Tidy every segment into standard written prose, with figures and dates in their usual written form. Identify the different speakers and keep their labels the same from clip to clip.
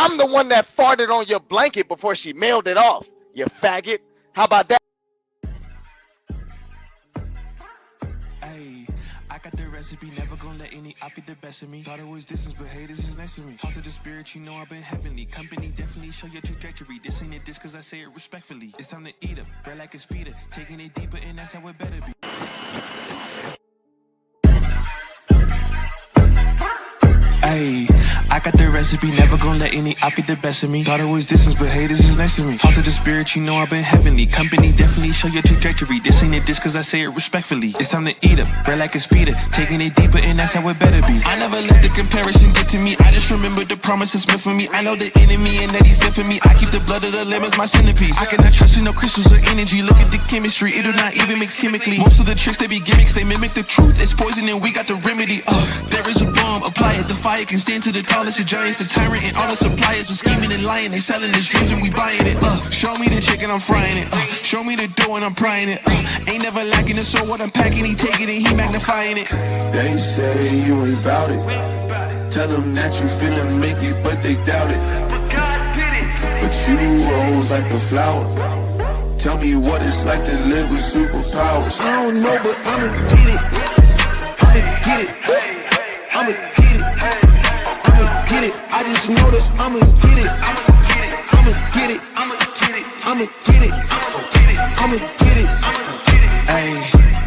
Speaker 1: I'm the one that farted on your blanket before she mailed it off, you faggot. How about that?
Speaker 2: Ayy, I got the recipe, never gonna let any op get the best of me. Thought it was distance, but haters is next to me. Talk to the spirit, you know I've been heavenly. Company definitely show your trajectory. This ain't a diss cause I say it respectfully. It's time to eat up, red like a speeder. Taking it deeper and that's how it better be. Ayy, I got the recipe, never gonna let any op get the best of me. Thought it was distance, but haters is next to me. Talk to the spirit, you know I've been heavenly. Company definitely show your trajectory. This ain't a diss cause I say it respectfully. It's time to eat up, red like a speeder. Taking it deeper and that's how it better be. I never let the comparison get to me. I just remember the promises meant for me. I know the enemy and that he's sent for me. I keep the blood of the lamb as my centerpiece. I cannot trust in no crystals or energy. Look at the chemistry, it do not even mix chemically. Most of the tricks they be gimmicks, they mimic the truth. It's poison and we got the remedy. There is a bomb, apply it, the fire can stand to the tallest of giants, the tyrant and all the suppliers are scheming and lying. They selling us dreams and we buying it. Show me the chicken, I'm frying it. Show me the dough and I'm prying it. Ain't never lacking it, so what I'm packing, he taking it, he magnifying it.
Speaker 3: They say you ain't bout it. Tell them that you finna make it, but they doubt it. But God did it. But you rose like the flower. Tell me what it's like to live with superpowers.
Speaker 2: I don't know, but I'ma get it. I'ma get it. I'ma get it. I'ma get it. I just know that I'ma get it. I'ma get it. I'ma get it. I'ma get it. I'ma get it. Ayy.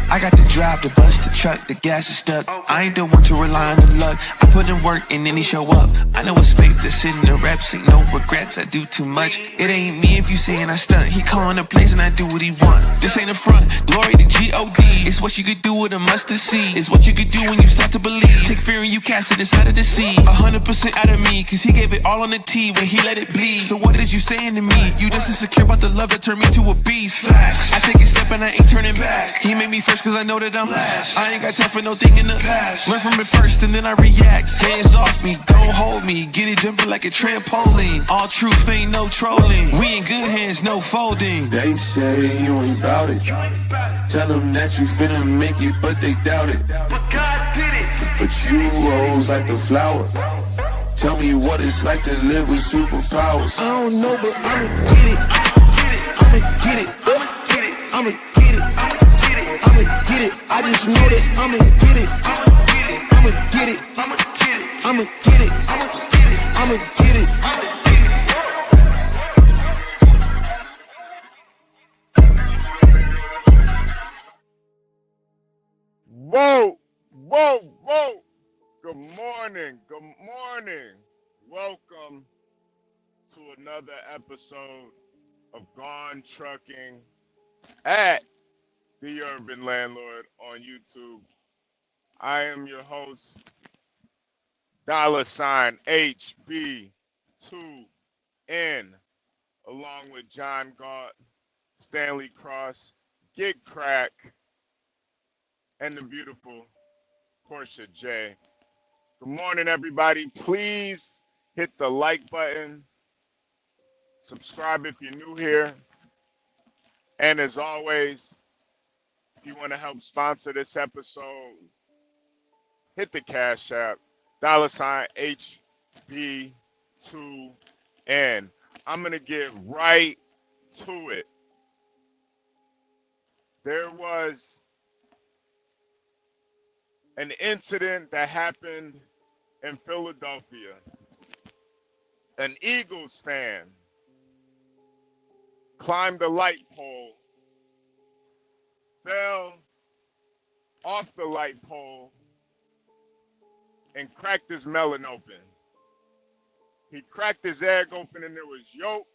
Speaker 2: I got to drive, the bus, the truck, the gas is stuck. I ain't the one to rely on the luck. I put in work and then he show up. I know it's fake to sit in the reps, ain't no regrets, I do too much. It ain't me if you saying I stunt. He calling the place and I do what he want. This ain't a front, glory to G-O-D. It's what you could do with a mustard seed. It's what you could do when you start to believe. Take fear and you cast it inside of the sea. 100% out of me, cause he gave it all on the T when he let it bleed. So what is you saying to me? You just insecure about the love that turned me to a beast. I take a step and I ain't turning back. He made me first cause I know that I'm last. I ain't got time for no thing in the past. Learn from it first and then I react. Hands off me, don't hold me. Get it jumping like a trampoline. All truth, ain't no trolling. We in good hands, no folding.
Speaker 3: They say you ain't bout it. Tell them that you finna make it, but they doubt it. But God did it. But you rose like the flower. Tell me what it's like to live with superpowers.
Speaker 2: I don't know, but I'ma get it. I'ma get it. I'ma get it. I'ma get it. I just know that I'ma get it. I'ma get it. I'ma get it. I'ma get it. I'ma get it.
Speaker 4: Whoa, whoa, whoa. Good morning. Good morning. Welcome to another episode of Gone Trucking at The Urban Landlord on YouTube. I am your host, $HB2N, along with John Galt, Stanley Cross, Gig Crack, and the beautiful Portia J. Good morning, everybody. Please hit the like button. Subscribe if you're new here. And as always, if you want to help sponsor this episode, hit the Cash App, $HB2N. I'm going to get right to it. There was an incident that happened in Philadelphia. An Eagles fan climbed a light pole, fell off the light pole, and cracked his melon open. He cracked his egg open and there was yolk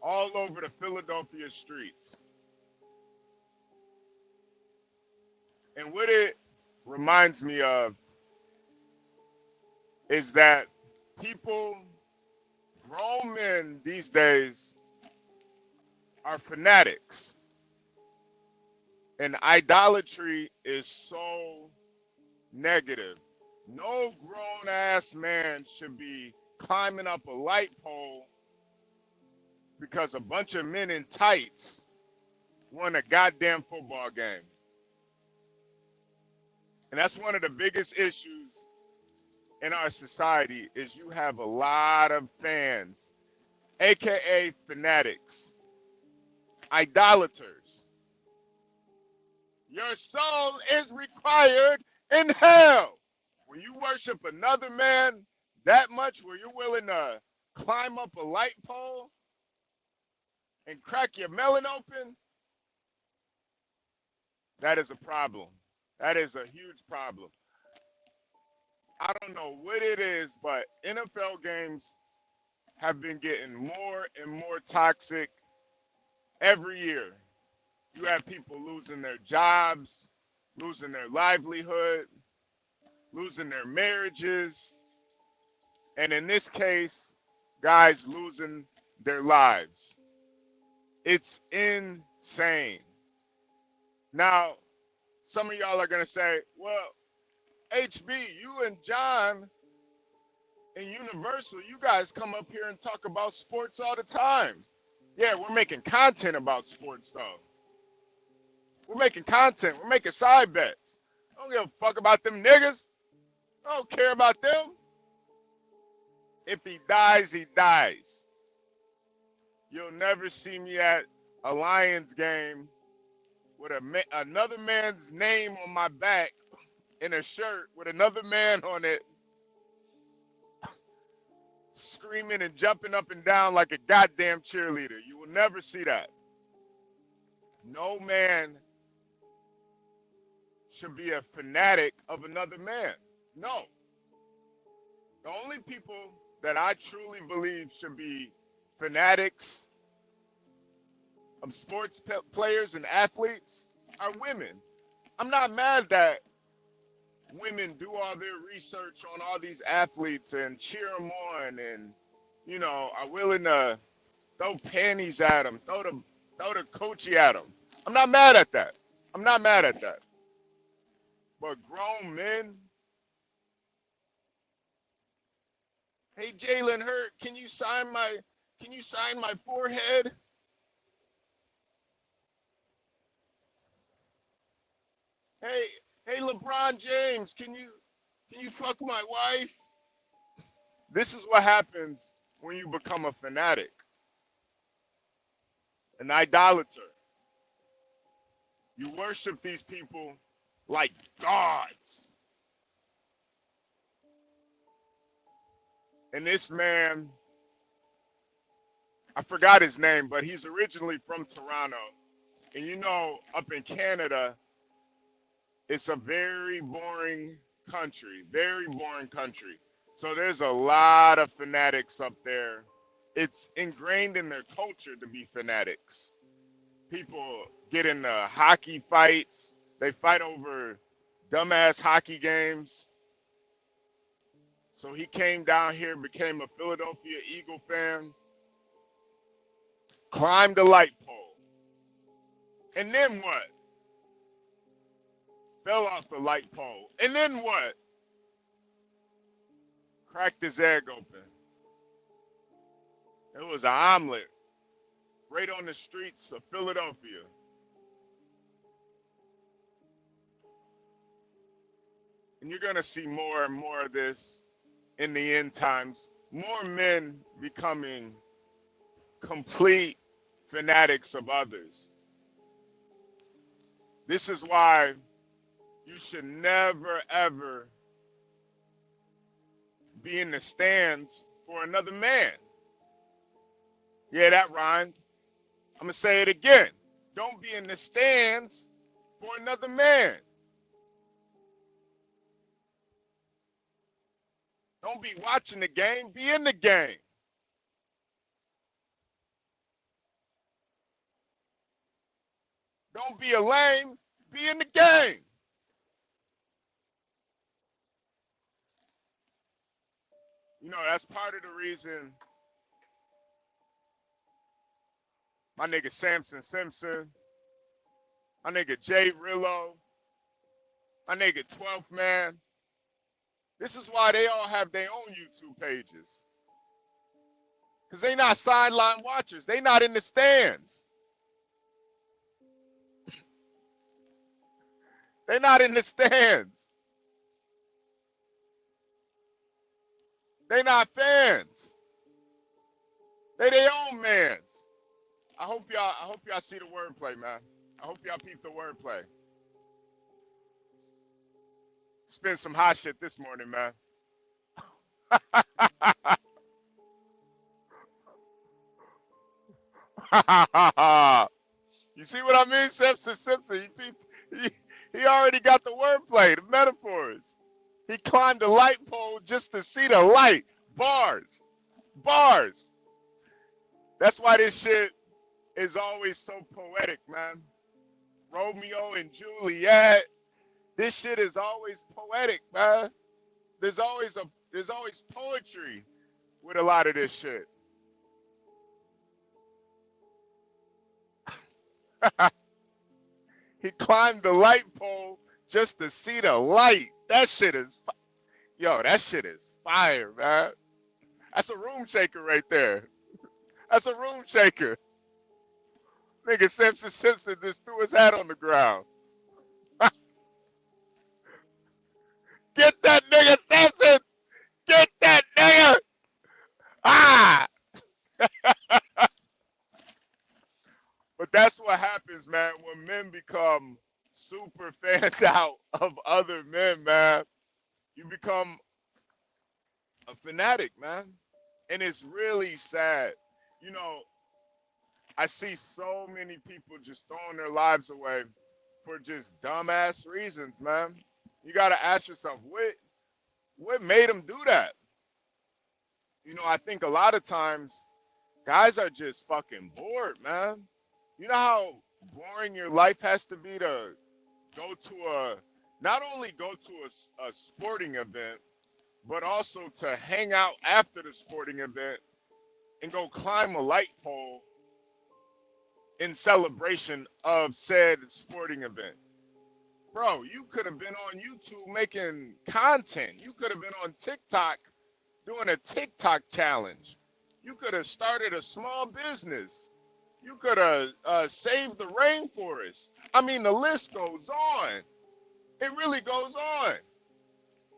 Speaker 4: all over the Philadelphia streets. And what it reminds me of is that people, grown men these days, are fanatics. And idolatry is so negative. No grown-ass man should be climbing up a light pole because a bunch of men in tights won a goddamn football game. And that's one of the biggest issues in our society is you have a lot of fans, aka fanatics, idolaters. Your soul is required in hell. When you worship another man that much where you're willing to climb up a light pole and crack your melon open, that is a problem. That is a huge problem. I don't know what it is, but NFL games have been getting more and more toxic every year. You have people losing their jobs, losing their livelihood, losing their marriages, and in this case, guys losing their lives. It's insane. Now, some of y'all are going to say, well, HB, you and John and Universal, you guys come up here and talk about sports all the time. Yeah, we're making content about sports, though. We're making content. We're making side bets. I don't give a fuck about them niggas. I don't care about them. If he dies, he dies. You'll never see me at a Lions game with another man's name on my back in a shirt with another man on it, screaming and jumping up and down like a goddamn cheerleader. You will never see that. No man should be a fanatic of another man. No. The only people that I truly believe should be fanatics of sports players and athletes are women. I'm not mad that women do all their research on all these athletes and cheer them on and, you know, are willing to throw panties at them, throw the coachy at them. I'm not mad at that. I'm not mad at that. But grown men, hey Jalen Hurt, can you sign my forehead? Hey LeBron James, can you fuck my wife? This is what happens when you become a fanatic, an idolater. You worship these people like gods. And this man, I forgot his name, but he's originally from Toronto. And you know, up in Canada, it's a very boring country, very boring country. So there's a lot of fanatics up there. It's ingrained in their culture to be fanatics. People get into hockey fights. They fight over dumbass hockey games. So he came down here, became a Philadelphia Eagle fan, climbed a light pole. And then what? Fell off the light pole. And then what? Cracked his egg open. It was an omelet right on the streets of Philadelphia. And you're going to see more and more of this in the end times. More men becoming complete fanatics of others. This is why you should never, ever be in the stands for another man. Yeah, that rhymed. I'm going to say it again. Don't be in the stands for another man. Don't be watching the game. Be in the game. Don't be a lame. Be in the game. You know, that's part of the reason my nigga Samson Simpson, my nigga Jay Rillo, my nigga 12th Man. This is why they all have their own YouTube pages. Because they not sideline watchers. They not in the stands. They're not in the stands. They not fans. They their own mans. I hope y'all see the wordplay, man. I hope y'all peep the wordplay. Spent some hot shit this morning, man. You see what I mean, Simpson? He already got the wordplay, the metaphors. He climbed the light pole just to see the light. Bars. That's why this shit is always so poetic, man. Romeo and Juliet. This shit is always poetic, man. There's always poetry with a lot of this shit. He climbed the light pole just to see the light. That shit is fire, man. That's a room shaker right there. That's a room shaker. Nigga Simpson just threw his hat on the ground. Get that nigga Simpson! Get that nigga! Ah! But that's what happens, man, when men become super fans out of other men, man. You become a fanatic, man. And it's really sad. You know, I see so many people just throwing their lives away for just dumbass reasons, man. You got to ask yourself, what made them do that? You know, I think a lot of times guys are just fucking bored, man. You know how boring your life has to be to not only go to a sporting event, but also to hang out after the sporting event and go climb a light pole in celebration of said sporting event. Bro, you could have been on YouTube making content. You could have been on TikTok doing a TikTok challenge. You could have started a small business. You could have saved the rainforest. I mean, the list goes on. It really goes on.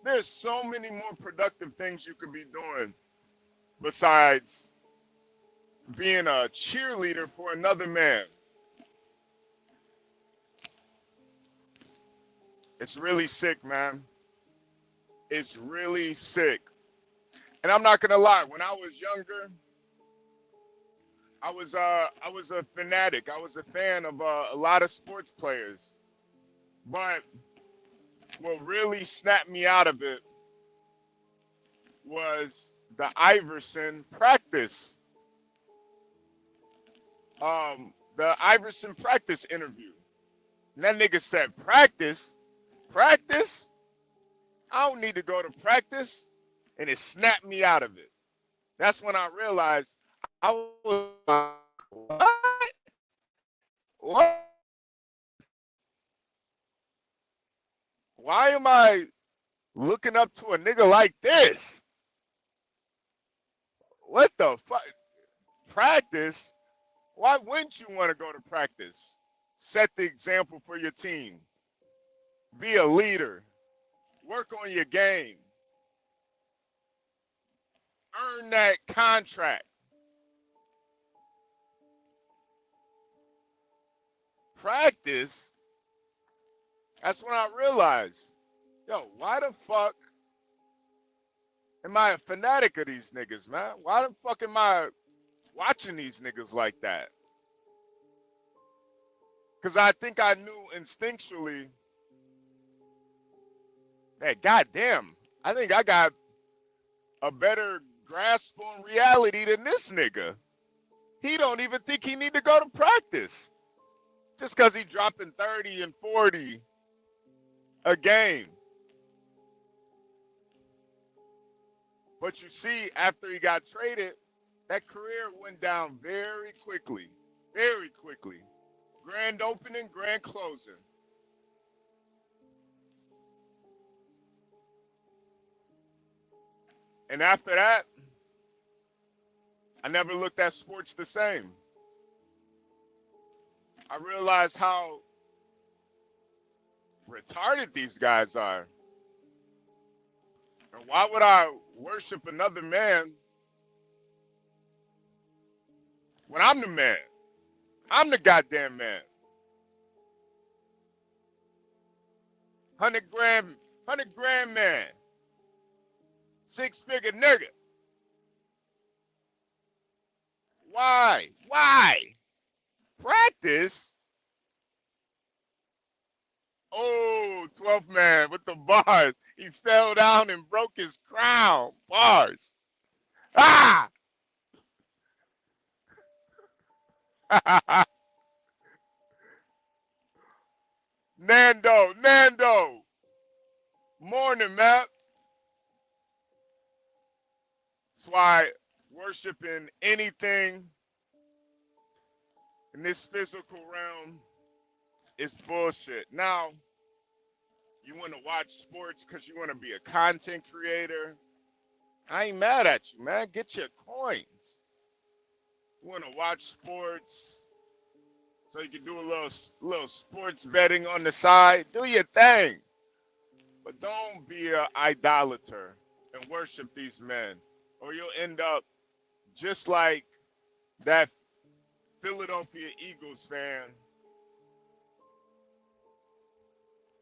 Speaker 4: There's so many more productive things you could be doing besides being a cheerleader for another man. It's really sick, man. It's really sick. And I'm not gonna lie, when I was younger, I was a fanatic. I was a fan of a lot of sports players. But what really snapped me out of it was the Iverson practice. The Iverson practice interview. And that nigga said, practice? Practice? I don't need to go to practice. And it snapped me out of it. That's when I realized I was like, what? Why am I looking up to a nigga like this? What the fuck? Practice? Why wouldn't you want to go to practice? Set the example for your team. Be a leader. Work on your game. Earn that contract. Practice? That's when I realized, yo, why the fuck am I a fanatic of these niggas, man? Why the fuck am I watching these niggas like that? Because I think I knew instinctually that, goddamn, I think I got a better grasp on reality than this nigga. He don't even think he need to go to practice. Just because he dropping 30 and 40 a game. But you see, after he got traded, that career went down very quickly. Very quickly. Grand opening, grand closing. And after that, I never looked at sports the same. I realized how retarded these guys are. And why would I worship another man when I'm the man? I'm the goddamn man. 100 grand man. 6-figure nigga. Why? Why? Practice? Oh, 12th man with the bars. He fell down and broke his crown. Bars. Ah! Nando. Morning, Matt. That's why worshiping anything in this physical realm is bullshit. Now, you want to watch sports because you want to be a content creator. I ain't mad at you, man. Get your coins. You want to watch sports so you can do a little sports betting on the side. Do your thing. But don't be an idolater and worship these men, or you'll end up just like that Philadelphia Eagles fan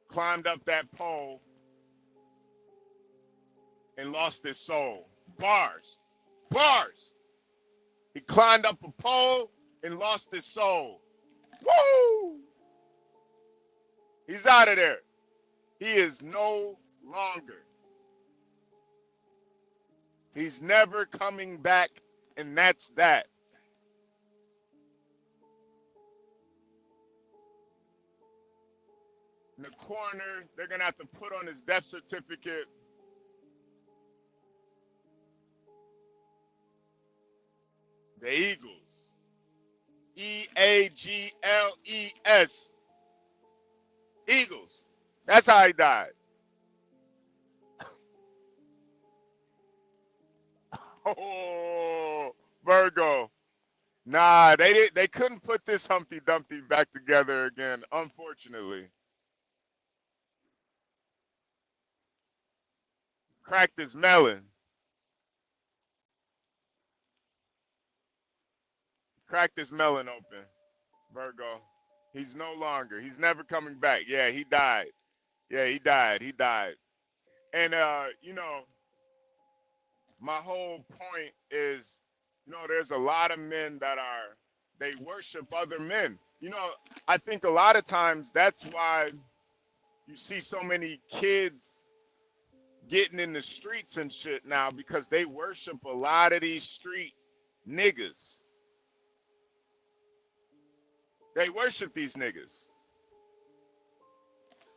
Speaker 4: climbed up that pole and lost his soul. Bars. He climbed up a pole and lost his soul. Woo! He's out of there. He is no longer. He's never coming back, and that's that. In the corner, they're going to have to put on his death certificate. The Eagles. E-A-G-L-E-S. Eagles. That's how he died. Oh, Virgo. Nah, they couldn't put this Humpty Dumpty back together again, unfortunately. Cracked his melon. Cracked his melon open, Virgo. He's no longer. He's never coming back. Yeah, he died. He died. And, my whole point is, there's a lot of men that they worship other men. I think a lot of times that's why you see so many kids getting in the streets and shit now, because they worship a lot of these street niggas. They worship these niggas.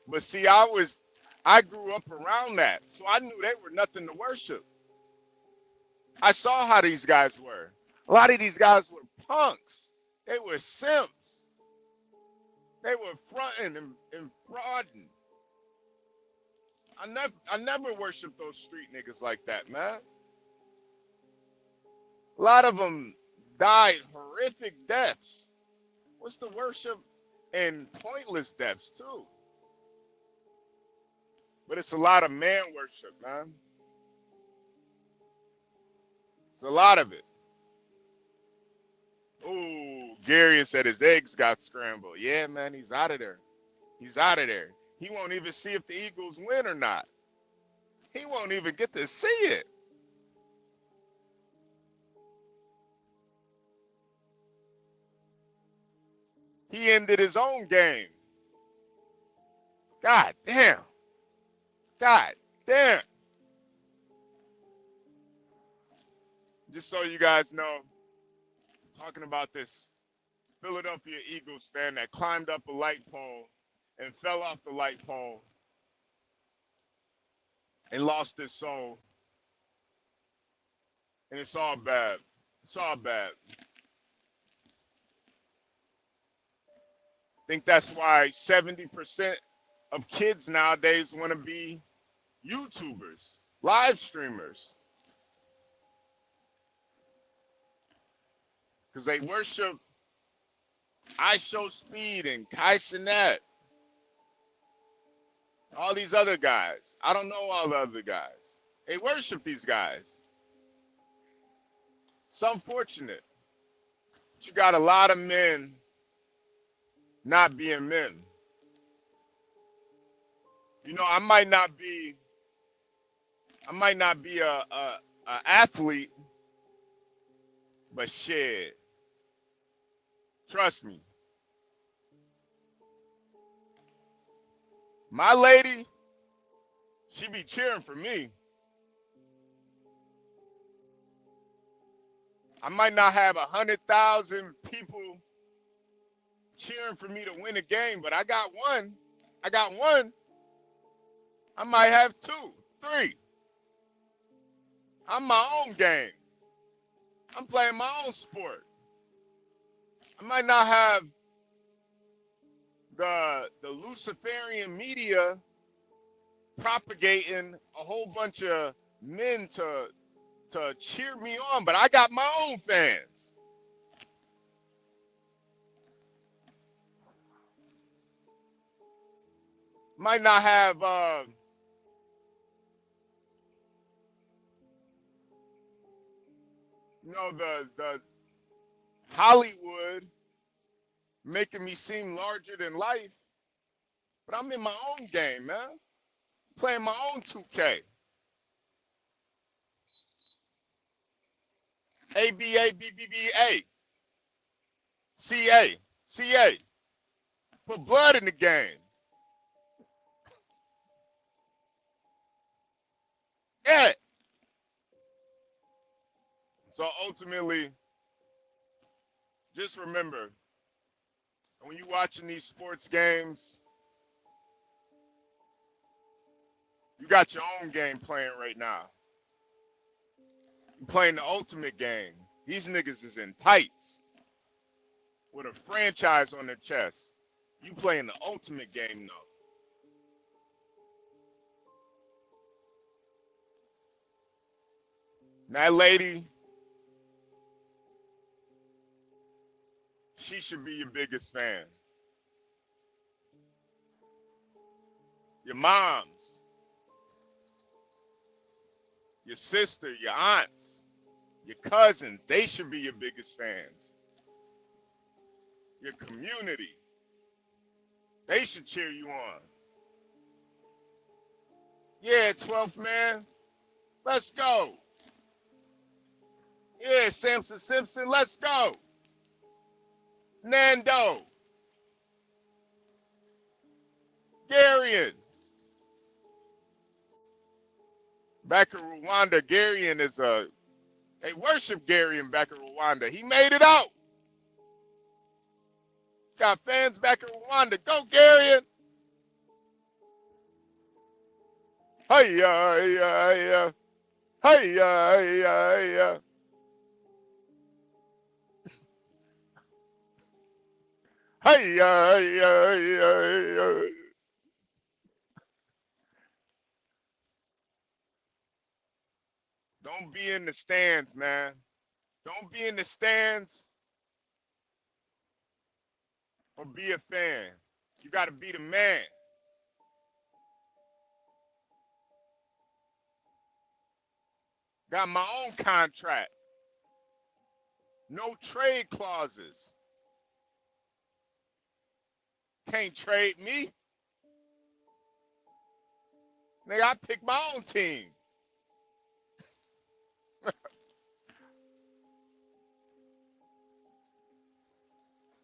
Speaker 4: But see, I grew up around that, so I knew they were nothing to worship. I saw how these guys were. A lot of these guys were punks. They were simps. They were fronting and frauding. I never worshiped those street niggas like that, man. A lot of them died horrific deaths. What's the worship? And pointless deaths, too. But it's a lot of man worship, man. It's a lot of it. Ooh, Gary said his eggs got scrambled. Yeah, man, he's out of there. He's out of there. He won't even see if the Eagles win or not. He won't even get to see it. He ended his own game. God damn. Just so you guys know, talking about this Philadelphia Eagles fan that climbed up a light pole and fell off the light pole and lost his soul. And it's all bad. It's all bad. I think that's why 70% of kids nowadays want to be YouTubers, live streamers. Because they worship I Show Speed and KyleeCTCross. All these other guys. I don't know all the other guys. They worship these guys. It's unfortunate. But you got a lot of men not being men. You know, I might not be a athlete, but shit, trust me. My lady, she be cheering for me. I might not have 100,000 people cheering for me to win a game, but I got one. I might have 2, 3. I'm my own game. I'm playing my own sport. I might not have the Luciferian media propagating a whole bunch of men to cheer me on, but I got my own fans. Might not have the Hollywood making me seem larger than life, but I'm in my own game, man. Playing my own 2K. ABA, CA. Put blood in the game. Yeah. So ultimately, just remember, when you're watching these sports games, you got your own game playing right now. You're playing the ultimate game. These niggas is in tights with a franchise on their chest. You playing the ultimate game, though. That lady, she should be your biggest fan. Your moms, your sister, your aunts, your cousins, they should be your biggest fans. Your community, they should cheer you on. Yeah, 12th man, let's go. Yeah, Samson Simpson, let's go. Nando. Garion. Back in Rwanda, Garion is they worship Garion back in Rwanda. He made it out. Got fans back in Rwanda. Go, Garion. Hey. Hey. Don't be in the stands, man. Don't be in the stands or be a fan. You got to be the man. Got my own contract. No trade clauses. Can't trade me. Nigga, I pick my own team.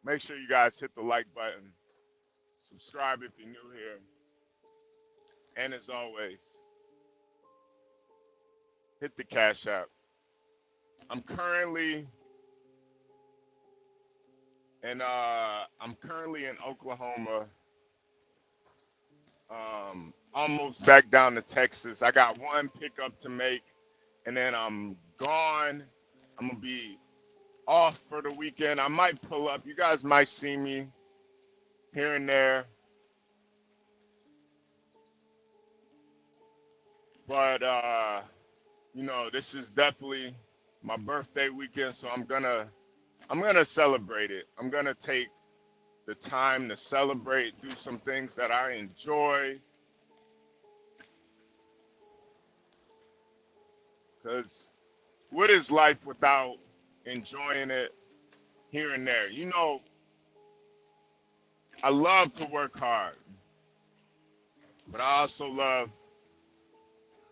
Speaker 4: Make sure you guys hit the like button. Subscribe if you're new here. And as always, hit the Cash App. I'm currently in Oklahoma. Almost back down to Texas. I got one pickup to make, and then I'm gone. I'm gonna be off for the weekend. I might pull up. You guys might see me here and there. But you know, this is definitely my birthday weekend, so I'm gonna celebrate it. I'm gonna take the time to celebrate, do some things that I enjoy. Because what is life without enjoying it here and there? You know, I love to work hard, but I also love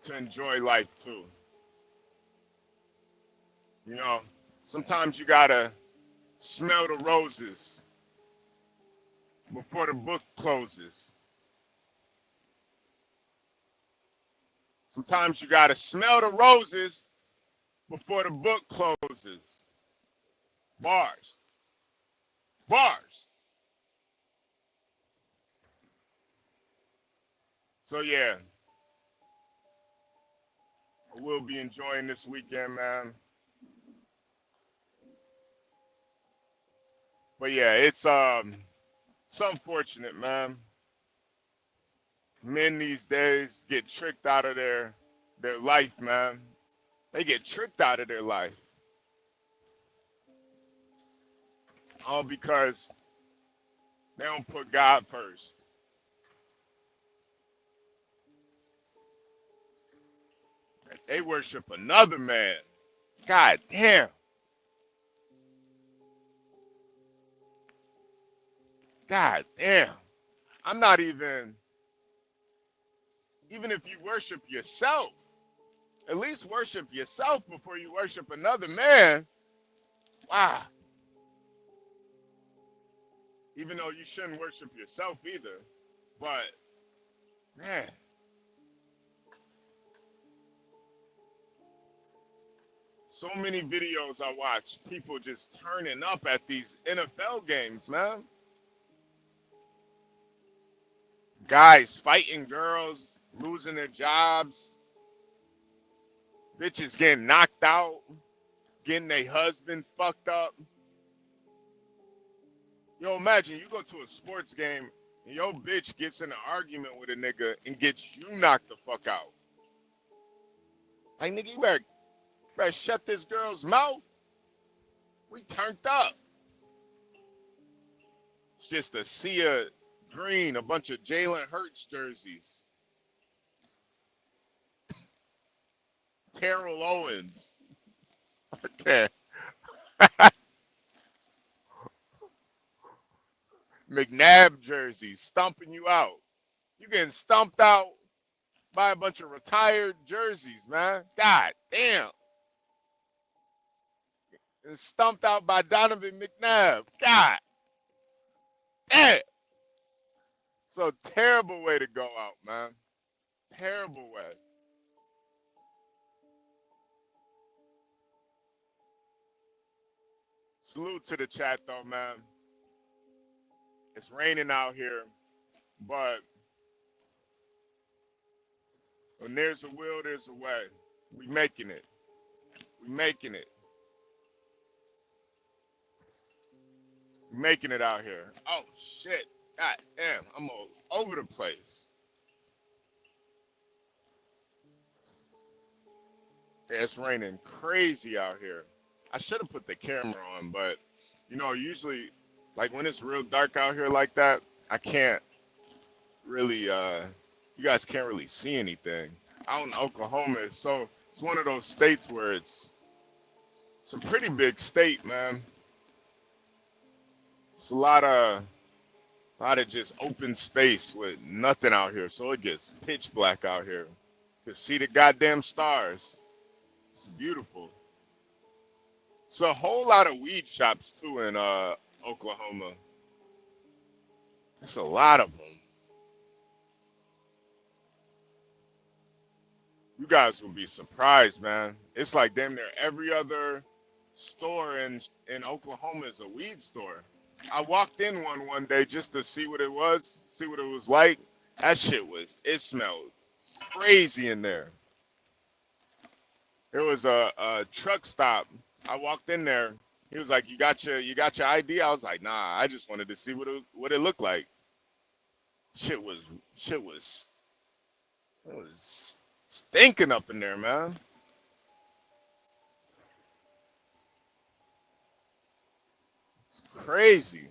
Speaker 4: to enjoy life too. You know, sometimes you gotta smell the roses before the book closes. Sometimes you gotta smell the roses before the book closes. Bars. Bars. So yeah, I will be enjoying this weekend, man. But yeah, it's unfortunate, man. Men these days get tricked out of their life, man. They get tricked out of their life. All because they don't put God first. They worship another man. God damn. God damn. I'm not even if you worship yourself, at least worship yourself before you worship another man. Wow. Even though you shouldn't worship yourself either. But, man. So many videos I watch, people just turning up at these NFL games, man. Guys fighting girls, losing their jobs, bitches getting knocked out, getting their husbands fucked up. Yo, imagine you go to a sports game and your bitch gets in an argument with a nigga and gets you knocked the fuck out. Like, nigga, you better shut this girl's mouth. We turned up. It's just a sea of green, a bunch of Jalen Hurts jerseys. Terrell Owens. Okay. McNabb jerseys, stumping you out. You getting stumped out by a bunch of retired jerseys, man. God damn. And stumped out by Donovan McNabb. God damn. It's a terrible way to go out, man. Terrible way. Salute to the chat, though, man. It's raining out here, but when there's a will, there's a way. We making it. We making it. We making it out here. Oh, shit. God damn, I'm all over the place. Yeah, it's raining crazy out here. I should have put the camera on, but, you know, usually, like, when it's real dark out here like that, I can't really, you guys can't really see anything. Out in Oklahoma, it's one of those states where it's a pretty big state, man. It's a lot of just open space with nothing out here, so it gets pitch black out here. You can see the goddamn stars. It's beautiful. It's a whole lot of weed shops too in Oklahoma. There's a lot of them. You guys will be surprised, man. It's like damn near every other store in Oklahoma is a weed store. I walked in one day just to see what it was like. That shit it smelled crazy in there. There was a truck stop. I walked in there. He was like, "You got your ID?" I was like, "Nah, I just wanted to see what it looked like." Shit was stinking up in there, man. It's crazy.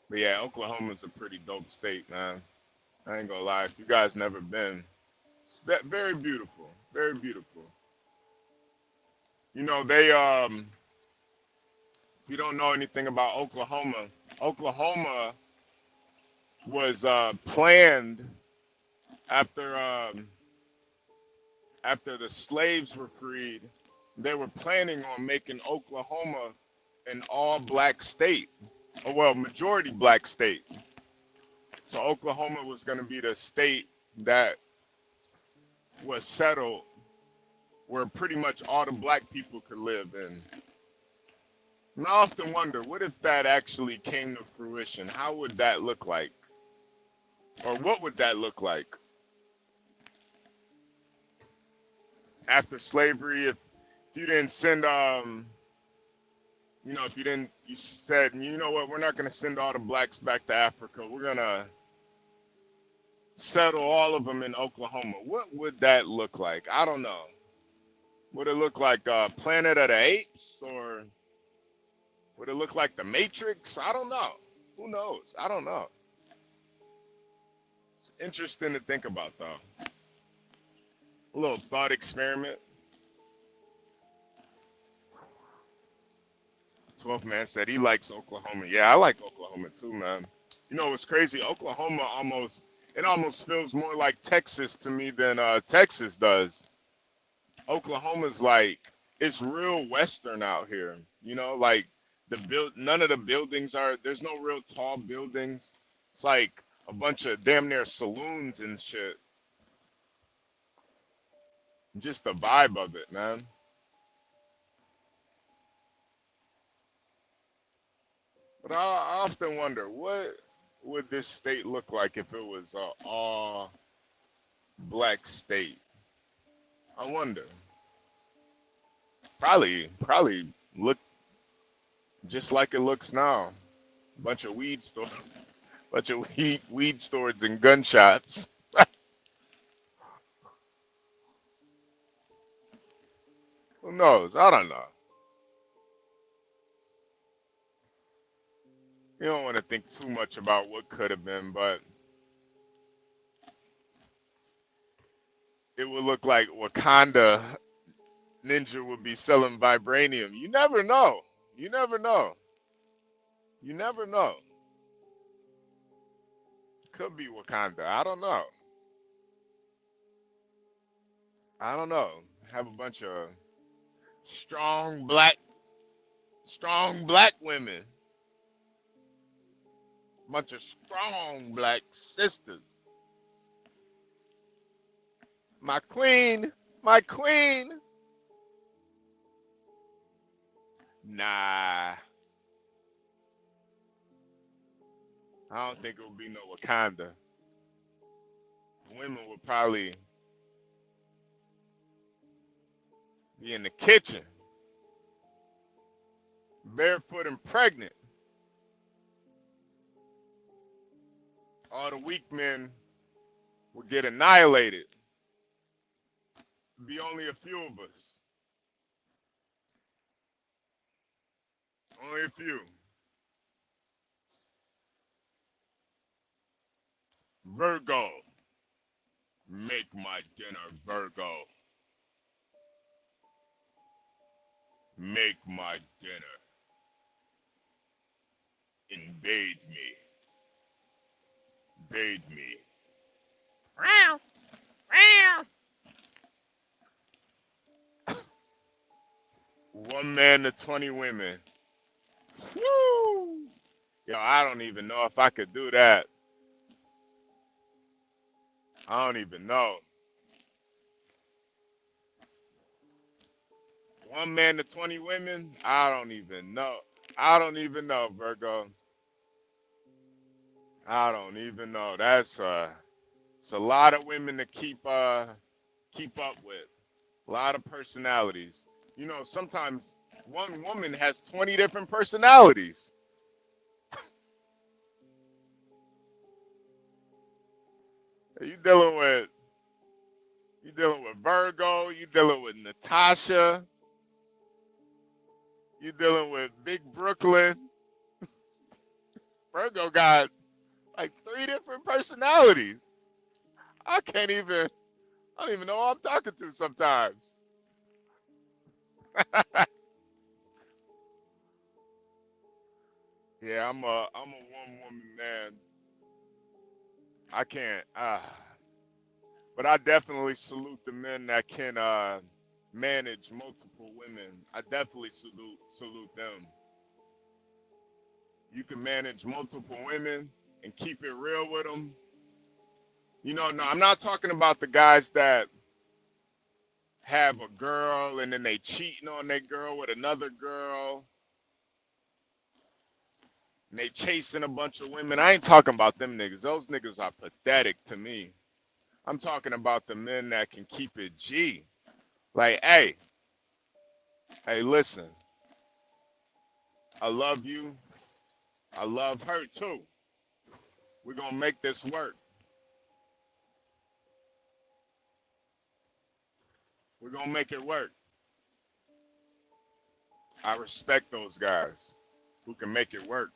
Speaker 4: But yeah, Oklahoma's a pretty dope state, man. I ain't gonna lie. If you guys never been, It's very beautiful, very beautiful. You know, they if you don't know anything about Oklahoma, Oklahoma was planned after after the slaves were freed. They were planning on making Oklahoma an all-black state, or well, majority black state. So Oklahoma was going to be the state that was settled where pretty much all the black people could live in. And I often wonder, what if that actually came to fruition? How would that look like? Or what would that look like? After slavery, if you didn't send, you know, if you didn't, you said, you know what, we're not going to send all the blacks back to Africa. We're going to settle all of them in Oklahoma. What would that look like? I don't know. Would it look like Planet of the Apes, or would it look like The Matrix? I don't know. Who knows? I don't know. It's interesting to think about, though. A little thought experiment. 12th man said he likes Oklahoma. Yeah, I like Oklahoma too, man. You know what's crazy? Oklahoma almost feels more like Texas to me than Texas does. Oklahoma's like, it's real Western out here. You know, like none of the buildings there's no real tall buildings. It's like a bunch of damn near saloons and shit. Just the vibe of it, man. But I often wonder, what would this state look like if it was an all-black state? I wonder. Probably look just like it looks now. Bunch of weed stores and gun shops. Who knows? I don't know. You don't want to think too much about what could have been, but it would look like Wakanda Ninja would be selling vibranium. You never know. You never know. You never know. Could be Wakanda. I don't know. I don't know. Have a bunch of strong black women. Bunch of strong black sisters. My queen. My queen. Nah. I don't think it would be no Wakanda. Women would probably be in the kitchen, barefoot and pregnant. All the weak men would get annihilated. Be only a few of us. Only a few. Virgo. Make my dinner, Virgo. Make my dinner. Invade me. Invade me. Meow. Meow. 1 man to 20 women. Woo! Yo, I don't even know if I could do that. I don't even know. 1 man to 20 women? I don't even know. I don't even know, Virgo. I don't even know. It's a lot of women to keep up with. A lot of personalities. You know, sometimes one woman has 20 different personalities. You dealing with Virgo, you dealing with Natasha, you dealing with Big Brooklyn. Virgo got like 3 different personalities. I can't even I don't even know who I'm talking to sometimes. Yeah, I'm a one woman man. I can't. But I definitely salute the men that can manage multiple women. I definitely salute them. You can manage multiple women and keep it real with them. You know, no, I'm not talking about the guys that have a girl and then they cheating on their girl with another girl and they chasing a bunch of women. I ain't talking about them niggas. Those niggas are pathetic to me. I'm talking about the men that can keep it G. Like, hey, listen, I love you. I love her too. We're gonna make this work. We're gonna make it work. I respect those guys who can make it work.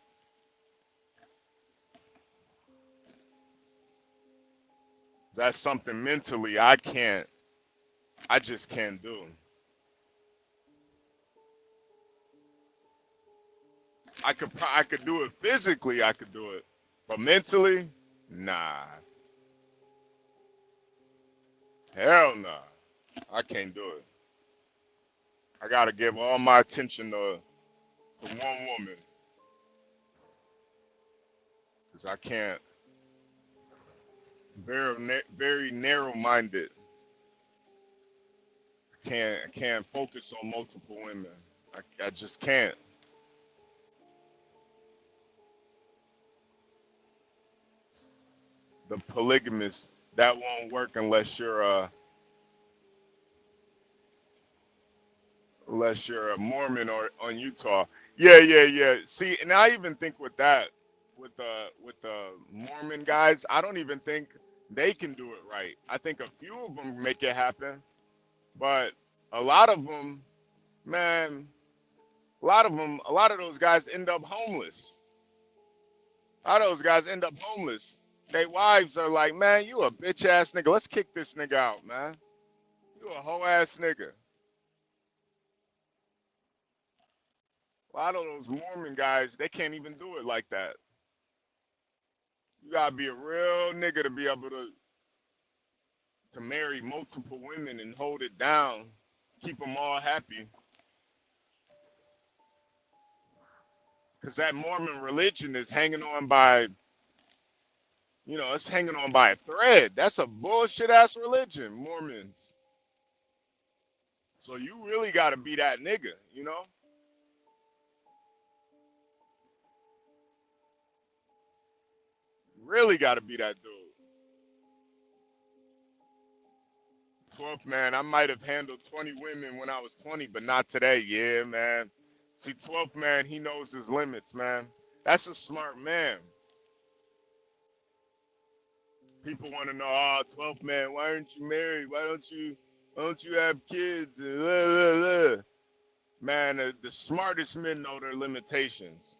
Speaker 4: That's something mentally I just can't do. I could do it physically, I could do it, but mentally, nah. Hell nah. I can't do it. I gotta give all my attention to one woman, cause I can't. Very narrow-minded. I can't focus on multiple women. I just can't. The polygamist, that won't work unless you're a Mormon or on Utah. Yeah. See, and I even think with that, with the Mormon guys, I don't even think they can do it right. I think a few of them make it happen, but a lot of them, man, a lot of those guys end up homeless. A lot of those guys end up homeless. Their wives are like, man, you a bitch ass nigga. Let's kick this nigga out, man. You a hoe ass nigga. A lot of those Mormon guys, they can't even do it like that. You gotta be a real nigga to be able to marry multiple women and hold it down, keep them all happy. Because that Mormon religion is hanging on by, it's hanging on by a thread. That's a bullshit ass religion, Mormons. So you really gotta be that nigga, Really gotta be that dude. 12th man, I might have handled 20 women when I was 20, but not today. Yeah, man. See, 12th man, he knows his limits, man. That's a smart man. People want to know, 12th man, why aren't you married? Why don't you have kids? Man, the smartest men know their limitations.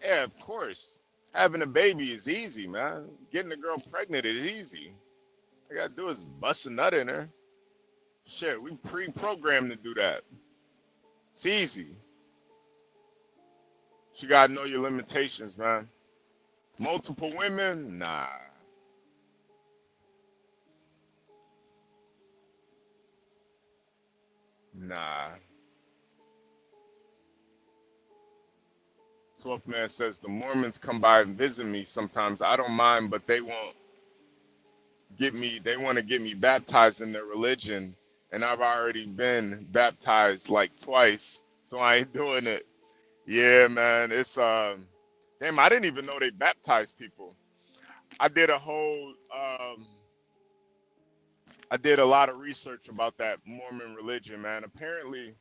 Speaker 4: Yeah, of course. Having a baby is easy, man. Getting a girl pregnant is easy. All you gotta do is bust a nut in her. Shit, we pre-programmed to do that. It's easy. You gotta know your limitations, man. Multiple women? Nah. Nah. 12th man says the Mormons come by and visit me sometimes. I don't mind, but they want to get me baptized in their religion, and I've already been baptized like twice, so I ain't doing it. Yeah, man, it's damn, I didn't even know they baptized people. I did a whole I did a lot of research about that Mormon religion, man. Apparently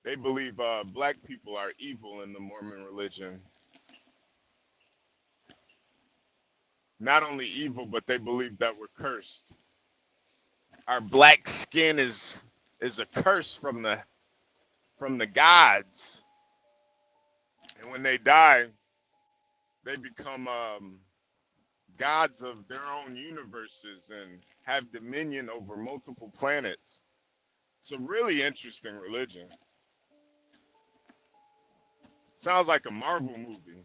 Speaker 4: they believe black people are evil in the Mormon religion. Not only evil, but they believe that we're cursed. Our black skin is a curse from the gods. And when they die, they become gods of their own universes and have dominion over multiple planets. It's a really interesting religion. Sounds like a Marvel movie,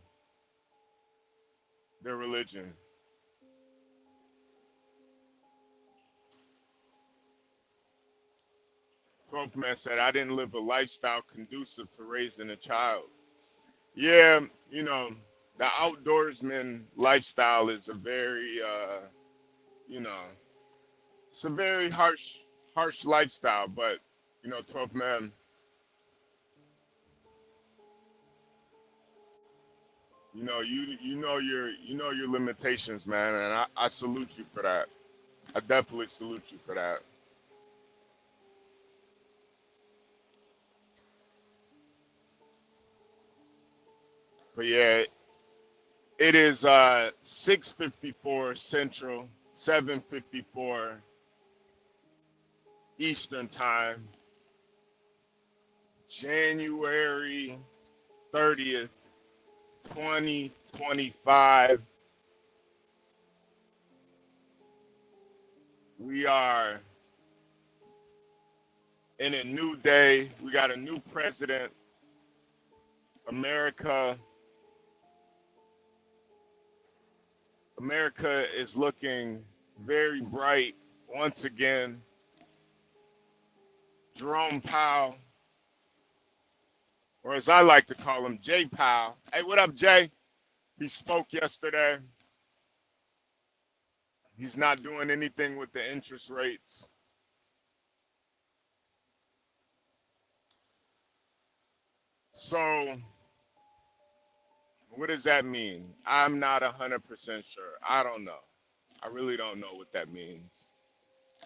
Speaker 4: their religion. Growth Man said, I didn't live a lifestyle conducive to raising a child. Yeah, you know, the outdoorsman lifestyle is a very, you know, it's a very harsh lifestyle. But, you know, 12 Man, you know your limitations, man, and I salute you for that. I definitely salute you for that. But yeah, it is 6:54 Central, 7:54 Eastern Time, January 30th, 2025. We are in a new day. We got a new president. America is looking very bright once again. Jerome Powell, or as I like to call him, Jay Powell. Hey, what up, Jay? He spoke yesterday. He's not doing anything with the interest rates. So, what does that mean? I'm not 100% sure. I don't know. I really don't know what that means.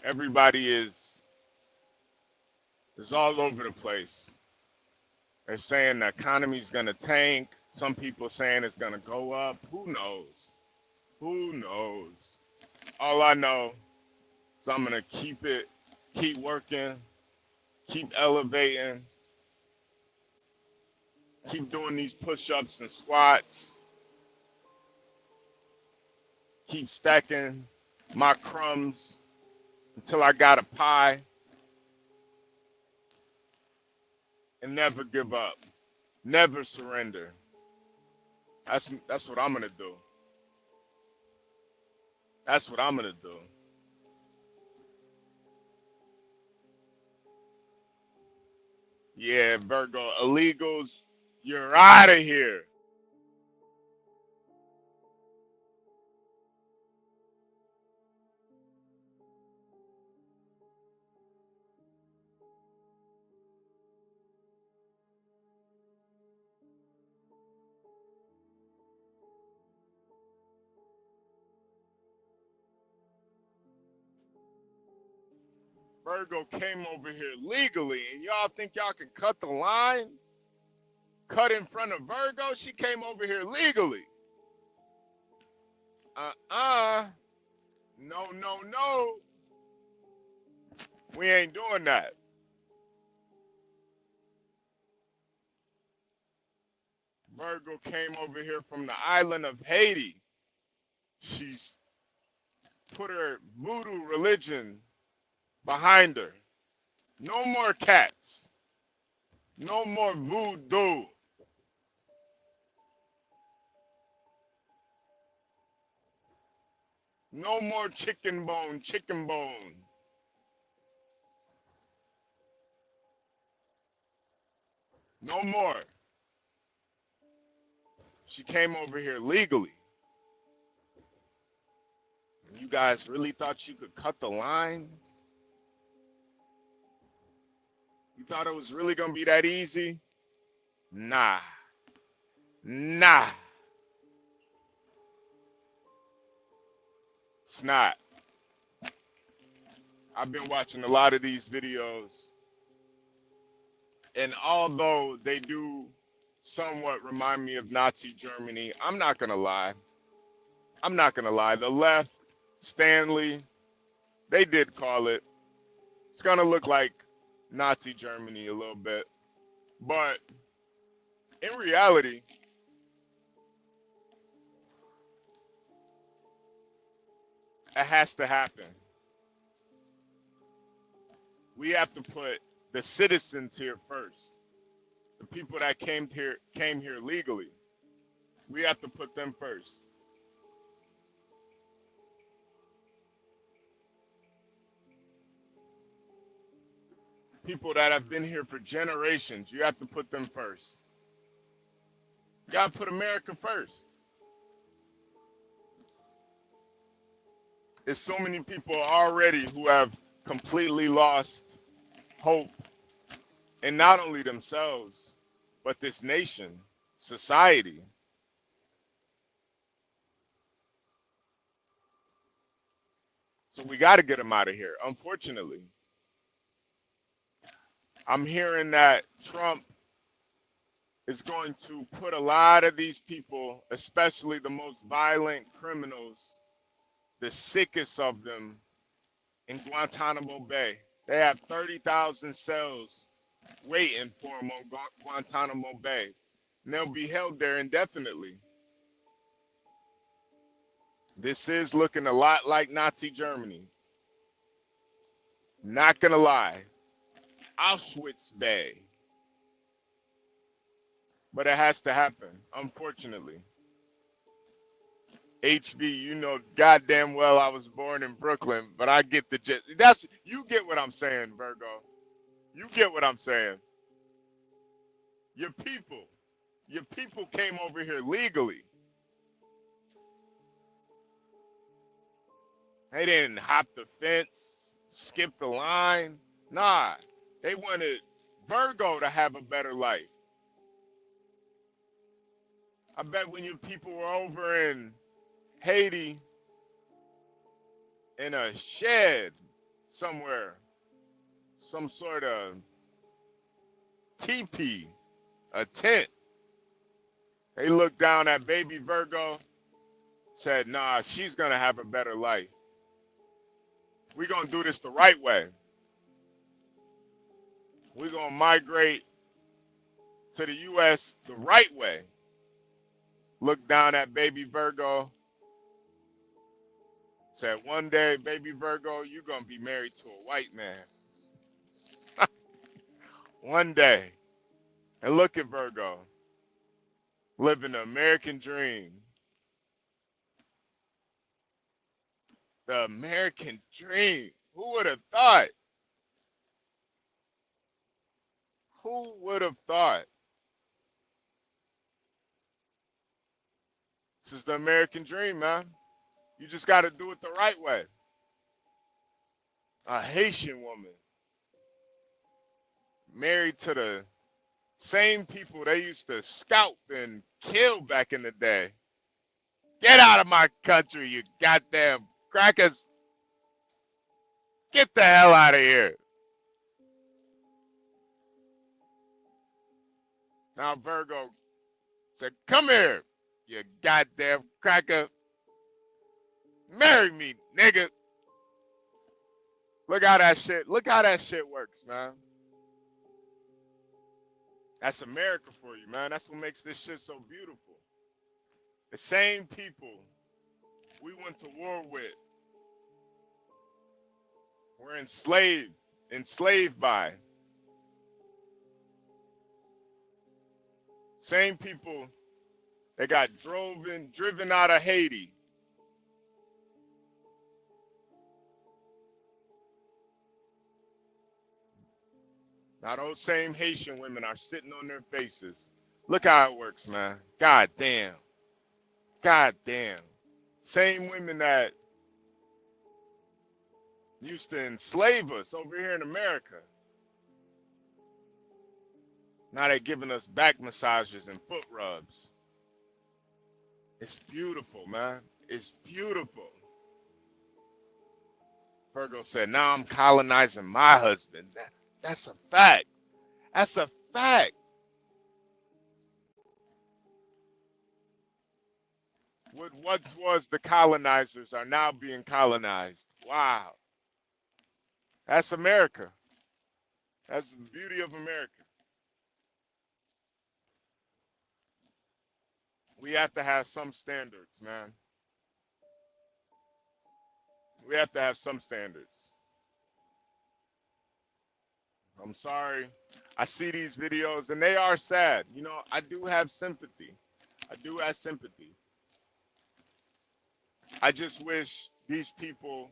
Speaker 4: Everybody is all over the place. They're saying the economy's going to tank. Some people saying it's going to go up. Who knows? Who knows? All I know is I'm going to keep working, keep elevating, keep doing these push-ups and squats, keep stacking my crumbs until I got a pie, and never give up, never surrender. That's what I'm gonna do. That's what I'm gonna do. Yeah, Virgo, illegals, you're out of here. Virgo came over here legally, and y'all think y'all can cut the line? Cut in front of Virgo? She came over here legally. No, no, no. We ain't doing that. Virgo came over here from the island of Haiti. She's put her voodoo religion behind her. No more cats. No more voodoo. No more chicken bone, chicken bone. No more. She came over here legally. You guys really thought you could cut the line? You thought it was really going to be that easy? Nah. Nah. It's not. I've been watching a lot of these videos, and although they do somewhat remind me of Nazi Germany, I'm not going to lie. I'm not going to lie. The left, Stanley, they did call it. It's going to look like Nazi Germany a little bit. But in reality, It has to happen. We have to put the citizens here first. The people that came here legally. We have to put them first. People that have been here for generations, you have to put them first. You gotta put America first. There's so many people already who have completely lost hope in not only themselves, but this nation, society. So we got to get them out of here, unfortunately. I'm hearing that Trump is going to put a lot of these people, especially the most violent criminals, the sickest of them, in Guantanamo Bay. They have 30,000 cells waiting for them on Guantanamo Bay. And they'll be held there indefinitely. This is looking a lot like Nazi Germany. Not gonna lie. Auschwitz Bay. But it has to happen, unfortunately. HB, you know goddamn well I was born in Brooklyn, but I get the gist. You get what I'm saying, Virgo. You get what I'm saying. Your people came over here legally. They didn't hop the fence, skip the line. Nah, they wanted Virgo to have a better life. I bet when your people were over in Haiti in a shed somewhere, some sort of teepee, a tent, they looked down at baby Virgo, said, nah, she's going to have a better life. We're going to do this the right way. We're going to migrate to the U.S. the right way. Look down at baby Virgo. Said, one day, baby Virgo, you're going to be married to a white man. One day. And look at Virgo. Living the American dream. The American dream. Who would have thought? Who would have thought? This is the American dream, man. You just got to do it the right way. A Haitian woman married to the same people they used to scalp and kill back in the day. Get out of my country, you goddamn crackers. Get the hell out of here. Now Virgo said, come here, you goddamn cracker. Marry me, nigga. Look how that shit works, man. That's America for you, man. That's what makes this shit so beautiful. The same people we went to war with, we're enslaved by. Same people that got driven out of Haiti. Now those same Haitian women are sitting on their faces. Look how it works, man. God damn. God damn. Same women that used to enslave us over here in America. Now they're giving us back massages and foot rubs. It's beautiful, man. It's beautiful. Virgo said, now I'm colonizing my husband. That's a fact. That's a fact. What once was the colonizers are now being colonized. Wow. That's America. That's the beauty of America. We have to have some standards, man. We have to have some standards. I'm sorry. I see these videos and they are sad. You know, I do have sympathy. I do have sympathy. I just wish these people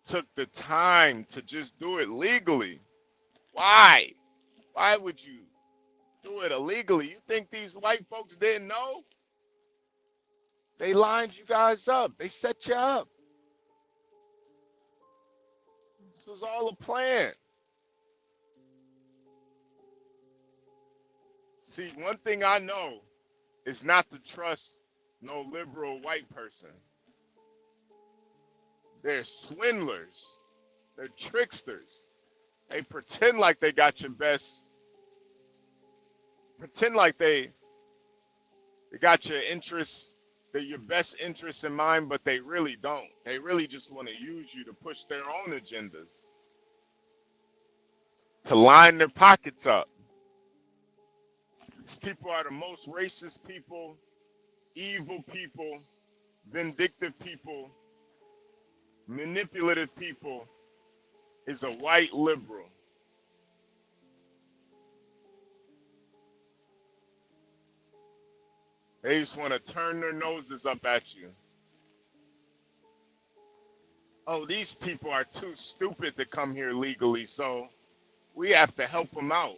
Speaker 4: took the time to just do it legally. Why? Why would you do it illegally? You think these white folks didn't know? They lined you guys up. They set you up. This was all a plan. See, one thing I know is not to trust no liberal white person. They're swindlers. They're tricksters. They pretend like they got your best. Pretend like they got your interests, they're your best interests in mind, but they really don't. They really just want to use you to push their own agendas, to line their pockets up. These people are the most racist people, evil people, vindictive people, manipulative people, is a white liberal. They just want to turn their noses up at you. Oh, these people are too stupid to come here legally, so we have to help them out.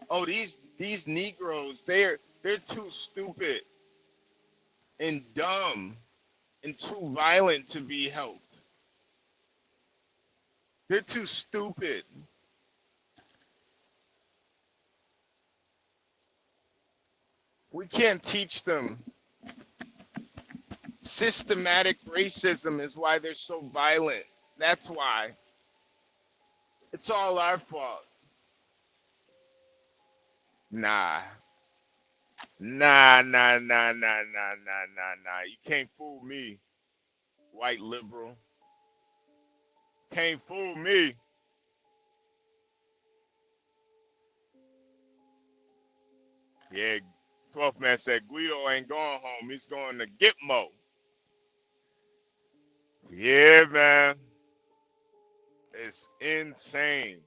Speaker 4: Oh, these Negroes, they're too stupid and dumb and too violent to be helped. They're too stupid. We can't teach them. Systematic racism is why they're so violent. That's why. It's all our fault. Nah. Nah. You can't fool me, white liberal. Can't fool me. Yeah, 12th man said Guido ain't going home. He's going to Gitmo. Yeah, man. It's insane.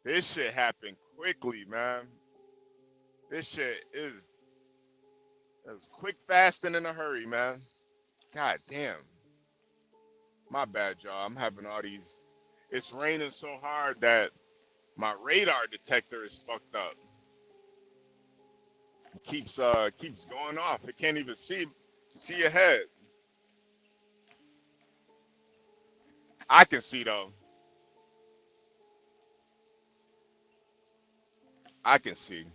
Speaker 4: This shit happened quickly, man. This shit is quick, fast, and in a hurry, man. God damn. My bad, y'all. I'm having all these. It's raining so hard that my radar detector is fucked up. It keeps going off. It can't even see ahead. I can see though. I can see.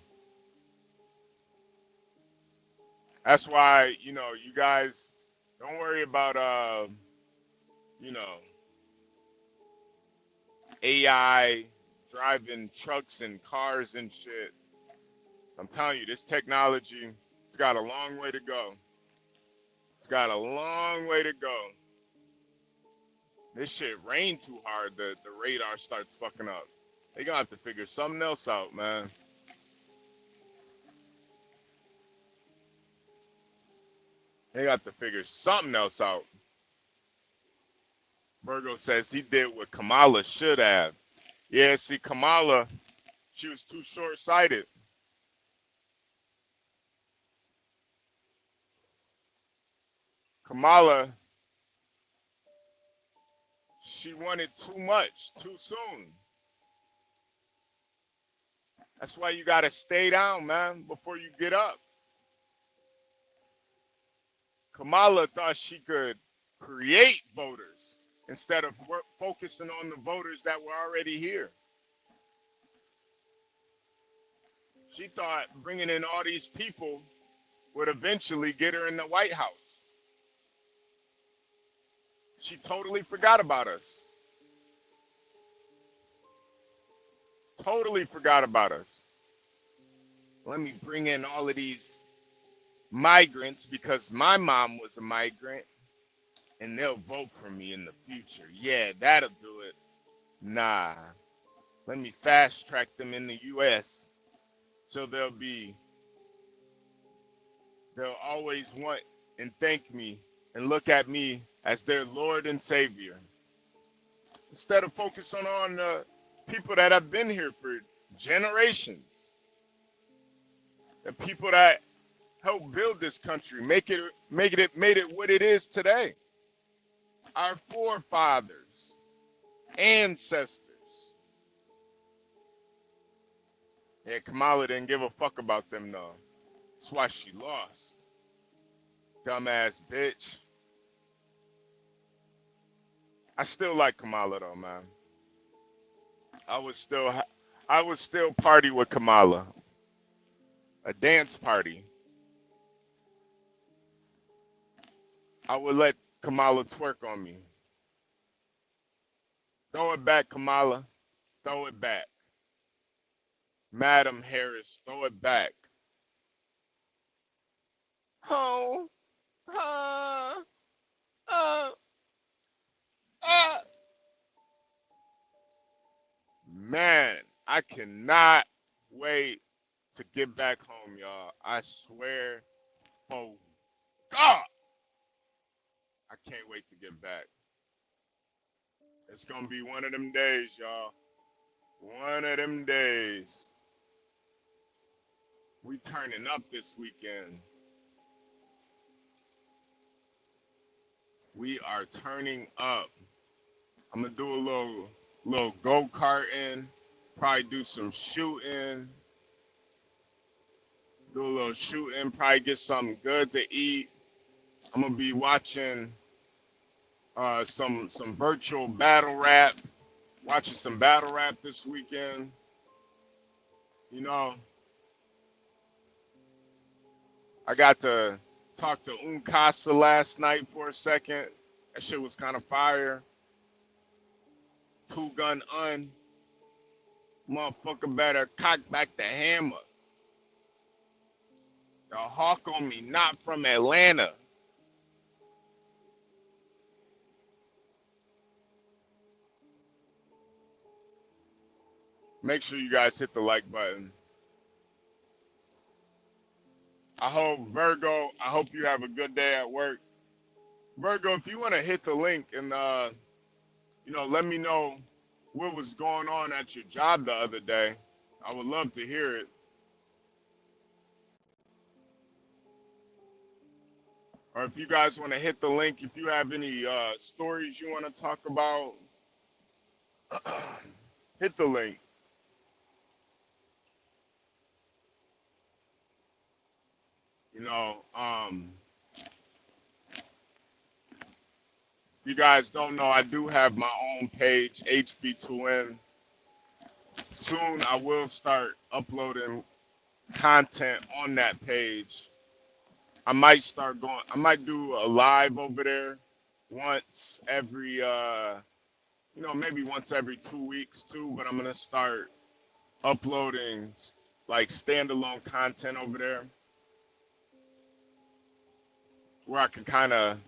Speaker 4: That's why, you know, you guys don't worry about you know, AI driving trucks and cars and shit. I'm telling you, this technology, it's got a long way to go. It's got a long way to go. This shit rained too hard, the radar starts fucking up. They gonna have to figure something else out, man. They got to figure something else out. Virgo says he did what Kamala should have. Yeah, see, Kamala, she was too short-sighted. Kamala, she wanted too much, too soon. That's why you gotta stay down, man, before you get up. Kamala thought she could create voters instead of focusing on the voters that were already here. She thought bringing in all these people would eventually get her in the White House. She totally forgot about us. Totally forgot about us. Let me bring in all of these migrants because my mom was a migrant and they'll vote for me in the future. Yeah, that'll do it. Nah. Let me fast track them in the US so they'll always want and thank me and look at me as their Lord and Savior, instead of focusing on the people that have been here for generations, the people that helped build this country, made it what it is today. Our forefathers, ancestors. Yeah, Kamala didn't give a fuck about them though. That's why she lost. Dumbass bitch. I still like Kamala though, man. I would still party with Kamala. A dance party. I would let Kamala twerk on me. Throw it back, Kamala. Throw it back. Madam Harris, throw it back. Oh, man, I cannot wait to get back home, y'all. I swear, oh God, I can't wait to get back. It's gonna be one of them days, y'all. One of them days. We turning up this weekend. We are turning up. I'm gonna do a little go-karting, probably do some shooting. Do a little shooting, probably get something good to eat. I'm gonna be watching some virtual battle rap. Watching some battle rap this weekend. You know, I got to talk to Unkasa last night for a second. That shit was kind of fire. Two Gun Un. Motherfucker better cock back the hammer. The hawk on me, not from Atlanta. Make sure you guys hit the like button. I hope, Virgo, I hope you have a good day at work. Virgo, if you want to hit the link and, let me know what was going on at your job the other day, I would love to hear it. Or if you guys want to hit the link, if you have any stories you want to talk about, hit the link. If you guys don't know, I do have my own page, HB2N. Soon I will start uploading content on that page. I might do a live over there once every, maybe once every 2 weeks too, but I'm going to start uploading like standalone content over there where I can kind of,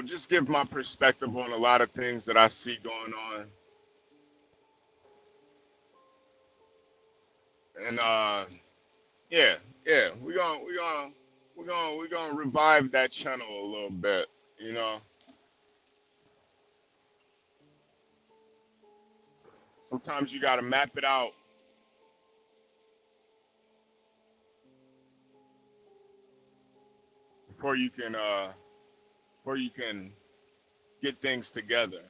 Speaker 4: just give my perspective on a lot of things that I see going on. And we're gonna revive that channel a little bit, Sometimes you gotta map it out. Before you can get things together.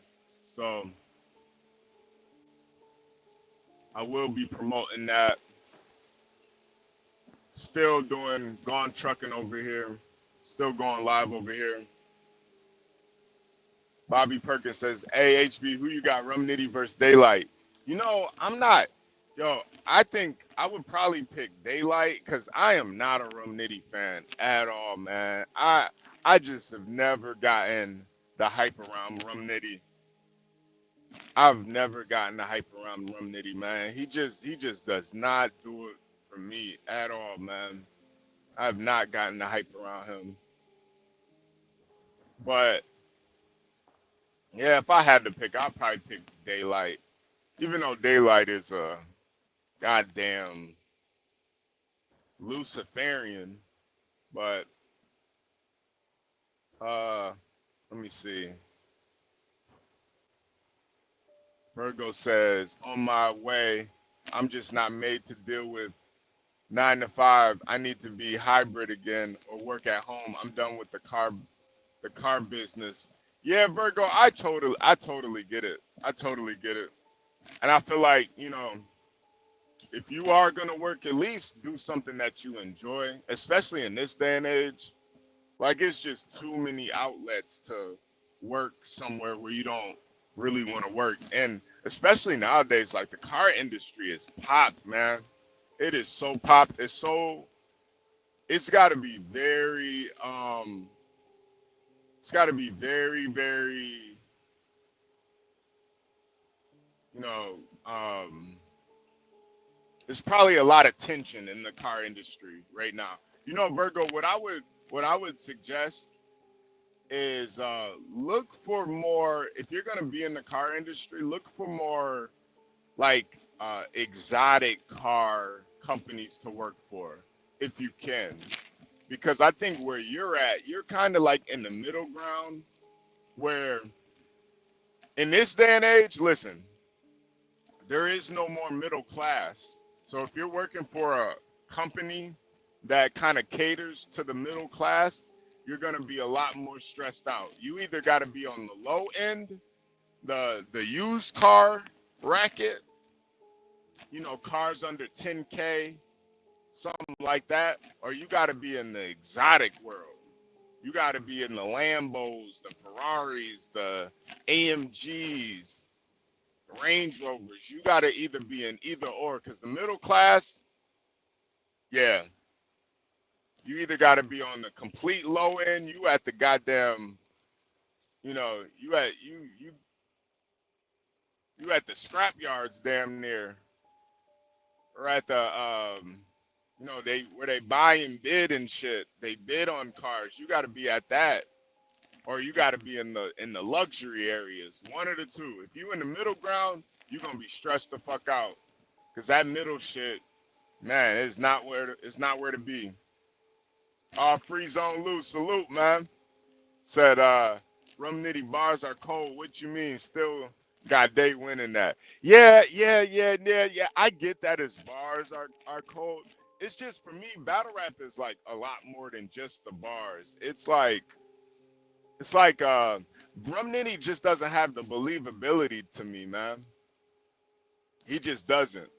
Speaker 4: So I will be promoting that. Still doing Gone Trucking over here. Still going live over here. Bobby Perkins says, hey, HB, who you got, Rum Nitty versus Daylight? I'm not. I think I would probably pick Daylight because I am not a Rum Nitty fan at all, man. I just have never gotten the hype around Rum Nitty. I've never gotten the hype around Rum Nitty, man. He just does not do it for me at all, man. I've not gotten the hype around him. But yeah, if I had to pick, I'd probably pick Daylight. Even though Daylight is a goddamn Luciferian, but Let me see. Virgo says, on my way. I'm just not made to deal with 9 to 5. I need to be hybrid again or work at home. I'm done with the car business. Yeah, Virgo, I totally get it. I totally get it. And I feel like, if you are gonna work, at least do something that you enjoy, especially in this day and age. Like, it's just too many outlets to work somewhere where you don't really want to work. And especially nowadays, like, the car industry is popped, man. It is so popped. It's got to be very, very, you know, there's probably a lot of tension in the car industry right now. Virgo, what I would suggest is look for more. If you're gonna be in the car industry, look for more like exotic car companies to work for, if you can, because I think where you're at, you're kind of like in the middle ground, where in this day and age, listen, there is no more middle class. So if you're working for a company that kind of caters to the middle class, you're going to be a lot more stressed out. You either got to be on the low end, the used car bracket, cars under 10K, something like that, or you got to be in the exotic world. You got to be in the Lambos, the Ferraris, the AMGs, the Range Rovers. You got to either be in either or, because the middle class, yeah, you either got to be on the complete low end, you at the goddamn, you at the scrap yards damn near, or at the where they buy and bid and shit. They bid on cars. You got to be at that, or you got to be in the luxury areas. One of the two. If you in the middle ground, you're gonna be stressed the fuck out, cause that middle shit, man, it's not where to be. Free Zone Lou, salute, man. Said, Rum Nitty bars are cold. What you mean? Still got day winning that. Yeah. I get that his bars are cold. It's just, for me, battle rap is like a lot more than just the bars. It's like Rum Nitty just doesn't have the believability to me, man. He just doesn't.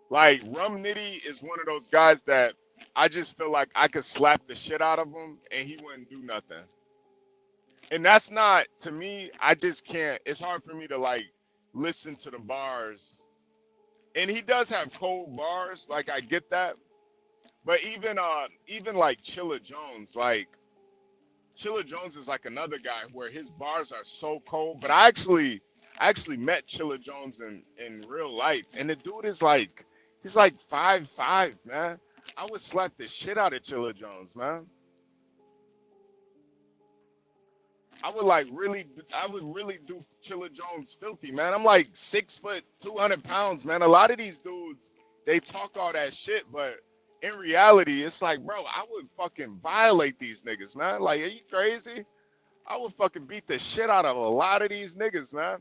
Speaker 4: Like, Rum Nitty is one of those guys that I just feel like I could slap the shit out of him and he wouldn't do nothing. And that's not, to me, I just can't. It's hard for me to like listen to the bars. And he does have cold bars, like I get that. But even like Chilla Jones, is like another guy where his bars are so cold. But I actually met Chilla Jones in real life, and the dude is like, he's like 5'5", man. I would slap the shit out of Chilla Jones, man. I would really do Chilla Jones filthy, man. I'm like 6 foot, 200 pounds, man. A lot of these dudes, they talk all that shit, but in reality, it's like, bro, I would fucking violate these niggas, man. Like, are you crazy? I would fucking beat the shit out of a lot of these niggas, man.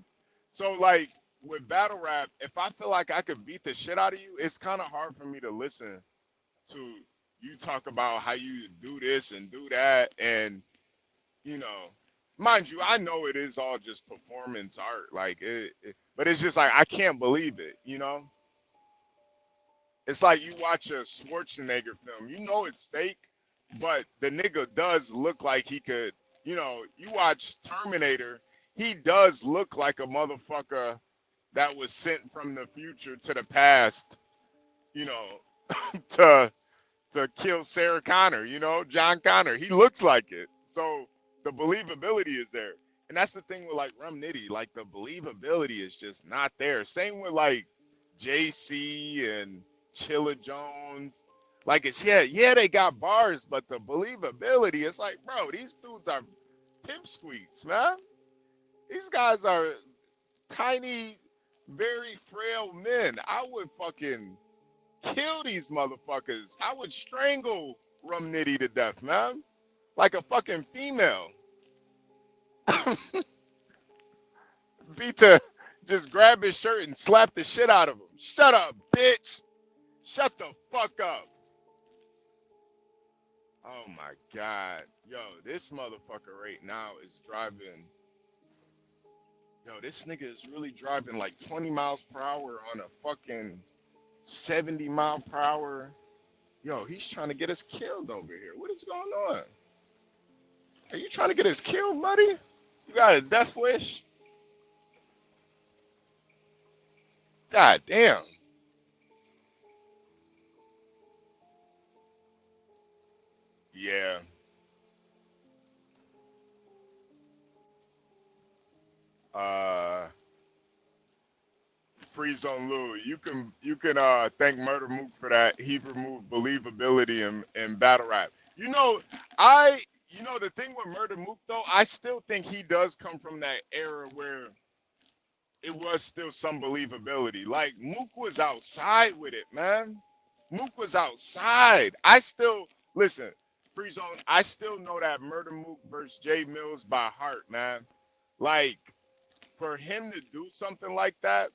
Speaker 4: So, like, with battle rap, if I feel like I could beat the shit out of you, it's kind of hard for me to listen to you talk about how you do this and do that. And, mind you, I know it is all just performance art, like but it's just like, I can't believe it, It's like you watch a Schwarzenegger film, it's fake, but the nigga does look like he could, you watch Terminator, he does look like a motherfucker that was sent from the future to the past, to kill Sarah Connor, John Connor. He looks like it. So the believability is there. And that's the thing with like Rum Nitty, like the believability is just not there. Same with like JC and Chilla Jones. Like, it's they got bars, but the believability, it's like, bro, these dudes are pipsqueaks, man. These guys are tiny, very frail men. I would fucking kill these motherfuckers. I would strangle Rum Nitty to death, man. like a fucking female. Beta just grab his shirt and slap the shit out of him. Shut up, bitch. Shut the fuck up. Oh my God. Yo, this motherfucker right now is driving. Yo, this nigga is really driving like 20 miles per hour on a fucking 70 mile per hour. Yo, he's trying to get us killed over here. What is going on? Are you trying to get us killed, buddy? You got a death wish? God damn. Yeah. Free Zone Lou, you can thank Murder Mook for that. He removed believability in battle rap. You know the thing with Murder Mook though, I still think he does come from that era where it was still some believability. Like Mook was outside with it, man. Mook was outside. I still listen, Free Zone, I still know that Murder Mook versus Jay Mills by heart, man. Like for him to do something like that,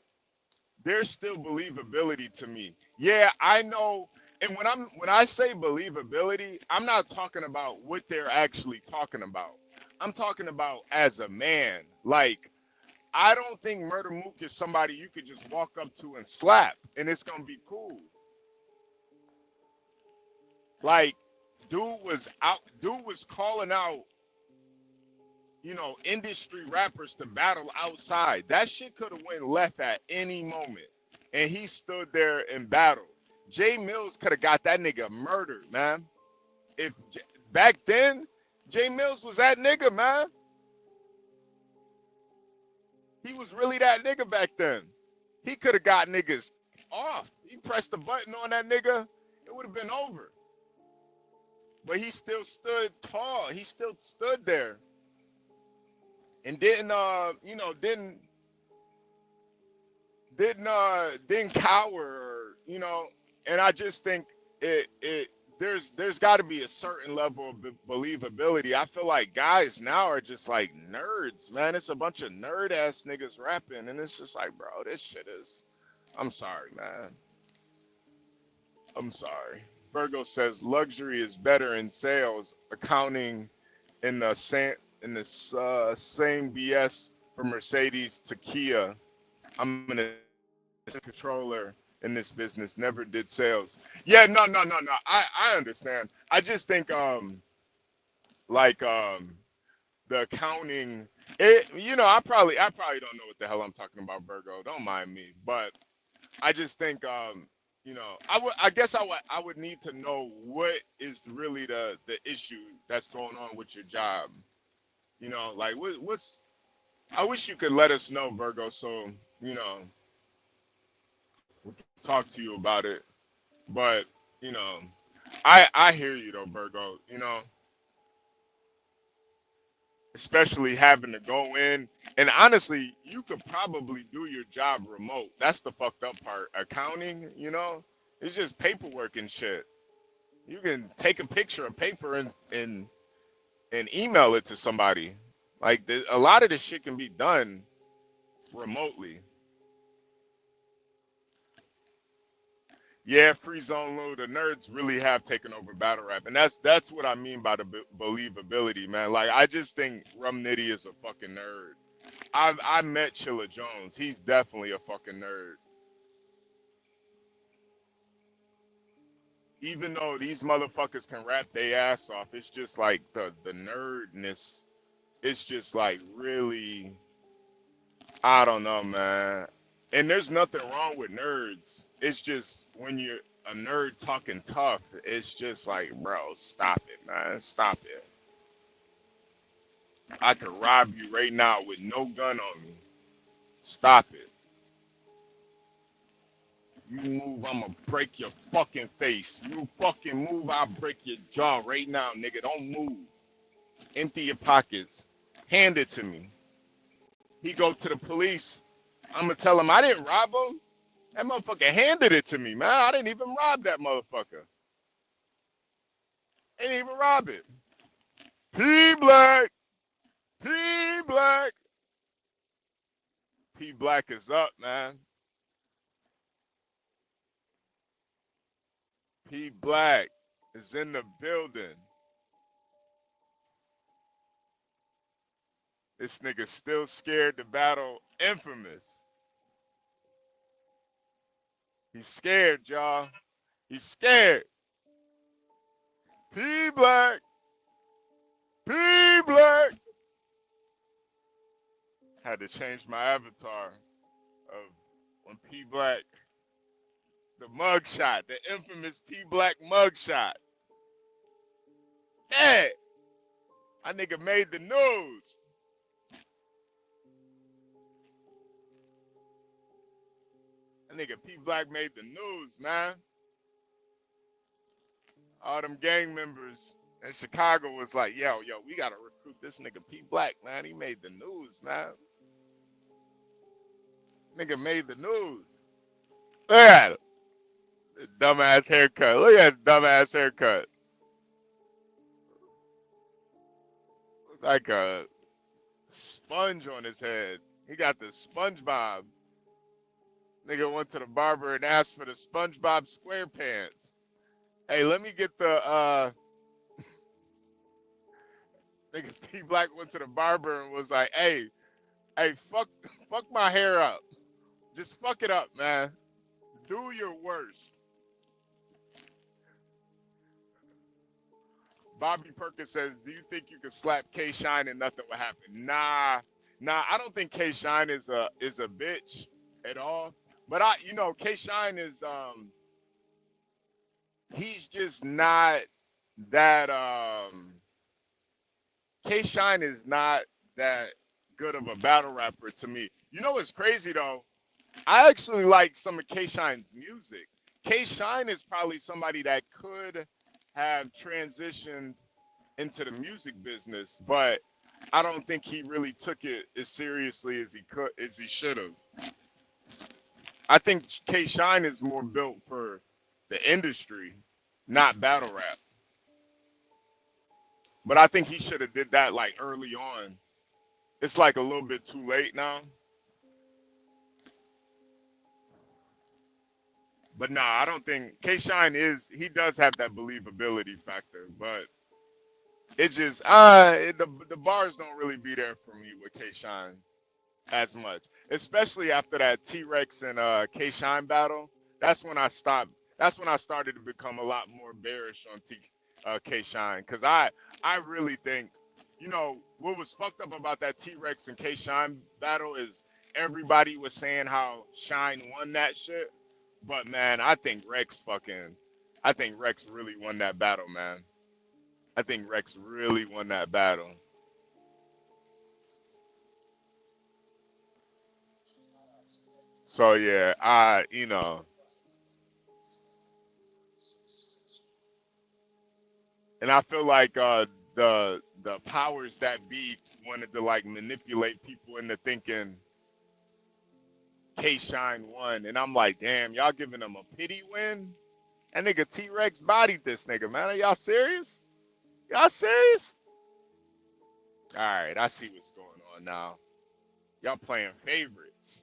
Speaker 4: there's still believability to me. Yeah, I know. And when I say believability, I'm not talking about what they're actually talking about. I'm talking about as a man. Like, I don't think Murder Mook is somebody you could just walk up to and slap and it's gonna be cool. Like, dude was calling out, you know, industry rappers to battle outside. That shit could have went left at any moment. And he stood there and battled. Jay Mills could have got that nigga murdered, man. If back then, Jay Mills was that nigga, man. He was really that nigga back then. He could have got niggas off. He pressed the button on that nigga, it would have been over. But he still stood tall. He still stood there. And didn't cower, or, you know, and I just think there's got to be a certain level of believability. I feel like guys now are just like nerds, man. It's a bunch of nerd ass niggas rapping, and it's just like, bro, this shit is. I'm sorry, man. I'm sorry. Virgo says luxury is better in sales, accounting in the same BS from Mercedes to Kia. I'm an controller in this business, never did sales. Yeah, no. I understand. I just think the accounting, you know, I probably don't know what the hell I'm talking about, Virgo. Don't mind me. But I just think you know, I guess I would need to know what is really the issue that's going on with your job. You know, like what's I wish you could let us know, Virgo, so, you know, we can talk to you about it. But, you know, I hear you though, Virgo, you know, especially having to go in. And honestly, you could probably do your job remote. That's the fucked up part. Accounting, you know, it's just paperwork and shit. You can take a picture of paper and email it to somebody. Like, a lot of this shit can be done remotely. Yeah, Free Zone Lou, the nerds really have taken over battle rap. And that's what I mean by the believability, man. Like, I just think Rum Nitty is a fucking nerd. I met Chilla Jones. He's definitely a fucking nerd. Even though these motherfuckers can rap their ass off, it's just like the nerdness. It's just like really, I don't know, man. And there's nothing wrong with nerds. It's just when you're a nerd talking tough, it's just like, bro, stop it, man. Stop it. I could rob you right now with no gun on me. Stop it. You move, I'ma break your fucking face. You fucking move, I'll break your jaw right now, nigga. Don't move. Empty your pockets. Hand it to me. He go to the police. I'ma tell him I didn't rob him. That motherfucker handed it to me, man. I didn't even rob that motherfucker. I didn't even rob it. P Black. P Black. P Black is up, man. P Black is in the building. This nigga still scared to battle Infamous. He's scared, y'all. He's scared. P Black. P Black. Had to change my avatar of when P Black, the mugshot, the infamous P Black mugshot. Yeah, my nigga made the news. That nigga P Black made the news, man. All them gang members in Chicago was like, yo, we gotta recruit this nigga P Black, man. He made the news, man. Nigga made the news. Look at it. Dumbass haircut. Look at his dumbass haircut. Like a sponge on his head. He got the SpongeBob. Nigga went to the barber and asked for the SpongeBob SquarePants. Hey, let me get the nigga P Black went to the barber and was like, hey, fuck my hair up. Just fuck it up, man. Do your worst. Bobby Perkins says, do you think you could slap K Shine and nothing would happen? Nah, I don't think K Shine is a bitch at all. But K Shine is he's just not that K Shine is not that good of a battle rapper to me. You know what's crazy though? I actually like some of K Shine's music. K Shine is probably somebody that could have transitioned into the music business, but I don't think he really took it as seriously as he should have. I think K Shine is more built for the industry, not battle rap. But I think he should have did that like early on. It's like a little bit too late now. But nah, I don't think K Shine he does have that believability factor, but it just the bars don't really be there for me with K Shine as much. Especially after that T-Rex and K Shine battle. That's when I stopped. That's when I started to become a lot more bearish on K Shine. Cause I really think, what was fucked up about that T-Rex and K Shine battle is everybody was saying how Shine won that shit. But man, I think Rex really won that battle, man. I think Rex really won that battle. So yeah, and I feel like the powers that be wanted to like manipulate people into thinking K Shine won, and I'm like, damn, y'all giving him a pity win? That nigga T-Rex bodied this nigga, man. Are y'all serious? Y'all serious? All right, I see what's going on now. Y'all playing favorites.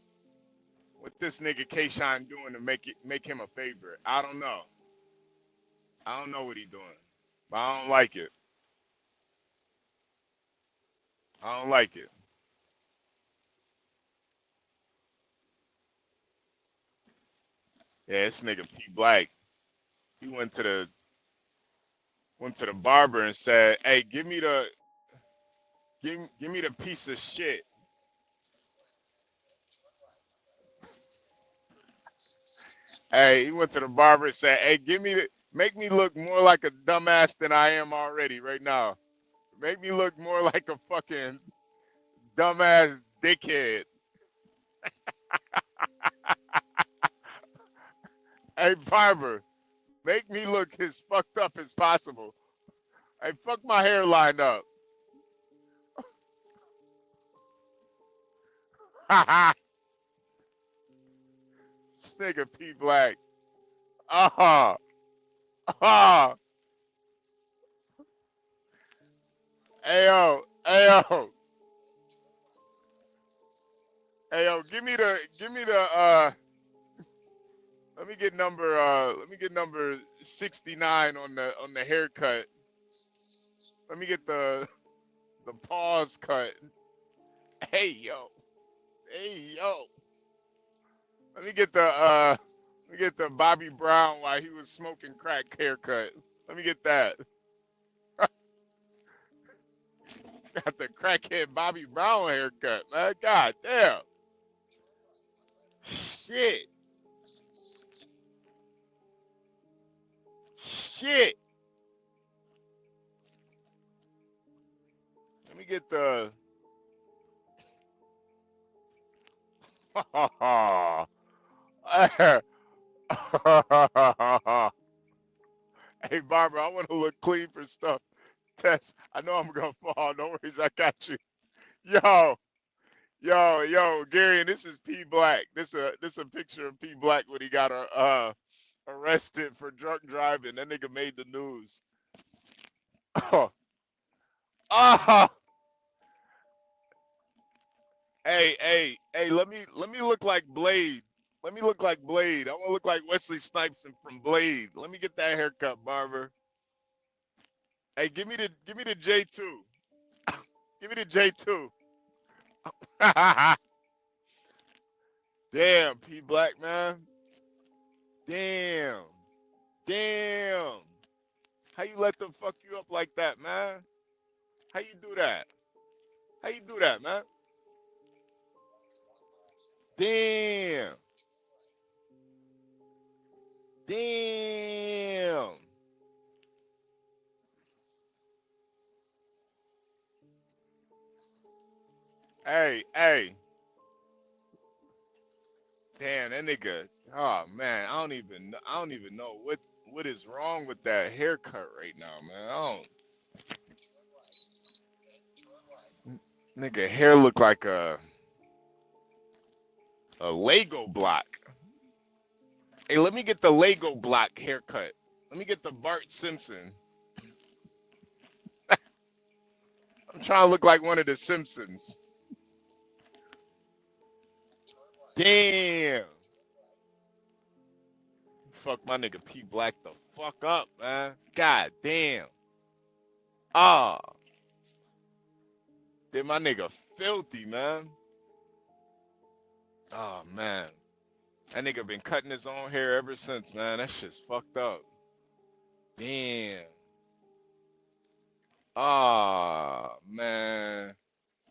Speaker 4: What this nigga K Shine doing to make him a favorite? I don't know. I don't know what he doing, but I don't like it. I don't like it. Yeah, this nigga P Black, he went to the barber and said, "Hey, give me the piece of shit." Hey, he went to the barber and said, "Hey, make me look more like a dumbass than I am already right now. Make me look more like a fucking dumbass dickhead." Hey, barber, make me look as fucked up as possible. Hey, fuck my hairline up. This nigga P Black. Uh-huh. Uh-huh. Ayo, ayo, ayo. Give me the. Let me get number 69 on the haircut. Let me get the pause cut. Hey yo, hey yo. Let me get the Bobby Brown while he was smoking crack haircut. Let me get that. Got the crackhead Bobby Brown haircut, man. God damn. Shit. Shit. Let me get the. Hey, Barbara, I want to look clean for stuff. Tess, I know I'm gonna fall. No worries, I got you. Yo, yo, Gary, and this is P Black. This a picture of P Black when he got arrested for drunk driving. That nigga made the news. Oh, oh. Hey, let me look like Blade. Let me look like Blade. I want to look like Wesley Snipes from Blade. Let me get that haircut, barber. Hey, give me the J2. Give me the J2. Damn, P Black, man. Damn. Damn. How you let them fuck you up like that, man? How you do that? How you do that, man? Damn. Damn. Hey. Damn, that nigga. Oh man, I don't even know what is wrong with that haircut right now, man. I don't. Nigga, hair look like a Lego block. Hey, let me get the Lego block haircut. Let me get the Bart Simpson. I'm trying to look like one of the Simpsons. Damn. Fuck my nigga P Black the fuck up, man. God damn. Ah. Then my nigga filthy, man. Oh man. That nigga been cutting his own hair ever since, man. That shit's fucked up. Damn. Oh man.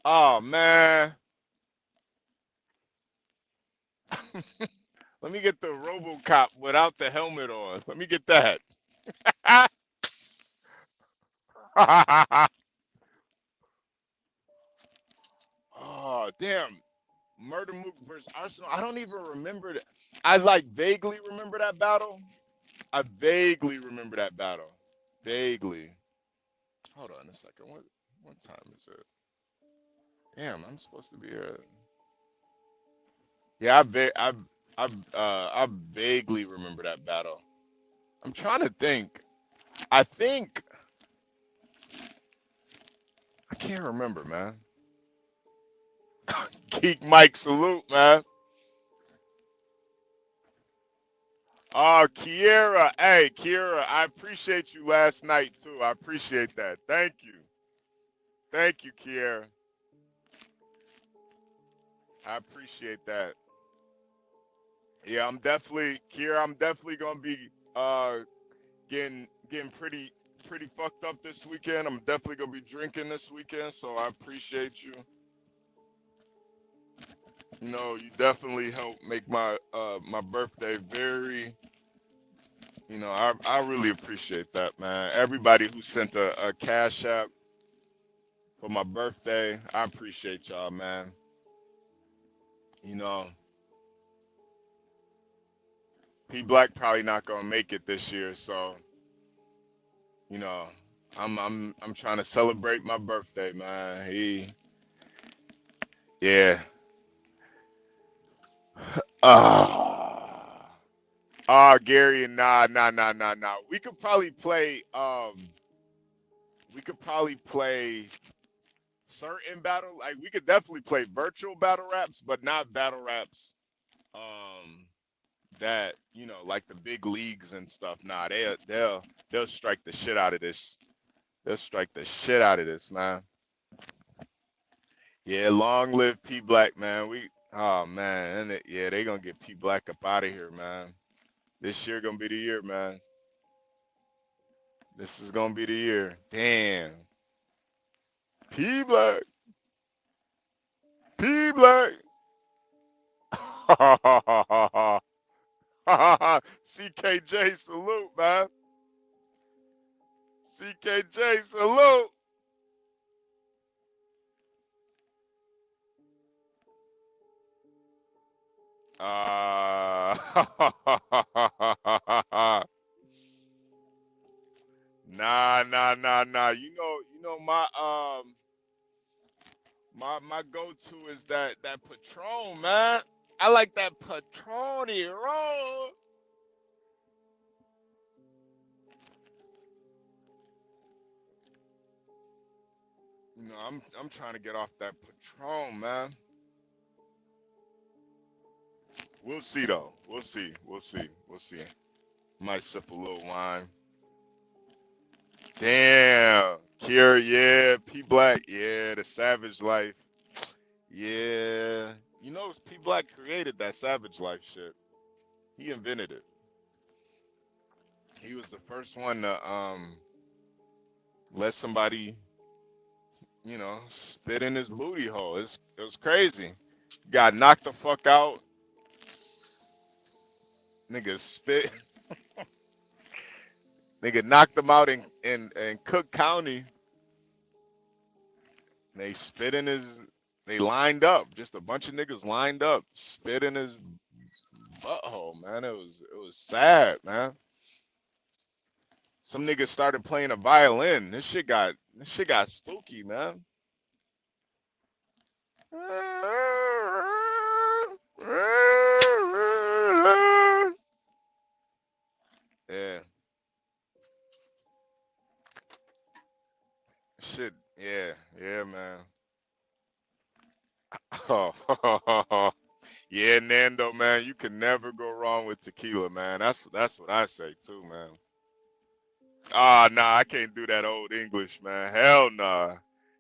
Speaker 4: Oh man. Let me get the RoboCop without the helmet on. Let me get that. Oh damn. Murder Mook versus Arsenal. I don't even remember that. I like vaguely remember that battle. I vaguely remember that battle. Vaguely. Hold on a second. What time is it? Damn, I'm supposed to be here. Yeah, I vaguely remember that battle. I'm trying to think. I think I can't remember, man. Geek Mike, salute, man. Oh, Kiera. Hey, Kiera, I appreciate you last night, too. I appreciate that. Thank you. Thank you, Kiera. I appreciate that. Yeah, Kiera, I'm definitely gonna be getting pretty fucked up this weekend. I'm definitely gonna be drinking this weekend, so I appreciate you. You know, you definitely helped make my my birthday very. You know, I really appreciate that, man. Everybody who sent a cash app for my birthday, I appreciate y'all, man. You know, P Black probably not gonna make it this year, so you know, I'm trying to celebrate my birthday, man. Yeah. Ah. Gary, nah. We could probably play we could probably play certain battle, like we could definitely play virtual battle raps, but not battle raps that, you know, like the big leagues and stuff. Nah, they'll strike the shit out of this. They'll strike the shit out of this, man. Yeah, long live P Black, man. Oh man, yeah, they gonna get P Black up out of here, man. This year gonna be the year, man. This is gonna be the year. Damn. P Black. P Black. CKJ salute, man. CKJ salute. Nah. You know my go-to is that Patron, man. I like that Patroni roll. You know, I'm trying to get off that Patron, man. We'll see though. We'll see. Might sip a little wine. Damn. Kier, yeah. P Black, yeah. The Savage Life. Yeah. You know, P Black created that Savage Life shit. He invented it. He was the first one to let somebody, you know, spit in his booty hole. It was crazy. Got knocked the fuck out. Nigga spit. Nigga knocked him out in Cook County. They spit in his. They lined up. Just a bunch of niggas lined up, spit in his butthole, man. It was sad, man. Some niggas started playing a violin. This shit got spooky, man. Yeah. Shit. Yeah, man. Oh, yeah, Nando, man. You can never go wrong with tequila, man. That's what I say too, man. Ah, nah, I can't do that old English, man. Hell nah.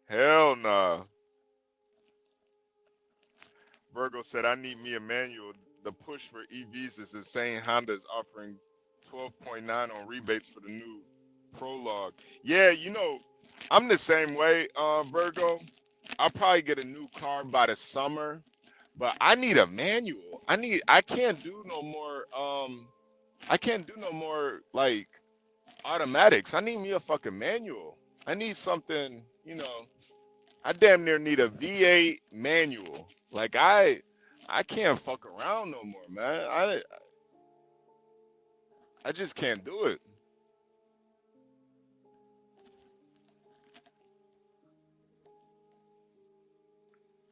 Speaker 4: Hell nah. Virgo said, I need me a manual. The push for EVs is insane. Honda is offering 12.9 on rebates for the new Prologue. Yeah, you know, I'm the same way, Virgo. I'll probably get a new car by the summer, but I need a manual. I can't do no more like automatics. I need me a fucking manual. I need something, you know, I damn near need a V8 manual. Like I can't fuck around no more, man. I just can't do it.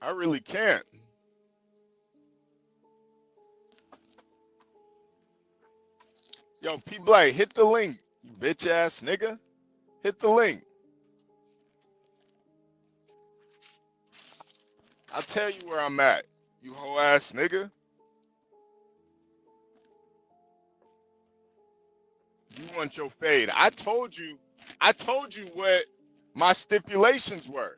Speaker 4: I really can't. Yo, P Black, hit the link, you bitch ass nigga. Hit the link. I'll tell you where I'm at, you hoe ass nigga. You want your fade. I told you what my stipulations were.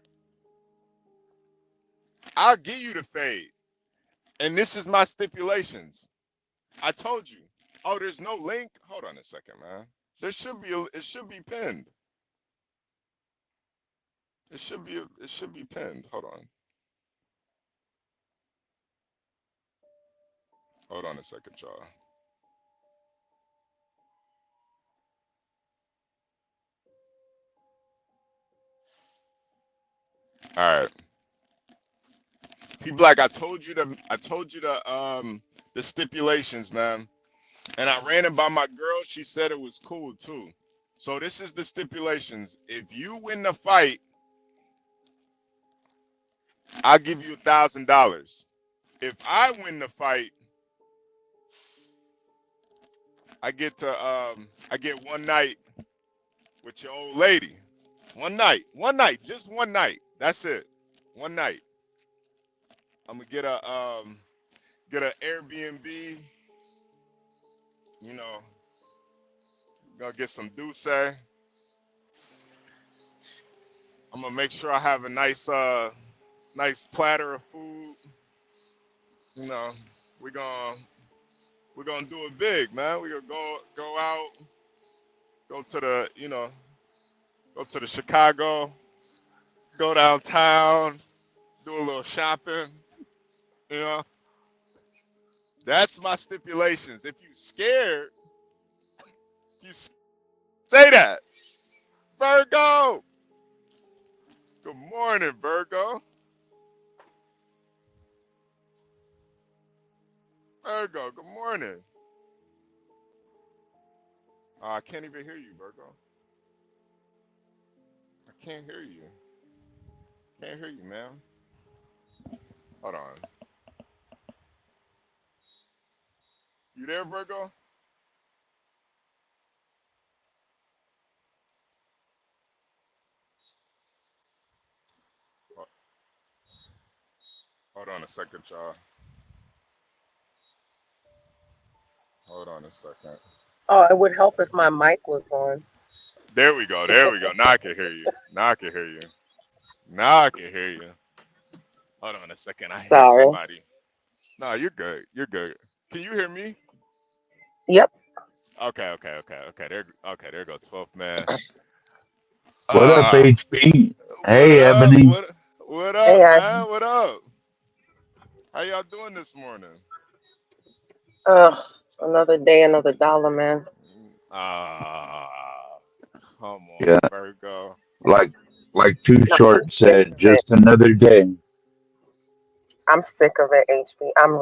Speaker 4: I'll give you the fade. And this is my stipulations. I told you. Oh, there's no link? Hold on a second, man. It should be pinned. It should be pinned. Hold on. Hold on a second, y'all. All right. P Black, I told you the stipulations, man. And I ran it by my girl. She said it was cool too. So this is the stipulations. If you win the fight, I'll give you $1,000. If I win the fight, I get one night with your old lady. One night, just one night. That's it. One night. I'm gonna get a Airbnb. You know, gonna get some douce. I'm gonna make sure I have a nice platter of food. You know, we're gonna we're gonna do it big, man. We're gonna go out, go to the go to the Chicago, go downtown, do a little shopping. You know, that's my stipulations. If you scared, you say that. Virgo. Good morning, Virgo. Virgo, good morning. I can't even hear you, Virgo. I can't hear you. Can't hear you, man. Hold on. You there, Virgo? Ho- Hold on a second, y'all. Hold on a second.
Speaker 5: Oh, it would help if my mic was on.
Speaker 4: There we go. There we go. Now I can hear you. Now I can hear you. Now I can hear you. Hold on a second. I hear
Speaker 5: Sorry.
Speaker 4: somebody. No, you're good. You're good. Can you hear me?
Speaker 5: Yep.
Speaker 4: Okay. There go 12th man.
Speaker 6: What up,
Speaker 4: Uh,
Speaker 6: HB?
Speaker 4: what
Speaker 6: Hey,
Speaker 4: up?
Speaker 6: Ebony.
Speaker 4: What
Speaker 5: Hey,
Speaker 4: up, man? What up? How y'all doing this morning?
Speaker 5: ugh, another day, another dollar, man.
Speaker 4: Ah, come on,
Speaker 6: Yeah,
Speaker 4: Virgo.
Speaker 6: like like Too
Speaker 5: No, I'm
Speaker 6: Short
Speaker 5: sick
Speaker 6: said,
Speaker 5: of it.
Speaker 6: just another day.
Speaker 5: I'm sick of it, HB. I'm.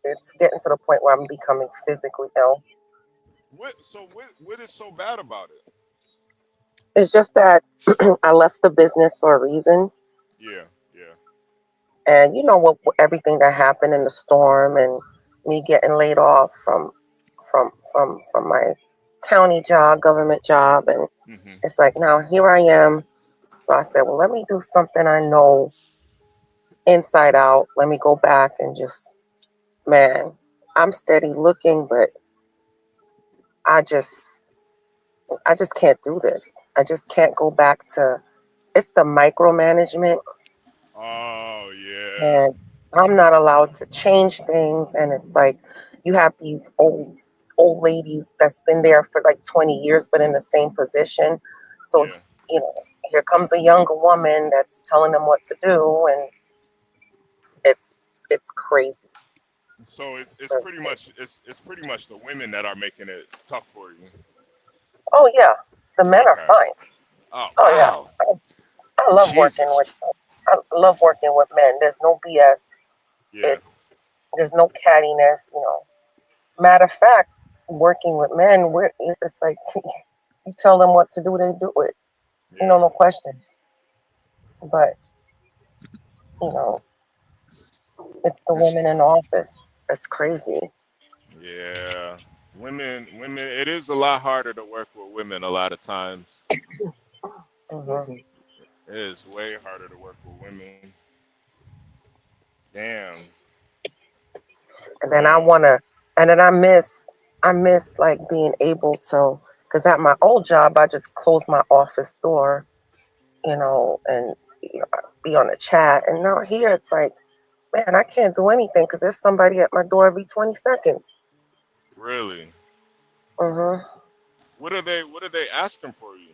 Speaker 5: It's getting to the point where I'm becoming physically ill.
Speaker 4: What is so bad about it?
Speaker 5: It's just that I left the business for a reason,
Speaker 4: Yeah, yeah,
Speaker 5: and you know what? Everything that happened in the storm and me getting laid off from my county job, government job, and
Speaker 4: hmm
Speaker 5: it's like now here I am. So I said, well, let me do something I know inside out. Let me go back and just, man, I'm steady looking, but I just, I just can't do this. I just can't go back to. It's the micromanagement,
Speaker 4: Oh yeah,
Speaker 5: and I'm not allowed to change things. And it's like you have these old ladies that's been there for like 20 years, but in the same position. So
Speaker 4: yeah.
Speaker 5: you know, here comes a younger woman that's telling them what to do, and it's crazy.
Speaker 4: So
Speaker 5: It's
Speaker 4: it's
Speaker 5: really
Speaker 4: pretty
Speaker 5: crazy.
Speaker 4: much it's pretty much the women that are making it tough for you.
Speaker 5: Oh yeah, the men are
Speaker 4: Okay.
Speaker 5: fine.
Speaker 4: Oh
Speaker 5: Oh yeah,
Speaker 4: wow.
Speaker 5: I love working
Speaker 4: Jesus.
Speaker 5: with. I love working with men. There's no BS.
Speaker 4: Yeah.
Speaker 5: It's there's no cattiness. You know. Matter of fact, working with men, it's just like you tell them what to do, they do it. You know,
Speaker 4: Yeah.
Speaker 5: no questions. But you know, it's the
Speaker 4: It's,
Speaker 5: women in the office. That's crazy.
Speaker 4: yeah. Women. It is a lot harder to work with women a lot of times.
Speaker 5: Hmm.
Speaker 4: It is way harder to work with women. Damn.
Speaker 5: And then I
Speaker 4: Damn.
Speaker 5: wanna, and then I miss like being able to, because at my old job, I just closed my office door, and be on the chat. And now here it's like, man, I can't do anything because there's somebody at my door every 20 seconds.
Speaker 4: Really?
Speaker 5: Hmm.
Speaker 4: What are they asking for you?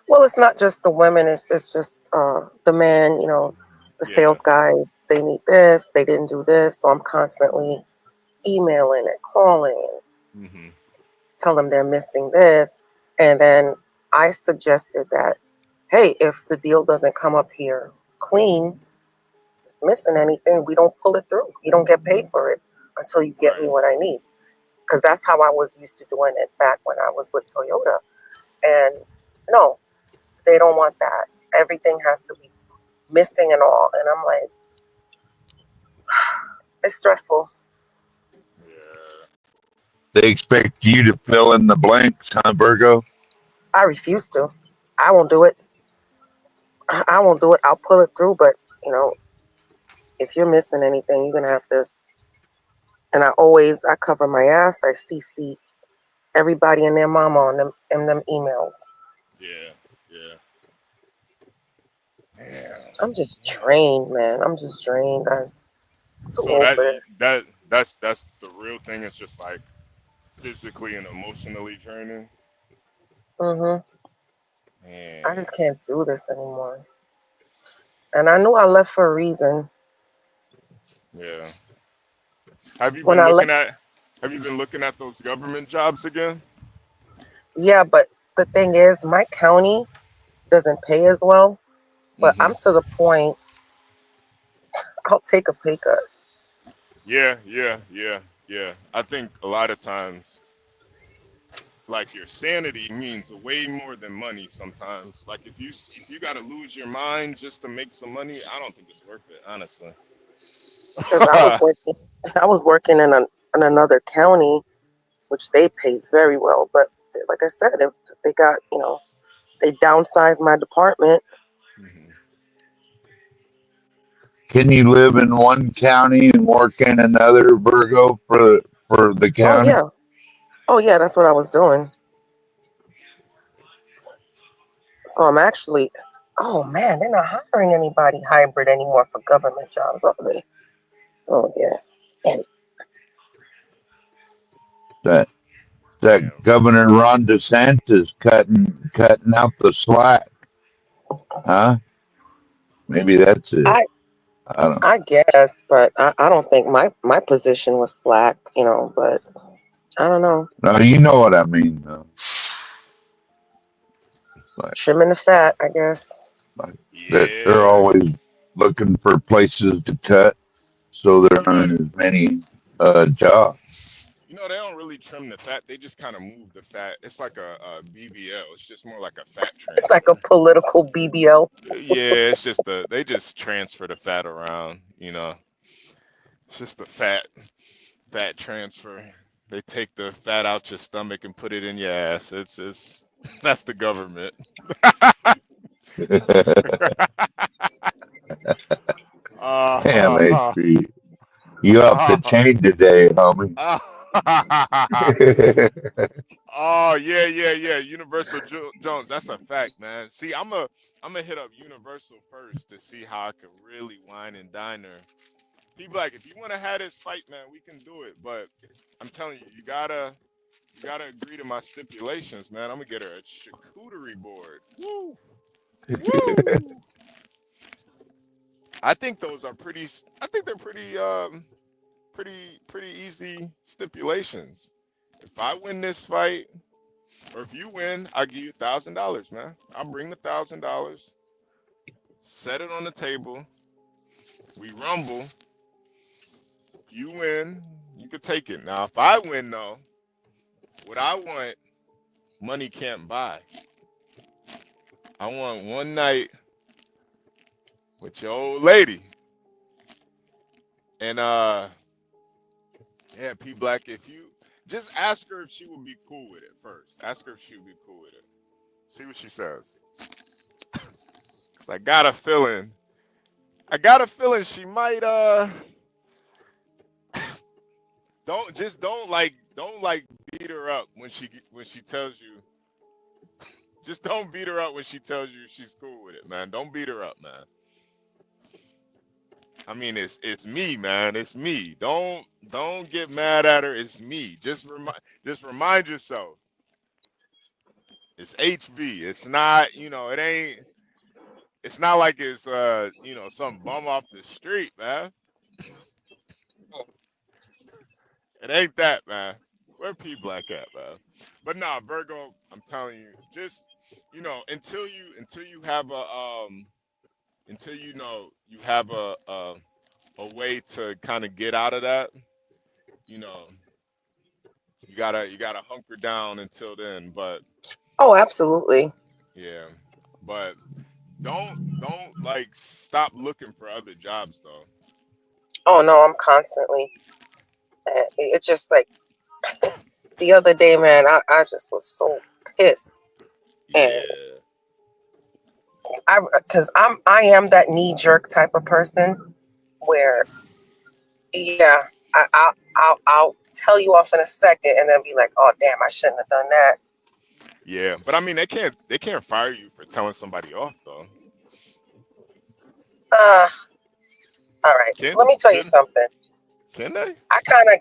Speaker 5: Well, it's not just the women, it's just the men, the
Speaker 4: Yeah.
Speaker 5: sales guys. They need this, they didn't do this. So I'm constantly emailing and calling,
Speaker 4: Mhm.
Speaker 5: tell them they're missing this. And then I suggested that, hey, if the deal doesn't come up here clean, it's missing anything, we don't pull it through. You don't get paid for it until you get me
Speaker 4: Right.
Speaker 5: what I need. Because that's how I was used to doing it back when I was with Toyota. And no, they don't want that. Everything has to be missing and all. And I'm like, it's stressful.
Speaker 4: Yeah.
Speaker 6: They expect you to fill in the blanks, huh, Virgo?
Speaker 5: I refuse to. I won't do it. I won't do it. I'll pull it through, but you know, if you're missing anything, you're gonna have to. And I cover my ass. I CC everybody and their mama on them emails.
Speaker 4: Yeah, yeah.
Speaker 5: I'm just drained, man. I'm just drained. I'm too
Speaker 4: So
Speaker 5: old for this.
Speaker 4: that's the real thing. It's just like physically and emotionally draining.
Speaker 5: I
Speaker 4: Man,
Speaker 5: just can't do this anymore. And I knew I left for a reason.
Speaker 4: yeah. Have you
Speaker 5: When
Speaker 4: been
Speaker 5: I
Speaker 4: looking
Speaker 5: left,
Speaker 4: at Have you been looking at those government jobs again?
Speaker 5: yeah, but the thing is, my county doesn't pay as well. But
Speaker 4: Hmm.
Speaker 5: I'm to the point. I'll take a pay cut.
Speaker 4: Yeah. I think a lot of times, like your sanity means way more than money. Sometimes, like if you got to lose your mind just to make some money, I don't think it's worth it, honestly.
Speaker 5: Because I was working in another county, which they pay very well. But like I said, if they got they downsized my department.
Speaker 4: Hmm.
Speaker 6: Can you live in one county and work in another, Virgo, for the
Speaker 5: Oh
Speaker 6: county?
Speaker 5: yeah, oh yeah, that's what I was doing. So I'm actually. Oh man, they're not hiring anybody hybrid anymore for government jobs, are they? Oh yeah. And
Speaker 6: That
Speaker 4: Damn.
Speaker 6: Governor Ron DeSantis cutting out the slack, huh? Maybe that's it.
Speaker 5: I
Speaker 6: I don't know.
Speaker 5: I guess, but I don't think my position was slack, but I don't know.
Speaker 6: No, you know what I mean, though. Like,
Speaker 5: Trimming the fat, I guess.
Speaker 6: like they're
Speaker 4: Yeah.
Speaker 6: always looking for places to cut, so there
Speaker 4: You know,
Speaker 6: aren't as many jobs.
Speaker 4: they don't really trim the fat. They just kind of move the fat. It's like a BBL. It's just more like a fat
Speaker 5: It's like a
Speaker 4: transfer.
Speaker 5: political BBL.
Speaker 4: Yeah, it's just they just transfer the fat around. It's just the fat transfer. They take the fat out your stomach and put it in your ass. It's that's the government.
Speaker 6: Damn,
Speaker 4: uh,
Speaker 6: HB, you up the chain today, homie.
Speaker 4: Oh yeah. Universal Jones. That's a fact, man. See, I'm gonna hit up Universal first to see how I can really wine and dine her. People like, if you want to have this fight, man, we can do it. But I'm telling you, you gotta agree to my stipulations, man. I'm gonna get her a charcuterie board. Woo, woo. I think those are pretty. I think they're pretty easy stipulations. If I win this fight, or if you win, I'll give you $1,000, man. I'll bring the $1,000, set it on the table. We rumble. If you win, you could take it. Now, if I win, though, what I want, money can't buy. I want one night with your old lady. And yeah, P Black, if you just ask her if she would be cool with it first. Ask her if she would be cool with it. See what she says. Cause I got a feeling she might don't beat her up when she tells you. Just don't beat her up when she tells you she's cool with it, man. Don't beat her up, man. I mean, it's me, man. It's me. Don't get mad at her. It's me. Just remind yourself. It's HB. It's not, it ain't. It's not like it's some bum off the street, man. It ain't that, man. Where P Black at, man? But nah, Virgo, I'm telling you, just until you have a way to kind of get out of that, you know, you gotta hunker down until then. But
Speaker 5: Oh, absolutely.
Speaker 4: yeah, but don't like stop looking for other jobs though.
Speaker 5: Oh no, I'm constantly. It's just like the other day, man. I just was so pissed. And
Speaker 4: Yeah.
Speaker 5: because I am that knee jerk type of person where, yeah, I'll tell you off in a second and then be like, oh damn, I shouldn't have done that.
Speaker 4: Yeah, but I mean, they can't fire you for telling somebody off though.
Speaker 5: All right.
Speaker 4: Can
Speaker 5: Let me tell you
Speaker 4: can
Speaker 5: something.
Speaker 4: can they?
Speaker 5: I kind of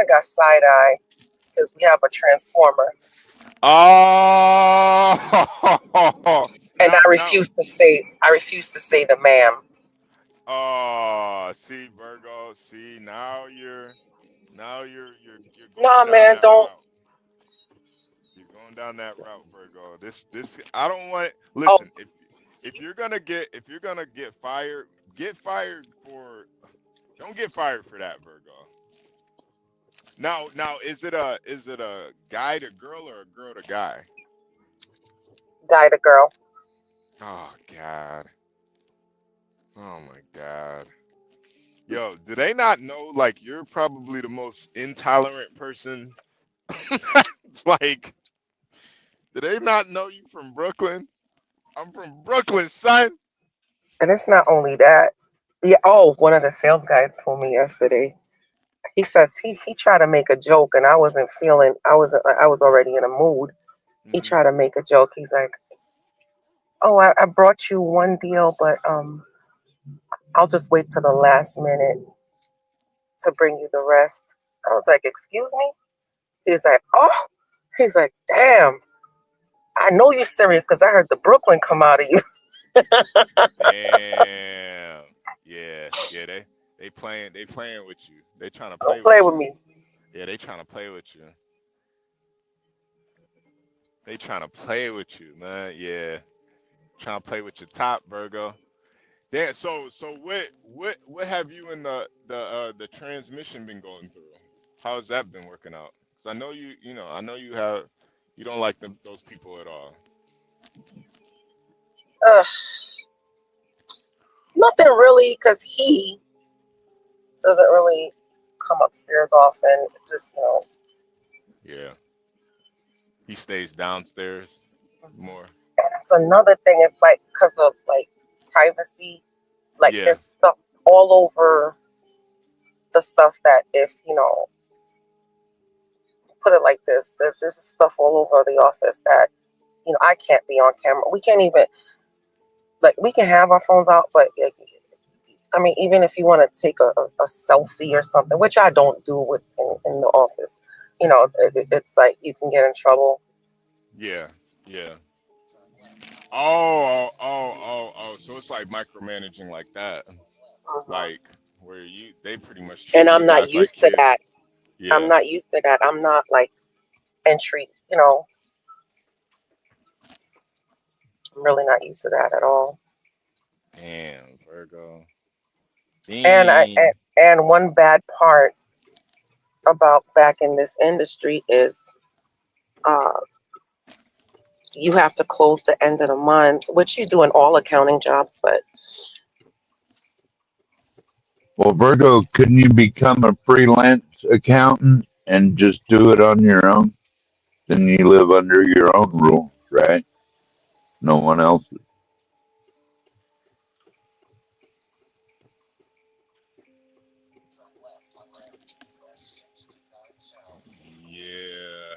Speaker 5: got side eye because we have a transformer,
Speaker 4: Oh,
Speaker 5: and
Speaker 4: now
Speaker 5: I
Speaker 4: now.
Speaker 5: refuse to say the ma'am.
Speaker 4: Oh, see, Virgo. See, now you're going
Speaker 5: Nah,
Speaker 4: down
Speaker 5: man,
Speaker 4: that
Speaker 5: don't.
Speaker 4: route. You're going down that route, Virgo. This I don't want.
Speaker 5: Oh,
Speaker 4: Listen, if you're gonna get fired for. Don't get fired for that, Virgo. Now, is it a guy to girl or a girl to guy?
Speaker 5: guy to girl.
Speaker 4: Oh God. Oh my God. Yo, do they not know like you're probably the most intolerant person? Like, do they not know you from Brooklyn? I'm from Brooklyn, son.
Speaker 5: And it's not only that. Yeah. Oh, one of the sales guys told me yesterday. He says he tried to make a joke, and I wasn't feeling. I was already in a mood. He
Speaker 4: Hmm.
Speaker 5: tried to make a joke. He's like, "Oh, I brought you one deal, but I'll just wait till the last minute to bring you the rest." I was like, "Excuse me?" He's like, "Oh," he's like, "Damn, I know you're serious because I heard the Brooklyn come out of you."
Speaker 4: Damn. Yeah, yeah. They playing with you. They trying to
Speaker 5: Don't
Speaker 4: play with
Speaker 5: play with
Speaker 4: you.
Speaker 5: me.
Speaker 4: Yeah, they trying to play with you. They trying to play with you, man. Yeah, trying to play with your top, Virgo. Damn. So what have you and the transmission been going through? How's that been working out? Because I know you don't like those people at all.
Speaker 5: Ugh, nothing really, because he doesn't really come upstairs often. Just
Speaker 4: Yeah, he stays downstairs more.
Speaker 5: that's another thing. It's like because of like privacy. Like
Speaker 4: Yeah,
Speaker 5: there's stuff all over the stuff that if put it like this, there's just stuff all over the office that I can't be on camera. We can't even like we can have our phones out, but I mean, even if you want to take a selfie or something, which I don't do in the office, it's like you can get in trouble.
Speaker 4: yeah, yeah. Oh. So it's like micromanaging like that,
Speaker 5: Mhm.
Speaker 4: like where they pretty much
Speaker 5: And
Speaker 4: treat you
Speaker 5: I'm not
Speaker 4: guys like
Speaker 5: used to
Speaker 4: kids.
Speaker 5: that. I'm
Speaker 4: Yeah.
Speaker 5: not used to that. I'm not like entry, I'm really not used to that at all.
Speaker 4: Damn, Virgo.
Speaker 5: And I
Speaker 4: Damn.
Speaker 5: and one bad part about back in this industry is uh, you have to close the end of the month, which you do in all accounting jobs, but
Speaker 6: Well, Virgo, couldn't you become a freelance accountant and just do it on your own? Then you live under your own rules, right? No one else.
Speaker 4: Yeah.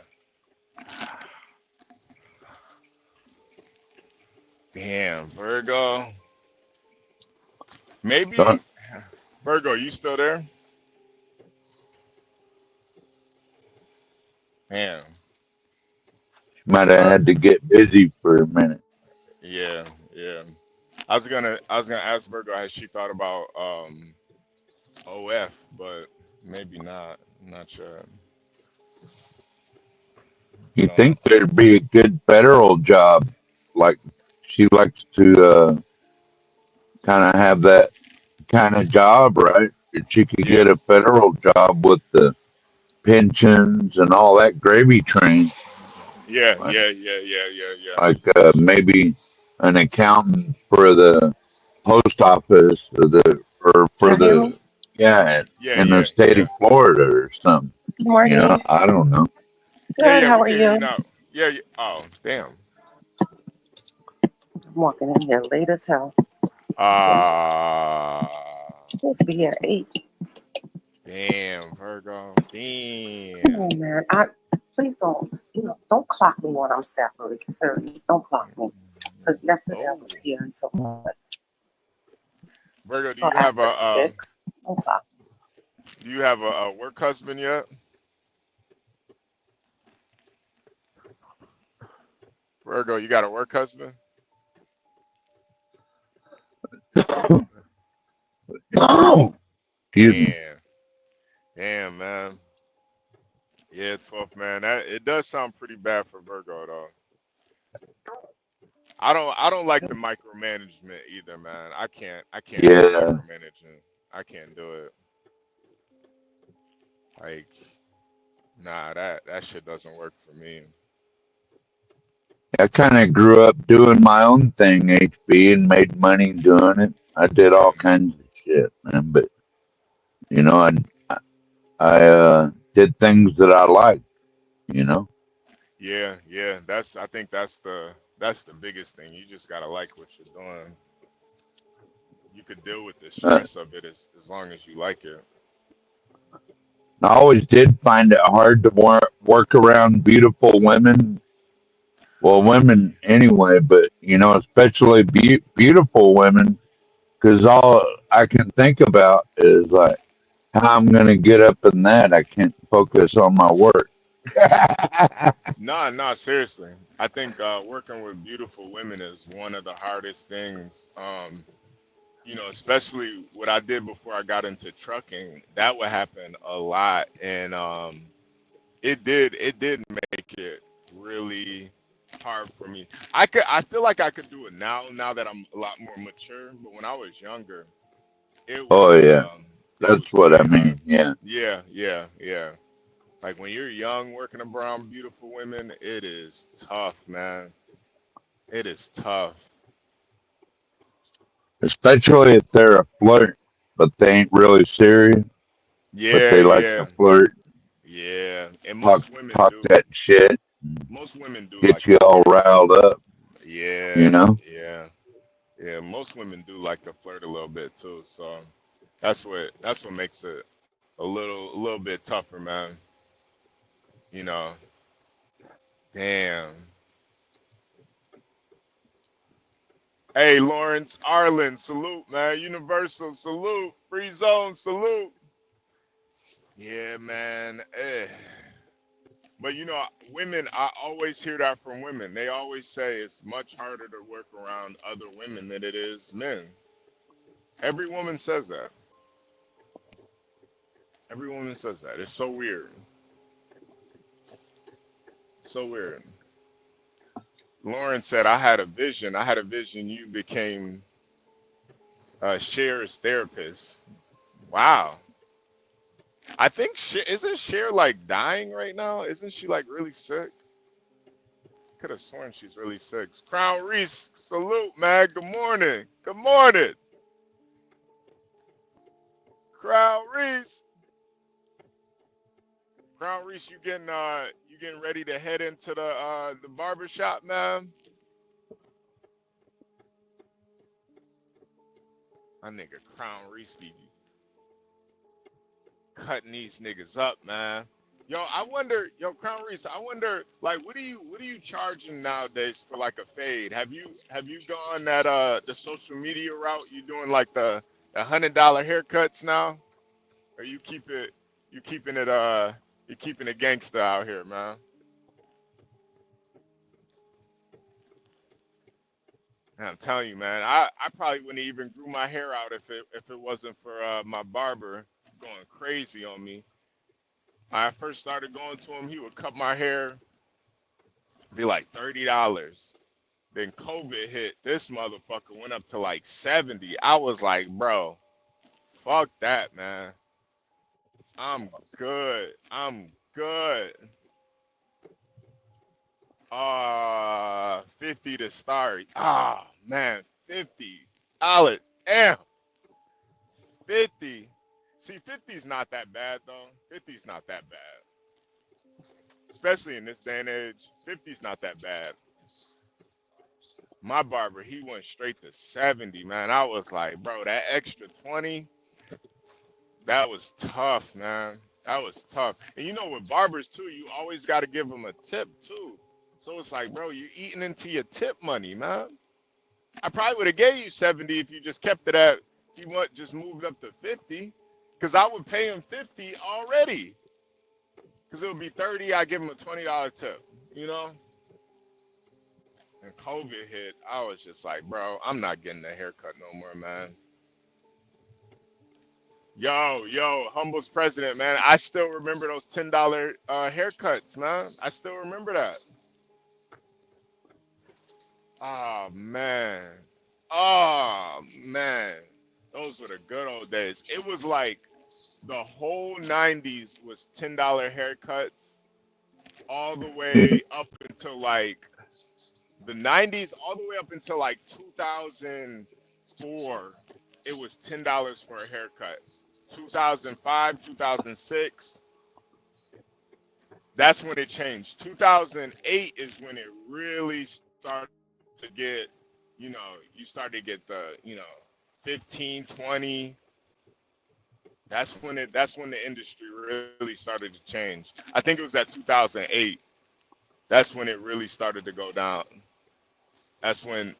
Speaker 4: Damn, Virgo.
Speaker 6: So
Speaker 4: Maybe Virgo, you still there? Damn.
Speaker 6: might have had to get busy for a minute.
Speaker 4: Yeah, yeah. I was gonna ask Virgo has she thought about OF, but maybe not. I'm not sure.
Speaker 6: You
Speaker 4: I don't know.
Speaker 6: think there'd be a good federal job? Like she likes to kind of have that kind of job, right? If she could get
Speaker 4: Yeah,
Speaker 6: a federal job with the pensions and all that gravy train,
Speaker 4: yeah,
Speaker 6: like
Speaker 4: yeah, yeah, yeah, yeah, yeah.
Speaker 6: maybe an accountant for the post office or for
Speaker 5: you hear
Speaker 6: the
Speaker 5: me?
Speaker 6: yeah
Speaker 4: Yeah,
Speaker 6: in the state
Speaker 4: yeah.
Speaker 6: of Florida or something.
Speaker 5: Good morning.
Speaker 6: I don't know.
Speaker 4: Yeah,
Speaker 5: Good.
Speaker 4: yeah,
Speaker 5: How
Speaker 4: we
Speaker 5: are
Speaker 4: can hear you
Speaker 5: you?
Speaker 4: now. Yeah. Oh, damn.
Speaker 5: I'm walking in here late as hell.
Speaker 4: Ah,
Speaker 5: It's supposed to be here at 8.
Speaker 4: damn, Virgo.
Speaker 5: Come
Speaker 4: Damn.
Speaker 5: on, man. Please don't clock me when I'm separated. Seriously, don't clock me. Because yesterday I
Speaker 4: Oh,
Speaker 5: was here
Speaker 4: Virgo,
Speaker 5: until after 6. Don't clock me.
Speaker 4: do you have a work husband yet? Virgo, you got a work husband?
Speaker 6: No. Excuse me.
Speaker 4: Damn. Damn, man. Yeah, 12th, man. It does sound pretty bad for Virgo though. I don't like the micromanagement either, man. I can't do
Speaker 6: Yeah.
Speaker 4: micromanaging. I can't do it. Like, nah, that shit doesn't work for me.
Speaker 6: I kind of grew up doing my own thing, HB, and made money doing it. I did all
Speaker 4: Yeah.
Speaker 6: kinds of shit, man. But you know, I did things that I liked. You know.
Speaker 4: Yeah, yeah. I think that's the biggest thing. You just gotta like what you're doing. You could deal with the
Speaker 6: Uh,
Speaker 4: stress of it as long as you like it.
Speaker 6: I always did find it hard to work around beautiful women. Well, women anyway, but you know, especially beautiful women, because all I can think about is like how I'm gonna get up in that. I can't focus on my work.
Speaker 4: Nah, nah, seriously. I think working with beautiful women is one of the hardest things. Especially what I did before I got into trucking, that would happen a lot, and it did make it really hard for me. I feel like I could do it now that I'm a lot more mature, but when I was younger, it
Speaker 6: Oh
Speaker 4: was
Speaker 6: yeah,
Speaker 4: um it was
Speaker 6: that's what I
Speaker 4: really hard.
Speaker 6: mean. Yeah.
Speaker 4: Yeah, yeah, yeah. Like when you're young working around beautiful women, it is tough, man. It is tough.
Speaker 6: Especially if they're a flirt, but they ain't really serious, but
Speaker 4: Yeah,
Speaker 6: they like to
Speaker 4: yeah,
Speaker 6: flirt,
Speaker 4: yeah. And
Speaker 6: talk
Speaker 4: most women
Speaker 6: talk
Speaker 4: do.
Speaker 6: that shit,
Speaker 4: Most women do
Speaker 6: get
Speaker 4: like
Speaker 6: you
Speaker 4: to
Speaker 6: all
Speaker 4: flirt.
Speaker 6: riled up, you
Speaker 4: Yeah,
Speaker 6: know?
Speaker 4: yeah, yeah. Most women do like to flirt a little bit too. So that's what makes it a little bit tougher, man. You know. Damn. Hey, Lawrence Arlen, salute, man. Universal, salute. Free zone, salute. Yeah, man. But women, I always hear that from women. They always say it's much harder to work around other women than it is men. Every woman says that. Every woman says that. It's so weird. So weird. Lauren said, I had a vision. I had a vision you became Cher's therapist. Wow. I think isn't Cher like dying right now? Isn't she like really sick? Could have sworn she's really sick. Crown Reese, salute, man. Good morning. Good morning. Crown Reese. Crown Reese, you getting ready to head into the barber shop, man? My nigga Crown Reese be cutting these niggas up, man. Crown Reese, I wonder, like, what are you charging nowadays for like a fade? Have you gone that the social media route? You doing like the $100 haircuts now, or you keeping it you keeping it gangster out here, man? And I'm telling you, man, I probably wouldn't even grew my hair out if it wasn't for my barber going crazy on me. When I first started going to him, he would cut my hair, be like $30. Then COVID hit. This motherfucker went up to like 70. I was like, bro, fuck that, man. I'm good. I'm good. 50 to start. Man, $50. Damn, 50. See, 50's not that bad though. 50's not that bad. especially in this day and age. 50's not that bad. My barber, he went straight to 70, man. I was like, bro, that extra 20, that was tough, man. That was tough. And you know, with barbers too, you always got to give them a tip too. So it's like, bro, you're eating into your tip money, man. I probably would have gave you 70 if you just kept it at, you want just moved up to 50, because I would pay him 50 already. Because it would be 30, I give him a $20 tip, you know? And COVID hit, I was just like, bro, I'm not getting a haircut no more, man. Yo, Humble's president, man. I still remember those $10 haircuts, man. I still remember that. Oh, man. Oh, man. Those were the good old days. It was like the whole 90s was $10 haircuts all the way up until like the 90s, all the way up until like 2004. It was $10 for a haircut. 2005, 2006, that's when it changed. 2008 is when it really started to get, you started to get the, 15, 20. That's when the industry really started to change. I think it was at 2008. That's when it really started to go down. That's when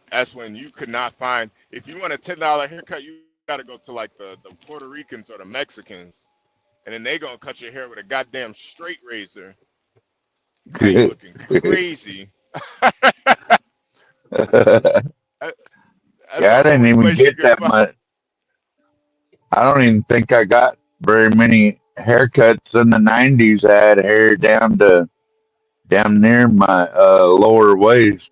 Speaker 4: you could not find, if you want a $10 haircut, you got to go to like the Puerto Ricans or the Mexicans, and then they gonna cut your hair with a goddamn straight razor. Now you looking crazy. That's
Speaker 6: Yeah, I
Speaker 4: the
Speaker 6: didn't
Speaker 4: only
Speaker 6: even
Speaker 4: place you
Speaker 6: get
Speaker 4: could
Speaker 6: that
Speaker 4: find.
Speaker 6: much. I don't even think I got very many haircuts in the 90s. I had hair down to down near my lower waist.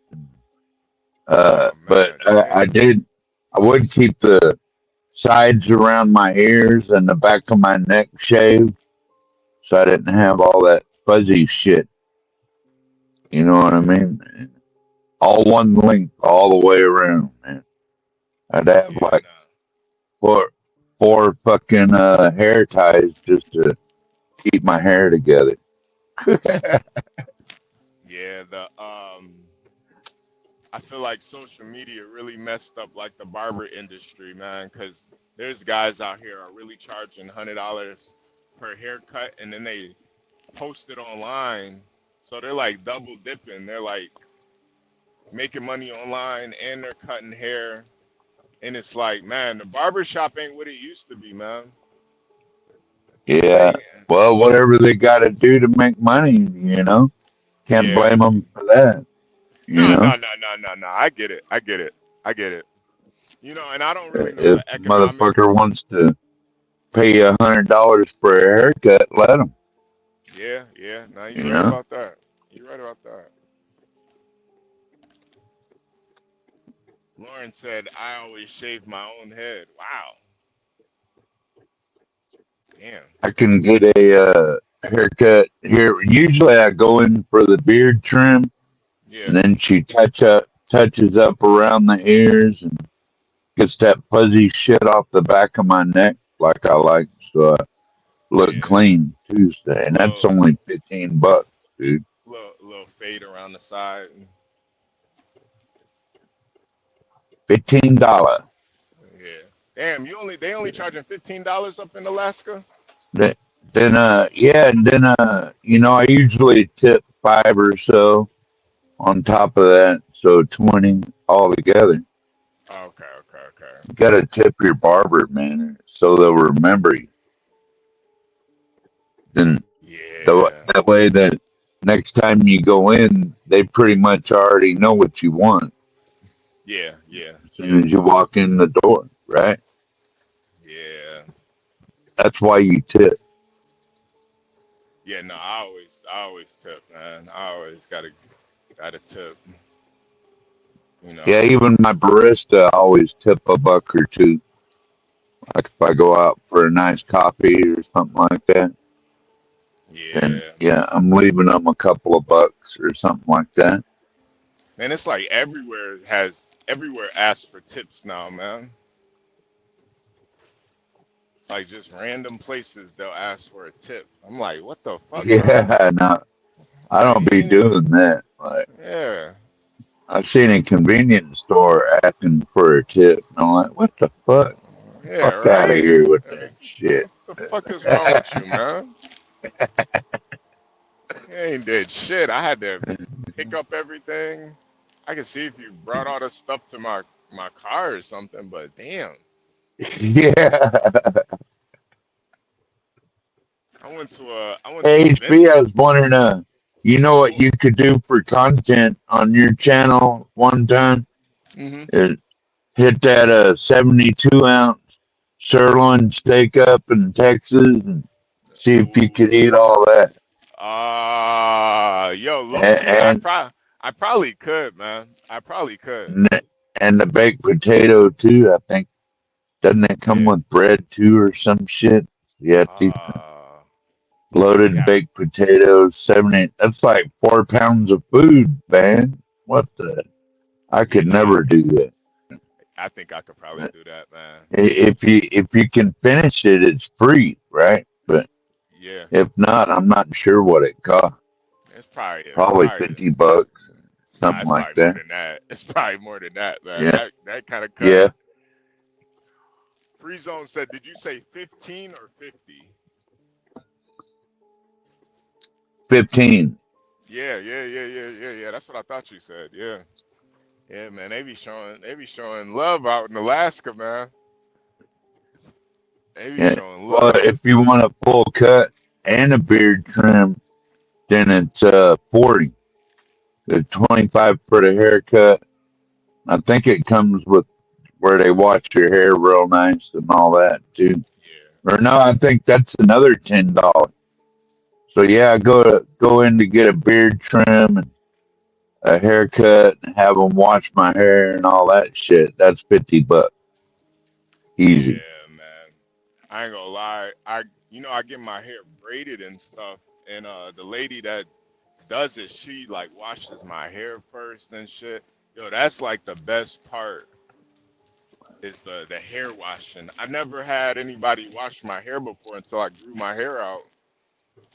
Speaker 4: Oh
Speaker 6: But
Speaker 4: man, damn.
Speaker 6: I would keep the sides around my ears and the back of my neck shaved so I didn't have all that fuzzy shit. You know what I mean? All one length all the way around, man. I'd have
Speaker 4: Yeah,
Speaker 6: like
Speaker 4: nah.
Speaker 6: four fucking hair ties just to keep my hair together.
Speaker 4: Yeah, I feel like social media really messed up like the barber industry, man, because there's guys out here are really charging $100 per haircut, and then they post it online. So they're like double dipping. They're like making money online and they're cutting hair. And it's like, man, the barbershop ain't what it used to be, man.
Speaker 6: Yeah.
Speaker 4: They,
Speaker 6: Well,
Speaker 4: it's,
Speaker 6: whatever they got to do to make money, can't
Speaker 4: yeah.
Speaker 6: blame them for that. You
Speaker 4: No,
Speaker 6: know,
Speaker 4: no, no, no, no, no. I get it. I get it. I get it. And I don't really know
Speaker 6: if
Speaker 4: the
Speaker 6: the motherfucker
Speaker 4: economics.
Speaker 6: wants to pay $100 for a haircut, let him.
Speaker 4: Yeah, yeah. No, you're
Speaker 6: You
Speaker 4: right
Speaker 6: know,
Speaker 4: about that. You're right about that. Lauren said, I always shave my own head. Wow. Damn.
Speaker 6: I can get a haircut here. Usually, I go in for the beard trim,
Speaker 4: Yeah,
Speaker 6: and then she touches up around the ears and gets that fuzzy shit off the back of my neck, like I like, so I look
Speaker 4: yeah.
Speaker 6: clean Tuesday, and that's
Speaker 4: Little,
Speaker 6: only $15, dude.
Speaker 4: little fade around the side.
Speaker 6: $15.
Speaker 4: Yeah. Damn, they only charging $15 up in Alaska?
Speaker 6: Then, yeah, and then, I usually tip five or so on top of that, so 20 altogether.
Speaker 4: Okay, okay, okay.
Speaker 6: You gotta tip your barber, man, so they'll remember you. Then
Speaker 4: Yeah.
Speaker 6: that way, that next time you go in, they pretty much already know what you want
Speaker 4: Yeah, yeah,
Speaker 6: as
Speaker 4: yeah,
Speaker 6: soon as you walk in the door, right?
Speaker 4: yeah.
Speaker 6: That's why you tip.
Speaker 4: Yeah, no, I always tip, man. I always gotta tip, you know.
Speaker 6: Yeah, even my barista always tip a buck or two. Like if I go out for a nice coffee or something like that, then
Speaker 4: Yeah.
Speaker 6: yeah, I'm leaving them a couple of bucks or something like that.
Speaker 4: Man, it's like everywhere asks for tips now, man. It's like just random places they'll ask for a tip. I'm like, what the fuck, man?
Speaker 6: Yeah, no, I don't be doing that. Like
Speaker 4: Yeah.
Speaker 6: I seen a convenience store asking for a tip, and I'm like, what the fuck?
Speaker 4: Yeah,
Speaker 6: Fuck out of
Speaker 4: right?
Speaker 6: here with that shit.
Speaker 4: What the fuck is wrong with you, man? You ain't did shit. I had to pick up everything. I can see if you brought all the stuff to my car or something, but damn.
Speaker 6: Yeah.
Speaker 4: I went to a
Speaker 6: HB,
Speaker 4: vending.
Speaker 6: I was wondering, you know what you could do for content on your channel one time?
Speaker 4: Mm-hmm.
Speaker 6: Is hit that 72-ounce sirloin steak up in Texas and see if you could eat
Speaker 4: Ooh.
Speaker 6: all that.
Speaker 4: Yo, low key,
Speaker 6: And,
Speaker 4: I probably could, man. I probably could.
Speaker 6: and, and the baked potato too, I think. Doesn't it come
Speaker 4: Yeah.
Speaker 6: with bread too or some shit? Yeah,
Speaker 4: Uh,
Speaker 6: loaded
Speaker 4: yeah.
Speaker 6: baked potatoes, 70. That's like 4 pounds of food, man. What the? I
Speaker 4: Yeah.
Speaker 6: could
Speaker 4: Nah.
Speaker 6: never do that.
Speaker 4: I think I could probably do that, man.
Speaker 6: If you can finish it, it's free, right? But
Speaker 4: Yeah.
Speaker 6: if not, I'm not sure what it costs.
Speaker 4: It's probably
Speaker 6: Probably
Speaker 4: probably
Speaker 6: $50,
Speaker 4: nah.
Speaker 6: something
Speaker 4: It's
Speaker 6: like
Speaker 4: probably more
Speaker 6: that.
Speaker 4: than that. It's probably more than that, man.
Speaker 6: Yeah,
Speaker 4: That kind of cut.
Speaker 6: yeah.
Speaker 4: Free Zone said, did you say 15 or 50?
Speaker 6: 15.
Speaker 4: Yeah. That's what I thought you said. Yeah. Yeah, man. They be showing love out in Alaska, man. They be
Speaker 6: Yeah.
Speaker 4: showing
Speaker 6: Well,
Speaker 4: love.
Speaker 6: if you want a full cut and a beard trim, then it's 40. The 25 for the haircut. I think it comes with where they wash your hair real nice and all that too.
Speaker 4: Yeah.
Speaker 6: Or no, I think that's another $10. So yeah, go in to get a beard trim and a haircut and have them wash my hair and all that shit. That's $50 easy.
Speaker 4: Yeah, man. I ain't gonna lie. I get my hair braided and stuff, and the lady that does it, she like washes my hair first and shit. Yo, that's like the best part is the hair washing. I never had anybody wash my hair before until I grew my hair out,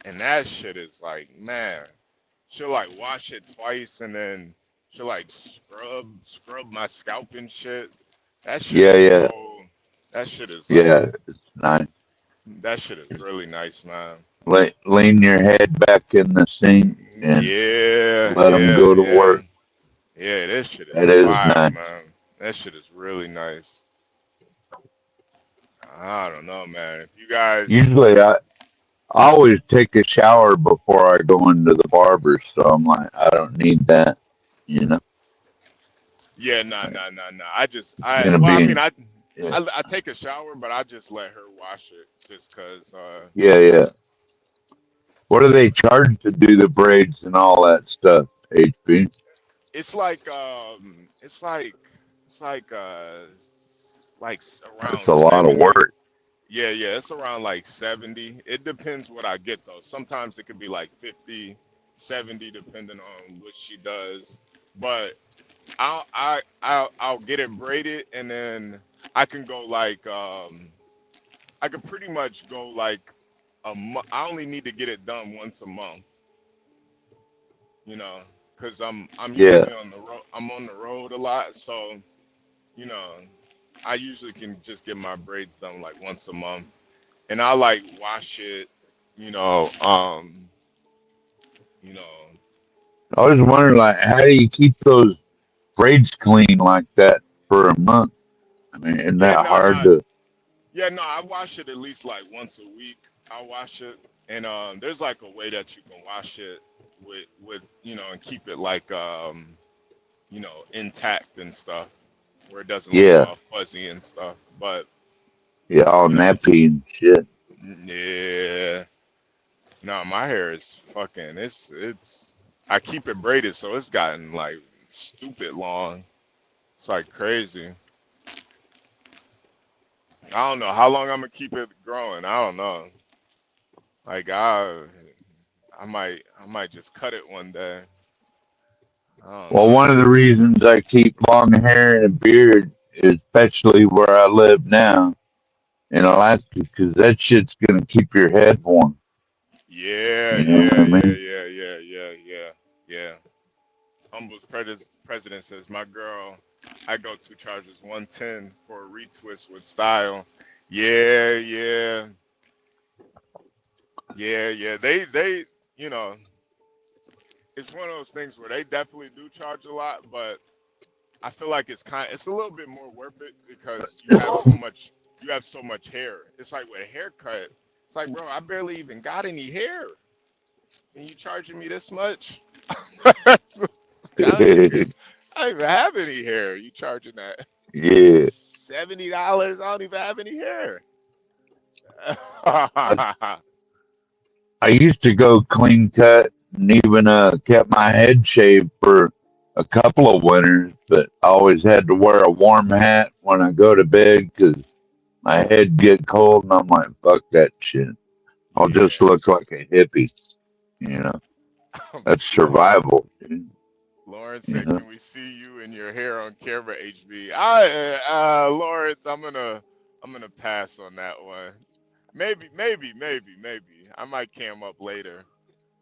Speaker 4: and that shit is like, man, she'll like wash it twice and then she'll like scrub my scalp and shit. That shit
Speaker 6: Yeah,
Speaker 4: is
Speaker 6: yeah,
Speaker 4: so. That shit is like.
Speaker 6: yeah. It's nice.
Speaker 4: That shit is really nice, man.
Speaker 6: Lean your head back in the sink and
Speaker 4: Yeah,
Speaker 6: let them
Speaker 4: yeah,
Speaker 6: go to
Speaker 4: yeah.
Speaker 6: work.
Speaker 4: Yeah, this shit is
Speaker 6: That is
Speaker 4: fire,
Speaker 6: nice.
Speaker 4: man. That shit is really nice. I don't know, man. If you guys,
Speaker 6: Usually, I always take a shower before I go into the barber, so I'm like, I don't need that, you know.
Speaker 4: yeah, nah,
Speaker 6: Like,
Speaker 4: nah, nah, nah.
Speaker 6: gonna
Speaker 4: Well, I
Speaker 6: be
Speaker 4: mean,
Speaker 6: in, yeah,
Speaker 4: I take a shower, but I just let her wash it, just cause,
Speaker 6: yeah, yeah. What do they charge to do the braids and all that stuff? HB.
Speaker 4: it's like, it's like,
Speaker 6: That's
Speaker 4: around
Speaker 6: a lot of
Speaker 4: 70.
Speaker 6: work.
Speaker 4: Yeah, it's around like 70. It depends what I get though. Sometimes it could be like 50, 70, depending on what she does. But I'll get it braided and then I can go like I could pretty much go like a month. I only need to get it done once a month, you know, because I'm
Speaker 6: Yeah.
Speaker 4: usually on the road. I'm on the road a lot, so you know, I usually can just get my braids done like once a month. And I like wash it, you know, you know,
Speaker 6: I was wondering, like, how do you keep those braids clean like that for a month? I mean, isn't
Speaker 4: yeah,
Speaker 6: that
Speaker 4: no,
Speaker 6: hard
Speaker 4: no,
Speaker 6: to?
Speaker 4: yeah, no, I wash it at least like once a week. I wash it, and there's like a way that you can wash it with and keep it like intact and stuff, where it doesn't look
Speaker 6: Yeah,
Speaker 4: all fuzzy and stuff. But
Speaker 6: yeah, all
Speaker 4: you know,
Speaker 6: nappy and shit.
Speaker 4: yeah, no, my hair is fucking. It's. I keep it braided, so it's gotten like stupid long. It's like crazy. I don't know how long I'm gonna keep it growing. I don't know. Like I might just cut it one day. I don't
Speaker 6: Well,
Speaker 4: know.
Speaker 6: one of the reasons I keep long hair and a beard, especially where I live now in
Speaker 4: Hmm.
Speaker 6: Alaska, because that shit's gonna keep your head warm.
Speaker 4: Yeah,
Speaker 6: You know what I mean?
Speaker 4: yeah. Humble's president says, my girl, I go 2 charges 110 for a retwist with style. Yeah, yeah, yeah. They, you know, it's one of those things where they definitely do charge a lot, but I feel like it's a little bit more worth it because you have so much hair. It's like with a haircut, it's like, bro, I barely even got any hair, and you charging me this much? I don't even have any hair. You charging that
Speaker 6: Yeah.
Speaker 4: $70? I don't even have any hair.
Speaker 6: I, I used to go clean cut and even kept my head shaved for a couple of winters, but I always had to wear a warm hat when I go to bed because my head get cold, and I'm like, fuck that shit. I'll just
Speaker 4: Yeah.
Speaker 6: look like a hippie, you know. That's survival, dude,
Speaker 4: Lawrence
Speaker 6: you
Speaker 4: said,
Speaker 6: know.
Speaker 4: "Can we see you and your hair on camera, HB?" Lawrence, I'm gonna pass on that one. Maybe. I might cam up later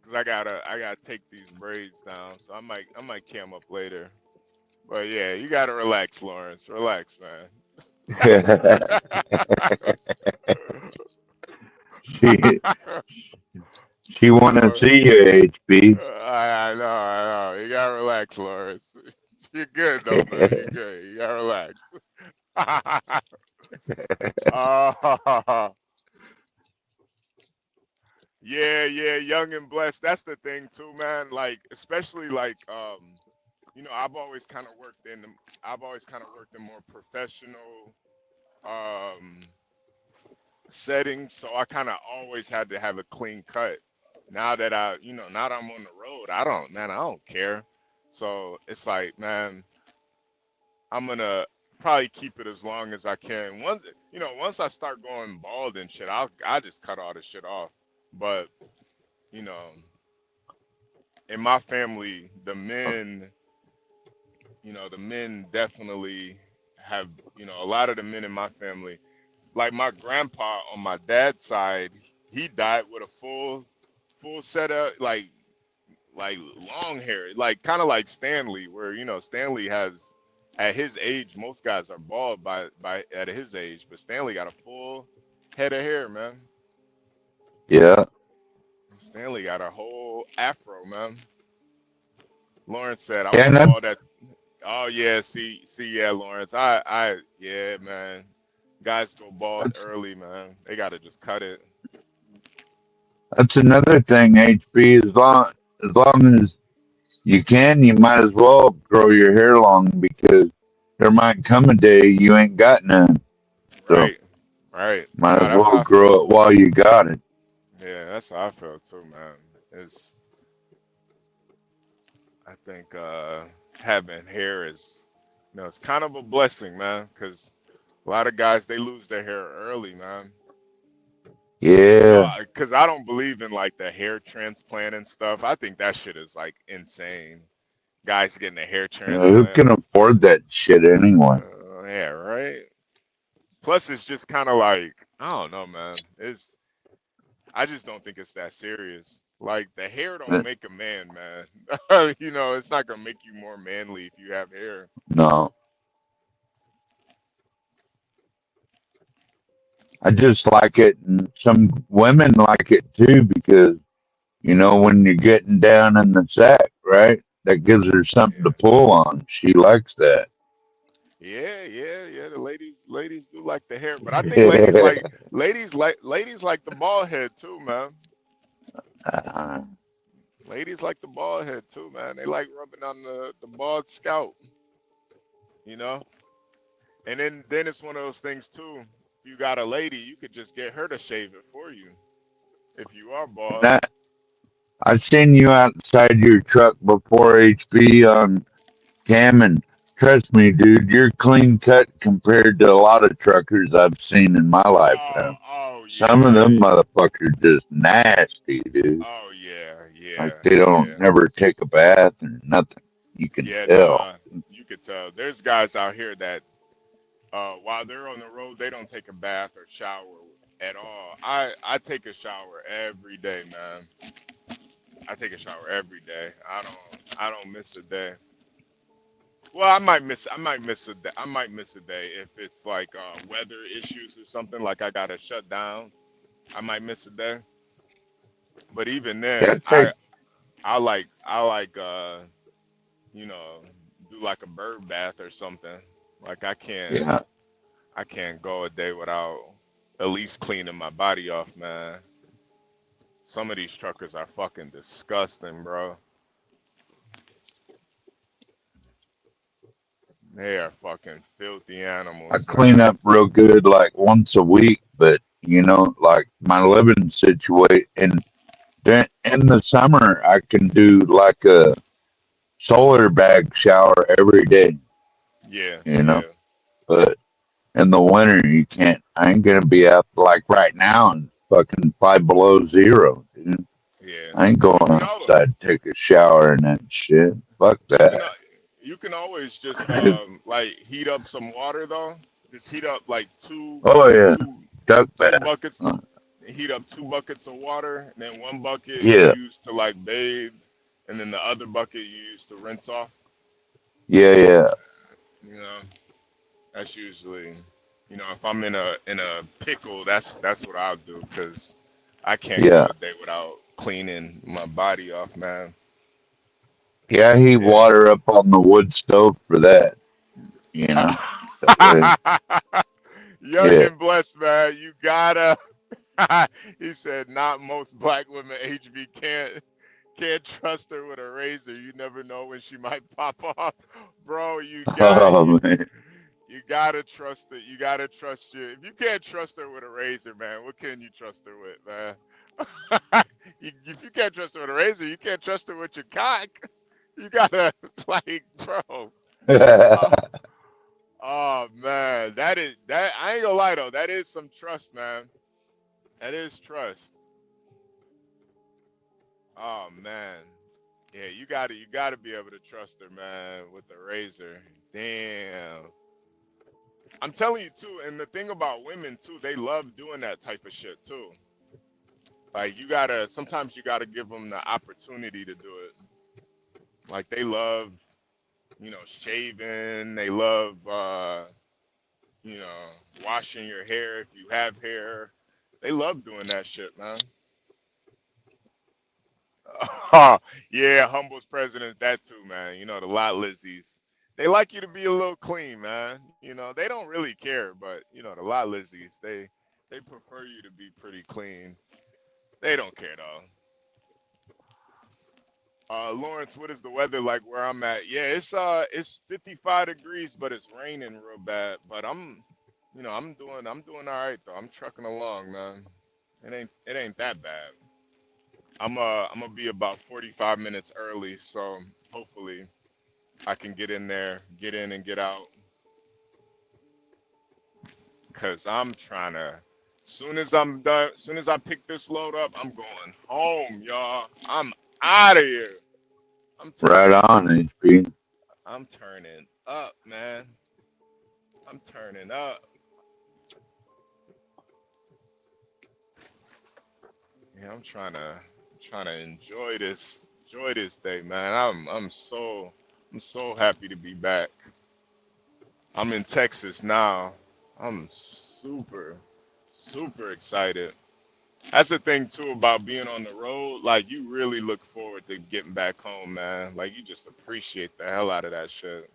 Speaker 4: because I gotta take these braids down. So I might cam up later. But yeah, you gotta relax, Lawrence. Relax, man.
Speaker 6: she she wanna
Speaker 4: Lord,
Speaker 6: see you, HB.
Speaker 4: I know. You gotta relax, Lawrence. You're good though, man. You're good. You gotta relax. Oh, yeah, young and blessed. That's the thing too, man. Like, especially like, I've always kind of worked in more professional um settings, so I kind of always had to have a clean cut. Now that I'm on the road, I don't care. So it's like, man, I'm gonna probably keep it as long as I can. Once I start going bald and shit, I just cut all the shit off. But you know, in my family, the men definitely have, a lot of the men in my family, like my grandpa on my dad's side, he died with a full set of like long hair, like kind of like Stanley, where Stanley has, at his age, most guys are bald by at his age, but Stanley got a full head of hair, man.
Speaker 6: Yeah.
Speaker 4: Stanley got a whole afro, man. Lawrence said, "I
Speaker 6: Yeah,
Speaker 4: want
Speaker 6: and
Speaker 4: all that." Oh yeah, yeah, Lawrence. Yeah, man. Guys go bald
Speaker 6: that's
Speaker 4: early, man. They gotta just cut it.
Speaker 6: that's another thing, HB. As long as you can, you might as well grow your hair long because there might come a day you ain't got none. So
Speaker 4: Right, right.
Speaker 6: might
Speaker 4: No,
Speaker 6: as
Speaker 4: that's
Speaker 6: well
Speaker 4: how I feel.
Speaker 6: grow it while you got it.
Speaker 4: Yeah, that's how I feel too, man. It's I think having hair is, it's kind of a blessing, man, because a lot of guys they lose their hair early, man.
Speaker 6: Yeah.
Speaker 4: Because I don't believe in like the hair transplant and stuff. I think that shit is like insane. Guys getting a hair
Speaker 6: Who
Speaker 4: transplant.
Speaker 6: can afford that shit anyway?
Speaker 4: Yeah, right. Plus, it's just kind of like, I don't know, man. I just don't think it's that serious. Like the hair don't
Speaker 6: But
Speaker 4: make a man, man. It's not gonna make you more manly if you have hair.
Speaker 6: no, I just like it, and some women like it too because when you're getting down in the sack, right? That gives her something to
Speaker 4: Yeah.
Speaker 6: pull on. She likes that.
Speaker 4: Yeah. The ladies do like the hair, but I think ladies like the bald head too, man.
Speaker 6: Uh,
Speaker 4: Ladies like the bald head too, man. They like rubbing on the bald scalp, you know. And then it's one of those things too. If you got a lady, you could just get her to shave it for you if you are bald.
Speaker 6: that I've seen you outside your truck before, HB, on cam, and trust me, dude, you're clean cut compared to a lot of truckers I've seen in my
Speaker 4: Oh,
Speaker 6: lifetime.
Speaker 4: oh
Speaker 6: Some of
Speaker 4: yeah.
Speaker 6: them motherfuckers just nasty, dude.
Speaker 4: Oh yeah,
Speaker 6: Like
Speaker 4: yeah,
Speaker 6: they don't
Speaker 4: yeah.
Speaker 6: never take a bath or nothing. You can
Speaker 4: Yeah,
Speaker 6: tell.
Speaker 4: nah. You could tell. There's guys out here that while they're on the road, they don't take a bath or shower at all. I take a shower every day, man. I take a shower every day. I don't miss a day. Well, I might miss a day. I might miss a day if it's like weather issues or something. Like I gotta shut down. I might miss a day. But even
Speaker 6: Yeah,
Speaker 4: then,
Speaker 6: take
Speaker 4: I like you know do like a bird bath or something. Like
Speaker 6: yeah.
Speaker 4: I can't go a day without at least cleaning my body off, man. Some of these truckers are fucking disgusting, bro. They are fucking filthy
Speaker 6: I
Speaker 4: animals,
Speaker 6: clean
Speaker 4: man.
Speaker 6: up real good like once a week, but like my living situation in the summer, I can do like a solar bag shower every day,
Speaker 4: Yeah,
Speaker 6: you know.
Speaker 4: yeah,
Speaker 6: But in the winter, you can't. I ain't gonna be out like right now and fucking 5 below 0, dude.
Speaker 4: yeah.
Speaker 6: I ain't
Speaker 4: You
Speaker 6: going
Speaker 4: can al
Speaker 6: outside to take a shower and that shit. Fuck
Speaker 4: you can
Speaker 6: that.
Speaker 4: al- you can always just like heat up some water though. Just heat up like
Speaker 6: Oh yeah,
Speaker 4: two
Speaker 6: duck
Speaker 4: two
Speaker 6: bath.
Speaker 4: buckets. Heat up 2 buckets of water, and then one bucket you
Speaker 6: Yeah,
Speaker 4: use to like bathe, and then the other bucket you use to rinse off.
Speaker 6: yeah, yeah,
Speaker 4: You know, that's usually, if I'm in a pickle, that's what I'll do because I can't go
Speaker 6: yeah.
Speaker 4: a day without cleaning my body off, man.
Speaker 6: Yeah, I heat
Speaker 4: Yeah.
Speaker 6: water up on the wood stove for that, you know. That way,
Speaker 4: Young
Speaker 6: yeah.
Speaker 4: and blessed, man. You gotta. He said, not most black women HB can't trust her with a razor. You never know when she might pop off, bro.
Speaker 6: Oh man.
Speaker 4: You gotta trust it. You gotta trust you. If you can't trust her with a razor, man, what can you trust her with, man? If you can't trust her with a razor, you can't trust her with your cock. You gotta like, bro. Oh, oh man, that. I ain't gonna lie though. That is some trust, man. That is trust. Oh man. Yeah, you gotta be able to trust her, man, with the razor. Damn. I'm telling you too, and the thing about women too, they love doing that type of shit too. Like sometimes you gotta give them the opportunity to do it. Like they love, shaving. They love, you know, washing your hair if you have hair. They love doing that shit, man. Yeah, Humble's president, that too, man. The lot Lizzies. They like you to be a little clean, man. They don't really care, but the lot Lizzies, they prefer you to be pretty clean. They don't care though. Lawrence, what is the weather like where I'm at? Yeah, it's 55 degrees, but it's raining real bad. But I'm doing all right though. I'm trucking along, man. It ain't that bad. I'm gonna be about 45 minutes early, so hopefully I can get in there, get in and get out, cause I'm trying to. Soon as I'm done, soon as I pick this load up, I'm going home, y'all. I'm out of here. I'm
Speaker 6: Right
Speaker 4: turning.
Speaker 6: on, HP.
Speaker 4: I'm turning up, man. I'm turning up. Yeah, I'm trying to enjoy this day, man. I'm so happy to be back. I'm in Texas now. I'm super, super excited. That's the thing too about being on the road. Like you really look forward to getting back home, man. Like you just appreciate the hell out of that shit.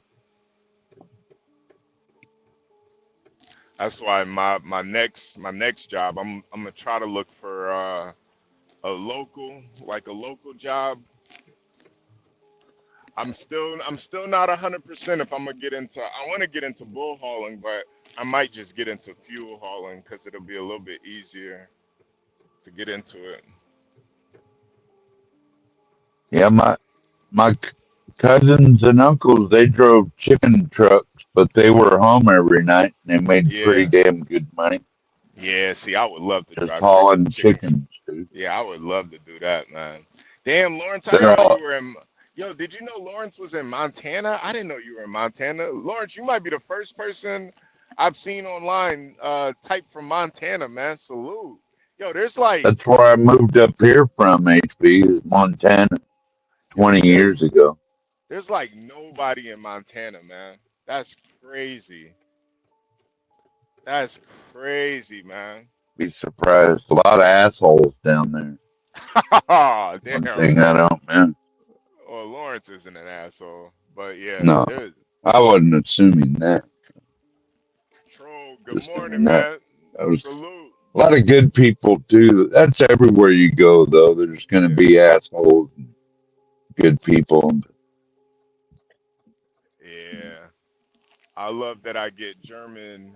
Speaker 4: That's why my next job, I'm gonna try to look for a local job. I'm still not 100% if I'm gonna get into. I want to get into bull hauling, but I might just get into fuel hauling because it'll be a little bit easier to get into it.
Speaker 6: Yeah, my cousins and uncles, they drove chicken trucks, but they were home every night and they made pretty
Speaker 4: Yeah,
Speaker 6: damn good money
Speaker 4: yeah. See, I would love to
Speaker 6: just
Speaker 4: drive chicken
Speaker 6: hauling
Speaker 4: chicken.
Speaker 6: chickens, dude.
Speaker 4: Yeah, I would love to do that, man. Damn, Lawrence, I didn't
Speaker 6: They're
Speaker 4: know you
Speaker 6: all
Speaker 4: were in. Yo, did you know Lawrence was in Montana? I didn't know you were in Montana. Lawrence, you might be the first person I've seen online type from Montana, man. Salute. Yo, there's like,
Speaker 6: That's where I moved up here from, HB, Montana,
Speaker 4: yo,
Speaker 6: 20 years ago.
Speaker 4: there's like nobody in Montana, man. That's crazy. That's crazy, man.
Speaker 6: Be surprised. A lot of assholes down there.
Speaker 4: Oh,
Speaker 6: One
Speaker 4: damn.
Speaker 6: thing I don't, man.
Speaker 4: Well, Lawrence isn't an asshole, but yeah,
Speaker 6: No,
Speaker 4: there's
Speaker 6: I wasn't assuming that.
Speaker 4: Troll. Good
Speaker 6: Just saying
Speaker 4: morning,
Speaker 6: that.
Speaker 4: man.
Speaker 6: That was
Speaker 4: Salute.
Speaker 6: a lot of good people, too. That's everywhere you go, though. There's going to
Speaker 4: Yeah,
Speaker 6: be assholes and good people.
Speaker 4: yeah. I love that I get German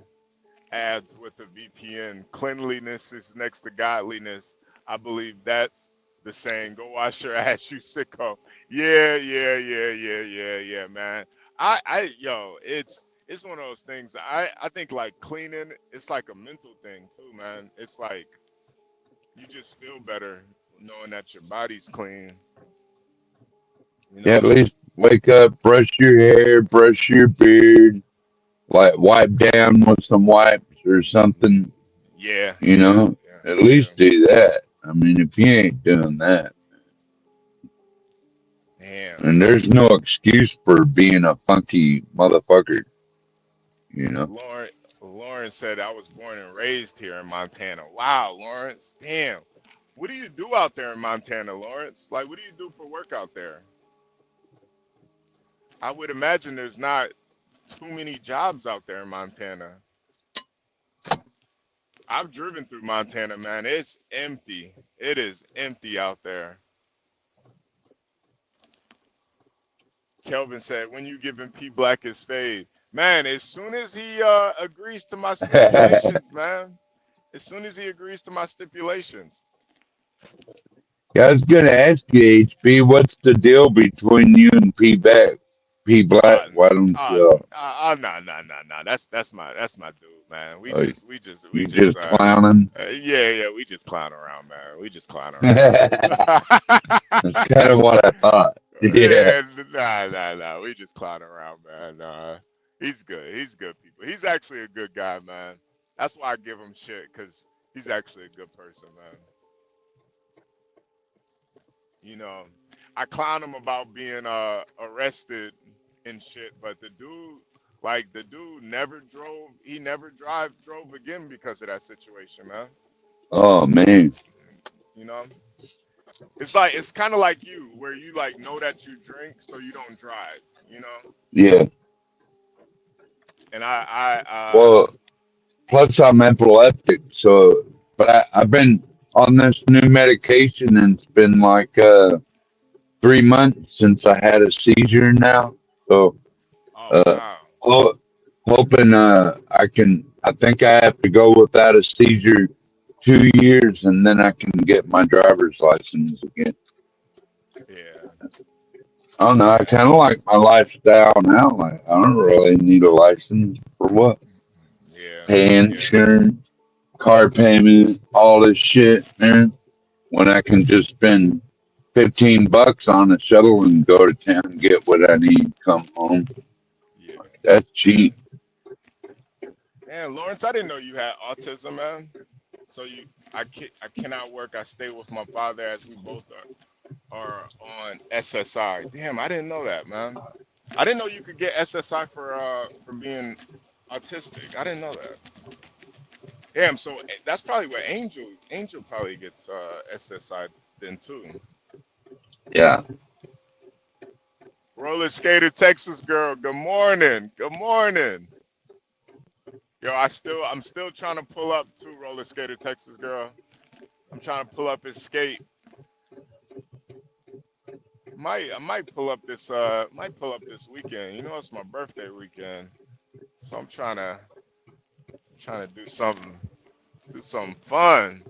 Speaker 4: ads with a VPN. Cleanliness is next to godliness. I believe that's the saying. Go wash your ass, you sicko. Yeah, man. Yo, it's one of those things. I think like cleaning, it's like a mental thing too, man. It's like you just feel better knowing that your body's clean. You
Speaker 6: Yeah, at
Speaker 4: know?
Speaker 6: least wake up, brush your hair, brush your beard, like wipe down with some wipes or something,
Speaker 4: Yeah,
Speaker 6: you
Speaker 4: yeah,
Speaker 6: know.
Speaker 4: yeah,
Speaker 6: At
Speaker 4: yeah.
Speaker 6: least do that. I mean, if you ain't doing that,
Speaker 4: Damn.
Speaker 6: and there's no excuse for being a funky motherfucker, you know.
Speaker 4: Lawrence said I was born and raised here in Montana. Wow, Lawrence. Damn. What do you do out there in Montana, Lawrence? Like, what do you do for work out there? I would imagine there's not too many jobs out there in Montana. I've driven through Montana, man. It's empty. It is empty out there. Kelvin said, when you giving P Black his fade? Man, as soon as he agrees to my stipulations, man. As soon as he agrees to my stipulations.
Speaker 6: Yeah, I was gonna ask you, HB, what's the deal between you and P Black? Why don't you?
Speaker 4: No. That's my dude, man. We
Speaker 6: Uh,
Speaker 4: just we just we
Speaker 6: you
Speaker 4: just
Speaker 6: just clowning?
Speaker 4: yeah, we just clown around, man. We just clown around.
Speaker 6: That's kind of what I thought. Yeah.
Speaker 4: Yeah, nah. We just clown around, man. He's good. He's good people. He's actually a good guy, man. That's why I give him shit, cause he's actually a good person, man. You know, I clown him about being arrested and shit, but the dude never drove. He never drove again because of that situation, man.
Speaker 6: Oh man.
Speaker 4: You know, it's kind of like you, where you like know that you drink, so you don't drive. You know,
Speaker 6: Yeah.
Speaker 4: and I
Speaker 6: Well, plus I'm epileptic, so but I've been on this new medication and it's been like 3 months since I had a seizure now. So
Speaker 4: oh
Speaker 6: uh
Speaker 4: wow,
Speaker 6: ho- hoping I think I have to go without a seizure 2 years and then I can get my driver's license again.
Speaker 4: yeah,
Speaker 6: I don't know, I
Speaker 4: yeah,
Speaker 6: kinda like my lifestyle now. Like I don't really need a license for what?
Speaker 4: yeah,
Speaker 6: Pay
Speaker 4: yeah,
Speaker 6: insurance, car payment, all this shit, man. When I can just spend $15 on a shuttle and go to town and get what I need, come home.
Speaker 4: yeah,
Speaker 6: That's
Speaker 4: yeah.
Speaker 6: cheap.
Speaker 4: Man, Lawrence, I didn't know you had autism, man. So I cannot work. I stay with my father as we both are on SSI. Damn, I didn't know that, man. I didn't know you could get SSI for being autistic. I didn't know that. Damn, so that's probably where Angel probably gets SSI then too.
Speaker 6: Yeah.
Speaker 4: Roller skater Texas girl. Good morning. Good morning. Yo, I'm still trying to pull up to roller skater Texas girl. I'm trying to pull up his skate. I might pull up this weekend. You know it's my birthday weekend. So I'm trying to do something fun.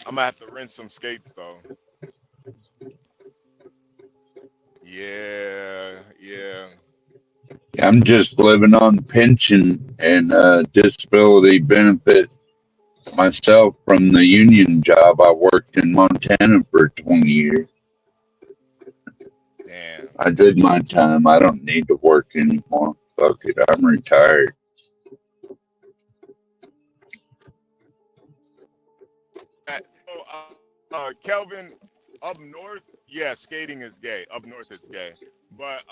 Speaker 4: I'm gonna have to rent some skates though. Yeah.
Speaker 6: I'm just living on pension and disability benefit myself from the union job. I worked in Montana for 20 years.
Speaker 4: Damn.
Speaker 6: I did my time. I don't need to work anymore. Fuck it. I'm retired.
Speaker 4: Kelvin, up north, yeah, skating is gay. Up north, it's gay. But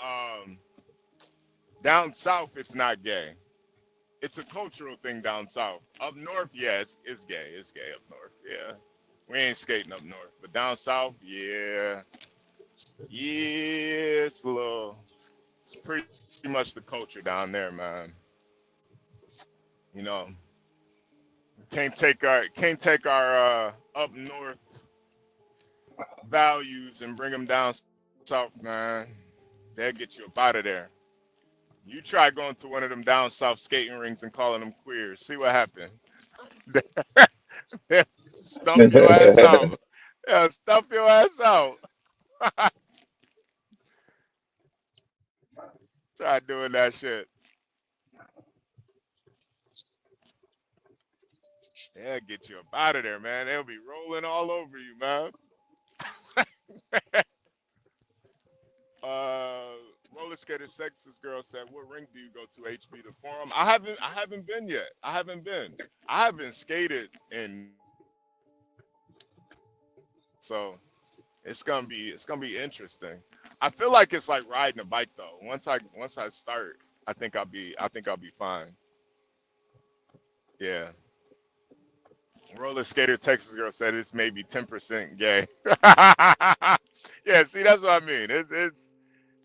Speaker 4: down south, it's not gay. It's a cultural thing down south. Up north, yeah, it's gay. It's gay up north. Yeah, we ain't skating up north. But down south, yeah, yeah, it's a little. It's pretty much the culture down there, man. You know, can't take our up north values and bring them down south, man. They'll get you up out of there. You try going to one of them down south skating rings and calling them queer. See what happens. They'll stump your ass out. They'll stump your ass out. Try doing that shit. They'll get you up out of there, man. They'll be rolling all over you, man. Uh, roller skater sexist girl said, "What ring do you go to? HB the Forum." I haven't been yet. I haven't been. I haven't skated in, so it's gonna be interesting. I feel like it's like riding a bike though. Once I start, I think I'll be fine. Yeah. Roller skater Texas girl said it's maybe 10% gay. Yeah, see that's what I mean.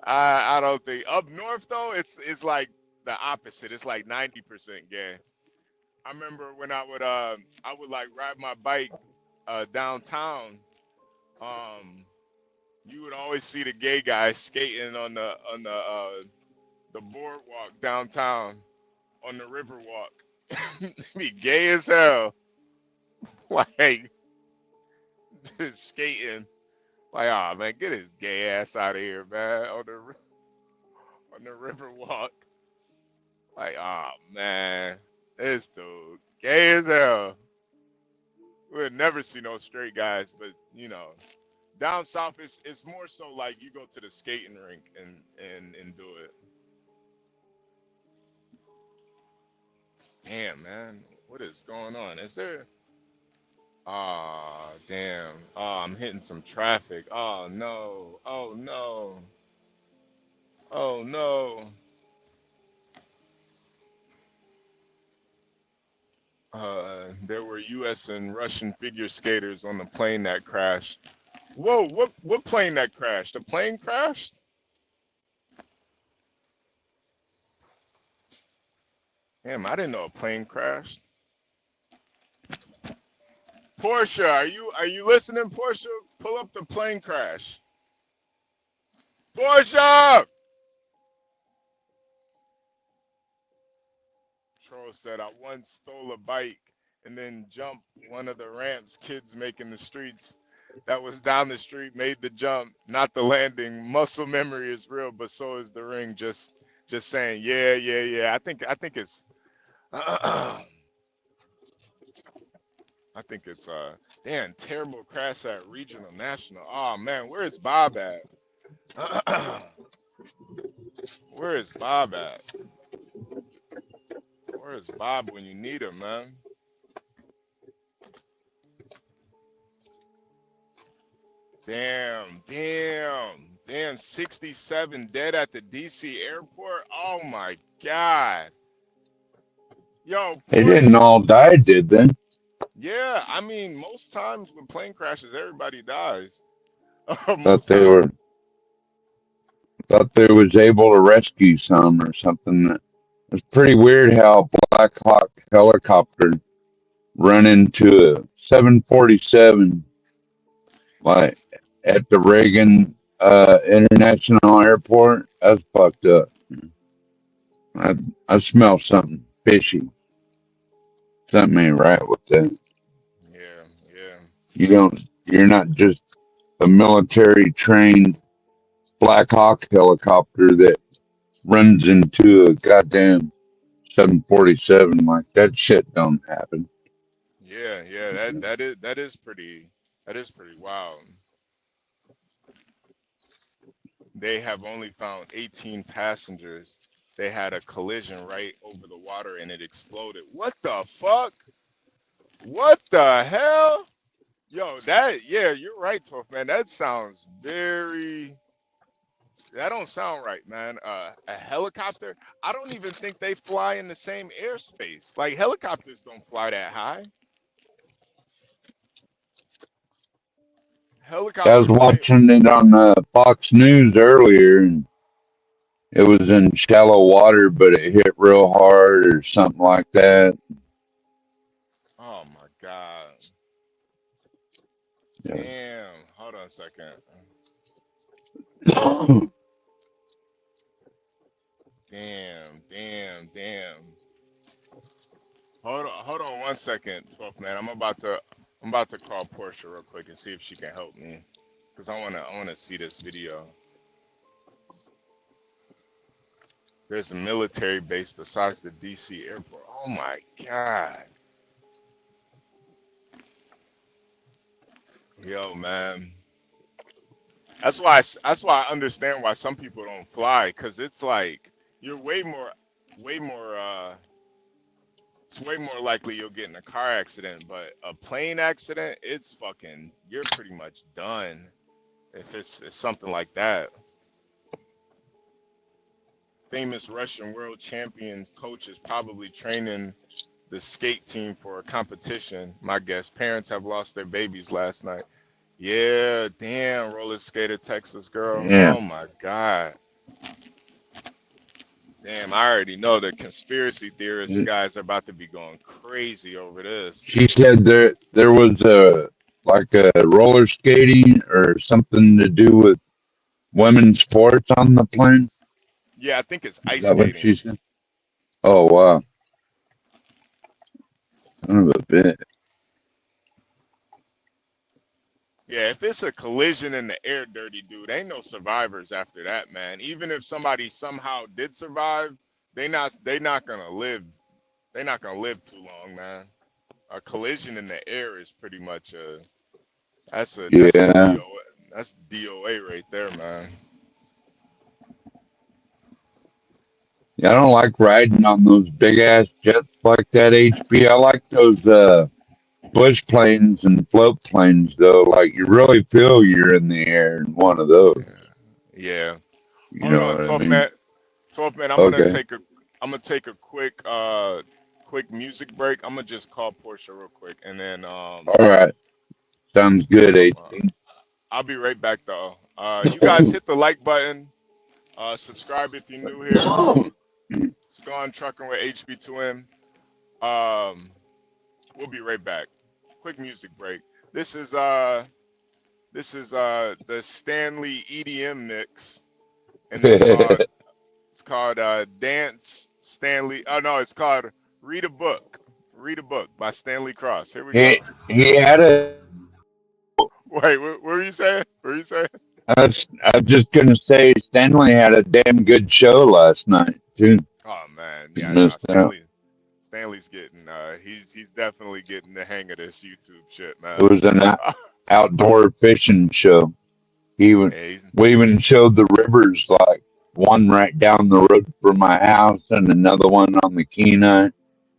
Speaker 4: I don't think up north though it's like the opposite. It's like 90% gay. I remember when I would like ride my bike downtown. Um, you would always see the gay guys skating on the boardwalk downtown on the river walk. Be gay as hell. Like just skating. Like, oh man, get his gay ass out of here, man. On the river walk. Like, oh man, this dude gay as hell. We'll never see no straight guys, but down south it's more so like you go to the skating rink and do it. Damn, man, what is going on? Is there? Ah, damn. Oh, I'm hitting some traffic. Oh no. Oh no. Oh no. There were U.S. and Russian figure skaters on the plane that crashed. Whoa, what plane that crashed? The plane crashed? Damn, I didn't know a plane crashed. Portia, are you listening, Portia? Pull up the plane crash. Portia! Troll said I once stole a bike and then jumped one of the ramps kids make in the streets. That was down the street, made the jump, not the landing. Muscle memory is real, but so is the ring. Just saying, yeah, yeah, yeah. I think it's I think it's damn terrible crash at regional national. Oh man, where is Bob at? Where is Bob at? Where is Bob when you need him, man? Damn, 67 dead at the DC airport. Oh my God. Yo,
Speaker 6: They didn't
Speaker 4: Portia.
Speaker 6: all die, did they?
Speaker 4: Yeah, I mean, most times with plane crashes, everybody dies.
Speaker 6: Thought
Speaker 4: Most
Speaker 6: they
Speaker 4: times.
Speaker 6: were thought they was able to rescue some or something. It's pretty weird how Black Hawk helicopter run into a 747 like at the Reagan International Airport. That's fucked up. I I smell something fishy. Something ain't right with that.
Speaker 4: Yeah, yeah.
Speaker 6: You're not just a military trained Black Hawk helicopter that runs into a goddamn 747 like that shit don't happen.
Speaker 4: Yeah, yeah, that is pretty wild. They have only found 18 passengers. They had a collision right over the water and it exploded. What the fuck? What the hell? Yo, yeah, you're right, 12 man. That sounds very. That don't sound right, man. A helicopter. I don't even think they fly in the same airspace. Like helicopters don't fly that high.
Speaker 6: I was
Speaker 4: Helicopters may.
Speaker 6: watching it on Fox News earlier, and it was in shallow water, but it hit real hard or something like that.
Speaker 4: Oh my God.
Speaker 6: Yeah.
Speaker 4: Damn. Hold on a second. Damn. Hold on 1 second, 12 man. I'm about to call Portia real quick and see if she can help me. Cause I wanna see this video. There's a military base besides the DC airport. Oh my God. Yo, man. That's why I understand why some people don't fly, cause it's like you're way more it's way more likely you'll get in a car accident, but a plane accident, it's fucking you're pretty much done if it's something like that. Famous Russian world champion coach is probably training the skate team for a competition. My guess, parents have lost their babies last night. Yeah, damn, roller skater Texas girl.
Speaker 6: Yeah.
Speaker 4: Oh my God. Damn, I already know the conspiracy theorist guys are about to be going crazy over this.
Speaker 6: She said there was a like a roller skating or something to do with women's sports on the plane.
Speaker 4: Yeah, I think it's
Speaker 6: Is
Speaker 4: ice
Speaker 6: that what
Speaker 4: skating.
Speaker 6: she said? Oh wow, son of a bit.
Speaker 4: Yeah, if it's a collision in the air, dirty dude, ain't no survivors after that, man. Even if somebody somehow did survive, they not gonna live. They're not gonna live too long, man. A collision in the air is pretty much that's a
Speaker 6: Yeah,
Speaker 4: DOA. That's DOA right there, man.
Speaker 6: yeah. I don't like riding on those big ass jets like that. HB. I like those bush planes and float planes though. Like you really feel you're in the air in one of those.
Speaker 4: Yeah.
Speaker 6: You
Speaker 4: Hold
Speaker 6: know
Speaker 4: on,
Speaker 6: what I
Speaker 4: 12
Speaker 6: mean?
Speaker 4: man. 12 man,
Speaker 6: Okay.
Speaker 4: I'm gonna take a quick music break. I'm gonna just call Portia real quick and then
Speaker 6: All right. Sounds good,
Speaker 4: uh,
Speaker 6: HB.
Speaker 4: I'll be right back though. You guys hit the like button. Subscribe if you're new here. It's Gone Trucking with HB2N. Um, we'll be right back. Quick music break. This is the Stanley EDM mix, and it's called Dance Stanley. Oh no, it's called Read a Book. Read a Book by Stanley Cross. Here we
Speaker 6: he
Speaker 4: go.
Speaker 6: he had a.
Speaker 4: Wait, what were you saying? What were you saying?
Speaker 6: I was just gonna say Stanley had a damn good show last night too.
Speaker 4: Oh man,
Speaker 6: You
Speaker 4: yeah, no,
Speaker 6: missed out.
Speaker 4: Stanley's getting he's definitely getting the hang of this YouTube shit,
Speaker 6: It
Speaker 4: man.
Speaker 6: was an outdoor fishing show.
Speaker 4: Yeah, he's
Speaker 6: We even showed the rivers, like one right down the road from my house and another one on the Kenai.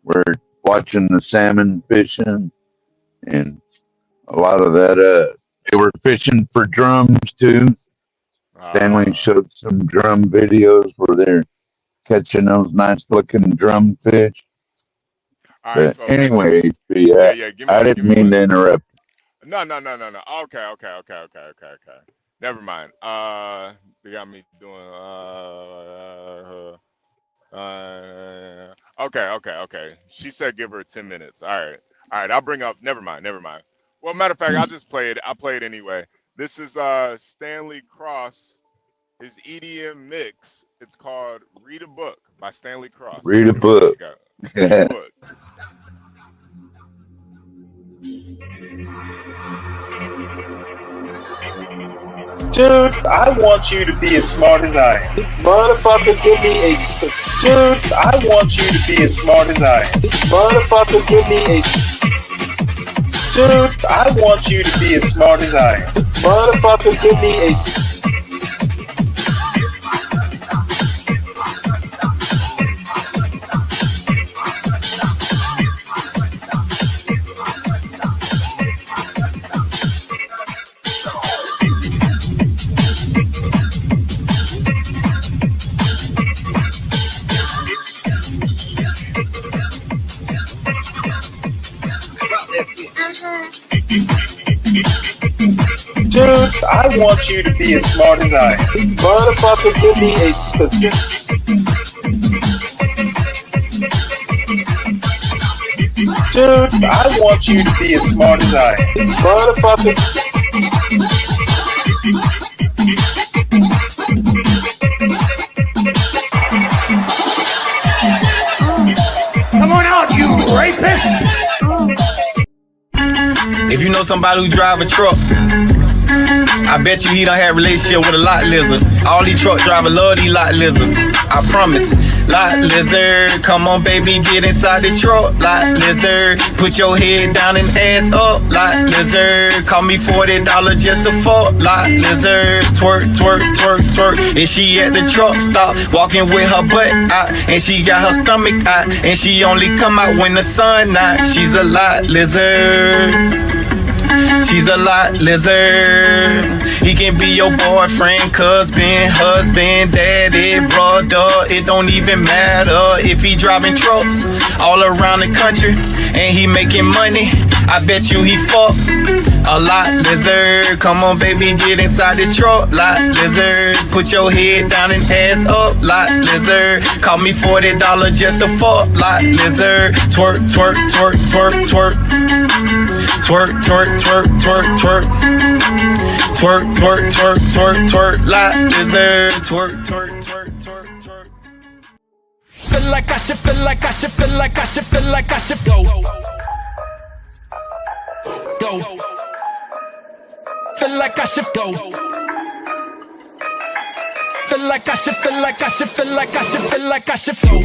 Speaker 6: We're watching the salmon fishing and a lot of that. They were fishing for drums too. Stanley
Speaker 4: uh
Speaker 6: showed some drum videos where they're catching those nice looking drum fish.
Speaker 4: all right,
Speaker 6: But
Speaker 4: 12 man.
Speaker 6: anyway,
Speaker 4: Yeah,
Speaker 6: yeah,
Speaker 4: yeah,
Speaker 6: I
Speaker 4: give
Speaker 6: didn't
Speaker 4: me
Speaker 6: mean
Speaker 4: one.
Speaker 6: to interrupt.
Speaker 4: No. Okay. Never mind. They got me doing. Okay. She said give her 10 minutes. All right. I'll bring up. Never mind. Well, matter of fact, I'll just play it. I'll play it anyway. This is Stanley Cross, his EDM mix. It's called "Read a Book" by Stanley Cross.
Speaker 6: Read a
Speaker 4: Here we
Speaker 6: book.
Speaker 4: go. Read a book.
Speaker 7: Dude, I want you to be as smart as I am. Motherfucker, give me a. Dude, I want you to be as smart as I am. Motherfucker, give me a. Dude, I want you to be as smart as I am. Motherfucker, give me a. Dude, I want you to be as smart as I am. Motherfucker, give me a specific. Dude, I want you to be as smart as I am. Motherfucker.
Speaker 8: Come on out, you rapist!
Speaker 9: If you know somebody who drive a truck, I bet you he done had a relationship with a lot lizard. All these truck drivers love these lot lizards. I promise. Lot lizard, come on baby, get inside the truck. Lot lizard, put your head down and ass up. Lot lizard, call me $40 just to fuck. Lot lizard, twerk, twerk, twerk, twerk. And she at the truck stop, walking with her butt out, and she got her stomach out, and she only come out when the sun out. She's a lot lizard. She's a lot lizard. He can be your boyfriend, cousin, husband, daddy, brother. It don't even matter if he driving trucks all around the country and he making money. I bet you he fuck a lot lizard. Come on baby, get inside the truck. Lot lizard, put your head down and ass up. Lot lizard, call me $40 just to fuck. Lot lizard, twerk, twerk, twerk, twerk, twerk. Twerk, twerk, twerk, twerk, twerk. Twerk, twerk, twerk, twerk, twerk. Lot lizard, twerk, twerk, twerk, twerk, twerk.
Speaker 2: Feel like I should, feel like I should, feel like I should, feel like I should go. Go. Feel like I should go. Feel like I should, feel like I should, feel like I should, feel like I should go.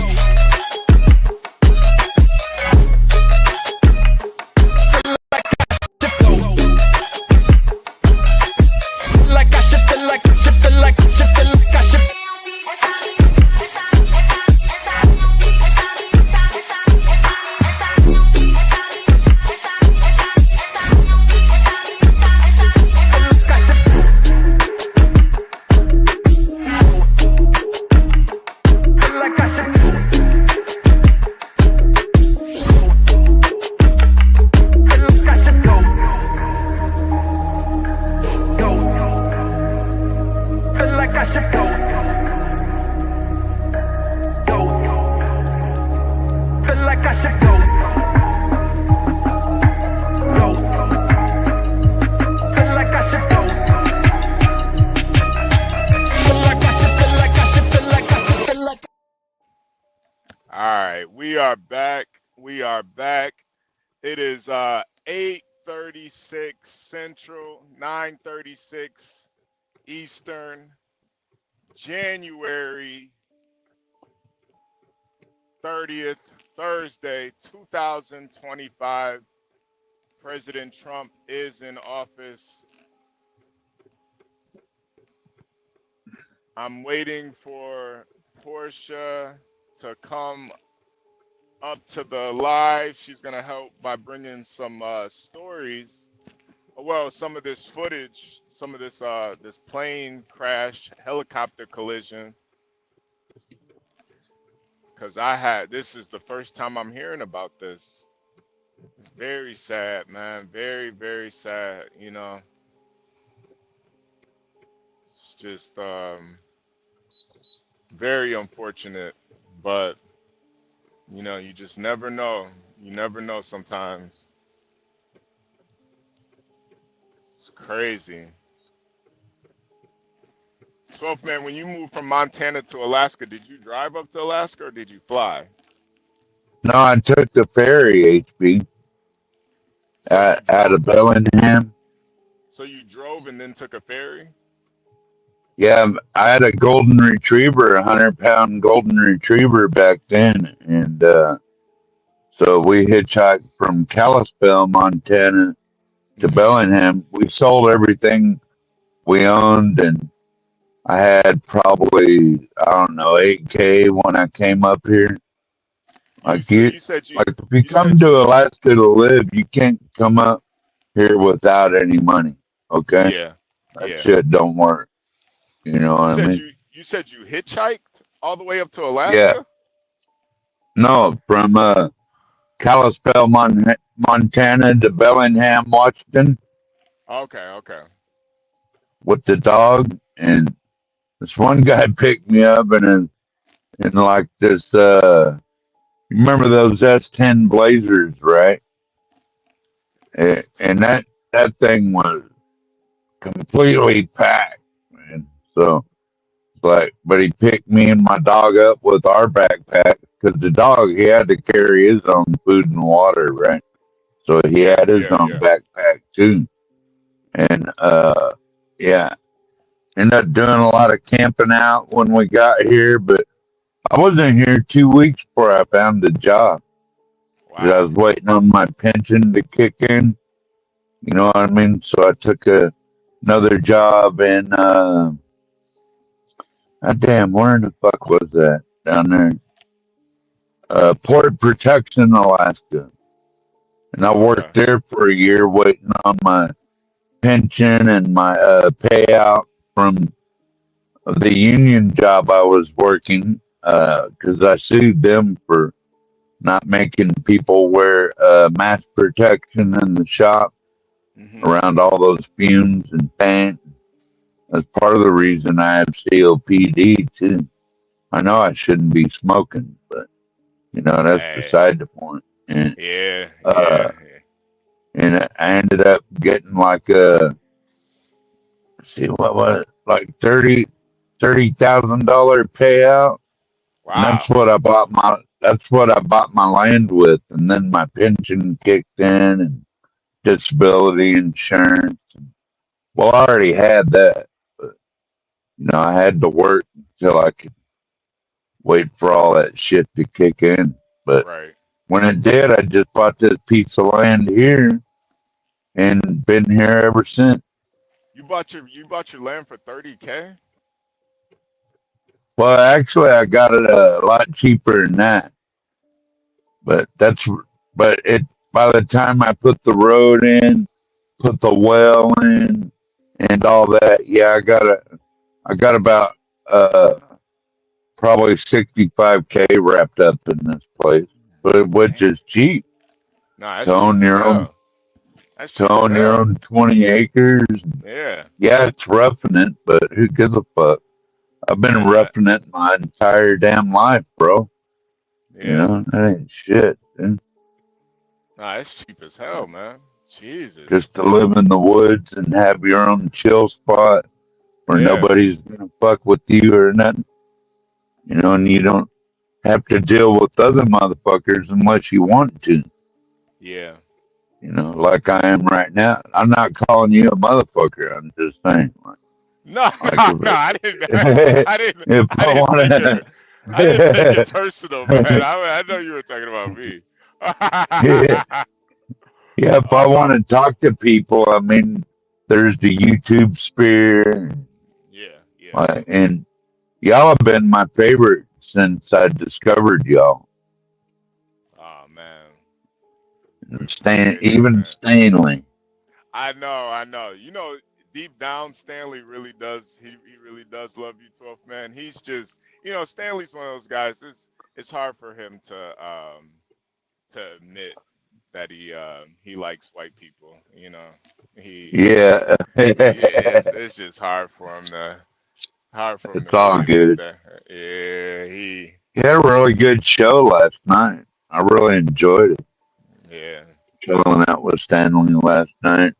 Speaker 4: We are back. It is 8:36 Central, 9:36 Eastern, January 30th, Thursday, 2025. President Trump is in office. I'm waiting for Portia to come up to the live. She's gonna help by bringing some stories. Well, some of this footage, some of this this plane crash, helicopter collision. Cause this is the first time I'm hearing about this. It's very sad, man. Very, very sad. You know, it's just very unfortunate, but you know, you just never know. You never know sometimes. It's crazy. 12th man, when you moved from Montana to Alaska, did you drive up to Alaska or did you fly?
Speaker 6: No, I took the ferry, HB, out of Bellingham.
Speaker 4: So you drove and then took a ferry?
Speaker 6: Yeah, I had a golden retriever, a 100-pound golden retriever back then, and so we hitchhiked from Kalispell, Montana, to Bellingham. We sold everything we owned, and I had probably, I don't know, 8K when I came up here. Like if you come to Alaska to live, you can't come up here without any money. Okay?
Speaker 4: Yeah.
Speaker 6: That shit don't work. You know what I mean?
Speaker 4: You said you hitchhiked all the way up to Alaska?
Speaker 6: Yeah. No, from Kalispell, Montana to Bellingham, Washington
Speaker 4: Okay.
Speaker 6: with the dog. And this one guy picked me up in like this, remember those S10 Blazers, right?
Speaker 4: That's
Speaker 6: And that thing was completely packed, man. So, but he picked me and my dog up with our backpack because the dog, he had to carry his own food and water, right? So he
Speaker 4: yeah,
Speaker 6: had his
Speaker 4: yeah,
Speaker 6: own
Speaker 4: yeah.
Speaker 6: backpack too. And yeah, ended up doing a lot of camping out when we got here, but I wasn't here 2 weeks before I found a job. 'Cause I
Speaker 4: Wow.
Speaker 6: was waiting on my pension to kick in. You know what I mean? So I took another job in damn, where in the fuck was that? Down there. Port Protection, Alaska. And I
Speaker 4: Okay.
Speaker 6: worked there for a year waiting on my pension and my payout from the union job I was working because I sued them for not making people wear mask protection in the shop
Speaker 4: Mhm.
Speaker 6: around all those fumes and paint. That's part of the reason I have COPD too. I know I shouldn't be smoking, but that's
Speaker 4: Hey.
Speaker 6: beside the point. And
Speaker 4: Yeah,
Speaker 6: uh,
Speaker 4: yeah, yeah.
Speaker 6: and I ended up getting like a see what was it, like $30,000 payout, and
Speaker 4: Wow.
Speaker 6: that's what I bought my land with, and then my pension kicked in and disability insurance. Well, I already had that, but I had to work until I could wait for all that shit to kick in. But
Speaker 4: Right.
Speaker 6: when it did, I just bought this piece of land here and been here ever since.
Speaker 4: You bought your land for 30K?
Speaker 6: Well, actually, I got it a lot cheaper than that, but but it by the time I put the road in, put the well in, and all that, yeah, I got about uh probably 65K wrapped up in this place, but which
Speaker 4: Damn.
Speaker 6: is cheap
Speaker 4: Nah,
Speaker 6: to
Speaker 4: that's cheap
Speaker 6: own
Speaker 4: as
Speaker 6: your own
Speaker 4: hell. That's
Speaker 6: to
Speaker 4: cheap as
Speaker 6: own your
Speaker 4: hell.
Speaker 6: own 20 acres.
Speaker 4: Yeah.
Speaker 6: Yeah, it's roughing it, but who gives a fuck? I've been
Speaker 4: Yeah, not
Speaker 6: roughing it my entire damn life, bro.
Speaker 4: yeah.
Speaker 6: That ain't shit. Dude.
Speaker 4: Nah, it's cheap as hell, man. Jesus.
Speaker 6: Just to live in the woods and have your own chill spot where
Speaker 4: Yeah.
Speaker 6: nobody's gonna fuck with you or nothing. And you don't have to deal with other motherfuckers unless you want to.
Speaker 4: Yeah.
Speaker 6: Like I am right now. I'm not calling you a motherfucker. I'm just saying,
Speaker 4: No,
Speaker 6: like
Speaker 4: no, no. I didn't.
Speaker 6: if,
Speaker 4: I didn't.
Speaker 6: if
Speaker 4: I
Speaker 6: I
Speaker 4: didn't take it.
Speaker 6: want
Speaker 4: I didn't take it
Speaker 6: to,
Speaker 4: personal, man. I know you were talking about me.
Speaker 6: yeah, if I
Speaker 4: Oh
Speaker 6: want
Speaker 4: no.
Speaker 6: to talk to people, I mean, there's the YouTube sphere,
Speaker 4: Yeah. Yeah.
Speaker 6: and y'all have been my favorite since I discovered y'all.
Speaker 4: Oh man. We
Speaker 6: And
Speaker 4: appreciate that,
Speaker 6: Even
Speaker 4: man.
Speaker 6: Stanley.
Speaker 4: I know, I know. Deep down, Stanley really does. He really does love you, 12th man. He's just, Stanley's one of those guys. It's hard for him to admit that he likes white people. He
Speaker 6: Yeah,
Speaker 4: it's just hard for him
Speaker 6: it's
Speaker 4: to
Speaker 6: all
Speaker 4: really admit
Speaker 6: good.
Speaker 4: that. Yeah,
Speaker 6: You had a really good show last night. I really enjoyed it.
Speaker 4: yeah,
Speaker 6: Chilling out with Stanley last night,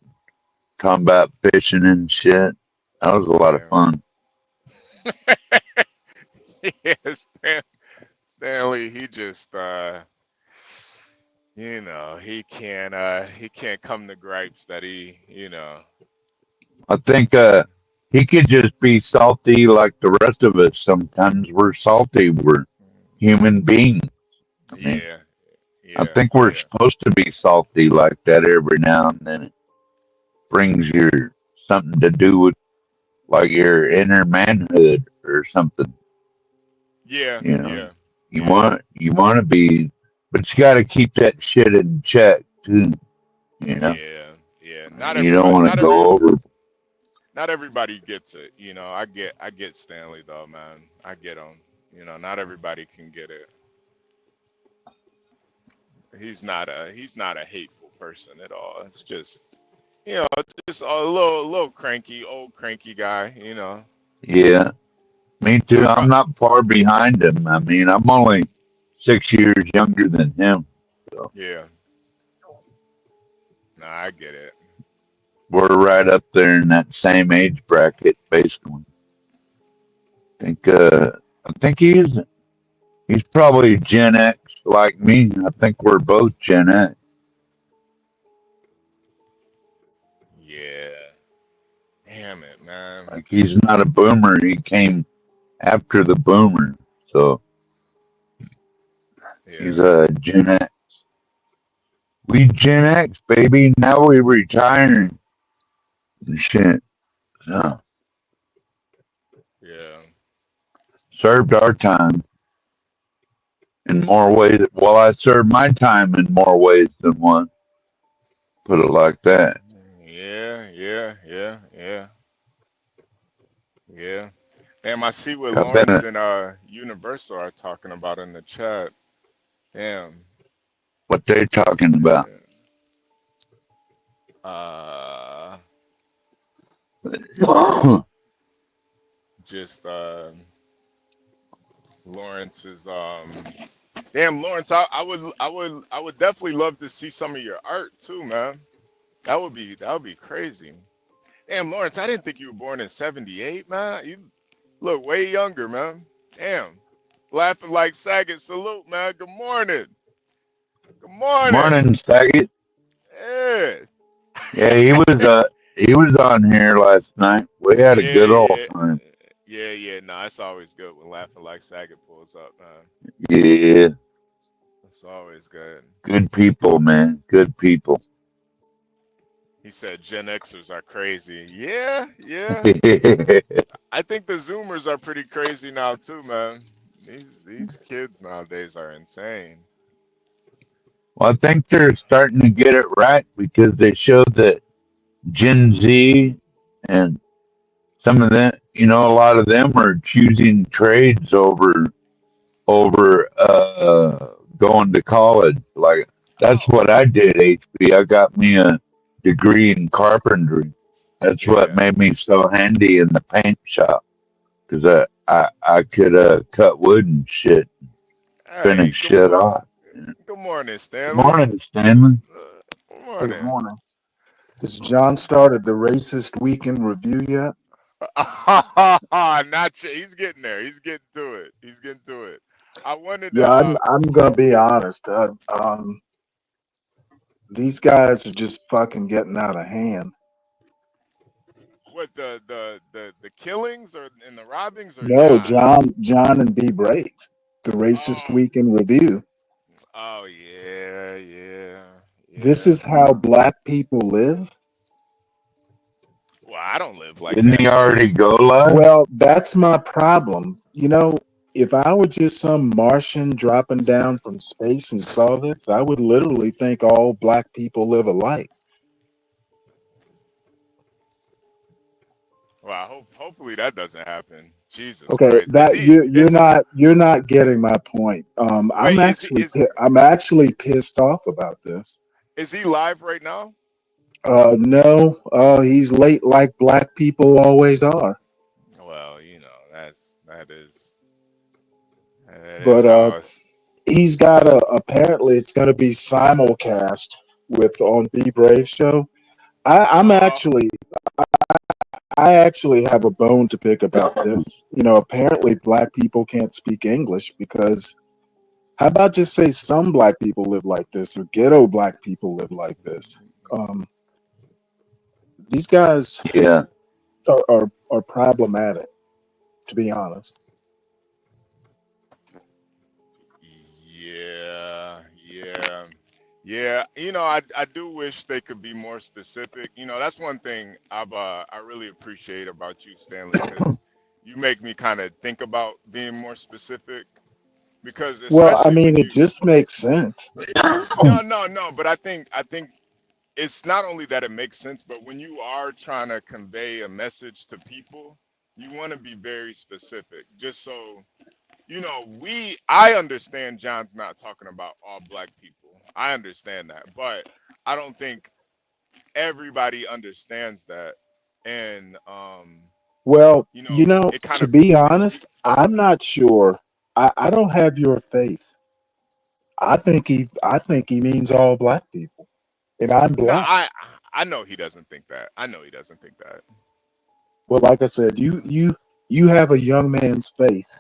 Speaker 6: talking about fishing and shit. That was a lot of
Speaker 4: yeah,
Speaker 6: fun.
Speaker 4: yeah. Stanley, he just he can't come to gripes that
Speaker 6: I think he could just be salty like the rest of us. Sometimes we're salty. We're human beings. I mean,
Speaker 4: yeah,
Speaker 6: I
Speaker 4: yeah,
Speaker 6: think we're
Speaker 4: yeah,
Speaker 6: supposed to be salty like that every now and then. It brings your something to do with like your inner manhood or something.
Speaker 4: yeah,
Speaker 6: You know,
Speaker 4: yeah,
Speaker 6: you
Speaker 4: yeah,
Speaker 6: want you want to be, but you got to keep that shit in check too. You know,
Speaker 4: yeah, yeah.
Speaker 6: you don't want to go over.
Speaker 4: Not everybody gets it. I get Stanley though, man. I get him. Not everybody can get it. he's not a hateful person at all. It's just just a little cranky, old cranky guy.
Speaker 6: Yeah, me too.
Speaker 4: I
Speaker 6: I'm
Speaker 4: pro
Speaker 6: not far behind him. I mean, I'm only 6 years younger than him. So
Speaker 4: Yeah, nah, I get it.
Speaker 6: we're right up there in that same age bracket, basically. think I think he's probably Gen X like me. I think we're both Gen X.
Speaker 4: Yeah, damn it, man.
Speaker 6: Like he's not a boomer. He came after the boomer. So he's
Speaker 4: Yeah,
Speaker 6: a Gen X. We Gen X, baby. Now we retiring. Shit. So,
Speaker 4: yeah.
Speaker 6: served our time in more ways. Well, I served my time in more ways than one. Put it like that.
Speaker 4: Yeah, yeah, yeah, yeah, yeah. Damn, I see what
Speaker 6: I've been
Speaker 4: Lawrence
Speaker 6: a,
Speaker 4: and Universal are talking about in the chat. Damn.
Speaker 6: what they talking about.
Speaker 4: Yeah. Uh, just Lawrence's damn Lawrence, I would definitely love to see some of your art too, man. That would be crazy. Damn, Lawrence, I didn't think you were born in '78, man. You look way younger, man. Damn. Laughing like Saget, salute, man. Good morning. Good morning.
Speaker 6: Morning, Saget.
Speaker 4: Yeah.
Speaker 6: Yeah, he was on here last night. We had a
Speaker 4: Yeah,
Speaker 6: good old
Speaker 4: yeah.
Speaker 6: time.
Speaker 4: Yeah. No, it's always good when laughing like Saget pulls up, man.
Speaker 6: Yeah,
Speaker 4: It's always good.
Speaker 6: good people, man. Good people.
Speaker 4: He said Gen Xers are crazy. Yeah. I think the Zoomers are pretty crazy now too, man. These kids nowadays are insane.
Speaker 6: Well, I think they're starting to get it right because they showed that Gen Z and some of them, a lot of them are choosing trades over going to college. Like that's
Speaker 4: Oh,
Speaker 6: what I did. HB. I got me a degree in carpentry. That's what
Speaker 4: yeah.
Speaker 6: made me so handy in the paint shop because I could cut wood and shit,
Speaker 4: Hey,
Speaker 6: finish shit off.
Speaker 4: good morning,
Speaker 6: Good
Speaker 4: Stanley.
Speaker 6: morning, Stanley.
Speaker 4: Good
Speaker 10: Hey, good
Speaker 4: morning.
Speaker 10: morning. Has John started the racist weekend review yet?
Speaker 4: Not yet. He's getting there. He's getting to it. He's getting to it. I wanted to
Speaker 10: Yeah, I'm gonna be honest. These guys are just fucking getting out of hand.
Speaker 4: what the killings or and the robbings or
Speaker 10: No,
Speaker 4: John?
Speaker 10: John and Be Brave, the racist
Speaker 4: Oh,
Speaker 10: weekend review.
Speaker 4: oh yeah.
Speaker 10: This
Speaker 4: Yeah.
Speaker 10: is how black people live.
Speaker 4: Well, I don't live like
Speaker 6: Didn't
Speaker 4: that,
Speaker 6: he
Speaker 4: but
Speaker 6: already go live?
Speaker 10: Well, that's my problem. If I were just some Martian dropping down from space and saw this, I would literally think all black people live alike.
Speaker 4: well, hopefully that doesn't happen. Jesus
Speaker 10: Okay,
Speaker 4: Christ. Is he
Speaker 10: you're not getting my point.
Speaker 4: wait, is he is
Speaker 10: I'm actually pissed off about this.
Speaker 4: is he live right now?
Speaker 10: No, he's late like black people always are.
Speaker 4: Well, that is
Speaker 10: But
Speaker 4: how it's
Speaker 10: he's got apparently it's going to be simulcast with on Be Brave show. I, I'm
Speaker 4: oh
Speaker 10: actually I actually have a bone to pick about this. Apparently black people can't speak English because how about just say some black people live like this or ghetto black people live like this? Um, these guys
Speaker 6: Yeah,
Speaker 10: are problematic, to be honest.
Speaker 4: yeah. Yeah, I do wish they could be more specific. That's one thing I really appreciate about you, Stanley, because you make me kind of think about being more specific. Because
Speaker 10: Well, I
Speaker 4: especially
Speaker 10: mean,
Speaker 4: when
Speaker 10: it
Speaker 4: you
Speaker 10: just makes sense.
Speaker 4: no, but I think it's not only that it makes sense, but when you are trying to convey a message to people, you want to be very specific, just so you know, I understand John's not talking about all black people. I understand that, but I don't think everybody understands that. And
Speaker 10: Well,
Speaker 4: you know, it kind
Speaker 10: to
Speaker 4: of
Speaker 10: be honest, I'm not sure. I don't have your faith. I think he means all black people, and I'm
Speaker 4: no,
Speaker 10: black.
Speaker 4: I know he doesn't think that. I know he doesn't think that.
Speaker 10: Well, like I said, you have a young man's faith.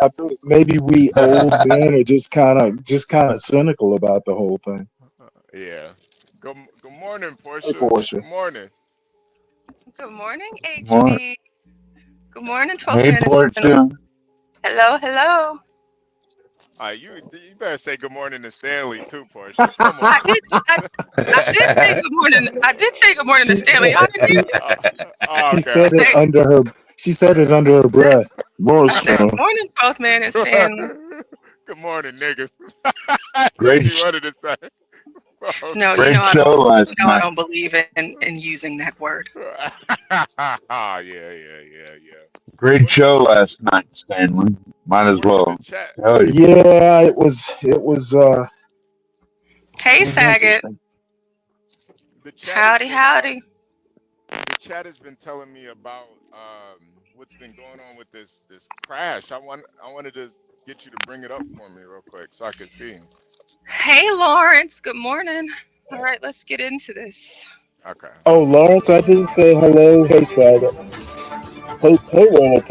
Speaker 10: I think maybe we old men are just kind of cynical about the whole thing.
Speaker 4: Yeah. Good morning,
Speaker 10: Hey,
Speaker 4: Portia.
Speaker 10: Portia.
Speaker 4: Good morning.
Speaker 11: Good morning,
Speaker 6: More.
Speaker 11: HB. Good morning, 12th
Speaker 6: Hey,
Speaker 11: man.
Speaker 6: Portia.
Speaker 11: Hello, hello.
Speaker 4: You better say good morning to Stanley too, Portia. Come
Speaker 11: I
Speaker 4: on.
Speaker 11: did, I, I did say good morning. I did say good morning to
Speaker 10: She
Speaker 11: Stanley. I didn't
Speaker 10: she
Speaker 11: you?
Speaker 4: Oh,
Speaker 10: she
Speaker 4: okay.
Speaker 10: said it
Speaker 11: Hey,
Speaker 10: under her. She said it under her breath.
Speaker 11: I said
Speaker 10: Morrison.
Speaker 11: good morning, 12th man and Stanley.
Speaker 4: Good morning, nigga. That's what
Speaker 6: great,
Speaker 4: she wanted to say.
Speaker 11: No,
Speaker 4: Okay.
Speaker 6: great show last
Speaker 11: I
Speaker 6: night.
Speaker 11: don't believe in using that word.
Speaker 4: Yeah, yeah.
Speaker 6: Great
Speaker 4: What is
Speaker 6: show
Speaker 4: this?
Speaker 6: last night, Stanley. Might as
Speaker 4: Portia, the
Speaker 6: well
Speaker 4: chat.
Speaker 6: tell you.
Speaker 10: Yeah, it
Speaker 11: Hey,
Speaker 10: was
Speaker 11: Saget.
Speaker 10: interesting.
Speaker 4: The chat has
Speaker 11: Howdy,
Speaker 4: been
Speaker 11: howdy.
Speaker 4: the chat has been telling me about what's been going on with this crash. I wanted to get you to bring it up for me real quick so I could see.
Speaker 11: Hey, Lawrence. Good morning. All right, let's get into this.
Speaker 4: Okay.
Speaker 10: Oh, Lawrence, I didn't say hello. Hey, Saga. Hey, Lawrence.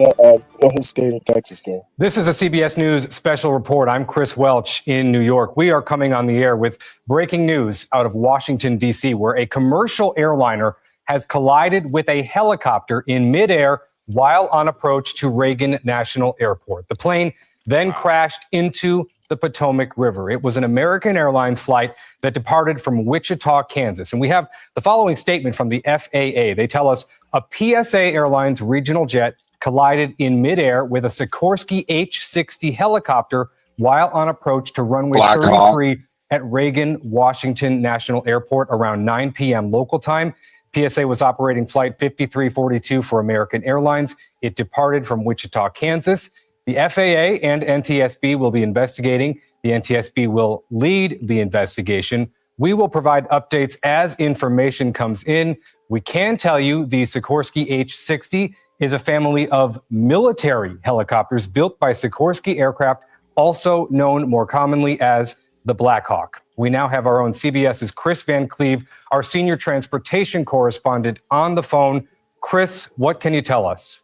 Speaker 10: Whole state of Texas, girl.
Speaker 12: This is a CBS News special report. I'm Chris Welch in New York. We are coming on the air with breaking news out of Washington, D.C., where a commercial airliner has collided with a helicopter in midair while on approach to Reagan National Airport. The plane then crashed into the Potomac River. It was an American Airlines flight that departed from Wichita, Kansas. And we have the following statement from the FAA. They tell us a PSA Airlines regional jet collided in midair with a Sikorsky H-60 helicopter while on approach to runway
Speaker 6: Black Hawk.
Speaker 12: 33 at Reagan Washington National Airport around 9 p.m. local time. PSA was operating flight 5342 for American Airlines. It departed from Wichita, Kansas. The FAA and NTSB will be investigating. The NTSB will lead the investigation. We will provide updates as information comes in. We can tell you the Sikorsky H-60 is a family of military helicopters built by Sikorsky Aircraft, also known more commonly as the Black Hawk. We now have our own CBS's Chris Van Cleve, our senior transportation correspondent, on the phone. Chris, what can you tell us?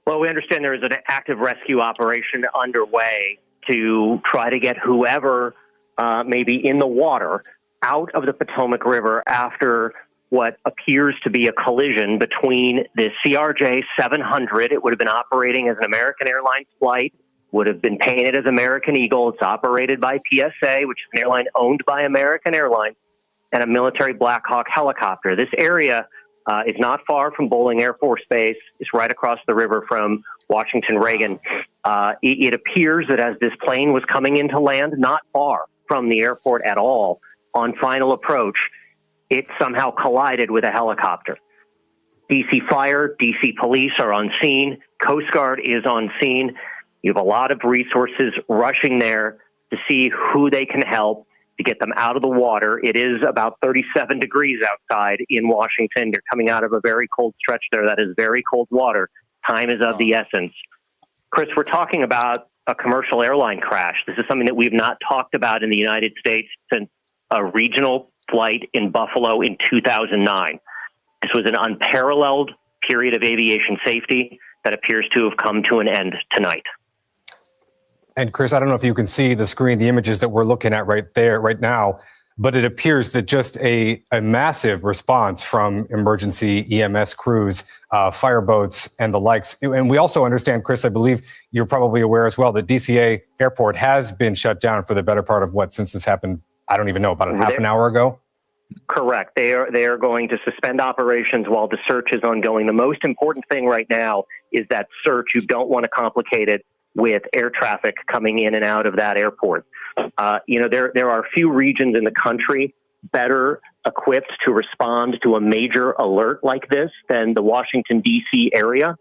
Speaker 13: Well, we understand there is an active rescue operation underway to try to get whoever may be in the water out of the Potomac River after what appears to be a collision between the CRJ 700. It would have been operating as an American Airlines flight, would have been painted as American Eagle. It's operated by PSA, which is an airline owned by American Airlines, and a military Black Hawk helicopter. This area is not far from Bolling Air Force Base. It's right across the river from Washington Reagan. It appears that as this plane was coming into land, not far from the airport at all, on final approach, it somehow collided with a helicopter. DC Fire, DC Police are on scene. Coast Guard is on scene. You have a lot of resources rushing there to see who they can help to get them out of the water. It is about 37 degrees outside in Washington. You're coming out of a very cold stretch there. That is very cold water. Time is of the essence. Chris, we're talking about a commercial airline crash. This is something that we've not talked about in the United States since a regional flight in Buffalo in 2009. This was an unparalleled period of aviation safety that appears to have come to an end tonight.
Speaker 12: And Chris, I don't know if you can see the screen, the images that we're looking at right there, right now, but it appears that just a massive response from emergency EMS crews, fireboats, and the likes. And we also understand, Chris, I believe you're probably aware as well, that DCA Airport has been shut down for the better part of since this happened, I don't even know, about a half an hour ago?
Speaker 13: Correct. They are going to suspend operations while the search is ongoing. The most important thing right now is that search. You don't want to complicate it with air traffic coming in and out of that airport. There are a few regions in the country better equipped to respond to a major alert like this than the Washington, D.C. area.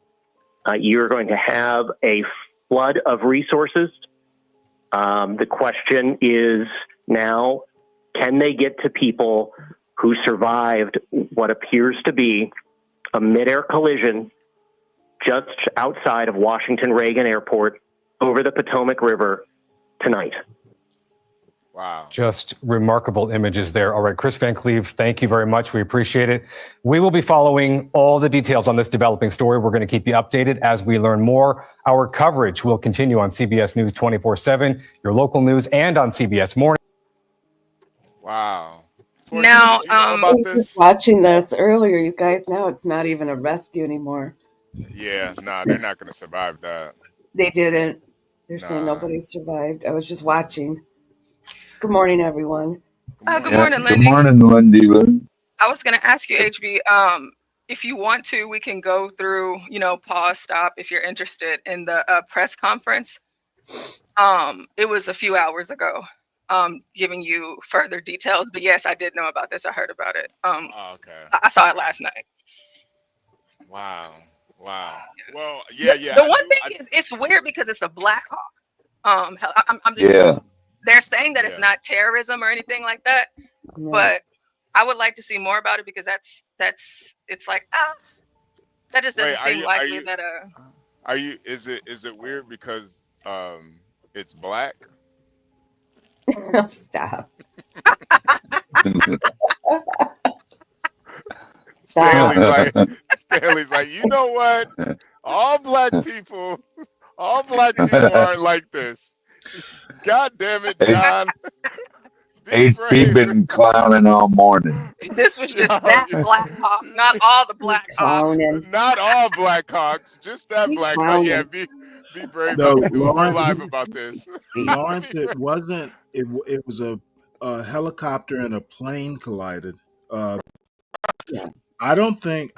Speaker 13: You're going to have a flood of resources. The question is now, can they get to people who survived what appears to be a midair collision just outside of Washington Reagan Airport over the Potomac River tonight?
Speaker 4: Wow.
Speaker 12: Just remarkable images there. All right, Chris Van Cleve, thank you very much. We appreciate it. We will be following all the details on this developing story. We're going to keep you updated as we learn more. Our coverage will continue on CBS News 24/7, your local news, and on CBS Morning.
Speaker 4: Wow.
Speaker 11: Now,
Speaker 14: I was just watching this earlier, you guys. Now it's not even a rescue anymore.
Speaker 4: Yeah, nah, they're not going to survive that.
Speaker 14: They didn't. They're saying nobody survived. I was just watching. Good morning, everyone.
Speaker 11: Good morning,
Speaker 6: Good
Speaker 11: Lindy.
Speaker 6: morning, Lindy.
Speaker 11: I was going to ask you, HB, if you want to, we can go through, pause, stop, if you're interested in the press conference. It was a few hours ago, giving you further details. But yes, I did know about this. I heard about it.
Speaker 4: Okay.
Speaker 11: I saw it last night.
Speaker 4: Wow. Well,
Speaker 11: The one thing is, it's weird because it's a Black Hawk. I'm just. They're saying that it's not terrorism or anything like that, but I would like to see more about it because it's like that just doesn't seem likely that
Speaker 4: Is it weird because it's black?
Speaker 14: Stop.
Speaker 4: Stanley's like, you know what? All black people aren't like this. God damn it, John.
Speaker 6: HB been clowning all morning.
Speaker 11: This was just that Black Hawk, not all the Black Hawks.
Speaker 4: Not all Black Hawks, just that Black Hawk. Yeah, be brave enough to do a whole live about this.
Speaker 10: Lawrence, it wasn't. It was a helicopter and a plane collided. I don't think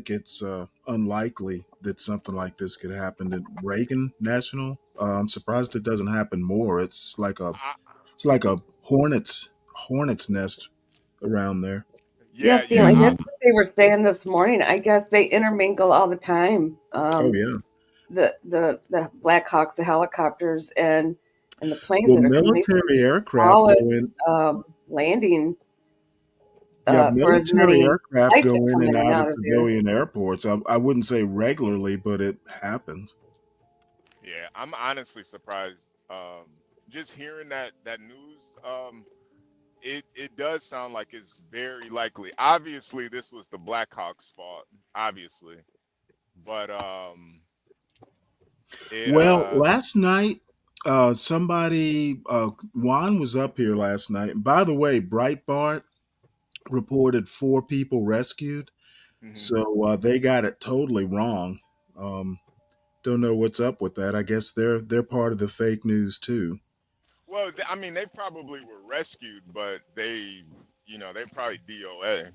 Speaker 10: it's unlikely that something like this could happen at Reagan National. I'm surprised it doesn't happen more. It's like a hornet's nest around there.
Speaker 14: Yeah, Stanley, that's what they were saying this morning. I guess they intermingle all the time. The Black Hawks, the helicopters, and the planes that are
Speaker 10: military aircraft
Speaker 14: landing.
Speaker 10: Military aircraft go in and out of civilian airports. I wouldn't say regularly, but it happens.
Speaker 4: Yeah, I'm honestly surprised. Just hearing that news, it does sound like it's very likely. Obviously, this was the Blackhawks' fault, obviously, but
Speaker 10: last night, somebody Juan was up here last night. And by the way, Breitbart reported 4 people rescued, so they got it totally wrong. Don't know what's up with that. I guess they're part of the fake news too.
Speaker 4: Well, I mean, they probably were rescued, but they probably DOA.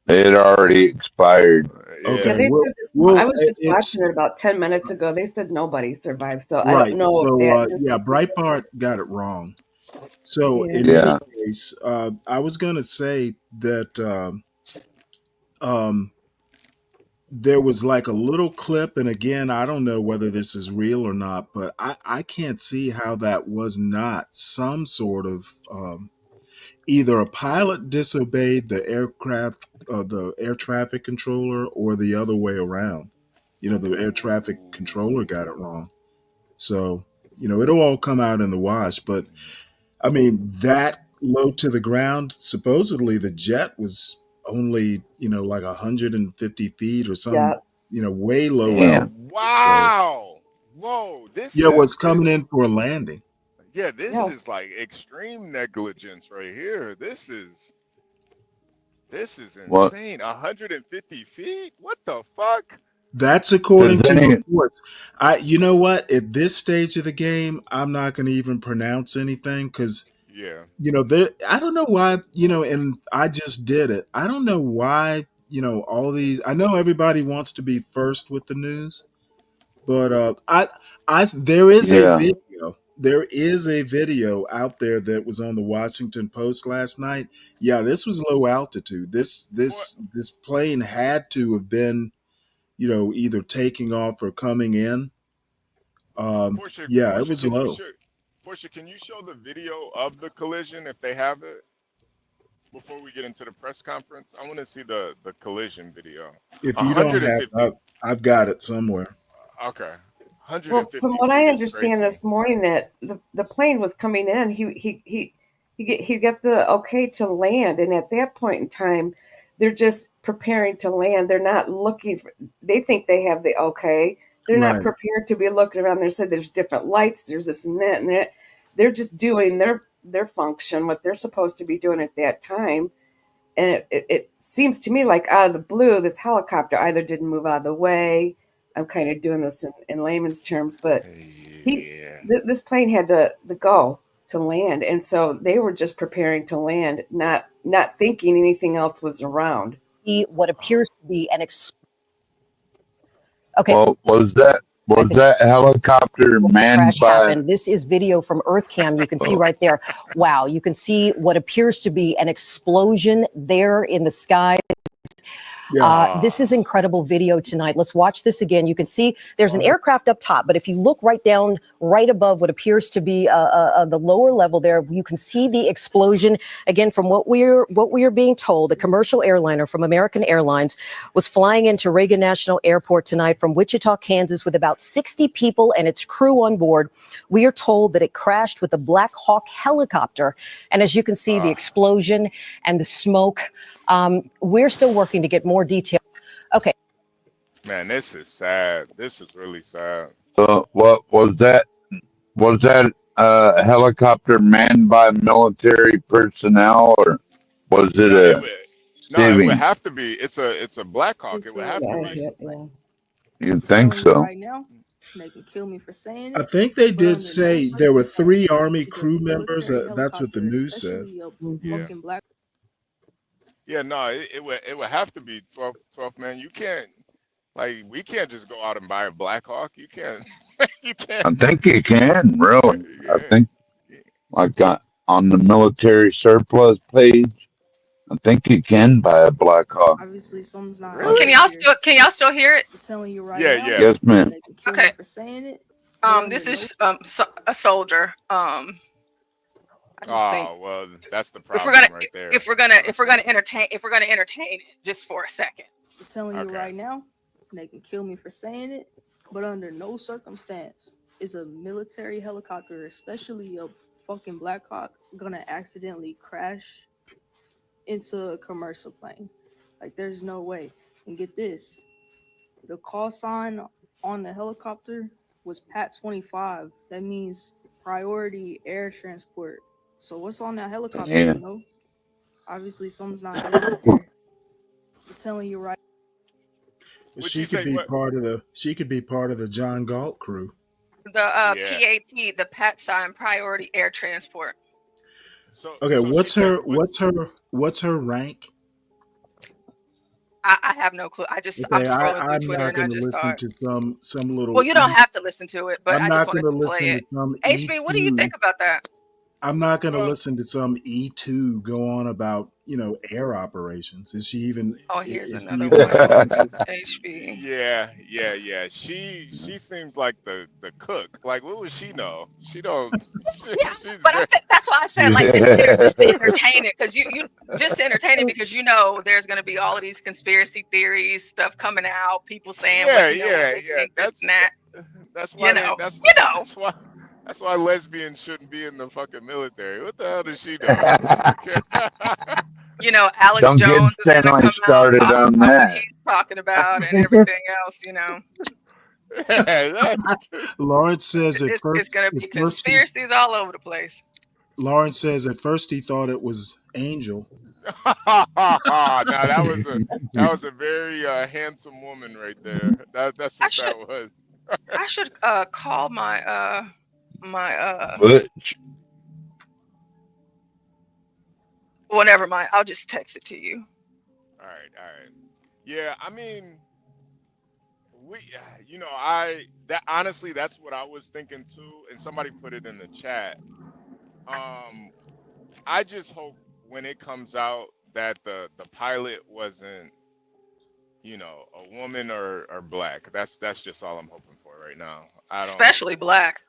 Speaker 6: They had already expired.
Speaker 14: Okay, they said I was just watching it about 10 minutes ago. They said nobody survived, so I don't know.
Speaker 10: Breitbart got it wrong. So in any case, I was going to say that there was like a little clip, and again, I don't know whether this is real or not, but I can't see how that was not some sort of either a pilot disobeyed the aircraft, the air traffic controller, or the other way around. The air traffic controller got it wrong. So, it'll all come out in the wash, but I mean, that low to the ground, supposedly the jet was only, like 150 feet or something, way low.
Speaker 4: Wow. So, whoa. This
Speaker 10: was coming in for a landing.
Speaker 4: Yeah, this is like extreme negligence right here. This is insane. 150 feet? What the fuck?
Speaker 10: That's according to reports. You know what? At this stage of the game, I'm not going to even pronounce anything because, I don't know why, and I just did it. I don't know why, all these. I know everybody wants to be first with the news, but there is a video. there is a video out there that was on the Washington Post last night. Yeah, this was low altitude. This plane had to have been, either taking off or coming in. Yeah, it was low.
Speaker 4: Portia, can you show the video of the collision if they have it before we get into the press conference? I want to see the collision video.
Speaker 10: If you don't have,
Speaker 4: 150.
Speaker 10: I've got it somewhere.
Speaker 4: Okay.
Speaker 14: Well,
Speaker 4: 150
Speaker 14: from what I
Speaker 4: feet is
Speaker 14: understand
Speaker 4: crazy.
Speaker 14: this morning, that the plane was coming in. He got the okay to land, and at that point in time, they're just preparing to land. They're not looking. They think they have the okay. They're not
Speaker 10: Right.
Speaker 14: prepared to be looking around. They said there's different lights. There's this and that and that. They're just doing their function, what they're supposed to be doing at that time. And it seems to me like out of the blue, this helicopter either didn't move out of the way. I'm kind of doing this in layman's terms, but this plane had the go to land, and so they were just preparing to land, not thinking anything else was around.
Speaker 15: What appears to be an okay.
Speaker 6: Well, was that helicopter manned
Speaker 15: Crash
Speaker 6: by?
Speaker 15: happened. This is video from EarthCam. You can see right there. Wow, you can see what appears to be an explosion there in the sky.
Speaker 10: Yeah.
Speaker 15: This is incredible video tonight. Let's watch this again. You can see there's an aircraft up top, but if you look right down, right above what appears to be the lower level there, you can see the explosion. Again, from what we are being told, a commercial airliner from American Airlines was flying into Reagan National Airport tonight from Wichita, Kansas, with about 60 people and its crew on board. We are told that it crashed with a Black Hawk helicopter, and as you can see, the explosion and the smoke. We're still working to get more detail. Okay.
Speaker 4: Man, this is sad. This is really sad.
Speaker 6: What was that? Was that a helicopter manned by military personnel, or was it
Speaker 4: No, it would
Speaker 6: civvy?
Speaker 4: have to be. It's a Black Hawk. It would have to be.
Speaker 6: You think so?
Speaker 16: Right now, they can kill me for saying
Speaker 10: I
Speaker 16: it.
Speaker 10: think they
Speaker 16: but
Speaker 10: did
Speaker 16: under no
Speaker 10: say there were 3
Speaker 16: circumstance
Speaker 10: Army
Speaker 16: is a
Speaker 10: crew members.
Speaker 16: military
Speaker 10: That's what the
Speaker 16: helicopter,
Speaker 10: news says.
Speaker 16: especially a fucking black.
Speaker 4: Yeah, no, it would have to be 12 man. You can't, like, we can't just go out and buy a Black Hawk. You can't. You can't.
Speaker 6: I think you can, really. I think, like on the military surplus page, I think you can buy a Black Hawk.
Speaker 16: Obviously, something's not.
Speaker 4: Really?
Speaker 11: Can y'all still hear it?
Speaker 16: I'm telling you right
Speaker 4: Yeah,
Speaker 16: now.
Speaker 4: yeah.
Speaker 6: Yes, ma'am.
Speaker 16: They can kill me
Speaker 11: Okay.
Speaker 16: for saying it.
Speaker 11: This is a soldier. I just think
Speaker 4: Well, that's the
Speaker 11: if
Speaker 4: problem
Speaker 11: we're gonna
Speaker 4: right there.
Speaker 11: if we're gonna entertain it just for a second.
Speaker 16: I'm telling you
Speaker 4: Okay.
Speaker 16: right now, they can kill me for saying it, but under no circumstance is a military helicopter, especially a fucking Black Hawk, gonna accidentally crash into a commercial plane. Like, there's no way. And get this, the call sign on the helicopter was PAT 25. That means priority air transport. So what's on that helicopter?
Speaker 6: Yeah.
Speaker 16: You know, obviously something's not good out there. I'm telling you right.
Speaker 10: She could be part of the John Galt crew.
Speaker 11: The PAT, the PAT sign, priority air transport.
Speaker 10: Okay, what's her rank?
Speaker 11: I have no clue. I'm scrolling through
Speaker 10: I'm
Speaker 11: Twitter
Speaker 10: not
Speaker 11: and I
Speaker 10: going to
Speaker 11: just
Speaker 10: listen
Speaker 11: saw it.
Speaker 10: to some little.
Speaker 11: Well, you don't have to listen to it, but
Speaker 10: I'm
Speaker 11: I
Speaker 10: not
Speaker 11: just wanted
Speaker 10: going to
Speaker 11: to play
Speaker 10: listen to
Speaker 11: it.
Speaker 10: some
Speaker 11: HB, what do you think about that?
Speaker 10: I'm not going to listen to some E2 go on about air operations. Is she even?
Speaker 11: Oh, here's
Speaker 10: is she
Speaker 11: another
Speaker 10: even-
Speaker 11: one. HB.
Speaker 4: Yeah. She seems like the cook. Like, what would she know? She don't.
Speaker 11: Yeah, but that's why I said like just to entertain it, because you just to entertain it, because there's gonna be all of these conspiracy theories stuff coming out, people saying
Speaker 4: That's why that's why lesbians shouldn't be in the fucking military. What the hell does she know?
Speaker 11: Alex
Speaker 6: Don't
Speaker 11: Jones
Speaker 6: get
Speaker 11: is gonna
Speaker 6: Stanley
Speaker 11: come
Speaker 6: started
Speaker 11: out
Speaker 6: on
Speaker 11: talking about what
Speaker 6: that.
Speaker 11: he's talking about and everything else.
Speaker 10: Lawrence says at
Speaker 11: It's
Speaker 10: first.
Speaker 11: gonna be conspiracies all over the place.
Speaker 10: Lawrence says at first he thought it was Angel.
Speaker 4: Now that was a very handsome woman right there. That's what that was.
Speaker 11: I should call my
Speaker 6: Butch.
Speaker 11: well, never mind. I'll just text it to you.
Speaker 4: All right. Yeah, I mean, that honestly, that's what I was thinking too, and somebody put it in the chat. I just hope when it comes out that the pilot wasn't, a woman or black. That's just all I'm hoping for right now. I don't.
Speaker 11: Especially black.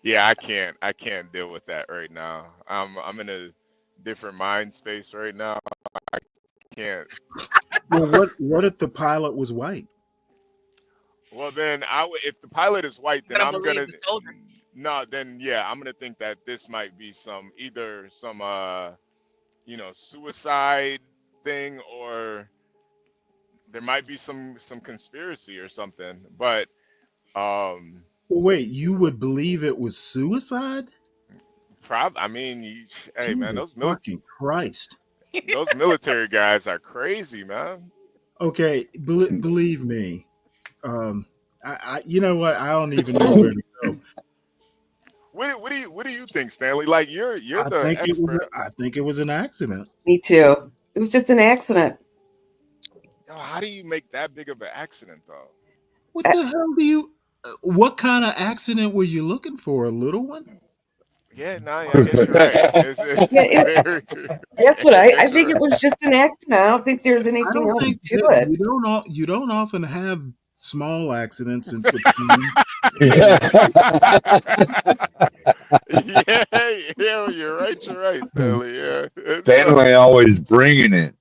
Speaker 4: Yeah, I can't deal with that right now. I'm in a different mind space right now. I can't.
Speaker 10: Well, what if the pilot was white?
Speaker 4: Well, then if the pilot is white, then
Speaker 11: Gonna
Speaker 4: I'm
Speaker 11: believe
Speaker 4: gonna
Speaker 11: the soldier.
Speaker 4: no. Then yeah, I'm gonna think that this might be either some suicide thing, or there might be some conspiracy or something. But
Speaker 10: Well, wait, you would believe it was suicide?
Speaker 4: I mean, hey man,
Speaker 10: Jesus fucking Christ.
Speaker 4: those military guys are crazy, man.
Speaker 10: Okay, believe me. You know what? I don't even know where to go.
Speaker 4: What do you think, Stanley? Like you're the expert.
Speaker 10: I think it was an accident.
Speaker 14: Me too. It was just an accident.
Speaker 4: How do you make that big of an accident, though?
Speaker 10: What the hell do you? What kind of accident were you looking for? A little one?
Speaker 4: Yeah, no, I guess you're right.
Speaker 14: That's what I think. It was just an accident. I don't think there's anything else to it.
Speaker 10: You don't often have small accidents with
Speaker 4: yeah, you're right, Stanley. Yeah,
Speaker 6: Stanley always bringing it.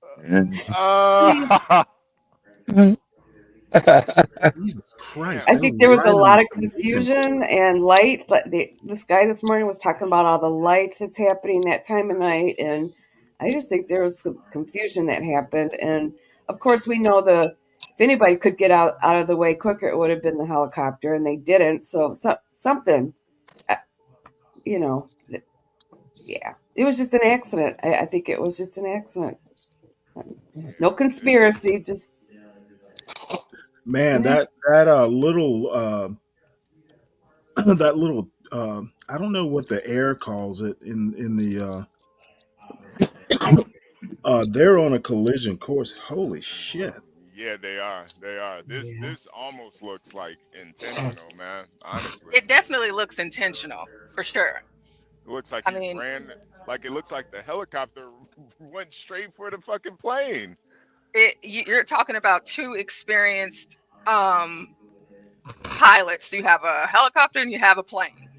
Speaker 10: Jesus Christ!
Speaker 14: I think there was a lot of confusion and light. But this guy this morning was talking about all the lights that's happening that time of night, and I just think there was some confusion that happened. And of course, we know if anybody could get out of the way quicker, it would have been the helicopter, and they didn't. So something, yeah, it was just an accident. I think it was just an accident. No conspiracy, just.
Speaker 10: Man, that little that little I don't know what the air calls it in the they're on a collision course. Holy shit.
Speaker 4: Yeah, they are. This almost looks like intentional, man. Honestly,
Speaker 11: It definitely looks intentional, for sure.
Speaker 4: it looks like
Speaker 11: I
Speaker 4: he
Speaker 11: mean,
Speaker 4: ran. Like it looks like the helicopter went straight for the fucking plane.
Speaker 11: you're talking about two experienced pilots. You have a helicopter and you have a plane.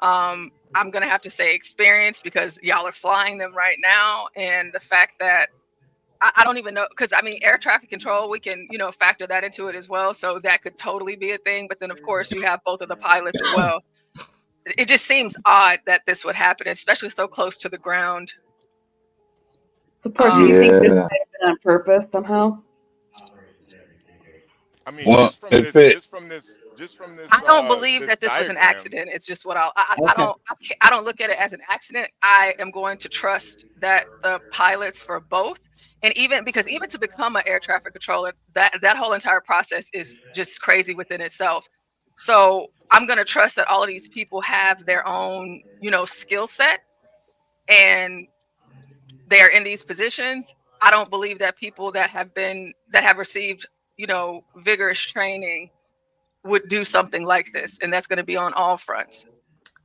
Speaker 11: I'm gonna have to say experienced because y'all are flying them right now, and the fact that I don't even know, because I mean air traffic control, we can factor that into it as well, so that could totally be a thing. But then of course you have both of the pilots as well. It just seems odd that this would happen, especially so close to the ground.
Speaker 14: So, Portia, you think this might have been on purpose somehow?
Speaker 4: I mean,
Speaker 6: Well,
Speaker 4: just from this.
Speaker 11: I don't believe
Speaker 4: this
Speaker 11: that this was an
Speaker 4: diagram.
Speaker 11: accident. It's just what I don't look at it as an accident. I am going to trust that the pilots for both, and even to become an air traffic controller, that whole entire process is just crazy within itself. So I'm going to trust that all of these people have their own, skill set, and they're in these positions. I don't believe that people that have received, vigorous training would do something like this, and that's going to be on all fronts.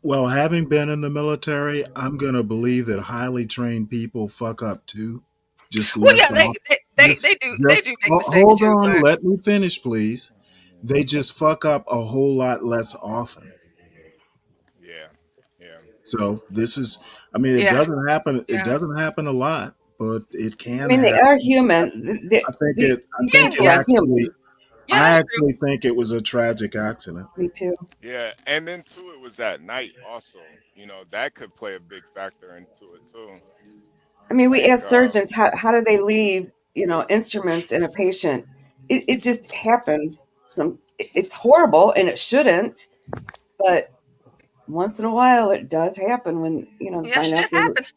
Speaker 10: Well, having been in the military, I'm going to believe that highly trained people fuck up too. Just
Speaker 11: Well, yeah,
Speaker 10: less
Speaker 11: they do make mistakes
Speaker 10: hold
Speaker 11: too.
Speaker 10: on,
Speaker 11: But
Speaker 10: let me finish, please. They just fuck up a whole lot less often.
Speaker 4: Yeah.
Speaker 10: So this is, I mean, it doesn't happen. It doesn't happen a lot, but it can.
Speaker 14: I mean, they are human.
Speaker 10: I actually think it was a tragic accident.
Speaker 14: Me too.
Speaker 4: Yeah, and then too, it was at night also. That could play a big factor into it too.
Speaker 14: I mean, we ask surgeons how do they leave, instruments in a patient. It just happens. It's horrible and it shouldn't, but once in a while it does happen when
Speaker 11: shit happens.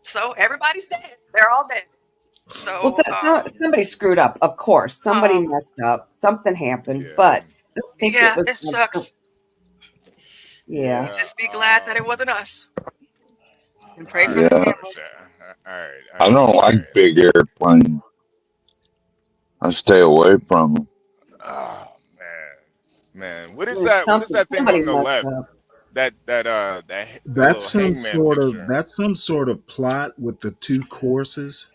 Speaker 11: So everybody's dead. They're all dead. So
Speaker 14: somebody screwed up, of course. Somebody messed up. Something happened, but I don't think it was.
Speaker 11: It sucks.
Speaker 14: Yeah.
Speaker 11: Just be glad that it wasn't us. And pray for the families.
Speaker 4: All right.
Speaker 6: I don't like big airplanes. I stay away from them.
Speaker 4: Oh man. What is
Speaker 14: There's
Speaker 4: that? What is
Speaker 14: something.
Speaker 4: that thing
Speaker 14: Somebody
Speaker 4: on the
Speaker 14: messed
Speaker 4: left?
Speaker 14: up.
Speaker 4: That little hangman picture.
Speaker 10: That's some sort of plot with the two courses.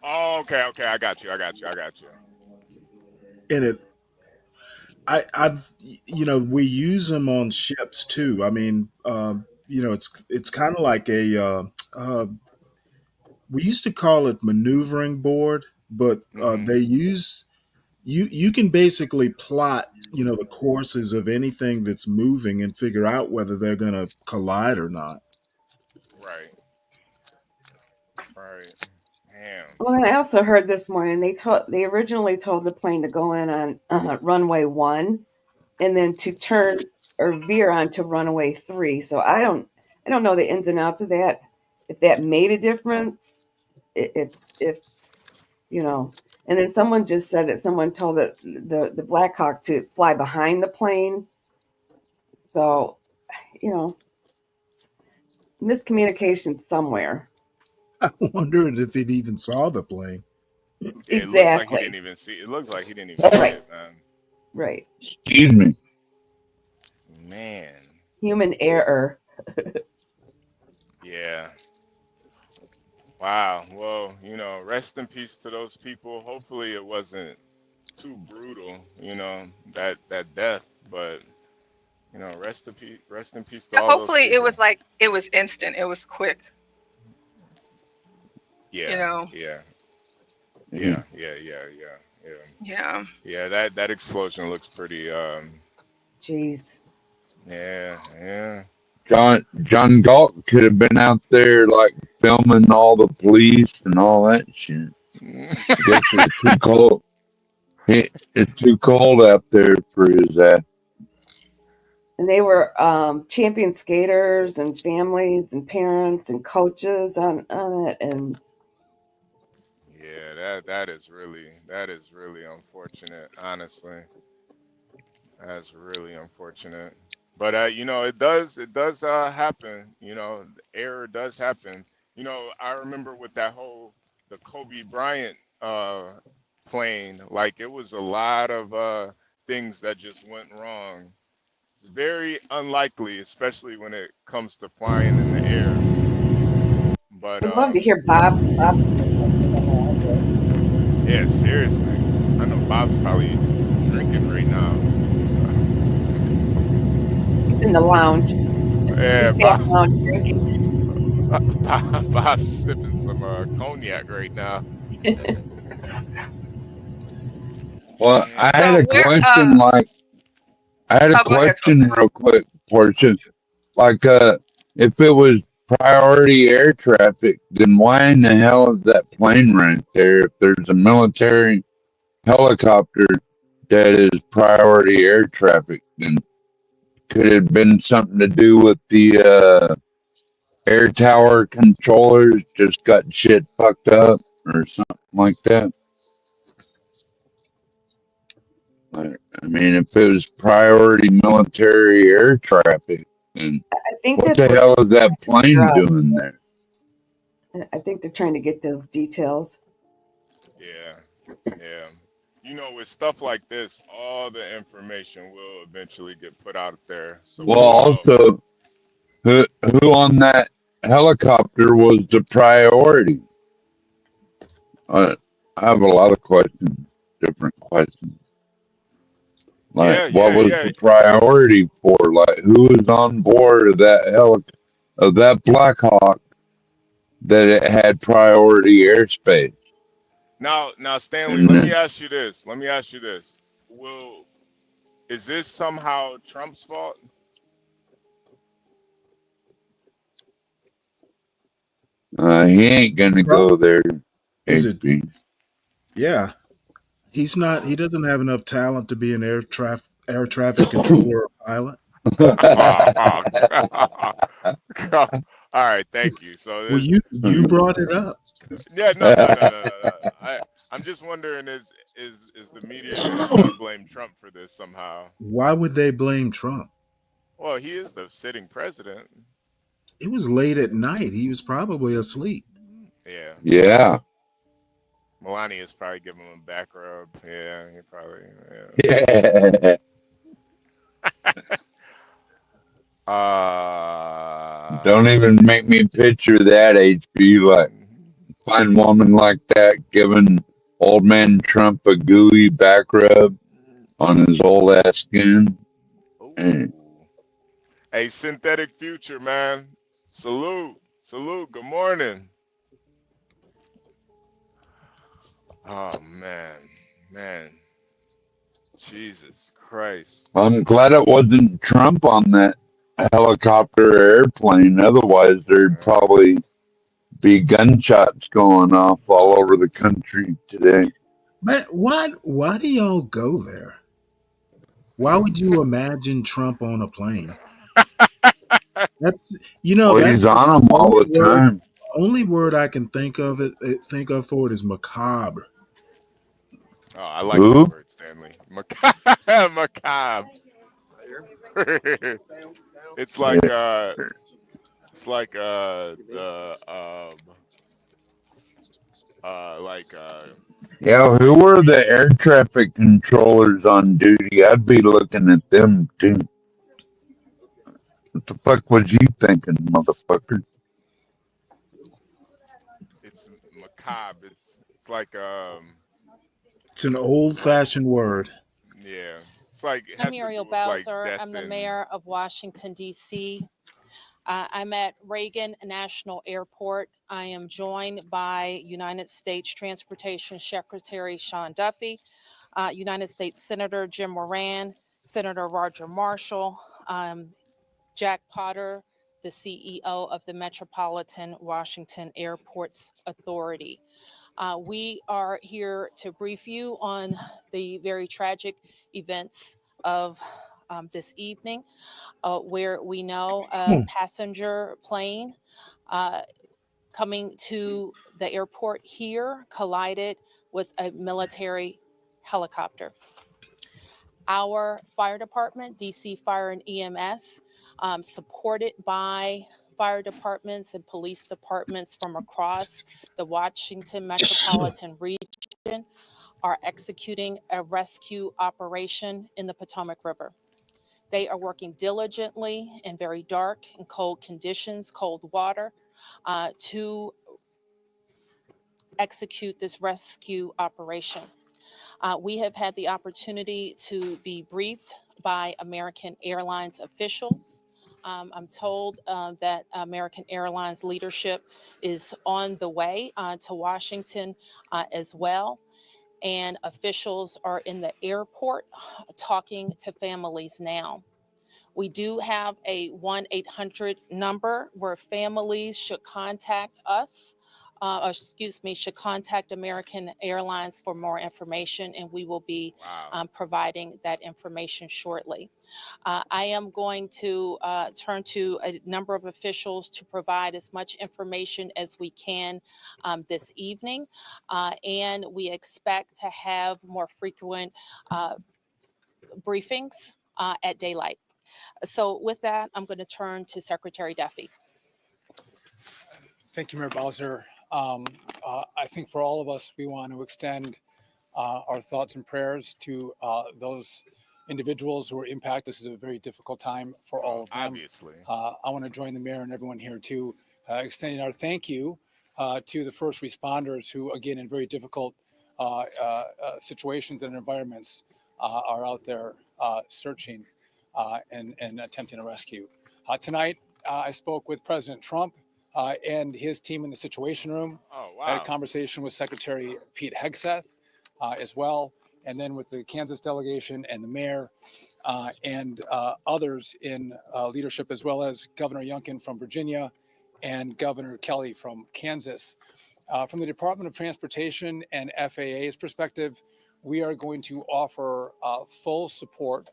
Speaker 4: Oh, okay. I got you.
Speaker 10: And I've we use them on ships too. I mean, it's kind of like we used to call it maneuvering board, but they use you can basically plot the courses of anything that's moving and figure out whether they're going to collide or not.
Speaker 4: Right. Damn.
Speaker 14: Well, and I also heard this morning they originally told the plane to go in on runway 1, and then to turn or veer onto runway 3. So I don't know the ins and outs of that. If that made a difference, if and then someone just said that someone told the Black Hawk to fly behind the plane. So, miscommunication somewhere.
Speaker 10: I wondered if it even saw the plane.
Speaker 4: It looks like he didn't even see. It looks like he didn't even see it, man.
Speaker 14: Right.
Speaker 6: Excuse me.
Speaker 4: Man.
Speaker 14: Human error.
Speaker 4: Yeah. Wow. Well, rest in peace to those people. Hopefully it wasn't too brutal, that death, but rest in peace to all those
Speaker 11: Hopefully
Speaker 4: people.
Speaker 11: it was instant. It was quick.
Speaker 4: Yeah. Yeah. Yeah, that explosion looks pretty
Speaker 14: Jeez.
Speaker 4: Yeah.
Speaker 6: John Galt could have been out there like filming all the police and all that shit. I guess it's too cold. It's too cold out there for his ass.
Speaker 14: And they were champion skaters and families and parents and coaches on it, and
Speaker 4: Yeah, that is really unfortunate, honestly. That's really unfortunate. But it does happen. Error does happen. I remember with the Kobe Bryant plane, like it was a lot of things that just went wrong. It's very unlikely, especially when it comes to flying in the air. But
Speaker 14: I'd love to hear Bob's
Speaker 4: yeah, seriously. I know Bob's probably drinking right now.
Speaker 14: He's in the lounge.
Speaker 4: Yeah,
Speaker 14: He's at lounge drinking.
Speaker 4: Bob's sipping some cognac right now.
Speaker 6: Well, I
Speaker 11: So
Speaker 6: had a
Speaker 11: we're
Speaker 6: question.
Speaker 11: go ahead,
Speaker 6: Real quick, Portia. If it was priority air traffic, then why in the hell is that plane right there? If there's a military helicopter that is priority air traffic, then could it have been something to do with the air tower controllers just got shit fucked up or something like that? I mean, if it was priority military air traffic, then
Speaker 14: I think
Speaker 6: what
Speaker 14: that's
Speaker 6: the
Speaker 14: what
Speaker 6: hell is that plane doing there?
Speaker 14: I think they're trying to get those details.
Speaker 4: Yeah. With stuff like this, all the information will eventually get put out there. So
Speaker 6: Well, also, who on that helicopter was the priority? I have a lot of questions, different questions. What was the priority for? Who was on board of that Black Hawk that it had priority airspace?
Speaker 4: Now, Stanley, let me ask you this. Is this somehow Trump's fault?
Speaker 6: He ain't gonna go there.
Speaker 10: Is it? Yeah, he's not. He doesn't have enough talent to be an air traffic controller or pilot.
Speaker 4: All right, thank you. So
Speaker 10: Well, you brought it up.
Speaker 4: Yeah, no. I'm just wondering, is the media going to blame Trump for this somehow?
Speaker 10: Why would they blame Trump?
Speaker 4: Well, he is the sitting president.
Speaker 10: It was late at night. He was probably asleep.
Speaker 4: Yeah.
Speaker 6: Yeah.
Speaker 4: Melania's probably giving him a back rub. Yeah, he probably.
Speaker 6: Yeah. Don't even make me picture that, HB. Like, fine woman like that giving old man Trump a gooey back rub on his old ass skin. And
Speaker 4: Ooh. Hey, synthetic future, man. Salute. Salute. Good morning. Oh, man. Man. Jesus Christ.
Speaker 6: I'm glad it wasn't Trump on that helicopter or airplane. Otherwise, there'd probably be gunshots going off all over the country today.
Speaker 10: But why do y'all go there? Why would you imagine Trump on a plane? That's
Speaker 6: Well,
Speaker 10: that's
Speaker 6: he's
Speaker 10: the
Speaker 6: on them all
Speaker 10: only
Speaker 6: the
Speaker 10: word
Speaker 6: time.
Speaker 10: only word I can think of for it is macabre.
Speaker 4: Oh, I like that
Speaker 6: Who?
Speaker 4: word, Stanley. Macabre. It's like
Speaker 6: Yeah.
Speaker 4: the like
Speaker 6: Yeah, who were the air traffic controllers on duty? I'd be looking at them too. What the fuck was you thinking, motherfucker?
Speaker 4: it's macabre. It's like
Speaker 10: It's an old-fashioned word.
Speaker 4: yeah. It's like it
Speaker 17: I'm
Speaker 4: has to
Speaker 17: Muriel
Speaker 4: do with like
Speaker 17: Bowser.
Speaker 4: death
Speaker 17: I'm the
Speaker 4: and
Speaker 17: mayor of Washington, D.C. I'm at Reagan National Airport. I am joined by United States Transportation Secretary Sean Duffy, United States Senator Jim Moran, Senator Roger Marshall, Jack Potter, the CEO of the Metropolitan Washington Airports Authority. We are here to brief you on the very tragic events of this evening, where we know a passenger plane coming to the airport here collided with a military helicopter. Our fire department, DC Fire and EMS, supported by fire departments and police departments from across the Washington metropolitan region, are executing a rescue operation in the Potomac River. They are working diligently in very dark and cold conditions, cold water, to execute this rescue operation. We have had the opportunity to be briefed by American Airlines officials. I'm told that American Airlines leadership is on the way to Washington as well. And officials are in the airport talking to families now. We do have a 1-800 number where families should contact us. Should contact American Airlines for more information, and we will be providing that information shortly. I am going to turn to a number of officials to provide as much information as we can this evening, and we expect to have more frequent briefings at daylight. So with that, I'm going to turn to Secretary Duffy.
Speaker 18: Thank you, Mayor Bowser. I think for all of us, we want to extend our thoughts and prayers to those individuals who were impacted. This is a very difficult time for all of them.
Speaker 4: Obviously.
Speaker 18: I want to join the mayor and everyone here to extending our thank you to the first responders who, again, in very difficult situations and environments, are out there searching and attempting to rescue. Tonight, I spoke with President Trump and his team in the Situation Room.
Speaker 4: Oh, wow.
Speaker 18: I had a conversation with Secretary Pete Hegseth as well, and then with the Kansas delegation and the mayor and others in leadership, as well as Governor Youngkin from Virginia and Governor Kelly from Kansas. From the Department of Transportation and FAA's perspective, we are going to offer full support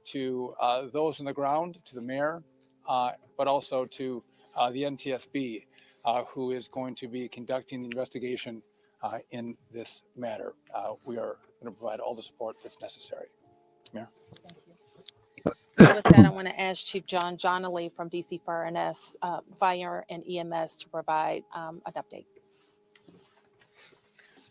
Speaker 18: to those on the ground, to the mayor, but also to the NTSB, who is going to be conducting the investigation in this matter. We are going to provide all the support that's necessary. Mayor.
Speaker 17: So with that, I want to ask Chief John Johnley from DC Fire and EMS to provide an update.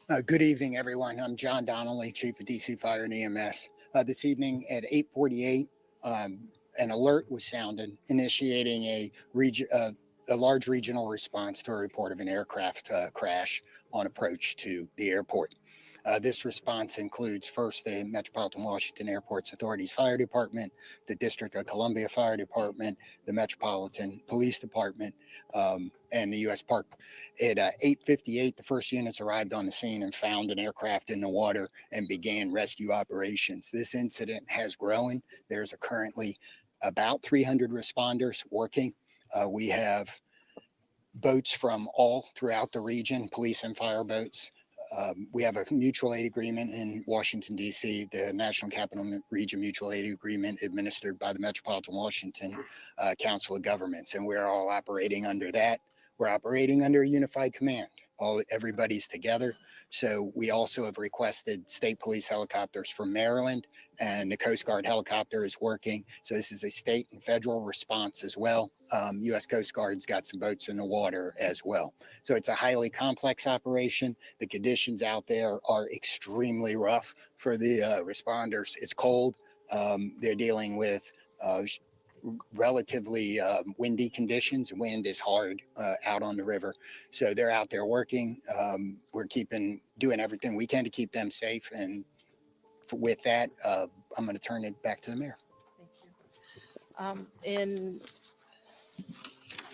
Speaker 19: Good evening, everyone. I'm John Donnelly, Chief of DC Fire and EMS. This evening at 8:48, an alert was sounded, initiating a large regional response to a report of an aircraft crash on approach to the airport. This response includes first the Metropolitan Washington Airports Authority's Fire Department, the District of Columbia Fire Department, the Metropolitan Police Department, and the U.S. Park. At 8:58, the first units arrived on the scene and found an aircraft in the water and began rescue operations. This incident has grown. There's currently about 300 responders working. We have boats from all throughout the region, police and fire boats. We have a mutual aid agreement in Washington, D.C., the National Capital Region Mutual Aid Agreement administered by the Metropolitan Washington Council of Governments, and we're all operating under that. We're operating under a unified command. Everybody's together. So we also have requested state police helicopters from Maryland, and the Coast Guard helicopter is working. So this is a state and federal response as well. U.S. Coast Guard's got some boats in the water as well. So it's a highly complex operation. The conditions out there are extremely rough for the responders. It's cold. They're dealing with relatively windy conditions. Wind is hard out on the river. So they're out there working. We're doing everything we can to keep them safe. And with that, I'm going to turn it back to the mayor.
Speaker 17: In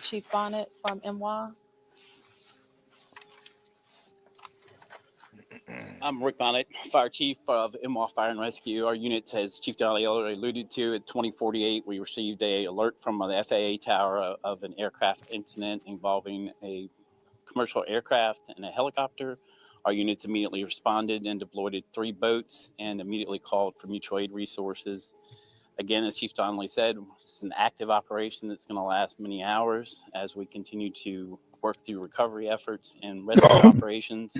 Speaker 17: Chief Bonnet from MY.
Speaker 20: I'm Rick Bonnet, Fire Chief of MY Fire and Rescue. Our unit, as Chief Donnelly already alluded to, at 20:48, we received an alert from the FAA tower of an aircraft incident involving a commercial aircraft and a helicopter. Our units immediately responded and deployed 3 boats and immediately called for mutual aid resources. Again, as Chief Donnelly said, it's an active operation that's going to last many hours as we continue to work through recovery efforts and rescue operations.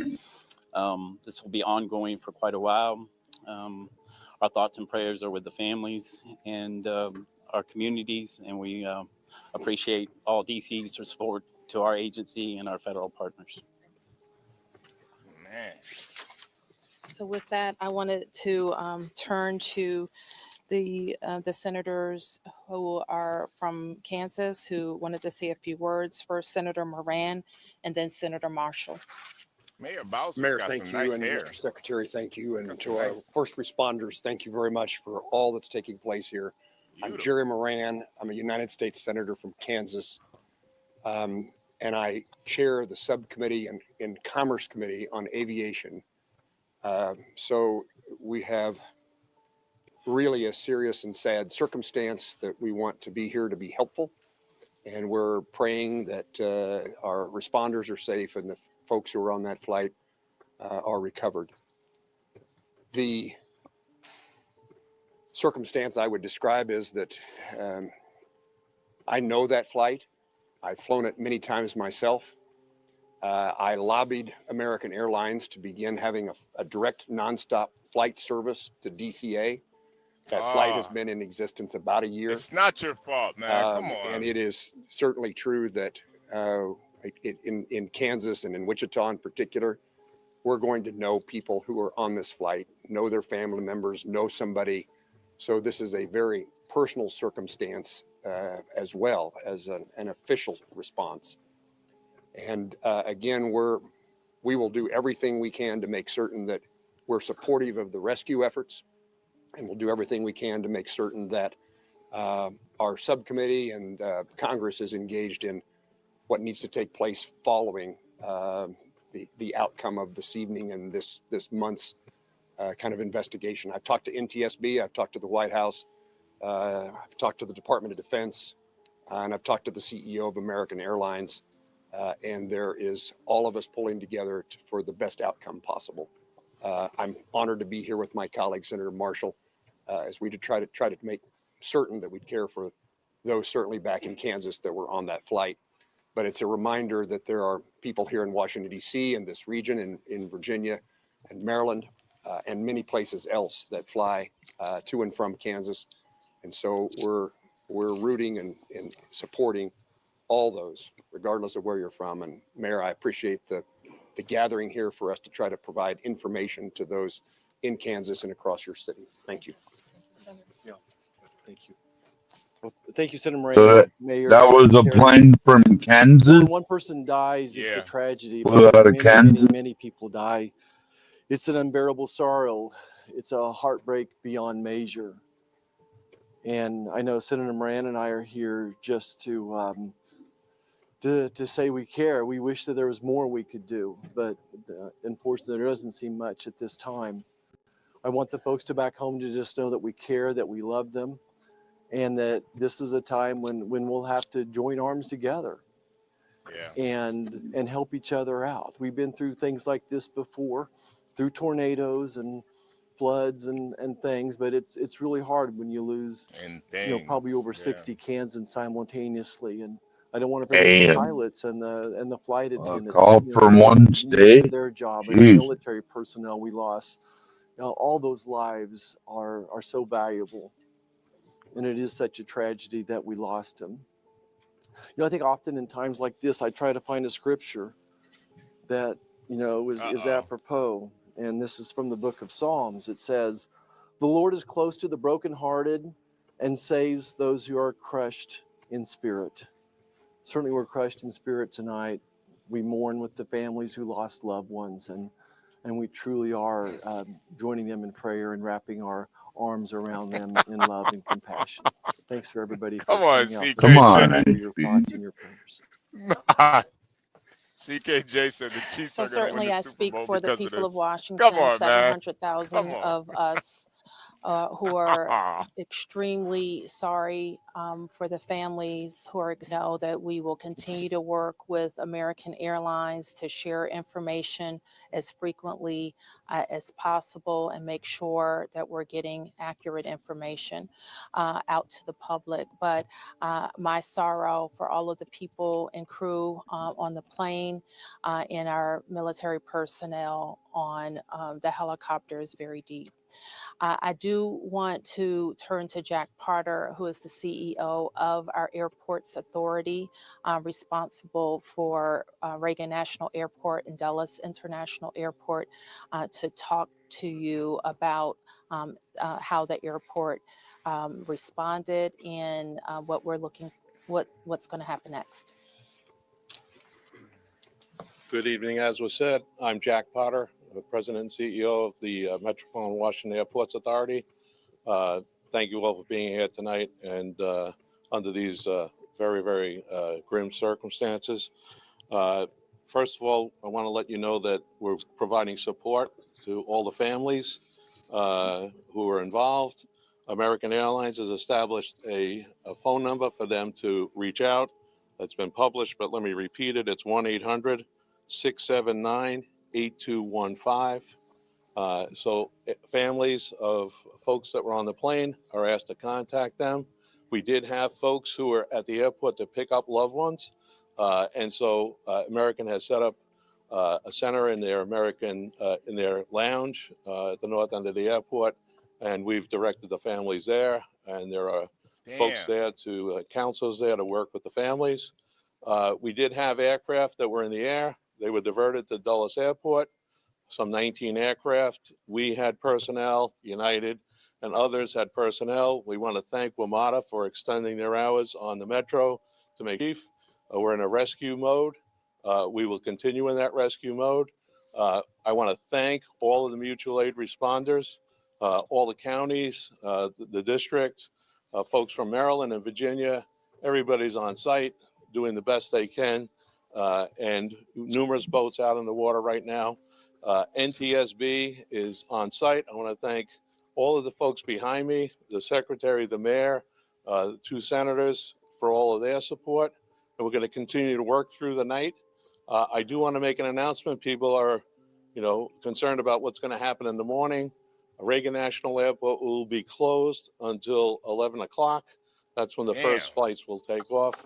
Speaker 20: This will be ongoing for quite a while. Our thoughts and prayers are with the families and our communities, and we appreciate all DC's support to our agency and our federal partners.
Speaker 4: Man.
Speaker 17: So with that, I wanted to turn to the senators who are from Kansas who wanted to say a few words. First, Senator Moran, and then Senator Marshall.
Speaker 4: Mayor Bowser's
Speaker 21: Mayor,
Speaker 4: got
Speaker 21: thank
Speaker 4: some
Speaker 21: you,
Speaker 4: nice
Speaker 21: and
Speaker 4: hair.
Speaker 21: Mr. Secretary, thank you, and
Speaker 4: Got
Speaker 21: to
Speaker 4: some
Speaker 21: our
Speaker 4: nice-
Speaker 21: first responders, thank you very much for all that's taking place here. I'm Jerry Moran. I'm a United States Senator from Kansas, and I chair the subcommittee in Commerce Committee on Aviation. So we have really a serious and sad circumstance that we want to be here to be helpful, and we're praying that our responders are safe and the folks who are on that flight are recovered. The circumstance I would describe is that I know that flight. I've flown it many times myself. I lobbied American Airlines to begin having a direct nonstop flight service to DCA. That flight has been in existence about a year.
Speaker 4: It's not your fault, man. Come on.
Speaker 21: And it is certainly true that in Kansas and in Wichita in particular, we're going to know people who are on this flight, know their family members, know somebody. So this is a very personal circumstance as well as an official response. And again, we will do everything we can to make certain that we're supportive of the rescue efforts, and we'll do everything we can to make certain that our subcommittee and Congress is engaged in what needs to take place following the outcome of this evening and this month's kind of investigation. I've talked to NTSB, I've talked to the White House, I've talked to the Department of Defense, and I've talked to the CEO of American Airlines, and there is all of us pulling together for the best outcome possible. I'm honored to be here with my colleague, Senator Marshall, as we try to make certain that we care for those certainly back in Kansas that were on that flight. But it's a reminder that there are people here in Washington, D.C., in this region, in Virginia and Maryland, and many places else that fly to and from Kansas. And so we're rooting and supporting all those, regardless of where you're from. And Mayor, I appreciate the gathering here for us to try to provide information to those in Kansas and across your city. Thank you.
Speaker 1: Yeah, thank you. Well, thank you, Senator Moran,
Speaker 6: So
Speaker 1: Mayor,
Speaker 6: that was a
Speaker 1: Secretary.
Speaker 6: plane from
Speaker 1: Well,
Speaker 6: Kansas,
Speaker 1: when one person dies, it's a tragedy,
Speaker 6: flew
Speaker 1: but
Speaker 6: out of
Speaker 1: many, many,
Speaker 6: Kansas.
Speaker 1: many people die. It's an unbearable sorrow. It's a heartbreak beyond measure. And I know Senator Moran and I are here just to say we care. We wish that there was more we could do, but unfortunately there doesn't seem much at this time. I want the folks to back home to just know that we care, that we love them, and that this is a time when we'll have to join arms together and help each other out. We've been through things like this before, through tornadoes and floods and things, but it's really hard when you lose probably over 60 Kansans simultaneously. And I don't want to forget the
Speaker 6: Damn.
Speaker 1: pilots and the flight attendants.
Speaker 6: Call from one
Speaker 1: for
Speaker 6: state.
Speaker 1: their job, and the
Speaker 6: Jeez.
Speaker 1: military personnel we lost. All those lives are so valuable, and it is such a tragedy that we lost them. I think often in times like this, I try to find a scripture that is apropos, and this is from the book of Psalms. It says, "The Lord is close to the brokenhearted and saves those who are crushed in spirit." Certainly, we're crushed in spirit tonight. We mourn with the families who lost loved ones, and we truly are joining them in prayer and wrapping our arms around them in love and compassion. Thanks for everybody for
Speaker 4: Come on,
Speaker 1: coming out.
Speaker 6: Come on,
Speaker 1: Thank you for your
Speaker 6: HB.
Speaker 1: thoughts and your prayers.
Speaker 4: CKJ said the Chiefs
Speaker 17: So
Speaker 4: are going to win
Speaker 17: certainly
Speaker 4: the
Speaker 17: I
Speaker 4: Super
Speaker 17: speak
Speaker 4: Bowl
Speaker 17: for the
Speaker 4: because of
Speaker 17: people of
Speaker 4: this.
Speaker 17: Washington,
Speaker 4: Come on, man. Come
Speaker 17: 700,000
Speaker 4: on.
Speaker 17: of us who are extremely sorry for the families who are know that we will continue to work with American Airlines to share information as frequently as possible and make sure that we're getting accurate information out to the public. But my sorrow for all of the people and crew on the plane and our military personnel on the helicopter is very deep. I do want to turn to Jack Potter, who is the CEO of our Airports Authority, responsible for Reagan National Airport and Dulles International Airport, to talk to you about how the airport responded and what we're what's going to happen next.
Speaker 22: Good evening. As was said, I'm Jack Potter, the President and CEO of the Metropolitan Washington Airports Authority. Thank you all for being here tonight and under these very, very grim circumstances. First of all, I want to let you know that we're providing support to all the families who are involved. American Airlines has established a phone number for them to reach out. That's been published, but let me repeat it. It's 1-800-679-8215. So families of folks that were on the plane are asked to contact them. We did have folks who were at the airport to pick up loved ones. And so American has set up a center in their in their lounge at the north end of the airport. And we've directed the families there. And there are folks there counselors there to work with the families. We did have aircraft that were in the air. They were diverted to Dulles Airport. Some 19 aircraft. We had personnel, United and others had personnel. We want to thank WMATA for extending their hours on the Metro to make chief. We're in a rescue mode. We will continue in that rescue mode. I want to thank all of the mutual aid responders, all the counties, the district, folks from Maryland and Virginia. Everybody's on site doing the best they can, and numerous boats out in the water right now. NTSB is on site. I want to thank all of the folks behind me, the secretary, the mayor, the two senators for all of their support. And we're going to continue to work through the night. I do want to make an announcement. People are, concerned about what's going to happen in the morning. Reagan National Airport will be closed until 11 o'clock. That's when the first flights will take off.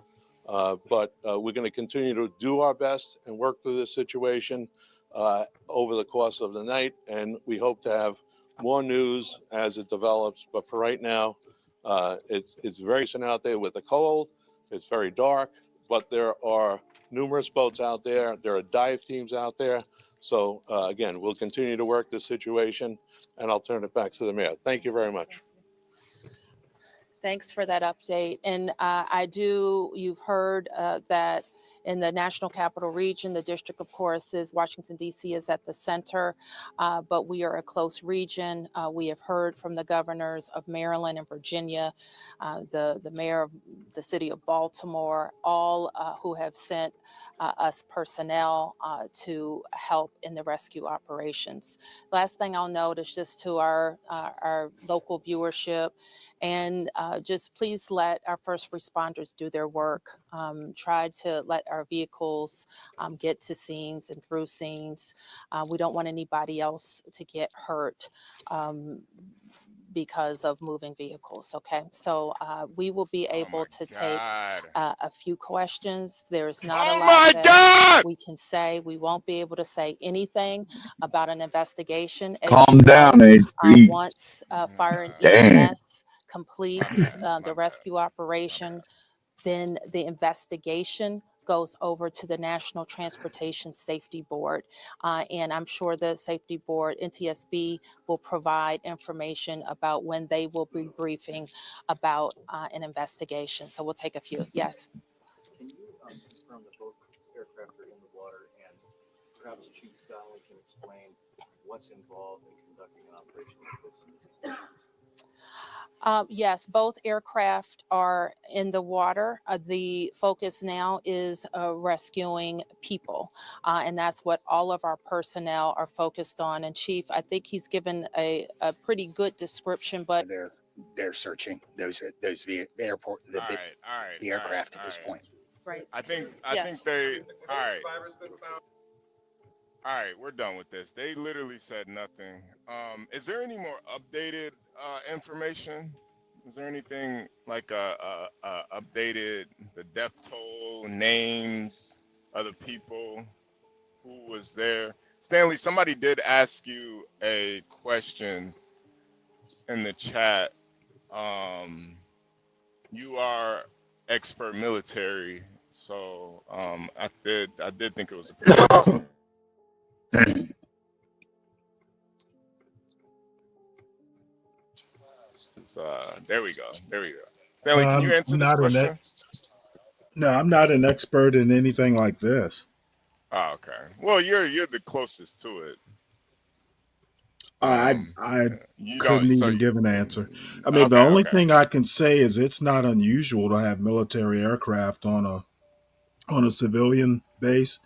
Speaker 22: But we're going to continue to do our best and work through this situation over the course of the night. And we hope to have more news as it develops. But for right now, it's very recent out there with the cold. It's very dark, but there are numerous boats out there. There are dive teams out there. So again, we'll continue to work the situation, and I'll turn it back to the mayor. Thank you very much.
Speaker 17: Thanks for that update. And you've heard that in the National Capital Region, the district, of course, is Washington, D.C. is at the center, but we are a close region. We have heard from the governors of Maryland and Virginia, the mayor of the city of Baltimore, all who have sent us personnel to help in the rescue operations. Last thing I'll note is just to our local viewership, and just please let our first responders do their work. Try to let our vehicles get to scenes and through scenes. We don't want anybody else to get hurt because of moving vehicles. Okay, so we will be able to take a few questions. There's not a lot that we can say. We won't be able to say anything about an investigation. As
Speaker 6: Calm
Speaker 17: you
Speaker 6: down,
Speaker 17: know,
Speaker 6: HB.
Speaker 17: once fire and
Speaker 6: Damn.
Speaker 17: EMS completes the rescue operation, then the investigation goes over to the National Transportation Safety Board. And I'm sure the Safety Board, NTSB, will provide information about when they will be briefing about an investigation. So we'll take a few. Yes.
Speaker 3: Can you confirm that both aircraft are in the water, and perhaps Chief Donnelly can explain what's involved in conducting an operation like this in these conditions?
Speaker 17: Yes, both aircraft are in the water. The focus now is rescuing people, and that's what all of our personnel are focused on. And Chief, I think he's given a pretty good description, but
Speaker 19: They're searching those the airport the aircraft at this point.
Speaker 17: Right.
Speaker 4: I think
Speaker 17: Yes.
Speaker 4: they. All right. All right, we're done with this. They literally said nothing. Is there any more updated information? Is there anything like updated, the death toll, names of the people who was there? Stanley, somebody did ask you a question in the chat. You are expert military, so I did think it was a pretty decent. There we go. There we go. Stanley, can you
Speaker 10: I'm
Speaker 4: answer this
Speaker 10: not
Speaker 4: question?
Speaker 10: no, I'm not an expert in anything like this.
Speaker 4: Oh, okay. Well, you're the closest to it.
Speaker 10: I
Speaker 4: You
Speaker 10: couldn't
Speaker 4: don't. So
Speaker 10: even
Speaker 4: you,
Speaker 10: give an answer. I mean, the
Speaker 4: okay,
Speaker 10: only
Speaker 4: okay.
Speaker 10: thing I can say is it's not unusual to have military aircraft on a civilian base.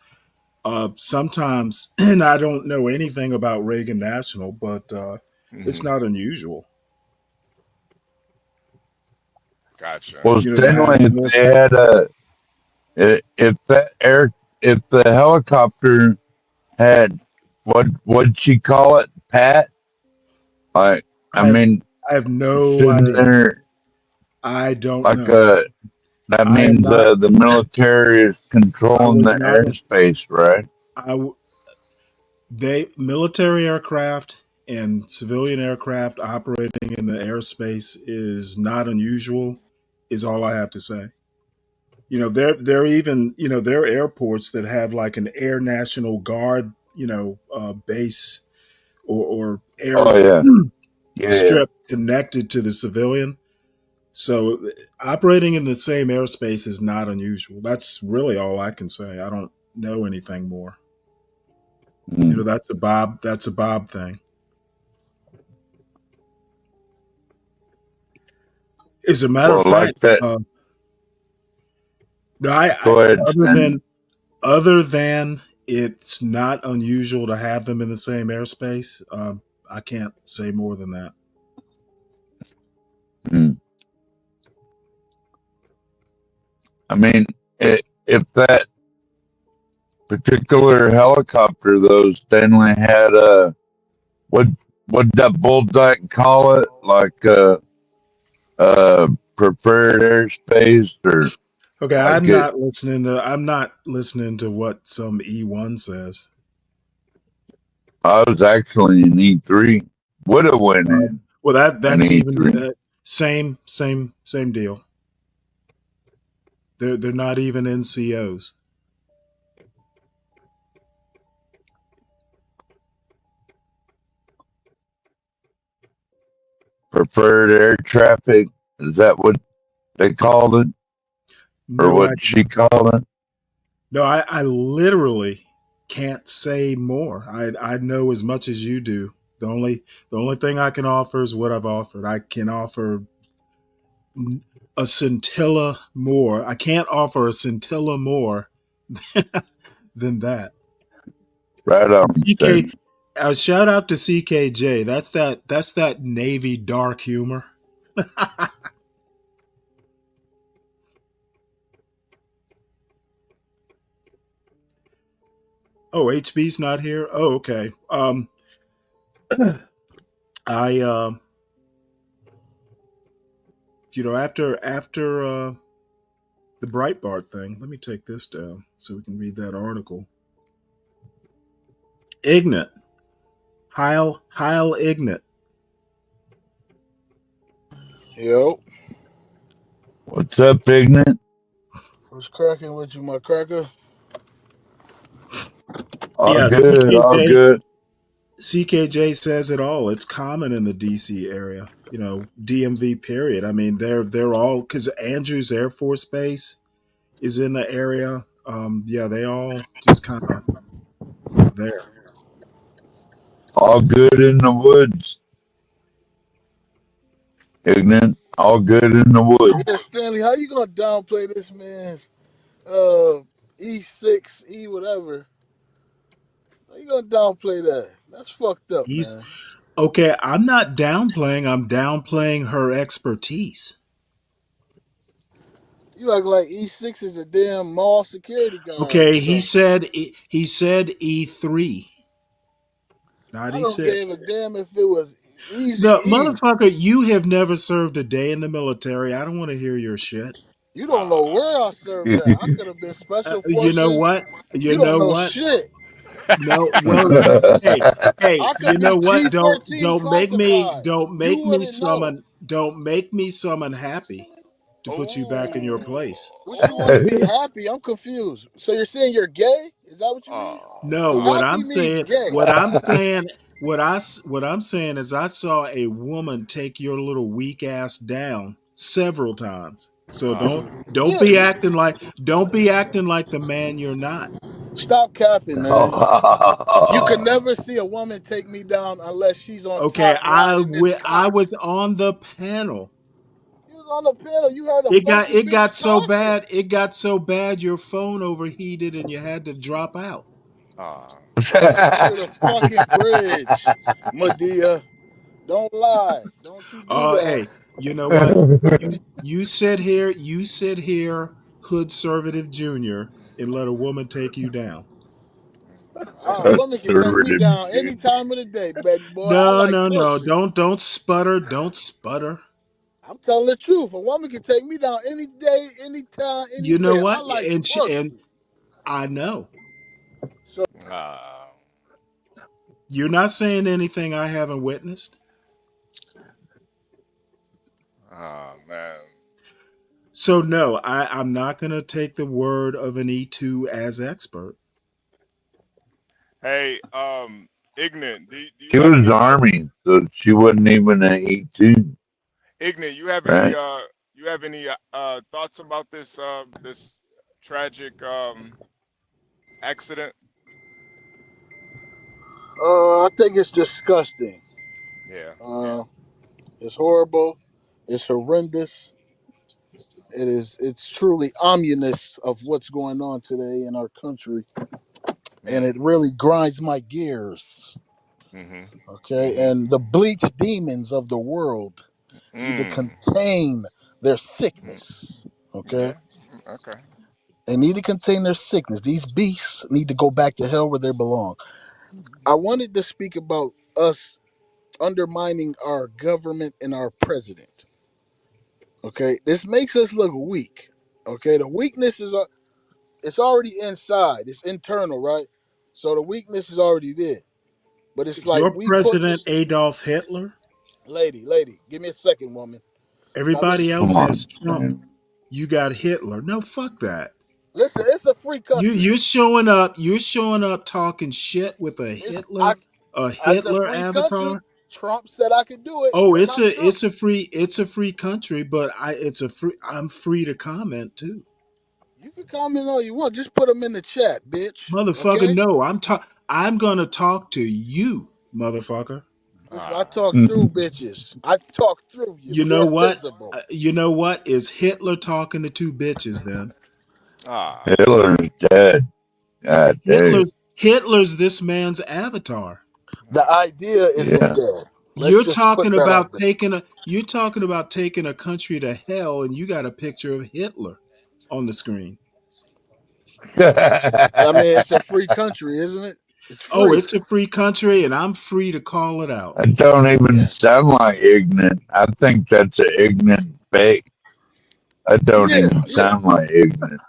Speaker 10: Sometimes, and I don't know anything about Reagan National, but it's not unusual.
Speaker 4: Gotcha.
Speaker 6: Well,
Speaker 10: You know, to have
Speaker 6: Stanley, if they had if the helicopter had what'd she call it, Pat? Like, I mean,
Speaker 10: I have no
Speaker 6: shouldn't
Speaker 10: idea.
Speaker 6: there
Speaker 10: I don't
Speaker 6: like
Speaker 10: know.
Speaker 6: that
Speaker 10: I am
Speaker 6: means
Speaker 10: not.
Speaker 6: the military is
Speaker 10: I
Speaker 6: controlling
Speaker 10: was
Speaker 6: the
Speaker 10: not.
Speaker 6: airspace, right?
Speaker 10: Military aircraft and civilian aircraft operating in the airspace is not unusual. Is all I have to say. You know, there even there are airports that have like an Air National Guard base or air
Speaker 6: Oh yeah, yeah.
Speaker 10: strip connected to the civilian. So operating in the same airspace is not unusual. That's really all I can say. I don't know anything more. You know, that's a Bob thing. As a matter
Speaker 6: Well,
Speaker 10: of
Speaker 6: like
Speaker 10: fact,
Speaker 6: that.
Speaker 10: no,
Speaker 6: Go ahead, Stanley.
Speaker 10: other than it's not unusual to have them in the same airspace. I can't say more than that.
Speaker 6: I mean, if that particular helicopter, though, Stanley had what what that bullseye call it, like preferred airspace, or
Speaker 10: Okay,
Speaker 6: like it.
Speaker 10: I'm not listening to what some E1 says.
Speaker 6: I was actually an E3. Would have went in
Speaker 10: Well,
Speaker 6: an
Speaker 10: that's even
Speaker 6: E3.
Speaker 10: same deal. They're not even NCOs.
Speaker 6: preferred air traffic. Is that what they called it, or
Speaker 10: No,
Speaker 6: what she called it?
Speaker 10: no, I literally can't say more. I know as much as you do. The only thing I can offer is what I've offered. I can offer a scintilla more. I can't offer a scintilla more than that.
Speaker 6: Right
Speaker 10: And
Speaker 6: on,
Speaker 10: CK,
Speaker 6: Stan.
Speaker 10: shout out to CKJ. That's that Navy dark humor. Oh, HB's not here. Oh, okay. I after the Breitbart thing, let me take this down so we can read that article. Ignat, Heil Ignat.
Speaker 5: Yo,
Speaker 6: What's up, Ignorant?
Speaker 5: what's cracking with you, my cracker?
Speaker 6: All
Speaker 10: Yeah,
Speaker 6: good, all
Speaker 10: CKJ
Speaker 6: good.
Speaker 10: CKJ says it all. It's common in the DC area. DMV period. I mean, they're all because Andrews Air Force Base is in the area. Yeah, they all just kind of there.
Speaker 6: All good in the woods. Ignorant. All good in the woods.
Speaker 5: Yeah, Stanley, how you gonna downplay this man's E6, E whatever? How you gonna downplay that? That's fucked up,
Speaker 10: He's
Speaker 5: man.
Speaker 10: okay. I'm not downplaying. I'm downplaying her expertise.
Speaker 5: You act like E6 is a damn mall security guard or
Speaker 10: Okay, he
Speaker 5: something.
Speaker 10: said he said E3, not
Speaker 5: I don't give
Speaker 10: E6.
Speaker 5: a damn if it was easy
Speaker 10: No,
Speaker 5: E.
Speaker 10: motherfucker, you have never served a day in the military. I don't want to hear your shit.
Speaker 5: You don't know where I served at. I could have been special
Speaker 10: You know
Speaker 5: forces.
Speaker 10: what? You
Speaker 5: You don't
Speaker 10: know
Speaker 5: know
Speaker 10: what?
Speaker 5: shit.
Speaker 10: No, well, hey, hey,
Speaker 5: I
Speaker 10: you
Speaker 5: could be
Speaker 10: know what?
Speaker 5: T14 classified.
Speaker 10: Don't
Speaker 5: You
Speaker 10: make me
Speaker 5: wouldn't know.
Speaker 10: summon don't make me summon happy to put you back in your
Speaker 4: Oh,
Speaker 10: place.
Speaker 5: What you want to be happy? I'm confused. So you're saying you're gay? Is that what you mean?
Speaker 10: No,
Speaker 5: Because
Speaker 10: what
Speaker 5: happy
Speaker 10: I'm
Speaker 5: means
Speaker 10: saying,
Speaker 5: gay.
Speaker 10: what I'm saying is, I saw a woman take your little weak ass down several times. So don't
Speaker 5: Yeah,
Speaker 10: be acting like the man you're not.
Speaker 5: stop capping, man. You can never see a woman take me down unless she's on
Speaker 10: Okay,
Speaker 5: top riding this
Speaker 10: I
Speaker 5: cock.
Speaker 10: was on the panel.
Speaker 5: You was on the panel. You heard a
Speaker 10: It got
Speaker 5: funky
Speaker 10: it
Speaker 5: bitch
Speaker 10: got so
Speaker 5: talking.
Speaker 10: bad. It got so bad your phone overheated and you had to drop out.
Speaker 5: That's under the fucking bridge, Medea. Don't lie. Don't you do
Speaker 10: Oh,
Speaker 5: that.
Speaker 10: hey, you know what? You sit here, hood conservative junior, and let a woman take you down.
Speaker 5: A woman can take me
Speaker 6: Conservative
Speaker 5: down any
Speaker 6: dude.
Speaker 5: time of the day, baby boy. I
Speaker 10: No,
Speaker 5: like
Speaker 10: no, no.
Speaker 5: pussy.
Speaker 10: Don't sputter. Don't sputter.
Speaker 5: I'm telling the truth. A woman can take me down any day, anytime,
Speaker 10: You know
Speaker 5: anywhere. I
Speaker 10: what?
Speaker 5: like
Speaker 10: And
Speaker 5: pussy.
Speaker 10: I know.
Speaker 5: So
Speaker 10: You're not saying anything I haven't witnessed.
Speaker 4: oh man.
Speaker 10: So no, I'm not gonna take the word of an E2 as expert.
Speaker 4: Hey, Ignorant, do you
Speaker 6: She
Speaker 4: have
Speaker 6: was
Speaker 4: any
Speaker 6: Army, so she wasn't even an E2,
Speaker 4: Ignorant,
Speaker 6: right?
Speaker 4: you have any thoughts about this tragic accident?
Speaker 5: I think it's disgusting.
Speaker 4: Yeah, yeah.
Speaker 5: Uh, it's horrible. It's horrendous. It's truly ominous of what's going on today in our country. And
Speaker 4: Mm.
Speaker 5: it really grinds my gears.
Speaker 4: Mhm.
Speaker 5: Okay.
Speaker 4: Mhm.
Speaker 5: And the bleach demons of the world need to
Speaker 4: Mm.
Speaker 5: contain their
Speaker 4: Mm.
Speaker 5: sickness. Okay.
Speaker 4: Yeah. Okay.
Speaker 5: They need to contain their sickness. These beasts need to go back to hell where they belong. I wanted to speak about us undermining our government and our president. Okay. This makes us look weak. Okay. The weakness is it's already inside. It's internal, right? So the weakness is already there. But it's
Speaker 10: Is
Speaker 5: like
Speaker 10: your
Speaker 5: we put
Speaker 10: president
Speaker 5: this
Speaker 10: Adolf Hitler?
Speaker 5: lady, give me a second, woman. Now
Speaker 10: Everybody
Speaker 5: listen.
Speaker 10: else
Speaker 6: Come
Speaker 10: has
Speaker 6: on,
Speaker 10: Trump.
Speaker 6: man.
Speaker 10: You got Hitler. No, fuck that.
Speaker 5: Listen, it's a free country.
Speaker 10: You're showing up talking shit with
Speaker 5: It's I
Speaker 10: A
Speaker 5: as a
Speaker 10: Hitler
Speaker 5: free country,
Speaker 10: avatar.
Speaker 5: Trump said I could do it.
Speaker 7: Oh,
Speaker 5: I'm not Trump.
Speaker 7: it's a free country, but I'm free to comment too.
Speaker 5: You can comment all you want. Just put them in the chat, bitch.
Speaker 7: Motherfucker,
Speaker 5: Okay?
Speaker 7: no. I'm gonna talk to you, motherfucker.
Speaker 5: Listen, I talk through bitches. I talk through you.
Speaker 7: You know
Speaker 5: You're
Speaker 7: what?
Speaker 5: invisible.
Speaker 7: You know what? Is Hitler talking to two bitches then?
Speaker 6: Hitler's dead. God damn.
Speaker 7: Hitler's this man's avatar.
Speaker 5: The idea isn't
Speaker 6: Yeah.
Speaker 5: dead. Let's just put that out there.
Speaker 7: You're talking about taking a country to hell, and you got a picture of Hitler on the screen.
Speaker 5: I mean, it's a free country, isn't it? It's
Speaker 7: Oh,
Speaker 5: free.
Speaker 7: it's a free country, and I'm free to call it out.
Speaker 6: I don't even
Speaker 5: Yeah.
Speaker 6: sound like ignorant. I think that's an ignorant fake. I don't
Speaker 5: Yeah,
Speaker 6: even
Speaker 5: yeah.
Speaker 6: sound like ignorant.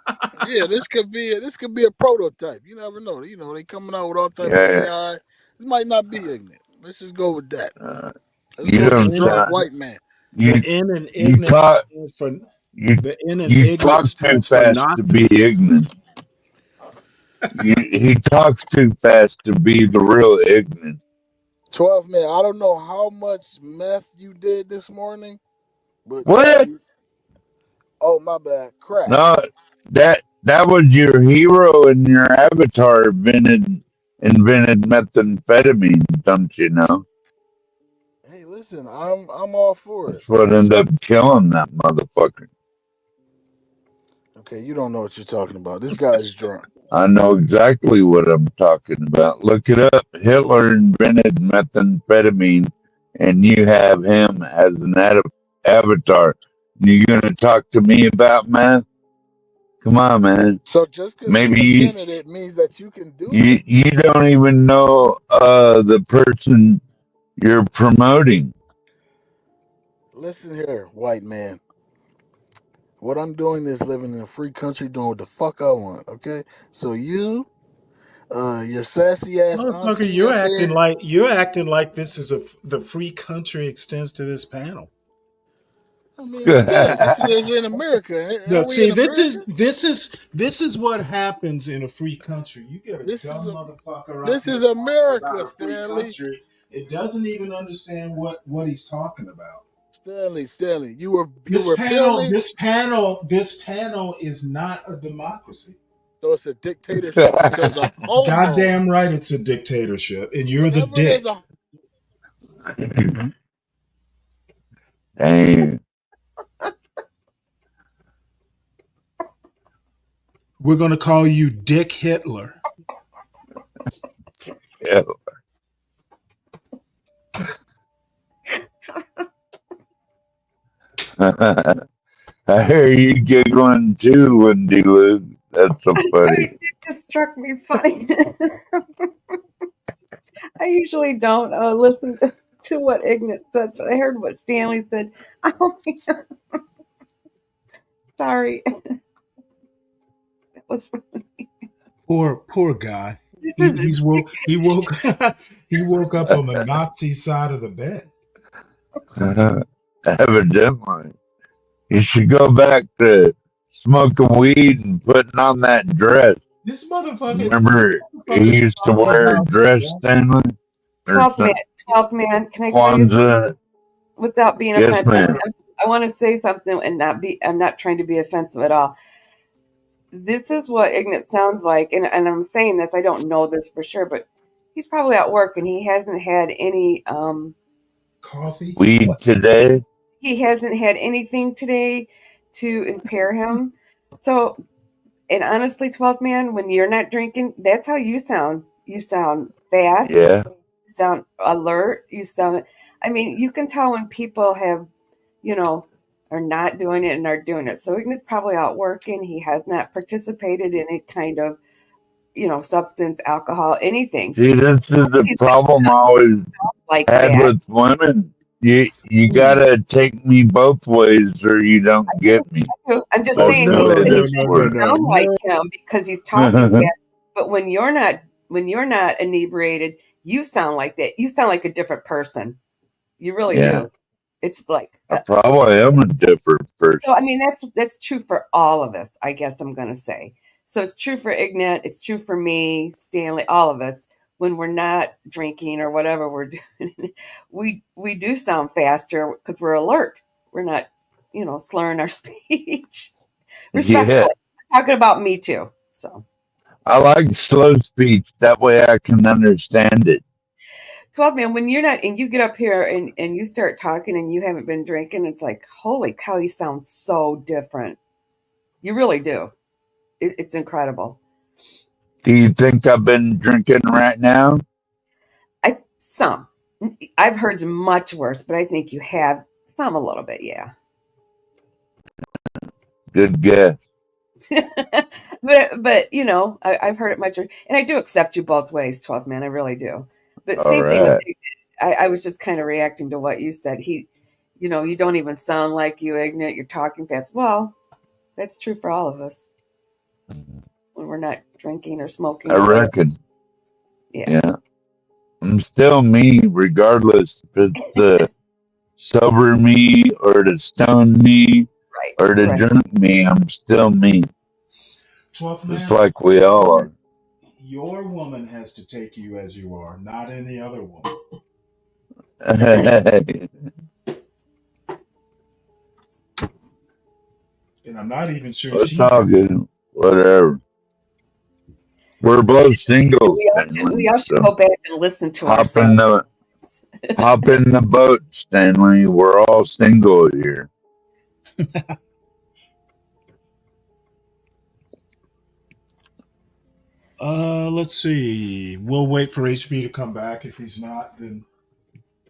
Speaker 5: Yeah, this could be a prototype. You never know. You know, they coming out with all type of
Speaker 6: Yeah.
Speaker 5: AI. It might not be ignorant. Let's just go with that. Let's
Speaker 6: You
Speaker 5: go with the
Speaker 6: don't
Speaker 5: drunk
Speaker 6: sound.
Speaker 5: white man.
Speaker 6: You
Speaker 7: The N in
Speaker 6: you
Speaker 7: ignorant
Speaker 6: talk.
Speaker 7: stands for
Speaker 6: You
Speaker 7: the N in
Speaker 6: you
Speaker 7: ignorant
Speaker 6: talk too
Speaker 7: stands for
Speaker 6: fast to be
Speaker 7: Nazi.
Speaker 6: ignorant. He talks too fast to be the real ignorant.
Speaker 5: 12 man. I don't know how much meth you did this morning, but
Speaker 6: What?
Speaker 5: oh my bad, crack.
Speaker 6: No, that was your hero and your avatar invented methamphetamine. Don't you know?
Speaker 5: Hey, listen, I'm all for it.
Speaker 6: That's what ended up killing that motherfucker.
Speaker 5: Okay, you don't know what you're talking about. This guy's drunk.
Speaker 6: I know exactly what I'm talking about. Look it up. Hitler invented methamphetamine, and you have him as an avatar. You gonna talk to me about meth? Come on, man.
Speaker 5: So just because he
Speaker 6: Maybe
Speaker 5: invented it means that you can do it?
Speaker 6: you don't even know the person you're promoting.
Speaker 5: Listen here, white man. What I'm doing is living in a free country, doing what the fuck I want. Okay, so your sassy ass
Speaker 7: Motherfucker,
Speaker 5: auntie up there.
Speaker 7: you're acting like this is the free country extends to this panel.
Speaker 5: I mean, it does. This is in America.
Speaker 7: No,
Speaker 5: Are we in
Speaker 7: see,
Speaker 5: America?
Speaker 7: this is what happens in a free country. You get a
Speaker 5: This
Speaker 7: dumb
Speaker 5: is
Speaker 7: motherfucker up
Speaker 5: this
Speaker 7: here
Speaker 5: is
Speaker 7: talking about
Speaker 5: America,
Speaker 7: a free
Speaker 5: Stanley.
Speaker 7: country. It doesn't even understand what he's talking about.
Speaker 5: Stanley, you were
Speaker 7: This
Speaker 5: apparently.
Speaker 7: this panel is not a democracy.
Speaker 5: So it's a dictatorship because a homo.
Speaker 7: Goddamn right, it's a dictatorship, and you're the
Speaker 5: Whenever
Speaker 7: dick.
Speaker 5: there's a
Speaker 6: Damn.
Speaker 7: We're gonna call you Dick Hitler.
Speaker 6: Yeah. I hear you giggling too, Wendy Lou. That's so funny.
Speaker 14: It just struck me funny. I usually don't listen to what Ignat said, but I heard what Stanley said. Oh my God. Sorry. That was funny.
Speaker 7: Poor guy. He woke up on the Nazi side of the bed.
Speaker 6: Evidently. You should go back to smoking weed and putting on that dress.
Speaker 7: This motherfucker.
Speaker 6: Remember, he used to wear a dress, Stanley?
Speaker 14: 12th man, can I tell you something? Without being
Speaker 6: Yes,
Speaker 14: offensive,
Speaker 6: ma'am.
Speaker 14: I want to say something and I'm not trying to be offensive at all. This is what Ignat sounds like, and I'm saying this, I don't know this for sure, but he's probably at work and he hasn't had any
Speaker 7: coffee
Speaker 6: weed today.
Speaker 14: He hasn't had anything today to impair him. So, and honestly, 12th man, when you're not drinking, that's how you sound. You sound fast.
Speaker 6: Yeah.
Speaker 14: You sound alert. I mean, you can tell when people have, are not doing it and are doing it. So Ignat's probably out working. He has not participated in any kind of, substance, alcohol, anything.
Speaker 6: See, this is the problem I always had with women. You gotta take me both ways, or you don't get me.
Speaker 14: I'm just
Speaker 6: That's
Speaker 14: saying,
Speaker 6: the way this
Speaker 14: he
Speaker 6: works.
Speaker 14: sound like him because he's talking fast. But when you're not inebriated, you sound like that. You sound like a different person. You really do. It's like
Speaker 6: I probably am a different person.
Speaker 14: So I mean, that's true for all of us. I guess I'm going to say. So it's true for Ignat. It's true for me, Stanley, all of us. when we're not drinking or whatever we're doing, we do sound faster because we're alert. We're not, slurring our speech.
Speaker 6: Yeah,
Speaker 14: Respectfully. I'm talking about me too. So
Speaker 6: I like slow speech. That way I can understand it.
Speaker 14: 12, man, when you're not and you get up here and you start talking and you haven't been drinking, it's like, holy cow, you sound so different. You really do. It's incredible.
Speaker 6: Do you think I've been drinking right now?
Speaker 14: Some. I've heard much worse, but I think you have some a little bit, yeah.
Speaker 6: Good guess.
Speaker 14: but I've heard it much worse, and I do accept you both ways, 12th man. I really do. But
Speaker 6: All
Speaker 14: same thing with
Speaker 6: right.
Speaker 14: David. I was just kind of reacting to what you said. You don't even sound like you, ignorant. You're talking fast. Well, that's true for all of us when we're not drinking or smoking
Speaker 6: I
Speaker 14: or whatever.
Speaker 6: reckon.
Speaker 14: Yeah.
Speaker 6: Yeah. I'm still me, regardless if it's the sober me or the stone me
Speaker 14: Right.
Speaker 6: or the drunk me. I'm still me.
Speaker 7: 12th
Speaker 6: Just
Speaker 7: man,
Speaker 6: like we all are.
Speaker 7: your woman has to take you as you are, not any other woman. And I'm not even sure
Speaker 6: It's
Speaker 7: she
Speaker 6: all good. Whatever. We're both single,
Speaker 14: We
Speaker 6: Stanley.
Speaker 14: all should
Speaker 6: So
Speaker 14: go back and listen to
Speaker 6: hop in
Speaker 14: ourselves.
Speaker 6: the boat, Stanley. We're all single here.
Speaker 7: Let's see. We'll wait for HB to come back. If he's not, then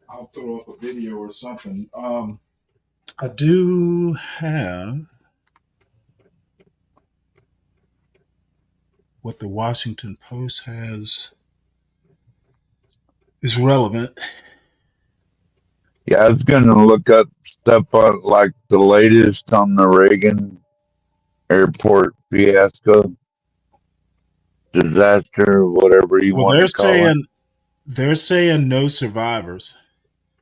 Speaker 7: I'll throw up a video or something. I do have what the Washington Post has is relevant.
Speaker 6: Yeah, I was gonna look up stuff on like the latest on the Reagan airport fiasco, disaster, whatever you
Speaker 7: Well,
Speaker 6: want to call it.
Speaker 7: they're saying no survivors.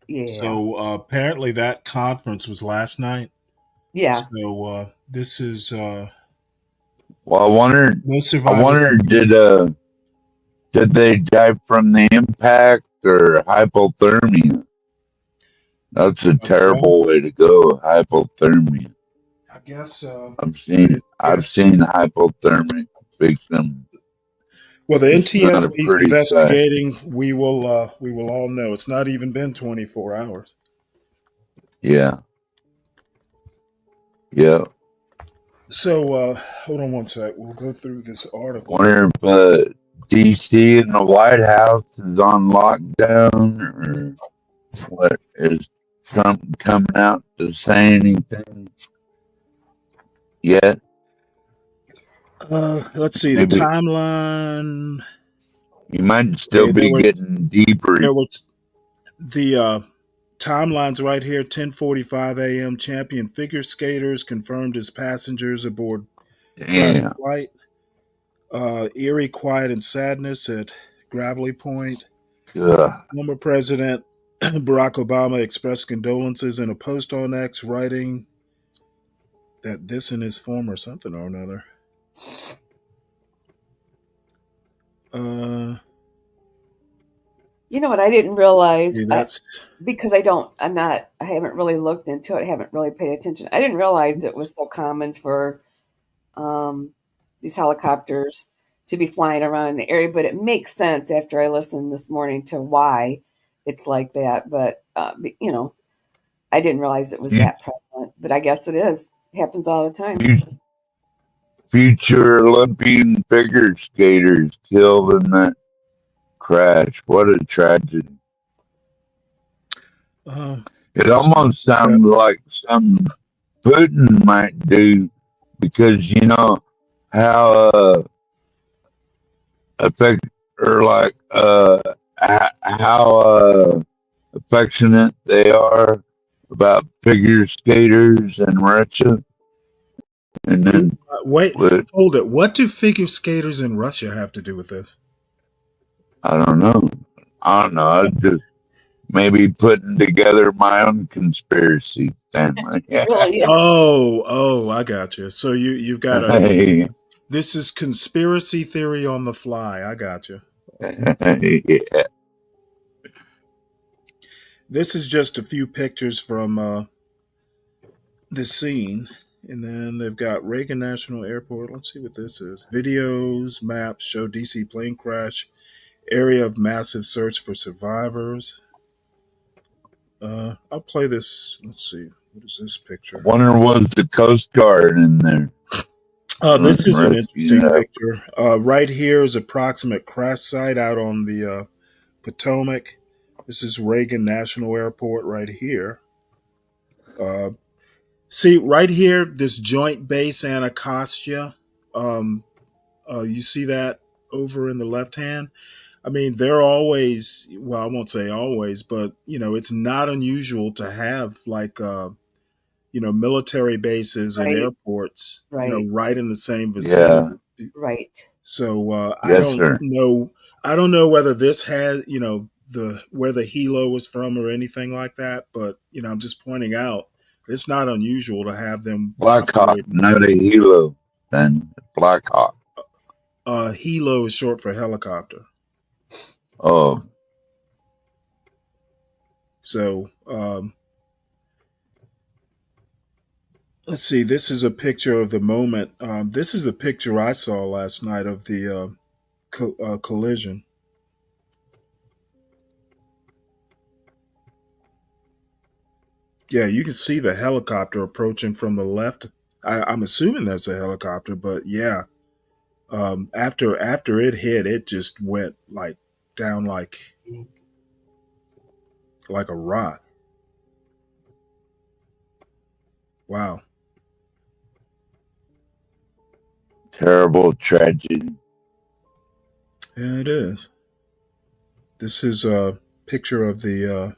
Speaker 14: Yeah.
Speaker 7: So apparently that conference was last night.
Speaker 14: Yeah.
Speaker 7: So this is
Speaker 6: Well,
Speaker 7: no
Speaker 6: I
Speaker 7: survivors.
Speaker 6: wonder did they die from the impact or hypothermia? That's a
Speaker 7: Well,
Speaker 6: terrible way to go, hypothermia.
Speaker 7: I guess
Speaker 6: I've seen hypothermic victims.
Speaker 7: well, the
Speaker 6: It's not a
Speaker 7: NTSB is
Speaker 6: pretty sight.
Speaker 7: investigating. We will all know. It's not even been 24 hours.
Speaker 6: Yeah. Yeah.
Speaker 7: So hold on one sec. We'll go through this article.
Speaker 6: Wonder if DC and the White House is on lockdown or what? Is Trump coming out to say anything yet?
Speaker 7: Let's see the
Speaker 6: Maybe
Speaker 7: timeline.
Speaker 6: you might still
Speaker 7: Okay,
Speaker 6: be getting debriefed.
Speaker 7: there were the timelines right here. 10:45 a.m. Champion figure skaters confirmed as passengers aboard crash
Speaker 6: Damn.
Speaker 7: flight. Eerie quiet and sadness at Gravelly Point.
Speaker 6: Ugh.
Speaker 7: Former President Barack Obama expressed condolences in a post on X, writing that this in his form or something or another.
Speaker 14: You know what I didn't realize?
Speaker 7: See, that's
Speaker 14: Because I haven't really looked into it. I haven't really paid attention. I didn't realize it was so common for these helicopters to be flying around in the area, but it makes sense after I listened this morning to why it's like that. But, I didn't realize it was that prevalent, but I guess it is. It happens all the time.
Speaker 6: Future Olympian figure skaters killed in that crash. What a tragedy. It almost sounds like something Putin might do because you know how how affectionate they are about figure skaters in Russia. And then
Speaker 7: wait, hold it. What do figure skaters in Russia have to do with this?
Speaker 6: I don't know. I just maybe putting together my own conspiracy, Stanley.
Speaker 7: Oh, I got you. So you've got
Speaker 6: Hey.
Speaker 7: this is conspiracy theory on the fly. I got you.
Speaker 6: Yeah.
Speaker 7: This is just a few pictures from the scene. And then they've got Reagan National Airport. Let's see what this is. Videos, maps show DC plane crash, area of massive search for survivors. I'll play this. Let's see. What is this
Speaker 6: I
Speaker 7: picture?
Speaker 6: wonder was the Coast Guard in there doing
Speaker 7: This is an
Speaker 6: rescue
Speaker 7: interesting
Speaker 6: effort.
Speaker 7: picture. Right here is approximate crash site out on the Potomac. This is Reagan National Airport right here. Uh, See, right here, this Joint Base Anacostia. Um, you see that over in the left hand? I mean, they're always, well, I won't say always, but, it's not unusual to have military bases and
Speaker 14: Right.
Speaker 7: airports,
Speaker 14: Right.
Speaker 7: right in the same vicinity.
Speaker 6: Yeah.
Speaker 14: Right.
Speaker 7: So I
Speaker 6: Yes,
Speaker 7: don't
Speaker 6: sir.
Speaker 7: know. I don't know whether this has, the where the helo was from or anything like that. But I'm just pointing out it's not unusual to have them
Speaker 6: Black Hawk,
Speaker 7: operate.
Speaker 6: not a helo. Then Black Hawk.
Speaker 7: Helo is short for helicopter.
Speaker 6: Oh,
Speaker 7: So let's see. This is a picture of the moment. This is the picture I saw last night of the collision. Yeah, you can see the helicopter approaching from the left. I'm assuming that's a helicopter, but yeah. After it hit, it just went down like a rock. Wow.
Speaker 6: terrible tragedy.
Speaker 7: Yeah, it is. This is a picture of the.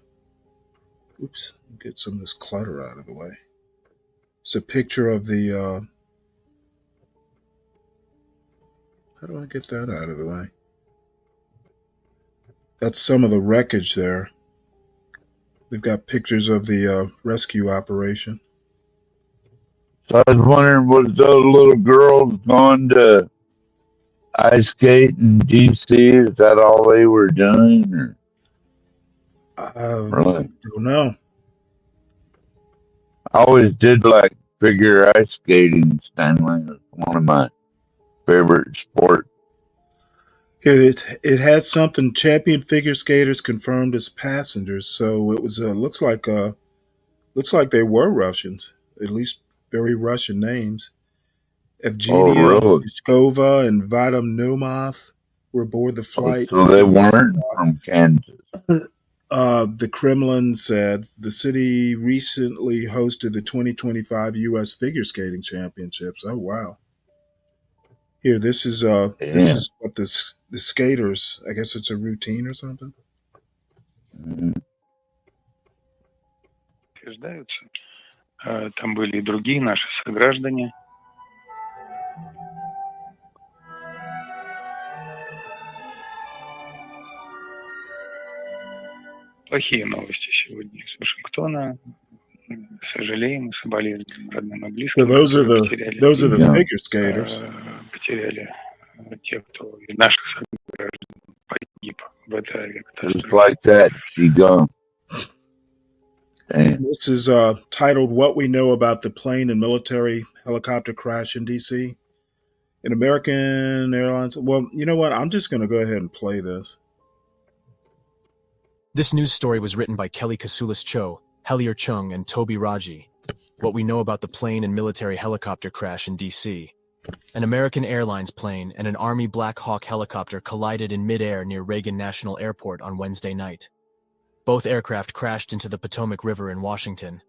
Speaker 7: Oops, get some of this clutter out of the way. It's a picture of the. How do I get that out of the way? That's some of the wreckage there. They've got pictures of the rescue operation.
Speaker 6: So I was wondering, was those little girls going to ice skate in DC? Is that all they were doing? Or really?
Speaker 7: Don't know.
Speaker 6: I always did like figure ice skating, Stanley. It's one of my favorite sports.
Speaker 7: It had something. Champion figure skaters confirmed as passengers, so it was. Looks like they were Russians. At least very Russian names.
Speaker 6: Oh,
Speaker 7: Evgenia
Speaker 6: really?
Speaker 7: Shkova and Vadim Numov were aboard the
Speaker 6: Oh,
Speaker 7: flight
Speaker 6: so they
Speaker 7: from
Speaker 6: weren't from Kansas.
Speaker 7: The Kremlin said the city recently hosted the 2025 U.S. Figure Skating Championships. Oh wow! Here, this is
Speaker 6: Yeah.
Speaker 7: what the skaters. I guess it's a routine or something.
Speaker 8: Утверждаются. Там были и другие наши сограждане. Плохие новости сегодня из Вашингтона. Сожалеем и соболезнуем родным и близким.
Speaker 7: So those are the
Speaker 6: Yeah.
Speaker 7: figure skaters.
Speaker 8: Потеряли тех, кто из наших сограждан погиб в этой авиакатастрофе.
Speaker 6: Just like that, she gone. Damn.
Speaker 7: This is titled "What We Know About the Plane and Military Helicopter Crash in D.C." in American Airlines. Well, you know what? I'm just going to go ahead and play this.
Speaker 9: This news story was written by KyleeCTCross, Helier Chung, and Toby Raji. What we know about the plane and military helicopter crash in D.C. An American Airlines plane and an Army Black Hawk helicopter collided in midair near Reagan National Airport on Wednesday night. Both aircraft crashed into the Potomac River in Washington.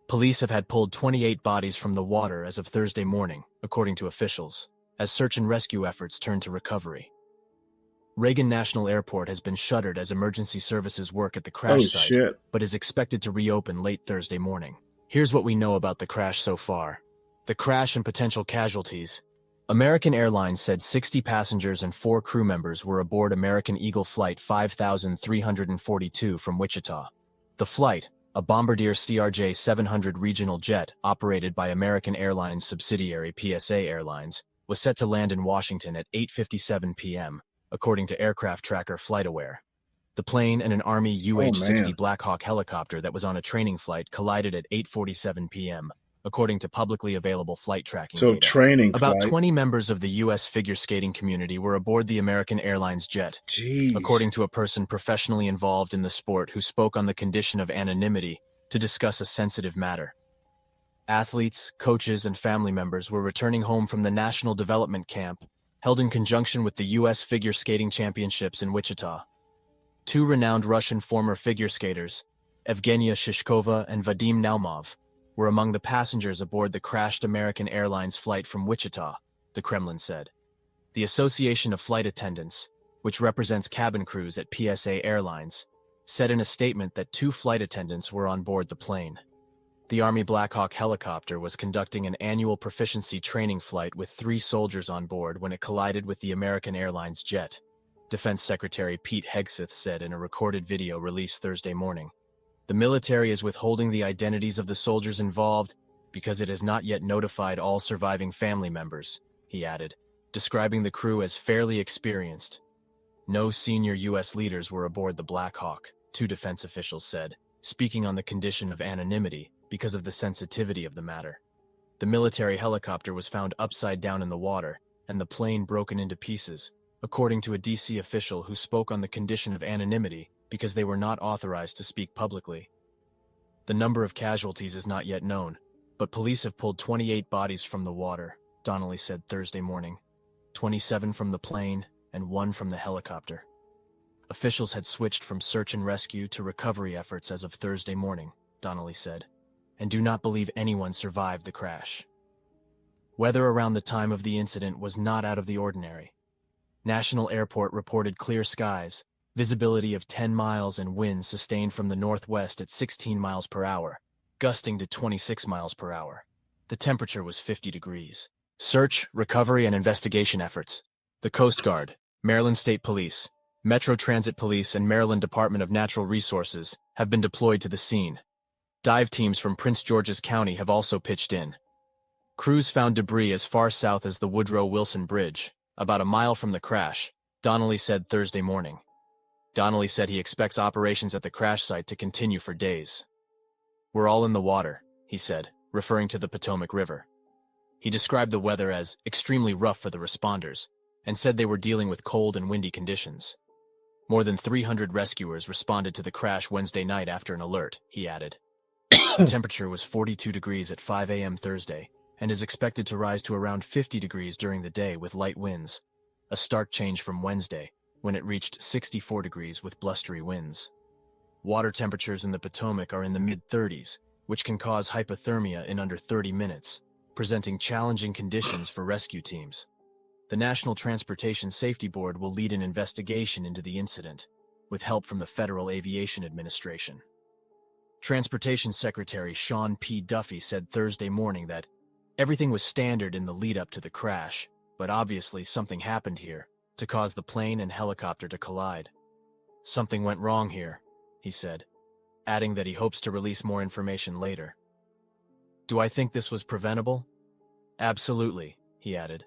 Speaker 9: Police have had pulled 28 bodies from the water as of Thursday morning, according to officials, as search and rescue efforts turn to recovery. Reagan National Airport has been shuttered as emergency services work at the crash site, but is expected to reopen late Thursday morning. Here's what we know about the crash so far. The crash and potential casualties. American Airlines said 60 passengers and 4 crew members were aboard American Eagle Flight 5342 from Wichita. The flight, a Bombardier CRJ-700 regional jet operated by American Airlines subsidiary PSA Airlines, was set to land in Washington at 8:57 p.m. according to aircraft tracker FlightAware. The plane and an Army
Speaker 7: Oh,
Speaker 9: UH-60
Speaker 7: man.
Speaker 9: Black Hawk helicopter that was on a training flight collided at 8:47 p.m., according to publicly available flight tracking
Speaker 7: So
Speaker 9: data.
Speaker 7: training
Speaker 9: About
Speaker 7: flight.
Speaker 9: 20 members of the U.S. figure skating community were aboard the American Airlines jet,
Speaker 7: Jeez.
Speaker 9: according to a person professionally involved in the sport who spoke on the condition of anonymity to discuss a sensitive matter. Athletes, coaches, and family members were returning home from the National Development Camp, held in conjunction with the U.S. Figure Skating Championships in Wichita. Two renowned Russian former figure skaters, Evgenia Shishkova and Vadim Naumov, were among the passengers aboard the crashed American Airlines flight from Wichita, the Kremlin said. The Association of Flight Attendants, which represents cabin crews at PSA Airlines, said in a statement that 2 flight attendants were on board the plane. The Army Black Hawk helicopter was conducting an annual proficiency training flight with 3 soldiers on board when it collided with the American Airlines jet, Defense Secretary Pete Hegseth said in a recorded video released Thursday morning. The military is withholding the identities of the soldiers involved because it has not yet notified all surviving family members, he added, describing the crew as fairly experienced. No senior U.S. leaders were aboard the Black Hawk, 2 defense officials said, speaking on the condition of anonymity because of the sensitivity of the matter. The military helicopter was found upside down in the water and the plane broken into pieces, according to a D.C. official who spoke on the condition of anonymity because they were not authorized to speak publicly. The number of casualties is not yet known, but police have pulled 28 bodies from the water, Donnelly said Thursday morning, 27 from the plane and 1 from the helicopter. Officials had switched from search and rescue to recovery efforts as of Thursday morning, Donnelly said, and do not believe anyone survived the crash. Weather around the time of the incident was not out of the ordinary. National Airport reported clear skies, visibility of 10 miles and winds sustained from the northwest at 16 miles per hour, gusting to 26 miles per hour. The temperature was 50 degrees. Search, recovery, and investigation efforts. The Coast Guard, Maryland State Police, Metro Transit Police, and Maryland Department of Natural Resources have been deployed to the scene. Dive teams from Prince George's County have also pitched in. Crews found debris as far south as the Woodrow Wilson Bridge, about a mile from the crash, Donnelly said Thursday morning. Donnelly said he expects operations at the crash site to continue for days. We're all in the water, he said, referring to the Potomac River. He described the weather as extremely rough for the responders and said they were dealing with cold and windy conditions. More than 300 rescuers responded to the crash Wednesday night after an alert, he added. The temperature was 42 degrees at 5 a.m. Thursday and is expected to rise to around 50 degrees during the day with light winds, a stark change from Wednesday, when it reached 64 degrees with blustery winds. Water temperatures in the Potomac are in the mid-30s, which can cause hypothermia in under 30 minutes, presenting challenging conditions for rescue teams. The National Transportation Safety Board will lead an investigation into the incident, with help from the Federal Aviation Administration. Transportation Secretary Sean P. Duffy said Thursday morning that everything was standard in the lead-up to the crash, but obviously something happened here to cause the plane and helicopter to collide. Something went wrong here, he said, adding that he hopes to release more information later. Do I think this was preventable? Absolutely, he added.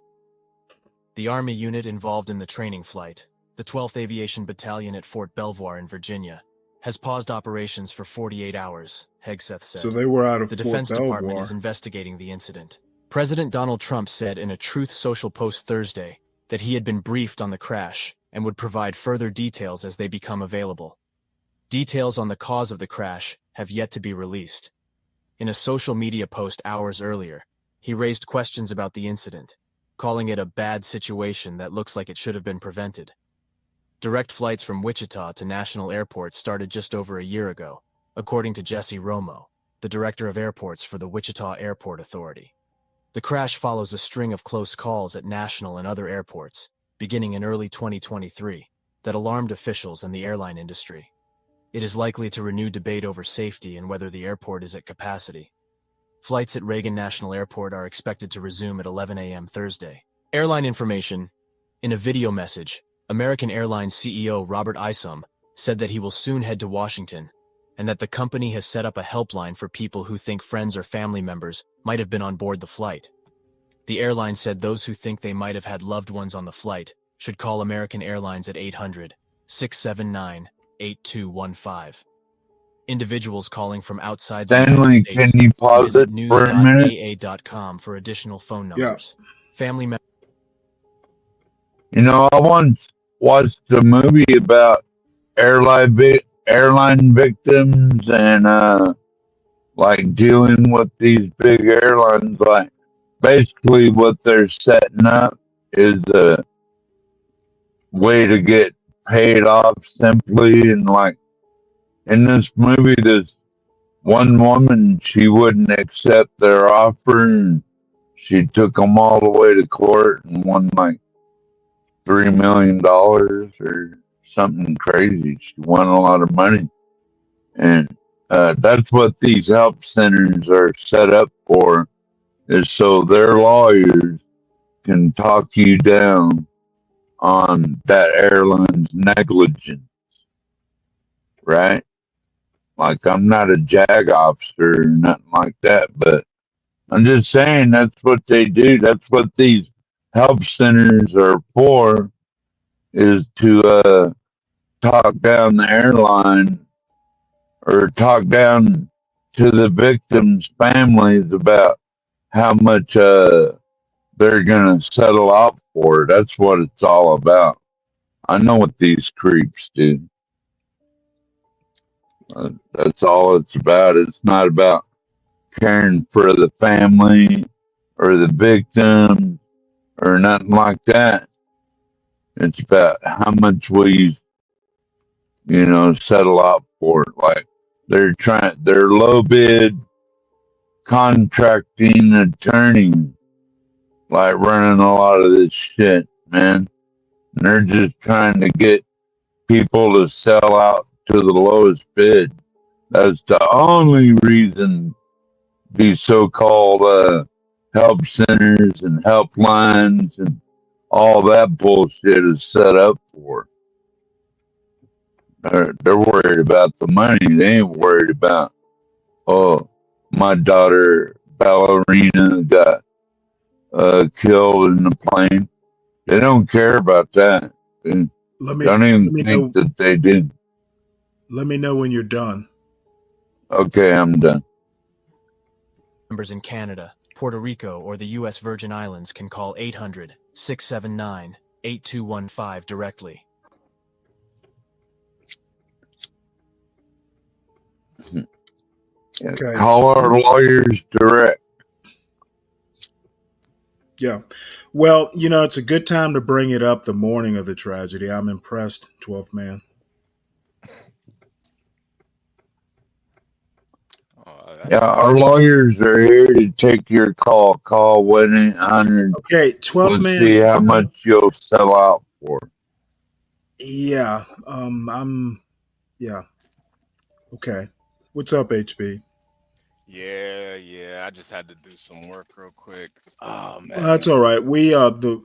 Speaker 9: The Army unit involved in the training flight, the 12th Aviation Battalion at Fort Belvoir in Virginia, has paused operations for 48 hours, Hegseth said.
Speaker 7: So they were out of
Speaker 9: The
Speaker 7: Fort
Speaker 9: Defense Department
Speaker 7: Belvoir.
Speaker 9: is investigating the incident. President Donald Trump said in a Truth Social post Thursday that he had been briefed on the crash and would provide further details as they become available. Details on the cause of the crash have yet to be released. In a social media post hours earlier, he raised questions about the incident, calling it a bad situation that looks like it should have been prevented. Direct flights from Wichita to National Airport started just over a year ago, according to Jesse Romo, the director of airports for the Wichita Airport Authority. The crash follows a string of close calls at national and other airports, beginning in early 2023, that alarmed officials and the airline industry. It is likely to renew debate over safety and whether the airport is at capacity. Flights at Reagan National Airport are expected to resume at 11 a.m. Thursday. Airline information. In a video message, American Airlines CEO Robert Isom said that he will soon head to Washington and that the company has set up a helpline for people who think friends or family members might have been on board the flight. The airline said those who think they might have had loved ones on the flight should call American Airlines at 800-679-8215. Individuals calling from outside the United
Speaker 6: Stanley, can
Speaker 9: States
Speaker 6: you pause
Speaker 9: visit
Speaker 6: it for a minute?
Speaker 9: news.aa.com for additional phone
Speaker 7: Yeah.
Speaker 9: numbers. Family members.
Speaker 6: You know, I once watched a movie about airline victims and like dealing with these big airlines. Like basically, what they're setting up is a way to get paid off simply. And like in this movie, this one woman, she wouldn't accept their offer, and she took them all the way to court and won like $3 million or something crazy. She won a lot of money, and that's what these help centers are set up for, is so their lawyers can talk you down on that airline's negligence, right? Like I'm not a JAG officer or nothing like that, but I'm just saying that's what they do. That's what these help centers are for, is to talk down the airline or talk down to the victims' families about how much they're going to settle out for. That's what it's all about. I know what these creeps do. That's all it's about. It's not about caring for the family or the victim or nothing like that. It's about how much will you, settle out for it. Like they're low bid contracting attorneys, like running a lot of this shit, man. And they're just trying to get people to sell out to the lowest bid. That's the only reason these so-called help centers and helplines and all that bullshit is set up for. They're worried about the money. They ain't worried about, oh, my daughter ballerina got killed in the plane. They don't care about that. They
Speaker 7: Let me
Speaker 6: don't even
Speaker 7: let me
Speaker 6: think
Speaker 7: know
Speaker 6: that they did.
Speaker 7: let me know when you're done.
Speaker 6: Okay, I'm done.
Speaker 9: Members in Canada, Puerto Rico, or the U.S. Virgin Islands can call 800-679-8215 directly.
Speaker 7: Okay.
Speaker 6: Call our lawyers direct.
Speaker 7: Yeah. Well, it's a good time to bring it up the morning of the tragedy. I'm impressed, 12th man.
Speaker 6: Yeah, our lawyers are here to take your call. Call 1-800.
Speaker 7: Okay, 12th
Speaker 6: Let's see
Speaker 7: man.
Speaker 6: how much you'll sell out for.
Speaker 7: Yeah. Yeah. Okay. What's up, HB?
Speaker 4: Yeah. I just had to do some work real quick. Oh
Speaker 7: Well, that's
Speaker 4: man.
Speaker 7: all right. We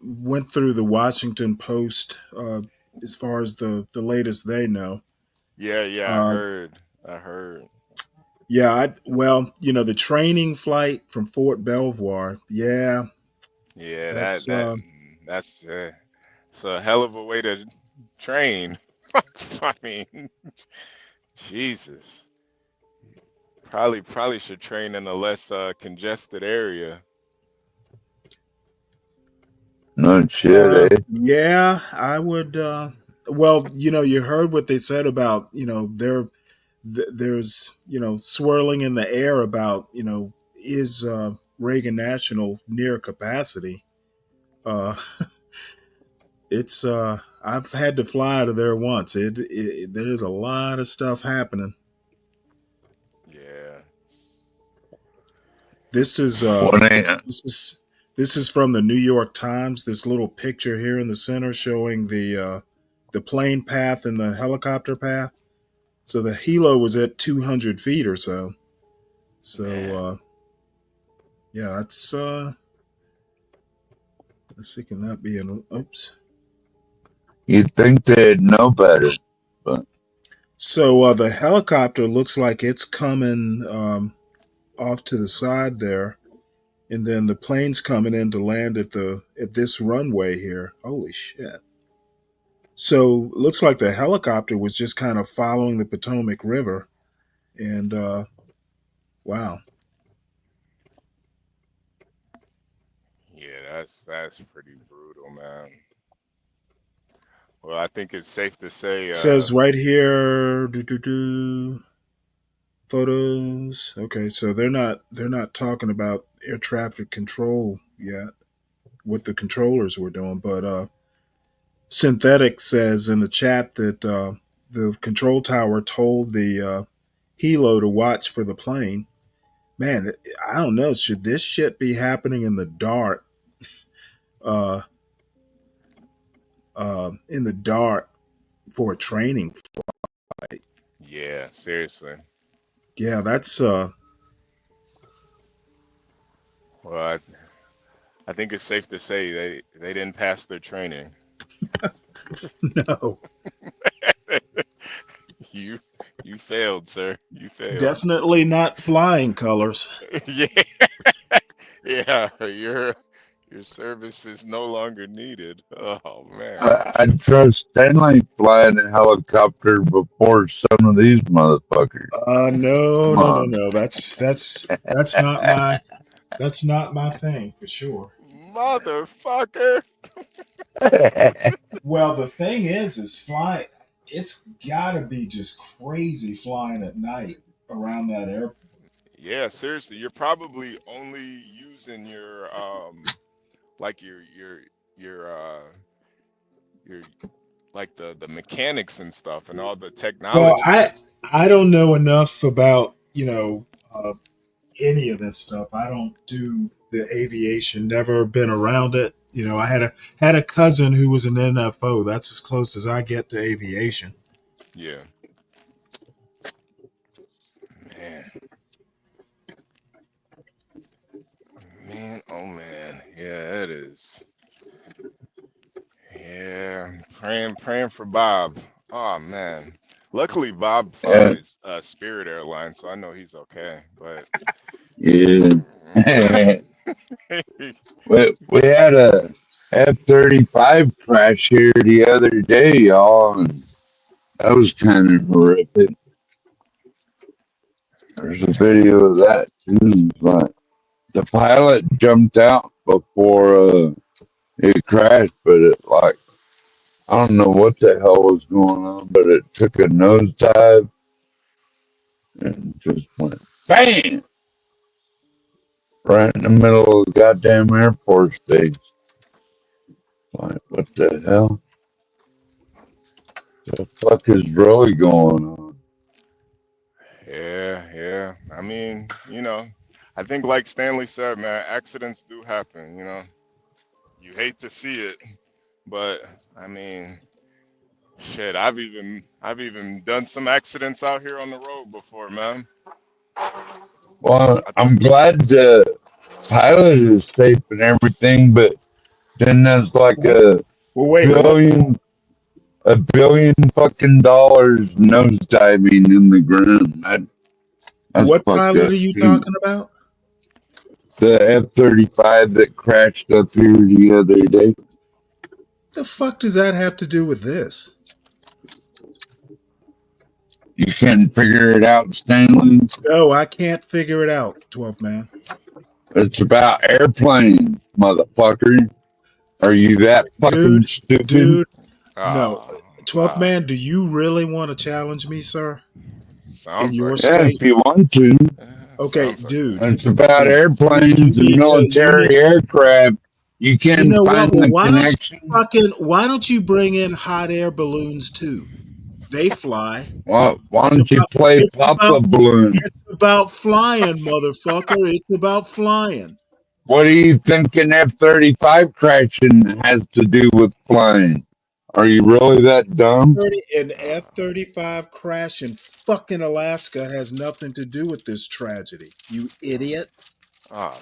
Speaker 7: went through the Washington Post as far as the latest they know.
Speaker 4: Yeah.
Speaker 7: Uh,
Speaker 4: I heard.
Speaker 7: yeah. The training flight from Fort Belvoir. Yeah,
Speaker 4: Yeah,
Speaker 7: that's
Speaker 4: that's it's a hell of a way to train. I mean, Jesus. Probably should train in a less congested area.
Speaker 6: No shit, eh?
Speaker 7: yeah. I would. Well, you heard what they said about there's swirling in the air about is Reagan National near capacity. Uh, it's I've had to fly out of there once. There's a lot of stuff happening.
Speaker 4: Yeah.
Speaker 7: This is
Speaker 6: One eight.
Speaker 7: this is from the New York Times. This little picture here in the center showing the plane path and the helicopter path. So the helo was at 200 feet or so. So
Speaker 4: Man.
Speaker 7: yeah, that's let's see, can that be an oops?
Speaker 6: You'd think they'd know better, but
Speaker 7: So the helicopter looks like it's coming off to the side there, and then the plane's coming in to land at this runway here. Holy shit! So looks like the helicopter was just kind of following the Potomac River, and wow.
Speaker 4: Yeah, that's pretty brutal, man. Well, I think it's safe to say,
Speaker 7: It says right here, photos. Okay, so they're not talking about air traffic control yet, what the controllers were doing, but Synthetic says in the chat that the control tower told the helo to watch for the plane. Man, I don't know. Should this shit be happening in the dark? Uh, in the dark for a training flight?
Speaker 4: yeah, seriously.
Speaker 7: Yeah, that's
Speaker 4: Well, I think it's safe to say they didn't pass their training.
Speaker 7: no.
Speaker 4: You you failed, sir. You failed.
Speaker 7: Definitely not flying colors.
Speaker 4: Yeah. Yeah, your service is no longer needed. Oh man.
Speaker 6: I trust Stanley flying a helicopter before some of these motherfuckers.
Speaker 7: No,
Speaker 6: Come
Speaker 7: no, no,
Speaker 6: on.
Speaker 7: no. That's not my thing for sure.
Speaker 4: Motherfucker.
Speaker 7: Well, the thing is flying. It's got to be just crazy flying at night around that airport.
Speaker 4: Yeah, seriously, you're probably only using your like your like the mechanics and stuff and all the
Speaker 7: Well,
Speaker 4: technology
Speaker 7: I
Speaker 4: that's
Speaker 7: I don't know enough about any of this stuff. I don't do the aviation. Never been around it. I had a cousin who was an NFO. That's as close as I get to aviation.
Speaker 4: yeah. Man. Man, oh man. Yeah, it is. Yeah. Praying for Bob. Oh man. Luckily Bob
Speaker 6: Yeah,
Speaker 4: flies Spirit Airlines, so I know he's okay. But
Speaker 6: yeah. We had a F-35 crash here the other day, y'all, and that was kind of horrific. There's a
Speaker 4: man.
Speaker 6: video of that too. But the pilot jumped out before it crashed, but I don't know what the hell was going on, but it took a nosedive and just went bam right in the middle of the goddamn Air Force base. Like, what the hell? The fuck is really going on?
Speaker 4: Yeah, yeah. I mean, I think like Stanley said, man, accidents do happen, You hate to see it, but I mean, shit, I've even done some accidents out here on the road before, man.
Speaker 6: Well,
Speaker 4: I took
Speaker 6: I'm glad the pilot is safe and everything, but then there's like
Speaker 7: Well, wait, what?
Speaker 6: a billion fucking dollars nosediving in the ground. That's
Speaker 7: What
Speaker 6: fucked
Speaker 7: pilot
Speaker 6: up
Speaker 7: are you
Speaker 6: too.
Speaker 7: talking about?
Speaker 6: The F-35 that crashed up here the other day.
Speaker 7: The fuck does that have to do with this?
Speaker 6: You can't figure it out, Stanley.
Speaker 7: No, I can't figure it out, 12th man.
Speaker 6: It's about airplanes, motherfucker. Are you that fucking
Speaker 7: Dude,
Speaker 6: stupid?
Speaker 7: dude, no.
Speaker 4: ah
Speaker 7: 12th man, do you really want to challenge me, sir? In
Speaker 4: sounds
Speaker 7: your
Speaker 4: like it.
Speaker 6: Yeah, if
Speaker 7: state?
Speaker 6: you want to.
Speaker 7: Okay,
Speaker 4: Sounds like it.
Speaker 7: dude,
Speaker 6: It's about
Speaker 7: dude. You
Speaker 6: airplanes and
Speaker 7: need to you need
Speaker 6: military aircraft. You
Speaker 7: you
Speaker 6: can't
Speaker 7: know what?
Speaker 6: find
Speaker 7: Well,
Speaker 6: the connection.
Speaker 7: why don't you bring in hot air balloons too? They fly.
Speaker 6: Well, why
Speaker 7: It's
Speaker 6: don't you
Speaker 7: about
Speaker 6: play
Speaker 7: it's
Speaker 6: Pop
Speaker 7: about
Speaker 6: the Balloon?
Speaker 7: it's about flying, motherfucker. It's about flying.
Speaker 6: What do you think an F-35 crashing has to do with flying? Are you really that dumb?
Speaker 7: An F
Speaker 4: Ah,
Speaker 7: 35 crash in fucking Alaska has nothing to do with this tragedy. You idiot.
Speaker 4: oh,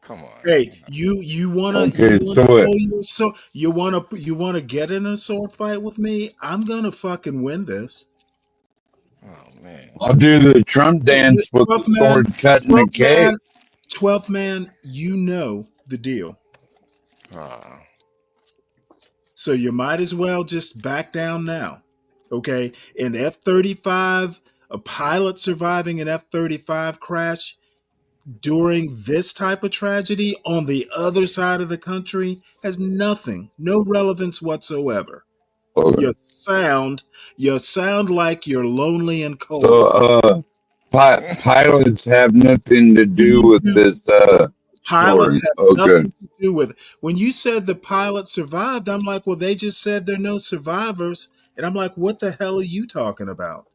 Speaker 4: come on.
Speaker 7: Hey, you
Speaker 6: Okay,
Speaker 7: wanna
Speaker 6: so what?
Speaker 7: pull your so you wanna get in a sword fight with me? I'm gonna fucking win this.
Speaker 4: Oh man.
Speaker 6: I'll do the Trump dance with the
Speaker 7: 12th man,
Speaker 6: sword cutting the
Speaker 7: 12th man,
Speaker 6: cake.
Speaker 7: 12th man, you know the deal.
Speaker 4: Ah,
Speaker 7: So you might as well just back down now. Okay. An F 35, a pilot surviving an F 35 crash during this type of tragedy on the other side of the country has no relevance whatsoever.
Speaker 6: Okay.
Speaker 7: You sound like you're lonely and
Speaker 6: So,
Speaker 7: cold.
Speaker 6: pilots have nothing to do
Speaker 7: You
Speaker 6: with
Speaker 7: do.
Speaker 6: this
Speaker 7: Pilots
Speaker 6: story.
Speaker 7: have
Speaker 6: Okay.
Speaker 7: nothing to do with it. When you said the pilot survived, I'm like, well, they just said there are no survivors. And I'm like, what the hell are you talking about?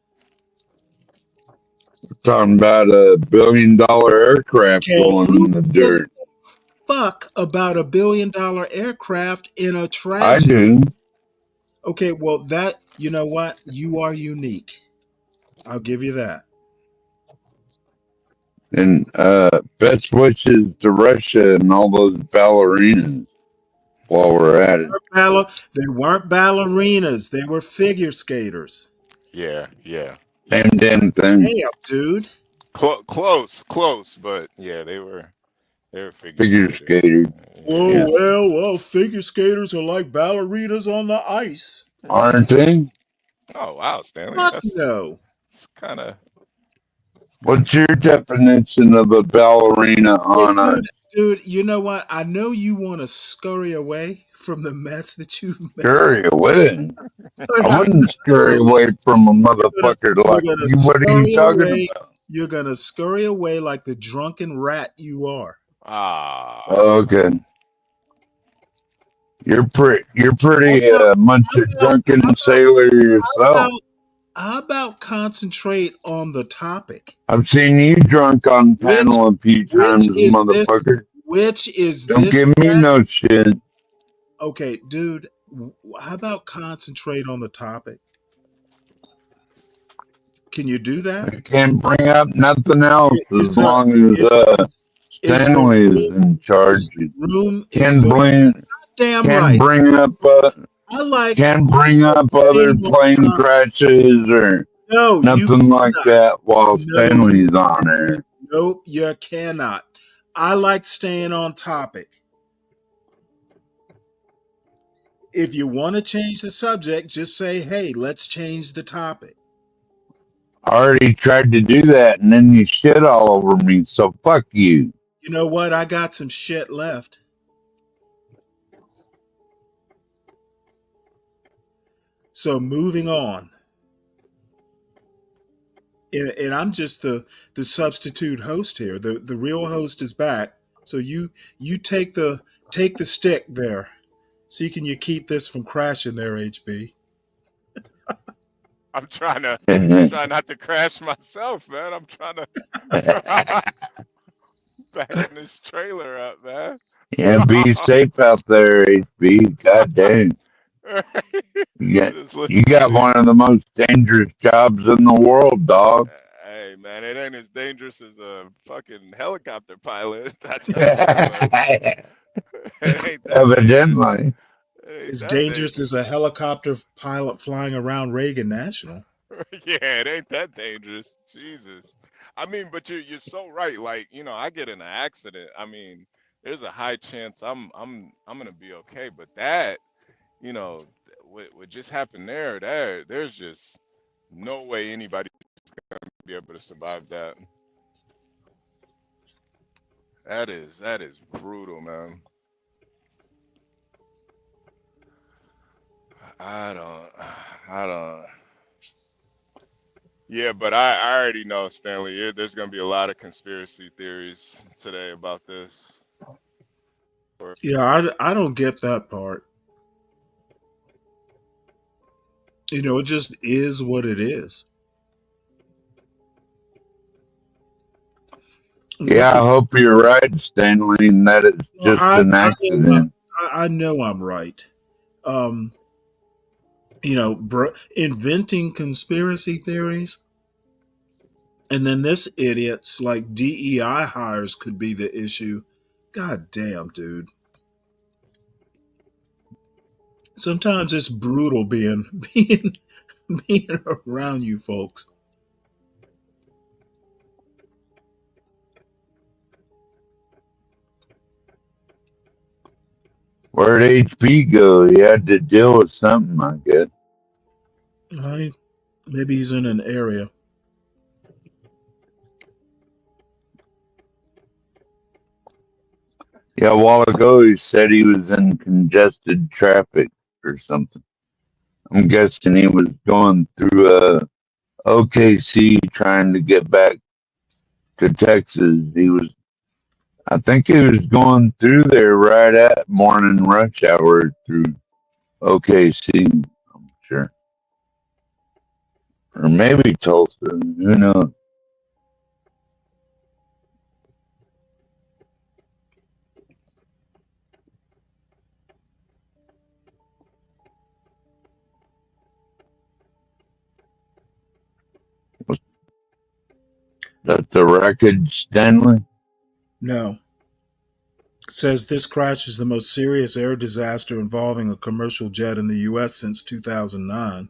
Speaker 6: Talking about a $1 billion aircraft
Speaker 7: Okay,
Speaker 6: going
Speaker 7: who
Speaker 6: in the
Speaker 7: gives
Speaker 6: dirt.
Speaker 7: a fuck about $1 billion aircraft in a
Speaker 6: I
Speaker 7: tragedy?
Speaker 6: do.
Speaker 7: Okay, well, you know what? You are unique. I'll give you that.
Speaker 6: And best wishes to Russia and all those ballerinas while we're at it.
Speaker 7: They weren't ballerinas. They were figure skaters.
Speaker 4: Yeah, yeah.
Speaker 6: Same damn thing.
Speaker 7: Damn, dude.
Speaker 4: Close, but yeah, they were figure
Speaker 6: Figure
Speaker 4: skaters.
Speaker 6: skater.
Speaker 7: Whoa,
Speaker 6: Yeah.
Speaker 7: well, figure skaters are like ballerinas on the ice.
Speaker 6: Aren't they?
Speaker 4: Oh wow, Stanley,
Speaker 7: Fuck
Speaker 4: that's
Speaker 7: no.
Speaker 4: it's kind of
Speaker 6: What's your definition of a ballerina
Speaker 7: Hey,
Speaker 6: on
Speaker 7: dude,
Speaker 6: ice?
Speaker 7: you know what? I know you want to scurry away from the mess that you've made,
Speaker 6: Scurry away.
Speaker 7: but
Speaker 6: I
Speaker 7: I
Speaker 6: wouldn't scurry
Speaker 7: know
Speaker 6: away from a
Speaker 7: you're
Speaker 6: motherfucker
Speaker 7: you're
Speaker 6: like
Speaker 7: gonna
Speaker 6: you. What are you
Speaker 7: scurry
Speaker 6: talking
Speaker 7: away.
Speaker 6: about?
Speaker 7: You're gonna scurry away like the drunken rat you are.
Speaker 6: Okay. You're
Speaker 7: How
Speaker 6: pretty
Speaker 7: about
Speaker 6: much
Speaker 7: how
Speaker 6: a
Speaker 7: about
Speaker 6: drunken sailor yourself.
Speaker 7: how how about concentrate on the topic?
Speaker 6: I've seen you drunk on
Speaker 7: Which
Speaker 6: panel a few
Speaker 7: which
Speaker 6: times,
Speaker 7: is this?
Speaker 6: motherfucker.
Speaker 7: Which is
Speaker 6: Don't
Speaker 7: this
Speaker 6: give me
Speaker 7: rat?
Speaker 6: no shit.
Speaker 7: Okay, dude. How about concentrate on the topic? Can you do that?
Speaker 6: I can't bring up nothing else as
Speaker 7: Is the
Speaker 6: long as
Speaker 7: is is the
Speaker 6: Stanley is
Speaker 7: room
Speaker 6: in charge.
Speaker 7: is the room is
Speaker 6: Can't
Speaker 7: the
Speaker 6: bring
Speaker 7: damn
Speaker 6: can't
Speaker 7: right?
Speaker 6: bring up can't bring up other
Speaker 7: Staying on
Speaker 6: plane
Speaker 7: top.
Speaker 6: crashes or
Speaker 7: No, you
Speaker 6: nothing like
Speaker 7: cannot.
Speaker 6: that while
Speaker 7: No,
Speaker 6: Stanley's on there.
Speaker 7: nope, you cannot. I like staying on topic. If you want to change the subject, just say, "Hey, let's change the topic."
Speaker 6: I already tried to do that and then you shit all over me, so fuck you.
Speaker 7: You know what? I got some shit left. So moving on. And I'm just the substitute host here. The real host is back. So you take the stick there. See, can you keep this from crashing there, HB?
Speaker 4: I'm trying to try not to crash myself, man. I'm trying to backing this trailer up, man.
Speaker 6: Yeah, be safe out there, HB. God dang.
Speaker 4: Just
Speaker 6: You
Speaker 4: listen
Speaker 6: got
Speaker 4: to
Speaker 6: one of the most dangerous jobs in the world, dog.
Speaker 4: Hey man, it ain't as dangerous as a fucking helicopter pilot. I tell you that much. It ain't that dangerous.
Speaker 6: Evidently.
Speaker 4: It ain't
Speaker 7: As
Speaker 4: that
Speaker 7: dangerous as
Speaker 4: dangerous.
Speaker 7: a helicopter pilot flying around Reagan National.
Speaker 4: Yeah, it ain't that dangerous. Jesus. I mean, but you're so right. Like, I get in an accident. I mean, there's a high chance I'm gonna be okay. But that, what just happened there's just no way anybody's gonna be able to survive that. That is brutal, man. I don't, I don't. Yeah, but I already know, Stanley. There's gonna be a lot of conspiracy theories today about this.
Speaker 7: Yeah, I don't get that part. It just is what it is.
Speaker 6: Yeah,
Speaker 7: Look
Speaker 6: I
Speaker 7: at
Speaker 6: hope you're right, Stanley, and that it's
Speaker 7: well,
Speaker 6: just an accident.
Speaker 7: I know I'm right. Um, inventing conspiracy theories, and then this idiot's like DEI hires could be the issue. God damn, dude. Sometimes it's brutal being around you folks.
Speaker 6: Where Where'd HB go? He had to deal with something, I guess.
Speaker 7: Maybe he's in an area.
Speaker 6: Yeah, a while ago he said he was in congested traffic or something. I'm guessing he was going through OKC trying to get back to Texas. I think he was going through there right at morning rush hour through OKC. I'm sure, or maybe Tulsa. Who knows? That's the wreckage, Stanley?
Speaker 7: No. It says this crash is the most serious air disaster involving a commercial jet in the U.S. since 2009.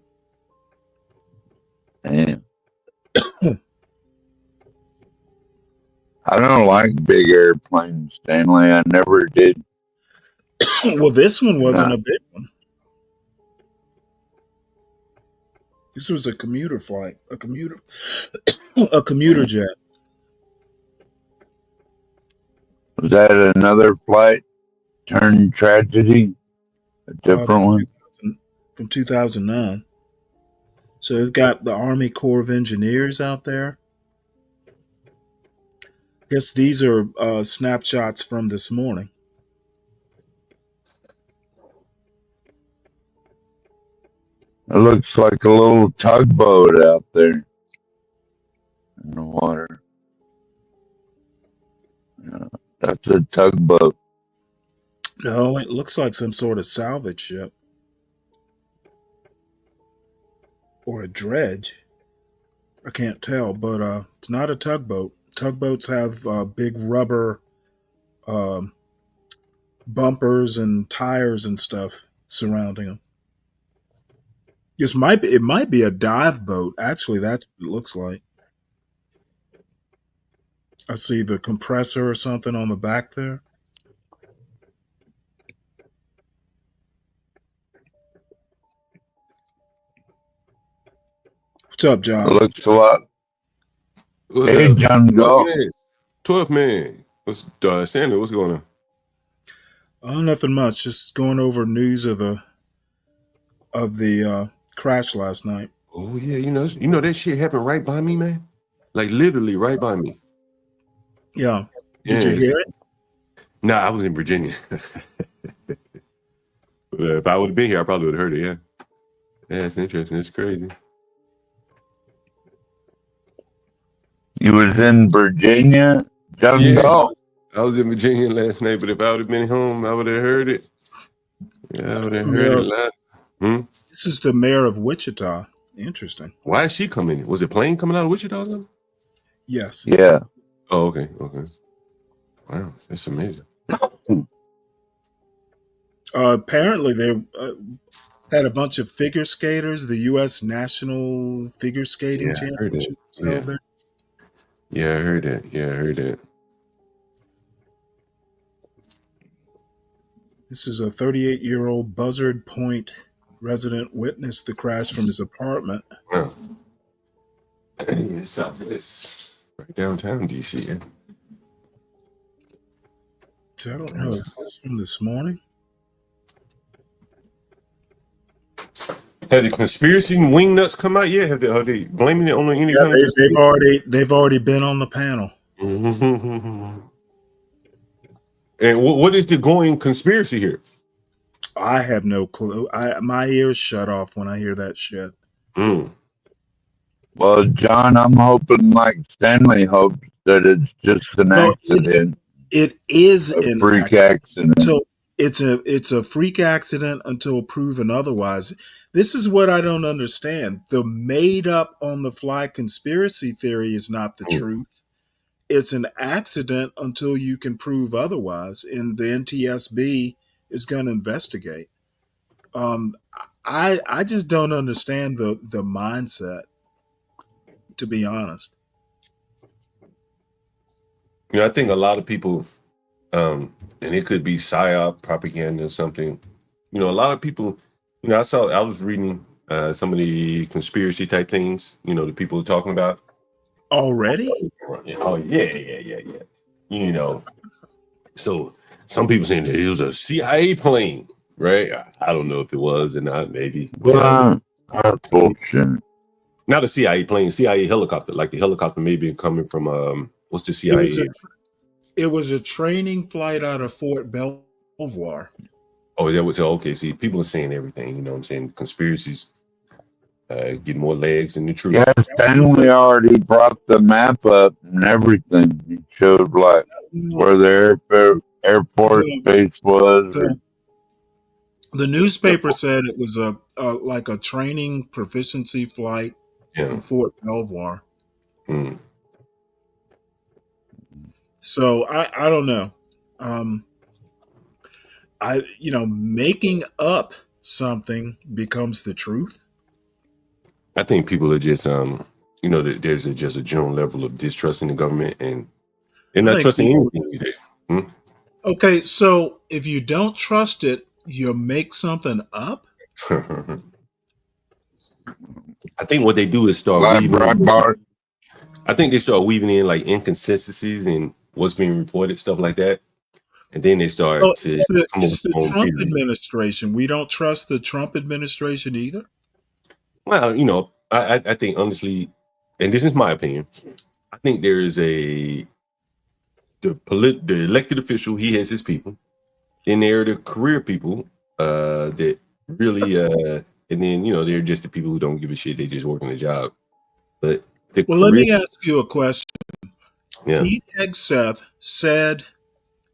Speaker 6: Damn. I don't like big airplanes, Stanley. I never did.
Speaker 7: Well, this one wasn't
Speaker 6: Nah.
Speaker 7: a big one. This was a commuter flight, a commuter jet.
Speaker 6: Was that another flight turned tragedy? A different one?
Speaker 7: From 2009. So we've got the Army Corps of Engineers out there. I guess these are snapshots from this morning.
Speaker 6: It looks like a little tugboat out there in the water. Yeah, that's a tugboat.
Speaker 7: No, it looks like some sort of salvage ship. Or a dredge. I can't tell, but it's not a tugboat. Tugboats have big rubber bumpers and tires and stuff surrounding them. It might be a dive boat. Actually, that's what it looks like. I see the compressor or something on the back there. What's up, John?
Speaker 6: It looks a lot.
Speaker 2: What's
Speaker 6: Hey,
Speaker 2: up?
Speaker 6: John Galt.
Speaker 2: 12 man. What's Stanley? What's going on?
Speaker 7: Oh, nothing much. Just going over news of the crash last night.
Speaker 2: Oh yeah, you know that shit happened right by me, man. Like literally right by me.
Speaker 7: Yeah. Did you hear it?
Speaker 2: Nah, I was in Virginia. But, if I would have been here, I probably would have heard it. Yeah. Yeah, it's interesting. It's crazy.
Speaker 6: You was in Virginia, John Galt?
Speaker 2: I was in Virginia last night, but if I would have been home, I would have heard it. Yeah, I would have heard it loud.
Speaker 7: This is the mayor of Wichita. Interesting.
Speaker 2: Why is she coming? Was it plane coming out of Wichita?
Speaker 7: Yes.
Speaker 6: Yeah.
Speaker 2: Oh, okay. Wow, that's amazing.
Speaker 7: Apparently, they had a bunch of figure skaters. The U.S. National Figure Skating Championship was held there.
Speaker 2: Yeah, I heard that.
Speaker 7: This is a 38-year-old Buzzard Point resident witnessed the crash from his apartment.
Speaker 2: Wow. It's right downtown DC. Yeah.
Speaker 7: So I don't know. Is this from this morning?
Speaker 2: Have the conspiracy wingnuts come out yet? Are they blaming it on any kind of
Speaker 7: they've already been on the panel.
Speaker 2: And what is the going conspiracy here?
Speaker 7: I have no clue. My ears shut off when I hear that shit.
Speaker 6: Well, John, I'm hoping like Stanley hopes that it's just an accident.
Speaker 7: It is
Speaker 6: a freak accident.
Speaker 7: So it's a freak accident until proven otherwise. This is what I don't understand. The made up on the fly conspiracy theory is not the truth. It's an accident until you can prove otherwise, and the NTSB is going to investigate. I just don't understand the mindset, to be honest.
Speaker 2: I think a lot of people And it could be psyop propaganda or something. You know, a lot of people, you know, I was reading some of the conspiracy type things, you know, the people are talking about.
Speaker 7: Already?
Speaker 2: Oh, yeah. You know, so some people saying that it was a CIA plane, right? I don't know if it was or not, maybe.
Speaker 6: Well, that's bullshit.
Speaker 2: Not a CIA plane, CIA helicopter. Like the helicopter may be coming from what's the
Speaker 7: It was
Speaker 2: CIA?
Speaker 7: it was a training flight out of Fort Belvoir.
Speaker 2: Oh, that was okay. See, people are saying everything. You know what I'm saying? Conspiracies get more legs than the truth.
Speaker 6: Yeah, Stanley already brought the map up and everything. He showed like where the airport
Speaker 7: The,
Speaker 6: base was. Or,
Speaker 7: the, the newspaper said it was a like a training proficiency flight from Fort Belvoir.
Speaker 2: Mm.
Speaker 7: So I don't know. Making up something becomes the truth.
Speaker 2: I think people are just you know, there's just a general level of distrust in the government, and they're
Speaker 7: I
Speaker 2: not
Speaker 7: think
Speaker 2: trusting
Speaker 7: people.
Speaker 2: anything these days. Hmm?
Speaker 7: Okay, so if you don't trust it, you make something up.
Speaker 2: I think what they do is start
Speaker 6: like
Speaker 2: weaving.
Speaker 6: Breitbart.
Speaker 2: I think they start weaving in like inconsistencies and what's being reported, stuff like that, and then they
Speaker 7: Well,
Speaker 2: start to come up
Speaker 7: it's
Speaker 2: with
Speaker 7: the
Speaker 2: their own
Speaker 7: Trump
Speaker 2: theories.
Speaker 7: administration. We don't trust the Trump administration either.
Speaker 2: Well, you know, I think honestly, and this is my opinion, I think there is the elected official, he has his people. Then there are the career people that really and then you know they're just the people who don't give a shit, they just working a job. But the
Speaker 7: Well, let
Speaker 2: career,
Speaker 7: me ask you a question.
Speaker 2: yeah.
Speaker 7: Pete Hegseth said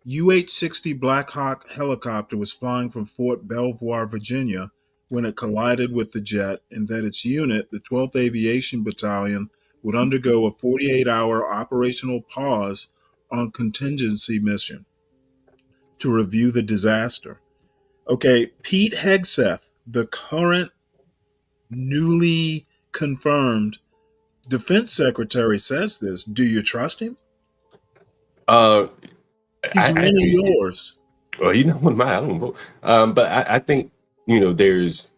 Speaker 7: UH-60 Black Hawk helicopter was flying from Fort Belvoir, Virginia, when it collided with the jet, and that its unit, the 12th Aviation Battalion, would undergo a 48-hour operational pause on contingency mission to review the disaster. Okay, Pete Hegseth, the current newly confirmed defense secretary, says this. Do you trust him?
Speaker 2: Uh
Speaker 7: He's one of yours.
Speaker 2: well, you know what my I don't vote. But I think you know there's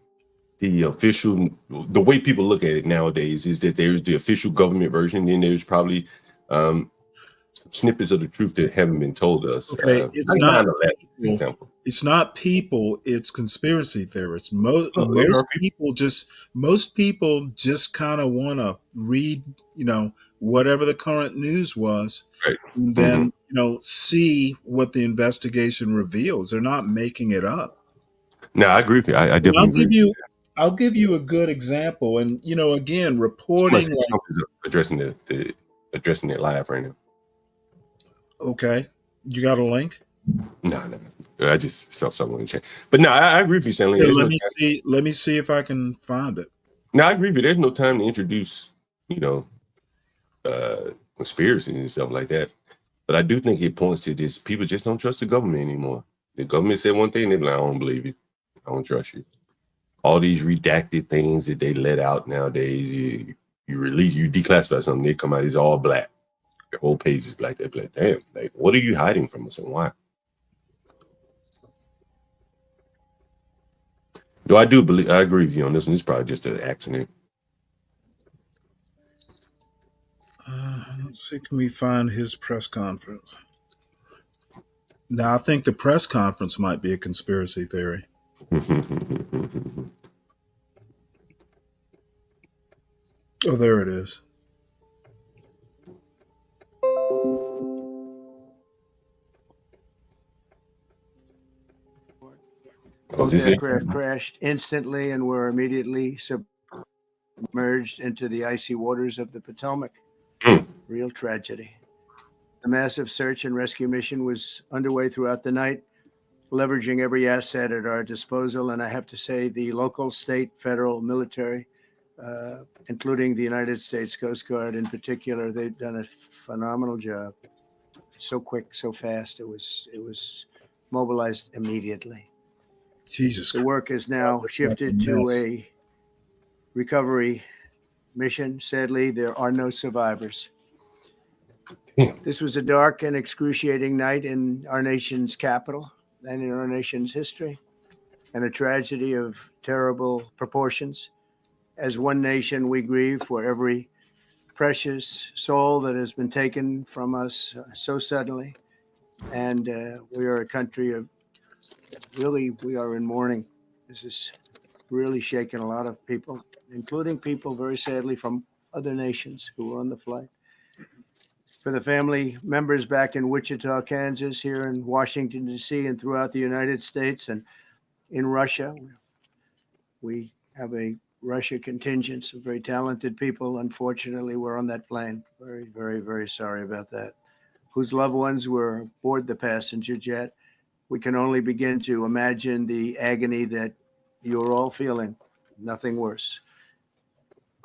Speaker 2: the official the way people look at it nowadays is that there's the official government version, then there's probably snippets of the truth that haven't been told us.
Speaker 7: Okay, it's
Speaker 2: Like
Speaker 7: not
Speaker 2: 9/11, for
Speaker 7: people.
Speaker 2: example.
Speaker 7: It's not people. It's conspiracy theorists.
Speaker 2: Oh, there are people.
Speaker 7: Most people just kind of want to read, whatever the current news was,
Speaker 2: Right.
Speaker 7: and
Speaker 2: Mm-hmm.
Speaker 7: then see what the investigation reveals. They're not making it up.
Speaker 2: No, I agree with you. I
Speaker 7: And
Speaker 2: definitely agree.
Speaker 7: I'll give you a good example. And again,
Speaker 2: Somebody
Speaker 7: reporting
Speaker 2: said
Speaker 7: like
Speaker 2: Trump is addressing it live right now.
Speaker 7: okay, you got a link?
Speaker 2: No. I just saw someone in chat. But no, I agree with you, Stanley.
Speaker 7: Here,
Speaker 2: There's
Speaker 7: let
Speaker 2: no
Speaker 7: me
Speaker 2: time.
Speaker 7: see. Let me see if I can find it.
Speaker 2: No, I agree with you. There's no time to introduce, conspiracies and stuff like that. But I do think it points to this: people just don't trust the government anymore. The government said one thing, they're like, I don't believe you. I don't trust you. All these redacted things that they let out nowadays, you declassify something, they come out, it's all black. The whole page is black. They're like, damn, like, what are you hiding from us and why? Though I do believe, I agree with you on this one. It's probably just an accident.
Speaker 7: Let's see. Can we find his press conference? Now, I think the press conference might be a conspiracy theory. Oh, there it is.
Speaker 2: Both
Speaker 12: aircraft crashed instantly and were immediately submerged into the icy waters of the Potomac. Real tragedy. The massive search and rescue mission was underway throughout the night, leveraging every asset at our disposal. And I have to say, the local, state, federal, military, including the United States Coast Guard in particular, they've done a phenomenal job. So quick, so fast. It was mobilized immediately.
Speaker 7: Jesus.
Speaker 12: The work is now shifted to a recovery mission. Sadly, there are no survivors. This was a dark and excruciating night in our nation's capital and in our nation's history, and a tragedy of terrible proportions. As one nation, we grieve for every precious soul that has been taken from us so suddenly. And we are a country of really, we are in mourning. This is really shaken a lot of people, including people, very sadly, from other nations who were on the flight. For the family members back in Wichita, Kansas, here in Washington, D.C., and throughout the United States and in Russia, we have a Russia contingent of very talented people. Unfortunately, were on that plane. Very, very, very sorry about that. Whose loved ones were aboard the passenger jet. We can only begin to imagine the agony that you're all feeling. Nothing worse.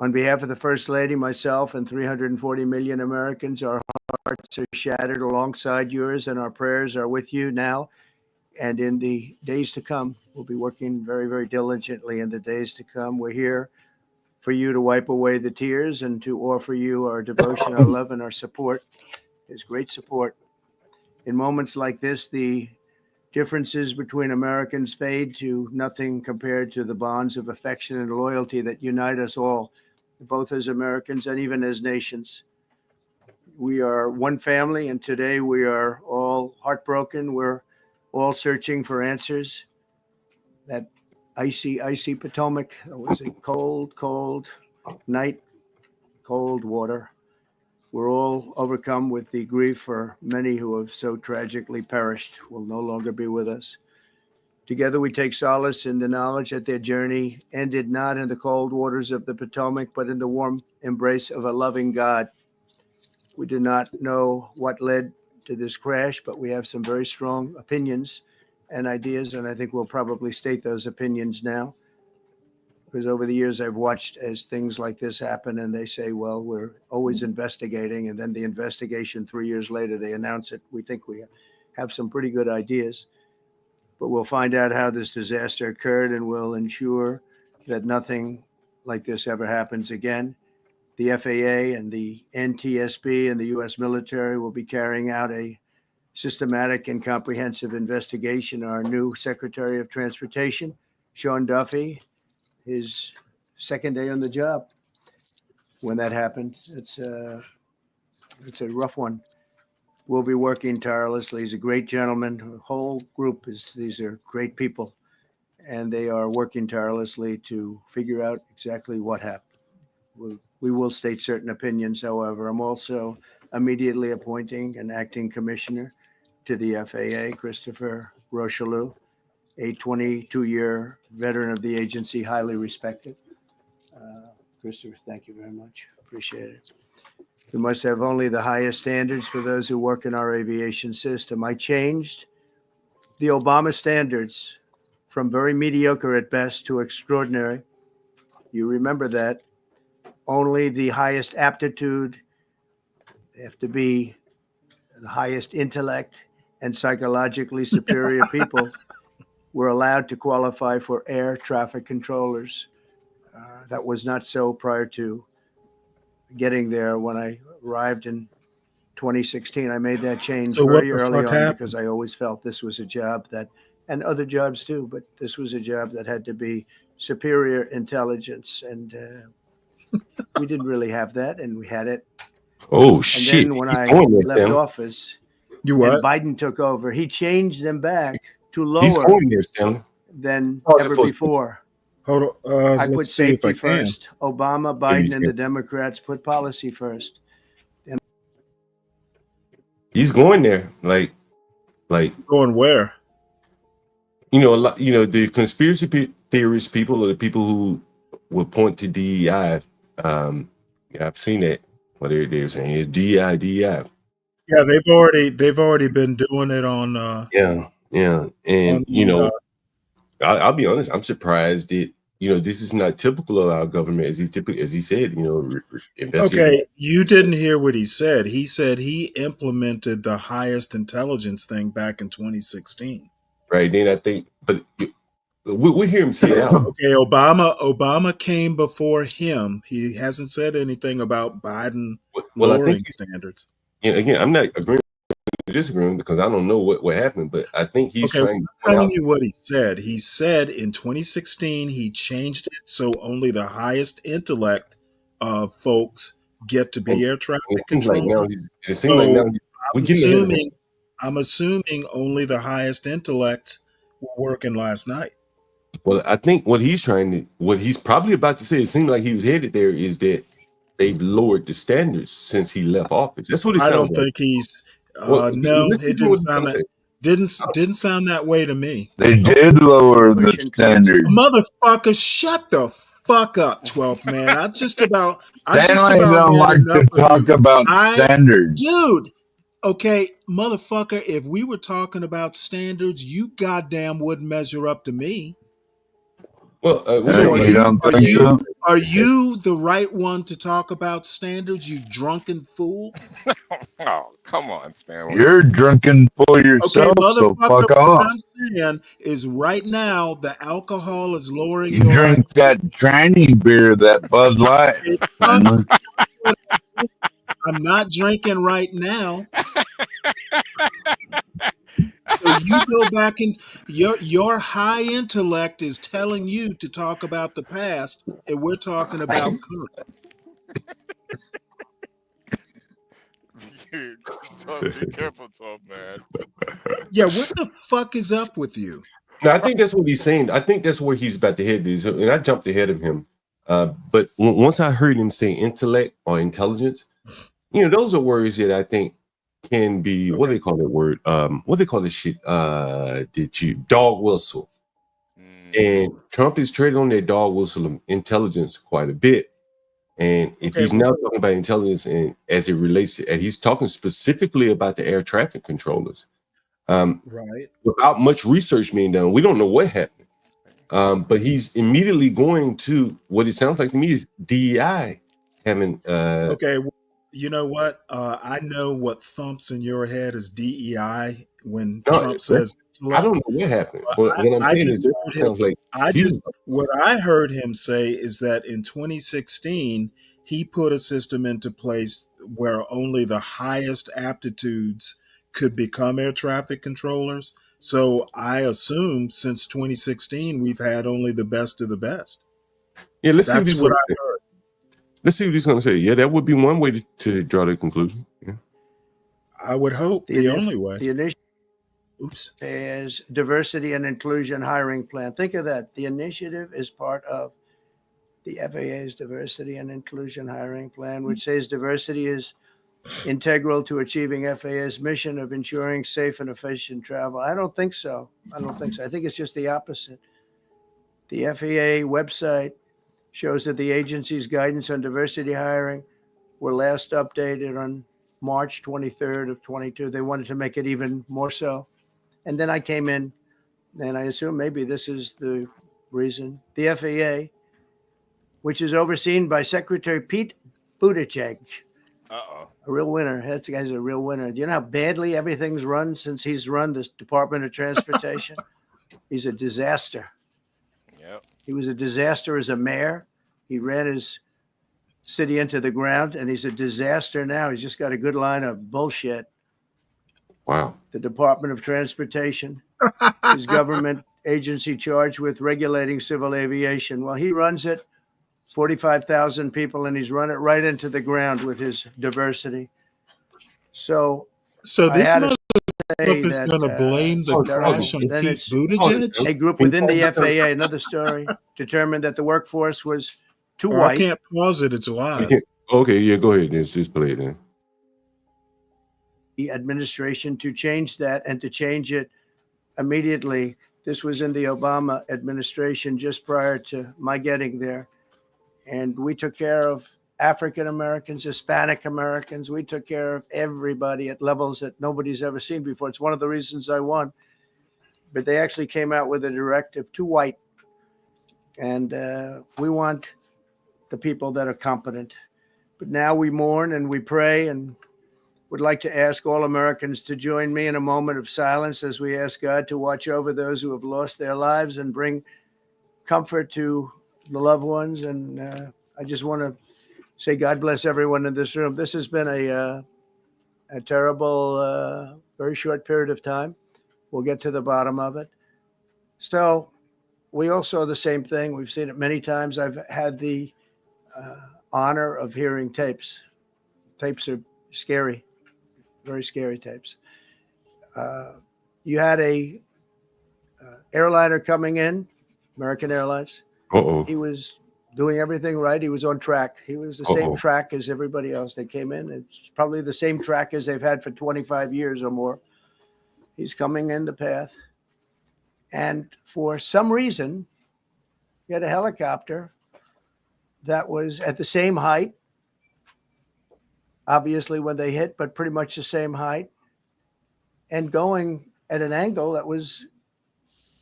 Speaker 12: On behalf of the First Lady, myself, and 340 million Americans, our hearts are shattered alongside yours, and our prayers are with you now and in the days to come. We'll be working very, very diligently in the days to come. We're here for you to wipe away the tears and to offer you our devotion, our love, and our support. There's great support. In moments like this, the differences between Americans fade to nothing compared to the bonds of affection and loyalty that unite us all, both as Americans and even as nations. We are one family, and today we are all heartbroken. We're all searching for answers. That icy Potomac, it was a cold, cold night, cold water. We're all overcome with the grief for many who have so tragically perished, will no longer be with us. Together we take solace in the knowledge that their journey ended not in the cold waters of the Potomac, but in the warm embrace of a loving God. We do not know what led to this crash, but we have some very strong opinions and ideas, and I think we'll probably state those opinions now. Because over the years, I've watched as things like this happen, and they say, well, we're always investigating, and then the investigation 3 years later, they announce it. We think we have some pretty good ideas. But we'll find out how this disaster occurred, and we'll ensure that nothing like this ever happens again. The FAA and the NTSB and the U.S. military will be carrying out a systematic and comprehensive investigation. Our new Secretary of Transportation, Sean Duffy, his second day on the job when that happened. It's a rough one. We'll be working tirelessly. He's a great gentleman. The whole group these are great people, and they are working tirelessly to figure out exactly what happened. We will state certain opinions, however. I'm also immediately appointing an acting commissioner to the FAA, Christopher Rocheleau, a 22-year veteran of the agency, highly respected. Christopher, thank you very much. Appreciate it. We must have only the highest standards for those who work in our aviation system. I changed the Obama standards from very mediocre at best to extraordinary. You remember that. Only the highest aptitude, they have to be the highest intellect and psychologically superior people were allowed to qualify for air traffic controllers. That was not so prior to getting there. When I arrived in 2016, I made that change very early on because I always felt this was a job that, and other jobs too, but this was a job that had to be superior intelligence. And we didn't really have that, and we had it.
Speaker 2: Oh,
Speaker 12: and
Speaker 2: shit.
Speaker 12: then when
Speaker 2: He's
Speaker 12: I
Speaker 2: going there,
Speaker 12: left
Speaker 2: Stanley.
Speaker 12: office
Speaker 7: You what?
Speaker 12: and Biden took over, he changed them back to
Speaker 2: He's
Speaker 12: lower
Speaker 2: going there, Stanley.
Speaker 12: than
Speaker 2: Pause it
Speaker 12: ever
Speaker 2: for a second.
Speaker 12: before.
Speaker 7: Hold on.
Speaker 12: I put
Speaker 7: Let's see if I
Speaker 12: safety
Speaker 7: can.
Speaker 12: first. Obama,
Speaker 2: Maybe
Speaker 12: Biden, and the
Speaker 2: can.
Speaker 12: Democrats put policy first. And
Speaker 2: He's going there. Like,
Speaker 7: Going where?
Speaker 2: you know, a lot, you know, the conspiracy theorist people or the people who would point to DEI. Yeah, I've seen that. What they're saying is DEI, DEI.
Speaker 7: Yeah, they've already been doing it on.
Speaker 2: Yeah, and
Speaker 7: on
Speaker 2: you
Speaker 7: the,
Speaker 2: know, I'll be honest. I'm surprised that this is not typical of our government, as he said.
Speaker 7: Okay, you didn't hear what he said. He said he implemented the highest intelligence thing back in 2016.
Speaker 2: Right then, I think, but we hear him say it out.
Speaker 7: Okay, Obama came before him. He hasn't said anything about Biden
Speaker 2: Well,
Speaker 7: lowering standards.
Speaker 2: And again, I'm not agreeing or disagreeing because I don't know what happened, but I think he's
Speaker 7: Okay, well,
Speaker 2: trying to
Speaker 7: I'm
Speaker 2: point
Speaker 7: telling
Speaker 2: out.
Speaker 7: you what he said. He said in 2016 he changed it so only the highest intellect folks get to
Speaker 2: And
Speaker 7: be air
Speaker 2: it
Speaker 7: traffic
Speaker 2: seems like now
Speaker 7: controllers.
Speaker 2: it seems like now
Speaker 7: So
Speaker 2: we're
Speaker 7: I'm
Speaker 2: getting ahead of him.
Speaker 7: assuming I'm assuming only the highest intellects were working last night.
Speaker 2: Well, I think what he's probably about to say, it seems like he was headed there, is that they've lowered the standards since he left office. That's what it
Speaker 7: I
Speaker 2: sounds
Speaker 7: don't
Speaker 2: like.
Speaker 7: think he's
Speaker 2: Well,
Speaker 7: no,
Speaker 2: listen
Speaker 7: it
Speaker 2: to
Speaker 7: didn't
Speaker 2: what he's
Speaker 7: sound
Speaker 2: going to
Speaker 7: that
Speaker 2: say.
Speaker 7: didn't sound that way to me.
Speaker 6: They
Speaker 2: Okay.
Speaker 6: did lower the
Speaker 12: Pushing towards
Speaker 6: standard.
Speaker 7: Motherfucker, shut the fuck up, 12th man. I just about
Speaker 6: Stanley don't
Speaker 7: had
Speaker 6: like to
Speaker 7: enough of
Speaker 6: talk
Speaker 7: you.
Speaker 6: about standards.
Speaker 7: Dude, okay, motherfucker, if we were talking about standards, you goddamn wouldn't measure up to me.
Speaker 2: Well, we're
Speaker 7: So
Speaker 2: talking
Speaker 6: You don't
Speaker 2: about
Speaker 6: think so?
Speaker 7: are you the right one to talk about standards, you drunken fool?
Speaker 4: Oh, come on, Stanley.
Speaker 6: You're drunken full
Speaker 7: Okay,
Speaker 6: yourself, so
Speaker 7: motherfucker,
Speaker 6: fuck
Speaker 7: what
Speaker 6: off.
Speaker 7: I'm saying is right now the alcohol is lowering
Speaker 6: You
Speaker 7: your
Speaker 6: drink
Speaker 7: IQ.
Speaker 6: that tranny beer, that Bud Light,
Speaker 7: It
Speaker 6: Stanley.
Speaker 7: fucking I'm not drinking right now. So you go back and your high intellect is telling you to talk about the past, and we're talking about current.
Speaker 4: Be careful, 12 man.
Speaker 7: Yeah, what the fuck is up with you?
Speaker 2: No, I think that's what he's saying. I think that's where he's about to head. And I jumped ahead of him. But once I heard him say intellect or intelligence, those are words that I think can be, what do
Speaker 7: Okay.
Speaker 2: they call that word? What do they call this shit? Did you dog whistle? And Trump is trading on that dog whistle of intelligence quite a bit. And if
Speaker 7: Okay.
Speaker 2: he's now talking about intelligence and as it relates to, and he's talking specifically about the air traffic controllers,
Speaker 7: Right.
Speaker 2: without much research being done, we don't know what happened. But he's immediately going to what it sounds like to me is DEI having.
Speaker 7: Okay. Well, you know what? I know what thumps in your head is DEI when
Speaker 2: No,
Speaker 7: Trump says
Speaker 2: I
Speaker 7: intellect.
Speaker 2: don't know what happened.
Speaker 7: But
Speaker 2: What I'm
Speaker 7: I
Speaker 2: saying is,
Speaker 7: just
Speaker 2: that
Speaker 7: heard him.
Speaker 2: sounds like he's.
Speaker 7: What I heard him say is that in 2016 he put a system into place where only the highest aptitudes could become air traffic controllers. So I assume since 2016 we've had only the best of the best.
Speaker 2: Yeah, let's see what
Speaker 7: That's
Speaker 2: he's
Speaker 7: what
Speaker 2: going to
Speaker 7: I
Speaker 2: say.
Speaker 7: heard.
Speaker 2: Let's see what he's going to say. Yeah, that would be one way to draw the conclusion. Yeah.
Speaker 7: I would hope the only way.
Speaker 12: The initiative
Speaker 7: Oops.
Speaker 12: is diversity and inclusion hiring plan. Think of that. The initiative is part of the FAA's diversity and inclusion hiring plan, which says diversity is integral to achieving FAA's mission of ensuring safe and efficient travel. I don't think so. I think it's just the opposite. The FAA website shows that the agency's guidance on diversity hiring were last updated on March 23rd of 22. They wanted to make it even more so. And then I came in, and I assume maybe this is the reason. The FAA, which is overseen by Secretary Pete Buttigieg,
Speaker 4: Uh-oh.
Speaker 12: a real winner. That guy's a real winner. Do you know how badly everything's run since he's run this Department of Transportation? He's a disaster.
Speaker 4: Yep.
Speaker 12: He was a disaster as a mayor. He ran his city into the ground, and he's a disaster now. He's just got a good line of bullshit.
Speaker 2: Wow.
Speaker 12: The Department of Transportation is government agency charged with regulating civil aviation. Well, he runs it, 45,000 people, and he's run it right into the ground with his diversity. So I
Speaker 7: this
Speaker 12: had to say
Speaker 7: is
Speaker 12: that
Speaker 7: going to blame the crash on
Speaker 12: then
Speaker 7: Pete
Speaker 12: it's
Speaker 7: Buttigieg?
Speaker 12: a group within the FAA, another story, determined that the workforce was too
Speaker 7: Or I
Speaker 12: white.
Speaker 7: can't pause it. It's live.
Speaker 2: Okay, yeah, go ahead. Just play it then.
Speaker 12: The administration to change that and to change it immediately. This was in the Obama administration just prior to my getting there. And we took care of African Americans, Hispanic Americans. We took care of everybody at levels that nobody's ever seen before. It's one of the reasons I won. But they actually came out with a directive to white. And we want the people that are competent. But now we mourn and we pray and would like to ask all Americans to join me in a moment of silence as we ask God to watch over those who have lost their lives and bring comfort to the loved ones. And I just want to say God bless everyone in this room. This has been a a terrible, very short period of time. We'll get to the bottom of it. So we all saw the same thing. We've seen it many times. I've had the honor of hearing tapes. Tapes are scary, very scary tapes. You had a airliner coming in, American Airlines.
Speaker 2: Uh-oh.
Speaker 12: He was doing everything right. He was on track. He was the same track as everybody else. They came in. It's probably the same track as they've had for 25 years or more. He's coming in the path. And for some reason, he had a helicopter that was at the same height, obviously when they hit, but pretty much the same height, and going at an angle that was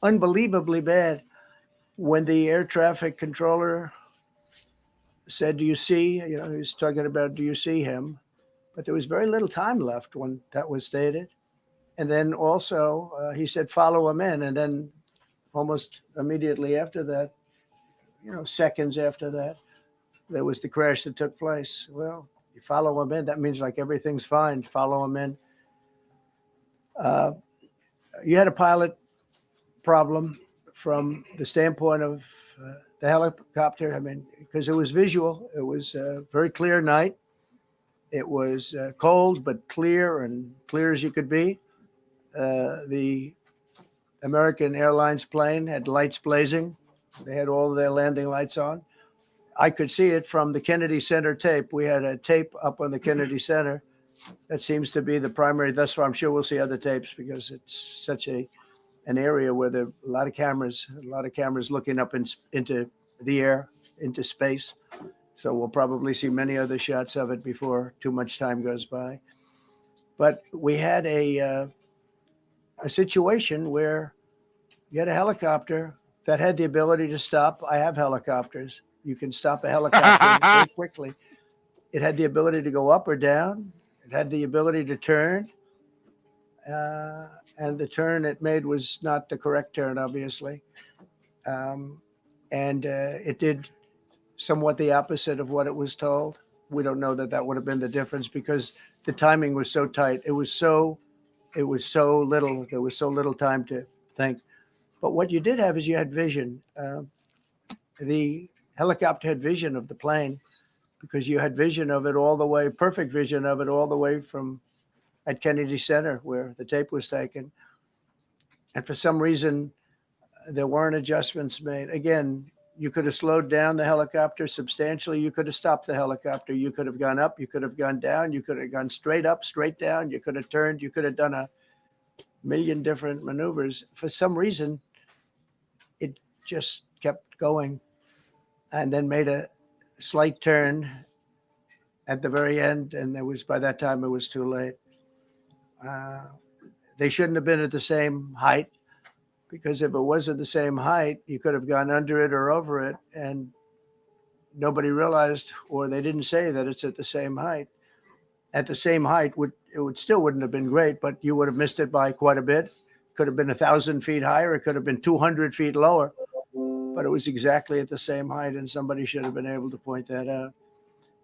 Speaker 12: unbelievably bad. When the air traffic controller said, "Do you see?" He was talking about, "Do you see him?" But there was very little time left when that was stated. And then also he said, "Follow him in." And then almost immediately after that, seconds after that, there was the crash that took place. Well, you follow him in, that means like everything's fine. Follow him in. You had a pilot problem from the standpoint of the helicopter. I mean, because it was visual. It was a very clear night. It was cold, but clear, and clear as you could be. The American Airlines plane had lights blazing. They had all of their landing lights on. I could see it from the Kennedy Center tape. We had a tape up on the Kennedy Center. That seems to be the primary. That's why I'm sure we'll see other tapes, because it's such an area where there are a lot of cameras looking up into the air, into space. So we'll probably see many other shots of it before too much time goes by. But we had a situation where you had a helicopter that had the ability to stop. I have helicopters. You can stop a helicopter very quickly. It had the ability to go up or down. It had the ability to turn. And the turn it made was not the correct turn, obviously. And it did somewhat the opposite of what it was told. We don't know that would have been the difference, because the timing was so tight. It was so little. There was so little time to think. But what you did have is you had vision. The helicopter had vision of the plane, because you had vision of it all the way, perfect vision of it all the way from at Kennedy Center where the tape was taken. And for some reason, there weren't adjustments made. Again, you could have slowed down the helicopter substantially. You could have stopped the helicopter. You could have gone up. You could have gone down. You could have gone straight up, straight down. You could have turned. You could have done a million different maneuvers. For some reason, it just kept going, and then made a slight turn at the very end. And by that time, it was too late. They shouldn't have been at the same height, because if it was at the same height, you could have gone under it or over it, and nobody realized, or they didn't say that it's at the same height. At the same height, it still wouldn't have been great, but you would have missed it by quite a bit. Could have been 1,000 feet higher. It could have been 200 feet lower, but it was exactly at the same height, and somebody should have been able to point that out.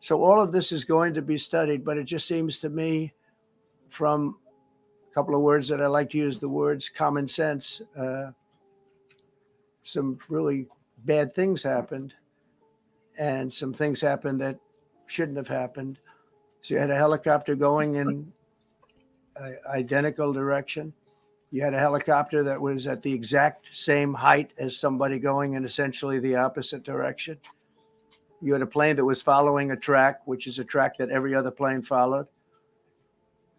Speaker 12: So all of this is going to be studied, but it just seems to me, from a couple of words that I like to use, the words common sense, some really bad things happened, and some things happened that shouldn't have happened. So you had a helicopter going in an identical direction. You had a helicopter that was at the exact same height as somebody going in essentially the opposite direction. You had a plane that was following a track, which is a track that every other plane followed.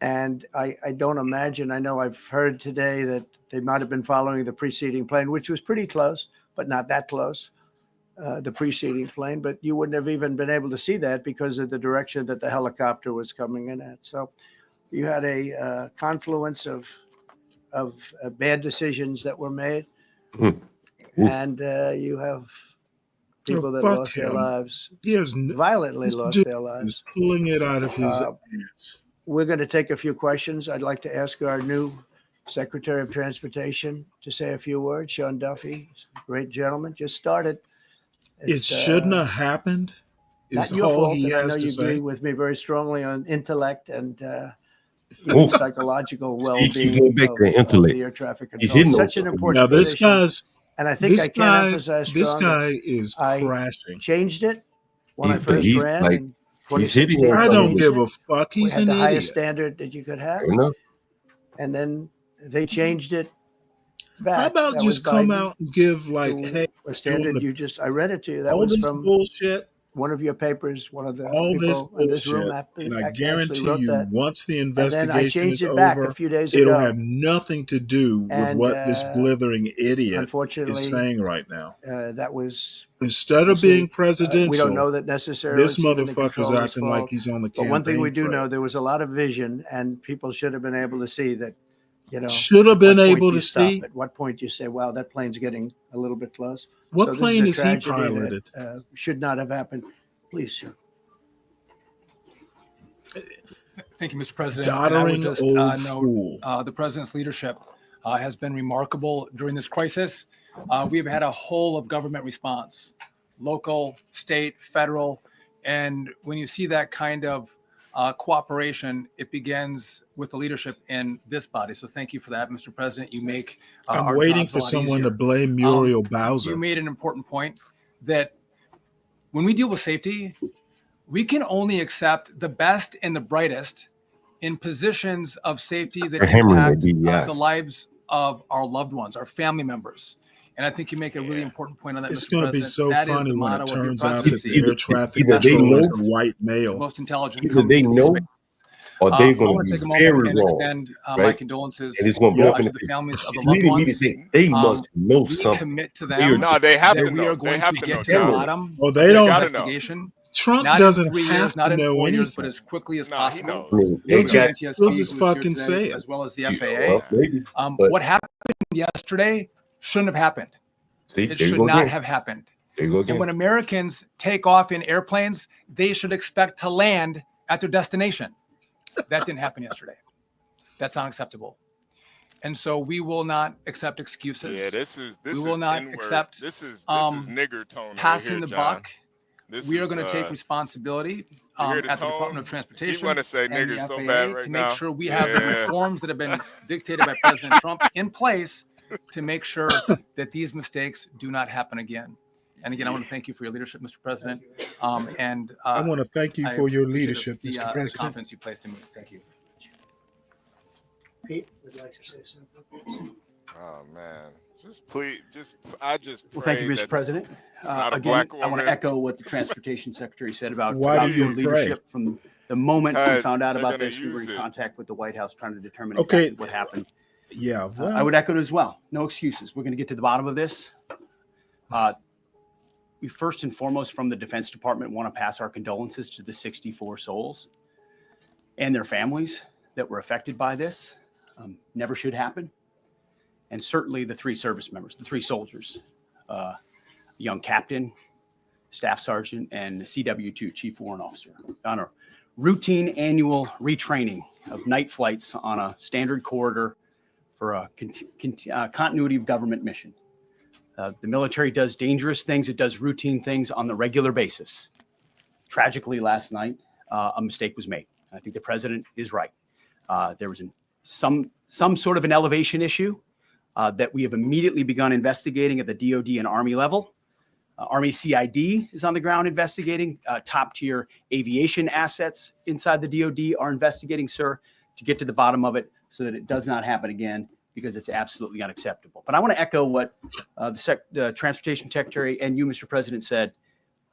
Speaker 12: And I don't imagine, I know I've heard today that they might have been following the preceding plane, which was pretty close, but not that close, the preceding plane. But you wouldn't have even been able to see that because of the direction that the helicopter was coming in at. So you had a confluence of bad decisions that were made. And you have people that lost their lives, violently lost their lives.
Speaker 7: Pulling it out of his ass.
Speaker 12: We're going to take a few questions. I'd like to ask our new Secretary of Transportation to say a few words. Sean Duffy, great gentleman, just started.
Speaker 7: It shouldn't have happened.
Speaker 12: Not your fault, and I know you agree with me very strongly on intellect and even
Speaker 2: Oof.
Speaker 12: psychological
Speaker 2: He keeps
Speaker 12: well-being
Speaker 2: going back to the
Speaker 12: of
Speaker 2: intellect.
Speaker 12: the air traffic
Speaker 2: He's
Speaker 12: control.
Speaker 2: hitting
Speaker 12: It's
Speaker 2: on
Speaker 12: such an
Speaker 2: something.
Speaker 7: Now
Speaker 12: important position, and I think I can't emphasize
Speaker 7: this
Speaker 12: strong that
Speaker 7: guy is
Speaker 12: I
Speaker 7: crashing.
Speaker 12: changed it when I
Speaker 2: But
Speaker 12: first
Speaker 2: he's
Speaker 12: ran
Speaker 2: like,
Speaker 12: in
Speaker 2: he's hitting
Speaker 12: 2016.
Speaker 2: on
Speaker 12: I
Speaker 7: I don't
Speaker 2: something.
Speaker 12: changed
Speaker 7: give
Speaker 12: it.
Speaker 7: a fuck.
Speaker 12: We
Speaker 7: He's
Speaker 12: had
Speaker 7: an
Speaker 12: the highest
Speaker 7: idiot.
Speaker 12: standard that you could have,
Speaker 2: Fair enough.
Speaker 12: and then they changed it
Speaker 7: How
Speaker 12: back.
Speaker 7: about
Speaker 12: That was
Speaker 7: just come
Speaker 12: Biden,
Speaker 7: out and give like,
Speaker 12: who
Speaker 7: hey,
Speaker 12: a
Speaker 7: doing
Speaker 12: standard you just, I read it to you. That
Speaker 7: all
Speaker 12: was
Speaker 7: this
Speaker 12: from
Speaker 7: bullshit,
Speaker 12: one of your papers. One of the
Speaker 7: all this
Speaker 12: people in this room
Speaker 7: bullshit, and I
Speaker 12: actually
Speaker 7: guarantee
Speaker 12: wrote
Speaker 7: you,
Speaker 12: that.
Speaker 7: once the
Speaker 12: And then I
Speaker 7: investigation
Speaker 12: changed
Speaker 7: is
Speaker 12: it back a
Speaker 7: over,
Speaker 12: few days
Speaker 7: it'll
Speaker 12: ago.
Speaker 7: have nothing to do with
Speaker 12: And
Speaker 7: what this blithering idiot
Speaker 12: unfortunately,
Speaker 7: is saying right now.
Speaker 12: that was,
Speaker 7: Instead
Speaker 12: we'll
Speaker 7: of being
Speaker 12: see.
Speaker 7: presidential,
Speaker 12: We don't know that necessarily
Speaker 7: this
Speaker 12: it's even the
Speaker 7: motherfucker's
Speaker 12: controller's
Speaker 7: acting like
Speaker 12: fault.
Speaker 7: he's on the
Speaker 12: But one thing we
Speaker 7: campaign
Speaker 12: do
Speaker 7: trail.
Speaker 12: know, there was a lot of vision, and people should have been able to see that. You know,
Speaker 7: Should have
Speaker 12: at
Speaker 7: been
Speaker 12: what point
Speaker 7: able
Speaker 12: do you
Speaker 7: to
Speaker 12: stop?
Speaker 7: see.
Speaker 12: At what point do you say, "Wow, that plane's getting a little bit close"?
Speaker 7: What
Speaker 12: So this
Speaker 7: plane
Speaker 12: is
Speaker 7: is
Speaker 12: a
Speaker 7: he
Speaker 12: tragedy
Speaker 7: piloted?
Speaker 12: that should not have happened. Please, sir.
Speaker 18: Thank you, Mr. President. And I would
Speaker 7: Doddering
Speaker 18: just
Speaker 7: old
Speaker 18: note
Speaker 7: fool.
Speaker 18: the president's leadership has been remarkable during this crisis. We've had a whole of government response, local, state, federal. And when you see that kind of cooperation, it begins with the leadership in this body. So thank you for that, Mr. President. You make
Speaker 7: I'm
Speaker 18: our
Speaker 7: waiting
Speaker 18: jobs a
Speaker 7: for
Speaker 18: lot
Speaker 7: someone
Speaker 18: easier.
Speaker 7: to blame Muriel
Speaker 18: You
Speaker 7: Bowser.
Speaker 18: made an important point that when we deal with safety, we can only accept the best and the brightest in positions of safety that
Speaker 2: They're hammering
Speaker 18: impact
Speaker 2: the DEI.
Speaker 18: the lives of our loved ones, our family members. And I think you make a really important point on that,
Speaker 7: It's
Speaker 18: Mr.
Speaker 7: going to be
Speaker 18: President.
Speaker 7: so
Speaker 18: That is
Speaker 7: funny
Speaker 18: the
Speaker 7: when it
Speaker 18: motto of your
Speaker 7: turns out that
Speaker 18: presidency.
Speaker 7: the air traffic
Speaker 2: Either they
Speaker 7: controller is
Speaker 2: know,
Speaker 7: a white
Speaker 18: The
Speaker 7: male.
Speaker 18: most intelligent
Speaker 2: either they
Speaker 18: come in
Speaker 2: know,
Speaker 18: space.
Speaker 2: or
Speaker 18: I
Speaker 2: they're going
Speaker 18: want
Speaker 2: to
Speaker 18: to take a
Speaker 2: be
Speaker 18: moment
Speaker 2: very
Speaker 18: and
Speaker 2: wrong,
Speaker 18: extend my
Speaker 2: right?
Speaker 18: condolences
Speaker 2: And it's going to blow up in
Speaker 18: to
Speaker 2: the
Speaker 18: the families of the
Speaker 2: face.
Speaker 18: loved
Speaker 2: Me to
Speaker 18: ones.
Speaker 2: think they must know
Speaker 18: We
Speaker 2: something.
Speaker 18: commit to
Speaker 2: They are
Speaker 18: them
Speaker 4: No, they have
Speaker 18: that
Speaker 4: to
Speaker 18: we are
Speaker 4: know. They
Speaker 18: going
Speaker 4: have
Speaker 18: to
Speaker 4: to know,
Speaker 18: get to the
Speaker 4: John.
Speaker 18: bottom
Speaker 7: Well,
Speaker 18: of
Speaker 7: they
Speaker 18: this
Speaker 7: don't.
Speaker 4: Gotta know.
Speaker 18: investigation.
Speaker 7: Trump
Speaker 18: Not in
Speaker 7: doesn't
Speaker 18: 3
Speaker 7: have
Speaker 18: years, not
Speaker 7: to
Speaker 18: in
Speaker 7: know
Speaker 18: 4 years, but
Speaker 7: anything.
Speaker 18: as quickly as
Speaker 4: Nah, he
Speaker 18: possible.
Speaker 4: knows.
Speaker 2: I mean,
Speaker 7: He'll
Speaker 18: Thank you,
Speaker 7: just
Speaker 18: NTSB,
Speaker 7: he'll just
Speaker 18: who is here
Speaker 7: fucking
Speaker 18: today,
Speaker 7: say it.
Speaker 18: as well as the
Speaker 2: yeah,
Speaker 18: FAA.
Speaker 2: well, maybe. But
Speaker 18: What happened yesterday shouldn't have happened.
Speaker 2: see,
Speaker 18: It
Speaker 2: there you
Speaker 18: should
Speaker 2: go
Speaker 18: not
Speaker 2: again.
Speaker 18: have happened.
Speaker 2: There you go
Speaker 18: And
Speaker 2: again.
Speaker 18: when Americans take off in airplanes, they should expect to land at their destination. That didn't happen yesterday. That's not acceptable. And so we will not accept excuses.
Speaker 4: Yeah, this is
Speaker 18: We will not
Speaker 4: N-word.
Speaker 18: accept
Speaker 4: This is
Speaker 18: um,
Speaker 4: nigger tone over
Speaker 18: passing
Speaker 4: here,
Speaker 18: the
Speaker 4: John.
Speaker 18: buck.
Speaker 4: This
Speaker 18: We are
Speaker 4: is
Speaker 18: going to take responsibility
Speaker 4: you hear the
Speaker 18: at the Department
Speaker 4: tone?
Speaker 18: of
Speaker 4: He
Speaker 18: Transportation
Speaker 4: want to say
Speaker 18: and
Speaker 4: nigger
Speaker 18: the
Speaker 4: so
Speaker 18: FAA
Speaker 4: bad right
Speaker 18: to make
Speaker 4: now.
Speaker 18: sure we have the
Speaker 4: Yeah.
Speaker 18: reforms that have been dictated by President Trump in place to make sure that these mistakes do not happen again. And again, I want to thank you for your leadership, Mr. President. And
Speaker 7: I want to thank you
Speaker 18: I
Speaker 7: for your
Speaker 18: appreciate
Speaker 7: leadership, Mr.
Speaker 18: the
Speaker 7: President.
Speaker 18: confidence you placed in me. Thank you.
Speaker 12: Pete, would you like to say something?
Speaker 4: Oh man, I just
Speaker 13: Well, thank you,
Speaker 4: pray
Speaker 13: Mr.
Speaker 4: that
Speaker 13: President.
Speaker 4: it's not a
Speaker 13: Again,
Speaker 4: black
Speaker 13: I want
Speaker 4: woman.
Speaker 13: to echo what the Transportation Secretary said about
Speaker 7: Why do
Speaker 13: your
Speaker 7: you pray?
Speaker 13: leadership. From the moment we
Speaker 4: Because
Speaker 13: found out
Speaker 4: they're
Speaker 13: about
Speaker 4: gonna
Speaker 13: this, we were
Speaker 4: use
Speaker 13: in
Speaker 4: it.
Speaker 13: contact with the White House trying to determine
Speaker 7: Okay.
Speaker 13: exactly what happened.
Speaker 7: Yeah, well,
Speaker 13: I would echo it as well. No excuses. We're going to get to the bottom of this. We first and foremost, from the Defense Department, want to pass our condolences to the 64 souls and their families that were affected by this. Never should happen. And certainly the 3 service members, the 3 soldiers, young captain, staff sergeant, and CW2, chief warrant officer, on a routine annual retraining of night flights on a standard corridor for a continuity of government mission. The military does dangerous things. It does routine things on the regular basis. Tragically, last night, a mistake was made. I think the president is right. There was some sort of an elevation issue that we have immediately begun investigating at the DOD and Army level. Army CID is on the ground investigating. Top tier aviation assets inside the DOD are investigating, sir, to get to the bottom of it so that it does not happen again, because it's absolutely unacceptable. But I want to echo what the Transportation Secretary and you, Mr. President, said,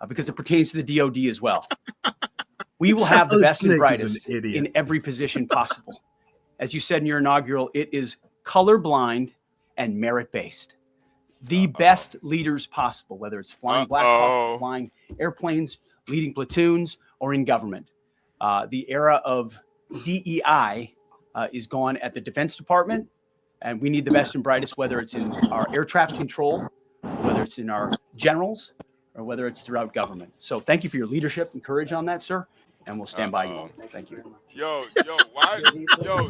Speaker 13: because it pertains to the DOD as well. We will have the best and brightest in every position possible. As you said in your inaugural, it is colorblind and merit-based. The best leaders possible, whether it's flying Black Hawks, flying airplanes, leading platoons, or in government. The era of DEI is gone at the Defense Department, and we need the best and brightest, whether it's in our air traffic control, whether it's in our generals, or whether it's throughout government. So thank you for your leadership and courage on that, sir, and we'll stand by you. Thank you.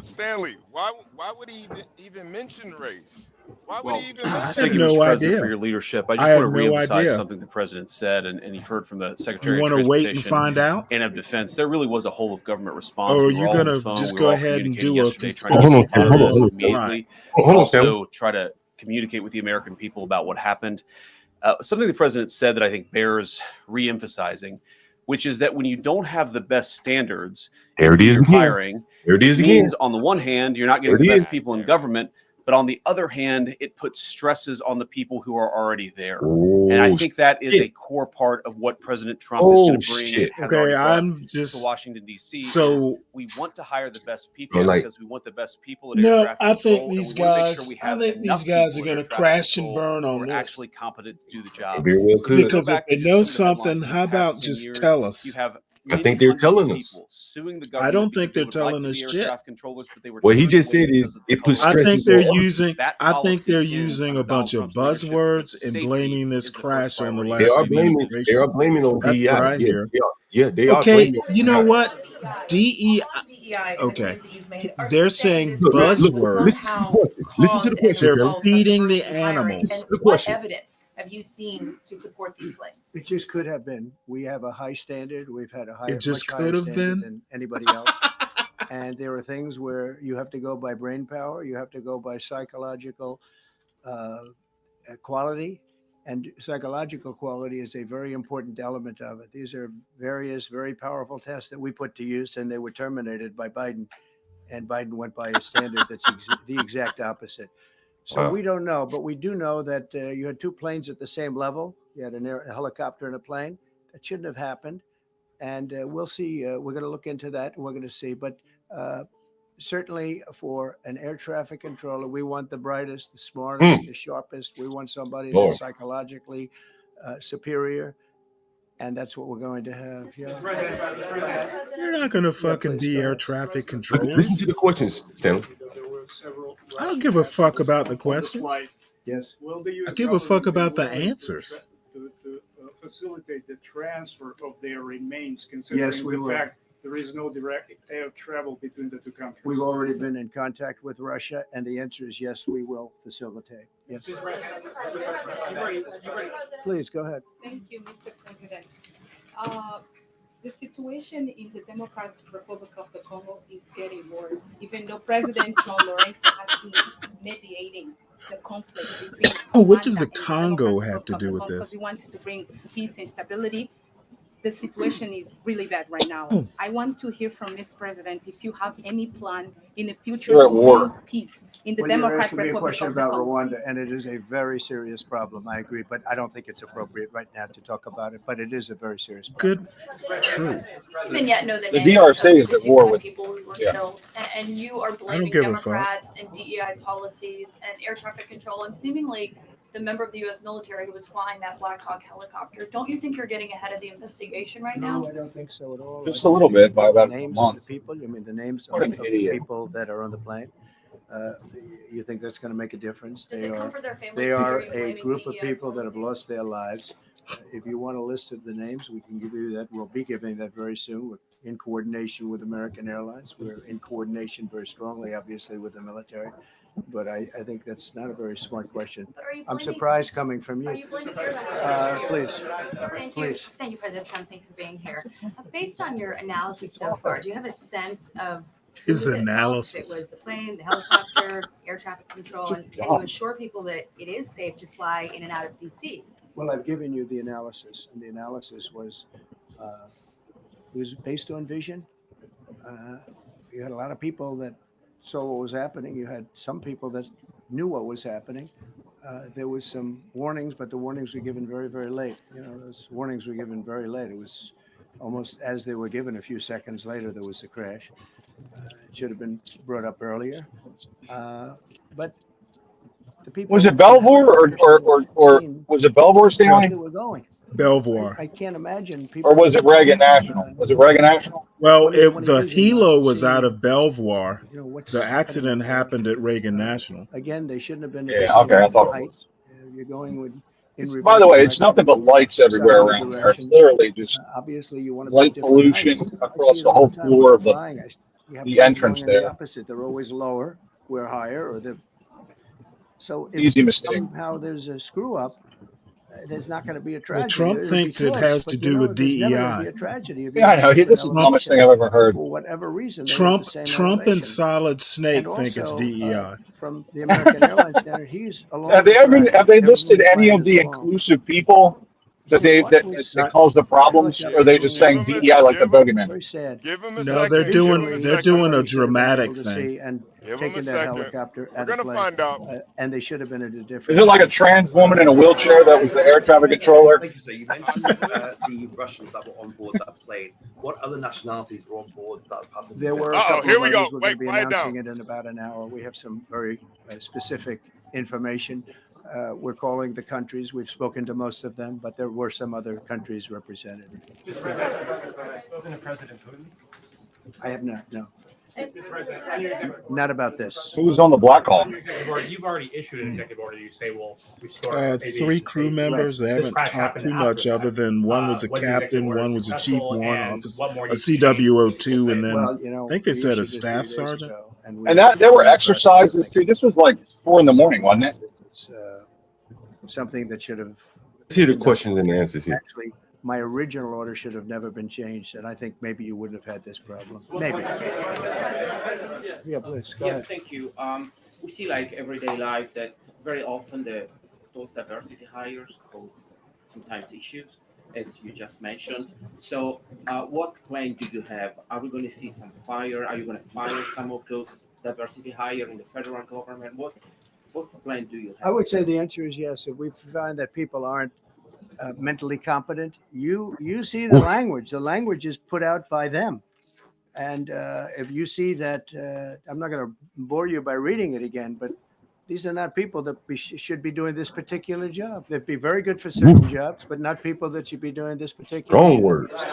Speaker 4: Stanley, why would he even mention race? Why would
Speaker 15: Well,
Speaker 4: he even
Speaker 7: I
Speaker 4: mention
Speaker 7: have
Speaker 15: thank you,
Speaker 4: it?
Speaker 7: no
Speaker 15: Mr. President, for
Speaker 7: idea.
Speaker 15: your leadership. I
Speaker 7: I
Speaker 15: just want
Speaker 7: have
Speaker 15: to
Speaker 7: no
Speaker 15: reemphasize
Speaker 7: idea.
Speaker 15: something the president said, and you've heard from the
Speaker 7: You
Speaker 15: Secretary of
Speaker 7: want to wait and
Speaker 15: Transportation
Speaker 7: find out?
Speaker 15: and of Defense. There really was a whole of government response.
Speaker 7: Or are
Speaker 15: We were
Speaker 7: you
Speaker 15: all on
Speaker 7: going
Speaker 15: the
Speaker 7: to
Speaker 15: phone.
Speaker 7: just
Speaker 15: We
Speaker 7: go
Speaker 15: were all
Speaker 7: ahead and
Speaker 15: communicating
Speaker 7: do a
Speaker 15: yesterday, trying to get
Speaker 7: conspiracy
Speaker 15: people out of
Speaker 7: theory on
Speaker 15: this
Speaker 7: the fly?
Speaker 15: immediately, but also try to communicate with the American people about what happened. Something the president said that I think bears reemphasizing, which is that when you don't have the best standards in
Speaker 2: There it
Speaker 15: who
Speaker 2: is
Speaker 15: you're
Speaker 2: again.
Speaker 15: hiring,
Speaker 2: There it
Speaker 15: it
Speaker 2: is again.
Speaker 15: means on the one hand, you're not
Speaker 2: There
Speaker 15: getting
Speaker 2: it
Speaker 15: the best
Speaker 2: is.
Speaker 15: people in government, but on the other hand, it puts stresses on the people who are already there.
Speaker 2: Oh,
Speaker 15: And I think that is
Speaker 2: shit.
Speaker 15: a core part of what President Trump is going to bring
Speaker 2: Shit.
Speaker 15: and has
Speaker 7: Okay,
Speaker 15: already brought
Speaker 7: I'm
Speaker 15: to
Speaker 7: just
Speaker 15: Washington, D.C. is
Speaker 7: so
Speaker 15: we want to hire the best people
Speaker 2: Bro, like,
Speaker 15: because we want the best people in air
Speaker 10: No,
Speaker 15: traffic
Speaker 10: I think
Speaker 15: control, and
Speaker 10: these
Speaker 15: we want to make sure
Speaker 10: guys.
Speaker 15: we
Speaker 10: I
Speaker 15: have
Speaker 10: think these
Speaker 15: enough
Speaker 10: guys are
Speaker 15: people in
Speaker 10: going
Speaker 15: air
Speaker 10: to
Speaker 15: traffic
Speaker 10: crash and
Speaker 15: control
Speaker 10: burn
Speaker 15: who
Speaker 10: on
Speaker 15: are
Speaker 10: this
Speaker 15: actually competent to do the
Speaker 2: it
Speaker 15: job.
Speaker 2: very well
Speaker 15: If you
Speaker 2: could.
Speaker 15: go
Speaker 10: because if
Speaker 15: back
Speaker 10: they
Speaker 15: to
Speaker 10: know
Speaker 15: just some of the
Speaker 10: something,
Speaker 15: headlines from the
Speaker 10: how
Speaker 15: past
Speaker 10: about
Speaker 15: 10
Speaker 10: just
Speaker 15: years,
Speaker 10: tell
Speaker 15: you
Speaker 10: us?
Speaker 15: have
Speaker 2: I
Speaker 15: many
Speaker 2: think they're
Speaker 15: hundreds of
Speaker 2: telling us.
Speaker 15: people suing the
Speaker 10: I
Speaker 15: government
Speaker 10: don't
Speaker 15: because
Speaker 10: think
Speaker 15: they
Speaker 10: they're
Speaker 15: would like
Speaker 10: telling
Speaker 15: to
Speaker 10: us
Speaker 15: be air
Speaker 10: shit.
Speaker 15: traffic controllers, but they were
Speaker 2: What he
Speaker 15: turned
Speaker 2: just
Speaker 15: away
Speaker 2: said is
Speaker 15: because of the
Speaker 2: it puts
Speaker 15: color
Speaker 10: I
Speaker 15: of their
Speaker 10: think
Speaker 2: stresses
Speaker 10: they're
Speaker 2: on
Speaker 15: skin.
Speaker 2: other people.
Speaker 10: using.
Speaker 15: That
Speaker 10: I think they're
Speaker 15: policy ends
Speaker 10: using
Speaker 15: under
Speaker 10: a
Speaker 15: Donald
Speaker 10: bunch of
Speaker 15: Trump's leadership because
Speaker 10: buzzwords and
Speaker 15: safety
Speaker 10: blaming this
Speaker 15: is the first
Speaker 10: crash on the
Speaker 15: priority.
Speaker 2: They
Speaker 10: last
Speaker 2: are blaming. They
Speaker 10: administration.
Speaker 2: are blaming on
Speaker 10: That's what
Speaker 2: DEI.
Speaker 10: I
Speaker 2: Yeah,
Speaker 10: hear.
Speaker 2: they are. Yeah, they are
Speaker 10: Okay,
Speaker 2: blaming
Speaker 10: you
Speaker 2: on
Speaker 10: know
Speaker 2: DEI.
Speaker 10: what? DE. Okay, they're saying
Speaker 2: Look. Listen
Speaker 10: buzzwords.
Speaker 2: to the question. Listen to the question,
Speaker 10: They're
Speaker 2: Kelly.
Speaker 10: feeding the
Speaker 2: Listen
Speaker 10: animals.
Speaker 2: to the question.
Speaker 12: It just could have been. We have a high standard. We've had a
Speaker 10: It just
Speaker 12: much higher
Speaker 10: could have
Speaker 12: standard
Speaker 10: been.
Speaker 12: than anybody else. And there are things where you have to go by brain power. You have to go by psychological quality. And psychological quality is a very important element of it. These are various very powerful tests that we put to use, and they were terminated by Biden. And Biden went by a standard that's the exact opposite. So
Speaker 2: Wow.
Speaker 12: we don't know, but we do know that you had two planes at the same level. You had a helicopter and a plane. That shouldn't have happened. And we'll see. We're going to look into that. We're going to see. But certainly for an air traffic controller, we want the brightest, the smartest, the sharpest. We want somebody
Speaker 2: Lord.
Speaker 12: that's psychologically superior. And that's what we're going to have. Yeah.
Speaker 10: You're not going to fucking
Speaker 12: please,
Speaker 10: be
Speaker 12: go
Speaker 10: air
Speaker 12: ahead.
Speaker 10: traffic
Speaker 2: Listen
Speaker 10: controllers.
Speaker 2: to the questions, Stanley.
Speaker 10: I don't give a fuck about the questions.
Speaker 12: Yes.
Speaker 10: I give a fuck about the answers.
Speaker 7: To facilitate the transfer of their remains, considering
Speaker 12: Yes, we
Speaker 7: the
Speaker 12: will.
Speaker 7: fact there is no direct air travel between the two countries.
Speaker 12: We've already been in contact with Russia, and the answer is yes, we will facilitate. Yes. Please go ahead.
Speaker 16: Thank you, Mr. President. The situation in the Democratic Republic of the Congo is getting worse, even though President John Lorenzo has been mediating the conflict between
Speaker 10: Oh, what does
Speaker 16: Rwanda
Speaker 10: the
Speaker 16: and the
Speaker 10: Congo
Speaker 16: Democratic
Speaker 10: have to
Speaker 16: Republic of
Speaker 10: do
Speaker 16: the
Speaker 10: with
Speaker 16: Congo because
Speaker 10: this?
Speaker 16: he wants to bring peace and stability. The situation is really bad right now.
Speaker 10: Oh.
Speaker 16: I want to hear from Ms. President if you have any plan in the future
Speaker 12: You're
Speaker 16: to
Speaker 12: at war.
Speaker 16: bring peace in the
Speaker 12: Well, you're
Speaker 16: Democratic
Speaker 12: asking me a
Speaker 16: Republic
Speaker 12: question
Speaker 16: of the
Speaker 12: about
Speaker 16: Congo.
Speaker 12: Rwanda, and it is a very serious problem. I agree, but I don't think it's appropriate right now to talk about it. But it is a very serious problem.
Speaker 10: Good. True.
Speaker 23: Even yet know the
Speaker 24: The
Speaker 23: names of
Speaker 24: DRC is at war
Speaker 23: 67
Speaker 24: with.
Speaker 23: people who were
Speaker 24: Yeah.
Speaker 23: killed, and you are
Speaker 10: I don't
Speaker 23: blaming
Speaker 10: give a fuck.
Speaker 23: Democrats and DEI policies and air traffic control, and seemingly the member of the U.S. military who was flying that Black Hawk helicopter. Don't you think you're getting ahead of the investigation right
Speaker 12: No,
Speaker 23: now?
Speaker 12: I don't think so at all.
Speaker 24: Just
Speaker 12: I
Speaker 24: a little
Speaker 12: think
Speaker 24: bit by about a
Speaker 12: names
Speaker 24: month.
Speaker 12: of the people. You mean the names
Speaker 24: What
Speaker 12: of
Speaker 24: an
Speaker 12: the
Speaker 24: idiot.
Speaker 12: people that are on the plane? You think that's going to make a difference?
Speaker 23: Does
Speaker 12: They
Speaker 23: it
Speaker 12: are.
Speaker 23: comfort their families
Speaker 12: They
Speaker 23: to hear
Speaker 12: are
Speaker 23: you
Speaker 12: a
Speaker 23: blaming
Speaker 12: group of
Speaker 23: DEI
Speaker 12: people that have
Speaker 23: policies?
Speaker 12: lost their lives. If you want a list of the names, we can give you that. We'll be giving that very soon. We're in coordination with American Airlines. We're in coordination very strongly, obviously, with the military. But I think that's not a very smart question.
Speaker 23: But are you
Speaker 12: I'm
Speaker 23: blaming-
Speaker 12: surprised coming from
Speaker 23: Are
Speaker 12: you.
Speaker 23: you blaming airlines?
Speaker 12: Please.
Speaker 23: Thank you.
Speaker 12: Please.
Speaker 23: Thank you, President Trump. Thank you for being here. Based on your analysis so far, do you have a sense of who
Speaker 10: His
Speaker 23: was at fault? If it
Speaker 10: analysis.
Speaker 23: was the plane, the helicopter, air traffic control, and can you assure people that it is safe to fly in and out of DC?
Speaker 12: Well, I've given you the analysis, and the analysis was based on vision. You had a lot of people that saw what was happening. You had some people that knew what was happening. There was some warnings, but the warnings were given very, very late. Those warnings were given very late. It was almost as they were given. A few seconds later, there was a crash. It should have been brought up earlier. But the people
Speaker 24: Was it Belvoir or was it Belvoir, Stanley?
Speaker 12: they were going.
Speaker 10: Belvoir.
Speaker 12: I can't imagine people.
Speaker 24: Or was it Reagan National? Was it Reagan National?
Speaker 10: Well,
Speaker 12: 20
Speaker 10: the
Speaker 12: years and not
Speaker 10: Hilo was
Speaker 12: seeing,
Speaker 10: out of Belvoir.
Speaker 12: what's
Speaker 10: The
Speaker 12: happening
Speaker 10: accident
Speaker 12: up there.
Speaker 10: happened at Reagan National.
Speaker 12: Again, they shouldn't have been at the
Speaker 24: Yeah,
Speaker 12: same
Speaker 24: okay, I thought it
Speaker 12: height.
Speaker 24: was.
Speaker 12: You're going with in reverse.
Speaker 24: By the way, it's
Speaker 12: direction,
Speaker 24: nothing but lights everywhere
Speaker 12: southward
Speaker 24: around there. It's
Speaker 12: directions.
Speaker 24: literally just
Speaker 12: Obviously, you want to be
Speaker 24: light
Speaker 12: different
Speaker 24: pollution
Speaker 12: heights.
Speaker 24: across
Speaker 12: I see it
Speaker 24: the
Speaker 12: all
Speaker 24: whole
Speaker 12: the time.
Speaker 24: floor
Speaker 12: When
Speaker 24: of
Speaker 12: I'm flying, you have
Speaker 24: the
Speaker 12: planes
Speaker 24: entrance
Speaker 12: going in the
Speaker 24: there.
Speaker 12: opposite. They're always lower. We're higher, or they're So if
Speaker 24: Easy mistake.
Speaker 12: somehow there's a screw up, there's not going to be a
Speaker 7: Well,
Speaker 12: tragedy.
Speaker 7: Trump
Speaker 12: It'll
Speaker 7: thinks
Speaker 12: be
Speaker 7: it
Speaker 12: close,
Speaker 7: has to
Speaker 12: but
Speaker 7: do with
Speaker 12: there's never going to be
Speaker 7: DEI.
Speaker 12: a tragedy if you
Speaker 24: Yeah, I
Speaker 12: have
Speaker 24: know.
Speaker 12: a
Speaker 24: This is the dumbest thing I've ever heard.
Speaker 12: for whatever reason. They have the same
Speaker 7: Trump and
Speaker 12: elevation.
Speaker 7: Solid
Speaker 12: And
Speaker 7: Snake think it's
Speaker 12: also,
Speaker 7: DEI.
Speaker 12: from the American Airlines standard, he's along
Speaker 24: Have
Speaker 12: the
Speaker 24: they ever?
Speaker 12: track.
Speaker 24: Have they listed
Speaker 12: Everyone
Speaker 24: any of
Speaker 12: flying
Speaker 24: the
Speaker 12: is along.
Speaker 24: inclusive people that
Speaker 12: So
Speaker 24: they
Speaker 12: what
Speaker 24: that,
Speaker 12: was
Speaker 24: that caused the problems, or are they just
Speaker 4: Give
Speaker 24: saying
Speaker 4: him
Speaker 24: DEI like the
Speaker 4: give him,
Speaker 24: boogeyman?
Speaker 12: very sad.
Speaker 4: give him a
Speaker 7: No,
Speaker 4: second. Give him a
Speaker 7: they're
Speaker 4: second.
Speaker 7: doing a
Speaker 12: Somebody should have been
Speaker 7: dramatic
Speaker 12: able to
Speaker 7: thing.
Speaker 12: see and
Speaker 4: Give him a
Speaker 12: taken that
Speaker 4: second.
Speaker 12: helicopter
Speaker 4: We're
Speaker 12: out of
Speaker 4: gonna
Speaker 12: play,
Speaker 4: find out.
Speaker 12: and they should have been at a
Speaker 24: Is
Speaker 12: different.
Speaker 24: it like a trans woman in a wheelchair that was the air traffic controller?
Speaker 1: Thank you, sir. You mentioned the Russians that were on board that plane. What other nationalities were on board that passengers?
Speaker 12: There were a
Speaker 4: Uh-oh,
Speaker 12: couple
Speaker 4: here
Speaker 12: of
Speaker 4: we
Speaker 12: others.
Speaker 4: go.
Speaker 12: We're going
Speaker 4: Wait,
Speaker 12: to be
Speaker 4: quiet
Speaker 12: announcing
Speaker 4: down.
Speaker 12: it in about an hour. We have some very specific information. We're calling the countries. We've spoken to most of them, but there were some other countries represented.
Speaker 11: Spoken to President Putin?
Speaker 12: I have not, no. Not about this.
Speaker 24: Who's on the black hole?
Speaker 11: You've already issued an executive order. You say, well, restore
Speaker 7: 3 crew members. They haven't talked too much other than one was a captain, one was a chief warrant officer, a CWO2, and then I think they said a staff sergeant.
Speaker 24: And that there were exercises too. This was like 4 in the morning, wasn't it?
Speaker 12: It's something that should have.
Speaker 2: Let's hear the questions and answers here.
Speaker 12: Actually, my original order should have never been changed, and I think maybe you wouldn't have had this problem. Maybe. Yeah, please. Go
Speaker 20: Yes,
Speaker 12: ahead.
Speaker 20: thank you. We see like everyday life that very often those diversity hires cause sometimes issues, as you just mentioned. So, what plan do you have? Are we going to see some fire? Are you going to fire some of those diversity hire in the federal government? What's the plan do you have?
Speaker 12: I would say the answer is yes. If we find that people aren't mentally competent, you see the language. The language is put out by them. And if you see that, I'm not going to bore you by reading it again, but these are not people that should be doing this particular job. They'd be very good for certain jobs, but not people that should be doing this particular
Speaker 2: Strong
Speaker 12: job.
Speaker 2: words.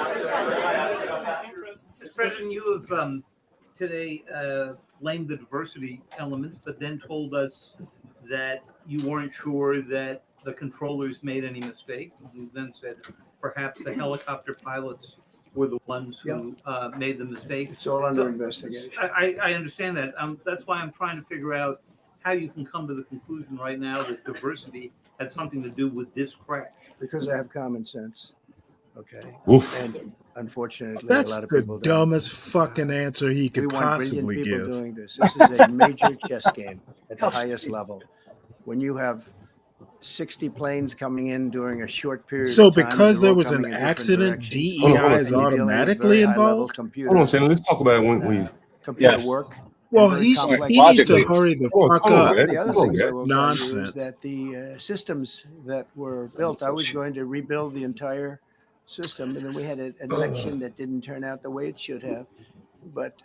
Speaker 21: Mr. President, you have today blamed the diversity elements, but then told us that you weren't sure that the controllers made any mistake. You then said perhaps the helicopter pilots were the ones who made the mistake.
Speaker 12: It's all under investigation.
Speaker 21: I understand that. That's why I'm trying to figure out how you can come to the conclusion right now that diversity had something to do with this crash.
Speaker 12: Because I have common sense. Okay.
Speaker 2: Oof.
Speaker 12: And unfortunately,
Speaker 7: That's
Speaker 12: a lot of
Speaker 7: the
Speaker 12: people don't.
Speaker 7: dumbest fucking answer he
Speaker 12: We
Speaker 7: could
Speaker 12: want
Speaker 7: possibly
Speaker 12: brilliant people
Speaker 7: give.
Speaker 12: doing this. This is a major chess game at the highest level. When you have 60 planes coming in during a short period
Speaker 7: So
Speaker 12: of time,
Speaker 7: because
Speaker 12: they're
Speaker 7: there
Speaker 12: all
Speaker 7: was
Speaker 12: coming
Speaker 7: an
Speaker 12: in different
Speaker 7: accident,
Speaker 12: directions.
Speaker 7: DEI is
Speaker 12: And you're dealing with
Speaker 7: automatically
Speaker 12: very high-level
Speaker 7: involved?
Speaker 12: computer,
Speaker 2: Hold on, Stanley. Let's talk about when we.
Speaker 12: computer
Speaker 24: Yes.
Speaker 12: work.
Speaker 7: Well,
Speaker 12: and very
Speaker 7: he
Speaker 12: complex
Speaker 7: needs to
Speaker 24: logically.
Speaker 7: hurry the
Speaker 2: Hold on,
Speaker 7: fuck
Speaker 2: hold on,
Speaker 7: up.
Speaker 12: One of
Speaker 2: Gad.
Speaker 12: the other
Speaker 2: Hold on,
Speaker 12: things I
Speaker 2: Gad.
Speaker 12: will tell you is
Speaker 7: Nonsense.
Speaker 12: that the systems that were built, I was going to rebuild the entire system, and then we had an election that didn't turn out the way it should have. But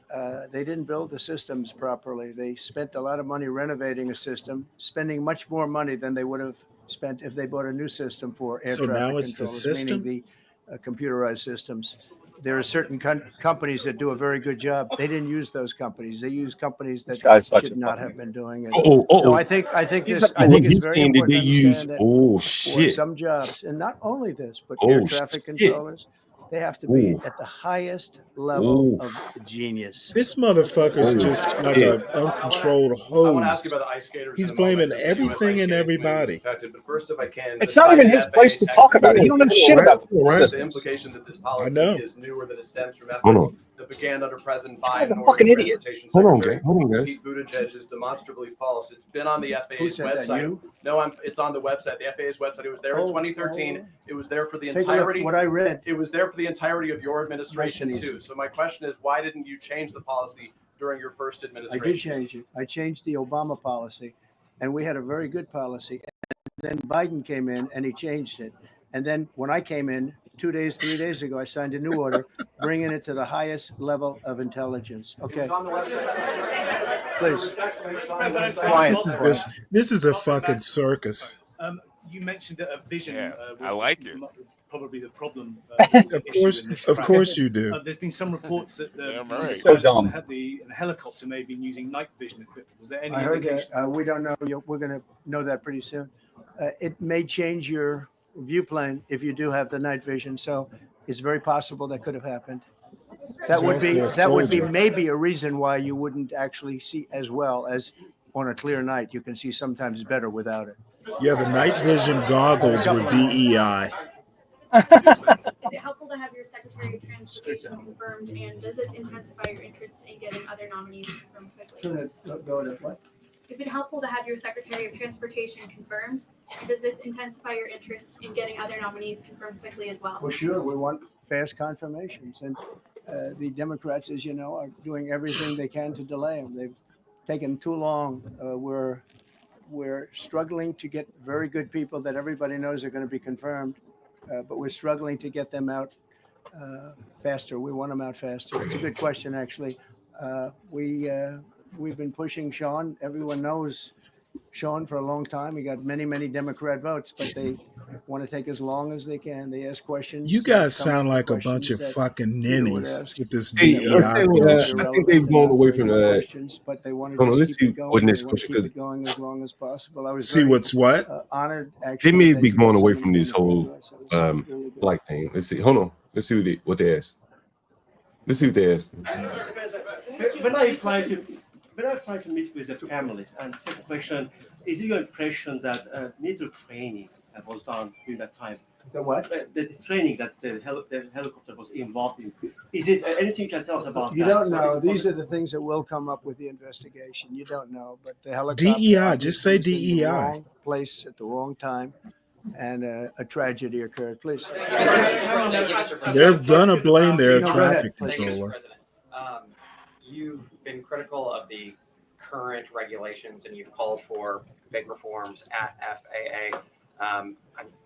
Speaker 12: they didn't build the systems properly. They spent a lot of money renovating a system, spending much more money than they would have spent if they bought a new system for air
Speaker 7: So
Speaker 12: traffic
Speaker 7: now it's the
Speaker 12: controllers,
Speaker 7: system?
Speaker 12: meaning the computerized systems. There are certain companies that do a very good job. They didn't use those companies. They use companies that
Speaker 24: guy's such
Speaker 12: should
Speaker 24: a
Speaker 12: not
Speaker 24: fucking
Speaker 12: have been doing it.
Speaker 2: Oh,
Speaker 12: So I think
Speaker 24: He's
Speaker 12: this.
Speaker 24: a-
Speaker 12: I think it's
Speaker 2: He's
Speaker 12: very
Speaker 2: saying that
Speaker 12: important
Speaker 2: they
Speaker 12: to
Speaker 2: use.
Speaker 12: understand that
Speaker 2: Oh
Speaker 12: for
Speaker 2: shit.
Speaker 12: some jobs, and not only this, but air
Speaker 2: Oh
Speaker 12: traffic
Speaker 2: shit.
Speaker 12: controllers, they have to be
Speaker 2: Ooh.
Speaker 12: at the highest level of
Speaker 2: Oof.
Speaker 12: genius.
Speaker 7: This motherfucker's
Speaker 2: Oh
Speaker 7: just like
Speaker 2: shit.
Speaker 7: an uncontrolled
Speaker 1: I want to ask you
Speaker 7: hose.
Speaker 1: about the ice skaters
Speaker 7: He's
Speaker 1: in a moment.
Speaker 7: blaming
Speaker 1: The U.S.
Speaker 7: everything
Speaker 1: Ice
Speaker 7: and
Speaker 1: Skating Committee was
Speaker 7: everybody.
Speaker 1: affected, but first, if I can,
Speaker 24: It's not even his place to talk about it. He don't know shit about the
Speaker 2: Hold on,
Speaker 1: the
Speaker 24: system.
Speaker 1: implication that this
Speaker 7: I
Speaker 1: policy
Speaker 7: know.
Speaker 1: is newer, that it stems from
Speaker 2: Hold
Speaker 1: efforts
Speaker 2: on.
Speaker 1: that began under President
Speaker 24: This guy's
Speaker 1: Biden,
Speaker 24: a
Speaker 1: or
Speaker 24: fucking idiot.
Speaker 1: Transportation
Speaker 2: Hold on,
Speaker 1: Secretary
Speaker 2: guys. Hold on, guys.
Speaker 1: Pete Buttigieg is demonstrably false. It's been on the
Speaker 12: Who
Speaker 1: FAA's
Speaker 12: said that?
Speaker 1: website.
Speaker 12: You?
Speaker 1: No, it's on the website, the FAA's website. It was there in
Speaker 12: Oh,
Speaker 1: 2013.
Speaker 12: oh.
Speaker 1: It was there for the
Speaker 12: Take a look
Speaker 1: entirety.
Speaker 12: at what I read.
Speaker 1: It was there for the entirety of your administration
Speaker 12: Nice and easy.
Speaker 1: too. So my question is, why didn't you change the policy during your first
Speaker 12: I
Speaker 1: administration?
Speaker 12: did change it. I changed the Obama policy, and we had a very good policy. And then Biden came in and he changed it. And then when I came in 3 days ago, I signed a new order, bringing it to the highest level of intelligence.
Speaker 1: It
Speaker 12: Okay,
Speaker 1: was on the website.
Speaker 12: please.
Speaker 21: Quiet.
Speaker 7: This is a fucking circus.
Speaker 21: You mentioned that a vision
Speaker 4: Yeah,
Speaker 21: was
Speaker 4: I like it.
Speaker 21: probably the problem.
Speaker 7: Of course you do.
Speaker 21: There's been some reports that the
Speaker 4: Damn right.
Speaker 24: So dumb.
Speaker 21: the helicopter may have been using night vision equipment. Was there any
Speaker 12: I heard
Speaker 21: indication?
Speaker 12: that. We don't know. We're going to know that pretty soon. It may change your view plan if you do have the night vision. So it's very possible that could have happened. That would be maybe a reason why you wouldn't actually see as well as on a clear night, you can see sometimes better without it.
Speaker 7: Yeah, the night vision goggles were DEI.
Speaker 23: Is it helpful to have your Secretary of Transportation confirmed, and does this intensify your interest in getting other nominees confirmed quickly?
Speaker 12: Go to what?
Speaker 23: Is it helpful to have your Secretary of Transportation confirmed, and does this intensify your interest in getting other nominees confirmed quickly as well?
Speaker 12: Well, sure, we want fast confirmations, and the Democrats, as you know, are doing everything they can to delay them. They've taken too long. We're struggling to get very good people that everybody knows are going to be confirmed, but we're struggling to get them out faster. We want them out faster. It's a good question, actually. We've been pushing Sean. Everyone knows Sean for a long time. He got many, many Democrat votes, but they want to take as long as they can. They ask questions.
Speaker 7: You guys sound like a bunch of fucking ninnies with this
Speaker 2: Hey,
Speaker 7: DEI bullshit.
Speaker 2: I think they've gone away from that.
Speaker 12: But they want
Speaker 2: Hold on,
Speaker 12: to
Speaker 2: let's
Speaker 12: just
Speaker 2: see
Speaker 12: keep it going.
Speaker 2: what
Speaker 12: They
Speaker 2: next
Speaker 12: want to
Speaker 2: question.
Speaker 12: keep
Speaker 2: Because
Speaker 12: it going as long as possible. I was
Speaker 7: See
Speaker 12: very,
Speaker 7: what's what?
Speaker 12: honored,
Speaker 2: they
Speaker 12: actually.
Speaker 2: may
Speaker 12: that
Speaker 2: be
Speaker 12: you
Speaker 2: going
Speaker 12: got
Speaker 2: away
Speaker 12: so
Speaker 2: from
Speaker 12: many
Speaker 2: this whole
Speaker 12: Democrats. That was really good.
Speaker 2: black thing. Let's see. Hold on. Let's see what they ask. Let's see what they ask.
Speaker 3: When I try to meet with the families, and second question, is it your impression that military training was done during that time?
Speaker 12: The what?
Speaker 3: The training that the helicopter was involved in. Is it anything you can tell us about
Speaker 12: You
Speaker 3: that?
Speaker 12: don't know. These are the things that will come up with the investigation. You don't know, but the helicopter
Speaker 7: DEI, just say
Speaker 12: obviously was in the
Speaker 7: DEI.
Speaker 12: wrong place at the wrong time, and a tragedy occurred. Please.
Speaker 7: They're gonna blame their
Speaker 12: No, go ahead.
Speaker 7: traffic controller.
Speaker 17: You've been critical of the current regulations, and you've called for big reforms at FAA. I'm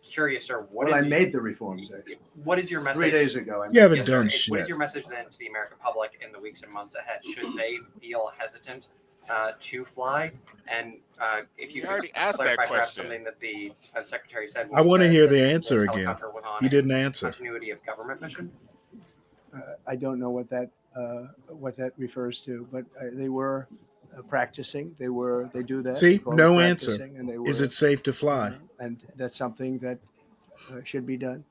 Speaker 17: curious, sir.
Speaker 12: Well, I made the reforms, actually.
Speaker 17: What is your message?
Speaker 12: 3 days ago.
Speaker 7: You haven't
Speaker 17: Yes,
Speaker 7: done
Speaker 17: sir. What is
Speaker 7: shit.
Speaker 17: your message then to the American public in the weeks and months ahead? Should they feel hesitant to fly? And if you
Speaker 4: We
Speaker 17: could
Speaker 4: already asked that
Speaker 17: clarify perhaps
Speaker 4: question.
Speaker 17: something that the Defense Secretary said.
Speaker 7: I want to hear the
Speaker 17: this
Speaker 7: answer again.
Speaker 17: helicopter was on
Speaker 7: He
Speaker 17: a
Speaker 7: didn't answer.
Speaker 17: Continuity of government mission.
Speaker 12: I don't know what that refers to, but they were practicing. They do that.
Speaker 7: See,
Speaker 12: They call it
Speaker 7: no answer.
Speaker 12: practicing, and they
Speaker 7: Is
Speaker 12: were,
Speaker 7: it safe to fly?
Speaker 12: and that's something that should be done.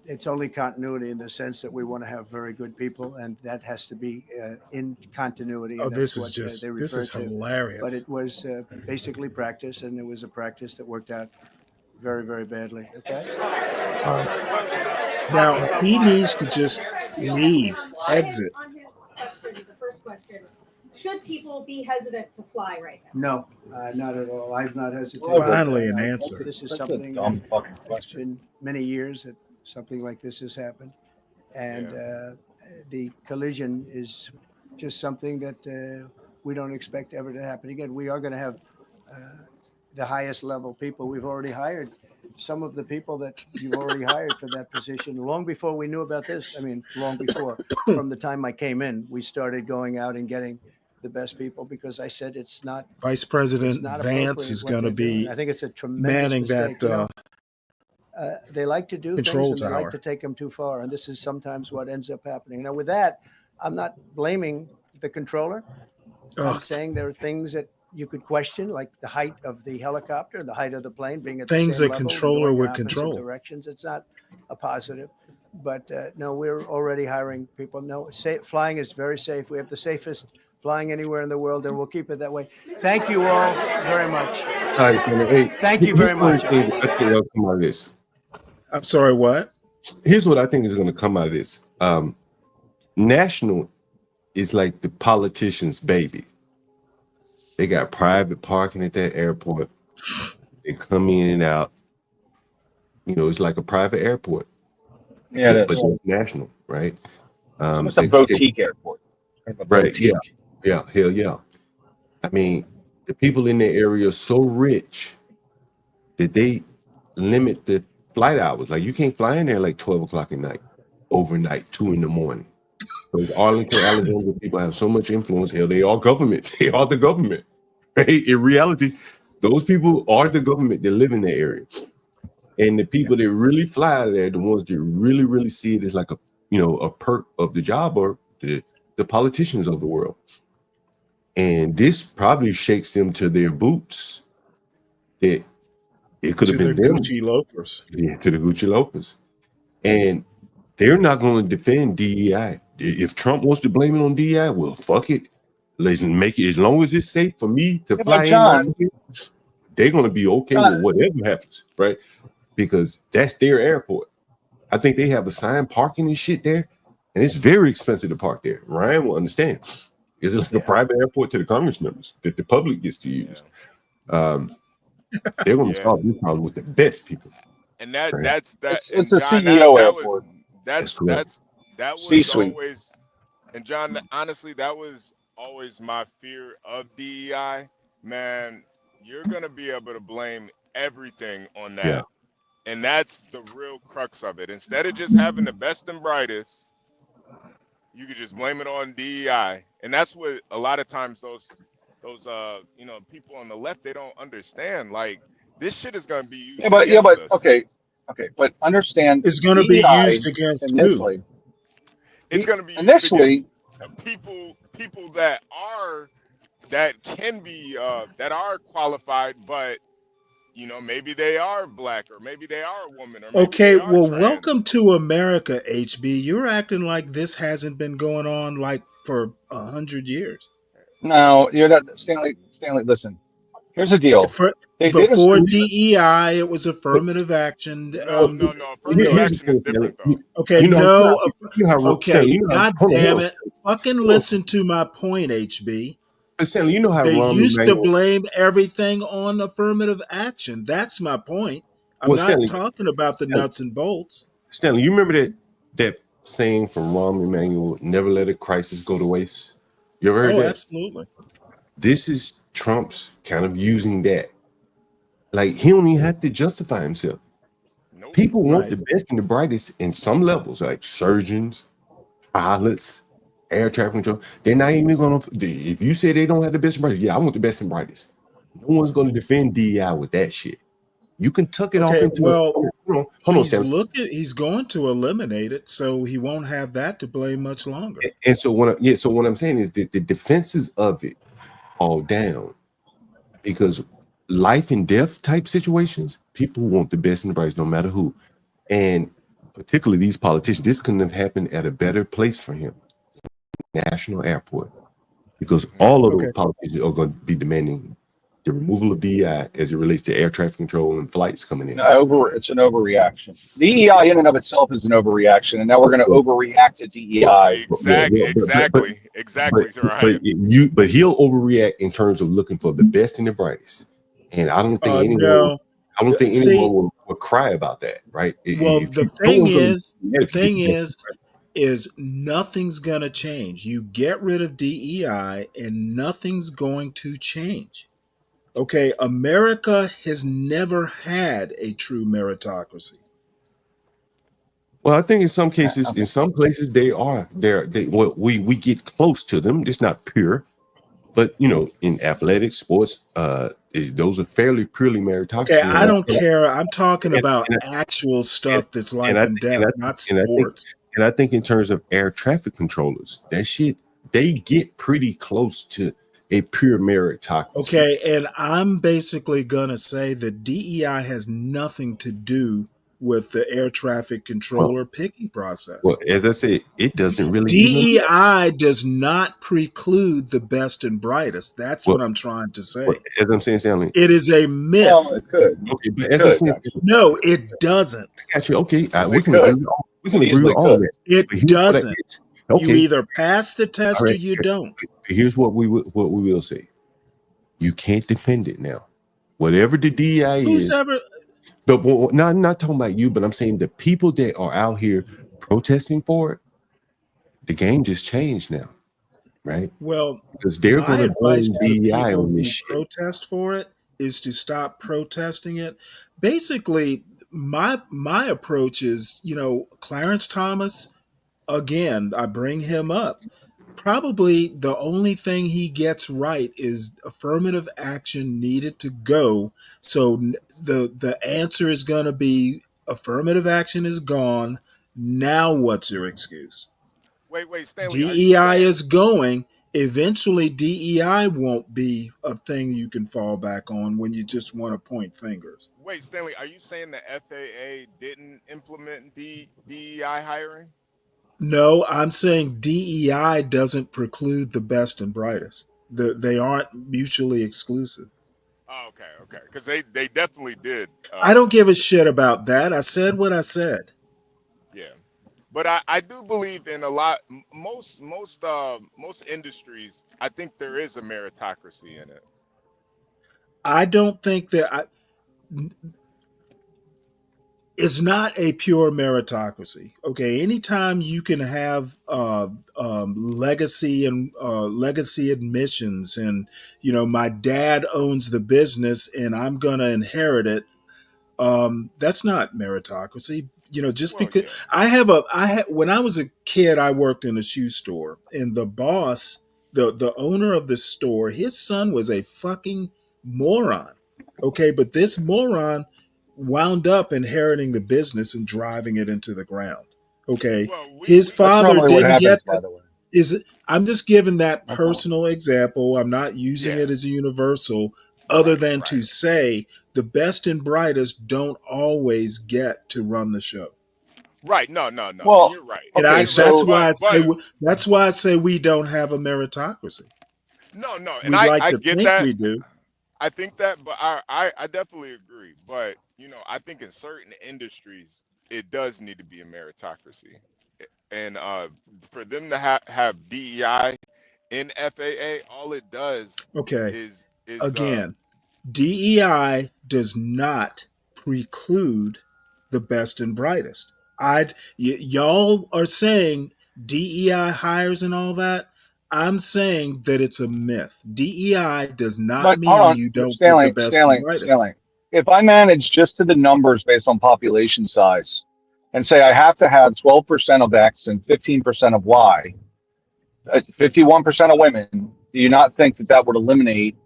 Speaker 12: It's only continuity in the sense that we want to have very good people, and that has to be in continuity.
Speaker 7: Oh,
Speaker 12: and
Speaker 7: this
Speaker 12: that's
Speaker 7: is
Speaker 12: what,
Speaker 7: just
Speaker 12: they
Speaker 7: this
Speaker 12: refer
Speaker 7: is
Speaker 12: to.
Speaker 7: hilarious.
Speaker 12: But it was basically practice, and it was a practice that worked out very, very badly. Okay.
Speaker 7: Now he needs to just leave, exit.
Speaker 19: On his question, the first question, should people be hesitant to fly right now?
Speaker 12: No, not at all. I've not hesitated.
Speaker 7: Finally, an
Speaker 12: I hope
Speaker 7: answer.
Speaker 12: This is
Speaker 3: That's a
Speaker 12: something
Speaker 3: dumb
Speaker 12: that
Speaker 3: fucking
Speaker 12: it's
Speaker 3: question.
Speaker 12: been many years that something like this has happened, and the collision is just something that we don't expect ever to happen again. We are going to have the highest level people. We've already hired some of the people that you've already hired for that position long before we knew about this. I mean, long before. From the time I came in, we started going out and getting the best people, because I said it's not.
Speaker 7: Vice
Speaker 12: It's
Speaker 7: President
Speaker 12: not
Speaker 7: Vance
Speaker 12: appropriate
Speaker 7: is
Speaker 12: what
Speaker 7: going to
Speaker 12: they're doing.
Speaker 7: be
Speaker 12: I think it's a tremendous
Speaker 7: manning
Speaker 12: mistake.
Speaker 7: that
Speaker 12: They like to do
Speaker 7: control
Speaker 12: things, and they like
Speaker 7: tower.
Speaker 12: to take them too far, and this is sometimes what ends up happening. Now, with that, I'm not blaming the controller. I'm
Speaker 7: Ugh.
Speaker 12: saying there are things that you could question, like the height of the helicopter, the height of the plane being at
Speaker 7: Things
Speaker 12: the same
Speaker 7: a
Speaker 12: level,
Speaker 7: controller
Speaker 12: going in
Speaker 7: would
Speaker 12: opposite
Speaker 7: control.
Speaker 12: directions. It's not a positive. But no, we're already hiring people. No, flying is very safe. We have the safest flying anywhere in the world, and we'll keep it that way. Thank you all very much.
Speaker 2: All right, hey,
Speaker 12: Thank you very much.
Speaker 2: I think that'll come out of this.
Speaker 7: I'm sorry, what?
Speaker 2: Here's what I think is going to come out of this. National is like the politician's baby. They got private parking at that airport. They come in and out. You know, it's like a private airport.
Speaker 24: Yeah, it
Speaker 2: but
Speaker 24: is.
Speaker 2: it's national, right?
Speaker 24: It's almost a boutique airport.
Speaker 2: Right? Yeah, hell yeah. I mean, the people in the area are so rich that they limit the flight hours. Like you can't fly in there like 12 o'clock at night, overnight, 2 a.m. So Arlington, Alabama, people have so much influence. Hell, they are government. They are the government. Right? In reality, those people are the government that live in the area. And the people that really fly there, the ones that really, really see it as like a perk of the job, are the politicians of the world. And this probably shakes them to their boots. That it could have been them.
Speaker 7: Gucci loafers.
Speaker 2: Yeah, to the Gucci loafers. And they're not going to defend DEI. If Trump wants to blame it on DEI, well, fuck it. Listen, make it as long as it's safe for me to
Speaker 24: Yeah,
Speaker 2: fly
Speaker 24: but
Speaker 2: in.
Speaker 24: John,
Speaker 2: They're gonna be okay with whatever happens, right? Because that's their airport. I think they have assigned parking and shit there, and it's very expensive to park there. Ryan will understand. It's like a private airport to the Congress members that the public gets to use. They're going to solve this problem with the best people.
Speaker 4: And that
Speaker 2: Right?
Speaker 4: that's that
Speaker 24: it's
Speaker 4: and
Speaker 24: a
Speaker 4: John,
Speaker 24: CEO
Speaker 4: that was
Speaker 24: airport.
Speaker 2: correct.
Speaker 4: that was
Speaker 24: C-suite.
Speaker 4: always, and John, honestly, that was always my fear of DEI. Man, you're gonna be able to blame everything on that.
Speaker 2: Yeah.
Speaker 4: And that's the real crux of it. Instead of just having the best and brightest, you could just blame it on DEI. And that's what a lot of times those people on the left, they don't understand. Like, this shit is gonna be used
Speaker 24: Yeah,
Speaker 4: against
Speaker 24: but
Speaker 4: us.
Speaker 24: okay, but understand
Speaker 7: It's going to be
Speaker 24: DEI
Speaker 7: used against who?
Speaker 24: initially.
Speaker 4: It's gonna be used
Speaker 24: Initially,
Speaker 4: against people that can be that are qualified, but maybe they are black, or maybe they are a woman, or maybe
Speaker 7: Okay,
Speaker 4: they are
Speaker 7: well,
Speaker 4: trans.
Speaker 7: welcome to America, HB. You're acting like this hasn't been going on like for 100 years.
Speaker 24: no, you're not, Stanley. Stanley, listen. Here's the deal. They did a
Speaker 7: Before
Speaker 24: screw.
Speaker 7: DEI, it was affirmative action.
Speaker 4: No, affirmative
Speaker 2: Here's the
Speaker 4: action is
Speaker 2: thing,
Speaker 4: different,
Speaker 2: Stanley.
Speaker 4: though.
Speaker 7: Okay,
Speaker 2: You know,
Speaker 7: no.
Speaker 2: you know how
Speaker 7: Okay,
Speaker 2: Stanley, you know how,
Speaker 7: God
Speaker 2: hold on,
Speaker 7: damn
Speaker 2: hold on,
Speaker 7: it. Fucking
Speaker 2: hold on.
Speaker 7: listen to my point, HB.
Speaker 2: But Stanley, you know how
Speaker 7: They
Speaker 2: Romney
Speaker 7: used to
Speaker 2: Emanuel.
Speaker 7: blame everything on affirmative action. That's my point. I'm
Speaker 2: Well,
Speaker 7: not talking about the
Speaker 2: Stanley,
Speaker 7: nuts and bolts.
Speaker 2: Stanley, you remember that saying from Rahm Emanuel, never let a crisis go to waste? You ever heard
Speaker 7: Oh,
Speaker 2: that?
Speaker 7: absolutely.
Speaker 2: This is Trump's kind of using that. Like, he don't even have to justify himself. People want the best and the brightest in some levels, like surgeons, pilots, air traffic control. They're not even going to, if you say they don't have the best and brightest, yeah, I want the best and brightest. No one's going to defend DEI with that shit. You can tuck it off
Speaker 7: Okay,
Speaker 2: into
Speaker 7: well,
Speaker 2: hold on, Stanley.
Speaker 7: he's going to eliminate it, so he won't have that to blame much longer.
Speaker 2: And so what I'm saying is that the defenses of it all down, because life and death type situations, people want the best and the brightest no matter who. And particularly these politicians, this couldn't have happened at a better place for him, national airport, because all of those politicians are going to be demanding the removal of DEI as it relates to air traffic control and flights coming in.
Speaker 24: It's an overreaction. DEI in and of itself is an overreaction, and now we're going to overreact to DEI.
Speaker 4: Exactly, Ryan.
Speaker 2: But he'll overreact in terms of looking for the best and the brightest. And I don't think anyone.
Speaker 7: No.
Speaker 2: I don't think
Speaker 7: See,
Speaker 2: anyone will cry about that, right?
Speaker 7: Well, the thing
Speaker 2: is,
Speaker 7: is nothing's going to change. You get rid of DEI and nothing's going to change. Okay, America has never had a true meritocracy.
Speaker 2: Well, I think in some places they are. We get close to them. It's not pure, but in athletics, sports, those are fairly purely meritocracy.
Speaker 7: Okay, I don't care. I'm talking about actual stuff that's life and death, not sports.
Speaker 2: And I think in terms of air traffic controllers, that shit, they get pretty close to a pure meritocracy.
Speaker 7: Okay, and I'm basically going to say that DEI has nothing to do with the air traffic controller picking process.
Speaker 2: Well, as I said, it doesn't really.
Speaker 7: DEI does not preclude the best and brightest. That's what I'm trying to say.
Speaker 2: As I'm saying, Stanley,
Speaker 7: it is a myth.
Speaker 24: Well, it could.
Speaker 2: Okay, but as I'm saying,
Speaker 7: no, it doesn't.
Speaker 2: Actually, okay, we can agree with all of that.
Speaker 7: It doesn't.
Speaker 2: Okay.
Speaker 7: You either pass the test or you don't.
Speaker 2: Here's what we will say. You can't defend it now. Whatever the DEI is. But I'm not talking about you, but I'm saying the people that are out here protesting for it, the game just changed now, right?
Speaker 7: Well,
Speaker 2: because they're going to blame DEI on this shit.
Speaker 7: Protest for it is to stop protesting it. Basically, my approach is, Clarence Thomas. Again, I bring him up. Probably the only thing he gets right is affirmative action needed to go. So the answer is going to be affirmative action is gone. Now what's your excuse?
Speaker 4: Wait, Stanley.
Speaker 7: DEI is going. Eventually, DEI won't be a thing you can fall back on when you just want to point fingers.
Speaker 4: Wait, Stanley, are you saying the FAA didn't implement DEI hiring?
Speaker 7: No, I'm saying DEI doesn't preclude the best and brightest. They aren't mutually exclusive.
Speaker 4: Oh, okay. Because they definitely did.
Speaker 7: I don't give a shit about that. I said what I said.
Speaker 4: Yeah. But I do believe in a lot most industries. I think there is a meritocracy in it.
Speaker 7: I don't think that it's not a pure meritocracy. Okay, anytime you can have legacy and legacy admissions, and my dad owns the business, and I'm gonna inherit it. That's not meritocracy. Just
Speaker 4: Well,
Speaker 7: because
Speaker 4: yeah.
Speaker 7: when I was a kid, I worked in a shoe store, and the boss, the owner of the store, his son was a fucking moron. Okay, but this moron wound up inheriting the business and driving it into the ground. Okay,
Speaker 4: Well,
Speaker 7: his
Speaker 24: That's
Speaker 7: father
Speaker 24: normally what
Speaker 7: didn't get
Speaker 24: happens, by
Speaker 7: the,
Speaker 24: the way.
Speaker 7: I'm just giving that
Speaker 24: That's all.
Speaker 7: personal example. I'm not using
Speaker 4: Yeah.
Speaker 7: it as a universal, other than to say the best and brightest don't always get to run the show.
Speaker 4: Right. No.
Speaker 24: Well,
Speaker 4: You're right.
Speaker 7: And
Speaker 24: okay, so
Speaker 7: that's why I say we don't have a meritocracy.
Speaker 4: No, and
Speaker 7: We'd like
Speaker 4: I
Speaker 7: to
Speaker 4: get
Speaker 7: think
Speaker 4: that.
Speaker 7: we do.
Speaker 4: I think that, but I definitely agree. But I think in certain industries it does need to be a meritocracy, and for them to have DEI in FAA, all it does
Speaker 7: Okay.
Speaker 4: is
Speaker 7: Again, DEI does not preclude the best and brightest. Y'all are saying DEI hires and all that. I'm saying that it's a myth. DEI does not
Speaker 24: but hold
Speaker 7: mean
Speaker 24: on,
Speaker 7: you don't get the
Speaker 24: Stanley,
Speaker 7: best and
Speaker 24: Stanley,
Speaker 7: brightest.
Speaker 24: Stanley. If I manage just to the numbers based on population size and say I have to have 12% of X and 15% of Y, 51% of women, do you not think that would eliminate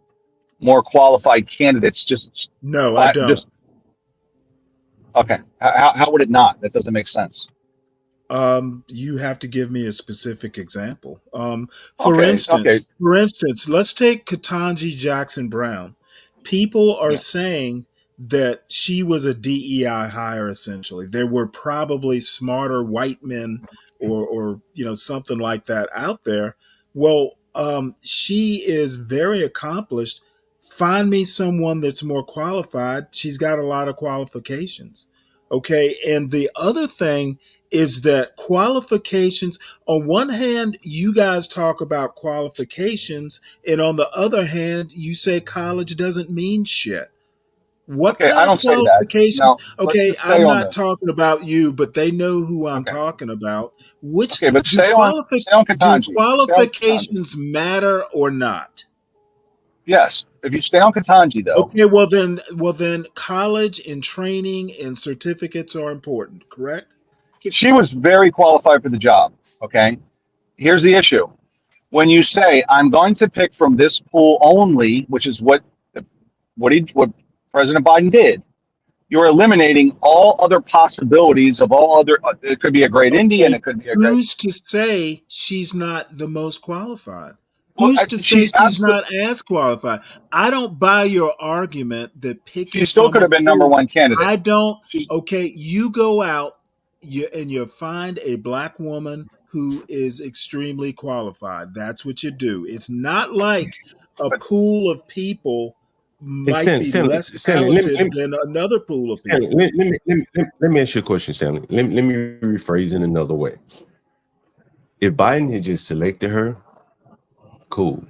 Speaker 24: more qualified candidates?
Speaker 7: No, I don't.
Speaker 24: Okay. How would it not? That doesn't make sense.
Speaker 7: You have to give me a specific example.
Speaker 24: Okay.
Speaker 7: For instance, let's take Ketanji Jackson Brown. People are
Speaker 24: Yeah.
Speaker 7: saying that she was a DEI hire. Essentially, there were probably smarter white men or something like that out there. Well, she is very accomplished. Find me someone that's more qualified. She's got a lot of qualifications. Okay, and the other thing is that qualifications, on one hand, you guys talk about qualifications, and on the other hand, you say college doesn't mean shit. What
Speaker 24: Okay,
Speaker 7: kind
Speaker 24: I
Speaker 7: of
Speaker 24: don't say that.
Speaker 7: qualifications?
Speaker 24: Now, let's
Speaker 7: Okay,
Speaker 24: just stay
Speaker 7: I'm
Speaker 24: on
Speaker 7: not
Speaker 24: this.
Speaker 7: talking about you, but they know who I'm
Speaker 24: Okay.
Speaker 7: talking about. Which
Speaker 24: Okay, but stay on Ketanji.
Speaker 7: qualifications matter or not?
Speaker 24: Yes. If you stay on Ketanji, though.
Speaker 7: Okay, well then college and training and certificates are important, correct?
Speaker 24: She was very qualified for the job. Okay. Here's the issue. When you say I'm going to pick from this pool only, which is what President Biden did, you're eliminating all other possibilities of all other. It could be a great Indian.
Speaker 7: Okay,
Speaker 24: It could be a great.
Speaker 7: who's to say she's not the most qualified?
Speaker 24: Well,
Speaker 7: Who's to say
Speaker 24: she
Speaker 7: she's
Speaker 24: absolutely.
Speaker 7: not as qualified? I don't buy your argument that
Speaker 24: She
Speaker 7: picking
Speaker 24: still
Speaker 7: from
Speaker 24: could
Speaker 7: a
Speaker 24: have been number
Speaker 7: pool.
Speaker 24: one candidate.
Speaker 7: I don't. Okay, you go out and you find a black woman who is extremely qualified. That's what you do. It's not like a pool of people
Speaker 2: Hey,
Speaker 7: might be less
Speaker 2: Stanley,
Speaker 7: talented than another pool of people.
Speaker 2: let me ask you a question, Stanley. Let me rephrase in another way. If Biden had just selected her, cool.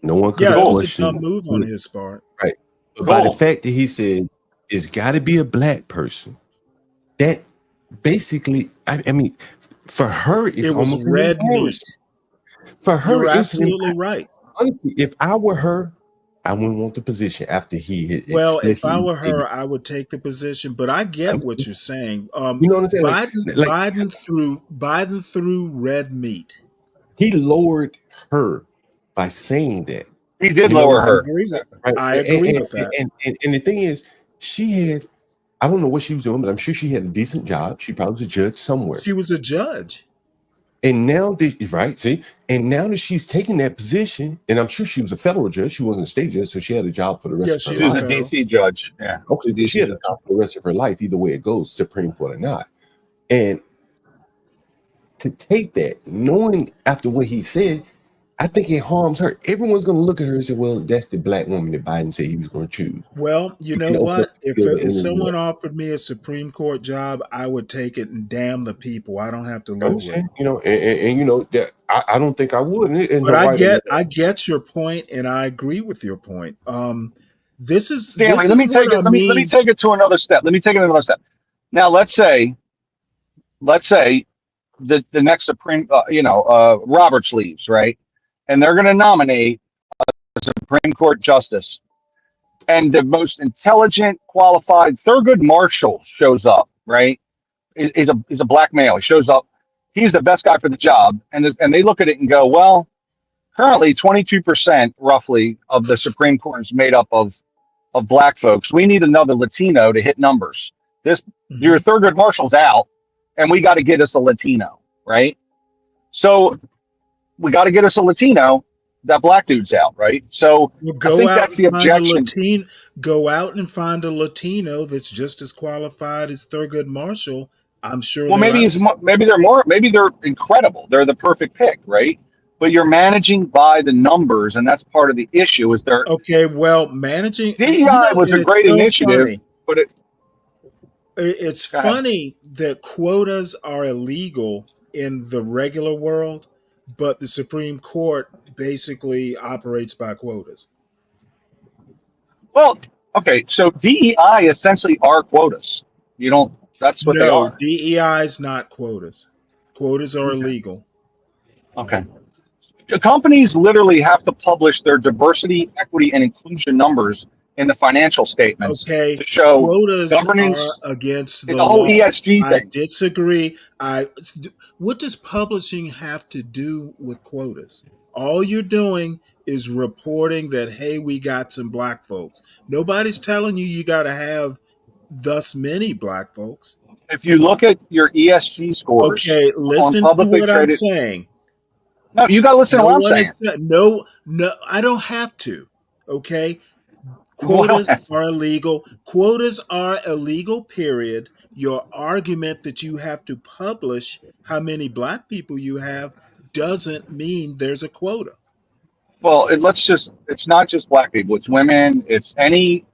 Speaker 2: No one could
Speaker 7: Yeah,
Speaker 2: have
Speaker 7: it was a
Speaker 2: questioned.
Speaker 7: dumb move on his part.
Speaker 2: Right. But by the fact that he said it's got to be a black person, that basically, I mean, for her, it's
Speaker 7: It was
Speaker 2: almost an
Speaker 7: red meat.
Speaker 2: embarrassment. For her,
Speaker 7: You're
Speaker 2: it's
Speaker 7: absolutely right.
Speaker 2: Honestly, if I were her, I wouldn't want the position after he had
Speaker 7: Well, if I
Speaker 2: explicitly
Speaker 7: were
Speaker 2: stated.
Speaker 7: her, I would take the position. But I get what you're saying.
Speaker 2: You know what I'm saying?
Speaker 7: Biden threw red meat.
Speaker 2: He lowered her by saying that.
Speaker 24: He did lower her.
Speaker 7: I agree with that.
Speaker 2: And the thing is, she had, I don't know what she was doing, but I'm sure she had a decent job. She probably was a judge somewhere.
Speaker 7: She was a judge.
Speaker 2: And now and now that she's taking that position, and I'm sure she was a federal judge, she wasn't a state judge, so she had a job for the rest of her life.
Speaker 24: She was a DC judge. Yeah.
Speaker 2: Okay, she had a job for the rest of her life, either way it goes, Supreme Court or not. And to take that, knowing after what he said, I think it harms her. Everyone's going to look at her and say, well, that's the black woman that Biden said he was going to choose.
Speaker 7: Well, you know
Speaker 2: can open up
Speaker 7: what?
Speaker 2: the
Speaker 7: If
Speaker 2: field
Speaker 7: if
Speaker 2: anymore.
Speaker 7: someone offered me a Supreme Court job, I would take it and damn the people. I don't have to
Speaker 2: I
Speaker 7: live with
Speaker 2: understand,
Speaker 7: them.
Speaker 2: you know, and you know that I don't think I would. And
Speaker 7: But
Speaker 2: her right or wrong.
Speaker 7: I get your point, and I agree with your point. This
Speaker 24: Stanley, let me
Speaker 7: is what
Speaker 24: take it.
Speaker 7: I
Speaker 24: Let me
Speaker 7: mean.
Speaker 24: take it to another step. Let me take it another step. Now, let's say the next Roberts leaves, right? And they're going to nominate a Supreme Court justice, and the most intelligent, qualified Thurgood Marshall shows up, right? He's a black male. He shows up. He's the best guy for the job, and they look at it and go, well, currently 22% roughly of the Supreme Court is made up of black folks. We need another Latino to hit numbers. Your Thurgood Marshall's out, and we got to get us a Latino, right? So we got to get us a Latino. That black dude's out, right? So
Speaker 7: Well,
Speaker 24: I think that's the objection.
Speaker 7: Go out and find a Latino that's just as qualified as Thurgood Marshall. I'm sure.
Speaker 24: Well, maybe they're incredible. They're the perfect pick, right? But you're managing by the numbers, and that's part of the issue. Is there?
Speaker 7: Okay, well, managing
Speaker 24: DEI was a
Speaker 7: and it's
Speaker 24: great
Speaker 7: so
Speaker 24: initiative,
Speaker 7: funny.
Speaker 24: but
Speaker 7: It's
Speaker 24: go ahead.
Speaker 7: funny that quotas are illegal in the regular world, but the Supreme Court basically operates by quotas.
Speaker 24: Well, okay, so DEI essentially are quotas. You don't. That's what they
Speaker 7: No,
Speaker 24: are.
Speaker 7: DEI is not quotas. Quotas are illegal.
Speaker 24: Okay. The companies literally have to publish their diversity, equity, and inclusion numbers in the financial statements
Speaker 7: Okay,
Speaker 24: to show
Speaker 7: quotas are
Speaker 24: governance.
Speaker 7: against
Speaker 24: It's
Speaker 7: the
Speaker 24: a whole
Speaker 7: law.
Speaker 24: ESG
Speaker 7: I
Speaker 24: thing.
Speaker 7: disagree. What does publishing have to do with quotas? All you're doing is reporting that, hey, we got some black folks. Nobody's telling you got to have thus many black folks.
Speaker 24: If you look at your ESG scores
Speaker 7: Okay,
Speaker 24: on
Speaker 7: listen to
Speaker 24: publicly
Speaker 7: what I'm
Speaker 24: traded,
Speaker 7: saying.
Speaker 24: no, you got to listen to what I'm saying.
Speaker 7: No, I don't have to. Okay. Quotas are illegal. Quotas are illegal, period. Your argument that you have to publish how many black people you have doesn't mean there's a quota.
Speaker 24: Well, it's not just black people, it's women, it's any,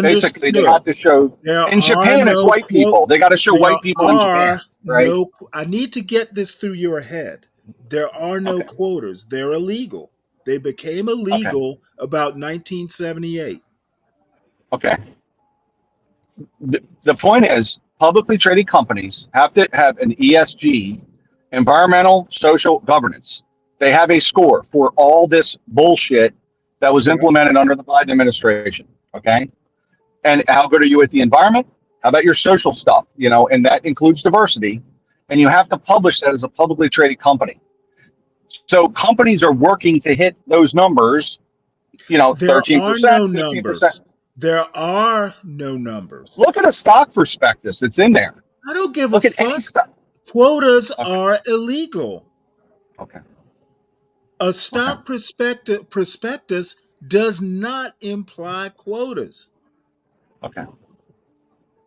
Speaker 24: basically they have
Speaker 7: Understood.
Speaker 24: to show,
Speaker 7: There
Speaker 24: in
Speaker 7: are
Speaker 24: Japan, it's
Speaker 7: no
Speaker 24: white people. They got to show
Speaker 7: there
Speaker 24: white people in Japan,
Speaker 7: are
Speaker 24: right?
Speaker 7: no, I need to get this through your head. There are no quotas. They're illegal. They became illegal about 1978.
Speaker 24: Okay. The point is, publicly traded companies have to have an ESG, environmental, social governance. They have a score for all this bullshit that was implemented under the Biden administration. Okay. And how good are you at the environment? How about your social stuff? And that includes diversity. And you have to publish that as a publicly traded company. So companies are working to hit those numbers,
Speaker 7: There
Speaker 24: 13%,
Speaker 7: are no
Speaker 24: 15%.
Speaker 7: numbers. There are no numbers.
Speaker 24: Look at a stock prospectus. It's in there.
Speaker 7: I don't give
Speaker 24: Look
Speaker 7: a
Speaker 24: at any
Speaker 7: fuck.
Speaker 24: stock.
Speaker 7: Quotas are illegal.
Speaker 24: Okay.
Speaker 7: A stock prospectus does not imply quotas.
Speaker 24: Okay.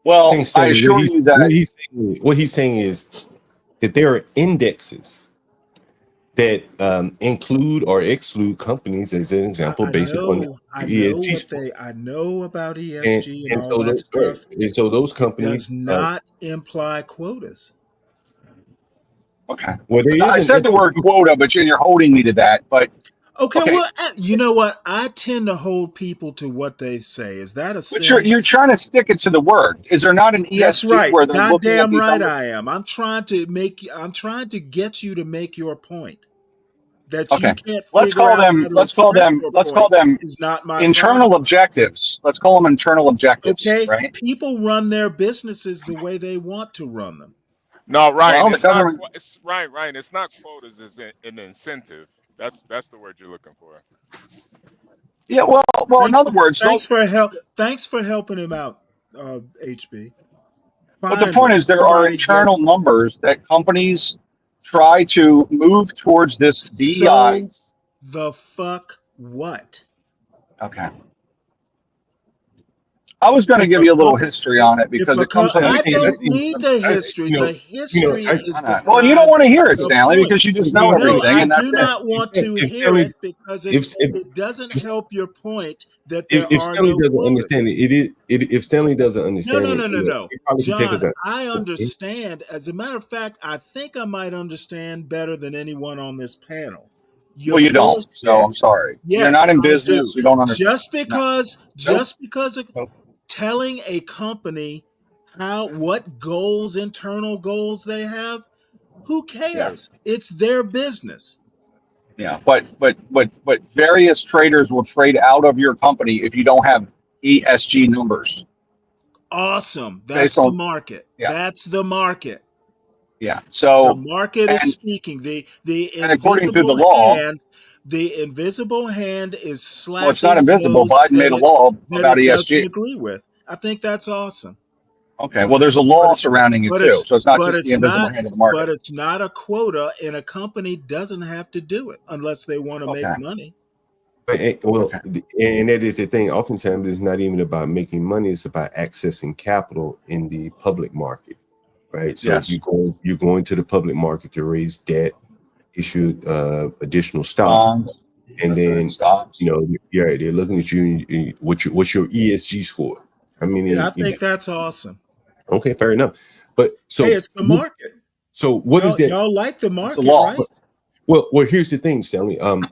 Speaker 24: Well, I assure you that
Speaker 2: what he's saying is that there are indexes that include or exclude companies, as an example, based upon ESG score.
Speaker 7: I know about ESG and all
Speaker 2: so
Speaker 7: that stuff.
Speaker 2: And so those companies
Speaker 7: does not imply quotas.
Speaker 24: Okay.
Speaker 2: Well,
Speaker 24: I said the word quota, but you're holding me to that. But
Speaker 7: okay, well, you know what? I tend to hold people to what they say. Is that a sin?
Speaker 24: But you're trying to stick it to the word. Is there not an ESG
Speaker 7: That's right.
Speaker 24: where they're looking at
Speaker 7: Goddamn
Speaker 24: these
Speaker 7: right
Speaker 24: numbers?
Speaker 7: I am. I'm trying to get you to make your point. That you can't figure out how to express your point is not my
Speaker 24: internal
Speaker 7: problem.
Speaker 24: objectives. Let's call them internal objectives.
Speaker 7: Okay,
Speaker 24: right?
Speaker 7: People run their businesses the way they want to run them.
Speaker 4: No, Ryan,
Speaker 24: Well,
Speaker 4: it's not. Ryan, it's not quotas. It's an incentive. That's the word you're looking for.
Speaker 24: Yeah. Well. In other words,
Speaker 7: thanks for helping him out, HB.
Speaker 24: But the point is, there are internal numbers that companies try to move towards this DEI.
Speaker 7: So the fuck what?
Speaker 24: Okay. I was going to give you a little
Speaker 10: co-
Speaker 24: history on it
Speaker 10: if
Speaker 24: because
Speaker 10: a
Speaker 24: it comes
Speaker 10: co-
Speaker 24: from the
Speaker 10: I don't
Speaker 24: Canadian.
Speaker 10: need the history. The history is
Speaker 24: Well, you don't
Speaker 10: besides
Speaker 24: want to hear it,
Speaker 10: the
Speaker 24: Stanley,
Speaker 10: point.
Speaker 24: because you just know
Speaker 10: No,
Speaker 24: everything,
Speaker 10: I
Speaker 24: and
Speaker 10: do
Speaker 24: that's it.
Speaker 10: not want to
Speaker 2: if
Speaker 10: hear
Speaker 2: Stanley,
Speaker 10: it because
Speaker 2: if
Speaker 10: it doesn't help your point that there
Speaker 2: if
Speaker 10: are
Speaker 2: Stanley
Speaker 10: no
Speaker 2: doesn't
Speaker 10: quotas.
Speaker 2: understand if Stanley doesn't
Speaker 10: No,
Speaker 2: understand
Speaker 10: no,
Speaker 2: it,
Speaker 10: no, no, no.
Speaker 2: he probably should take us
Speaker 10: John,
Speaker 2: out.
Speaker 10: I understand. As a matter of fact, I think I might understand better than anyone on this panel. Your
Speaker 24: Well, you don't. So
Speaker 10: question,
Speaker 24: I'm sorry. You're
Speaker 10: yes,
Speaker 24: not in
Speaker 10: I do.
Speaker 24: business. You don't understand.
Speaker 10: Just
Speaker 24: No.
Speaker 10: because,
Speaker 24: Nope.
Speaker 10: just because of
Speaker 24: Nope.
Speaker 10: telling a company what goals, internal goals they have, who
Speaker 24: Yeah.
Speaker 10: cares? It's their business.
Speaker 24: Yeah. But various traders will trade out of your company if you don't have ESG numbers.
Speaker 10: Awesome.
Speaker 24: Based
Speaker 10: That's the
Speaker 24: on
Speaker 10: market.
Speaker 24: yeah.
Speaker 10: That's the market.
Speaker 24: Yeah.
Speaker 10: The
Speaker 24: So
Speaker 10: market is speaking. The
Speaker 24: and according to the
Speaker 10: invisible
Speaker 24: law,
Speaker 10: hand, the invisible hand is
Speaker 24: well, it's not
Speaker 10: slapping
Speaker 24: invisible.
Speaker 10: those
Speaker 24: Biden made a law
Speaker 10: that
Speaker 24: about
Speaker 10: it doesn't
Speaker 24: ESG.
Speaker 10: agree with. I think that's awesome.
Speaker 24: Okay. Well, there's a
Speaker 10: But
Speaker 24: law
Speaker 10: it,
Speaker 24: surrounding it
Speaker 10: but
Speaker 24: too.
Speaker 10: it's
Speaker 24: So it's not
Speaker 10: but
Speaker 24: just the
Speaker 10: it's
Speaker 24: invisible
Speaker 10: not
Speaker 24: hand of the market.
Speaker 10: but it's not a quota, and a company doesn't have to do it unless they want to make
Speaker 24: Okay.
Speaker 10: money.
Speaker 2: Well,
Speaker 24: Okay.
Speaker 2: and that is the thing. Oftentimes, it's not even about making money; it's about accessing capital in the public market, right? So
Speaker 24: Yes.
Speaker 2: you're going to the public market to raise debt, issue additional stock,
Speaker 24: Bonds,
Speaker 2: and then
Speaker 24: stocks.
Speaker 2: they're looking at you. What's your ESG score? I mean,
Speaker 10: I think that's awesome.
Speaker 2: okay, fair enough. But so,
Speaker 10: Hey, it's the market.
Speaker 2: so what is that?
Speaker 10: Y'all like the
Speaker 24: It's the
Speaker 10: market,
Speaker 24: law.
Speaker 10: right?
Speaker 2: Well, here's the thing, Stanley. And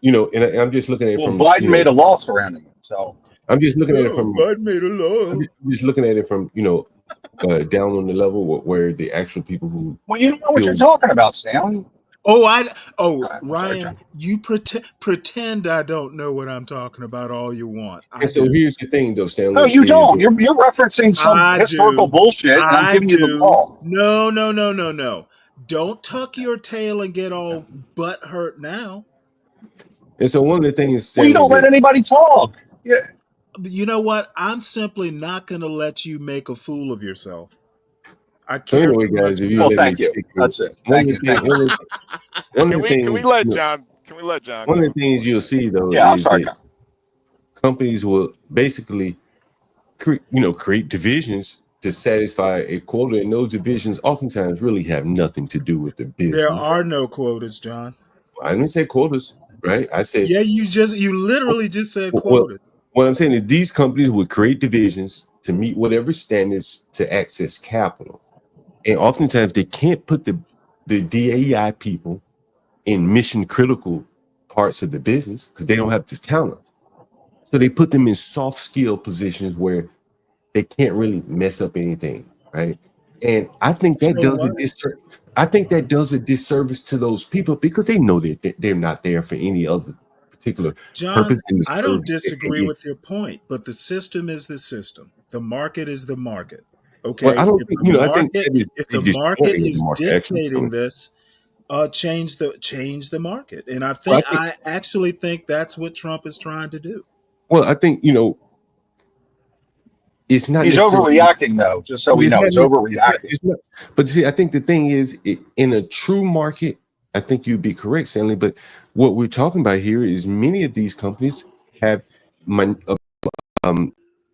Speaker 2: I'm just looking at it
Speaker 24: Well,
Speaker 2: from
Speaker 24: Biden made a law surrounding it. So
Speaker 2: I'm just looking at it from
Speaker 10: Biden made a law.
Speaker 2: I'm just looking at it from down on the level where the actual people who
Speaker 24: well, you don't know what you're talking about, Stanley.
Speaker 10: Ryan, you pretend I don't know what I'm talking about all you want.
Speaker 2: And so here's the thing, though, Stanley.
Speaker 24: No, you don't. You're referencing some historical bullshit, and I'm giving you the law.
Speaker 10: No. Don't tuck your tail and get all butt hurt now.
Speaker 2: And so one of the things,
Speaker 24: Stanley, you don't let anybody talk. Yeah.
Speaker 10: You know what? I'm simply not going to let you make a fool of yourself. I
Speaker 2: So
Speaker 10: care
Speaker 2: anyway,
Speaker 10: too
Speaker 2: guys,
Speaker 10: much
Speaker 2: if you
Speaker 10: about
Speaker 2: let
Speaker 24: thank
Speaker 2: me,
Speaker 24: you. That's it.
Speaker 2: One
Speaker 24: Thank
Speaker 2: of the
Speaker 24: you.
Speaker 2: things, one of the things,
Speaker 4: Can we let John? Can we let John?
Speaker 2: One of the things you'll see though
Speaker 24: Yeah, I'm
Speaker 2: is
Speaker 24: sorry,
Speaker 2: that companies will basically create divisions to satisfy a quota, and those divisions oftentimes really have nothing to do with the business.
Speaker 10: There are no quotas, John.
Speaker 2: I didn't say quotas, right? I said
Speaker 10: you literally just said
Speaker 2: well,
Speaker 10: quotas.
Speaker 2: what I'm saying is these companies would create divisions to meet whatever standards to access capital, and oftentimes they can't put the DAI people in mission critical parts of the business because they don't have the talent. So they put them in soft skill positions where they can't really mess up anything, right? And I think that does a disservice to those people because they know that they're not there for any other particular purpose.
Speaker 10: John, I don't disagree with your point, but the system is the system. The market is the market. Okay.
Speaker 2: Well, I don't think I think
Speaker 10: if the market is dictating this, change the market. And I actually think that's what Trump is trying to do.
Speaker 2: Well, I think it's not.
Speaker 24: He's overreacting, though. Just so we know, he's overreacting.
Speaker 2: But see, I think the thing is, in a true market, I think you'd be correct, Stanley. But what we're talking about here is many of these companies have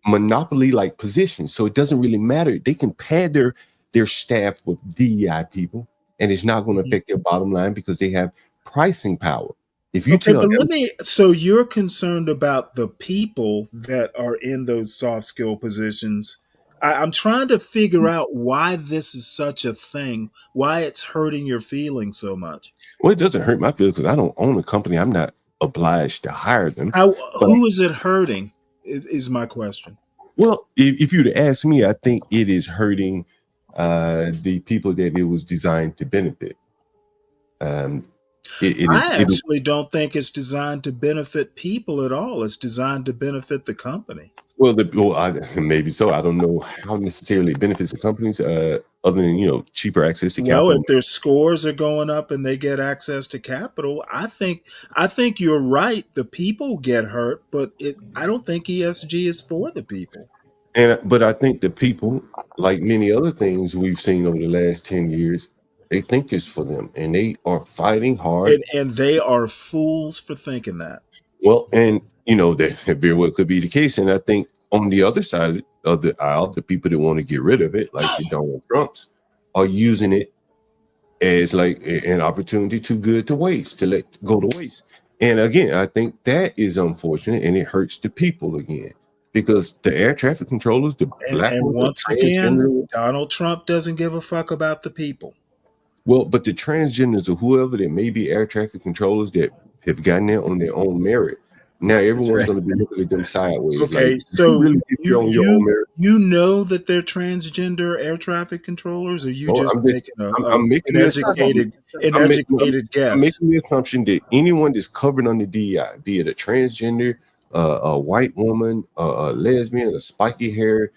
Speaker 2: monopoly-like positions, so it doesn't really matter. They can pad their staff with DEI people, and it's not going to affect their bottom line because they have pricing power. If you tell them,
Speaker 10: so you're concerned about the people that are in those soft skill positions. I'm trying to figure out why this is such a thing, why it's hurting your feelings so much.
Speaker 2: Well, it doesn't hurt my feelings because I don't own a company. I'm not obliged to hire them.
Speaker 10: Who is it hurting is my question.
Speaker 2: Well, if you'd ask me, I think it is hurting the people that it was designed to benefit.
Speaker 10: I actually don't think it's designed to benefit people at all. It's designed to benefit the company.
Speaker 2: Well, maybe so. I don't know how necessarily it benefits the companies, other than cheaper access to capital.
Speaker 10: If their scores are going up and they get access to capital, I think you're right. The people get hurt, but I don't think ESG is for the people.
Speaker 2: But I think the people, like many other things we've seen over the last 10 years, they think it's for them, and they are fighting hard.
Speaker 10: And they are fools for thinking that.
Speaker 2: Well, and that very well could be the case. And I think on the other side of the aisle, the people that want to get rid of it, like the Donald Trumps, are using it as like an opportunity too good to waste, to let go to waste. And again, I think that is unfortunate, and it hurts the people again, because the air traffic controllers, the black
Speaker 7: And
Speaker 2: ones, the
Speaker 7: once again,
Speaker 2: transgender,
Speaker 7: Donald Trump doesn't give a fuck about the people.
Speaker 2: well, but the transgenders or whoever that may be air traffic controllers that have gotten there on their own merit, now everyone's going to be looking at them sideways.
Speaker 7: Okay,
Speaker 2: Like,
Speaker 7: so
Speaker 2: really get there on your own merit.
Speaker 7: you know that they're transgender air traffic controllers, or you
Speaker 2: Oh,
Speaker 7: just
Speaker 2: I'm
Speaker 7: making
Speaker 2: I'm making
Speaker 7: an
Speaker 2: the assumption.
Speaker 7: educated guess?
Speaker 2: I'm making the assumption that anyone that's covered under DEI, be it a transgender, a white woman, a lesbian, a spiky hair,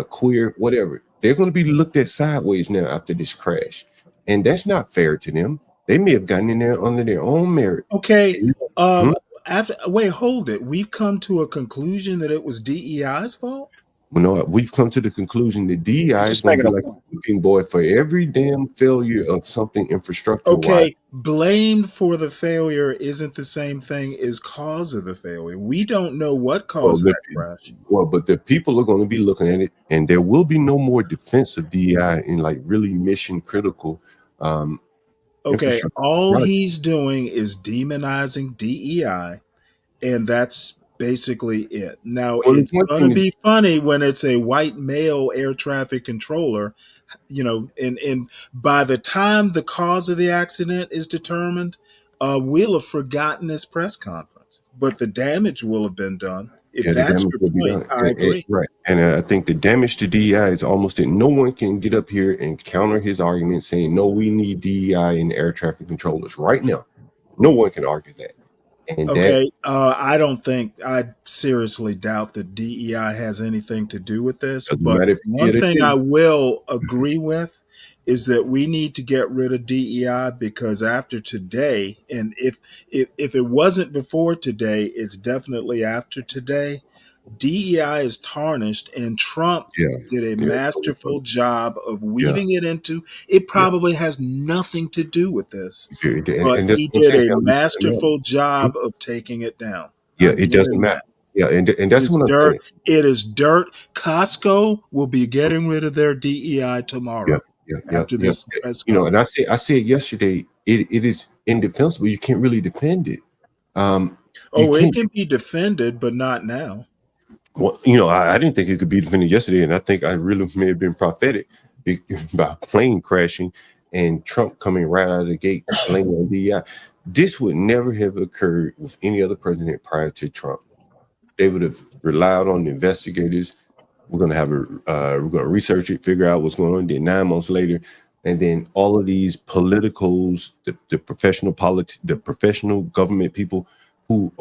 Speaker 2: queer, whatever, they're going to be looked at sideways now after this crash, and that's not fair to them. They may have gotten in there under their own merit.
Speaker 7: Okay, wait, hold it. We've come to a conclusion that it was DEI's fault.
Speaker 2: Well, no, we've come to the conclusion that DEI is going to be like a whipping boy for every damn failure of something infrastructure.
Speaker 7: Okay, blamed for the failure isn't the same thing as cause of the failure. We don't know what caused that crash.
Speaker 2: Well, but the people are going to be looking at it, and there will be no more defense of DEI in like really mission critical.
Speaker 7: Okay, all he's doing is demonizing DEI, and that's basically it. Now, it's going to be funny when it's a white male air traffic controller, you know, and by the time the cause of the accident is determined, we'll have forgotten this press conference, but the damage will have been done. If that's your point, I agree.
Speaker 2: Right. And I think the damage to DEI is almost that no one can get up here and counter his argument saying, no, we need DEI in air traffic controllers right now. No one can argue that. And
Speaker 7: okay, I seriously doubt that DEI has anything to do with this. But one thing I will agree with is that we need to get rid of DEI, because after today, and if it wasn't before today, it's definitely after today. DEI is tarnished, and Trump did a masterful job of weaving it into. It probably has nothing to do with this, but he did a masterful job of taking it down.
Speaker 2: Yeah, it doesn't matter. Yeah, and that's what I'm saying.
Speaker 7: It is dirt. Costco will be getting rid of their DEI tomorrow. After this press conference.
Speaker 2: And I said yesterday, it is indefensible. You can't really defend it.
Speaker 7: It can be defended, but not now.
Speaker 2: Well, I didn't think it could be defended yesterday, and I think I really may have been prophetic by plane crashing and Trump coming right out of the gate blaming DEI. This would never have occurred with any other president prior to Trump. They would have relied on the investigators. We're going to research it, figure out what's going on. Then 9 months later, and then all of these politicals, the professional government people who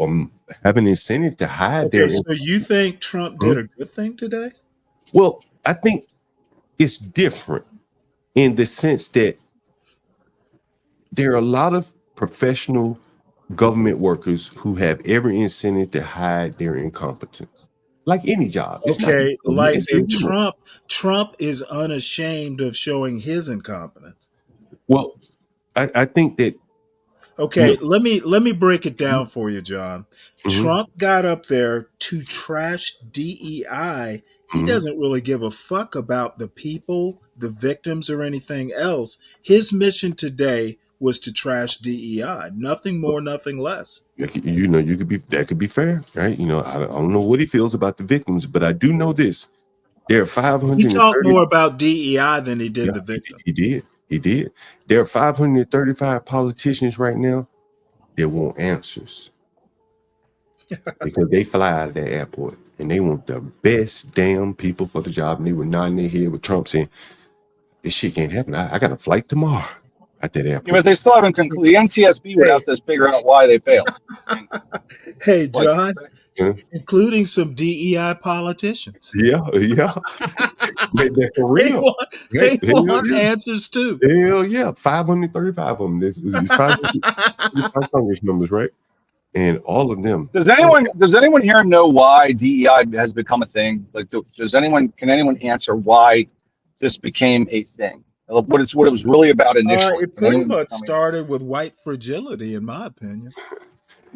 Speaker 2: have an incentive to hide their.
Speaker 7: So you think Trump did a good thing today?
Speaker 2: Well, I think it's different in the sense that there are a lot of professional government workers who have every incentive to hide their incompetence, like any job.
Speaker 7: Okay, Trump is unashamed of showing his incompetence.
Speaker 2: Well, I think that.
Speaker 7: Okay, let me break it down for you, John. Trump got up there to trash DEI. He doesn't really give a fuck about the people, the victims, or anything else. His mission today was to trash DEI. Nothing more, nothing less.
Speaker 2: That could be fair, right? I don't know what he feels about the victims, but I do know this. There are 530.
Speaker 7: He talked more about DEI than he did the victims.
Speaker 2: He did. There are 535 politicians right now that want answers because they fly out of that airport and they want the best damn people for the job. And they were nodding their head with Trump saying, "This shit can't happen. I got a flight tomorrow at that airport."
Speaker 24: But they still haven't concluded. The NTSB would have to figure out why they failed.
Speaker 7: Hey, John, including some DEI politicians.
Speaker 2: Yeah. For real.
Speaker 7: They want answers too.
Speaker 2: Hell yeah. 535 of them. This was 535 Congress members, right? And all of them.
Speaker 24: Does anyone here know why DEI has become a thing? Like, can anyone answer why this became a thing? What it was really about initially?
Speaker 7: It pretty much started with white fragility, in my opinion.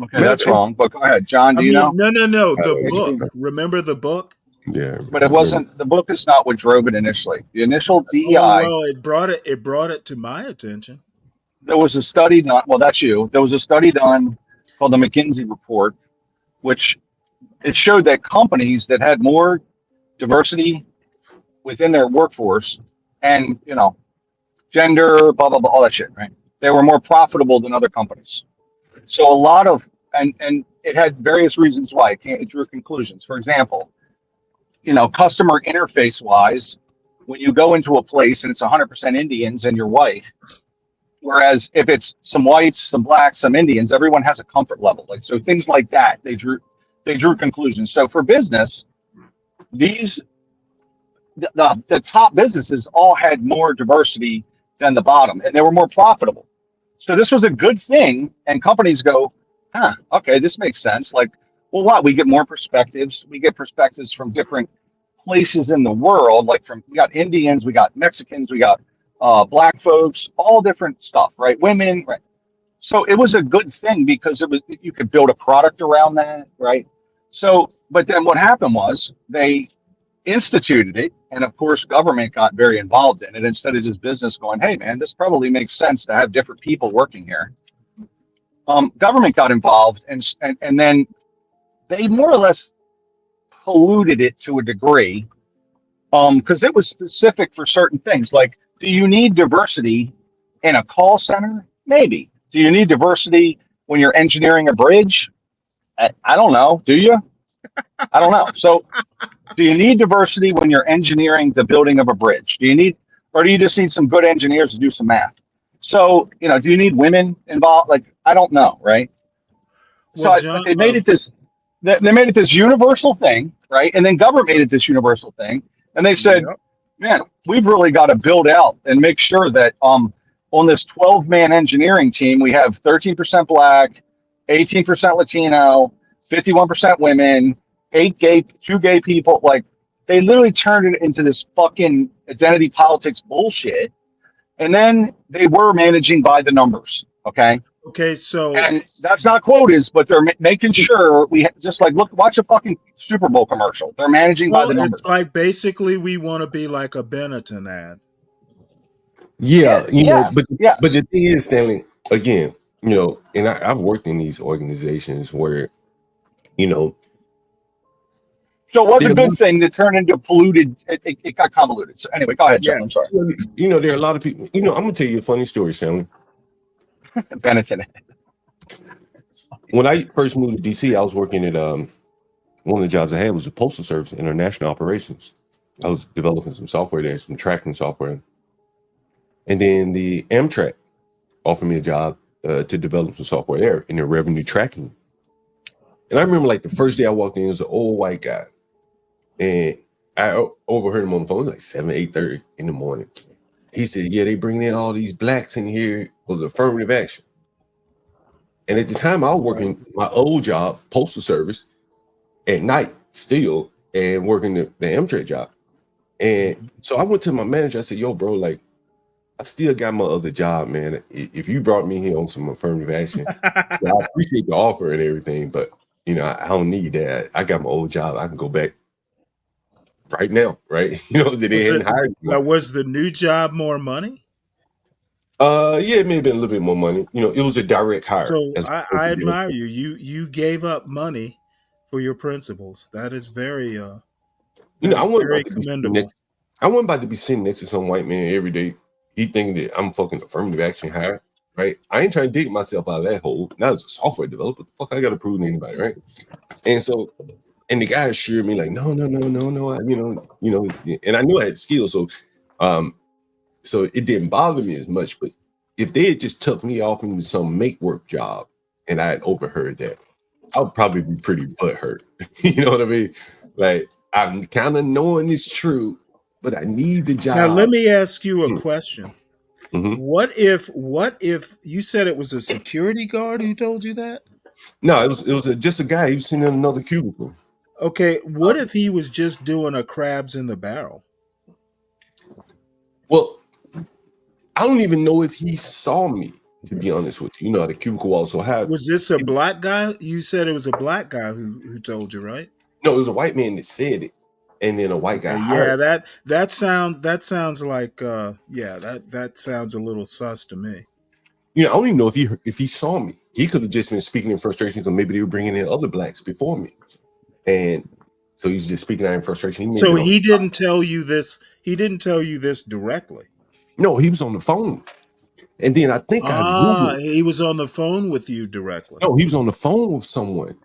Speaker 24: Okay, that's wrong. But go ahead, John. Do you know?
Speaker 7: No. The book. Remember the book?
Speaker 2: Yeah.
Speaker 24: But it wasn't. The book is not what drove it initially. The initial
Speaker 7: Oh
Speaker 24: DEI.
Speaker 7: well, it brought it to my attention.
Speaker 24: There was a study done. Well, that's you. There was a study done called the McKinsey report, which it showed that companies that had more diversity within their workforce and gender, blah blah blah, all that shit, right? They were more profitable than other companies. So a lot of and it had various reasons why it drew conclusions. For example, customer interface wise, when you go into a place and it's 100% Indians and you're white, whereas if it's some whites, some blacks, some Indians, everyone has a comfort level. Like so, things like that. They drew conclusions. So for business, these the top businesses all had more diversity than the bottom, and they were more profitable. So this was a good thing, and companies go, huh, okay, this makes sense. Like, well, what? We get more perspectives. We get perspectives from different places in the world. Like we got Indians, we got Mexicans, we got black folks, all different stuff, right? Women, right? So it was a good thing because you could build a product around that, right? So, but then what happened was they instituted it, and of course, government got very involved in it instead of just business going, "Hey, man, this probably makes sense to have different people working here." Government got involved, and then they more or less polluted it to a degree, because it was specific for certain things. Like, do you need diversity in a call center? Maybe. Do you need diversity when you're engineering a bridge? I don't know. Do you? I don't know. So, do you need diversity when you're engineering the building of a bridge? Or do you just need some good engineers to do some math? So, do you need women involved? Like, I don't know, right?
Speaker 7: Well,
Speaker 24: So, but they made it this. They made it this universal thing, right? And then government made it this universal thing, and they said,
Speaker 7: Yep.
Speaker 24: "Man, we've really got to build out and make sure that on this 12-man engineering team, we have 13% black, 18% Latino, 51% women, 2 gay people." Like, they literally turned it into this fucking identity politics bullshit. And then they were managing by the numbers. Okay.
Speaker 7: Okay, so
Speaker 24: And that's not quotas, but they're making sure just like watch a fucking Super Bowl commercial. They're managing by the numbers.
Speaker 7: it's like basically we want to be like a Benetton ad.
Speaker 2: Yeah,
Speaker 24: Yes.
Speaker 2: but the thing is, Stanley, again, and I've worked in these organizations where,
Speaker 24: So it was a good thing that turned into polluted. It got convoluted. So anyway, go ahead, John. I'm sorry.
Speaker 2: There are a lot of people. I'm gonna tell you a funny story, Stanley.
Speaker 24: Benetton.
Speaker 2: When I first moved to DC, I was working at one of the jobs I had was the Postal Service International Operations. I was developing some software there, some tracking software. And then the Amtrak offered me a job to develop some software there in the revenue tracking. And I remember like the first day I walked in, it was an old white guy. And I overheard him on the phone, like 8:30 in the morning. He said, yeah, they bringing in all these blacks in here for the affirmative action. And at the time I was working my old job, Postal Service, at night still, and working the Amtrak job. And so I went to my manager, I said, yo, bro, like, I still got my other job, man. If you brought me here on some affirmative action, I appreciate the offer and everything, but I don't need that. I got my old job. I can go back right now, right? They hadn't hired me.
Speaker 7: Was the new job more money?
Speaker 2: Yeah, it may have been a little bit more money. It was a direct hire.
Speaker 7: So I admire you. You gave up money for your principles. That is very
Speaker 2: I wasn't
Speaker 7: very commendable.
Speaker 2: I wasn't about to be sitting next to some white man every day. He thinking that I'm fucking affirmative action hire, right? I ain't trying to dig myself out of that hole. Not as a software developer. The fuck I got to prove to anybody, right? And so, and the guy assured me like, no. And I knew I had skills, so it didn't bother me as much. But if they had just took me off into some make work job, and I had overheard that, I would probably be pretty butthurt. You know what I mean? Like, I'm kind of knowing it's true, but I need the job.
Speaker 7: Now let me ask you a question. Mm-hmm. What if you said it was a security guard who told you that?
Speaker 2: No, it was just a guy. He was sitting in another cubicle.
Speaker 7: Okay, what if he was just doing a crabs in the barrel?
Speaker 2: Well, I don't even know if he saw me, to be honest with you. The cubicle also had.
Speaker 7: Was this a black guy? You said it was a black guy who told you, right?
Speaker 2: No, it was a white man that said it. and then a white guy
Speaker 7: Yeah,
Speaker 2: hired.
Speaker 7: that sounds like that sounds a little sus to me.
Speaker 2: You know, I don't even know if he saw me. He could have just been speaking in frustration because maybe they were bringing in other blacks before me, and so he's just speaking out in frustration. He may have
Speaker 7: So
Speaker 2: been on
Speaker 7: he didn't tell you this. He didn't tell you this directly.
Speaker 2: no, he was on the phone, and then I think I googled.
Speaker 7: He was on the phone with you directly.
Speaker 2: No, he was on the phone with someone,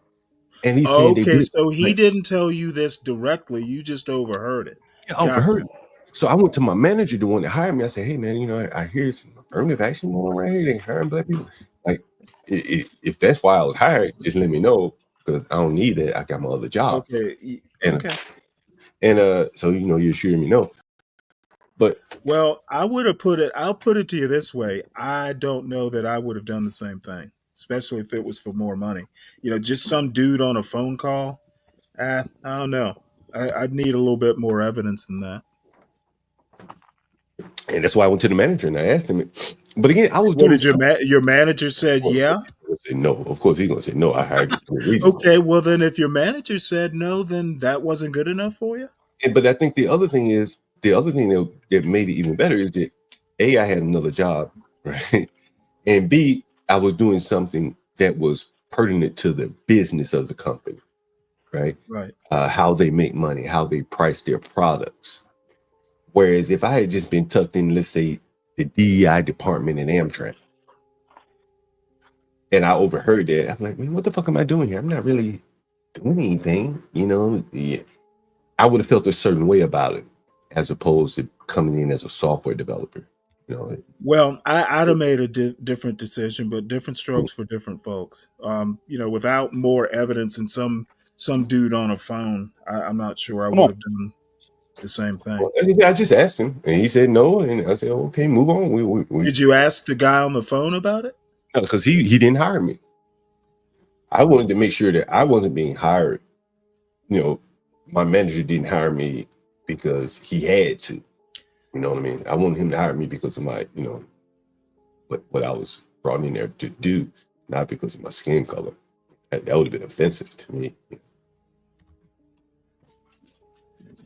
Speaker 2: and he's saying they
Speaker 7: Okay,
Speaker 2: did.
Speaker 7: so he
Speaker 2: Like,
Speaker 7: didn't tell you this directly. You just overheard it.
Speaker 2: I overheard it. So I went to my manager, the one that hired me. I said, "Hey, man, you know, I hear some affirmative action going on right here. They hiring black people. Like, if that's why I was hired, just let me know because I don't need it. I got my other job."
Speaker 7: Okay.
Speaker 2: And, and so you know, you're sure me no. But
Speaker 7: well, I would have put it. I'll put it to you this way: I don't know that I would have done the same thing, especially if it was for more money. You know, just some dude on a phone call. I don't know. I'd need a little bit more evidence than that.
Speaker 2: And that's why I went to the manager and I asked him. But again, I was
Speaker 7: What
Speaker 2: doing
Speaker 7: did your manager said? Yeah.
Speaker 2: Say no. Of course, he's gonna say no. I hired you for a reason.
Speaker 7: Okay. Well, then, if your manager said no, then that wasn't good enough for you.
Speaker 2: But I think the other thing that made it even better is that A, I had another job, right? And B, I was doing something that was pertinent to the business of the company, right?
Speaker 7: Right.
Speaker 2: How they make money, how they price their products. Whereas if I had just been tucked in, let's say, the DEI department in Amtrak, and I overheard that, I'm like, man, what the fuck am I doing here? I'm not really doing anything, you know? Yeah. I would have felt a certain way about it as opposed to coming in as a software developer. You know,
Speaker 7: well, I'd have made a different decision, but different strokes for different folks. You know, without more evidence and some dude on a phone, I'm not sure I would have done the same thing.
Speaker 2: Well, I just asked him, and he said no, and I said, okay, move on.
Speaker 7: Did you ask the guy on the phone about it?
Speaker 2: No, because he didn't hire me. I wanted to make sure that I wasn't being hired. You know, my manager didn't hire me because he had to. You know what I mean? I wanted him to hire me because of my, you know, what I was brought in there to do, not because of my skin color. That would have been offensive to me.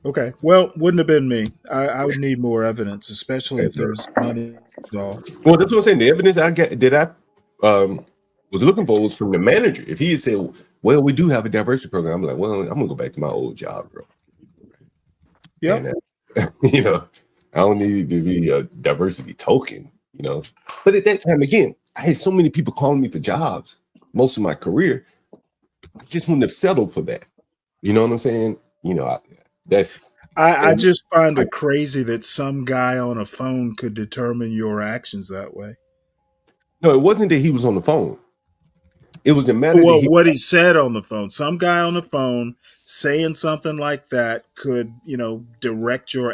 Speaker 7: Okay. Well, wouldn't have been me. I would need more evidence, especially if there's money involved.
Speaker 2: Well, that's what I'm saying. The evidence I got that I was looking for was from the manager. If he had said, well, we do have a diversity program, I'm like, well, I'm gonna go back to my old job, bro.
Speaker 7: Yeah.
Speaker 2: You know, I don't need to be a diversity token, you know. But at that time, again, I had so many people calling me for jobs most of my career. I just wouldn't have settled for that. You know what I'm saying? You know,
Speaker 7: I just find it crazy that some guy on a phone could determine your actions that way.
Speaker 2: No, it wasn't that he was on the phone. It was the matter
Speaker 7: well,
Speaker 2: that
Speaker 7: what he said on the phone. Some guy on the phone saying something like that could, you know, direct your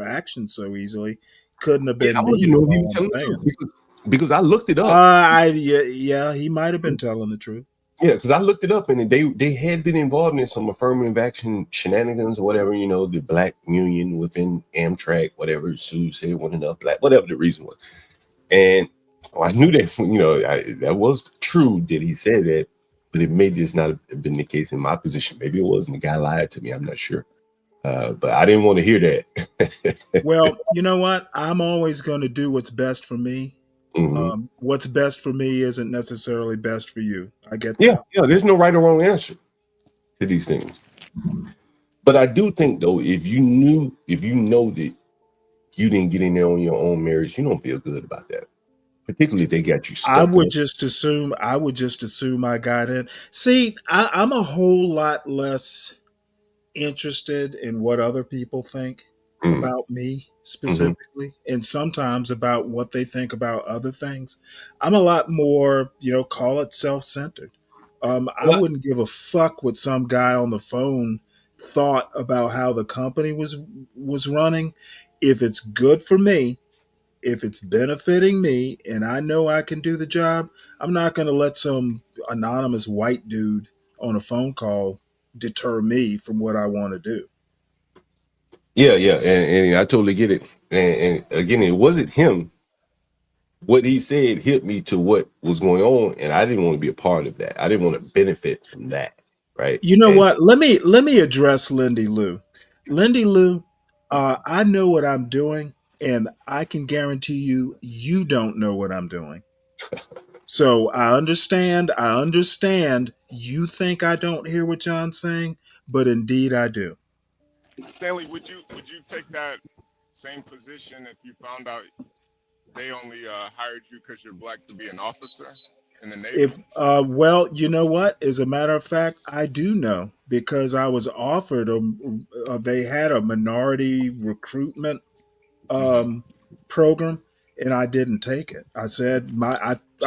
Speaker 7: actions so easily. Couldn't have been
Speaker 2: I
Speaker 7: me.
Speaker 2: wouldn't know if he was telling the truth because I looked it up.
Speaker 7: Yeah, he might have been telling the truth.
Speaker 2: Yeah, because I looked it up and they had been involved in some affirmative action shenanigans or whatever, you know, the black union within Amtrak, whatever, Sue said wasn't enough black, whatever the reason was. And I knew that, you know, that was true that he said that, but it may just not have been the case in my position. Maybe it wasn't. The guy lied to me. I'm not sure. But I didn't want to hear that.
Speaker 7: Well, you know what? I'm always going to do what's best for me. Mm-hmm. What's best for me isn't necessarily best for you. I get that.
Speaker 2: Yeah, there's no right or wrong answer to these things. But I do think, though, if you know that you didn't get in there on your own marriage, you don't feel good about that. Particularly if they got you stuck.
Speaker 7: I would just assume I got in. See, I'm a whole lot less interested in what other people think about me specifically, and sometimes about what they think about other things. I'm a lot more, you know, call it self-centered. I wouldn't give a fuck what some guy on the phone thought about how the company was running. If it's good for me, if it's benefiting me and I know I can do the job, I'm not going to let some anonymous white dude on a phone call deter me from what I want to do.
Speaker 2: Yeah. And I totally get it. And again, it wasn't him. What he said hit me to what was going on. And I didn't want to be a part of that. I didn't want to benefit from that. right?
Speaker 7: You know
Speaker 2: And
Speaker 7: what? Let me address Lindy Lou. Lindy Lou, I know what I'm doing, and I can guarantee you don't know what I'm doing. So I understand. I understand. You think I don't hear what John's saying, but indeed I do.
Speaker 4: Stanley, would you take that same position if you found out they only hired you because you're black to be an officer in the Navy?
Speaker 7: If well, you know what? As a matter of fact, I do know because I was offered they had a minority recruitment um, program, and I didn't take it. I said
Speaker 24: So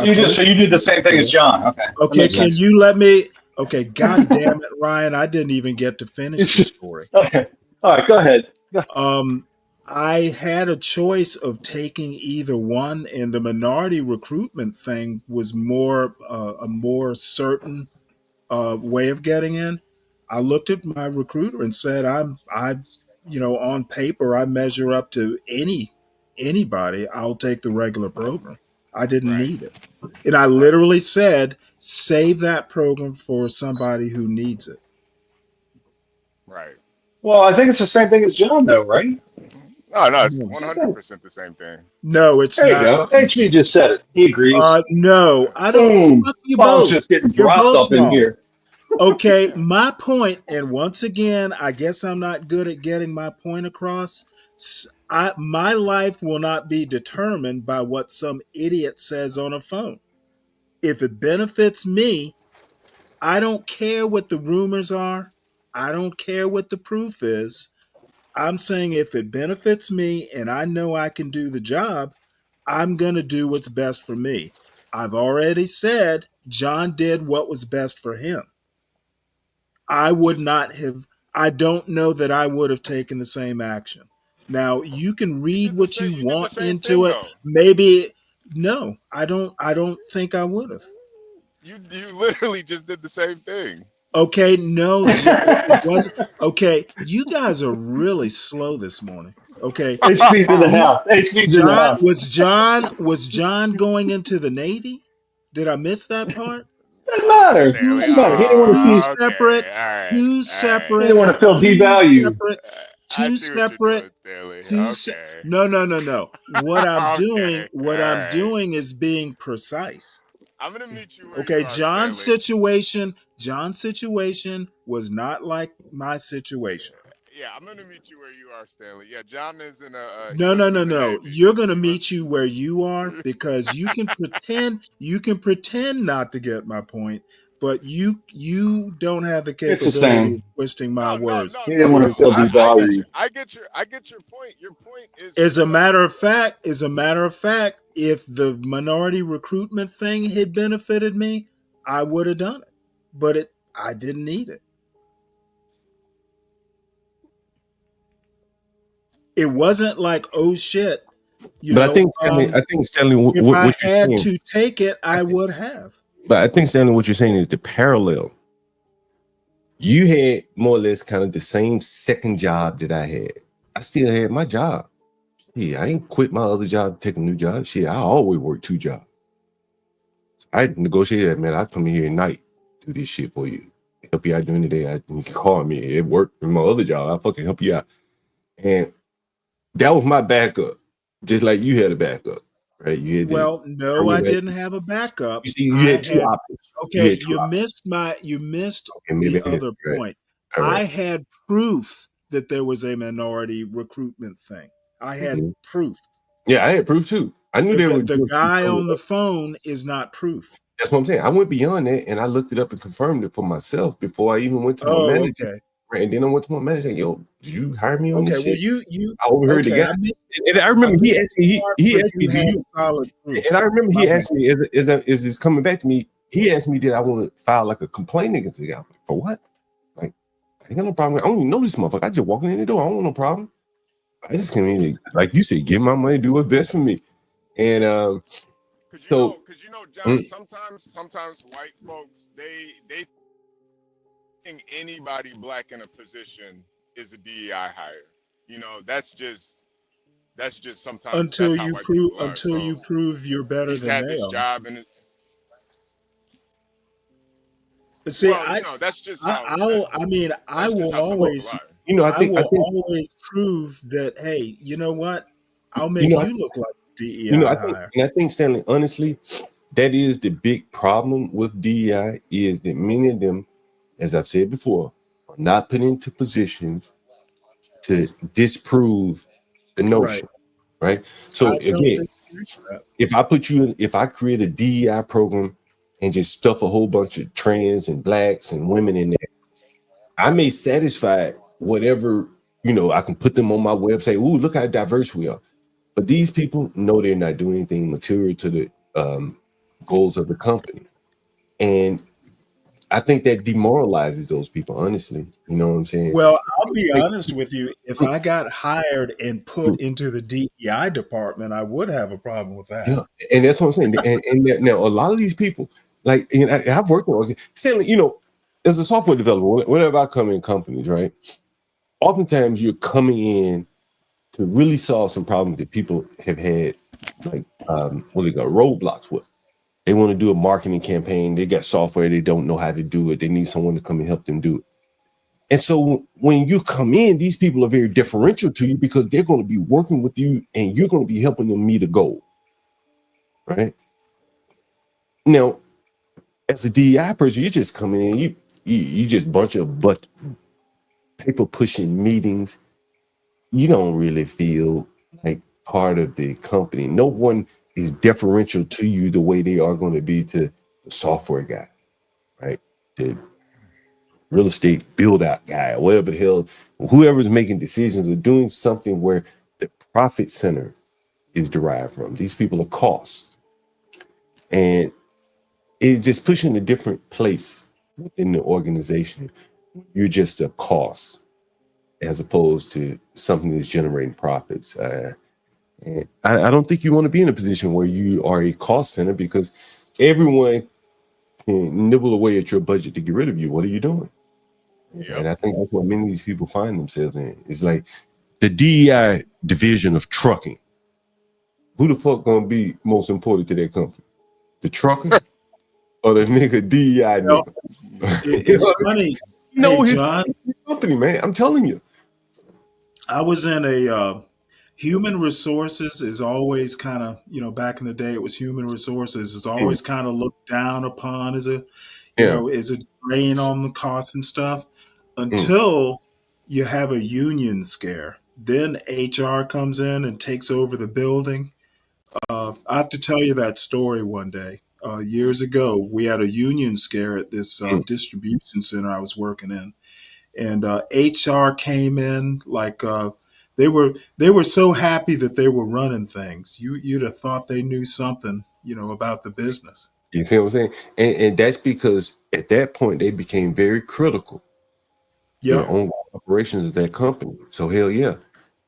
Speaker 7: I
Speaker 24: you just
Speaker 7: told
Speaker 24: so you did the same thing as John. Okay, that
Speaker 7: okay,
Speaker 24: makes
Speaker 7: can
Speaker 24: sense.
Speaker 7: you let me? Okay, God damn it, Ryan, I didn't even get to finish
Speaker 24: It's
Speaker 7: the
Speaker 24: just
Speaker 7: story.
Speaker 24: okay. All right, go ahead.
Speaker 7: Um, I had a choice of taking either one, and the minority recruitment thing was more a more certain way of getting in. I looked at my recruiter and said, on paper, I measure up to anybody. I'll take the regular program. I didn't
Speaker 4: Right,
Speaker 7: need it. And I
Speaker 4: right,
Speaker 7: literally said, save that program for somebody who needs it.
Speaker 4: right.
Speaker 24: Well, I think it's the same thing as John, though, right?
Speaker 4: No, no, it's
Speaker 7: No,
Speaker 4: 100% the same thing.
Speaker 7: no, it's
Speaker 24: There you
Speaker 7: not.
Speaker 24: go. HB just said it. He agrees.
Speaker 7: No, I don't.
Speaker 24: Boom.
Speaker 7: Fuck you
Speaker 24: Bombs
Speaker 7: both.
Speaker 24: just getting
Speaker 7: You're
Speaker 24: dropped
Speaker 7: both
Speaker 24: up in
Speaker 7: wrong.
Speaker 24: here.
Speaker 7: Okay, my point, and once again, I guess I'm not good at getting my point across. My life will not be determined by what some idiot says on a phone. If it benefits me, I don't care what the rumors are. I don't care what the proof is. I'm saying if it benefits me and I know I can do the job, I'm going to do what's best for me. I've already said John did what was best for him. I would
Speaker 4: Just
Speaker 7: not have, I don't know that I would have taken the same action. Now, you can
Speaker 4: you
Speaker 7: read
Speaker 4: did the
Speaker 7: what
Speaker 4: same.
Speaker 7: you
Speaker 4: You did the
Speaker 7: want
Speaker 4: same
Speaker 7: into
Speaker 4: thing
Speaker 7: it.
Speaker 4: though.
Speaker 7: Maybe, no, I don't think I would have.
Speaker 4: You literally just did the same thing.
Speaker 7: Okay, no, it wasn't. Okay, you guys are really slow this morning. Okay,
Speaker 24: HB's in the
Speaker 7: you,
Speaker 24: house. HB's in the house.
Speaker 7: Was John going into the Navy? Did I miss that part?
Speaker 24: Doesn't matter.
Speaker 7: Two
Speaker 4: Stanley.
Speaker 24: Doesn't
Speaker 7: se-
Speaker 24: matter. He didn't want to
Speaker 7: two
Speaker 24: see.
Speaker 7: separate,
Speaker 4: Okay. All right.
Speaker 7: two
Speaker 4: All right.
Speaker 24: He didn't
Speaker 7: separate,
Speaker 24: want to feel
Speaker 7: two
Speaker 24: devalued.
Speaker 7: separate,
Speaker 4: I
Speaker 7: two
Speaker 4: see what you're
Speaker 7: separate,
Speaker 4: doing, Stanley.
Speaker 7: two se-
Speaker 4: Okay.
Speaker 7: no, no, no, no.
Speaker 4: Okay.
Speaker 7: What
Speaker 4: All
Speaker 7: I'm
Speaker 4: right.
Speaker 7: doing is being precise.
Speaker 4: I'm gonna meet you where you
Speaker 7: Okay,
Speaker 4: are, Stanley.
Speaker 7: John's situation was not like my situation.
Speaker 4: Yeah, I'm gonna meet you where you are, Stanley. Yeah, John is in a he
Speaker 7: No, no,
Speaker 4: wasn't
Speaker 7: no,
Speaker 4: in the
Speaker 7: no.
Speaker 4: Navy.
Speaker 7: You're going to
Speaker 4: He was.
Speaker 7: meet you where you are because you can pretend not to get my point, but you don't have the
Speaker 24: It's the
Speaker 7: capability of
Speaker 24: same.
Speaker 7: twisting my
Speaker 4: No, no,
Speaker 7: words.
Speaker 4: no,
Speaker 24: He
Speaker 4: no,
Speaker 24: didn't want to
Speaker 4: no.
Speaker 7: Is
Speaker 24: feel
Speaker 4: I get you.
Speaker 24: devalued.
Speaker 4: I get your point. Your point
Speaker 7: as a
Speaker 4: what
Speaker 7: matter of fact, if the minority recruitment thing had benefited me, I would have done it. But I didn't need it. It wasn't like, oh shit,
Speaker 2: but I think Stanley,
Speaker 7: if I
Speaker 2: what you're
Speaker 7: had
Speaker 2: saying,
Speaker 7: to take it,
Speaker 2: I
Speaker 7: I
Speaker 2: think,
Speaker 7: would have.
Speaker 2: but I think Stanley, what you're saying is the parallel. You had more or less kind of the same second job that I had. I still had my job. Yeah, I ain't quit my other job to take a new job. Shit, I always work 2 jobs. I negotiated that, man. I come in here at night, do this shit for you. Help you out during the day. You can call me. It worked in my other job. I fucking help you out. And that was my backup. Just like you had a backup, right? You had the
Speaker 7: Well, no, I
Speaker 2: permanent.
Speaker 7: didn't have a backup.
Speaker 2: You see, you
Speaker 7: I
Speaker 2: had 2
Speaker 7: had
Speaker 2: options. You
Speaker 7: okay,
Speaker 2: had 2 options.
Speaker 7: you missed
Speaker 2: Okay, maybe
Speaker 7: the
Speaker 2: I missed
Speaker 7: other
Speaker 2: it. Right.
Speaker 7: point.
Speaker 2: All right.
Speaker 7: I had proof that there was a minority recruitment thing. I had
Speaker 2: Mhm.
Speaker 7: proof.
Speaker 2: Yeah, I had proof too. I knew they were
Speaker 7: The
Speaker 2: doing some
Speaker 7: guy
Speaker 2: stuff.
Speaker 7: on the phone is not proof.
Speaker 2: That's what I'm saying. I went beyond that and I looked it up and confirmed it for myself before I even went to my
Speaker 7: Oh,
Speaker 2: manager.
Speaker 7: okay.
Speaker 2: Right. And then I went to my manager. Yo, did you hire me on
Speaker 7: Okay,
Speaker 2: this
Speaker 7: well
Speaker 2: shit?
Speaker 7: you
Speaker 2: I overheard the
Speaker 7: okay,
Speaker 2: guy. And I
Speaker 7: I
Speaker 2: remember he
Speaker 7: missed
Speaker 2: asked
Speaker 7: the
Speaker 2: me,
Speaker 7: part
Speaker 2: he
Speaker 7: where
Speaker 2: asked me,
Speaker 7: you
Speaker 2: do
Speaker 7: had
Speaker 2: you
Speaker 7: solid proof.
Speaker 2: and I remember
Speaker 7: My
Speaker 2: he
Speaker 7: bad.
Speaker 2: asked me is this coming back to me? He asked me, did I want to file like a complaint against the guy? I'm like, for what? Like, I ain't got no problem. I don't even know this motherfucker. I just walking in the door. I don't want no problem. I just came in, like you said, give my money, do what's best for me. And so
Speaker 4: Cause you know, John. Sometimes white folks they think anybody black in a position is a DEI hire. You know, that's just sometimes that's how white people are.
Speaker 7: Until
Speaker 4: So
Speaker 7: you prove you're better
Speaker 4: he's
Speaker 7: than
Speaker 4: had
Speaker 7: they
Speaker 4: this
Speaker 7: are.
Speaker 4: job and
Speaker 7: See,
Speaker 4: Well, you know, that's just how
Speaker 7: I mean, I
Speaker 4: that's just
Speaker 7: will
Speaker 4: how some people
Speaker 7: always,
Speaker 4: are.
Speaker 2: You know, I
Speaker 7: I
Speaker 2: think
Speaker 7: will always prove that. Hey, you know what? I'll
Speaker 2: you
Speaker 7: make
Speaker 2: know,
Speaker 7: you look like a
Speaker 2: you know,
Speaker 7: DEI hire.
Speaker 2: I think Stanley, honestly, that is the big problem with DEI is that many of them, as I've said before, are not put into positions to disprove the notion, right? So
Speaker 7: I don't
Speaker 2: again,
Speaker 7: disagree with that.
Speaker 2: if I create a DEI program and just stuff a whole bunch of trans and blacks and women in there, I may satisfy whatever, I can put them on my website. Ooh, look how diverse we are. But these people know they're not doing anything material to the goals of the company. And I think that demoralizes those people, honestly. You know what I'm saying?
Speaker 7: Well, I'll be honest with you. If I got hired and put into the DEI department, I would have a problem with that.
Speaker 2: Yeah, and that's what I'm saying. And now a lot of these people, like, I've worked with, saying, as a software developer, whenever I come in companies, right? Oftentimes you're coming in to really solve some problems that people have had, like what they got roadblocks with. They want to do a marketing campaign. They got software. They don't know how to do it. They need someone to come and help them do it. And so when you come in, these people are very differential to you because they're going to be working with you and you're going to be helping them meet a goal. Right now, as a DEI person, you just come in, you just bunch of paper pushing meetings. You don't really feel like part of the company. No one is deferential to you the way they are going to be to the software guy, right? The real estate build out guy, or whatever the hell, whoever's making decisions or doing something where the profit center is derived from. These people are costs. And it's just pushing a different place within the organization. You're just a cost as opposed to something that's generating profits. And I don't think you want to be in a position where you are a cost center because everyone can nibble away at your budget to get rid of you. What are you doing? Yep. And I think that's what many of these people find themselves in. It's like the DEI division of trucking. Who the fuck gonna be most important to that company? The trucker or the nigga DEI nigga?
Speaker 7: It's funny.
Speaker 2: No,
Speaker 7: hey, John,
Speaker 2: his company, man. I'm telling you.
Speaker 7: I was in a human resources is always kind of, back in the day, it was human resources is always kind of looked down upon as a, as a drain on the costs and stuff until you have a union scare. Then HR comes in and takes over the building. I have to tell you that story one day. Years ago, we had a union scare at this distribution center I was working in. And HR came in like they were so happy that they were running things. You'd have thought they knew something, about the business.
Speaker 2: You see what I'm saying? And that's because at that point they became very critical.
Speaker 7: Yeah,
Speaker 2: the ongoing operations of that company. So hell yeah,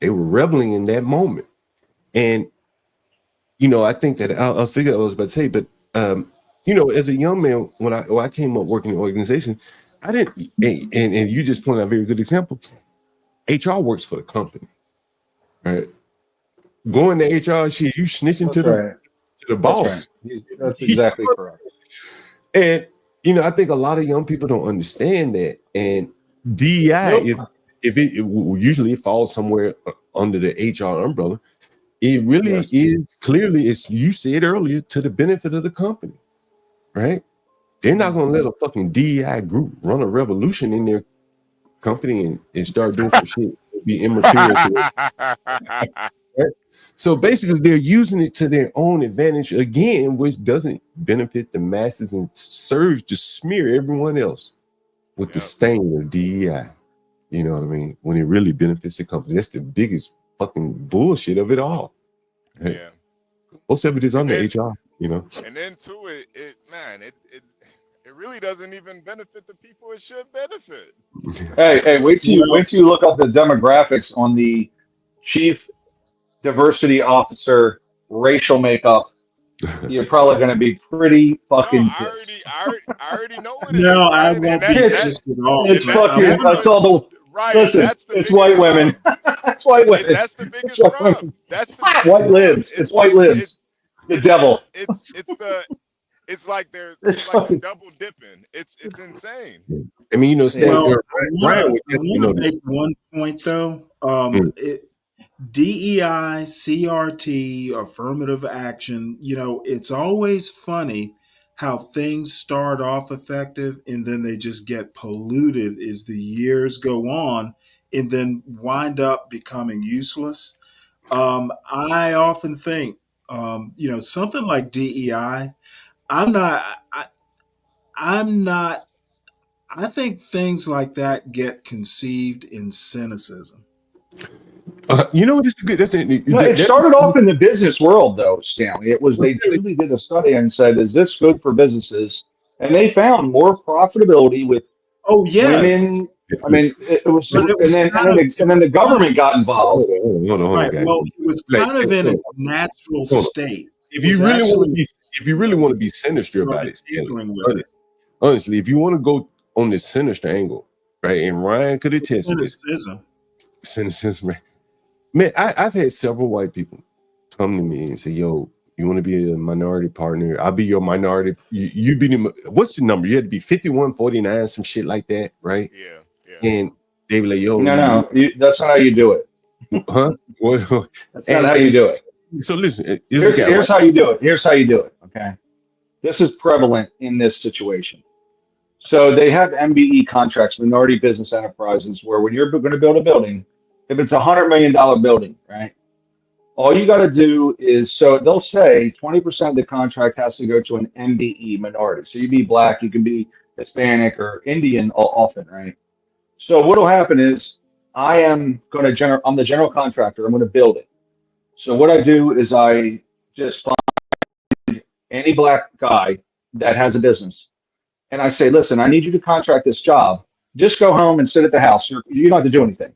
Speaker 2: they were reveling in that moment. And I think that I'll figure out what I was about to say, but as a young man, when I came up working in organizations, I didn't, and you just pointed out a very good example. HR works for the company, right? Going to HR, shit, you snitching to the boss.
Speaker 24: Right. That's exactly correct.
Speaker 2: And I think a lot of young people don't understand that. And DEI, if it usually falls somewhere under the HR umbrella, it really is clearly, as you said earlier, to the benefit of the company, right? They're not going to let a fucking DEI group run a revolution in their company and start doing some shit be immaterial to it. Right? So basically, they're using it to their own advantage again, which doesn't benefit the masses and serves to smear everyone else with the stain of DEI. You know what I mean? When it really benefits the company, that's the biggest fucking bullshit of it all. Right? Yeah, most of it is under HR.
Speaker 4: And then too, it really doesn't even benefit the people it should benefit.
Speaker 24: Hey, wait till you look up the demographics on the chief diversity officer racial makeup. You're probably going to be pretty fucking pissed.
Speaker 4: I already know what it
Speaker 7: no,
Speaker 4: is.
Speaker 7: I won't be pissed at all.
Speaker 24: It's fucking. That's all the.
Speaker 4: Right,
Speaker 24: listen, it's white women. That's white women.
Speaker 4: That's the biggest problem. That's the
Speaker 24: white libs. It's white libs. The devil.
Speaker 4: It's the It's like they're double dipping. It's insane.
Speaker 2: I mean, you know, Stan,
Speaker 7: Well,
Speaker 2: Ryan would
Speaker 7: I
Speaker 2: definitely know
Speaker 7: want to
Speaker 2: this.
Speaker 7: make one point though.
Speaker 2: Mm.
Speaker 7: DEI, CRT, affirmative action, it's always funny how things start off effective and then they just get polluted as the years go on and then wind up becoming useless. I often think, something like DEI, I'm not, I, I'm not, I think things like that get conceived in cynicism.
Speaker 2: You know what? That's
Speaker 24: No, it started off in the business world, though, Stanley. It was they truly did a study and said, "Is this good for businesses?" And they found more profitability with women. I mean, it was,
Speaker 7: But it
Speaker 24: and
Speaker 7: was
Speaker 24: then
Speaker 7: kind of, it
Speaker 24: the
Speaker 7: was kind
Speaker 24: government got involved.
Speaker 2: Hold on,
Speaker 7: right.
Speaker 2: guys.
Speaker 7: Well, it was
Speaker 2: Like,
Speaker 7: kind of in
Speaker 2: hold
Speaker 7: its natural
Speaker 2: on.
Speaker 7: state.
Speaker 2: If
Speaker 7: It was
Speaker 2: you really want
Speaker 7: actually,
Speaker 2: to be, if you really want to be sinister about it, Stanley, honestly, if you want to go on this sinister angle, right? And Ryan could attest to this. Cynicism, right? Man, I've had several white people come to me and say, "Yo, you want to be a minority partner? I'll be your minority. You be the, what's the number? You had to be 5149, some shit like that, right?"
Speaker 4: Yeah.
Speaker 2: And they were like, "Yo,
Speaker 24: No, that's not how you do it.
Speaker 2: Huh?
Speaker 24: That's not how you do it.
Speaker 2: So listen,
Speaker 24: here's how you do it. Here's how you do it. Okay, this is prevalent in this situation. So they have MBE contracts, minority business enterprises, where when you're going to build a building, if it's $100 million building, right? All you got to do is, so they'll say 20% of the contract has to go to an MBE minority. So you be black, you can be Hispanic or Indian often, right? So what'll happen is I'm the general contractor. I'm going to build it. So what I do is I just find any black guy that has a business, and I say, listen, I need you to contract this job. Just go home and sit at the house. You don't have to do anything.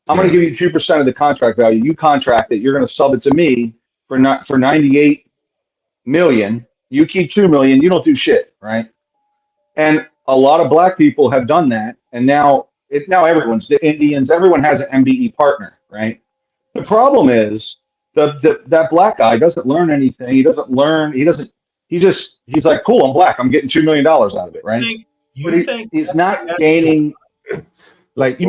Speaker 24: I'm going to give you 2% of the contract value. You contract it. You're going to sub it to me for 98 million. You keep 2 million. You don't do shit, right? And a lot of black people have done that, and now everyone's the Indians. Everyone has an MBE partner, right? The problem is that black guy doesn't learn anything. He doesn't learn. He's like, cool, I'm black. I'm getting $2 million out of it, right? He's not gaining.
Speaker 2: Like,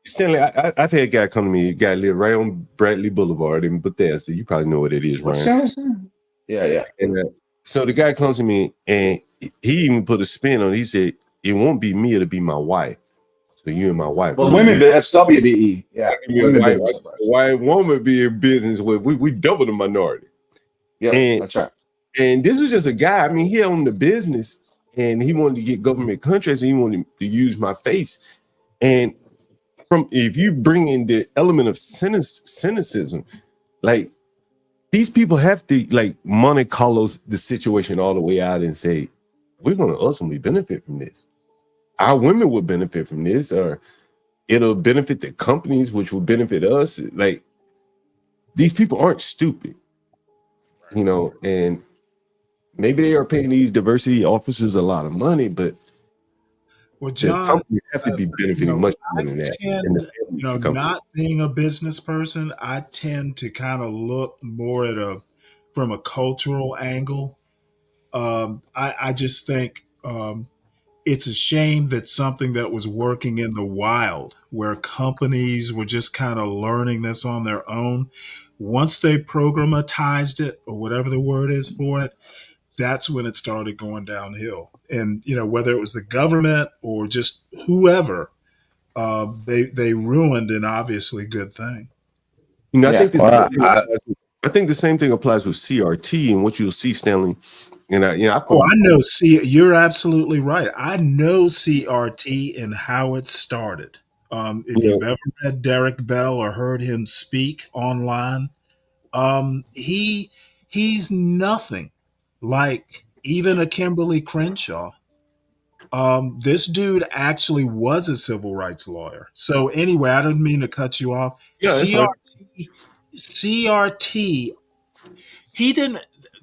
Speaker 2: Stanley, I've had a guy come to me. A guy live right on Bradley Boulevard in Bethesda. You probably know what it is, Ryan.
Speaker 24: Yeah.
Speaker 2: And so the guy comes to me and he even put a spin on it. He said, "It won't be me, it'll be my wife. So you and my wife."
Speaker 24: Well, women, that's WBE. Yeah.
Speaker 2: White woman be in business with, we double the minority.
Speaker 24: Yeah, that's right.
Speaker 2: And this was just a guy. I mean, he owned the business and he wanted to get government contracts and he wanted to use my face. And if you bring in the element of cynicism, like these people have to like Monte Carlos the situation all the way out and say, we're going to ultimately benefit from this. Our women will benefit from this, or it'll benefit the companies, which will benefit us. Like these people aren't stupid, and maybe they are paying these diversity officers a lot of money, but
Speaker 7: John,
Speaker 2: companies have to be benefiting much more than that.
Speaker 7: Not being a business person, I tend to kind of look more at from a cultural angle. I just think it's a shame that something that was working in the wild, where companies were just kind of learning this on their own, once they programatized it, or whatever the word is for it, that's when it started going downhill. And, whether it was the government or just whoever, they ruined an obviously good thing.
Speaker 2: I think the same thing applies with CRT and what you'll see, Stanley. I
Speaker 7: know. You're absolutely right. I know CRT and how it started. If you've ever read Derek Bell or heard him speak online, he's nothing like even a Kimberly Crenshaw. This dude actually was a civil rights lawyer. So anyway, I didn't mean to cut you off. CRT,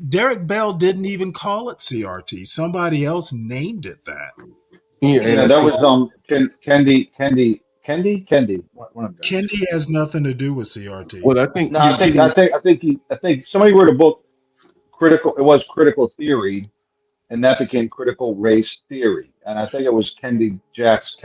Speaker 7: Derek Bell didn't even call it CRT. Somebody else named it that.
Speaker 24: That was Kendi.
Speaker 7: Kendi has nothing to do with CRT.
Speaker 2: Well, I think
Speaker 24: I think somebody wrote a book, critical theory, and that became critical race theory. And I think it was Ibram X.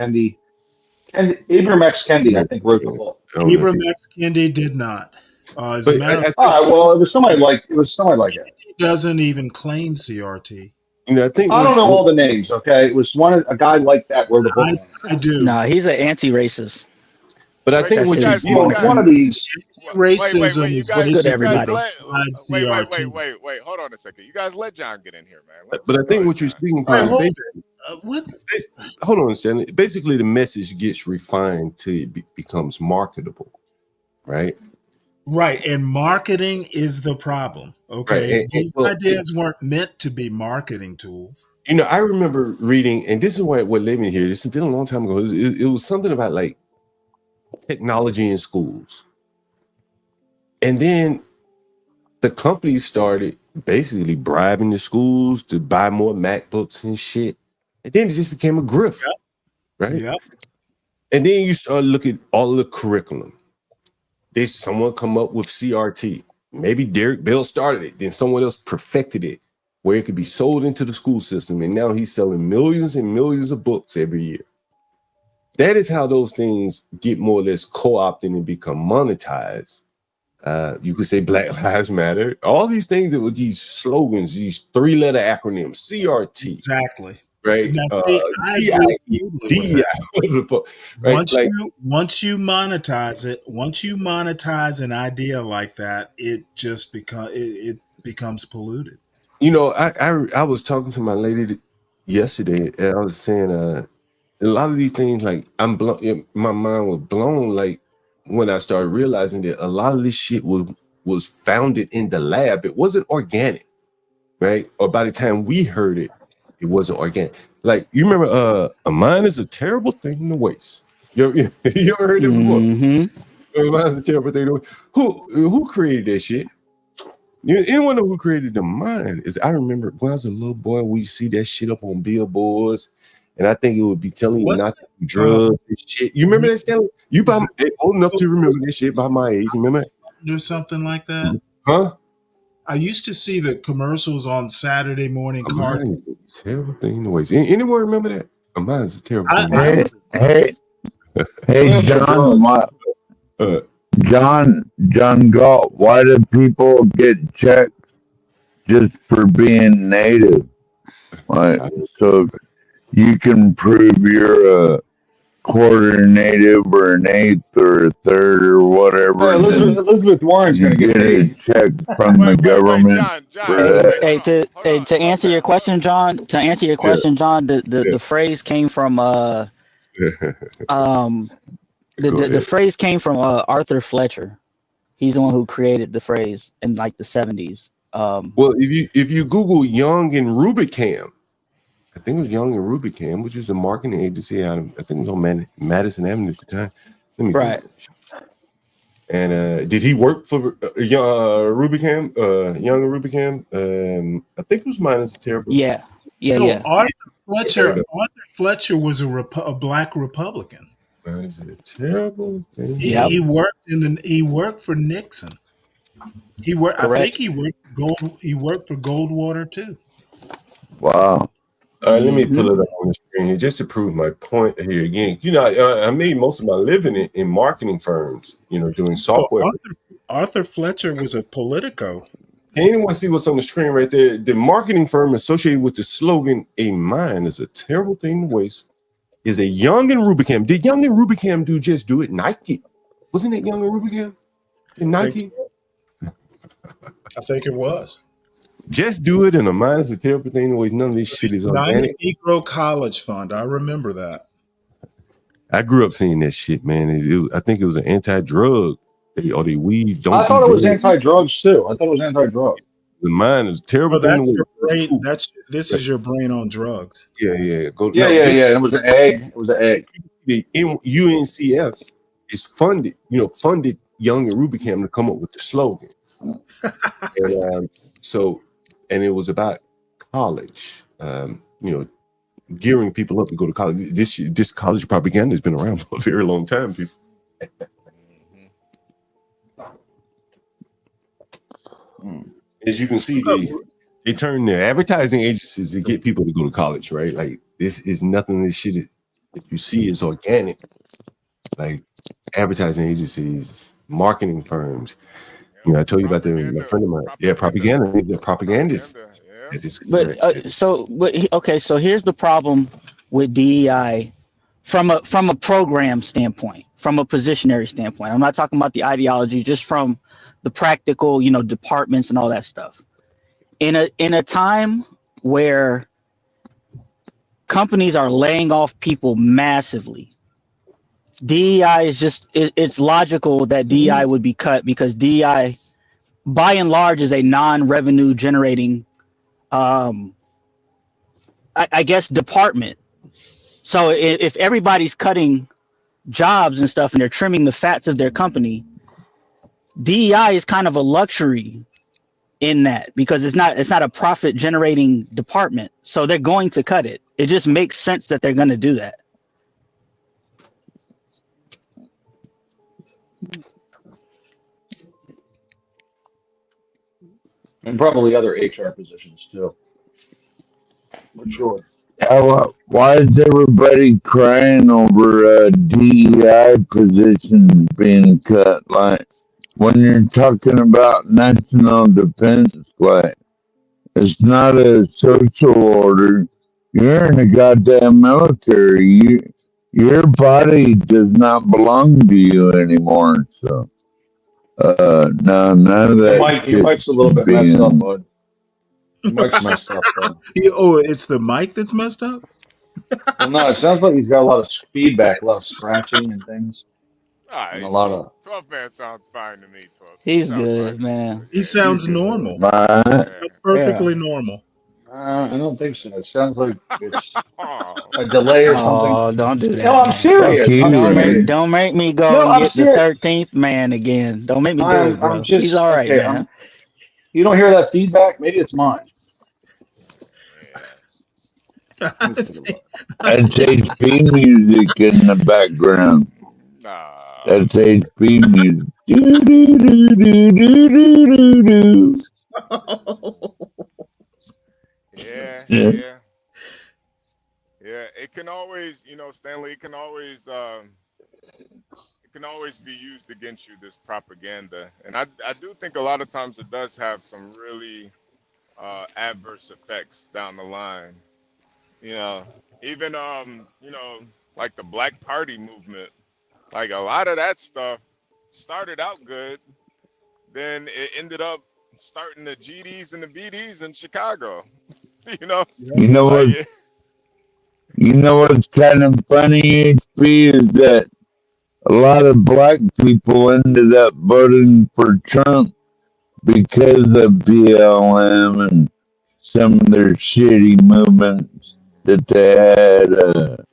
Speaker 24: Kendi, I think, wrote the book.
Speaker 7: Ibram X. Kendi did not. As a
Speaker 2: But
Speaker 7: matter of fact,
Speaker 24: All right, well, it was somebody like that.
Speaker 7: he doesn't even claim CRT.
Speaker 2: You know, I think
Speaker 24: I don't know all the names. Okay, it was a guy like that wrote a book.
Speaker 7: I do.
Speaker 5: No, he's an anti-racist.
Speaker 2: But I think what
Speaker 24: one of these
Speaker 7: racism
Speaker 4: you
Speaker 7: is
Speaker 4: guys,
Speaker 7: basically
Speaker 5: everybody.
Speaker 4: Wait, hold on a second. You guys let John get in here, man.
Speaker 2: But I think what you're speaking to is
Speaker 7: what?
Speaker 2: Hold on, Stanley. Basically, the message gets refined till it becomes marketable, right?
Speaker 7: Right, and marketing is the problem. Okay,
Speaker 2: Right.
Speaker 7: these ideas weren't meant to be marketing tools.
Speaker 2: You know, I remember reading, and this is what led me here. This has been a long time ago. It was something about like technology in schools, and then the companies started basically bribing the schools to buy more MacBooks and shit, and then it just became a grift, right?
Speaker 7: Yep.
Speaker 2: And then you start looking at all the curriculum. There's someone come up with CRT. Maybe Derek Bell started it, then someone else perfected it, where it could be sold into the school system, and now he's selling millions and millions of books every year. That is how those things get more or less co-opted and become monetized. You could say Black Lives Matter. All these things that were these slogans, these three-letter acronyms, CRT.
Speaker 7: Exactly.
Speaker 2: Right.
Speaker 7: Now, see, I agree
Speaker 2: DI. Right?
Speaker 7: Once you monetize it, once you monetize an idea like that, it just becomes polluted.
Speaker 2: You know, I was talking to my lady yesterday, and I was saying a lot of these things, like my mind was blown, like when I started realizing that a lot of this shit was founded in the lab. It wasn't organic, right? Or by the time we heard it, it wasn't organic. Like, you remember, a mind is a terrible thing to waste. You ever heard that before? A mind is a terrible thing to waste. Who created that shit? Anyone know who created the mind? I remember when I was a little boy, we see that shit up on billboards, and I think it would be telling you not to do drugs and shit. You remember that, Stanley? You old enough to remember that shit by my age. Remember that?
Speaker 7: Or something like that?
Speaker 2: Huh?
Speaker 7: I used to see the commercials on Saturday morning cartoons.
Speaker 2: Terrible thing to waste. Anyone remember that? A mind is a terrible thing.
Speaker 6: Hey, John Galt, why do people get checked just for being native? Like, so you can prove you're a quarter native or an eighth or a third or whatever.
Speaker 24: Elizabeth Warren's going to get
Speaker 6: a check from the government.
Speaker 5: Hey, to answer your question, John. The phrase came from the phrase came from Arthur Fletcher. He's the one who created the phrase in like the 70s.
Speaker 2: Well, if you Google Young and Rubicam, I think it was Young and Rubicam, which is a marketing agency out of, I think it was on Madison Avenue at the time.
Speaker 5: Right.
Speaker 2: And did he work for Rubicam? Young and Rubicam? I think it was Minus Terrible.
Speaker 5: Yeah.
Speaker 7: Arthur Fletcher was a black Republican.
Speaker 2: Is it terrible?
Speaker 7: He worked for Nixon. I think he worked for Goldwater too.
Speaker 6: Wow.
Speaker 2: All right, let me pull it up on the screen here just to prove my point here again. You know, I made most of my living in marketing firms, doing software.
Speaker 7: Arthur Fletcher was a Politico.
Speaker 2: Can anyone see what's on the screen right there? The marketing firm associated with the slogan, "A mind is a terrible thing to waste," is a Young and Rubicam. Did Young and Rubicam just do it? Nike? Wasn't it Young and Rubicam? In Nike?
Speaker 7: I think it was.
Speaker 2: Just do it, and a mind is a terrible thing to waste. None of this shit is organic.
Speaker 7: Negro College Fund. I remember that.
Speaker 2: I grew up seeing that shit, man. I think it was an anti-drug. They weed.
Speaker 24: I thought it was anti-drugs too. I thought it was anti-drug.
Speaker 2: The mind is a terrible.
Speaker 7: That's your brain. This is your brain on drugs.
Speaker 2: Yeah.
Speaker 24: Yeah. It was an egg.
Speaker 2: The UNCF is funded Young and Rubicam to come up with the slogan. And it was about college, gearing people up to go to college. This college propaganda has been around for a very long time, people. As you can see, They turn their advertising agencies to get people to go to college, right? Like this is nothing. This shit that you see is organic. Like advertising agencies, marketing firms. You know, I told you about my friend of mine. Yeah, propaganda. The propagandists.
Speaker 5: Okay, so here's the problem with DEI from a program standpoint, from a positionary standpoint. I'm not talking about the ideology, just from the practical, departments and all that stuff. In a time where companies are laying off people massively, DEI is it's logical that DEI would be cut because DEI, by and large, is a non-revenue generating, I guess, department. So if everybody's cutting jobs and stuff and they're trimming the fats of their company, DEI is kind of a luxury in that because it's not a profit generating department. So they're going to cut it. It just makes sense that they're going to do that.
Speaker 24: And probably other HR positions too. For sure.
Speaker 6: Why is everybody crying over DEI positions being cut? Like when you're talking about national defense, like it's not a social order. You're in the goddamn military. Your body does not belong to you anymore. So, no, none of that.
Speaker 24: Your mic's a little bit messed up, bud. Your mic's messed up, bud.
Speaker 7: Oh, it's the mic that's messed up?
Speaker 24: Well, no, it sounds like he's got a lot of feedback, a lot of scratching and things. And a lot of
Speaker 4: 12 man sounds fine to me. 12.
Speaker 5: He's good, man.
Speaker 7: He sounds normal. Perfectly normal.
Speaker 24: I don't think so. It sounds like it's a delay or something.
Speaker 5: Oh, don't do that.
Speaker 24: No, I'm serious.
Speaker 5: Don't make me go
Speaker 24: No,
Speaker 5: and
Speaker 24: I'm
Speaker 5: get
Speaker 24: serious.
Speaker 5: the 13th man again. Don't make me do it, bro.
Speaker 24: I'm just,
Speaker 5: He's all right,
Speaker 24: okay,
Speaker 5: man.
Speaker 24: You don't hear that feedback? Maybe it's mine.
Speaker 6: That's HP music in the background. That's HP music. Do, do, do, do, do, do, do.
Speaker 4: Yeah. It can always, Stanley. It can always be used against you. This propaganda, and I do think a lot of times it does have some really adverse effects down the line. Even like the Black Party movement, like a lot of that stuff started out good, then it ended up starting the GDs and the BDs in Chicago.
Speaker 6: You know what? You know what's kind of funny, HP, is that a lot of black people ended up voting for Trump because of BLM and some of their shitty movements that they had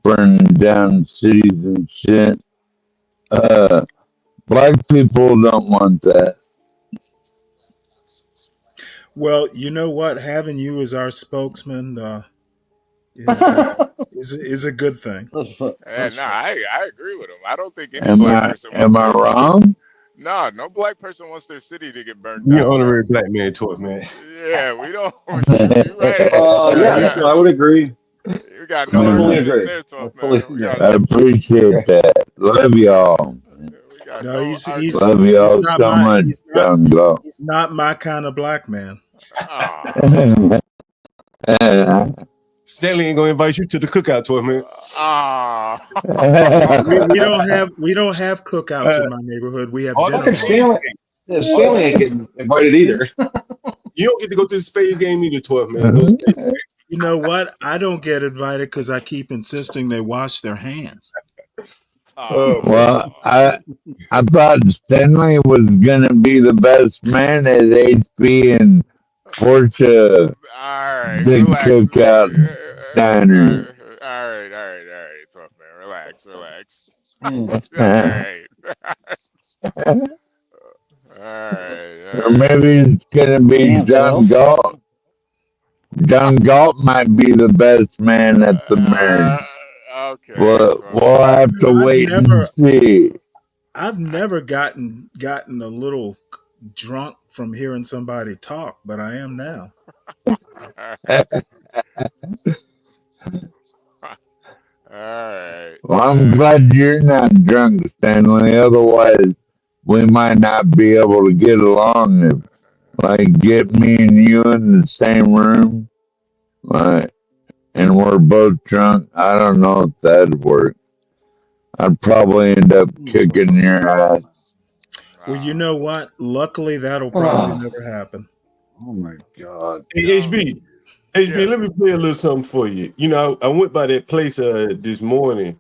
Speaker 6: burning down cities and shit. Black people don't want that.
Speaker 7: Well, you know what? Having you as our spokesman is a good thing.
Speaker 4: I agree with him. I don't think any
Speaker 6: Am
Speaker 4: black
Speaker 6: I
Speaker 4: person wants their
Speaker 6: wrong?
Speaker 4: no black person wants their city to get burned
Speaker 2: You're
Speaker 4: down.
Speaker 2: honorary black man to it, man.
Speaker 4: Yeah, we don't. You're right.
Speaker 24: Yes, I would agree.
Speaker 4: You got
Speaker 24: I
Speaker 4: no
Speaker 24: fully
Speaker 4: arguments
Speaker 24: agree.
Speaker 4: there, 12
Speaker 24: I fully
Speaker 4: man.
Speaker 24: agree.
Speaker 6: I appreciate that. Love y'all.
Speaker 7: No, he's
Speaker 6: Love y'all
Speaker 7: not
Speaker 6: so much, John Galt.
Speaker 7: he's not my kind of black man.
Speaker 2: Stanley ain't gonna invite you to the cookout, 12 man.
Speaker 7: we don't have cookouts in my neighborhood. We have dinner.
Speaker 24: Stanley ain't getting invited either.
Speaker 2: You don't get to go to the Spades game either, 12 man. No Spades game.
Speaker 7: You know what? I don't get invited because I keep insisting they wash their hands.
Speaker 6: Well, I thought Stanley was gonna be the best man at HB and Porsche the cookout diner.
Speaker 4: All right, 12 man. Relax. All right.
Speaker 6: Or maybe it's gonna be John Galt. John Galt might be the best man at the marriage.
Speaker 4: Okay.
Speaker 6: We'll have to wait and see.
Speaker 7: I've never gotten a little drunk from hearing somebody talk, but I am now.
Speaker 4: right.
Speaker 6: Well, I'm glad you're not drunk, Stanley. Otherwise, we might not be able to get along. If, like, get me and you in the same room, like, and we're both drunk. I don't know if that'd work. I'd probably end up kicking your ass.
Speaker 7: Well, you know what? Luckily, that'll probably never happen.
Speaker 24: Oh my God.
Speaker 2: Hey, HB, let me play a little something for you. You know, I went by that place this morning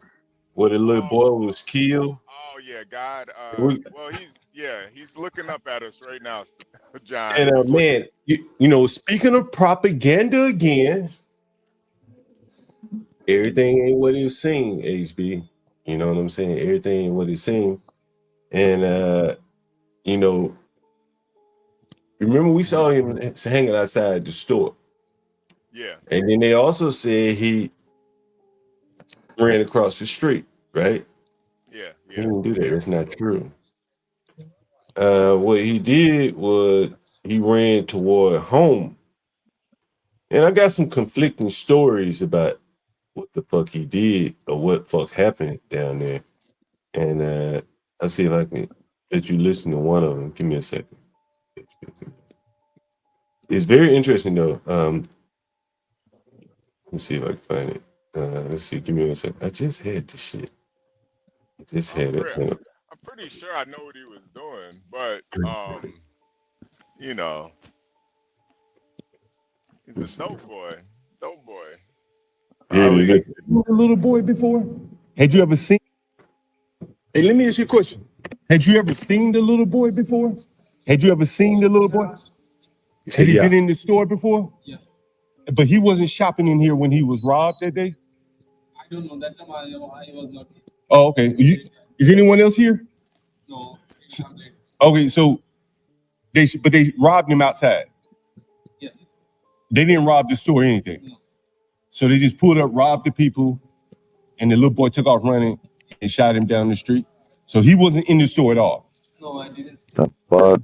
Speaker 2: where the little boy was killed.
Speaker 4: Oh yeah, God.
Speaker 2: We-
Speaker 4: Well, he's looking up at us right now, John.
Speaker 2: And
Speaker 4: He's looking.
Speaker 2: man, you know, speaking of propaganda again, everything ain't what it seemed, HB. You know what I'm saying? Everything ain't what it seemed. And you know, remember we saw him hanging outside the store.
Speaker 4: Yeah.
Speaker 2: And then they also said he ran across the street, right?
Speaker 4: Yeah.
Speaker 2: He didn't do that. That's not true. What he did was he ran toward home. And I got some conflicting stories about what the fuck he did or what fuck happened down there. And I'll see if I can let you listen to one of them. Give me a second. It's very interesting though. Let me see if I can find it. Let's see. Give me a second. I just had this shit. I just had it.
Speaker 4: I'm pretty sure I know what he was doing, but you know, he's a dope boy. Dope boy.
Speaker 2: Here it is.
Speaker 8: A little boy before? Had you ever seen? Hey, let me ask you a question. Had you ever seen the little boy before? Had you ever seen the little boy? Had he been in the store before? Yeah. But he wasn't shopping in here when he was robbed that day?
Speaker 9: I don't know. That time I was not here.
Speaker 8: Oh, okay. Is anyone else here?
Speaker 9: No.
Speaker 8: Okay, so they robbed him outside.
Speaker 9: Yeah.
Speaker 8: They didn't rob the store or anything.
Speaker 9: No.
Speaker 8: So they just pulled up, robbed the people, and the little boy took off running and shot him down the street. So he wasn't in the store at all.
Speaker 9: No, I didn't.
Speaker 6: The fuck?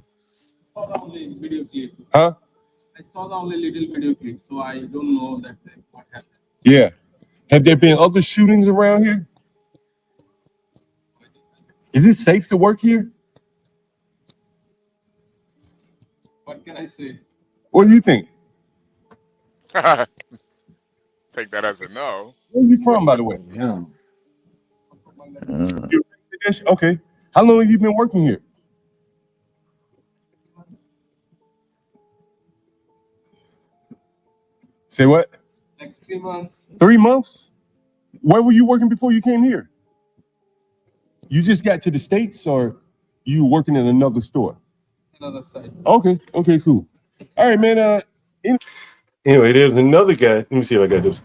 Speaker 9: I saw the only video clip.
Speaker 8: Huh?
Speaker 9: I saw the only little video clip, so I don't know that what happened.
Speaker 8: Yeah. Have there been other shootings around here? Is it safe to work here?
Speaker 9: What can I say?
Speaker 8: What do you think?
Speaker 4: Take that as a no.
Speaker 8: Where are you from, by the way?
Speaker 24: Yeah.
Speaker 8: Okay. How long have you been working here? Say what?
Speaker 9: Like 3 months.
Speaker 8: 3 months? Where were you working before you came here? You just got to the States or you were working in another store?
Speaker 9: Another side.
Speaker 8: Okay. Okay, cool. All right, man.
Speaker 2: Anyway, there's another guy. Let me see if I got this.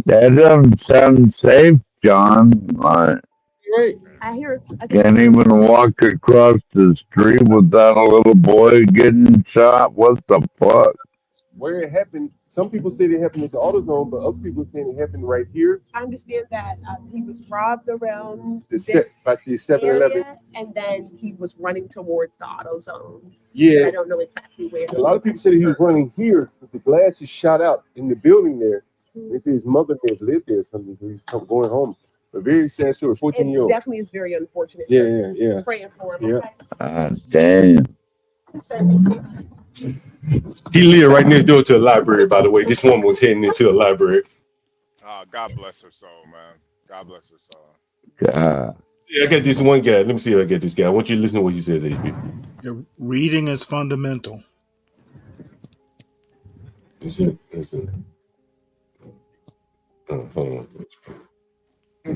Speaker 6: That doesn't sound safe, John. Like,
Speaker 9: Right.
Speaker 14: I hear.
Speaker 6: can't even walk across the street without a little boy getting shot. What the fuck?
Speaker 8: Where it happened, some people say it happened at the AutoZone, but other people say it happened right here.
Speaker 14: I understand that he was robbed around
Speaker 8: The 7-Eleven.
Speaker 14: area, and then he was running towards the AutoZone.
Speaker 8: Yeah.
Speaker 14: I don't know exactly where.
Speaker 8: A lot of people say he was running here, but the glass is shot out in the building there. They say his mother may have lived there or something, so he's going home. A very sad story, 14-year-old.
Speaker 14: It definitely is very unfortunate.
Speaker 8: Yeah.
Speaker 14: Praying for him.
Speaker 8: Yeah.
Speaker 14: Okay?
Speaker 6: Damn.
Speaker 2: He lived right next door to a library, by the way. This woman was heading into a library.
Speaker 4: God bless her soul, man. God bless her soul.
Speaker 6: God.
Speaker 2: Yeah, I got this one guy. Let me see if I get this guy. I want you to listen to what he says, HB.
Speaker 7: Yeah, reading is fundamental.
Speaker 2: Listen. Hold on.
Speaker 8: Your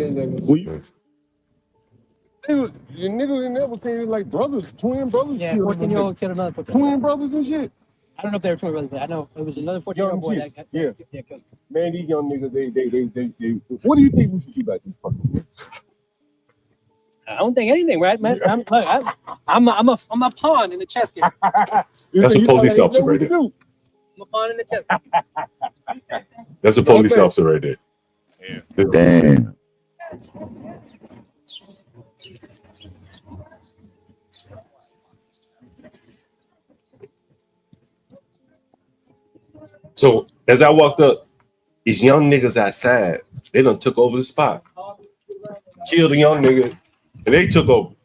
Speaker 8: nigga never came like brothers, twin brothers.
Speaker 22: Yeah, 14-year-old killed another 14-year-old.
Speaker 8: Twin brothers and shit.
Speaker 22: I don't know if they were twin brothers, but I know it was another 14-year-old boy that got killed.
Speaker 8: Man, these young niggas, they. What do you think we should do about this fucking?
Speaker 22: I don't think anything, right, man? I'm a pawn in the chess game.
Speaker 2: That's a police officer right there.
Speaker 22: I'm a pawn in the chess game.
Speaker 2: That's a police officer right there.
Speaker 6: Damn.
Speaker 2: So as I walked up, these young niggas outside, they done took over the spot, killed a young nigga, and they took over.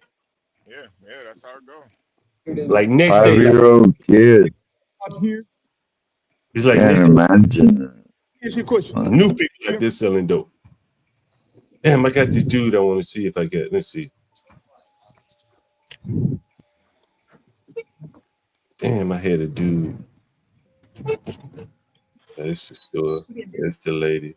Speaker 4: Yeah, that's how it go.
Speaker 2: Like next day,
Speaker 6: 5-year-old kid.
Speaker 2: it's like
Speaker 6: Can't
Speaker 2: next day,
Speaker 6: imagine.
Speaker 8: Here's your question.
Speaker 2: new people like this selling dope. Damn, I got this dude I want to see if I get. Let's see. Damn, I had a dude. That's the store. That's the lady.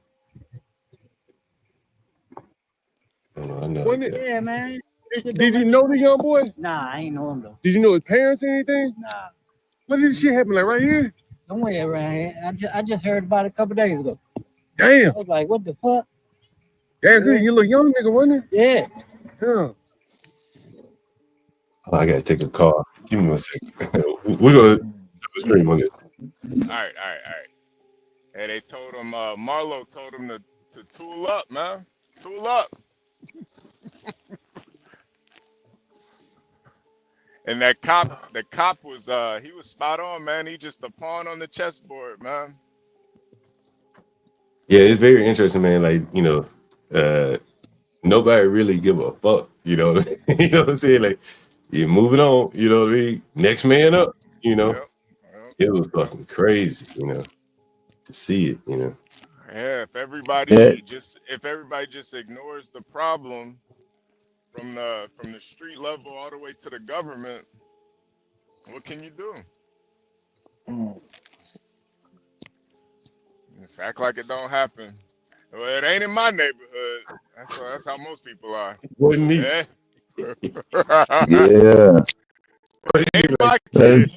Speaker 2: Oh, I know.
Speaker 22: Yeah, man.
Speaker 8: Did you know the young boy?
Speaker 22: Nah, I ain't know him though.
Speaker 8: Did you know his parents or anything?
Speaker 22: Nah.
Speaker 8: What did this shit happen like right here?
Speaker 22: Don't worry around here. I just heard about it a couple days ago.
Speaker 8: Damn.
Speaker 22: I was like, what the fuck?
Speaker 8: Damn, good. You little young nigga, wasn't it?
Speaker 22: Yeah.
Speaker 8: Yeah.
Speaker 2: Oh, I gotta take a call. Give me 1 second. We're gonna do a stream on this.
Speaker 4: All right. And they told him, Marlo told him to tool up, man. Tool up. And the cop was he was spot on, man. He just a pawn on the chessboard, man.
Speaker 2: Yeah, it's very interesting, man. Like, nobody really give a fuck, you know. You know what I'm saying? Like, you're moving on, you know what I mean? Next man up, you know.
Speaker 4: Yep.
Speaker 2: It was fucking crazy, to see it,
Speaker 4: Yeah, if everybody just ignores the problem from the street level all the way to the government, what can you do? Just act like it don't happen. Well, it ain't in my neighborhood. That's how most people are.
Speaker 2: Wasn't me.
Speaker 4: Yeah.
Speaker 6: Yeah.
Speaker 4: It ain't my kid.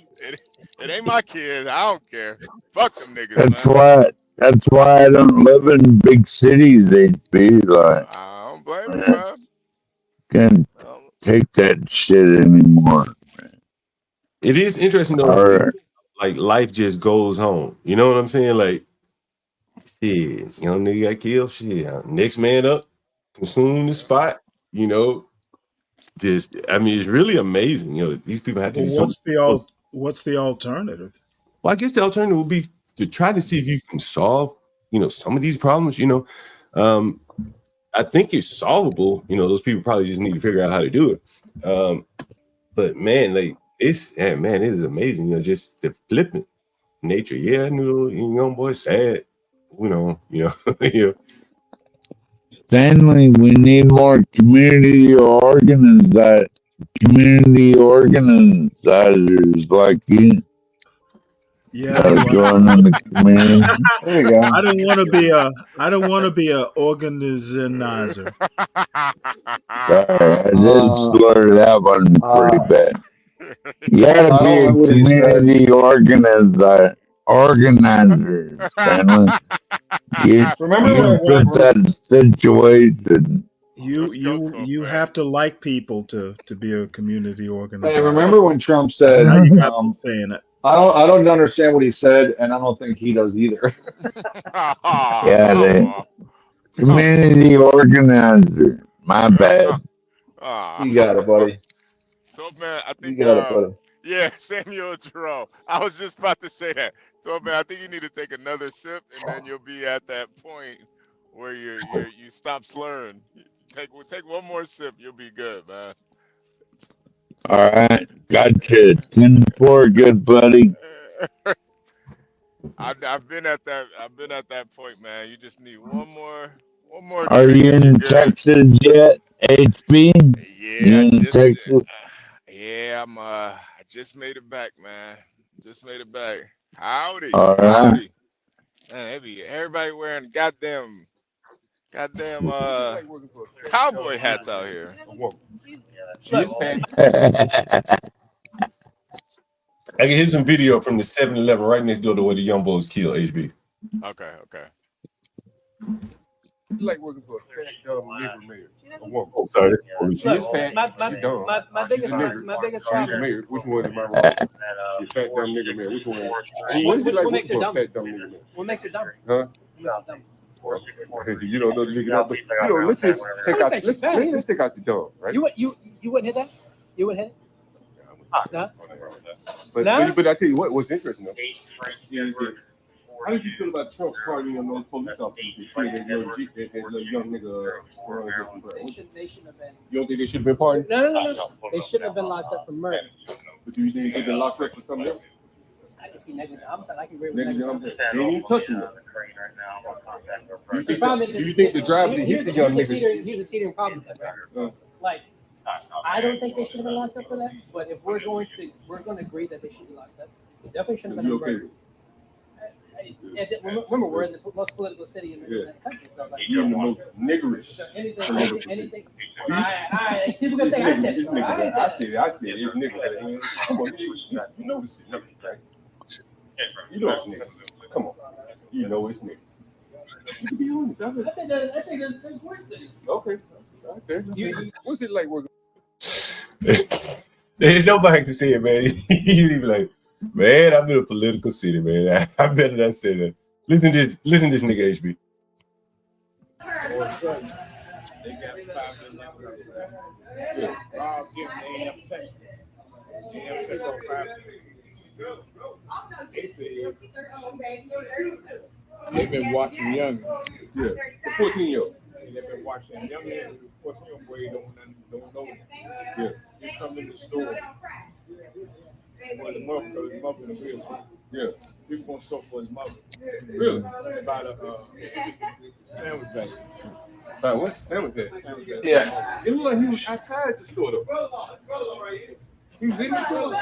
Speaker 4: It ain't my kid. I don't care. Fuck them niggas, man.
Speaker 6: That's why I don't live in big cities. They'd be like,
Speaker 4: I don't blame you, man.
Speaker 6: Can't take that shit anymore.
Speaker 2: It is interesting though. Like life just goes on. You know what I'm saying? Like, shit, young nigga got killed. Shit, next man up, consume the spot. Just I mean, it's really amazing. These people have to.
Speaker 7: Well, what's the alternative?
Speaker 2: Well, I guess the alternative would be to try to see if you can solve, some of these problems. I think it's solvable. Those people probably just need to figure out how to do it. But man, like it is amazing. Just the flippant nature. Yeah, I knew young boy sad.
Speaker 6: Stanley, we need more community organizers like you.
Speaker 7: Yeah,
Speaker 6: going in the community. There you go.
Speaker 7: I don't want to be a organizer.
Speaker 6: Sorry, I did slur that one pretty bad. You gotta be a community organizer, Stanley. You fit that situation.
Speaker 7: You have to like people to be a community organizer.
Speaker 24: Hey, remember when Trump said,
Speaker 7: saying it.
Speaker 24: I don't understand what he said, and I don't think he does either.
Speaker 6: Yeah, they community organizer. My bad.
Speaker 24: You got it, buddy.
Speaker 4: So man, I think
Speaker 24: you got it, buddy.
Speaker 4: Yeah, Samuel Jerome. I was just about to say that. So man, I think you need to take another sip, and then you'll be at that point where you stop slurring. Take one more sip, you'll be good, man.
Speaker 6: All right, gotcha. 10-4, good buddy.
Speaker 4: I've been at that point, man. You just need one more.
Speaker 6: Are you in Texas yet, HB?
Speaker 4: Yeah,
Speaker 6: Texas?
Speaker 4: Yeah, I just made it back, man. Just made it back. Howdy.
Speaker 6: All right.
Speaker 4: Howdy. Man, everybody wearing goddamn cowboy hats out here.
Speaker 2: I can hear some video from the 7-Eleven right next door to where the young boys killed HB.
Speaker 4: Okay.
Speaker 8: You like working for a fat dumb nigger mayor.
Speaker 2: Oh, sorry.
Speaker 8: She's fat. She's dumb.
Speaker 22: My biggest problem.
Speaker 8: Mayor. Which one am I wrong? She's fat dumb nigger mayor. Which one? What is it like working for a fat dumb nigger mayor?
Speaker 22: What makes it dumb?
Speaker 8: Huh? You don't know the nigga. Let's take out the dumb, right?
Speaker 22: You wouldn't hit that? You wouldn't hit it? No.
Speaker 8: But I tell you what's interesting though. How did you feel about Trump partying on those police officers that killed that little young nigga?
Speaker 22: They shouldn't have been.
Speaker 8: You don't think they should have been partying?
Speaker 22: No. They shouldn't have been locked up for murder.
Speaker 8: But do you think they should have been locked up for something else?
Speaker 22: I can see negligent homicide. I can agree with
Speaker 8: Negligent
Speaker 22: negligent
Speaker 8: homicide. They ain't even touching them.
Speaker 22: The problem is,
Speaker 8: Do you think the driver that hit the young nigga?
Speaker 22: Here's a teetering problem with that, right? Like, I don't think they should have been locked up for that. But if we're going to agree that they should be locked up, it definitely shouldn't have been a murder. Remember, we're in the most political city in the country, so like
Speaker 8: you're in the most niggerish.
Speaker 22: So anything. People gonna think I said it.
Speaker 8: I said it. It's nigga. Come on, you know this shit, right? You know it's nigga. Come on, you know it's nigga. You can be honest. I
Speaker 22: think there's worse cities.
Speaker 8: Okay. What's it like working?
Speaker 2: Nobody can say it, man. He'd be like, man, I'm in a political city, man. I better not say that. Listen to this nigga, HB.
Speaker 8: They've been watching young. Yeah. 14-year-old. They've been watching young men. 14-year-old boy don't know. Yeah. He come in the store. Well, the mother in the wheelchair. Yeah. He's going to suffer for his mother. Really? About a sandwich bag. About what? Sandwich bag. Yeah. It looked like he was outside the store though. He was in the store.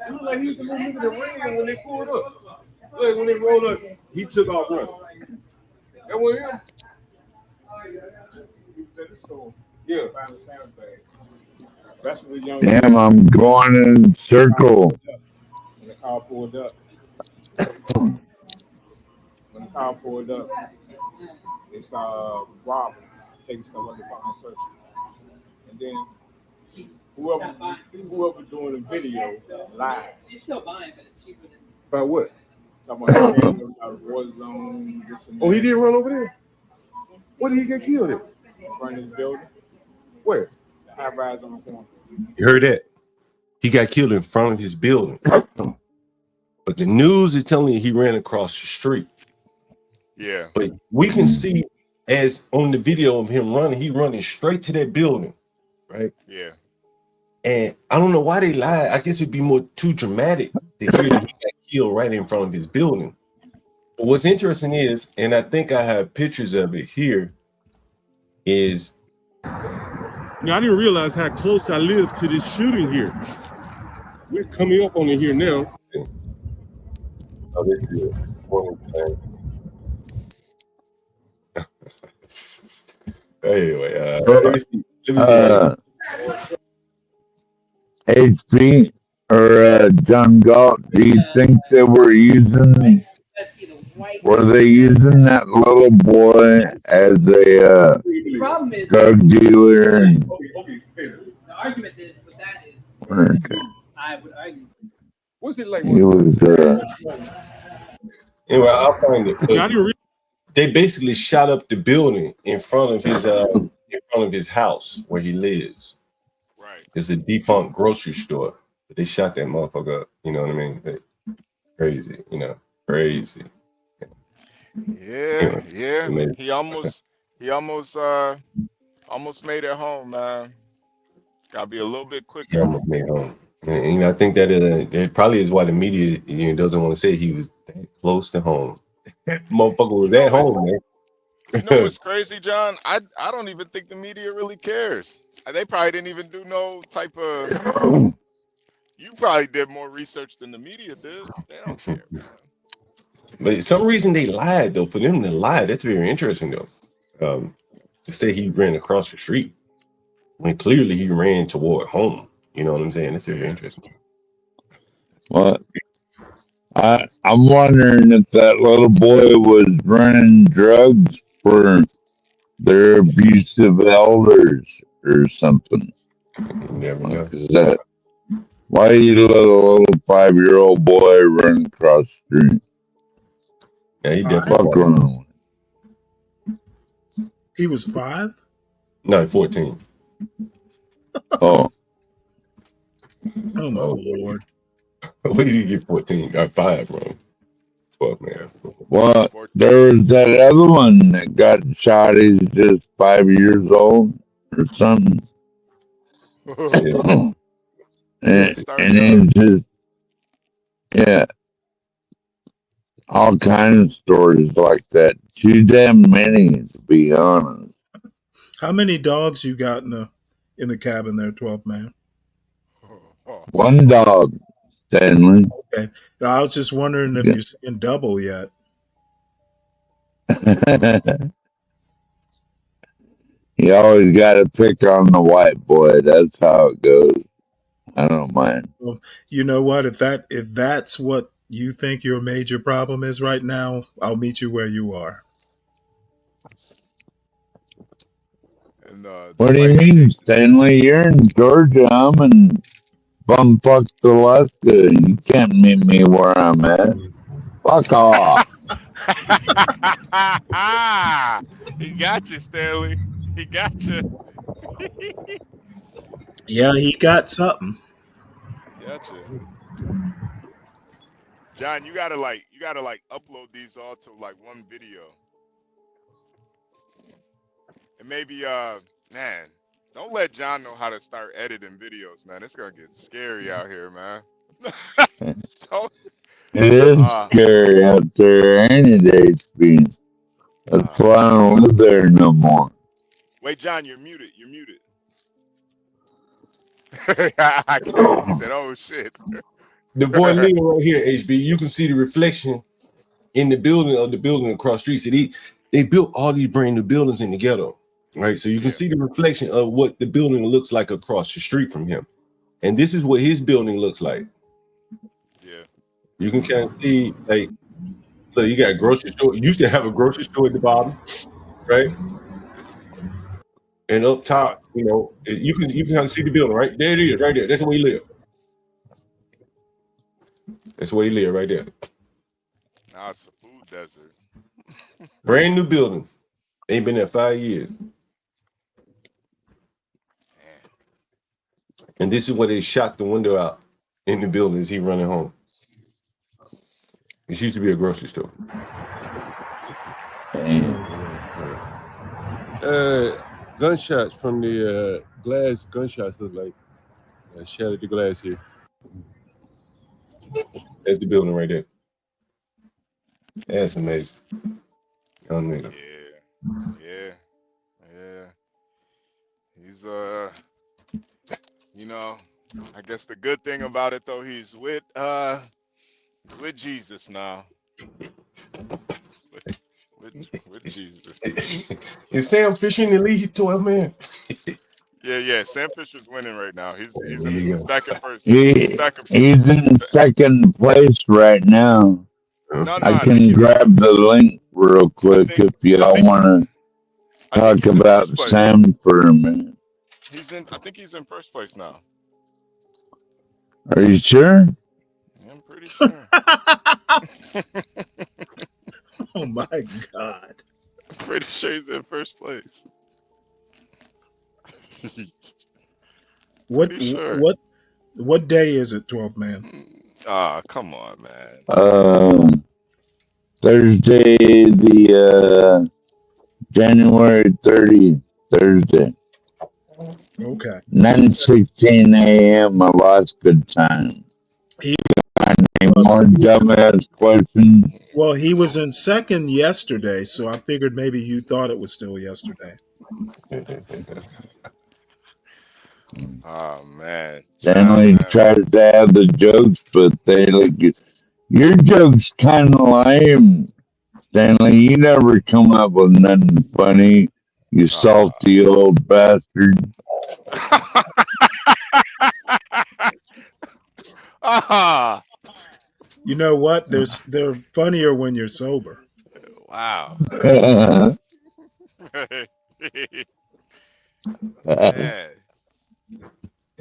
Speaker 8: It looked like he was the little nigga that ran when they pulled up. Like when they rolled up, he took off running. That was him. He was at the store. Yeah. Found a sandwich bag.
Speaker 6: Damn, I'm going in circle.
Speaker 8: When the car pulled up, they saw robbers taking stuff like the phone search. And then whoever doing the video live.
Speaker 22: You're still buying, but it's cheaper than.
Speaker 8: About what? Talking about war zone. Oh, he didn't run over there? Where did he get killed at? In front of his building. Where? High rise on the corner.
Speaker 2: You heard that? He got killed in front of his building. But the news is telling you he ran across the street.
Speaker 4: Yeah.
Speaker 2: But we can see as on the video of him running, he running straight to that building, right?
Speaker 4: Yeah.
Speaker 2: And I don't know why they lied. I guess it'd be more too dramatic to hear that he got killed right in front of his building. But what's interesting is, and I think I have pictures of it here, is
Speaker 8: I didn't realize how close I lived to this shooting here. We're coming up on it here now.
Speaker 2: Oh, this is one anyway, let me see.
Speaker 6: HB or John Galt, do you think they were using that little boy as a drug dealer?
Speaker 22: The argument is, but that is, I would argue.
Speaker 8: What's it like?
Speaker 6: He was.
Speaker 2: Anyway, I'll find it. They basically shot up the building in front of his house where he lives.
Speaker 4: Right.
Speaker 2: It's a defunct grocery store. But they shot that motherfucker up. You know what I mean? Crazy. Crazy.
Speaker 4: Yeah. He almost made it home, man. Gotta be a little bit quicker.
Speaker 2: He almost made it home. And I think that it probably is why the media doesn't want to say he was that close to home. That motherfucker was at home, man.
Speaker 4: You know what's crazy, John? I don't even think the media really cares. They probably didn't even do no type of. You probably did more research than the media did. They don't care, man.
Speaker 2: But some reason they lied though. For them to lie, that's very interesting though. To say he ran across the street when clearly he ran toward home. You know what I'm saying? That's very interesting.
Speaker 6: Well, I'm wondering if that little boy was running drugs for their abusive elders or something.
Speaker 2: You never know.
Speaker 6: Why you let a little 5-year-old boy run across the street?
Speaker 2: Yeah, he definitely.
Speaker 7: He was 5?
Speaker 2: No, 14.
Speaker 6: Oh.
Speaker 7: Oh my lord!
Speaker 2: What did you get 14 or 5, bro? 12th man.
Speaker 6: Well, there was that other one that got shot. He's just 5 years old or something. and it's just, yeah, all kinds of stories like that. Too damn many, to be honest.
Speaker 7: How many dogs you got in the cabin there, 12th man?
Speaker 6: One dog, Stanley.
Speaker 7: Okay. I was just wondering if you're seeing double yet.
Speaker 6: You always got to pick on the white boy. That's how it goes. I don't mind.
Speaker 7: Well, you know what? If that's what you think your major problem is right now, I'll meet you where you are.
Speaker 4: And,
Speaker 6: what do you mean, Stanley? You're in Georgia. I'm in bumfuck Alaska. You can't meet me where I'm at. Fuck off.
Speaker 4: He got you, Stanley. He got you.
Speaker 7: Yeah, he got something.
Speaker 4: Gotcha. John, you gotta upload these all to like one video. And maybe man, don't let John know how to start editing videos, man. It's gonna get scary out here, man.
Speaker 6: It is scary out there any day, Speed. That's why I don't live there no more.
Speaker 4: Wait, John, you're muted. You're muted. I can't. He said, "Oh shit."
Speaker 2: The boy living right here, HB. You can see the reflection in the building across the street. See, they built all these brand new buildings in the ghetto, right? So you can see the reflection of what the building looks like across the street from him, and this is what his building looks like.
Speaker 4: Yeah,
Speaker 2: you can kind of see, like, look, you got a grocery store. You used to have a grocery store at the bottom, right? And up top, you know, you can kind of see the building, right? There it is, right there. That's where he live. That's where he live, right there.
Speaker 4: Now it's a food desert.
Speaker 2: Brand new building. Ain't been there 5 years. And this is where they shot the window out in the building as he running home. This used to be a grocery store.
Speaker 8: Gunshots from the glass. Gunshots look like shattered the glass here.
Speaker 2: That's the building right there. That's amazing. Young nigga.
Speaker 4: Yeah. He's you know, I guess the good thing about it though, he's with Jesus now. With Jesus.
Speaker 2: Is Sam Fisher in the league, 12 man?
Speaker 4: Yeah. Sam Fisher's winning right now. He's back at first.
Speaker 6: He's in second place right now.
Speaker 4: No,
Speaker 6: I can grab the link real quick if y'all want to talk about Sam for a minute.
Speaker 4: I think he's in first place now.
Speaker 6: Are you sure?
Speaker 4: I'm pretty sure.
Speaker 7: Oh my God.
Speaker 4: I'm pretty sure he's in first place.
Speaker 7: What day is it, 12th man?
Speaker 4: Come on, man.
Speaker 6: Thursday, the January 30th, Thursday.
Speaker 7: Okay.
Speaker 6: 9:16 a.m. Alaska time. Any more dumbass questions?
Speaker 7: Well, he was in second yesterday, so I figured maybe you thought it was still yesterday.
Speaker 4: Oh man.
Speaker 6: Stanley tries to have the jokes, but they like your jokes kind of lame. Stanley, you never come up with nothing funny. You salty old bastard.
Speaker 7: You know what? They're funnier when you're sober.
Speaker 4: Wow.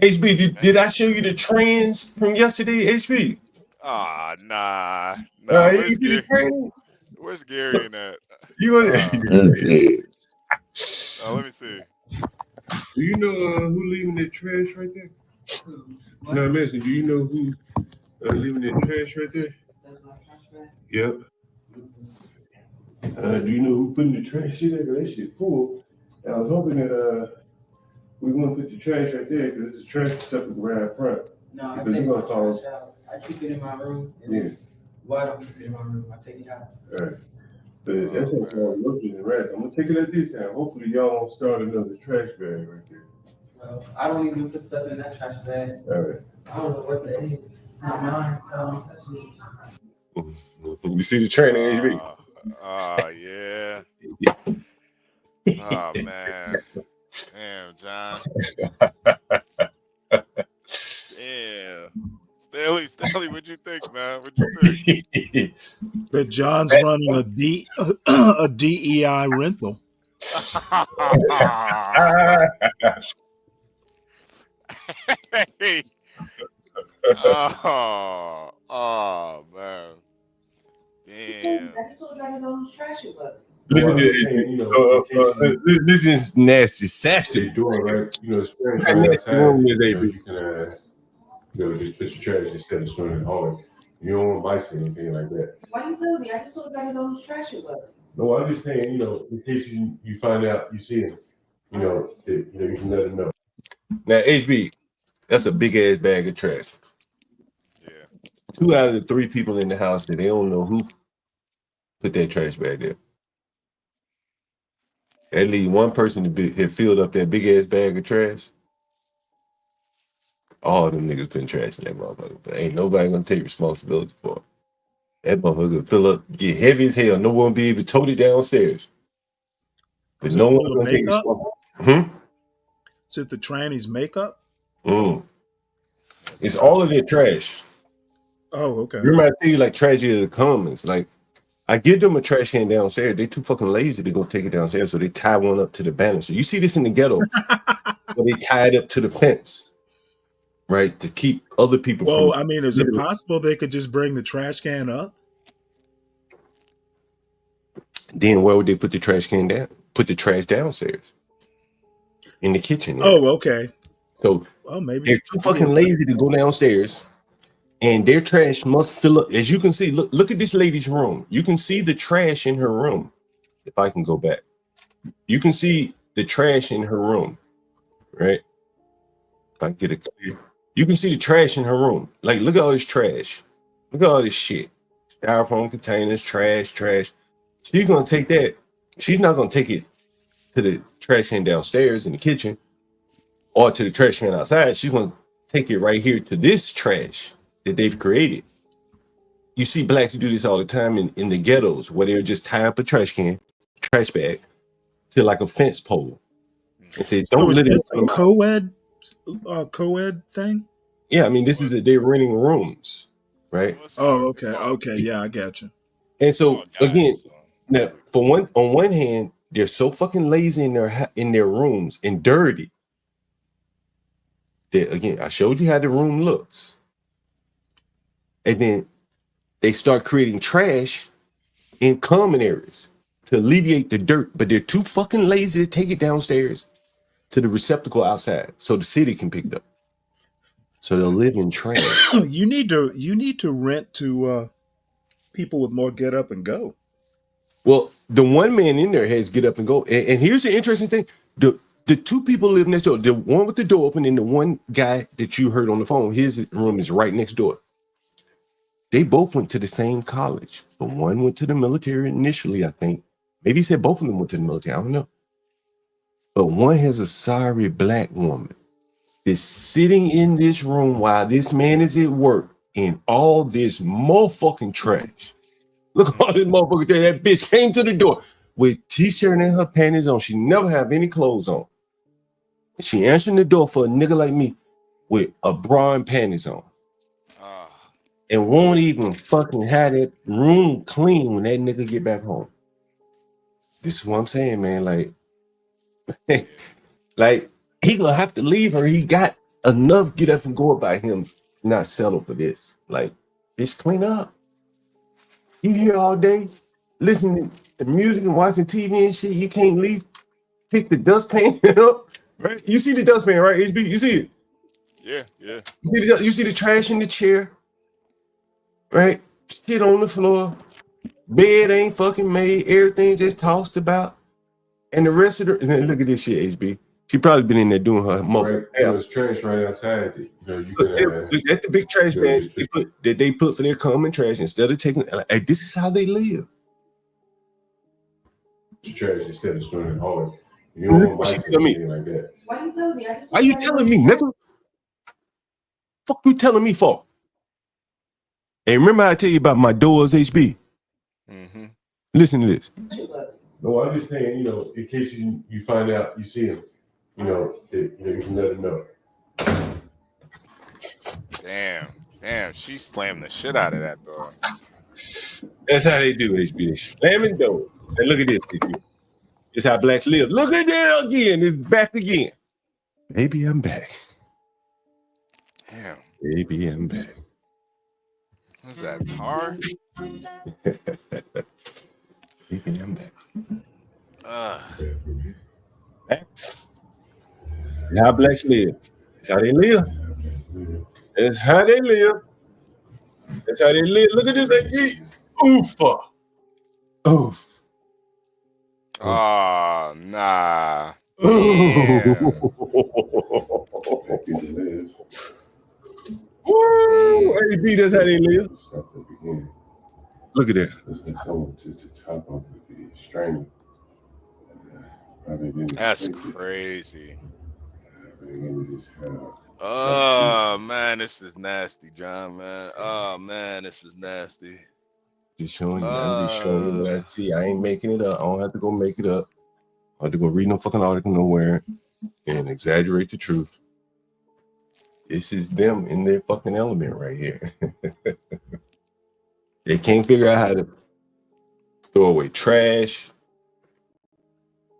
Speaker 2: HB, did I show you the trends from yesterday, HB?
Speaker 4: Nah. Where's Gary in that? Let me see.
Speaker 8: Do you know who leaving the trash right there? No, I'm asking, do you know who leaving the trash right there? Yep. Do you know who putting the trash shit there? That shit full. And I was hoping that we wouldn't put the trash right there because it's trash stuff right in front.
Speaker 9: No, I
Speaker 8: because
Speaker 9: take
Speaker 8: you're
Speaker 9: my
Speaker 8: gonna cause.
Speaker 9: trash out. I keep it in my room.
Speaker 8: Yeah.
Speaker 9: Why don't keep it in my room? I take it out.
Speaker 8: All right. But that's what I'm looking at. Right. I'm gonna take it at this time. Hopefully y'all won't start another trash bag right there.
Speaker 9: Well, I don't even put stuff in that trash bag.
Speaker 8: All right.
Speaker 9: I don't know what that is. It's not mine.
Speaker 8: You see the training, HB?
Speaker 4: Yeah. Oh man. Damn, John. Yeah. Stanley, what'd you think, man? What'd you think?
Speaker 7: That John's running a DEI rental.
Speaker 4: Hey. Oh man. Damn.
Speaker 9: I just told you I didn't know whose trash it was.
Speaker 8: Listen to this is nasty, sassy. Doing right, spraying from the outside. Just put your trash instead of spraying it hard. You don't want bites or anything like that.
Speaker 9: Why you telling me? I just told you I didn't know whose trash it was.
Speaker 8: No, I'm just saying, in case you find out, you see it, you can let them know. Now, HB, that's a big ass bag of trash. Yeah. 2 out of the 3 people in the house that they don't know who put that trash bag there. At least one person had filled up that big ass bag of trash. All them niggas been trashing that motherfucker, but ain't nobody gonna take responsibility for it. That motherfucker fill up, get heavy as hell. No one will be able to tote it downstairs. But no one's gonna take responsibility.
Speaker 7: Is it the tranny's makeup?
Speaker 8: It's all of their trash.
Speaker 7: Oh, okay.
Speaker 8: Remember I tell you like tragedy of the commons. Like I give them a trash can downstairs. They too fucking lazy to go take it downstairs, so they tie one up to the banister. You see this in the ghetto, where they tie it up to the fence. Right, to keep other people.
Speaker 7: Well, I mean, is it possible they could just bring the trash can up?
Speaker 8: Then where would they put the trash can down? Put the trash downstairs in the kitchen.
Speaker 7: Oh, okay.
Speaker 8: So
Speaker 7: maybe
Speaker 8: they're too fucking lazy to go downstairs, and their trash must fill up. As you can see, look at this lady's room. You can see the trash in her room. If I can go back, you can see the trash in her room, right? If I get it clear. You can see the trash in her room. Like, look at all this trash. Look at all this shit. Styrofoam containers, trash. She's going to take that. She's not going to take it to the trash can downstairs in the kitchen or to the trash can outside. She's going to take it right here to this trash that they've created. You see blacks do this all the time in the ghettos where they'll just tie up a trash bag to like a fence pole and say, don't let it.
Speaker 7: A co-ed thing?
Speaker 8: Yeah, I mean, they're renting rooms, right?
Speaker 7: Oh, okay, yeah, I got you.
Speaker 8: And so again, now on one hand, they're so fucking lazy in their rooms and dirty. That again, I showed you how the room looks, and then they start creating trash in common areas to alleviate the dirt, but they're too fucking lazy to take it downstairs to the receptacle outside so the city can pick it up. So they'll live in trash.
Speaker 7: You need to rent to people with more get up and go.
Speaker 8: Well, the one man in there has get up and go. And here's the interesting thing. The 2 people live next door. The one with the door open and the one guy that you heard on the phone, his room is right next door. They both went to the same college. But one went to the military initially, I think. Maybe he said both of them went to the military. I don't know. But one has a sorry black woman that's sitting in this room while this man is at work in all this motherfucking trash. Look at all this motherfucking trash. That bitch came to the door with t-shirt and her panties on. She never have any clothes on. And she answering the door for a nigga like me with a bra and panties on. And won't even fucking have that room clean when that nigga get back home. This is what I'm saying, man. Like he gonna have to leave her. He got enough get up and go about him not settle for this. Like, bitch, clean up. You here all day listening to music and watching TV and shit. You can't leave. Pick the dustpan up, right? You see the dustpan, right? HB, you see it?
Speaker 4: Yeah.
Speaker 8: You see the trash in the chair, right?
Speaker 2: shit on the floor, bed ain't fucking made, everything just tossed about, and the rest of the look at this shit, HB. She probably been in there doing her motherfucking hair.
Speaker 8: There's trash right outside. You know, you
Speaker 2: Look,
Speaker 8: can.
Speaker 2: that's the big trash bag they put for their common trash instead of taking. Like, hey, this is how they live.
Speaker 8: Trash instead of storing it hard. You don't want
Speaker 2: What
Speaker 8: mice
Speaker 2: she tell me?
Speaker 8: like that.
Speaker 22: Why you telling me?
Speaker 2: Why you telling me, nigga? Fuck you telling me for? Hey, remember I tell you about my doors, HB?
Speaker 4: Mm-hmm.
Speaker 2: Listen to this.
Speaker 8: No, I'm just saying, you know, in case you find out you see him, you know, you can let him know.
Speaker 4: Damn, she slammed the shit out of that door.
Speaker 2: That's how they do, HB. They slamming door. And look at this, HB. It's how blacks live. Look at that again. It's back again. Maybe I'm back.
Speaker 4: Damn.
Speaker 2: Maybe I'm back.
Speaker 4: What's that, tar?
Speaker 2: Maybe I'm back. That's how blacks live. That's how they live. That's how they live. That's how they live. Look at this, HB. Oof. Oof.
Speaker 4: Oh, nah.
Speaker 2: Woo! AB, that's how they live. Look at that.
Speaker 4: That's crazy. Oh man, this is nasty, John, man. Oh man, this is nasty.
Speaker 2: Just showing you. I'm just showing you what I see. I ain't making it up. I don't have to go make it up. I have to go read no fucking article nowhere and exaggerate the truth. This is them in their fucking element right here. They can't figure out how to throw away trash.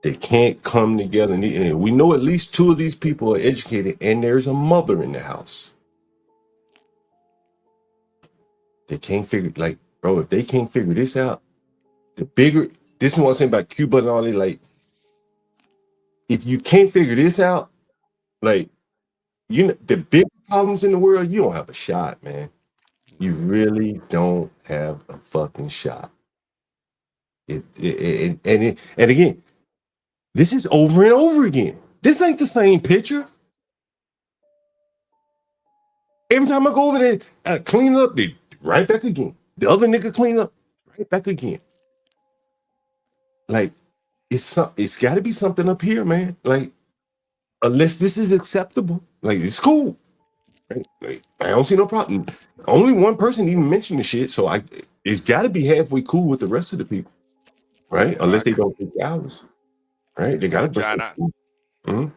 Speaker 2: They can't come together. And we know at least 2 of these people are educated, and there's a mother in the house. They can't figure, like, bro, if they can't figure this out, this is what I'm saying about Cuba and all that, like, if you can't figure this out, like, you know, the big problems in the world, you don't have a shot, man. You really don't have a fucking shot. And again, this is over and over again. This ain't the same picture. Every time I go over there, clean up, they right back again. The other nigga clean up, right back again. Like, it's got to be something up here, man. Like, unless this is acceptable, like, it's cool. Right? Like, I don't see no problem. Only one person even mentioned the shit, so it's got to be halfway cool with the rest of the people, right? Unless they don't take hours, right? They got to.
Speaker 4: John,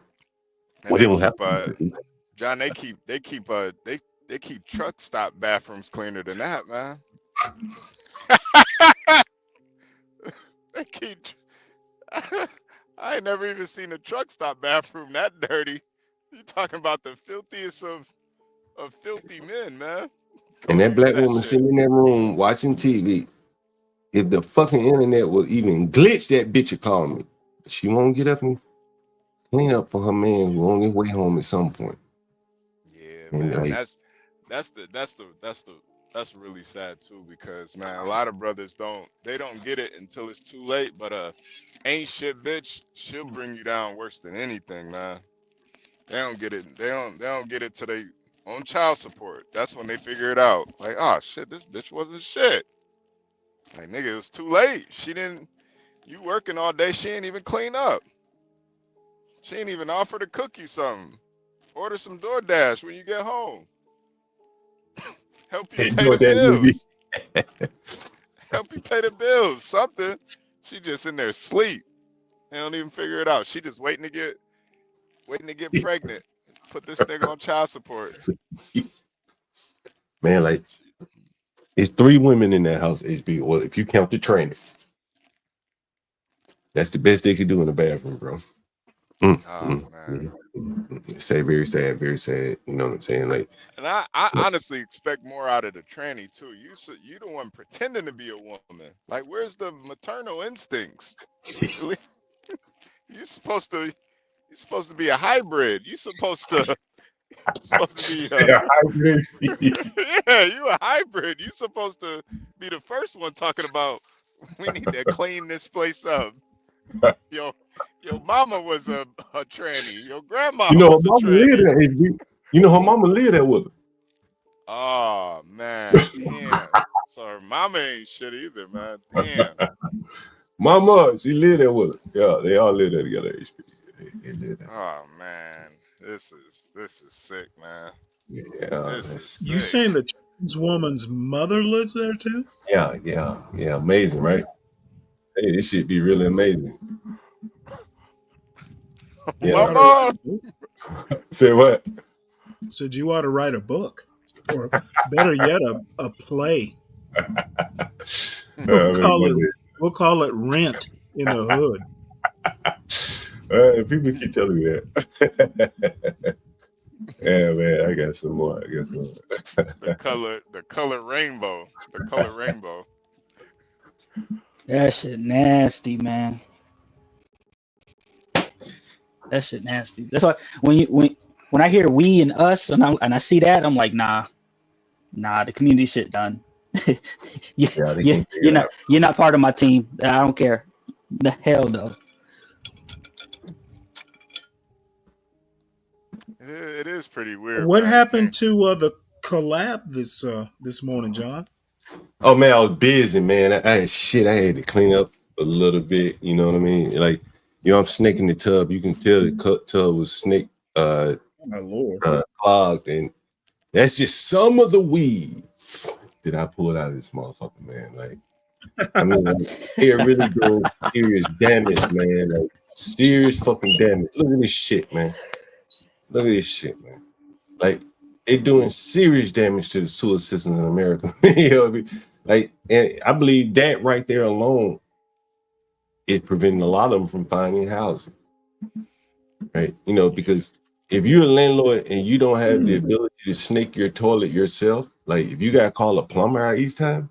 Speaker 4: John, they keep truck stop bathrooms cleaner than that, man. They keep. I ain't never even seen a truck stop bathroom that dirty. You talking about the filthiest of filthy men, man.
Speaker 2: And that black woman sitting in that room watching TV. If the fucking internet will even glitch, that bitch would call me. She won't get up and clean up for her man who on his way home at some point.
Speaker 4: Yeah,
Speaker 2: and
Speaker 4: man.
Speaker 2: like,
Speaker 4: That's really sad too, because man, a lot of brothers don't get it until it's too late. But ain't shit bitch, she'll bring you down worse than anything, man. They don't get it. They don't get it till they on child support. That's when they figure it out. Like, oh shit, this bitch wasn't shit. Like, nigga, it was too late. You working all day, she ain't even clean up. She ain't even offer to cook you something. Order some DoorDash when you get home. Help you pay the bills. Help you pay the bills. Something. She just in there sleep. They don't even figure it out. She just waiting to get pregnant. Put this nigga on child support.
Speaker 2: Man, like, it's 3 women in that house, HB. Well, if you count the trainer, that's the best they could do in the bathroom, bro. Say very sad, very sad. You know what I'm saying? Like,
Speaker 4: and I honestly expect more out of the tranny too. You the one pretending to be a woman. Like, where's the maternal instincts? You're supposed to be a hybrid. You're supposed to supposed to be
Speaker 2: hybrid.
Speaker 4: yeah, you a hybrid. You supposed to be the first one talking about we need to clean this place up. Your mama was a tranny. Your grandma
Speaker 2: You know, her
Speaker 4: was a
Speaker 2: mama lived
Speaker 4: tranny.
Speaker 2: there. HB. You know, her mama lived there with her.
Speaker 4: Oh man, damn. So her mama ain't shit either, man. Damn.
Speaker 2: Mama, she lived there with her. Yeah, they all live there together. HB. They live there.
Speaker 4: Oh man, this is sick, man.
Speaker 2: Yeah,
Speaker 4: This is
Speaker 7: You
Speaker 4: sick.
Speaker 7: saying the trans woman's mother lives there too?
Speaker 2: yeah. Amazing, right? Hey, this shit be really amazing. Yeah.
Speaker 4: Mama.
Speaker 2: Say what?
Speaker 7: Said you ought to write a book, or better yet, a play. We'll call it Rent in the Hood.
Speaker 2: People keep telling me that. Yeah, man, I got some more.
Speaker 4: The color rainbow. The color rainbow.
Speaker 5: That shit nasty, man. That shit nasty. That's why when I hear we and us and I see that, I'm like, nah, the community shit done. You're not part of my team. I don't care. The hell no.
Speaker 4: It is pretty weird.
Speaker 7: What happened to the collab this morning, John?
Speaker 2: Oh man, I was busy, man. I had to clean up a little bit. You know what I mean? Like, I'm snaking the tub. You can tell the tub was snake
Speaker 7: my Lord.
Speaker 2: clogged, and that's just some of the weeds that I pulled out of this motherfucker, man. Like, I mean, it really doing serious damage, man. Like, serious fucking damage. Look at this shit, man. Look at this shit, man. Like, they're doing serious damage to the sewer system in America. You know what I mean? Like, and I believe that right there alone is preventing a lot of them from finding housing. Right? You know, because if you're a landlord and you don't have the ability to snake your toilet yourself, like if you gotta call a plumber out each time,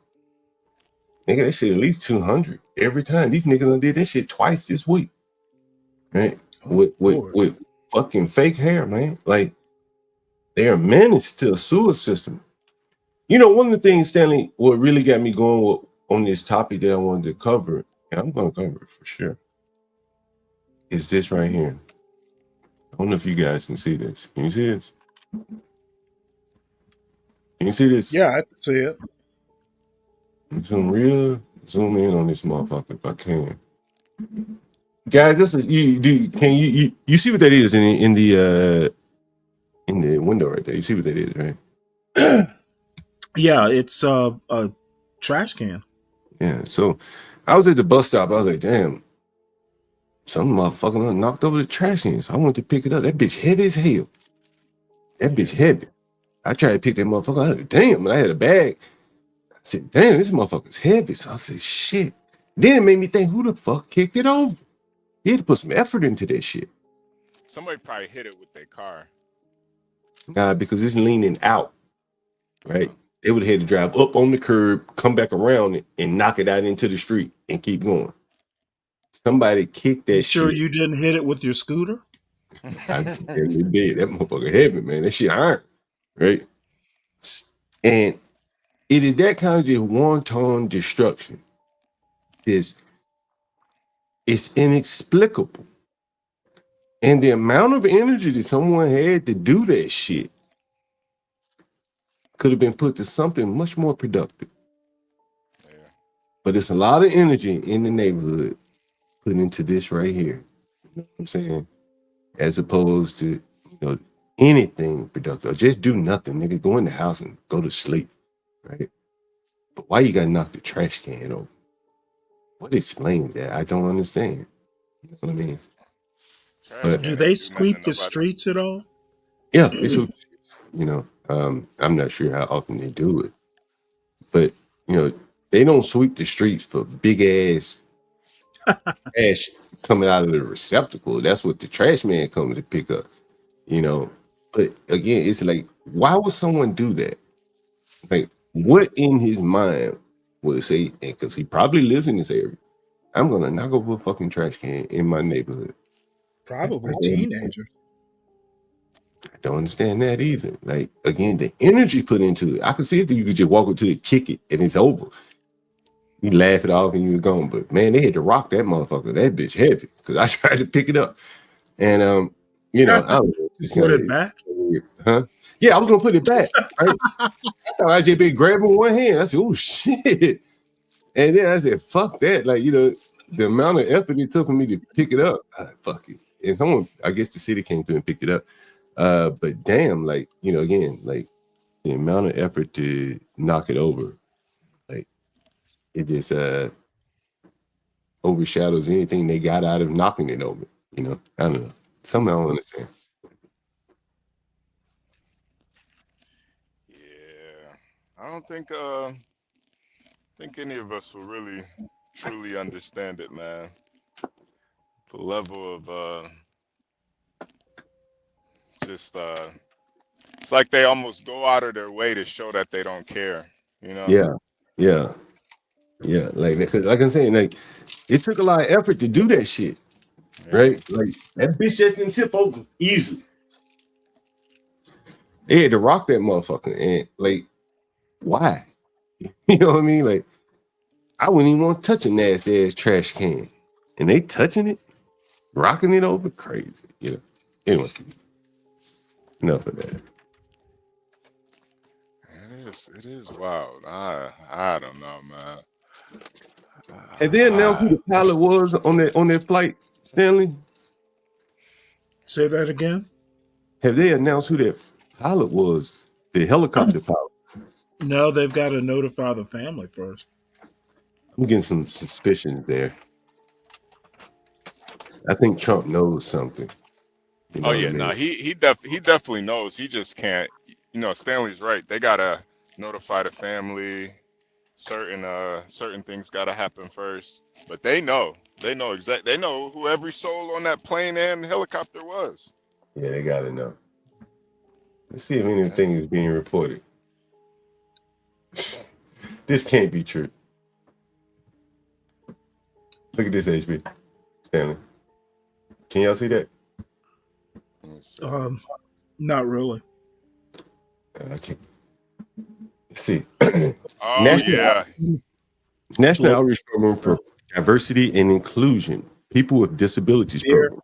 Speaker 2: nigga, that shit at least $200 every time. These niggas done did that shit twice this week. Right? With fucking fake hair, man. Like, they are menace to the sewer system. You know, one of the things, Stanley, what really got me going on this topic that I wanted to cover, and I'm going to cover it for sure, is this right here. I don't know if you guys can see this. Can you see this? Can you see this?
Speaker 7: Yeah, I can see it.
Speaker 2: Zoom in on this motherfucker if I can. Guys, this is you see what that is in the window right there? You see what that is, right?
Speaker 7: Yeah, it's a trash can.
Speaker 2: Yeah, so I was at the bus stop. I was like, damn, some motherfucker knocked over the trash can. So I went to pick it up. That bitch heavy as hell. That bitch heavy. I tried to pick that motherfucker up. I was like, damn, and I had a bag. I said, damn, this motherfucker's heavy. So I said, shit. Then it made me think, who the fuck kicked it over? He had to put some effort into that shit.
Speaker 4: Somebody probably hit it with their car.
Speaker 2: Nah, because it's leaning out, right? They would have had to drive up on the curb, come back around it, and knock it out into the street and keep going. Somebody kicked that shit.
Speaker 7: Sure you didn't hit it with your scooter?
Speaker 2: I definitely did. That motherfucker heavy, man. That shit iron, right? And it is that kind of just wanton destruction. It's inexplicable. And the amount of energy that someone had to do that shit could have been put to something much more productive. Yeah. But it's a lot of energy in the neighborhood put into this right here. You know what I'm saying? As opposed to, anything productive. Just do nothing, nigga. Go in the house and go to sleep, right? But why you gotta knock the trash can over? What explains that? I don't understand. You know what I mean?
Speaker 7: But do they sweep the streets at all?
Speaker 2: Yeah, they sweep the streets. I'm not sure how often they do it, but they don't sweep the streets for big ass trash coming out of the receptacle. That's what the trash man comes to pick up. But again, it's like, why would someone do that? Like, what in his mind would say? Because he probably lives in this area. I'm gonna knock over a fucking trash can in my neighborhood.
Speaker 7: Probably teenagers.
Speaker 2: Don't understand that either. Like, again, the energy put into it. I could see if you could just walk up to it, kick it, and it's over. You laugh it off and you're gone. But man, they had to rock that motherfucker. That bitch heavy. Because I tried to pick it up. And you know, I was just
Speaker 7: Put it back?
Speaker 2: Huh? Yeah, I was gonna put it back. Right? I thought I just been grabbing one hand. I said, oh shit. And then I said, fuck that. Like, you know, the amount of effort it took for me to pick it up. Fuck it. And someone, I guess the city came through and picked it up. But damn, like, you know, again, like the amount of effort to knock it over, like it just overshadows anything they got out of knocking it over. You know, I don't know. Something I don't understand.
Speaker 4: I don't think any of us will really truly understand it, man. The level of just it's like they almost go out of their way to show that they don't care, you know?
Speaker 2: Yeah. Like I'm saying, like it took a lot of effort to do that shit, right? Like that bitch just didn't tip over easily. They had to rock that motherfucker, and like, why? You know what I mean? Like, I wouldn't even want to touch a nasty ass trash can, and they touching it, rocking it over, crazy. You know. Anyway, enough of that.
Speaker 4: It is wild. I don't know, man.
Speaker 2: Have they announced who the pilot was on that flight, Stanley?
Speaker 7: Say that again.
Speaker 2: Have they announced who that pilot was? The helicopter pilot.
Speaker 7: No, they've got to notify the family first.
Speaker 2: I'm getting some suspicions there. I think Trump knows something. You know
Speaker 4: yeah, no, he definitely knows. He just can't. You know, Stanley's right. They gotta notify the family. Certain things gotta happen first. But they know exactly. They know who every soul on that plane and helicopter was.
Speaker 2: Yeah, they gotta know. Let's see if anything is being reported. This can't be true. Look at this, HB. Stanley. Can y'all see that?
Speaker 7: Not really.
Speaker 2: I can't see.
Speaker 4: Yeah.
Speaker 2: National Outreach Program for Diversity and Inclusion, People with Disabilities Program.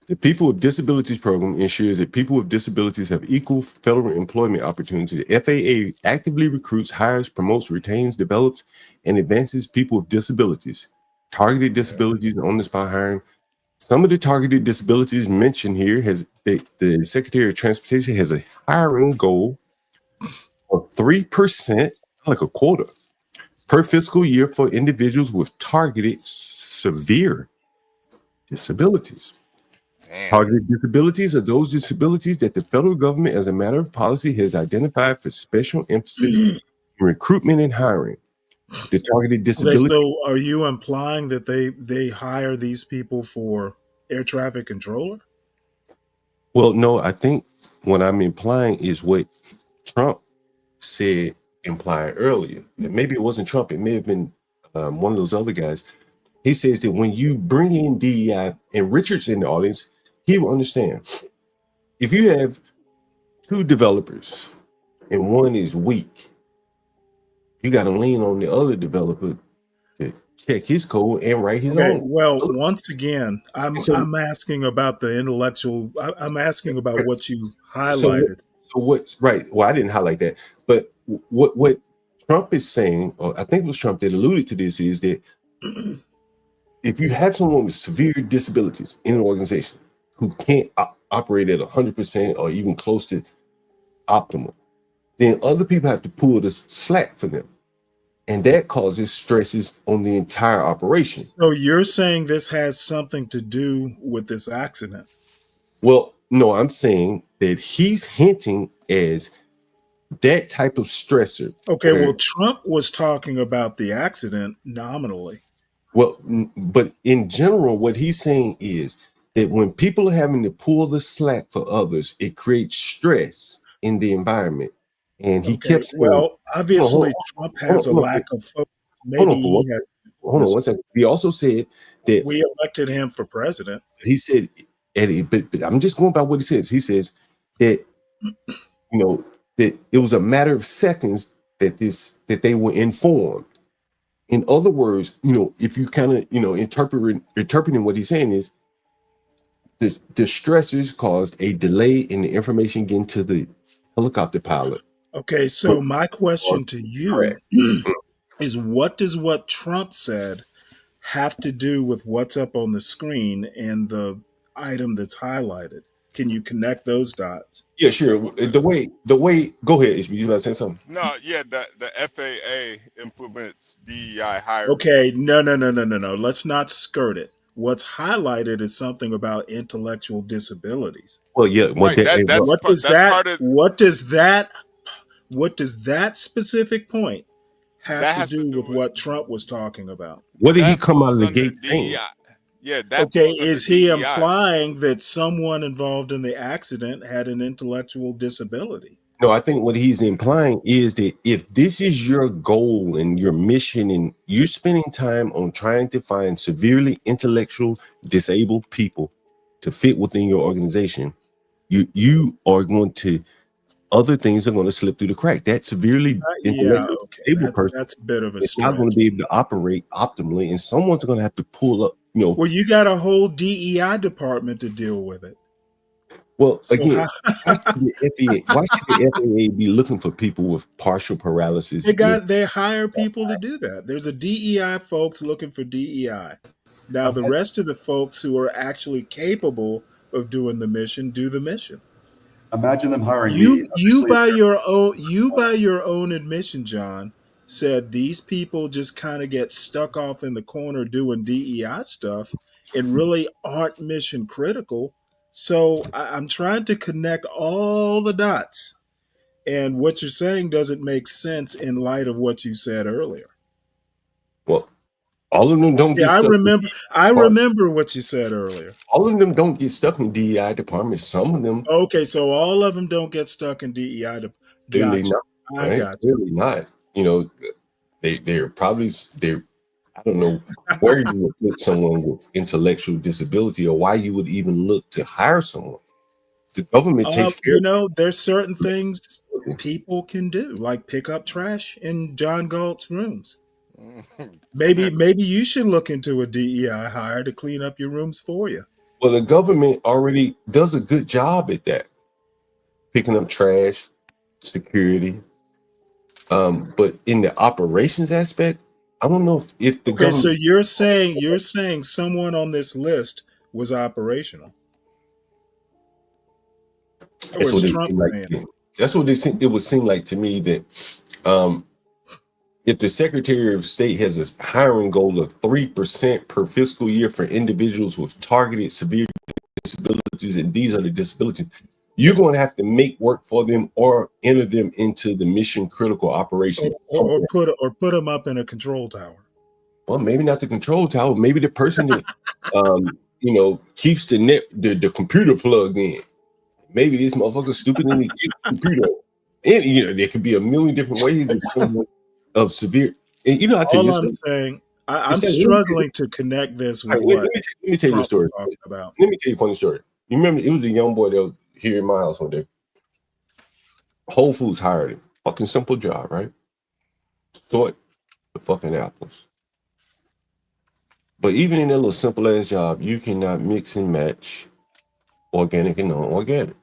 Speaker 2: The People with Disabilities Program ensures that people with disabilities have equal federal employment opportunities. The FAA actively recruits, hires, promotes, retains, develops, and advances people with disabilities. Targeted disabilities and on-the-spot hiring. Some of the targeted disabilities mentioned here has the Secretary of Transportation has a hiring goal of 3%, like a quota, per fiscal year for individuals with targeted severe disabilities. Targeted disabilities are those disabilities that the federal government, as a matter of policy, has identified for special emphasis in recruitment and hiring. The targeted disability.
Speaker 7: So, are you implying that they hire these people for air traffic controller?
Speaker 2: Well, no, I think what I'm implying is what Trump said implied earlier. And maybe it wasn't Trump. It may have been one of those other guys. He says that when you bring in DEI, and Richard's in the audience, he will understand. If you have two developers and one is weak, you got to lean on the other developer to check his code and write his own.
Speaker 7: Well, once again, I'm asking about the intellectual. I'm asking about what you highlighted.
Speaker 2: So what's right? Well, I didn't highlight that, but what Trump is saying, or I think it was Trump that alluded to this, is that if you have someone with severe disabilities in an organization who can't operate at 100% or even close to optimal, then other people have to pull the slack for them. And that causes stresses on the entire operation.
Speaker 7: So you're saying this has something to do with this accident?
Speaker 2: Well, no, I'm saying that he's hinting as that type of stressor.
Speaker 7: Okay, well, Trump was talking about the accident nominally.
Speaker 2: Well, but in general, what he's saying is that when people are having to pull the slack for others, it creates stress in the environment. And he kept saying,
Speaker 7: well, obviously, Trump has a lack of focus. Maybe he had.
Speaker 2: Hold on one second. He also said that
Speaker 7: we elected him for president.
Speaker 2: He said at it, but I'm just going by what he says. He says that that it was a matter of seconds that they were informed. In other words, if you kind of interpreting what he's saying is the stressors caused a delay in the information getting to the helicopter pilot.
Speaker 7: Okay, so my question to you is, what does what Trump said have to do with what's up on the screen and the item that's highlighted? Can you connect those dots?
Speaker 2: Yeah, sure. The way. Go ahead, HB. You about to say something?
Speaker 4: No, yeah, the FAA implements DEI hiring.
Speaker 7: Okay, no. Let's not skirt it. What's highlighted is something about intellectual disabilities.
Speaker 2: Well, yeah.
Speaker 7: What does that specific point have to do with what Trump was talking about?
Speaker 2: What did he come out of the gate saying?
Speaker 4: Yeah, that
Speaker 7: okay,
Speaker 4: falls under
Speaker 7: is he
Speaker 4: DEI.
Speaker 7: implying that someone involved in the accident had an intellectual disability?
Speaker 2: No, I think what he's implying is that if this is your goal and your mission, and you're spending time on trying to find severely intellectual disabled people to fit within your organization, you are going to, other things are going to slip through the crack. That severely intellectually disabled person,
Speaker 7: that's a bit of a
Speaker 2: it's not going to be able to operate optimally, and someone's going to have to pull up.
Speaker 7: Well, you got a whole DEI department to deal with it.
Speaker 2: Well, so again, why should the FAA be looking for people with partial paralysis?
Speaker 7: They hire people to do that. There's a DEI folks looking for DEI. Now, the rest of the folks who are actually capable of doing the mission do the mission.
Speaker 13: Imagine them hiring
Speaker 7: you by your own admission, John, said these people just kind of get stuck off in the corner doing DEI stuff and really aren't mission critical. So I'm trying to connect all the dots, and what you're saying doesn't make sense in light of what you said earlier.
Speaker 2: Well, all of them don't get stuck.
Speaker 7: I remember what you said earlier.
Speaker 2: All of them don't get stuck in DEI departments. Some of them.
Speaker 7: Okay, so all of them don't get stuck in DEI. Gotcha. I got you.
Speaker 2: Really not. They're probably I don't know where you would put someone with intellectual disability, or why you would even look to hire someone. The government takes care.
Speaker 7: There's certain things people can do, like pick up trash in John Galt's rooms. Maybe you should look into a DEI hire to clean up your rooms for you.
Speaker 2: Well, the government already does a good job at that, picking up trash, security. But in the operations aspect, I don't know if the government.
Speaker 7: So you're saying someone on this list was operational.
Speaker 2: That's what it would seem like to me that if the Secretary of State has a hiring goal of 3% per fiscal year for individuals with targeted severe disabilities, and these are the disabilities, you're going to have to make work for them or enter them into the mission critical operation,
Speaker 7: or put them up in a control tower.
Speaker 2: Well, maybe not the control tower. Maybe the person that keeps the computer plugged in. Maybe this motherfucker's stupid in his computer. And there could be a million different ways of severe. And I tell you,
Speaker 7: I'm struggling to connect this with what.
Speaker 2: Let me tell you a story. Let me tell you a funny story. You remember it was a young boy that was here in my house one day. Whole Foods hired him. Fucking simple job, right? Sort the fucking apples. But even in that little simple ass job, you cannot mix and match organic and non-organic.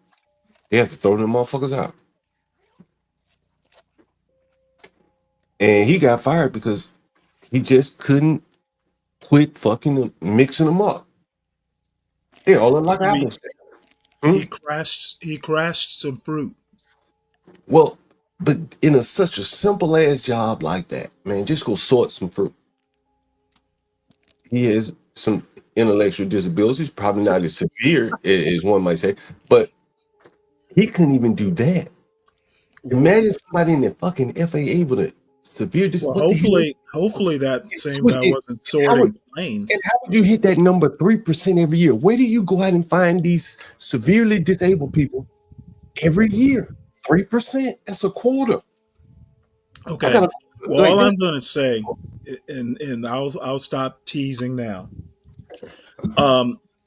Speaker 2: They have to throw them motherfuckers out. And he got fired because he just couldn't quit fucking mixing them up. They all look like apples.
Speaker 7: He crashed some fruit.
Speaker 2: Well, but in such a simple ass job like that, man, just go sort some fruit. He has some intellectual disabilities, probably not as severe as one might say, but he couldn't even do that. Imagine somebody in the fucking FAA with a severe disability.
Speaker 7: Well, hopefully that same guy wasn't sorting planes.
Speaker 2: And how would you hit that number 3% every year? Where do you go out and find these severely disabled people every year? 3%. That's a quarter.
Speaker 7: Okay. All I'm going to say, and I'll stop teasing now.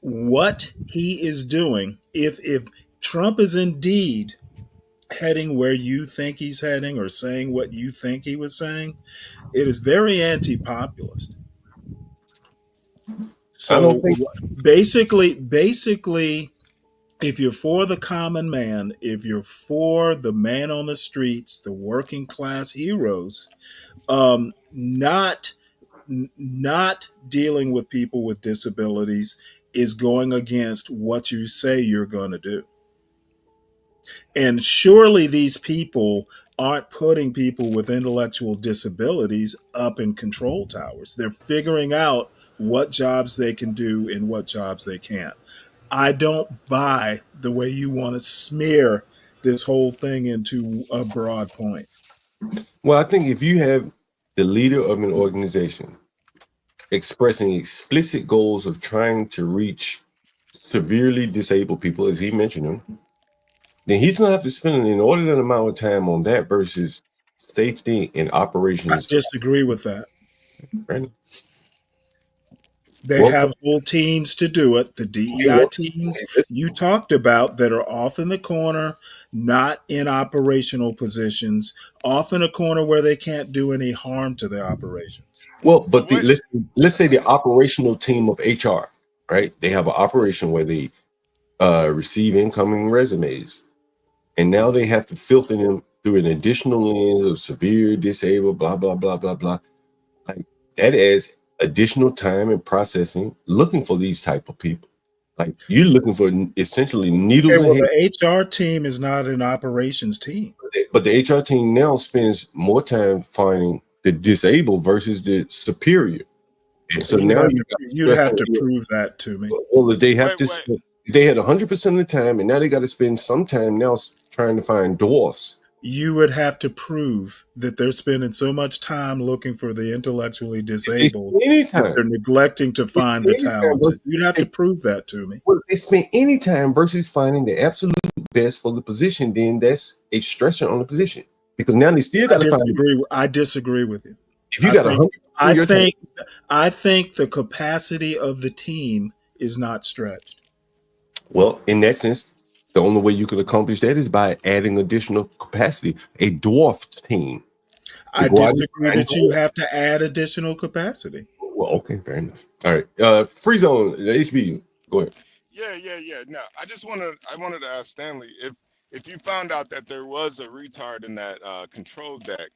Speaker 7: what he is doing, if Trump is indeed heading where you think he's heading or saying what you think he was saying, it is very anti-populist.
Speaker 2: I don't
Speaker 7: So
Speaker 2: think.
Speaker 7: basically, if you're for the common man, if you're for the man on the streets, the working class heroes, not dealing with people with disabilities is going against what you say you're going to do. And surely these people aren't putting people with intellectual disabilities up in control towers. They're figuring out what jobs they can do and what jobs they can't. I don't buy the way you want to smear this whole thing into a broad point.
Speaker 2: Well, I think if you have the leader of an organization expressing explicit goals of trying to reach severely disabled people, as he mentioned them, then he's going to have to spend an inordinate amount of time on that versus safety and
Speaker 7: I
Speaker 2: operations.
Speaker 7: disagree with that.
Speaker 2: Right?
Speaker 7: They have whole teams to do it. The DEI teams you talked about that are off in the corner, not in operational positions, off in a corner where they can't do any harm to the operations.
Speaker 2: Well, but let's say the operational team of HR, right? They have an operation where they receive incoming resumes, and now they have to filter them through an additional lens of severe disabled, blah blah blah blah blah. Like that adds additional time and processing looking for these type of people. Like you're looking for essentially needles.
Speaker 7: Okay, well, the HR team is not an operations team.
Speaker 2: But the HR team now spends more time finding the disabled versus the superior. And so
Speaker 7: you'd have to prove that to me.
Speaker 2: Well, if they have they had 100% of the time, and now they got to spend some time now trying to find dwarfs.
Speaker 7: You would have to prove that they're spending so much time looking for the intellectually disabled that they're neglecting to find the talented. You'd have to prove that to me.
Speaker 2: Well, if they spend any time versus finding the absolute best for the position, then that's a stressor on the position. Because now they still got to find.
Speaker 7: I disagree with you.
Speaker 2: If you got 100%,
Speaker 7: I think the capacity of the team is not stretched.
Speaker 2: Well, in that sense, the only way you could accomplish that is by adding additional capacity, a dwarfed team.
Speaker 7: I disagree that you have to add additional capacity.
Speaker 2: Well, okay, fair enough. All right, free zone, HB, go ahead.
Speaker 4: Yeah. No, I wanted to ask Stanley if you found out that there was a retard in that control deck,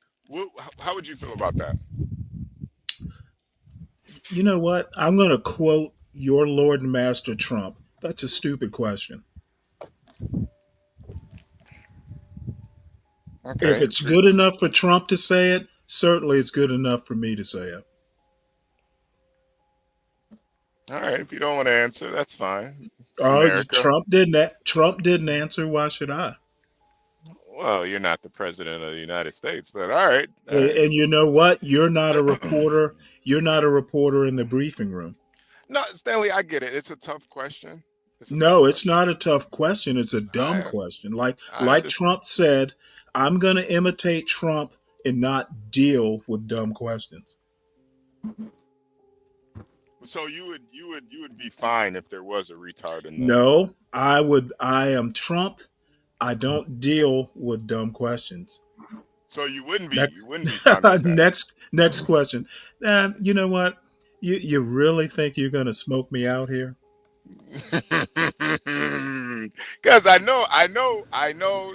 Speaker 4: how would you feel about that?
Speaker 7: You know what? I'm going to quote your Lord and Master Trump. That's a stupid question. Okay. If it's good enough for Trump to say it, certainly it's good enough for me to say it.
Speaker 4: All right. If you don't want to answer, that's fine.
Speaker 7: Trump didn't answer. Why should I?
Speaker 4: Well, you're not the president of the United States, but all right.
Speaker 7: And you know what? You're not a reporter. You're not a reporter in the briefing room.
Speaker 4: No, Stanley, I get it. It's a tough question.
Speaker 7: It's not a tough question. It's a dumb question. Like Trump said, I'm going to imitate Trump and not deal with dumb questions.
Speaker 4: So you would be fine if there was a retard in there.
Speaker 7: No, I would. I am Trump. I don't deal with dumb questions.
Speaker 4: So you wouldn't be. You wouldn't be fine with that.
Speaker 7: Next question. You know what? You really think you're going to smoke me out here?
Speaker 4: Because I know.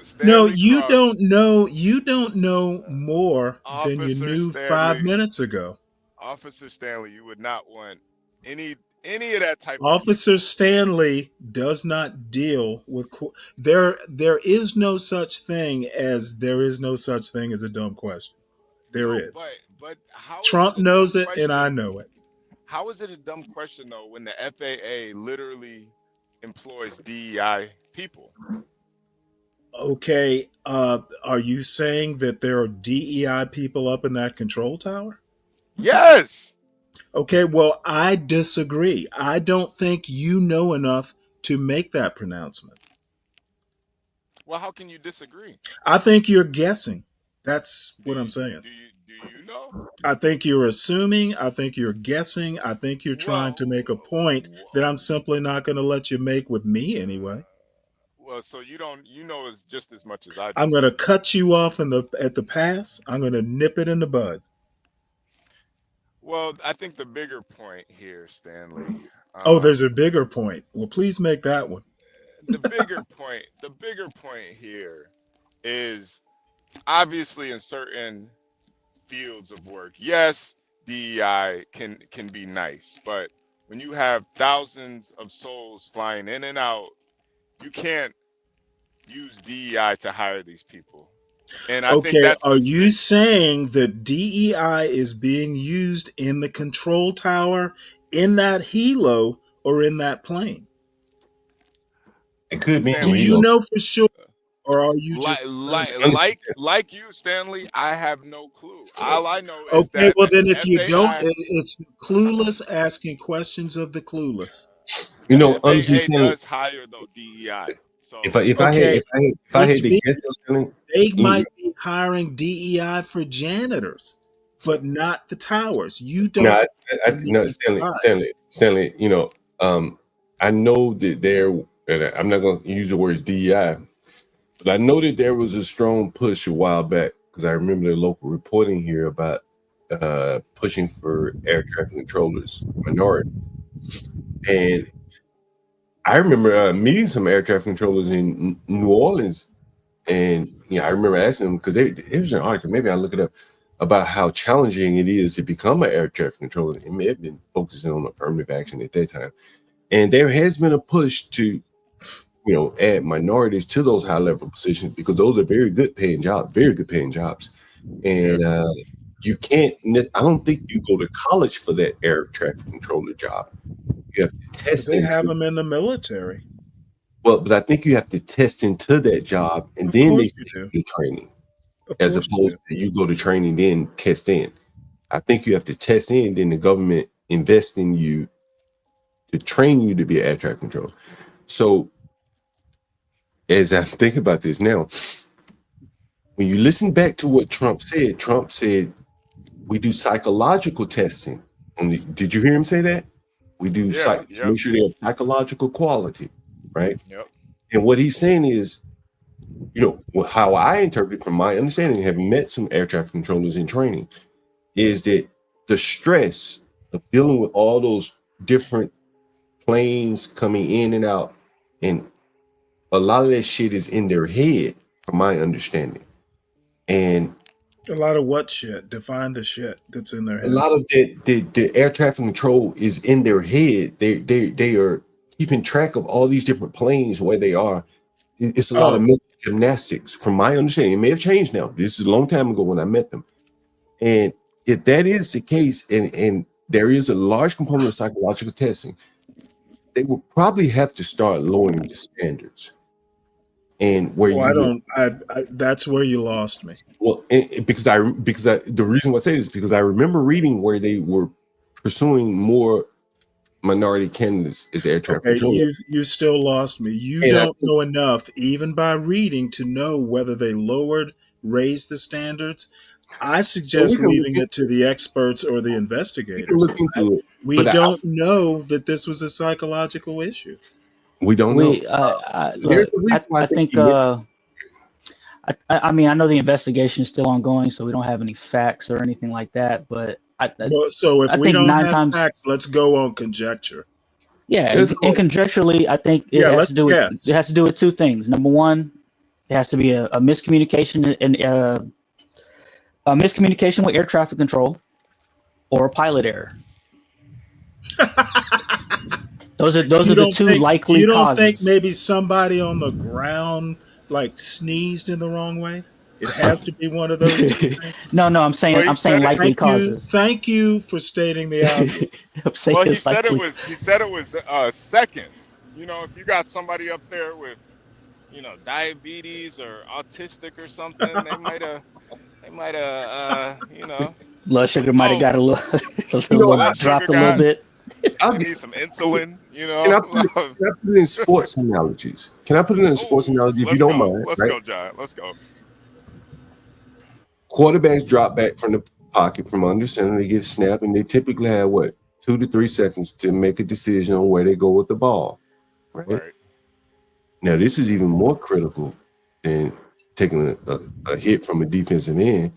Speaker 4: Stanley
Speaker 7: no, you
Speaker 4: Cross,
Speaker 7: don't know. You don't know more than you knew
Speaker 4: Stanley,
Speaker 7: 5 minutes ago.
Speaker 4: Officer Stanley, you would not want any of that type.
Speaker 7: Officer Stanley does not deal with. There is no such thing as a dumb question. There is.
Speaker 4: But how
Speaker 7: Trump knows it, and I know it.
Speaker 4: How is it a dumb question though when the FAA literally employs DEI people?
Speaker 7: Okay, are you saying that there are DEI people up in that control tower?
Speaker 4: Yes.
Speaker 7: Okay, well, I disagree. I don't think you know enough to make that pronouncement.
Speaker 4: Well, how can you disagree?
Speaker 7: I think you're guessing. That's what I'm saying.
Speaker 4: Do you know?
Speaker 7: I think you're assuming. I think you're guessing. I think you're trying to make a point that I'm simply not going to let you make with me anyway.
Speaker 4: Well, so you don't, you know, it's just as much as I do.
Speaker 7: I'm going to cut you off at the pass. I'm going to nip it in the bud.
Speaker 4: Well, I think the bigger point here, Stanley.
Speaker 7: Oh, there's a bigger point. Well, please make that one.
Speaker 4: The bigger point here is obviously in certain fields of work. Yes, DEI can be nice, but when you have thousands of souls flying in and out, you can't use DEI to hire these people. And I think that's
Speaker 7: are you saying that DEI is being used in the control tower, in that helo, or in that plane?
Speaker 2: It could be.
Speaker 7: Do you know for sure, or are you just
Speaker 4: like you, Stanley? I have no clue. All I know is
Speaker 7: okay?
Speaker 4: that
Speaker 7: Well, then, if you
Speaker 4: FAI
Speaker 7: don't, it's clueless asking questions of the clueless.
Speaker 2: You know, honestly,
Speaker 4: FAA does hire though DEI. So
Speaker 2: if I had to guess,
Speaker 7: they might be hiring DEI for janitors, but not the towers. You don't.
Speaker 2: No, Stanley. You know, I know that there, and I'm not going to use the words DEI, but I know that there was a strong push a while back because I remember the local reporting here about pushing for air traffic controllers, minorities, and I remember meeting some air traffic controllers in New Orleans, and I remember asking them because it was an article. Maybe I'll look it up about how challenging it is to become an air traffic controller. It may have been focusing on affirmative action at that time, and there has been a push to, add minorities to those high level positions because those are very good paying jobs, and you can't. I don't think you go to college for that air traffic controller job. You have to test.
Speaker 7: They have them in the military.
Speaker 2: Well, but I think you have to test into that job, and then they do the training, as opposed to you go to training then test in. I think you have to test in, then the government invest in you to train you to be an air traffic controller. So, as I'm thinking about this now, when you listen back to what Trump said we do psychological testing. Did you hear him say that? We do to make sure they have psychological quality, right?
Speaker 4: Yep.
Speaker 2: And what he's saying is, how I interpret from my understanding, having met some air traffic controllers in training, is that the stress of dealing with all those different planes coming in and out, and a lot of that shit is in their head, from my understanding. And
Speaker 7: a lot of what shit? Define the shit that's in their head.
Speaker 2: A lot of the air traffic control is in their head. They are keeping track of all these different planes where they are. It's a lot of mental gymnastics, from my understanding. It may have changed now. This is a long time ago when I met them. And if that is the case, and there is a large component of psychological testing, they will probably have to start lowering the standards. And
Speaker 7: that's where you lost me.
Speaker 2: Well, because the reason why I say this is because I remember reading where they were pursuing more minority candidates as air traffic controllers.
Speaker 7: You still lost me. You don't know enough, even by reading, to know whether they raised the standards. I suggest leaving it to the experts or the investigators. We don't know that this was a psychological issue.
Speaker 2: We don't know.
Speaker 5: I mean, I know the investigation is still ongoing, so we don't have any facts or anything like that. But
Speaker 7: so if we don't have facts, let's go on conjecture.
Speaker 5: Yeah, and conjecturally, I think it has to do with two things. Number one, it has to be a miscommunication and a miscommunication with air traffic control, or a pilot error. Those are the two likely causes.
Speaker 7: You don't think maybe somebody on the ground sneezed in the wrong way? It has to be one of those two things.
Speaker 5: No, I'm saying likely causes.
Speaker 7: Thank you for stating the obvious.
Speaker 4: Well, he said it was seconds. If you got somebody up there with diabetes or autistic or something, they might have
Speaker 2: blood
Speaker 5: sugar might have got a little dropped a little bit.
Speaker 4: I need some insulin,
Speaker 2: Can I put it in sports analogies? If you don't mind?
Speaker 4: Let's go, John. Let's go.
Speaker 2: Quarterbacks drop back from pocket from under center. They get snapped, and they typically have what 2 to 3 seconds to make a decision on where they go with the ball. Right. Now, this is even more critical than taking a hit from a defensive end,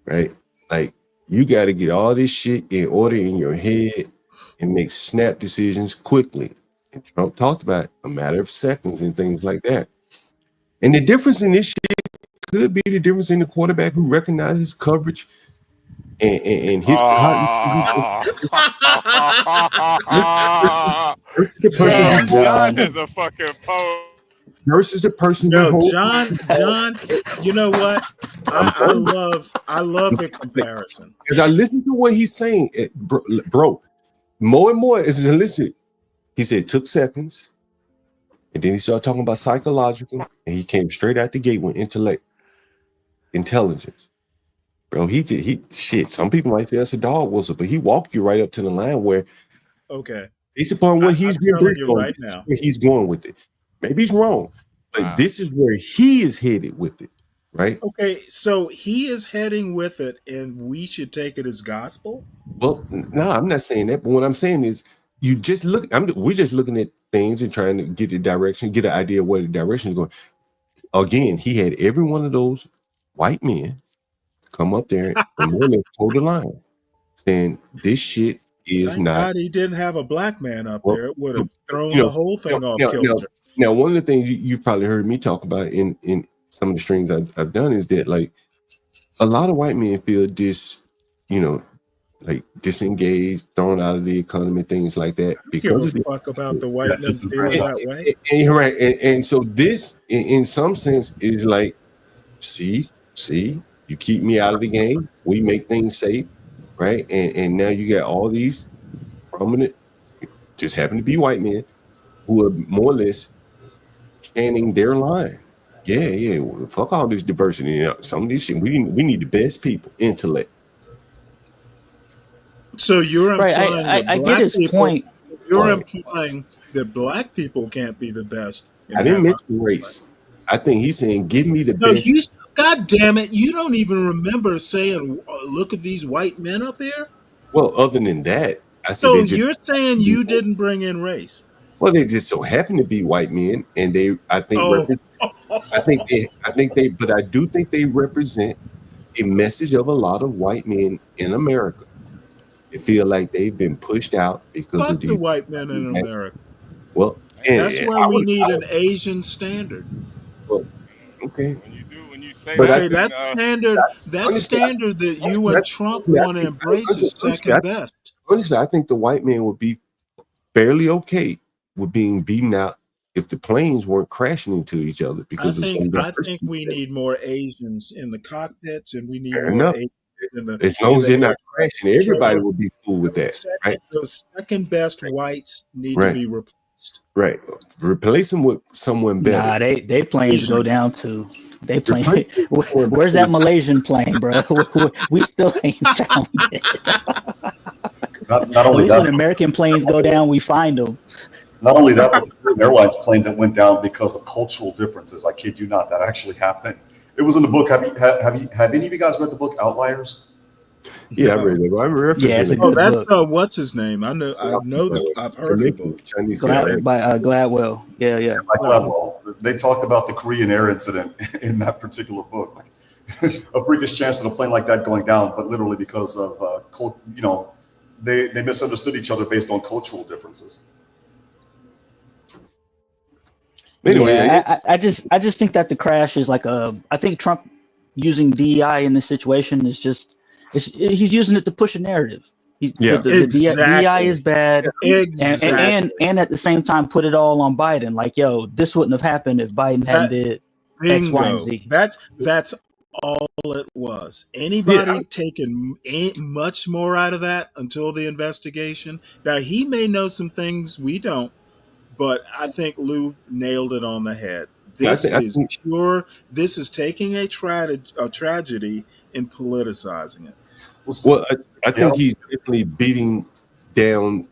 Speaker 2: right? Like, you got to get all this shit in order in your head and make snap decisions quickly. And Trump talked about a matter of seconds and things like that. And the difference in this shit could be the difference in the quarterback who recognizes coverage and his versus the person
Speaker 4: John is a fucking poet.
Speaker 2: Versus the person
Speaker 7: No,
Speaker 2: who
Speaker 7: John, you know what? I love the comparison.
Speaker 2: As I listen to what he's saying, bro, more and more as I listen, he said it took seconds, and then he started talking about psychological, and he came straight out the gate with intelligence. Bro, he shit. Some people might say that's a dog whistle, but he walked you right up to the line where,
Speaker 7: okay,
Speaker 2: based upon what he's been briefed on,
Speaker 7: right now,
Speaker 2: where he's going with it. Maybe he's wrong, but this is where he is headed with it, right?
Speaker 7: Okay, so he is heading with it, and we should take it as gospel.
Speaker 2: Well, no, I'm not saying that, but what I'm saying is, you just look. We're just looking at things and trying to get the direction, get an idea of where the direction is going. Again, he had every one of those white men come up there and more or less toe the line, saying this shit is
Speaker 7: Thank
Speaker 2: not.
Speaker 7: God he didn't have a black man up there. It would have thrown the whole thing off kilter.
Speaker 2: Now, one of the things you've probably heard me talk about in some of the streams I've done is that, like, a lot of white men feel like disengaged, thrown out of the economy, things like that. Because of
Speaker 7: fuck about the white men feeling that way.
Speaker 2: And, right, and so this, in some sense, is like, see, you keep me out of the game. We make things safe, right? And now you got all these prominent, just happen to be white men, who are more or less canning their line. Yeah. Well, fuck all this diversity. You know, some of this shit, we need the best people, intellect.
Speaker 7: So you're implying that
Speaker 5: I get his point.
Speaker 7: You're implying that black people can't be the best.
Speaker 2: I didn't mention race. I think he's saying, give me the best.
Speaker 7: God damn it! You don't even remember saying, "Look at these white men up here."
Speaker 2: Well, other than that, I said.
Speaker 7: So you're saying you didn't bring in race?
Speaker 2: Well, they just so happen to be white men, and I do think they represent a message of a lot of white men in America. They feel like they've been pushed out because of
Speaker 7: the white men in America.
Speaker 2: Well,
Speaker 7: that's why we need an Asian standard.
Speaker 2: Well, okay.
Speaker 4: When you say
Speaker 7: that standard that you and Trump want to embrace is second best.
Speaker 2: Honestly, I think the white man would be fairly okay with being beaten out if the planes weren't crashing into each other because
Speaker 7: I think we need more Asians in the cockpits, and we need
Speaker 2: Fair
Speaker 7: more
Speaker 2: enough.
Speaker 7: Asians in the.
Speaker 2: As long as they're not crashing, everybody would be cool with that. Right?
Speaker 7: Those second best whites need to be replaced.
Speaker 2: Right. Replace them with someone better.
Speaker 5: Nah, they planes go down too. They plane. Where's that Malaysian plane, bro? We still ain't found it.
Speaker 13: Not only that,
Speaker 5: when American planes go down, we find them.
Speaker 13: Not only that, but the airlines plane that went down because of cultural differences. I kid you not, that actually happened. It was in the book. Have any of you guys read the book Outliers?
Speaker 2: Yeah, I read it. I referenced it.
Speaker 7: That's what's his name? I've heard the book.
Speaker 5: Gladwell. Yeah.
Speaker 13: By Gladwell. They talked about the Korean Air incident in that particular book. Like, a freakish chance of a plane like that going down, but literally because of they misunderstood each other based on cultural differences.
Speaker 2: Anyway,
Speaker 5: yeah, I just think that the crash is like I think Trump using DEI in this situation is just he's using it to push a narrative. The DEI is bad, and at the same time put it all on Biden. Like, yo, this wouldn't have happened if Biden hadn't did X, Y, and Z.
Speaker 7: That's all it was. Anybody taking much more out of that until the investigation? Now, he may know some things we don't, but I think Lou nailed it on the head. This is pure. This is taking a tragedy and politicizing it.
Speaker 2: Well, I think he's definitely beating down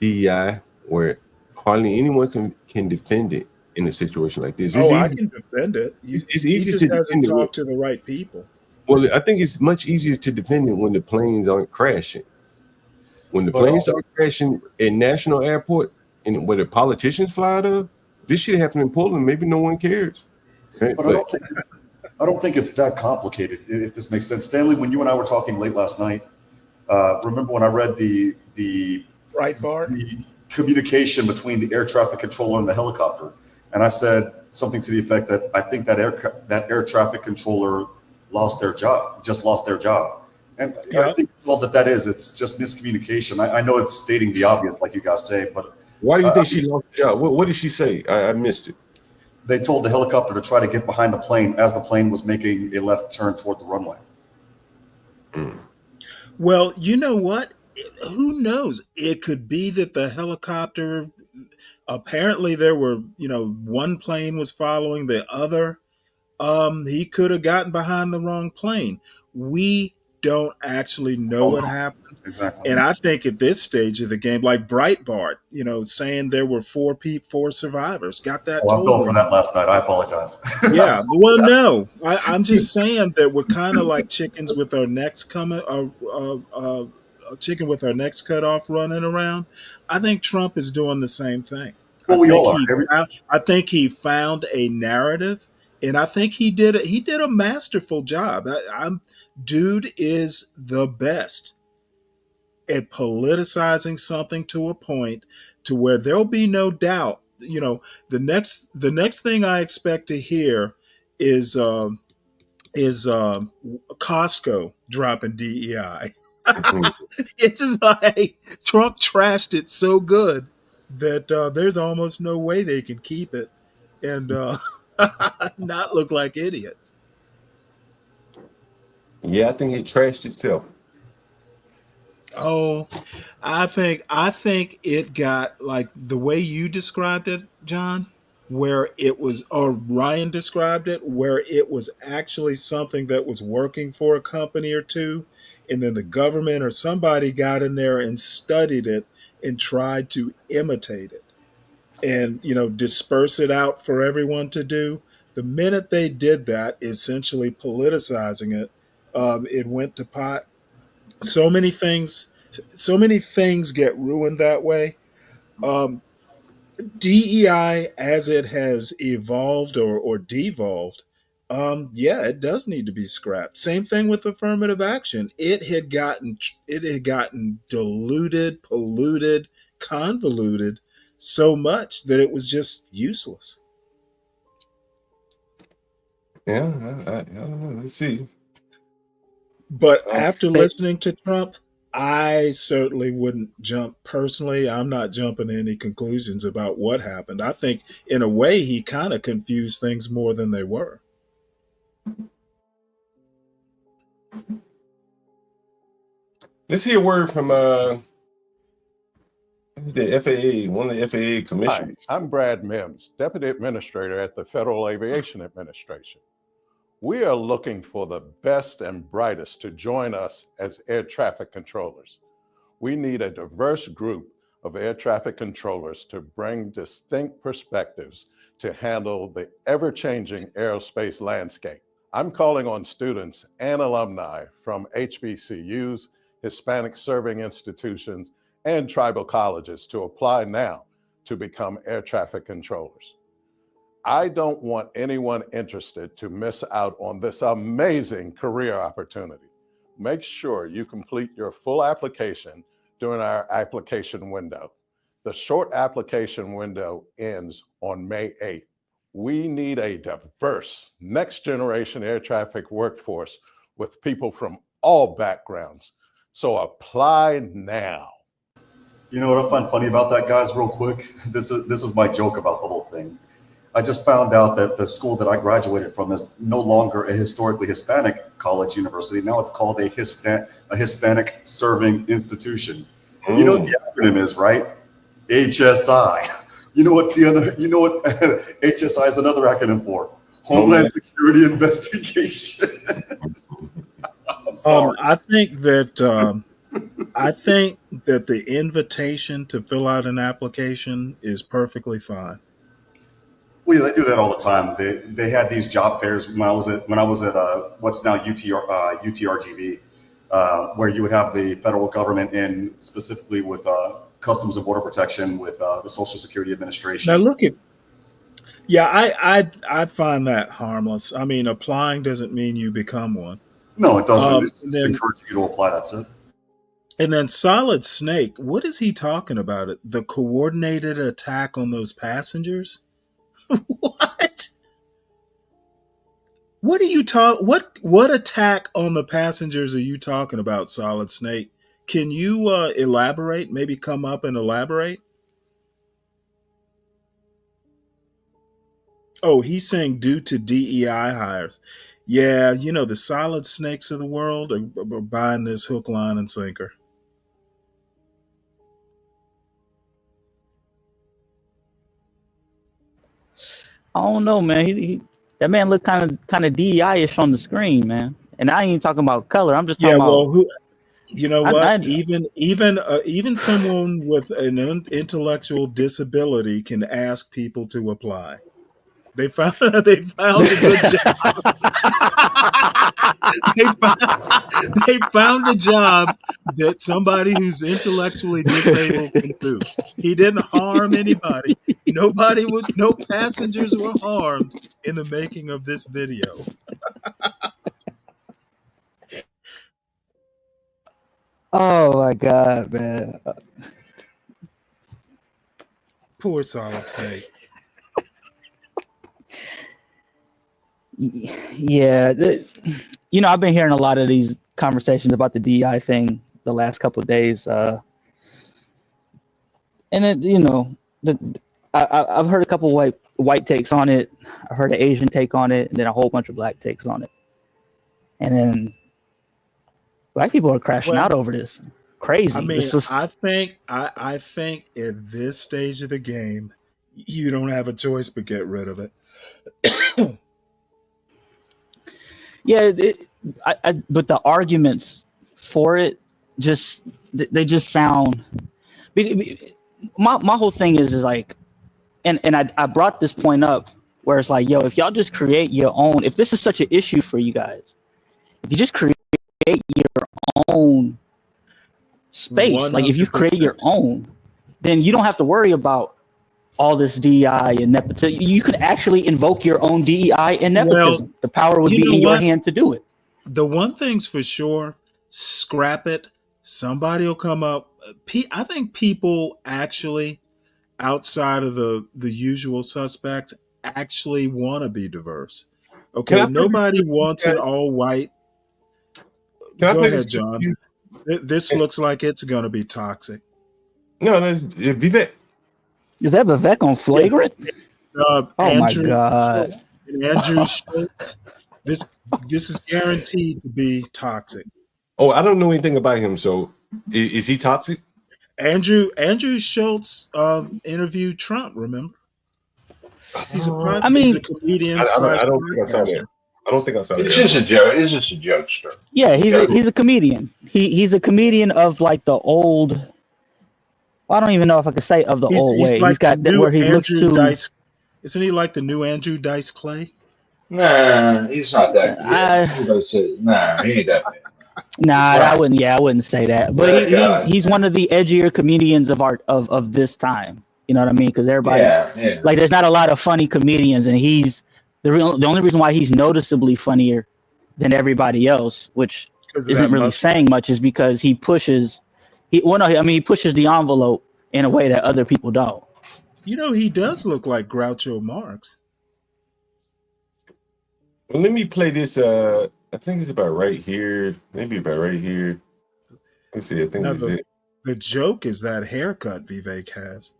Speaker 2: DEI where hardly anyone can defend it in a situation like this.
Speaker 7: I can defend it. He just hasn't talked to the right people.
Speaker 2: Well, I think it's much easier to defend it when the planes aren't crashing. When the
Speaker 11: But
Speaker 2: planes start crashing at national airport and where the politicians fly out of, this shit happened in Portland. Maybe no one cares. Right?
Speaker 13: But I don't think it's that complicated, if this makes sense. Stanley, when you and I were talking late last night, remember when I read the communication between the air traffic controller and the helicopter, and I said something to the effect that I think that air traffic controller lost their job. And I think it's all that is. It's just miscommunication. I know it's stating the obvious, like you guys say, but
Speaker 2: why do you think she lost the job? What did she say? I missed it.
Speaker 13: They told the helicopter to try to get behind the plane as the plane was making a left turn toward the runway.
Speaker 7: Well, you know what? Who knows? It could be that the helicopter, apparently there were, one plane was following the other. He could have gotten behind the wrong plane. We don't actually know what happened.
Speaker 13: Exactly.
Speaker 7: And I think at this stage of the game, like Breitbart, saying there were four survivors, got that.
Speaker 13: I fell for that last night. I apologize.
Speaker 7: Yeah, well, no, I'm just saying that we're kind of like chickens with our necks chicken with our necks cut off, running around. I think Trump is doing the same thing. I think he found a narrative, and I think he did a masterful job. Dude is the best at politicizing something to a point to where there'll be no doubt. The next thing I expect to hear is Costco dropping DEI. It's like Trump trashed it so good that there's almost no way they can keep it and not look like idiots.
Speaker 2: Yeah, I think it trashed itself.
Speaker 7: Oh, I think it got like the way you described it, John, where it was, or Ryan described it, where it was actually something that was working for a company or two, and then the government or somebody got in there and studied it and tried to imitate it and, disperse it out for everyone to do. The minute they did that, essentially politicizing it, it went to pot. So many things get ruined that way. DEI, as it has evolved or devolved, it does need to be scrapped. Same thing with affirmative action. It had gotten diluted, polluted, convoluted so much that it was just useless.
Speaker 2: Yeah, I don't know. Let's see.
Speaker 7: But after listening to Trump, I certainly wouldn't jump personally. I'm not jumping to any conclusions about what happened. I think in a way he kind of confused things more than they were.
Speaker 2: Let's see a word from the FAA, one of the FAA commissioners.
Speaker 11: Hi, I'm Brad Mims, Deputy Administrator at the Federal Aviation Administration. We are looking for the best and brightest to join us as air traffic controllers. We need a diverse group of air traffic controllers to bring distinct perspectives to handle the ever-changing aerospace landscape. I'm calling on students and alumni from HBCUs, Hispanic serving institutions, and tribal colleges to apply now to become air traffic controllers. I don't want anyone interested to miss out on this amazing career opportunity. Make sure you complete your full application during our application window. The short application window ends on May 8th. We need a diverse next generation air traffic workforce with people from all backgrounds. So apply now.
Speaker 13: You know what I find funny about that, guys, real quick? This is my joke about the whole thing. I just found out that the school that I graduated from is no longer a historically Hispanic college university. Now it's called a Hispanic serving institution. You know what the acronym is, right? HSI. You know what HSI is another acronym for? Homeland Security Investigation. I'm sorry.
Speaker 7: I think that the invitation to fill out an application is perfectly fine.
Speaker 13: Well, yeah, they do that all the time. They had these job fairs when I was at what's now UTRGV, where you would have the federal government in specifically with Customs and Border Protection, with the Social Security Administration.
Speaker 7: Now look at, yeah, I find that harmless. I mean, applying doesn't mean you become one.
Speaker 13: No, it doesn't. It's just
Speaker 7: Then,
Speaker 13: encouraging you to apply. That's it.
Speaker 7: And then Solid Snake, what is he talking about? The coordinated attack on those passengers? What? What are you what attack on the passengers are you talking about, Solid Snake? Can you elaborate? Maybe come up and elaborate? Oh, he's saying due to DEI hires. Yeah, you know, the Solid Snakes of the world are buying this hook, line, and sinker.
Speaker 5: I don't know, man. That man looked kind of DEI-ish on the screen, man. And I ain't even talking about color. I'm just talking about.
Speaker 7: You know what? Even someone with an intellectual disability can ask people to apply. They found a good job. they found a job that somebody who's intellectually disabled can do. He didn't harm anybody. No passengers were harmed in the making of this video.
Speaker 5: Oh my God, man.
Speaker 7: Poor Solid Snake.
Speaker 5: Yeah, you know, I've been hearing a lot of these conversations about the DEI thing the last couple of days, and it, you know, I've heard a couple white takes on it. I heard an Asian take on it, and then a whole bunch of black takes on it, and then black people are crashing out over this. Crazy.
Speaker 7: I mean, I think at this stage of the game, you don't have a choice but get rid of it.
Speaker 5: Yeah, but the arguments for it they just sound. My whole thing is like, and I brought this point up where it's like, yo, if y'all just create your own, if this is such an issue for you guys, if you just create your own space, 100%. Like if you create your own, then you don't have to worry about all this DEI and nepotism. You could actually invoke your own DEI and nepotism. Well, the power would be in your hand to do it.
Speaker 7: The one thing's for sure, scrap it. Somebody will come up. I think people actually, outside of the usual suspects, actually want to be diverse. Okay, nobody wants an all white. Go ahead, John. This looks like it's going to be toxic.
Speaker 2: No, that's Vivek.
Speaker 5: Is that Vivek on Flagrant?
Speaker 7: Oh
Speaker 5: Andrew, my God.
Speaker 7: Andrew Schultz. This is guaranteed to be toxic.
Speaker 2: Oh, I don't know anything about him. So is he toxic?
Speaker 7: Andrew Schultz interviewed Trump, remember? He's a he's a comedian.
Speaker 2: I don't think I saw that. I don't think I saw that.
Speaker 24: It's just a joke. It's just a jokester.
Speaker 5: Yeah, he's a comedian. He's a comedian of like the old. Well, I don't even know if I could say of the old way.
Speaker 7: Like
Speaker 5: he's got that where he looks to.
Speaker 7: Dice. Isn't he like the new Andrew Dice Clay?
Speaker 24: Nah, he's not that. Nah, he ain't that bad.
Speaker 5: Nah, I wouldn't. Yeah, I wouldn't say that. But he's one of the edgier comedians of this time. You know what I mean? Because everybody, like, there's not a lot of funny comedians, and he's the only reason why he's noticeably funnier than everybody else, which isn't really saying much, is because he pushes. He pushes the envelope in a way that other people don't.
Speaker 7: You know, he does look like Groucho Marx.
Speaker 2: Well, let me play this. I think it's about right here. Maybe about right here. Let's see. I think
Speaker 7: the joke is that haircut Vivek has.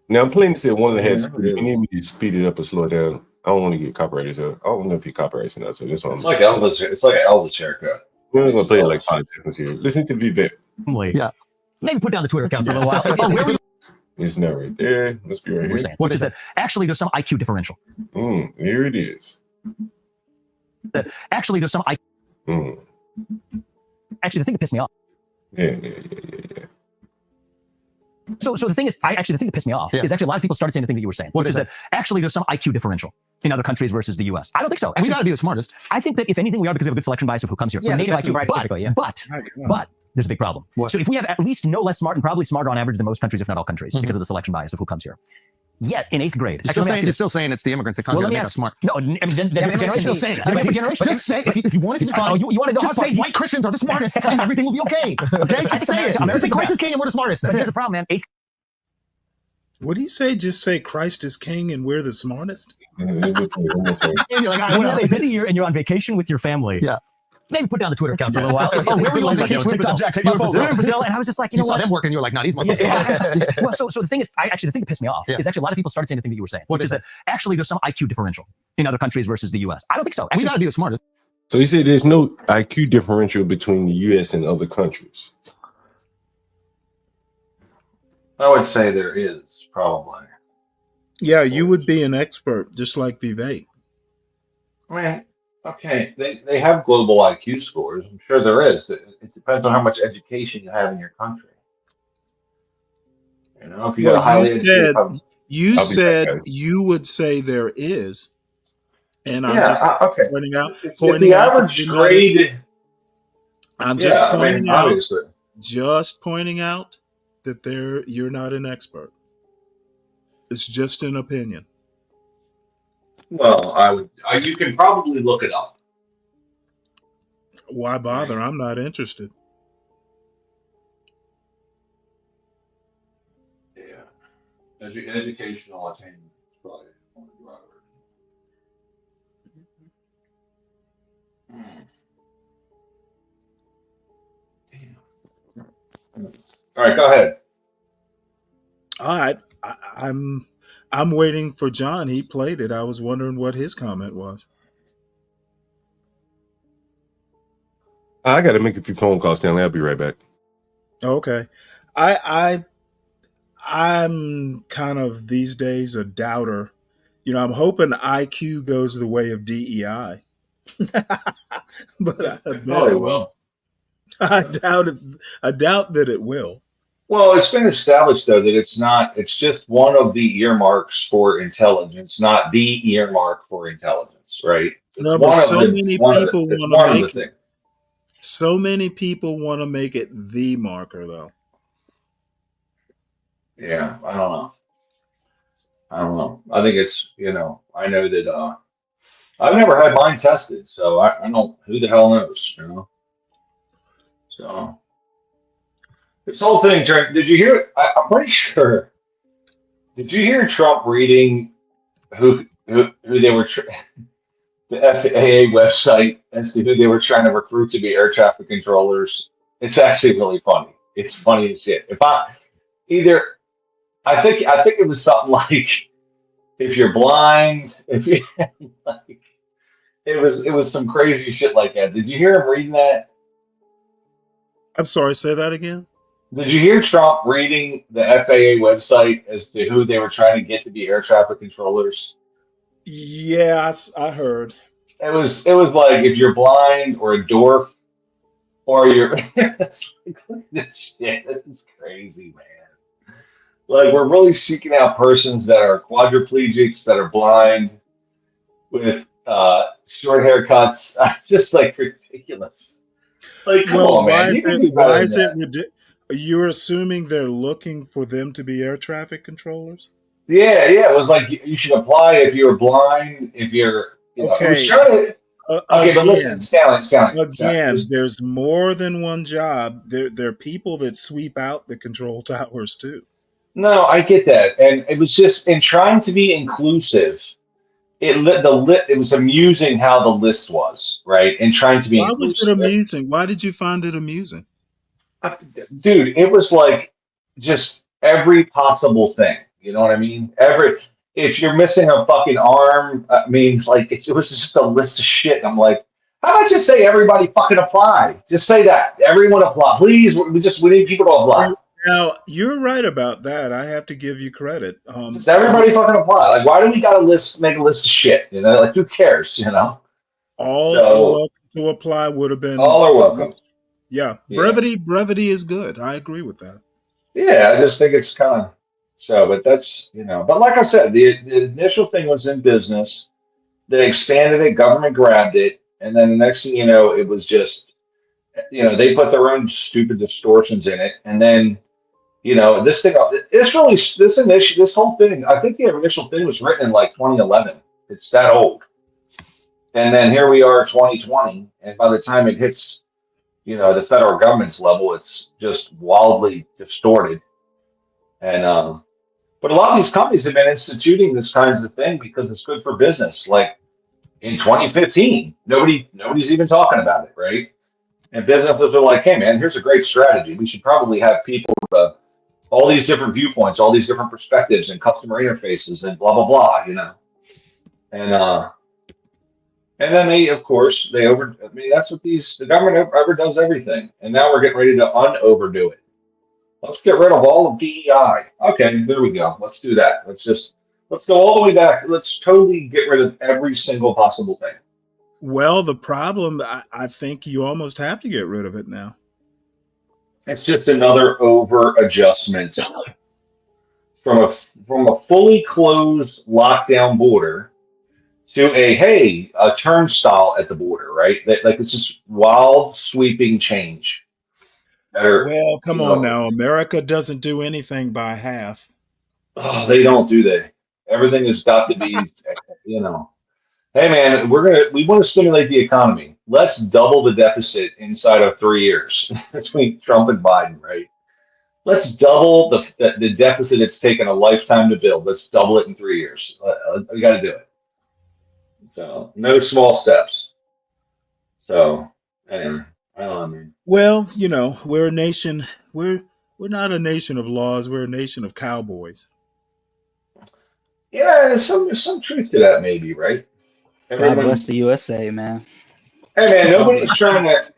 Speaker 2: Now I'm playing this at 1.5 speed. You need me to speed it up or slow it down. I don't want to get copyrighted. So I don't know if he copyrights or not. So this one.
Speaker 24: It's like Elvis. It's like an Elvis haircut.
Speaker 2: We're only gonna play it like 5 seconds here. Listen to Vivek.
Speaker 15: Yeah. Maybe put down the Twitter account for a little while.
Speaker 2: It's not right there. Must be right here.
Speaker 15: Which is that actually there's some IQ differential.
Speaker 2: Here it is.
Speaker 15: Actually, there's some IQ. Actually, the thing that pissed me off.
Speaker 2: Yeah.
Speaker 15: So the thing is, the thing that pissed me off is actually a lot of people started saying the thing that you were saying, which is that actually there's some IQ differential in other countries versus the US. I don't think so. Actually, we got to be the smartest. I think that if anything, we are, because we have a good selection bias of who comes here.
Speaker 1: Yeah,
Speaker 15: For native IQ,
Speaker 1: typically,
Speaker 15: but there's a big problem. What? So if we have at least no less smart and probably smarter on average than most countries, if not all countries, because of the selection bias of who comes here. Yet in 8th grade,
Speaker 1: you're still saying it's the immigrants that come here to make us smart.
Speaker 15: No, I mean, then generation still saying that.
Speaker 1: Just say if you wanted to
Speaker 15: you wanted
Speaker 1: just say white Christians are the smartest and everything will be okay. Okay, just say it. Just say Christ is king and we're the smartest.
Speaker 15: But here's the problem, man.
Speaker 7: What do you say? Just say Christ is king and we're the smartest?
Speaker 15: And you're like, when you have a busy year and you're on vacation with your family.
Speaker 1: Yeah.
Speaker 15: Maybe put down the Twitter account for a little while. Where were you on vacation? We were in Brazil, and I was just like, you know what?
Speaker 1: saw them working, you were like, nah, these motherfuckers.
Speaker 15: Well, so the thing is, the thing that pissed me off is actually a lot of people started saying the thing that you were saying, which is that actually there's some IQ differential in other countries versus the US. I don't think so.
Speaker 1: We got to be the smartest.
Speaker 2: So you say there's no IQ differential between the US and other countries?
Speaker 24: I would say there is, probably.
Speaker 7: Yeah, you would be an expert, just like Vivek.
Speaker 24: I mean, okay, they have global IQ scores. I'm sure there is. It depends on how much education you have in your country. You know, if you got a highly educated,
Speaker 7: you said you would say there is, and I'm just pointing out.
Speaker 24: The average grade.
Speaker 7: I'm just pointing out. Just pointing out that you're not an expert. It's just an opinion.
Speaker 24: Well, you can probably look it up.
Speaker 7: Why bother? I'm not interested.
Speaker 24: Yeah. Educational attainment is probably one driver. All right, go ahead.
Speaker 7: All right, I'm waiting for John. He played it. I was wondering what his comment was.
Speaker 2: I got to make a few phone calls, Stanley. I'll be right back.
Speaker 7: Okay, I'm kind of these days a doubter. You know, I'm hoping IQ goes the way of DEI, but I bet it will. I doubt that it will.
Speaker 24: Well, it's been established though that it's just one of the earmarks for intelligence, not the earmark for intelligence, right?
Speaker 7: No, but so many people want to make it. So many people want to make it the marker though.
Speaker 24: Yeah, I don't know. I think it's, I know that I've never had mine tested, so I don't, who the hell knows, So this whole thing, did you hear? I'm pretty sure. Did you hear Trump reading who they were, the FAA website as to who they were trying to recruit to be air traffic controllers? It's actually really funny. It's funny as shit. I think it was something like, if you're blind, it was some crazy shit like that. Did you hear him reading that?
Speaker 7: I'm sorry, say that again.
Speaker 24: Did you hear Trump reading the FAA website as to who they were trying to get to be air traffic controllers?
Speaker 7: Yeah, I heard.
Speaker 24: It was like, if you're blind or a dwarf or you're it's like, look at this shit. This is crazy, man. Like, we're really seeking out persons that are quadriplegics, that are blind, with short haircuts. Just like ridiculous. Like, come on, man.
Speaker 7: Why is it ridiculous? You're assuming they're looking for them to be air traffic controllers?
Speaker 24: Yeah. It was like, you should apply if you're blind, if you're,
Speaker 7: okay.
Speaker 24: But listen, Stanley.
Speaker 7: Again, there's more than one job. There are people that sweep out the control towers too.
Speaker 24: No, I get that, and it was just in trying to be inclusive. It was amusing how the list was, right? And trying to be.
Speaker 7: Why was it amusing? Why did you find it amusing?
Speaker 24: Dude, it was like just every possible thing. You know what I mean? If you're missing a fucking arm, I mean, like, it was just a list of shit. I'm like, how about just say everybody fucking apply? Just say that. Everyone apply. Please, we need people to apply.
Speaker 7: Now, you're right about that. I have to give you credit.
Speaker 24: Everybody fucking apply. Like, why do we got to make a list of shit? Like, who cares,
Speaker 7: All welcome to apply would have been.
Speaker 24: All are welcome.
Speaker 7: Yeah. Brevity is good. I agree with that.
Speaker 24: Yeah, I just think it's kind of so, but that's, but like I said, the initial thing was in business. They expanded it, government grabbed it, and then the next thing you know, it was just, they put their own stupid distortions in it, and then, this thing, this whole thing, I think the initial thing was written in like 2011. It's that old. And then here we are, 2020, and by the time it hits, the federal government's level, it's just wildly distorted. And but a lot of these companies have been instituting this kinds of thing because it's good for business. Like in 2015, nobody's even talking about it, right? And businesses are like, hey man, here's a great strategy. We should probably have people with all these different viewpoints, all these different perspectives and customer interfaces and blah blah blah, And then they, of course, that's what the government overdoes everything. And now we're getting ready to overdo it. Let's get rid of all of DEI. Okay, there we go. Let's do that. Let's go all the way back. Let's totally get rid of every single possible thing.
Speaker 7: Well, the problem, I think you almost have to get rid of it now.
Speaker 24: It's just another over adjustment from a fully closed lockdown border to a turnstile at the border, right? Like it's just wild sweeping change.
Speaker 7: Well, come on now. America doesn't do anything by half.
Speaker 24: Oh, they don't, do they? Everything has got to be, Hey man, we want to stimulate the economy. Let's double the deficit inside of 3 years between Trump and Biden, right? Let's double the deficit it's taken a lifetime to build. Let's double it in 3 years. We got to do it. So no small steps. So anyway, I don't know, man.
Speaker 7: Well, we're a nation. We're not a nation of laws. We're a nation of cowboys.
Speaker 24: Yeah, there's some truth to that, maybe, right?
Speaker 5: God bless the USA, man.
Speaker 24: Hey, man, nobody's trying to.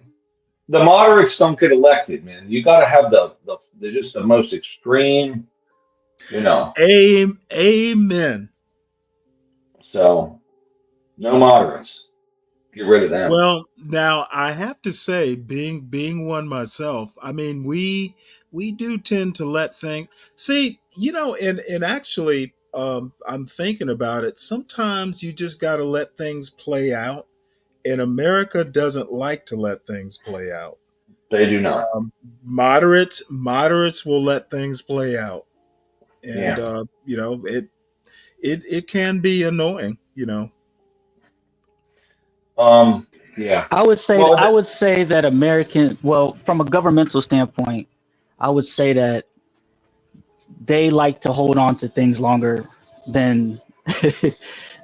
Speaker 24: The moderates don't get elected, man. You got to have just the most extreme,
Speaker 7: Amen.
Speaker 24: So, no moderates. Get rid of them.
Speaker 7: Well, now I have to say, being one myself, I mean, we do tend to let things. See, and actually, I'm thinking about it. Sometimes you just got to let things play out, and America doesn't like to let things play out.
Speaker 24: They do not.
Speaker 7: Moderates will let things play out, and it can be annoying,
Speaker 24: Yeah.
Speaker 5: I would say that from a governmental standpoint, I would say that they like to hold on to things longer than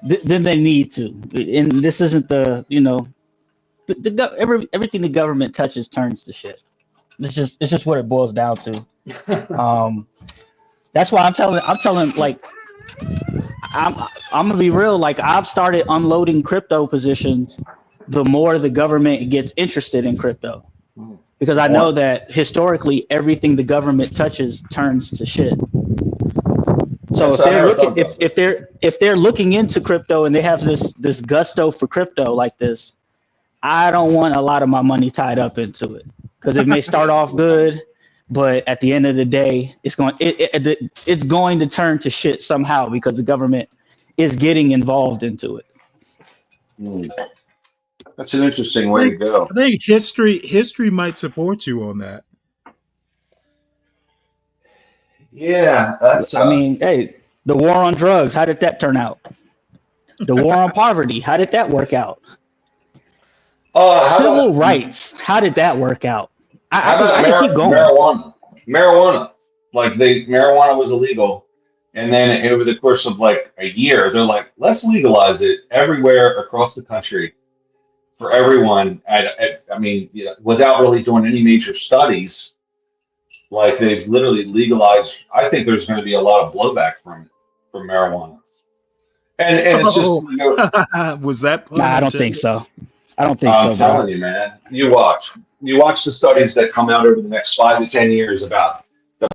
Speaker 5: than they need to. And this isn't everything the government touches turns to shit. It's just what it boils down to. That's why I'm telling I'm gonna be real. Like, I've started unloading crypto positions the more the government gets interested in crypto, because I know that historically everything the government touches turns to shit. So if they're looking into crypto and they have this gusto for crypto like this, I don't want a lot of my money tied up into it, because it may start off good, but at the end of the day, it's going to turn to shit somehow, because the government is getting involved into it.
Speaker 24: That's an interesting way to go.
Speaker 7: I think history might support you on that.
Speaker 24: Yeah,
Speaker 5: hey, the war on drugs, how did that turn out? The war on poverty, how did that work out? Civil rights, how did that work out? I can keep going.
Speaker 24: Marijuana. Like, marijuana was illegal, and then over the course of like a year, they're like, let's legalize it everywhere across the country for everyone. Without really doing any major studies. Like, they've literally legalized. I think there's going to be a lot of blowback from marijuana. And it's just
Speaker 7: was that?
Speaker 5: Nah, I don't think so. I'm
Speaker 24: telling you, man. You watch the studies that come out over the next 5 to 10 years about the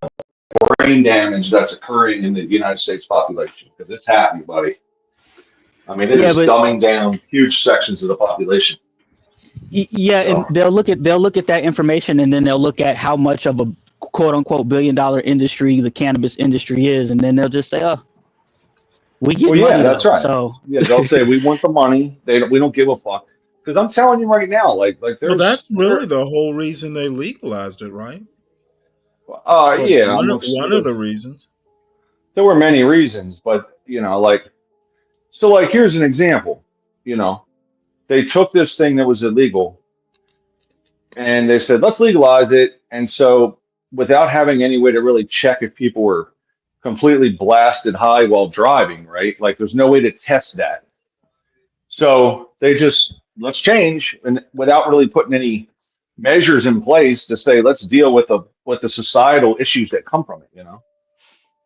Speaker 24: brain damage that's occurring in the United States population, because it's happening, buddy. I mean, it is dumbing down huge sections of the population.
Speaker 5: Yeah, and they'll look at that information, and then they'll look at how much of quote unquote $1 billion industry the cannabis industry is, and then they'll just say, "Oh, we get
Speaker 24: Well, yeah,
Speaker 5: money
Speaker 24: that's
Speaker 5: though."
Speaker 24: right.
Speaker 5: So
Speaker 24: Yeah, they'll say we want the money. We don't give a fuck. Because I'm telling you right now, like
Speaker 7: Well, that's really
Speaker 24: there.
Speaker 7: the whole reason they legalized it, right? Or
Speaker 24: Yeah,
Speaker 7: one of the reasons.
Speaker 24: there were many reasons, but like here's an example. They took this thing that was illegal and they said, let's legalize it. And so without having any way to really check if people were completely blasted high while driving, right? Like there's no way to test that. So they just, let's change, and without really putting any measures in place to say, let's deal with the societal issues that come from it,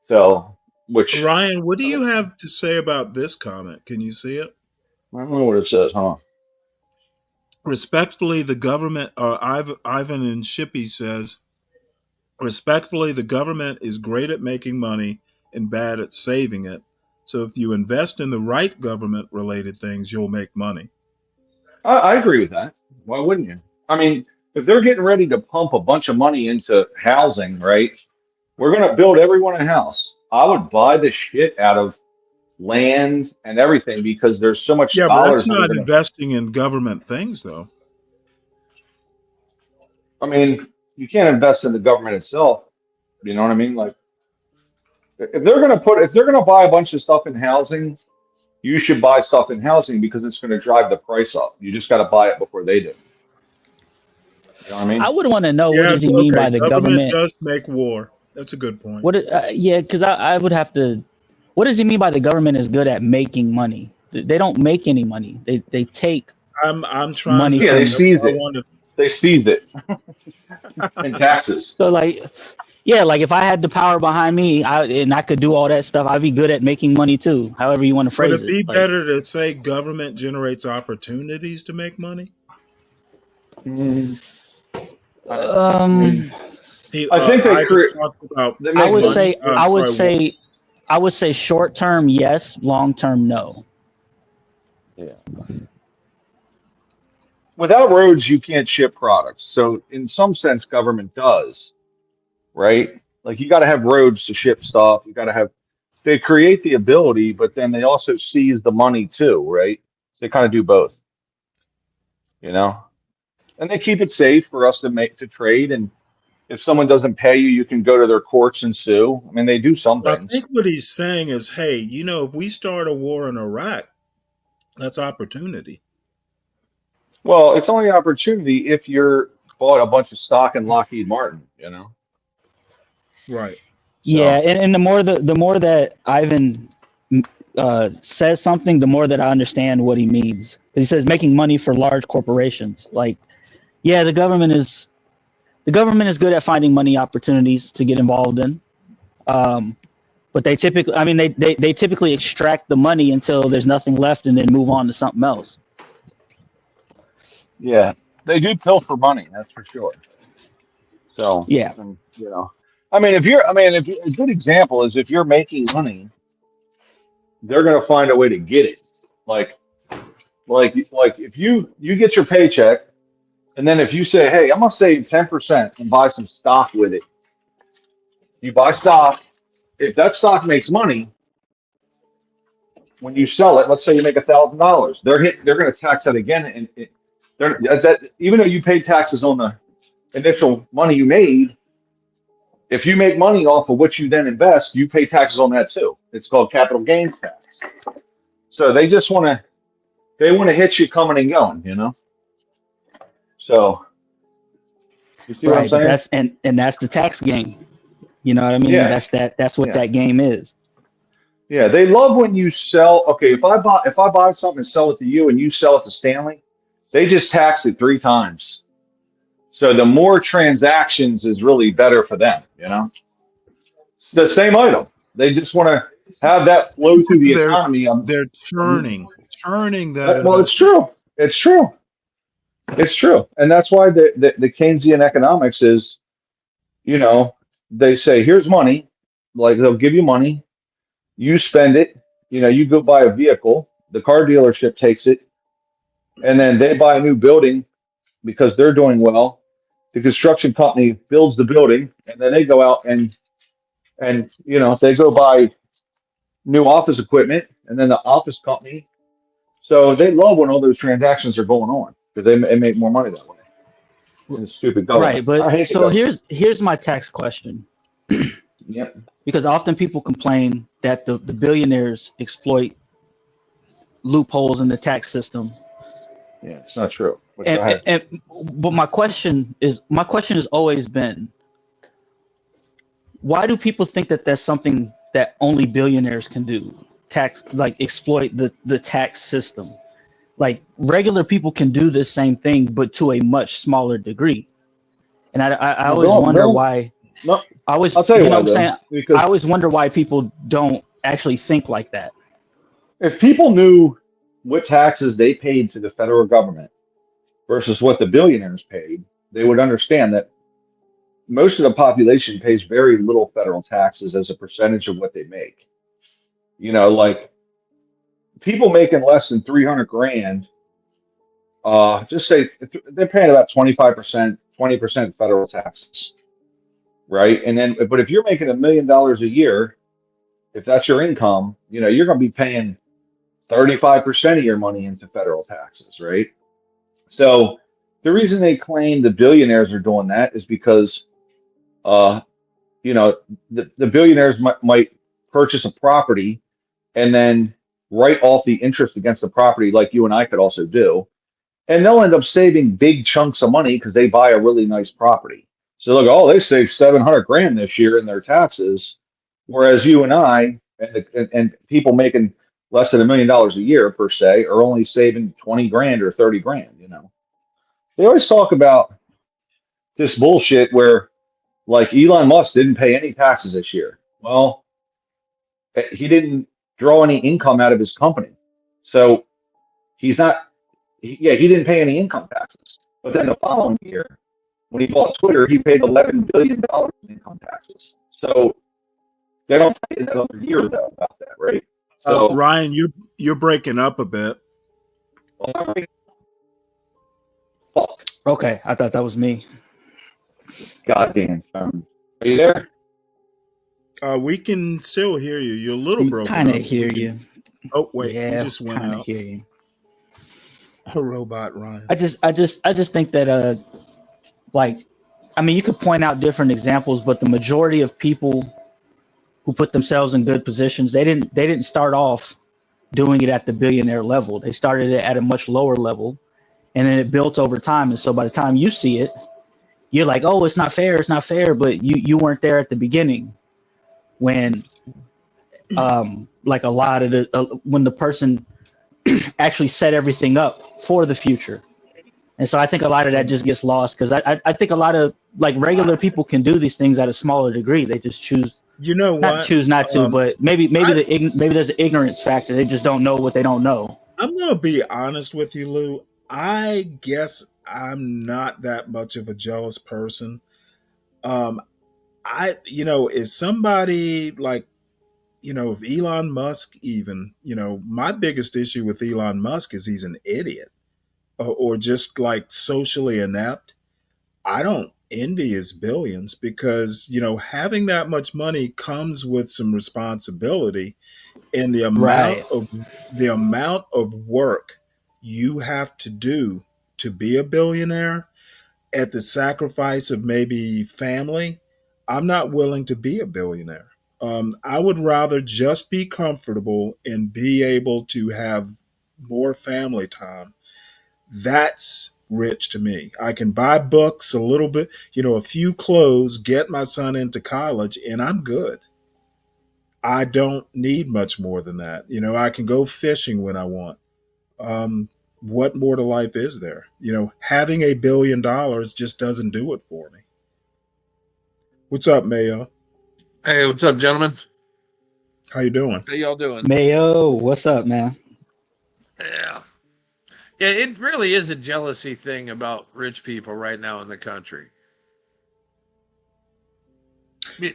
Speaker 24: So, which
Speaker 7: Ryan, what do you have to say about this comment? Can you see it?
Speaker 24: I don't know what it says, huh?
Speaker 7: Respectfully, the government, Ivan and Shippy says, respectfully, the government is great at making money and bad at saving it. So if you invest in the right government related things, you'll make money.
Speaker 24: I agree with that. Why wouldn't you? I mean, if they're getting ready to pump a bunch of money into housing, right? We're going to build everyone a house. I would buy the shit out of land and everything because there's so much
Speaker 7: Yeah, but that's
Speaker 24: dollars.
Speaker 7: not investing in government things, though.
Speaker 24: I mean, you can't invest in the government itself. You know what I mean? Like, if they're going to buy a bunch of stuff in housing, you should buy stuff in housing because it's going to drive the price up. You just got to buy it before they do. You know what I mean?
Speaker 5: I would want to know what does he mean by the government
Speaker 7: does make war. That's a good point.
Speaker 5: Yeah, because I would have to. What does he mean by the government is good at making money? They don't make any money. They take.
Speaker 7: I'm trying.
Speaker 5: Money.
Speaker 24: Yeah, they seize it. They seized it in taxes.
Speaker 5: So like if I had the power behind me, and I could do all that stuff, I'd be good at making money too. However you want to phrase it.
Speaker 7: Would it be better to say government generates opportunities to make money?
Speaker 24: I think they create.
Speaker 5: I would say short term yes, long term no.
Speaker 24: Yeah. Without roads, you can't ship products. So in some sense, government does, right? Like you got to have roads to ship stuff. You got to have. They create the ability, but then they also seize the money too, right? So they kind of do both, And they keep it safe for us to trade. And if someone doesn't pay you, you can go to their courts and sue. I mean, they do some things.
Speaker 7: I think what he's saying is, hey, if we start a war in Iraq, that's opportunity.
Speaker 24: Well, it's only opportunity if you're bought a bunch of stock in Lockheed Martin,
Speaker 7: Right.
Speaker 5: Yeah, and the more that Ivan says something, the more that I understand what he means. He says making money for large corporations. Like, yeah, the government is good at finding money opportunities to get involved in. But they typically, they typically extract the money until there's nothing left and then move on to something else.
Speaker 24: Yeah, they do pilfer money, that's for sure. So
Speaker 5: yeah,
Speaker 24: a good example is if you're making money, they're going to find a way to get it. Like if you get your paycheck, and then if you say, hey, I'm going to save 10% and buy some stock with it, you buy stock. If that stock makes money, when you sell it, let's say you make $1,000, they're going to tax that again, and even though you pay taxes on the initial money you made, if you make money off of what you then invest, you pay taxes on that too. It's called capital gains tax. So they just want to hit you coming and going, So you see what I'm saying?
Speaker 5: That's the tax game. You know what I mean?
Speaker 24: Yeah.
Speaker 5: That's what that game is.
Speaker 24: Yeah, they love when you sell. Okay, if I buy something and sell it to you and you sell it to Stanley, they just tax it 3 times. So the more transactions is really better for them, The same item. They just want to have that flow through the economy.
Speaker 7: They're churning that.
Speaker 24: Well, it's true. It's true. It's true. And that's why the Keynesian economics is, they say, here's money. Like they'll give you money. You spend it. You go buy a vehicle. The car dealership takes it. And then they buy a new building because they're doing well. the construction company builds the building, and then they go out and they go buy new office equipment, and then the office company. So they love when all those transactions are going on because they make more money that way. And stupid government.
Speaker 5: Right, but
Speaker 24: I hate the
Speaker 5: so
Speaker 24: government.
Speaker 5: here's my tax question.
Speaker 24: Yep.
Speaker 5: Because often people complain that the billionaires exploit loopholes in the tax system.
Speaker 24: Yeah, it's not true. But go ahead.
Speaker 5: But my question has always been, why do people think that that's something that only billionaires can do? Exploit the tax system. Like regular people can do this same thing, but to a much smaller degree. And I always wonder why.
Speaker 24: No,
Speaker 5: I'll
Speaker 24: tell you why, though. Because
Speaker 5: I always wonder why people don't actually think like that.
Speaker 24: if people knew what taxes they paid to the federal government versus what the billionaires paid, they would understand that most of the population pays very little federal taxes as a percentage of what they make. Like people making less than 300 grand, just say they're paying about 25%, 20% federal taxes, right? And then, but if you're making $1 million a year, if that's your income, you're going to be paying 35% of your money into federal taxes, right? So the reason they claim the billionaires are doing that is because, the billionaires might purchase a property and then write off the interest against the property like you and I could also do. And they'll end up saving big chunks of money because they buy a really nice property. So look, they saved 700 grand this year in their taxes, whereas you and I and people making less than $1 million a year per se are only saving 20 grand or 30 grand. They always talk about this bullshit where like Elon Musk didn't pay any taxes this year. Well, he didn't draw any income out of his company. So he's not, he didn't pay any income taxes. But then the following year, when he bought Twitter, he paid $11 billion in income taxes. So they don't tell you that other year though about that, right? So
Speaker 7: Ryan, you're breaking up a bit.
Speaker 5: Okay, I thought that was me.
Speaker 24: Goddamn phone. Are you there?
Speaker 7: We can still hear you. You're a little broken.
Speaker 5: Kind of hear you.
Speaker 7: Oh wait,
Speaker 5: yeah,
Speaker 7: you just went out.
Speaker 5: Hear you.
Speaker 7: A robot, Ryan.
Speaker 5: I just think that you could point out different examples, but the majority of people who put themselves in good positions, they didn't start off doing it at the billionaire level. They started it at a much lower level, and then it built over time. And so by the time you see it, you're like, oh, it's not fair, but you weren't there at the beginning when like a lot of when the person actually set everything up for the future. And so I think a lot of that just gets lost because I think a lot of like regular people can do these things at a smaller degree. They just choose not to, but maybe there's an ignorance factor. They just don't know what they don't know.
Speaker 7: I'm gonna be honest with you, Lou. I guess I'm not that much of a jealous person. If somebody like, if Elon Musk even, my biggest issue with Elon Musk is he's an idiot or just like socially inept. I don't envy his billions because, having that much money comes with some responsibility, and the amount of work you have to do to be a billionaire at the sacrifice of maybe family. I'm not willing to be a billionaire. I would rather just be comfortable and be able to have more family time. That's rich to me. I can buy books, a little bit, a few clothes, get my son into college, and I'm good. I don't need much more than that. I can go fishing when I want. What more to life is there? Having $1 billion just doesn't do it for me. What's up, Mayo?
Speaker 16: Hey, what's up, gentlemen?
Speaker 7: How you doing?
Speaker 16: How y'all doing?
Speaker 5: Mayo, what's up, man?
Speaker 16: Yeah, it really is a jealousy thing about rich people right now in the country.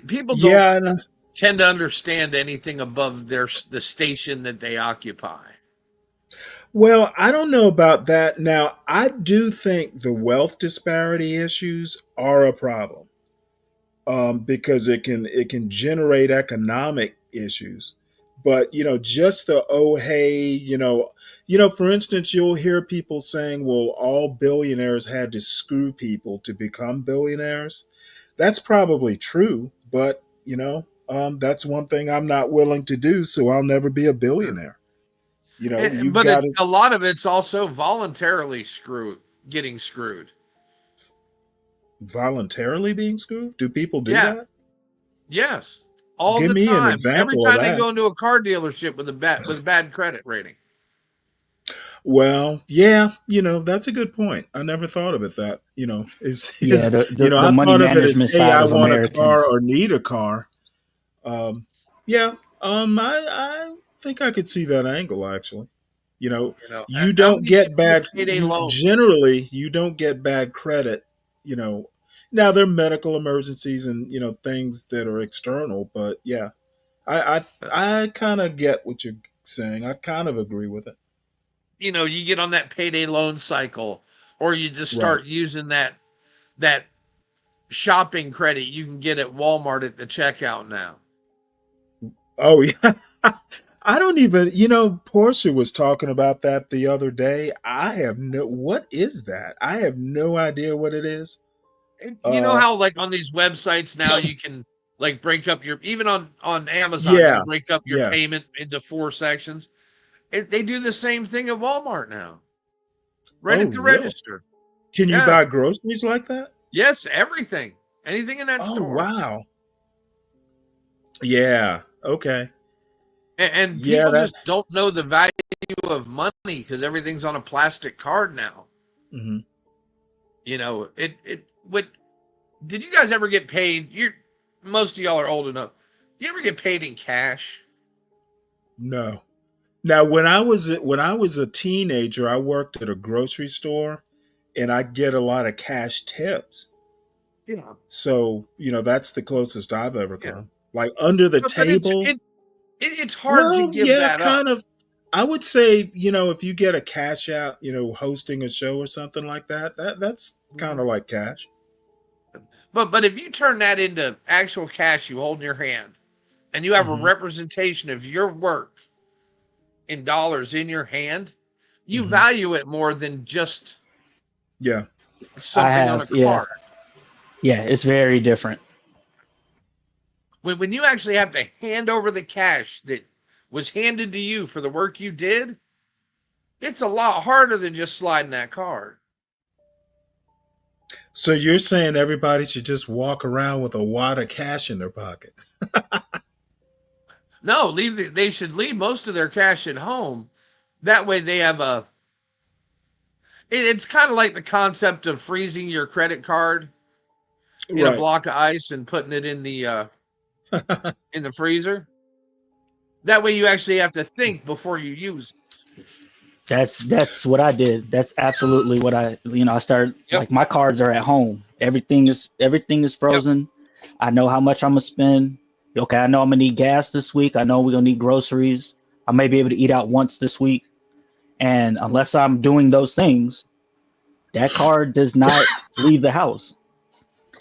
Speaker 16: People don't tend to understand anything above the station that they occupy.
Speaker 7: Well, I don't know about that. Now, I do think the wealth disparity issues are a problem, because it can generate economic issues. But just the oh hey, for instance, you'll hear people saying, "Well, all billionaires had to screw people to become billionaires." That's probably true, but that's one thing I'm not willing to do, so I'll never be a billionaire. You've
Speaker 16: But
Speaker 7: got to
Speaker 16: a lot of it's also voluntarily getting screwed.
Speaker 7: voluntarily being screwed. Do people do
Speaker 16: Yeah.
Speaker 7: that?
Speaker 16: Yes. All
Speaker 7: Give
Speaker 16: the
Speaker 7: me an
Speaker 16: time. Every
Speaker 7: example of
Speaker 16: time they
Speaker 7: that.
Speaker 16: go into a car dealership with a bad credit rating.
Speaker 7: Well, yeah, that's a good point. I never thought of it that,
Speaker 5: Yeah, the
Speaker 7: I
Speaker 5: money
Speaker 7: thought of it as,
Speaker 5: management
Speaker 7: hey,
Speaker 5: side
Speaker 7: I
Speaker 5: of
Speaker 7: want a car
Speaker 5: Americans.
Speaker 7: or need a car. Um, yeah, I think I could see that angle actually. You
Speaker 16: How
Speaker 7: don't
Speaker 16: many
Speaker 7: get
Speaker 16: people get
Speaker 7: bad,
Speaker 16: payday
Speaker 7: you
Speaker 16: loans?
Speaker 7: generally, you don't get bad credit, you know. Now there are medical emergencies and, things that are external, but yeah, I, I kind of get what you're saying. I kind of agree with it.
Speaker 16: You get on that payday loan cycle, or you just
Speaker 7: Right.
Speaker 16: start using that shopping credit you can get at Walmart at the checkout now.
Speaker 7: Oh yeah. I don't even, Portia was talking about that the other day. What is that? I have no idea what it is.
Speaker 16: You know
Speaker 7: Uh,
Speaker 16: how like on these websites now you can like break up even on Amazon, you
Speaker 7: yeah,
Speaker 16: can break up your
Speaker 7: yeah.
Speaker 16: payment into 4 sections. They do the same thing at Walmart now. Right
Speaker 7: Oh,
Speaker 16: at the
Speaker 7: really?
Speaker 16: register.
Speaker 7: Can you
Speaker 16: Yeah.
Speaker 7: buy groceries like that?
Speaker 16: Yes, everything. Anything in that
Speaker 7: Oh,
Speaker 16: store.
Speaker 7: wow. Yeah. Okay.
Speaker 16: And
Speaker 7: Yeah,
Speaker 16: people
Speaker 7: that.
Speaker 16: just don't know the value of money because everything's on a plastic card now.
Speaker 7: Mhm.
Speaker 16: It what did you guys ever get paid? Most of y'all are old enough. You ever get paid in cash?
Speaker 7: No. Now, when I was a teenager, I worked at a grocery store, and I get a lot of cash tips.
Speaker 16: Yeah.
Speaker 7: So, that's the closest I've ever
Speaker 16: Yeah.
Speaker 7: come. Like under the
Speaker 16: But
Speaker 7: table.
Speaker 16: it's hard to
Speaker 7: Well,
Speaker 16: give
Speaker 7: yeah,
Speaker 16: that up.
Speaker 7: kind of. I would say, if you get a cash out, hosting a show or something like that, that's kind of like cash.
Speaker 16: But if you turn that into actual cash you hold in your hand and you have a
Speaker 7: Hmm.
Speaker 16: representation of your work in dollars in your hand, you
Speaker 7: Hmm.
Speaker 16: value it more than just
Speaker 7: Yeah.
Speaker 16: something on a
Speaker 5: Yeah.
Speaker 16: card.
Speaker 5: Yeah, it's very different.
Speaker 16: When you actually have to hand over the cash that was handed to you for the work you did, it's a lot harder than just sliding that card.
Speaker 7: So you're saying everybody should just walk around with a wad of cash in their pocket?
Speaker 16: No, they should leave most of their cash at home. That way they have it's kind of like the concept of freezing your credit card in a
Speaker 7: Right.
Speaker 16: block of ice and putting it in the freezer. That way you actually have to think before you use it.
Speaker 5: That's what I did. That's absolutely what I started.
Speaker 16: Yep.
Speaker 5: Like my cards are at home. Everything is frozen. I know how much I'm gonna spend. Okay, I know I'm gonna need gas this week. I know we're gonna need groceries. I may be able to eat out once this week. And unless I'm doing those things, that card does not leave the house.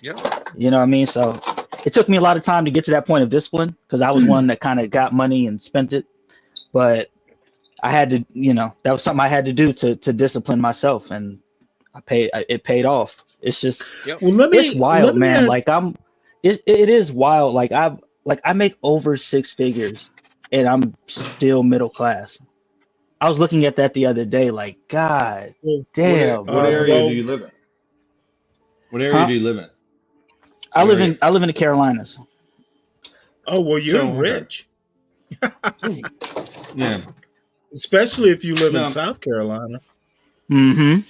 Speaker 16: Yep.
Speaker 5: You know what I mean? So it took me a lot of time to get to that point of discipline because I was one that kind of got money and spent it. But I had to, that was something I had to do to discipline myself, and it paid off. It's just,
Speaker 16: Yep.
Speaker 7: Well,
Speaker 5: it's wild,
Speaker 7: let me
Speaker 5: man.
Speaker 7: ask.
Speaker 5: Like it is wild. Like I make over 6 figures and I'm still middle class. I was looking at that the other day, like, God
Speaker 7: Well,
Speaker 5: damn,
Speaker 1: What
Speaker 5: bro.
Speaker 1: area do
Speaker 7: well,
Speaker 1: you live in? What area
Speaker 5: Huh?
Speaker 1: do you live in?
Speaker 5: I
Speaker 1: What
Speaker 5: live
Speaker 1: area?
Speaker 5: in the Carolinas.
Speaker 7: oh well, you're
Speaker 1: So okay,
Speaker 7: rich,
Speaker 1: yeah.
Speaker 7: especially if you live in
Speaker 1: No,
Speaker 7: South Carolina.
Speaker 5: Mm-hmm.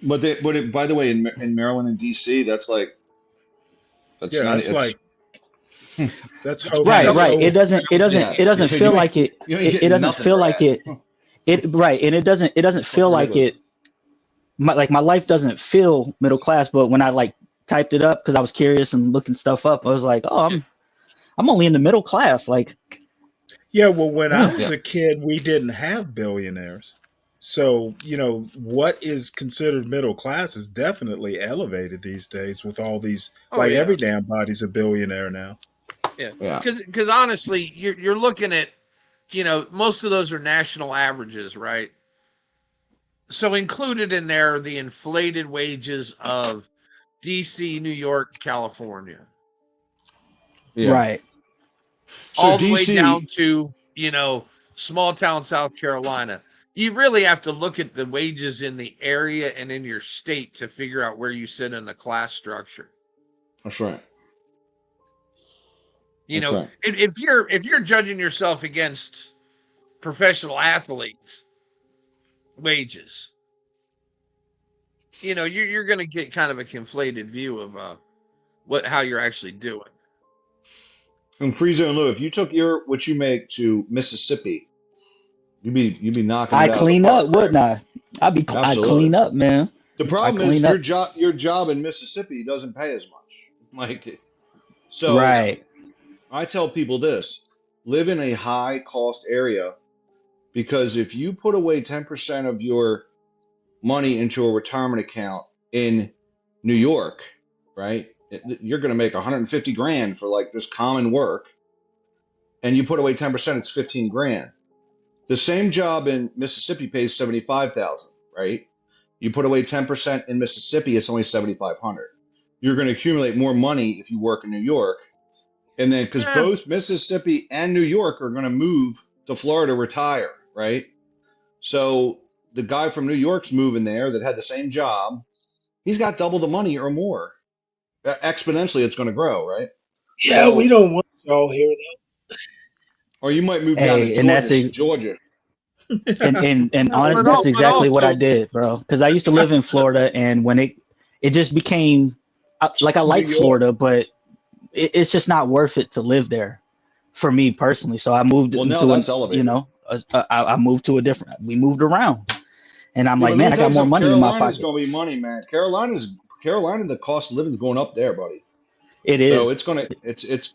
Speaker 1: by the way, in Maryland and DC, that's
Speaker 7: Yeah,
Speaker 1: not
Speaker 7: that's
Speaker 1: it's
Speaker 7: like that's
Speaker 1: it's
Speaker 7: ho
Speaker 5: Right,
Speaker 7: that's
Speaker 1: peanuts.
Speaker 5: right.
Speaker 7: ho.
Speaker 1: Yeah,
Speaker 5: It doesn't
Speaker 1: so
Speaker 5: feel like it.
Speaker 1: you ain't
Speaker 5: It
Speaker 1: getting
Speaker 5: doesn't
Speaker 1: nothing
Speaker 5: feel
Speaker 1: for
Speaker 5: like
Speaker 1: that.
Speaker 5: it. Right, and it doesn't feel
Speaker 1: Fucking
Speaker 5: like
Speaker 1: ridiculous.
Speaker 5: it. My life doesn't feel middle class, but when I like typed it up because I was curious and looking stuff up, I was like, oh, I'm only in the middle class. Like,
Speaker 7: Yeah, well, when I
Speaker 5: yeah.
Speaker 7: was
Speaker 1: Yeah.
Speaker 7: a kid, we didn't have billionaires. So, what is considered middle class is definitely elevated these days with all these,
Speaker 16: Oh
Speaker 7: like
Speaker 16: yeah,
Speaker 7: every damn body's a billionaire now.
Speaker 16: yeah. Because honestly, you're looking at, most of those are national averages, right? So included in there are the inflated wages of DC, New York, California.
Speaker 18: Yeah.
Speaker 5: Right.
Speaker 18: So
Speaker 16: All the way
Speaker 18: DC,
Speaker 16: down to, small town South Carolina. You really have to look at the wages in the area and in your state to figure out where you sit in the class structure.
Speaker 18: that's right.
Speaker 16: You
Speaker 18: That's
Speaker 16: know,
Speaker 18: right.
Speaker 16: if you're judging yourself against professional athletes' wages, you're going to get kind of a conflated view of how you're actually doing.
Speaker 18: And Free Zone Lou, if you took what you make to Mississippi, you'd be knocking
Speaker 5: I
Speaker 18: it out of the
Speaker 5: clean
Speaker 18: park,
Speaker 5: up,
Speaker 18: right?
Speaker 5: wouldn't I? I
Speaker 18: Absolutely.
Speaker 5: clean up, man.
Speaker 18: The
Speaker 5: I
Speaker 18: problem is
Speaker 5: clean up.
Speaker 18: your job in Mississippi doesn't pay as much. So
Speaker 5: Right.
Speaker 18: I tell people this: live in a high cost area, because if you put away 10% of your money into a retirement account in New York, right? You're going to make 150 grand for like this common work, and you put away 10%, it's 15 grand. The same job in Mississippi pays 75,000, right? You put away 10% in Mississippi, it's only 7,500. You're going to accumulate more money if you work in New York. And then, because both Mississippi and New York are going to move to Florida, retire, right? So the guy from New York's moving there that had the same job. He's got double the money or more. Exponentially, it's going to grow, right?
Speaker 7: Yeah, we don't want y'all here though.
Speaker 18: Or you might move down to Georgia.
Speaker 5: And honestly, that's exactly what I did, bro. Because I used to live in Florida, and when it just became like I like Florida, but it's just not worth it to live there for me personally. So I moved I moved to a different. We moved around, and I'm like, man, I got more money in my
Speaker 18: Carolina's
Speaker 5: pocket.
Speaker 18: going to be money, man. Carolina, the cost of living is going up there, buddy.
Speaker 5: It is.
Speaker 18: So it's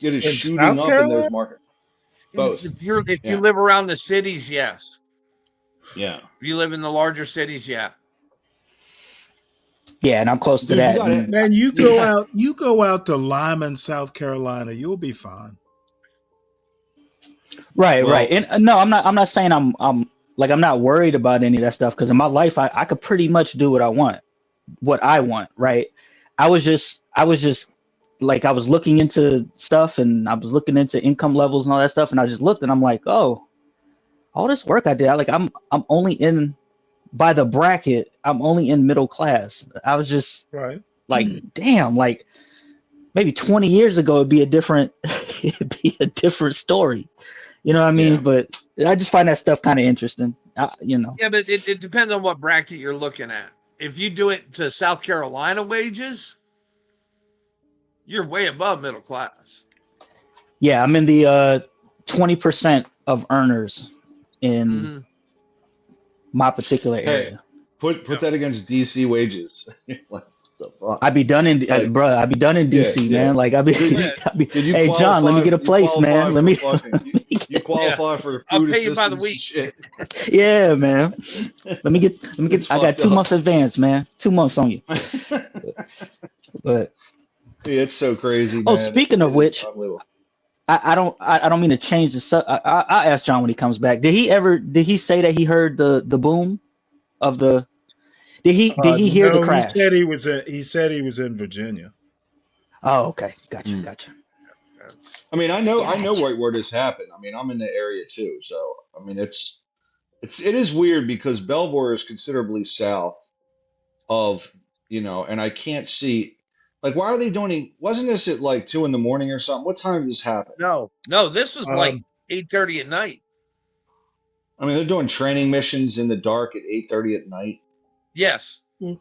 Speaker 16: In
Speaker 18: shooting
Speaker 16: South
Speaker 18: up
Speaker 16: Carolina?
Speaker 18: in those markets. Both.
Speaker 16: If you live around the cities, yes.
Speaker 18: Yeah.
Speaker 16: If you live in the larger cities, yeah.
Speaker 5: Yeah, and I'm close to that.
Speaker 7: Man, you go out to Lyman, South Carolina, you'll be fine.
Speaker 5: Right. And no, I'm not saying I'm not worried about any of that stuff, because in my life I could pretty much do what I want, right? I was just like, I was looking into stuff, and I was looking into income levels and all that stuff, and I just looked, and I'm like, oh, all this work I did, I'm only in, by the bracket, I'm only in middle class. I was just like, damn, like maybe 20 years ago it'd be a different story. You know what I mean? Yeah. But I just find that stuff kind of interesting.
Speaker 16: Yeah, but it depends on what bracket you're looking at. If you do it to South Carolina wages, you're way above middle class.
Speaker 5: Yeah, I'm in the 20% of earners in my particular area.
Speaker 18: Hey, put that against DC wages. Like, the fuck?
Speaker 5: I'd be done in DC, man. Like I'd be hey, John, let me get a place, man. Let me
Speaker 18: you qualify for food
Speaker 16: I'll pay you by the
Speaker 18: assistance
Speaker 16: week.
Speaker 18: and shit.
Speaker 5: Yeah, man. Let me get I got 2 months advance, man. 2 months on you. But
Speaker 18: yeah, it's so crazy, man.
Speaker 5: Oh, speaking of which, I don't mean to change the I asked John when he comes back. Did he say that he heard the boom of the Did he hear the crash?
Speaker 7: He said he was in Virginia.
Speaker 5: Oh, okay. Gotcha.
Speaker 18: I mean, I know where this happened. I mean, I'm in the area too. So, I mean, it is weird because Belvoir is considerably south of, and I can't see, like, why are they doing, wasn't this at like 2 a.m. or something? What time did this happen?
Speaker 16: No, this was like 8:30 at night.
Speaker 18: I mean, they're doing training missions in the dark at 8:30 at night.
Speaker 16: Yes.
Speaker 18: Do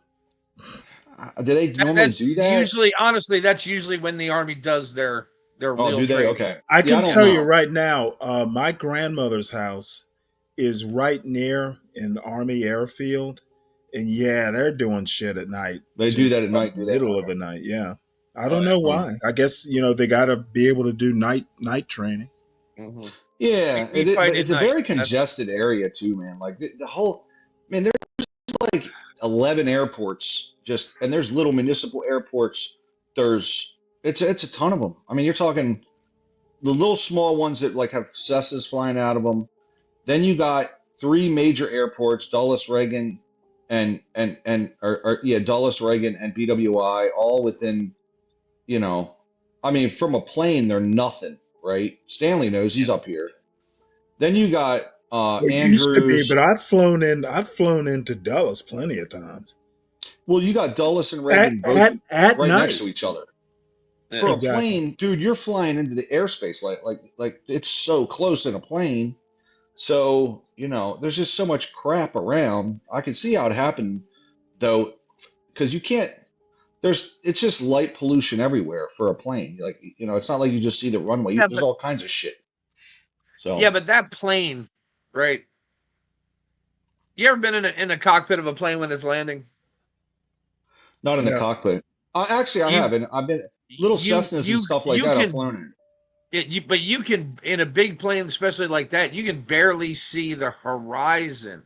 Speaker 18: they normally do that?
Speaker 16: Usually, honestly, that's usually when the Army does their real
Speaker 18: do they?
Speaker 16: training.
Speaker 18: Okay.
Speaker 7: I can tell you right now, my grandmother's house is right near an Army airfield, and yeah, they're doing shit at night.
Speaker 18: They do that at night.
Speaker 7: Middle of the night, yeah. I don't know why. I guess they got to be able to do night training.
Speaker 16: Mm-hmm.
Speaker 18: Yeah, it's a very congested area too, man. Like the whole, mean, there's like 11 airports and there's little municipal airports. It's a ton of them. I mean, you're talking the little small ones that like have Cessnas flying out of them. Then you got 3 major airports, Dulles, Reagan, Dulles, Reagan, and BWI, all within, I mean, from a plane, they're nothing, right? Stanley knows, he's up here. Then you got
Speaker 7: Well,
Speaker 18: Andrews.
Speaker 7: used to be, but I've flown into Dulles plenty of times.
Speaker 18: Well, you got Dulles and Reagan both
Speaker 7: at
Speaker 18: right
Speaker 7: night.
Speaker 18: next to each other. For
Speaker 7: Exactly.
Speaker 18: a plane, dude, you're flying into the airspace like it's so close in a plane. So, there's just so much crap around. I can see how it happened, though, because you can't. It's just light pollution everywhere for a plane. Like, it's not like you just see the runway. There's all kinds of shit. So
Speaker 16: yeah, but that plane, right? You ever been in a cockpit of a plane when it's landing?
Speaker 18: Not in the cockpit. Actually, I haven't. I've been little Cessnas and stuff like that. I've flown in.
Speaker 16: But you can, in a big plane, especially like that, you can barely see the horizon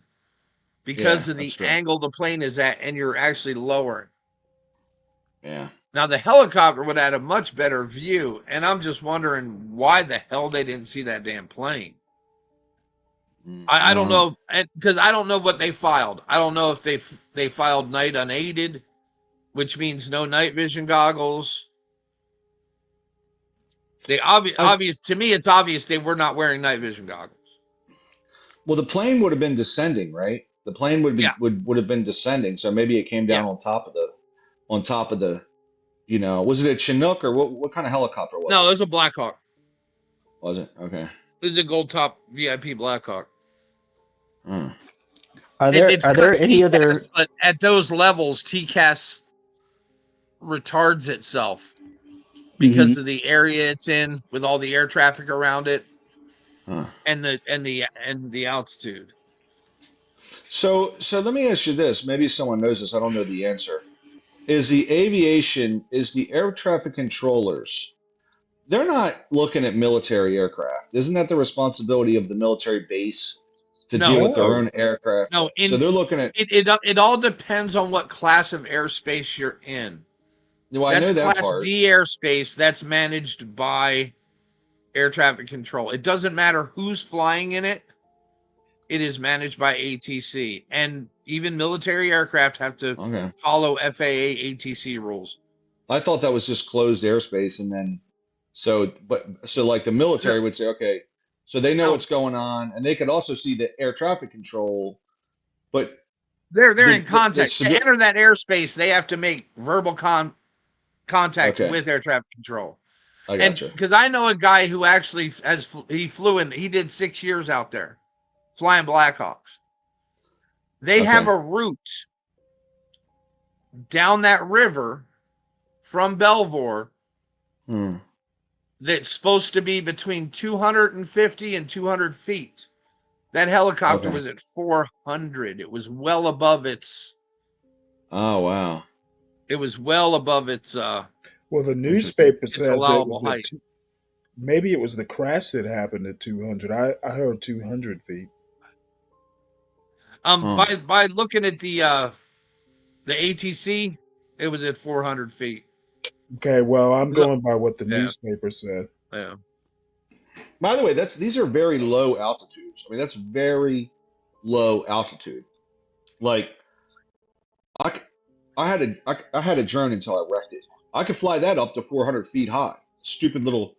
Speaker 16: because of the angle the plane is at, and you're actually lowering.
Speaker 18: Yeah.
Speaker 16: Now, the helicopter would have a much better view, and I'm just wondering why the hell they didn't see that damn plane. I don't know, because I don't know what they filed. I don't know if they filed night unaided, which means no night vision goggles. To me, it's obvious they were not wearing night vision goggles.
Speaker 18: Well, the plane would have been descending, right? The plane would have been descending, so maybe it came down on top of the, was it a Chinook or what kind of helicopter was it?
Speaker 16: No, it was a Blackhawk.
Speaker 18: Was it? Okay.
Speaker 16: It was a gold top VIP Blackhawk.
Speaker 5: Are there any other?
Speaker 16: But at those levels, TCAS retards itself because of the area it's in, with all the air traffic around it, and the altitude.
Speaker 18: So let me ask you this. Maybe someone knows this. I don't know the answer. Is the air traffic controllers? They're not looking at military aircraft. Isn't that the responsibility of the military base to deal with their own aircraft?
Speaker 16: No,
Speaker 18: so they're looking at
Speaker 16: it all depends on what class of airspace you're in.
Speaker 18: Well,
Speaker 16: that's
Speaker 18: I know that
Speaker 16: Class
Speaker 18: part.
Speaker 16: D airspace. That's managed by air traffic control. It doesn't matter who's flying in it. It is managed by ATC, and even military aircraft have to follow FAA ATC rules.
Speaker 18: I thought that was just closed airspace, and then so like the military would say, okay, so they know what's going on, and they could also see the air traffic control, but
Speaker 16: they're in contact. To enter that airspace, they have to make verbal contact with air traffic control.
Speaker 18: I gotcha.
Speaker 16: Because I know a guy who actually he did 6 years out there flying Blackhawks. They have a route down that river from Belvoir that's supposed to be between 250 and 200 feet. That helicopter was at 400. It was well above its.
Speaker 18: Oh, wow.
Speaker 16: It was well above its.
Speaker 7: Well, the newspaper says it was maybe it was the crash that happened at 200. I heard 200 feet.
Speaker 16: By looking at the ATC, it was at 400 feet.
Speaker 7: Okay, well, I'm going by what the newspaper said.
Speaker 16: Yeah.
Speaker 18: By the way, these are very low altitudes. I mean, that's very low altitude. Like, I had a drone until I wrecked it. I could fly that up to 400 feet high. Stupid little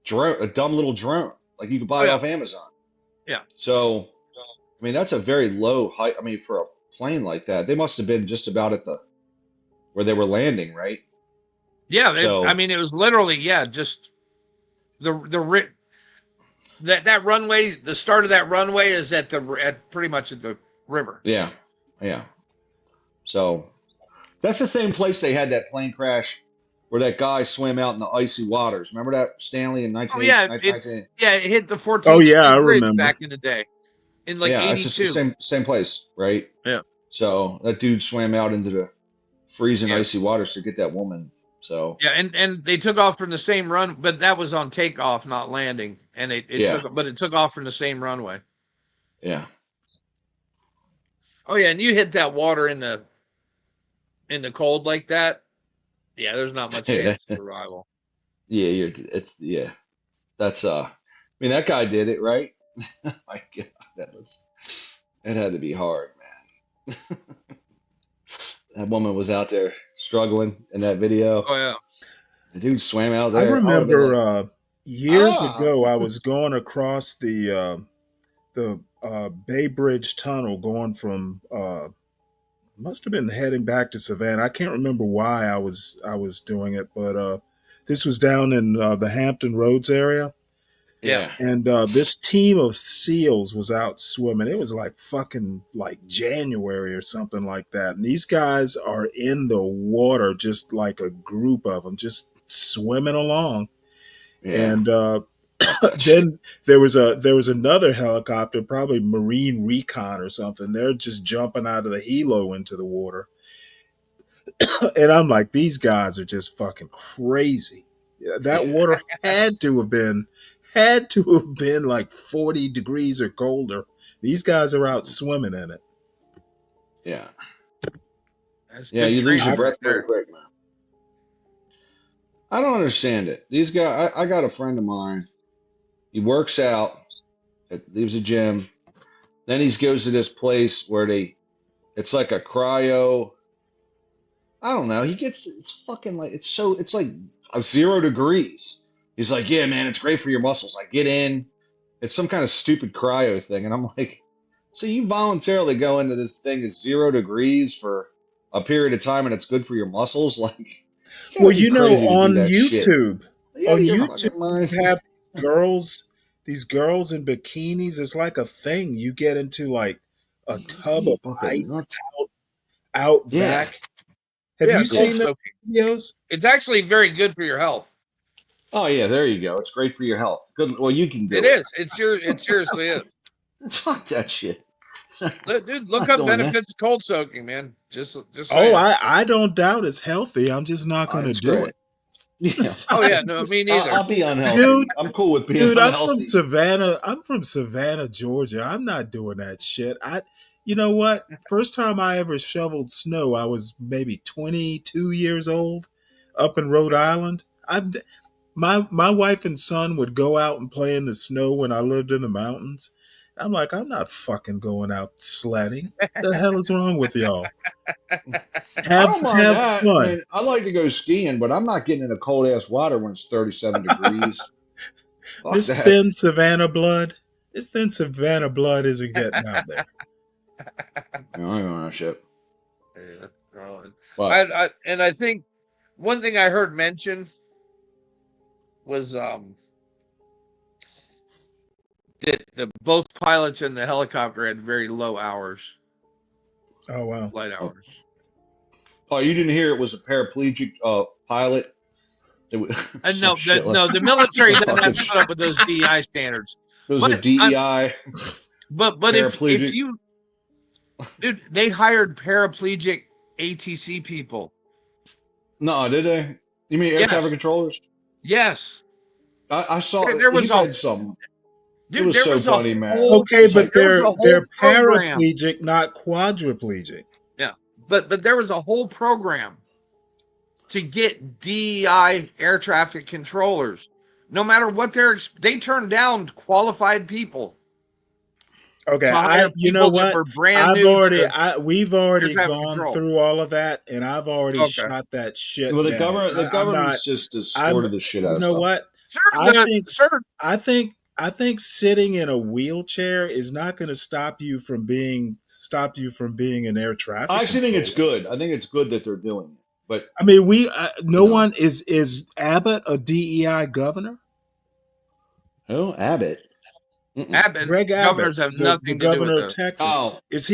Speaker 18: drone, a dumb little drone, like you could buy off Amazon.
Speaker 16: Yeah.
Speaker 18: So, I mean, that's a very low height. I mean, for a plane like that, they must have been just about at where they were landing, right?
Speaker 16: Yeah, I mean, it was literally just that runway. The start of that runway is at pretty much at the river.
Speaker 18: Yeah, yeah. So that's the same place they had that plane crash where that guy swam out in the icy waters. Remember that, Stanley, in 1980?
Speaker 16: It hit the 14th Street Bridge back in the day, in like 82.
Speaker 18: It's just the same place, right?
Speaker 16: Yeah.
Speaker 18: So that dude swam out into the freezing icy waters to get that woman. So
Speaker 16: and they took off from the same run, but that was on takeoff, not landing, and it took off from the same runway.
Speaker 18: Yeah.
Speaker 16: Oh yeah, and you hit that water in the cold like that. Yeah, there's not much chance of survival.
Speaker 18: Yeah, That's I mean, that guy did it, right? My God, it had to be hard, man. That woman was out there struggling in that video.
Speaker 16: Oh yeah.
Speaker 18: The dude swam out
Speaker 7: I
Speaker 18: there.
Speaker 7: remember years ago, I was going across the Bay Bridge Tunnel, going from must have been heading back to Savannah. I can't remember why I was doing it, but this was down in the Hampton Roads area.
Speaker 16: Yeah.
Speaker 7: And this team of SEALs was out swimming. It was like fucking like January or something like that. And these guys are in the water, just like a group of them, just swimming along.
Speaker 18: Yeah.
Speaker 7: And then there was another helicopter, probably Marine Recon or something. They're just jumping out of the helo into the water. And I'm like, these guys are just fucking crazy. That water had to have been like 40 degrees or colder. These guys are out swimming in it.
Speaker 18: Yeah.
Speaker 16: That's
Speaker 18: Yeah, you lose your breath
Speaker 16: there.
Speaker 18: very quick, man. I don't understand it. These guys, I got a friend of mine. He works out, leaves a gym. Then he goes to this place where it's like a cryo. I don't know. It's fucking like, it's like 0 degrees. He's like, yeah, man, it's great for your muscles. I get in. It's some kind of stupid cryo thing. And I'm like, so you voluntarily go into this thing at 0 degrees for a period of time and it's good for your muscles? Like,
Speaker 7: well, you know, on YouTube, you have these girls in bikinis. It's like a thing. You get into like a tub of ice out back. Have you seen the videos?
Speaker 16: It's actually very good for your health.
Speaker 18: Oh yeah, there you go. It's great for your health. Good. Well, you can do it.
Speaker 16: It is. It seriously is.
Speaker 18: Fuck that shit.
Speaker 16: Dude, look up benefits of cold soaking, man. Just saying.
Speaker 7: I don't doubt it's healthy. I'm just not going to do it.
Speaker 18: Yeah.
Speaker 16: Oh yeah, no, me neither.
Speaker 18: I'll be unhealthy.
Speaker 7: Dude,
Speaker 18: I'm cool with being unhealthy.
Speaker 7: I'm from Savannah, Georgia. I'm not doing that shit. You know what? First time I ever shoveled snow, I was maybe 22 years old up in Rhode Island. My wife and son would go out and play in the snow when I lived in the mountains. I'm like, I'm not fucking going out sledding. What the hell is wrong with y'all? Have fun.
Speaker 18: I mean, I like to go skiing, but I'm not getting in a cold ass water when it's 37 degrees.
Speaker 7: This thin Savannah blood isn't getting out there.
Speaker 18: No, I don't know shit.
Speaker 16: Yeah, and I think one thing I heard mentioned was that both pilots in the helicopter had very low hours.
Speaker 7: Oh wow,
Speaker 16: flight hours.
Speaker 18: Oh, you didn't hear it was a paraplegic pilot?
Speaker 16: No, the military doesn't have to put up with those DEI standards.
Speaker 18: It was a DEI.
Speaker 16: But if you, dude, they hired paraplegic ATC people.
Speaker 18: No, did they? You mean air traffic controllers?
Speaker 16: Yes.
Speaker 18: I saw.
Speaker 16: There was
Speaker 18: some.
Speaker 16: Dude,
Speaker 18: it was so funny, man.
Speaker 7: Okay, but they're paraplegic, not quadriplegic.
Speaker 16: Yeah, but there was a whole program to get DEI air traffic controllers. No matter what they turned down qualified people.
Speaker 7: Okay, you know what? We've already gone through all of that, and I've already shot that shit.
Speaker 18: Well, the government's just distorted the shit out of
Speaker 7: You know
Speaker 18: stuff.
Speaker 7: what? I think sitting in a wheelchair is not going to stop you from being an air traffic.
Speaker 18: I actually think it's good. I think it's good that they're doing it. But
Speaker 7: I mean, one is Abbott a DEI governor?
Speaker 18: Who? Abbott.
Speaker 16: Abbott.
Speaker 7: Greg Abbott,
Speaker 16: governors have nothing
Speaker 7: the
Speaker 16: to do
Speaker 7: governor
Speaker 16: with
Speaker 7: of
Speaker 16: it.
Speaker 7: Texas.
Speaker 18: Oh.
Speaker 7: Is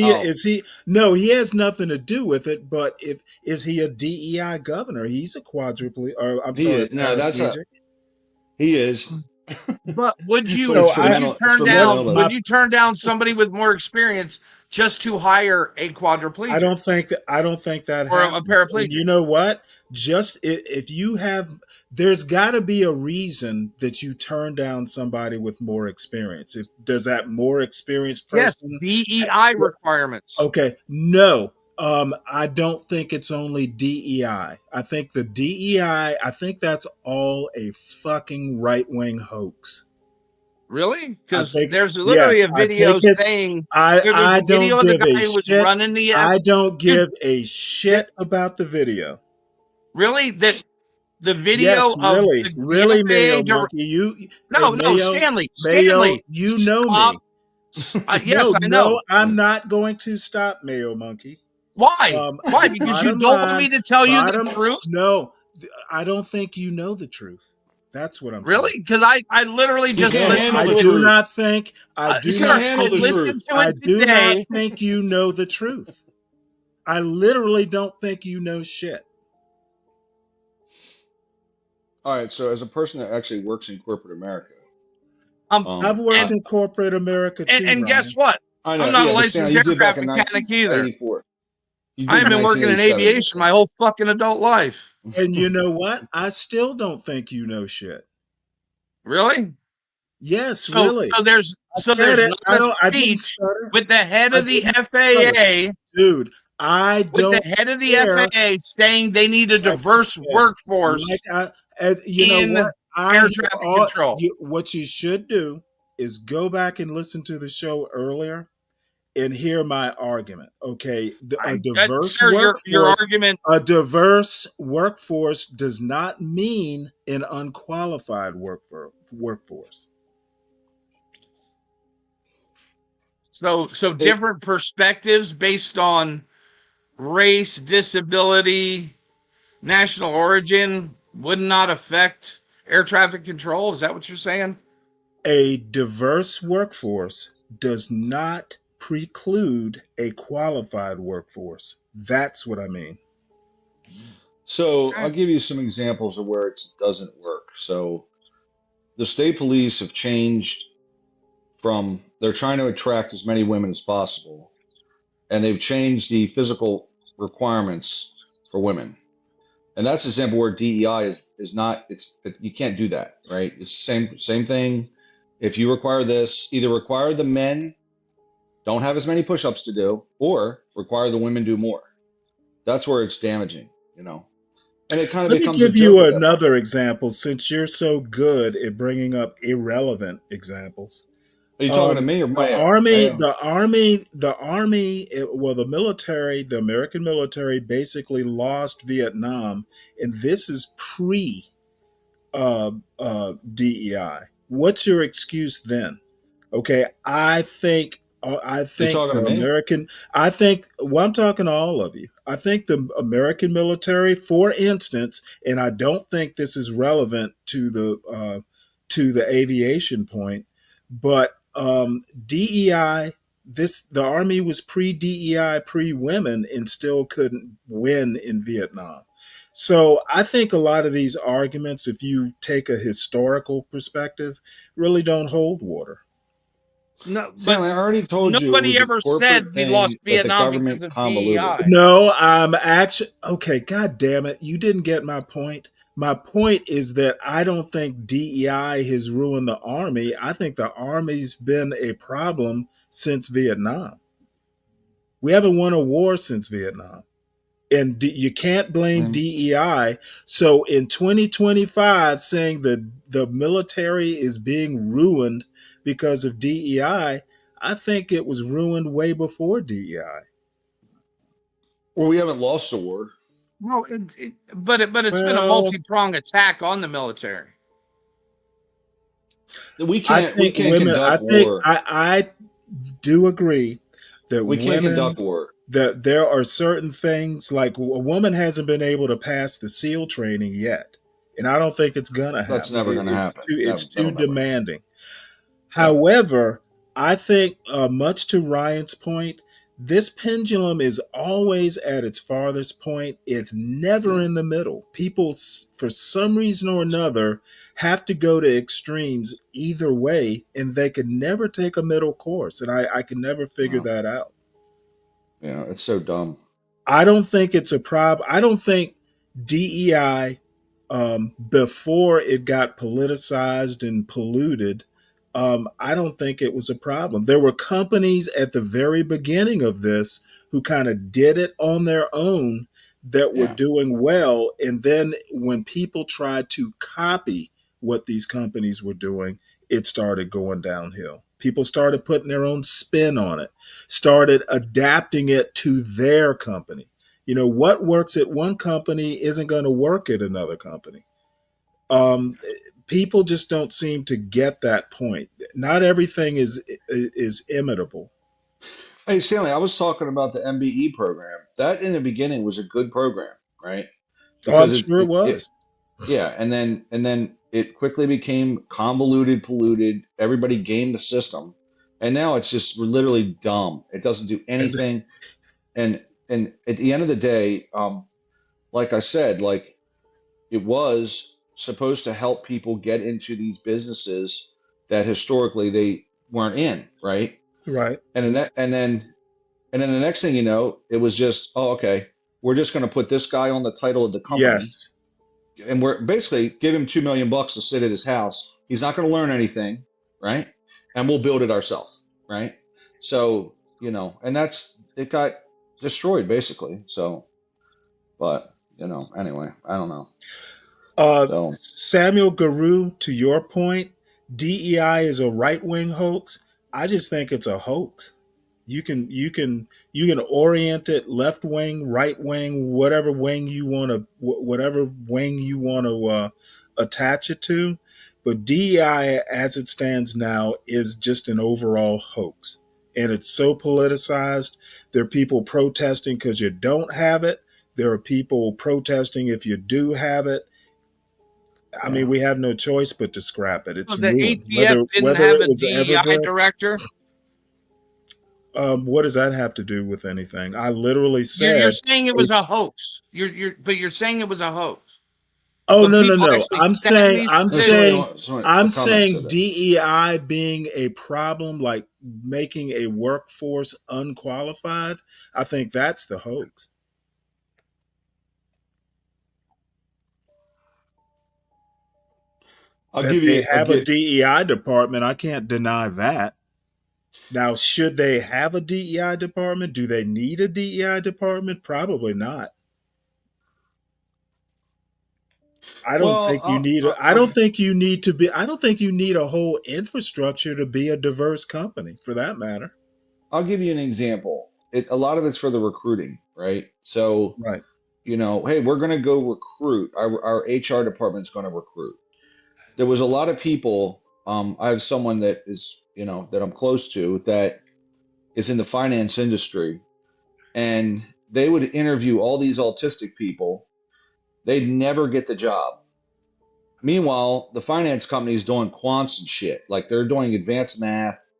Speaker 7: he? No, he has nothing to do with it. But is he a DEI governor? He's a quadriplegic. Or I'm sorry,
Speaker 18: No, he is.
Speaker 16: But would you
Speaker 18: But it's for the
Speaker 16: would you
Speaker 18: mental. It's
Speaker 16: turn
Speaker 18: for
Speaker 16: down
Speaker 18: mental illness.
Speaker 16: would you turn down somebody with more experience just to hire a quadriplegic?
Speaker 7: I don't think that
Speaker 16: or
Speaker 7: happens.
Speaker 16: a paraplegic.
Speaker 7: And you know what? Just if you have, there's got to be a reason that you turn down somebody with more experience. If does that more experienced
Speaker 16: Yes,
Speaker 7: person?
Speaker 16: DEI requirements.
Speaker 7: Okay, no. I don't think it's only DEI. I think the DEI. I think that's all a fucking right wing hoax.
Speaker 16: Really?
Speaker 7: I
Speaker 16: Because
Speaker 7: think
Speaker 16: there's literally
Speaker 7: yes.
Speaker 16: a
Speaker 7: I
Speaker 16: video
Speaker 7: think it's.
Speaker 16: saying there's
Speaker 7: I
Speaker 16: a video
Speaker 7: don't
Speaker 16: of the
Speaker 7: give a
Speaker 16: guy who was
Speaker 7: shit.
Speaker 16: running the.
Speaker 7: I don't
Speaker 16: Dude,
Speaker 7: give a shit about the video.
Speaker 16: really? That the video
Speaker 7: Yes,
Speaker 16: of
Speaker 7: really,
Speaker 16: the
Speaker 7: really,
Speaker 16: FAA.
Speaker 7: Mayo Monkey. You,
Speaker 16: No,
Speaker 7: hey,
Speaker 16: no,
Speaker 7: Mayo,
Speaker 16: Stanley.
Speaker 7: Mayo,
Speaker 16: Stanley,
Speaker 7: you know me.
Speaker 16: Yes, I know.
Speaker 7: I'm not going to stop, Mayo Monkey.
Speaker 16: Why? Why? Because you
Speaker 7: Bottom
Speaker 16: don't want
Speaker 7: line,
Speaker 16: me to tell you the truth?
Speaker 7: No, I don't think you know the truth. That's what I'm saying.
Speaker 16: Really? Because I literally just listened
Speaker 7: I
Speaker 16: to
Speaker 7: do
Speaker 16: it.
Speaker 7: not think. I do
Speaker 16: Sir,
Speaker 7: not
Speaker 16: I listened to
Speaker 7: I
Speaker 16: it
Speaker 7: do not
Speaker 16: today.
Speaker 7: think you know the truth. I literally don't think you know shit.
Speaker 18: All right. So, as a person that actually works in corporate America,
Speaker 7: I've worked in corporate America too.
Speaker 16: And guess what?
Speaker 18: I know.
Speaker 16: I'm not a
Speaker 18: but Stanley,
Speaker 16: licensed
Speaker 18: you did back
Speaker 16: aircraft
Speaker 18: in
Speaker 16: mechanic either.
Speaker 18: 1984. You did
Speaker 16: I have been working in
Speaker 18: 1987,
Speaker 16: aviation my whole fucking adult life.
Speaker 7: And you know what? I still don't think you know shit.
Speaker 16: Really?
Speaker 7: Yes, really.
Speaker 16: So there's not a speech with the head of the FAA,
Speaker 7: dude. I don't.
Speaker 16: With the head of the
Speaker 7: care.
Speaker 16: FAA saying they need a diverse workforce
Speaker 7: you know
Speaker 16: in
Speaker 7: what?
Speaker 16: air traffic control.
Speaker 7: What you should do is go back and listen to the show earlier and hear my argument. Okay, a diverse workforce.
Speaker 16: Your argument.
Speaker 7: A diverse workforce does not mean an unqualified workforce.
Speaker 16: So different perspectives based on race, disability, national origin would not affect air traffic control. Is that what you're saying?
Speaker 7: A diverse workforce does not preclude a qualified workforce. That's what I mean.
Speaker 18: So I'll give you some examples of where it doesn't work. So the state police have changed from, they're trying to attract as many women as possible, and they've changed the physical requirements for women. And that's an example where DEI is not, you can't do that, right? It's the same thing. If you require this, either require the men don't have as many push-ups to do, or require the women do more. That's where it's damaging, And it kind of becomes.
Speaker 7: Let me give you another example, since you're so good at bringing up irrelevant examples.
Speaker 18: Are you talking to me or
Speaker 7: the military, the American military basically lost Vietnam, and this is pre DEI. What's your excuse then? Okay, I think the American. I think. Well, I'm talking to all of you. I think the American military, for instance, and I don't think this is relevant to the aviation point, but DEI. The Army was pre-DEI, pre-women, and still couldn't win in Vietnam. So I think a lot of these arguments, if you take a historical perspective, really don't hold water.
Speaker 16: No,
Speaker 18: Stanley, I already told you.
Speaker 16: Nobody ever said we lost Vietnam because of DEI.
Speaker 7: No, I'm actually okay. God damn it! You didn't get my point. My point is that I don't think DEI has ruined the Army. I think the Army's been a problem since Vietnam. We haven't won a war since Vietnam. And you can't blame DEI. So in 2025, saying that the military is being ruined because of DEI, I think it was ruined way before DEI.
Speaker 18: Well, we haven't lost a war.
Speaker 16: No, but it's been a multi-pronged attack on the military.
Speaker 18: We can't conduct war.
Speaker 7: I do agree that
Speaker 18: we can't conduct war.
Speaker 7: That there are certain things, like a woman hasn't been able to pass the SEAL training yet, and I don't think it's gonna happen.
Speaker 18: That's never gonna happen.
Speaker 7: It's too demanding. However, I think, much to Ryan's point, This pendulum is always at its farthest point. It's never in the middle. People, for some reason or another, have to go to extremes either way, and they can never take a middle course. And I can never figure that out.
Speaker 18: Yeah, it's so dumb.
Speaker 7: I don't think it's a problem. I don't think DEI, before it got politicized and polluted, I don't think it was a problem. There were companies at the very beginning of this who kind of did it on their own that were doing well. And then when people tried to copy what these companies were doing, it started going downhill. People started putting their own spin on it, started adapting it to their company. You know, what works at one company isn't going to work at another company. People just don't seem to get that point. Not everything is imitable.
Speaker 18: Hey, Stanley, I was talking about the MBE program. That in the beginning was a good program, right?
Speaker 7: I'm sure it was.
Speaker 18: Yeah, and then it quickly became convoluted, polluted. Everybody gamed the system, and now it's just literally dumb. It doesn't do anything. And at the end of the day, like I said, like it was supposed to help people get into these businesses that historically they weren't in, right?
Speaker 7: Right.
Speaker 18: And then the next thing you know, it was just, oh, okay, we're just going to put this guy on the title of the company.
Speaker 7: Yes.
Speaker 18: And we're basically give him $2 million to sit at his house. He's not going to learn anything, right? And we'll build it ourselves, right? So, you know, and it got destroyed basically. So, but you know, anyway, I don't know.
Speaker 7: Samuel Guru, to your point, DEI is a right-wing hoax. I just think it's a hoax. You can orient it left wing, right wing, whatever wing you want to attach it to. But DEI, as it stands now, is just an overall hoax, and it's so politicized. There are people protesting because you don't have it. There are people protesting if you do have it. I mean, we have no choice but to scrap it. It's
Speaker 16: the
Speaker 7: ruined.
Speaker 16: ATF didn't have a DEI director.
Speaker 7: What does that have to do with anything? I literally said
Speaker 16: you're saying it was a hoax. You're saying it was a hoax.
Speaker 7: Oh, no. I'm saying DEI being a problem, like making a workforce unqualified. I think that's the hoax. They have a DEI department. I can't deny that. Now, should they have a DEI department? Do they need a DEI department? Probably not. I don't think you need a whole infrastructure to be a diverse company, for that matter.
Speaker 18: I'll give you an example. A lot of it's for the recruiting, right? So, you know, hey, we're going to go recruit. Our HR department's going to recruit. There was a lot of people. I have someone that is, you know, that I'm close to that is in the finance industry, and they would interview all these autistic people. They'd never get the job. Meanwhile, the finance company is doing quants and shit. Like they're doing advanced math.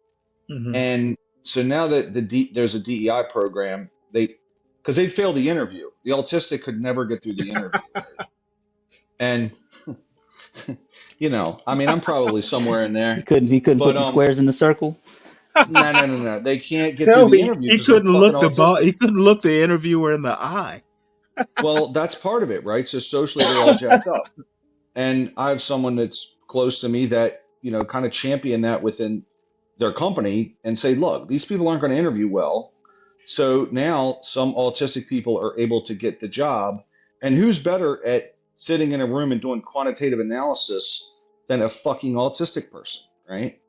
Speaker 7: Mm-hmm.
Speaker 18: And so now that there's a DEI program, because they'd fail the interview. The autistic could never get through the interview. And, you know, I mean, I'm probably somewhere in there.
Speaker 5: He couldn't put the squares in the circle.
Speaker 18: No. They can't get through the interview.
Speaker 7: He couldn't look the interviewer in the eye.
Speaker 18: Well, that's part of it, right? So socially, they're all jacked up. And I have someone that's close to me that, you know, kind of champion that within their company and say, look, these people aren't going to interview well. So now some autistic people are able to get the job. And who's better at sitting in a room and doing quantitative analysis than a fucking autistic person, right?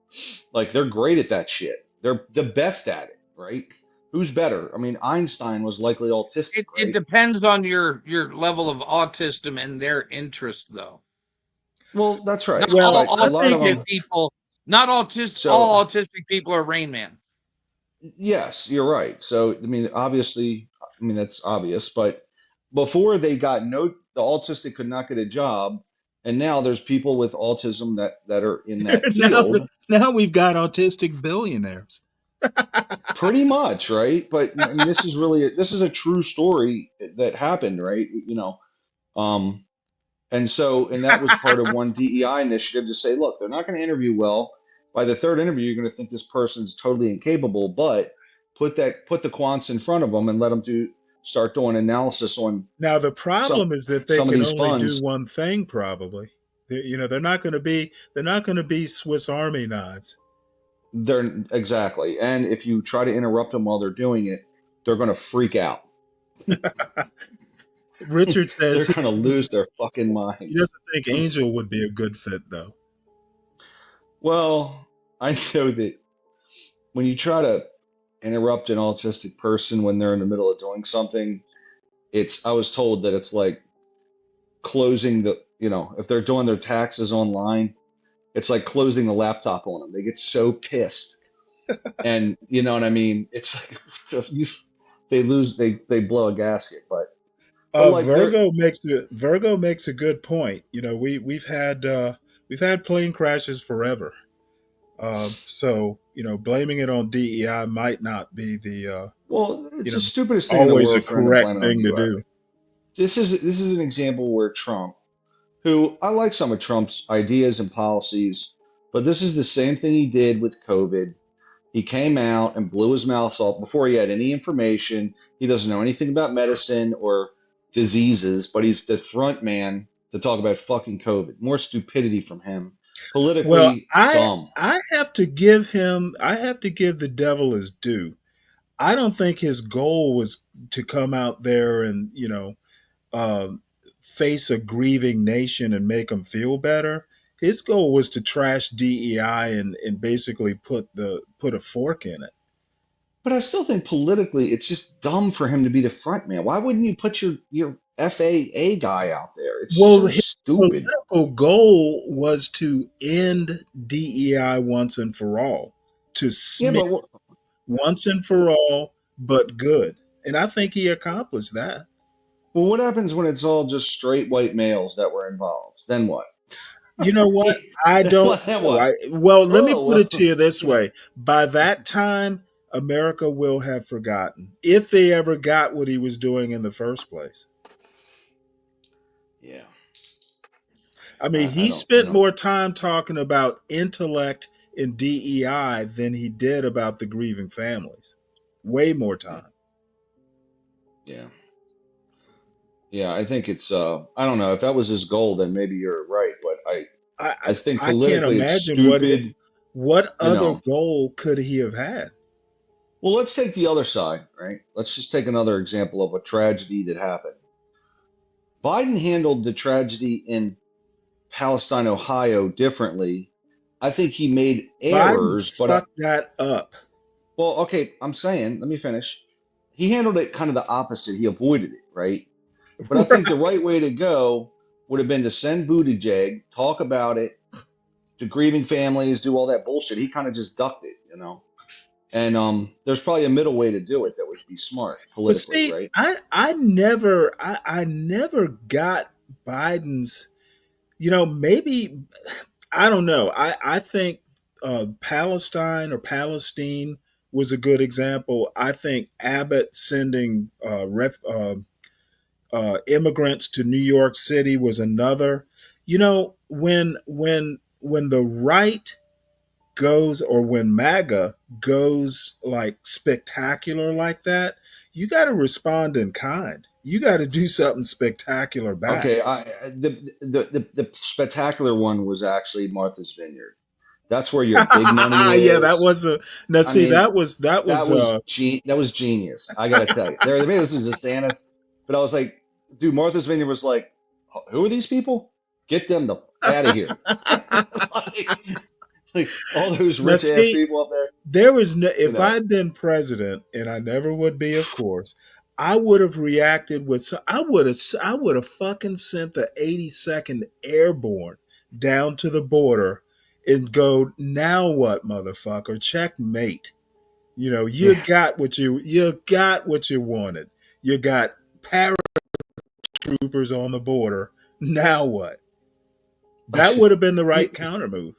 Speaker 18: Like they're great at that shit. They're the best at it, right? Who's better? I mean, Einstein was likely autistic.
Speaker 16: It depends on your level of autism and their interest, though.
Speaker 18: Well, that's right.
Speaker 16: Not all autistic people. Not autistic. All autistic people are Rain Man.
Speaker 18: Yes, you're right. So, I mean, obviously, that's obvious. But before the autistic could not get a job, and now there's people with autism that are in that field.
Speaker 7: Now we've got autistic billionaires.
Speaker 18: Pretty much, right? But I mean, this is a true story that happened, right? And that was part of one DEI initiative to say, look, they're not going to interview well. By the third interview, you're going to think this person's totally incapable, but put the quants in front of them and let them start doing analysis on.
Speaker 7: Now the problem is that they
Speaker 18: some of
Speaker 7: can
Speaker 18: these
Speaker 7: only
Speaker 18: funds.
Speaker 7: do one thing. Probably, they're not going to be Swiss Army knives.
Speaker 18: They're exactly, and if you try to interrupt them while they're doing it, they're going to freak out.
Speaker 7: Richard says
Speaker 18: they're going to lose their fucking mind.
Speaker 7: He doesn't think Angel would be a good fit, though.
Speaker 18: Well, I know that when you try to interrupt an autistic person when they're in the middle of doing something, I was told that it's like closing if they're doing their taxes online, it's like closing the laptop on them. They get so pissed. And you know what I mean? It's like they blow a gasket, but
Speaker 7: Virgo makes a good point. We've had plane crashes forever. So blaming it on DEI might not be the
Speaker 18: it's the stupidest thing in the
Speaker 7: always
Speaker 18: world
Speaker 7: a correct thing to do.
Speaker 18: This is an example where Trump, who I like some of Trump's ideas and policies, but this is the same thing he did with COVID. He came out and blew his mouth off before he had any information. He doesn't know anything about medicine or diseases, but he's the front man to talk about fucking COVID. More stupidity from him. Politically dumb.
Speaker 7: I have to give the devil his due. I don't think his goal was to come out there and, face a grieving nation and make them feel better. His goal was to trash DEI and basically put a fork in it.
Speaker 18: But I still think politically it's just dumb for him to be the front man. Why wouldn't you put your FAA guy out there? It's so stupid.
Speaker 7: His political goal was to end DEI once and for all. Once and for all, but good. And I think he accomplished that.
Speaker 18: Well, what happens when it's all just straight white males that were involved? Then what?
Speaker 7: You know what? I don't know. Let me put it to you this way. By that time, America will have forgotten, if they ever got what he was doing in the first place.
Speaker 18: Yeah.
Speaker 7: I mean, he spent more time talking about intellect and DEI than he did about the grieving families. Way more time.
Speaker 18: Yeah. Yeah, I think it's I don't know if that was his goal, then maybe you're right, but I think politically it's stupid.
Speaker 7: What other goal could he have had?
Speaker 18: Well, let's take the other side, right? Let's just take another example of a tragedy that happened. Biden handled the tragedy in Palestine, Ohio differently. I think he made errors,
Speaker 7: Biden fucked that up.
Speaker 18: Well, okay, I'm saying, let me finish. He handled it kind of the opposite. He avoided it, right? But I think the right way to go would have been to send Buttigieg, talk about it, to grieving families, do all that bullshit. He kind of just ducked it, And there's probably a middle way to do it that would be smart politically, right?
Speaker 7: I never got Biden's, maybe, I don't know. I think Palestine was a good example. I think Abbott sending immigrants to New York City was another. When the right goes, or when MAGA goes like spectacular like that, you got to respond in kind. You got to do something spectacular back.
Speaker 18: Okay, the spectacular one was actually Martha's Vineyard. That's where your big money is.
Speaker 7: Yeah, that was
Speaker 18: that was genius. I gotta tell you, this is DeSantis, but I was like, dude, Martha's Vineyard was like, who are these people? Get them out of here. like all those rich ass people up there.
Speaker 7: There was no. If I'd been president, and I never would be, of course, I would have reacted with. I would have fucking sent the 82nd Airborne down to the border and go, now what, motherfucker? Checkmate. You got what you wanted. You got paratroopers on the border. Now what? That would have been the right counter move.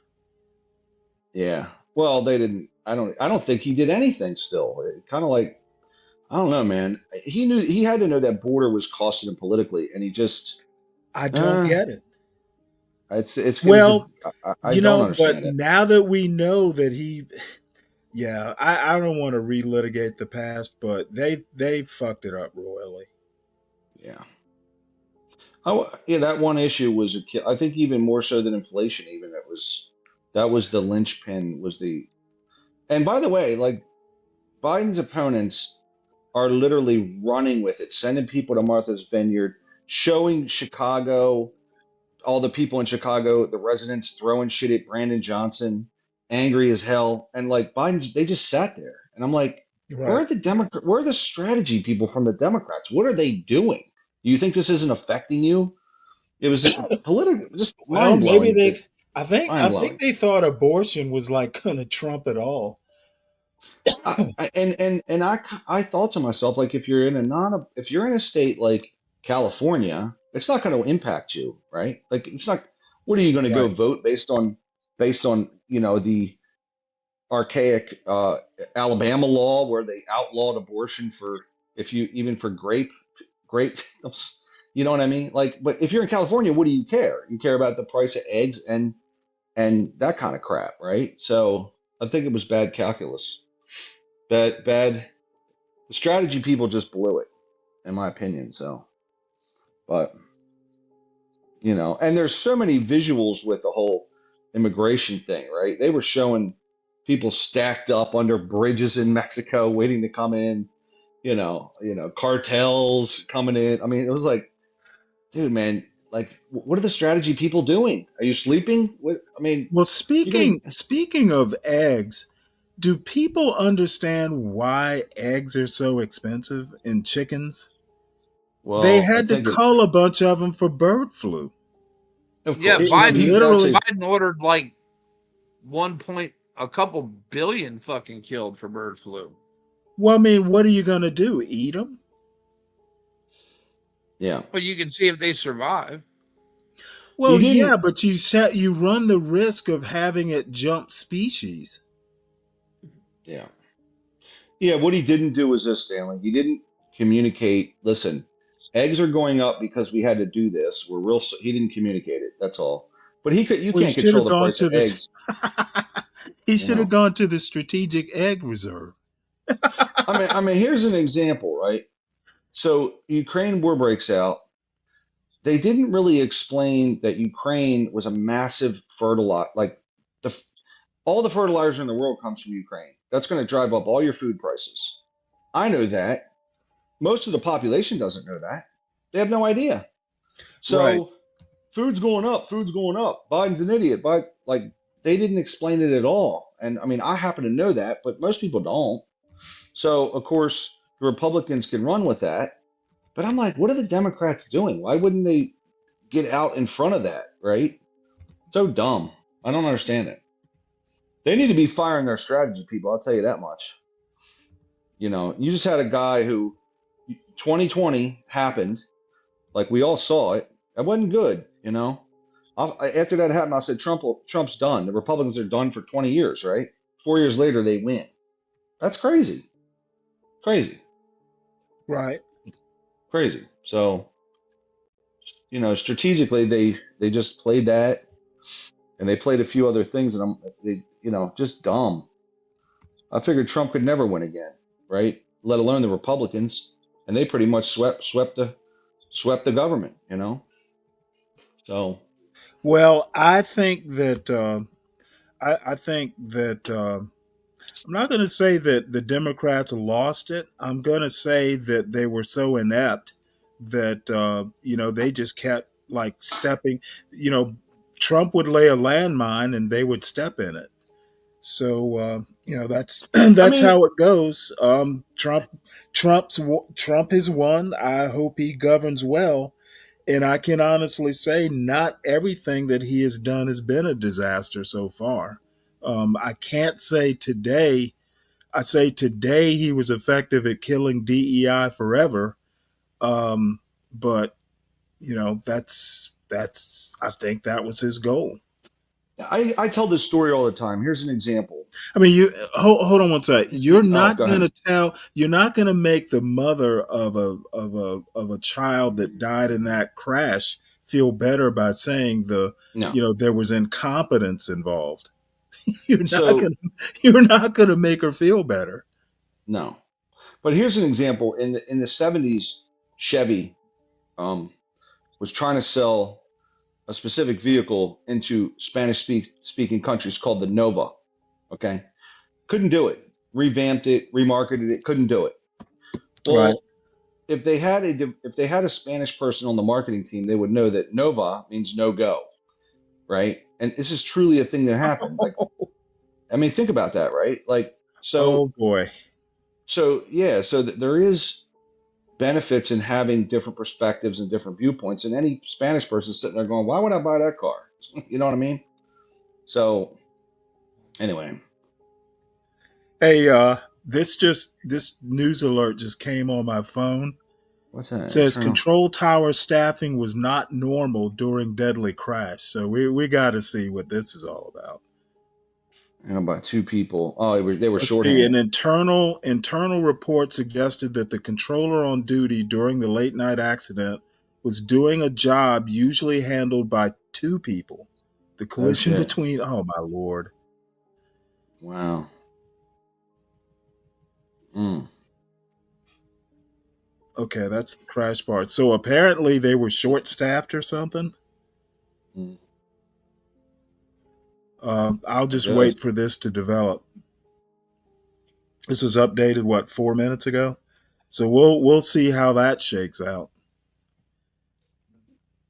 Speaker 18: Yeah. Well, they didn't. I don't think he did anything. Still, kind of like I don't know, man. He had to know that border was costing him politically, and he just
Speaker 7: I don't get it.
Speaker 18: It's
Speaker 7: Well,
Speaker 18: I don't
Speaker 7: but
Speaker 18: understand it.
Speaker 7: now that we know that yeah, I don't want to relitigate the past, but they fucked it up royally.
Speaker 18: Yeah. Yeah, that one issue was I think even more so than inflation. Even that was the linchpin. And by the way, like Biden's opponents are literally running with it, sending people to Martha's Vineyard, showing Chicago, all the people in Chicago, the residents throwing shit at Brandon Johnson, angry as hell, and like Biden, they just sat there, and I'm like, where are the strategy people from the Democrats? What are they doing? Do you think this isn't affecting you? It was political, just
Speaker 7: Well,
Speaker 18: mind
Speaker 7: maybe
Speaker 18: blowing.
Speaker 7: I think they thought abortion was like going to trump it all.
Speaker 18: I thought to myself, like, if you're in a state like California, it's not going to impact you, right? Like, it's not. What are you going to go vote based on the archaic Alabama law where they outlawed abortion for grape, you know what I mean? Like, but if you're in California, what do you care? You care about the price of eggs and that kind of crap, right? So I think it was bad calculus. Bad. The strategy people just blew it, in my opinion. So, but and there's so many visuals with the whole immigration thing, right? They were showing people stacked up under bridges in Mexico waiting to come in. Cartels coming in. I mean, it was like, dude, man, like, what are the strategy people doing? Are you sleeping?
Speaker 7: Well, speaking of eggs, do people understand why eggs are so expensive and chickens?
Speaker 18: Well,
Speaker 7: they had to cull a bunch of them for bird flu.
Speaker 16: Yeah, Biden ordered like a couple billion fucking killed for bird flu.
Speaker 7: Well, I mean, what are you going to do? Eat them?
Speaker 18: Yeah.
Speaker 16: But you can see if they survive.
Speaker 7: Well, yeah, but you run the risk of having it jump species.
Speaker 18: Yeah. Yeah, what he didn't do was this, Stanley. He didn't communicate, listen, eggs are going up because we had to do this. He didn't communicate it. That's all. But you can't control the price of eggs.
Speaker 7: He should have gone to the strategic egg reserve.
Speaker 18: I mean, here's an example, right? So Ukraine war breaks out. They didn't really explain that Ukraine was a massive fertilizer. Like all the fertilizer in the world comes from Ukraine. That's going to drive up all your food prices. I know that. Most of the population doesn't know that. They have no idea. So food's going up. Food's going up. Biden's an idiot. But like they didn't explain it at all. And I mean, I happen to know that, but most people don't. So of course the Republicans can run with that. But I'm like, what are the Democrats doing? Why wouldn't they get out in front of that? Right? So dumb. I don't understand it. They need to be firing their strategy people. I'll tell you that much. You just had a guy who 2020 happened. Like we all saw it. That wasn't good. After that happened, I said, Trump's done. The Republicans are done for 20 years, right? 4 years later, they win. That's crazy. Crazy.
Speaker 7: Right.
Speaker 18: Crazy. So, strategically, they just played that, and they played a few other things, and just dumb. I figured Trump could never win again, right? Let alone the Republicans, and they pretty much swept the government, So,
Speaker 7: well, I think that I'm not going to say that the Democrats lost it. I'm going to say that they were so inept that they just kept like stepping. Trump would lay a landmine and they would step in it. So that's how it goes. Trump has won. I hope he governs well. And I can honestly say not everything that he has done has been a disaster so far. I can't say today. I say today he was effective at killing DEI forever. But that's I think that was his goal.
Speaker 18: I tell this story all the time. Here's an example.
Speaker 7: I mean, you hold on one second. You're
Speaker 18: Oh,
Speaker 7: not
Speaker 18: go
Speaker 7: gonna
Speaker 18: ahead.
Speaker 7: you're not gonna make the mother of a child that died in that crash feel better by saying
Speaker 18: No.
Speaker 7: there was incompetence involved. You're not
Speaker 18: So
Speaker 7: gonna make her feel better.
Speaker 18: no. But here's an example. In the 70s, Chevy was trying to sell a specific vehicle into Spanish speaking countries called the Nova. Okay. Couldn't do it. Revamped it, remarketed it, couldn't do it.
Speaker 7: Right.
Speaker 18: Well, if they had a Spanish person on the marketing team, they would know that Nova means no go, right? And this is truly a thing that happened. Like, I mean, think about that, right? Like,
Speaker 7: Oh boy.
Speaker 18: so yeah, so there is benefits in having different perspectives and different viewpoints. And any Spanish person sitting there going, "Why would I buy that car?" You know what I mean? So, anyway,
Speaker 7: Hey, this news alert just came on my phone.
Speaker 18: what's that?
Speaker 7: It says
Speaker 18: Turn on.
Speaker 7: control tower staffing was not normal during deadly crash. So we got to see what this is all about.
Speaker 18: And about two people. Oh, they were
Speaker 7: Let's see.
Speaker 18: shorthanded.
Speaker 7: An internal report suggested that the controller on duty during the late night accident was doing a job usually handled by two people. The collision
Speaker 18: shit.
Speaker 7: between oh my lord.
Speaker 18: Wow. Mm.
Speaker 7: Okay, that's the crash part. So apparently they were short staffed or something.
Speaker 18: Mm.
Speaker 7: I'll just
Speaker 18: guess.
Speaker 7: wait for this to develop. This was updated 4 minutes ago, so we'll see how that shakes out.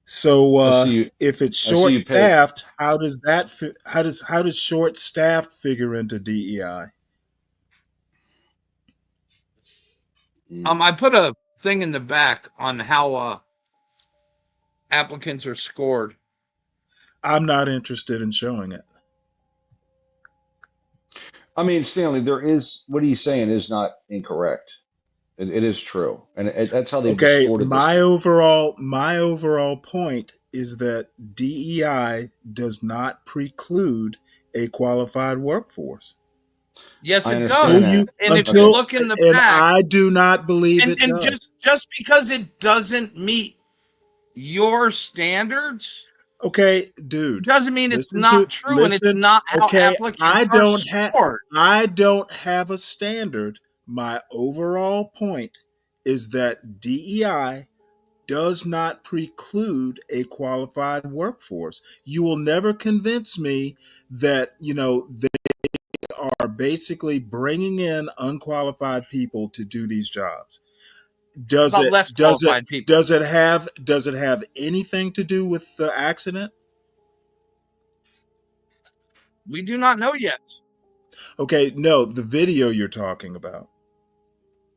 Speaker 7: So if it's short staffed, how does short staffed figure into DEI?
Speaker 16: I put a thing in the back on how applicants are scored.
Speaker 7: I'm not interested in showing it.
Speaker 18: I mean, Stanley, there is what he's saying is not incorrect. It is true, and that's how they've distorted
Speaker 7: my
Speaker 18: this.
Speaker 7: overall point is that DEI does not preclude a qualified workforce.
Speaker 16: Yes,
Speaker 18: I
Speaker 16: it
Speaker 18: understand
Speaker 16: does.
Speaker 18: that.
Speaker 16: And if you look in the back,
Speaker 7: I do not believe it
Speaker 16: and
Speaker 7: does.
Speaker 16: just because it doesn't meet your standards,
Speaker 7: okay, dude,
Speaker 16: doesn't mean it's not true, and it's not how applicants are scored.
Speaker 7: I don't have a standard. My overall point is that DEI does not preclude a qualified workforce. You will never convince me that they are basically bringing in unqualified people to do these jobs. Does it have anything to do with the accident?
Speaker 16: We do not know yet.
Speaker 7: Okay, no, the video you're talking about.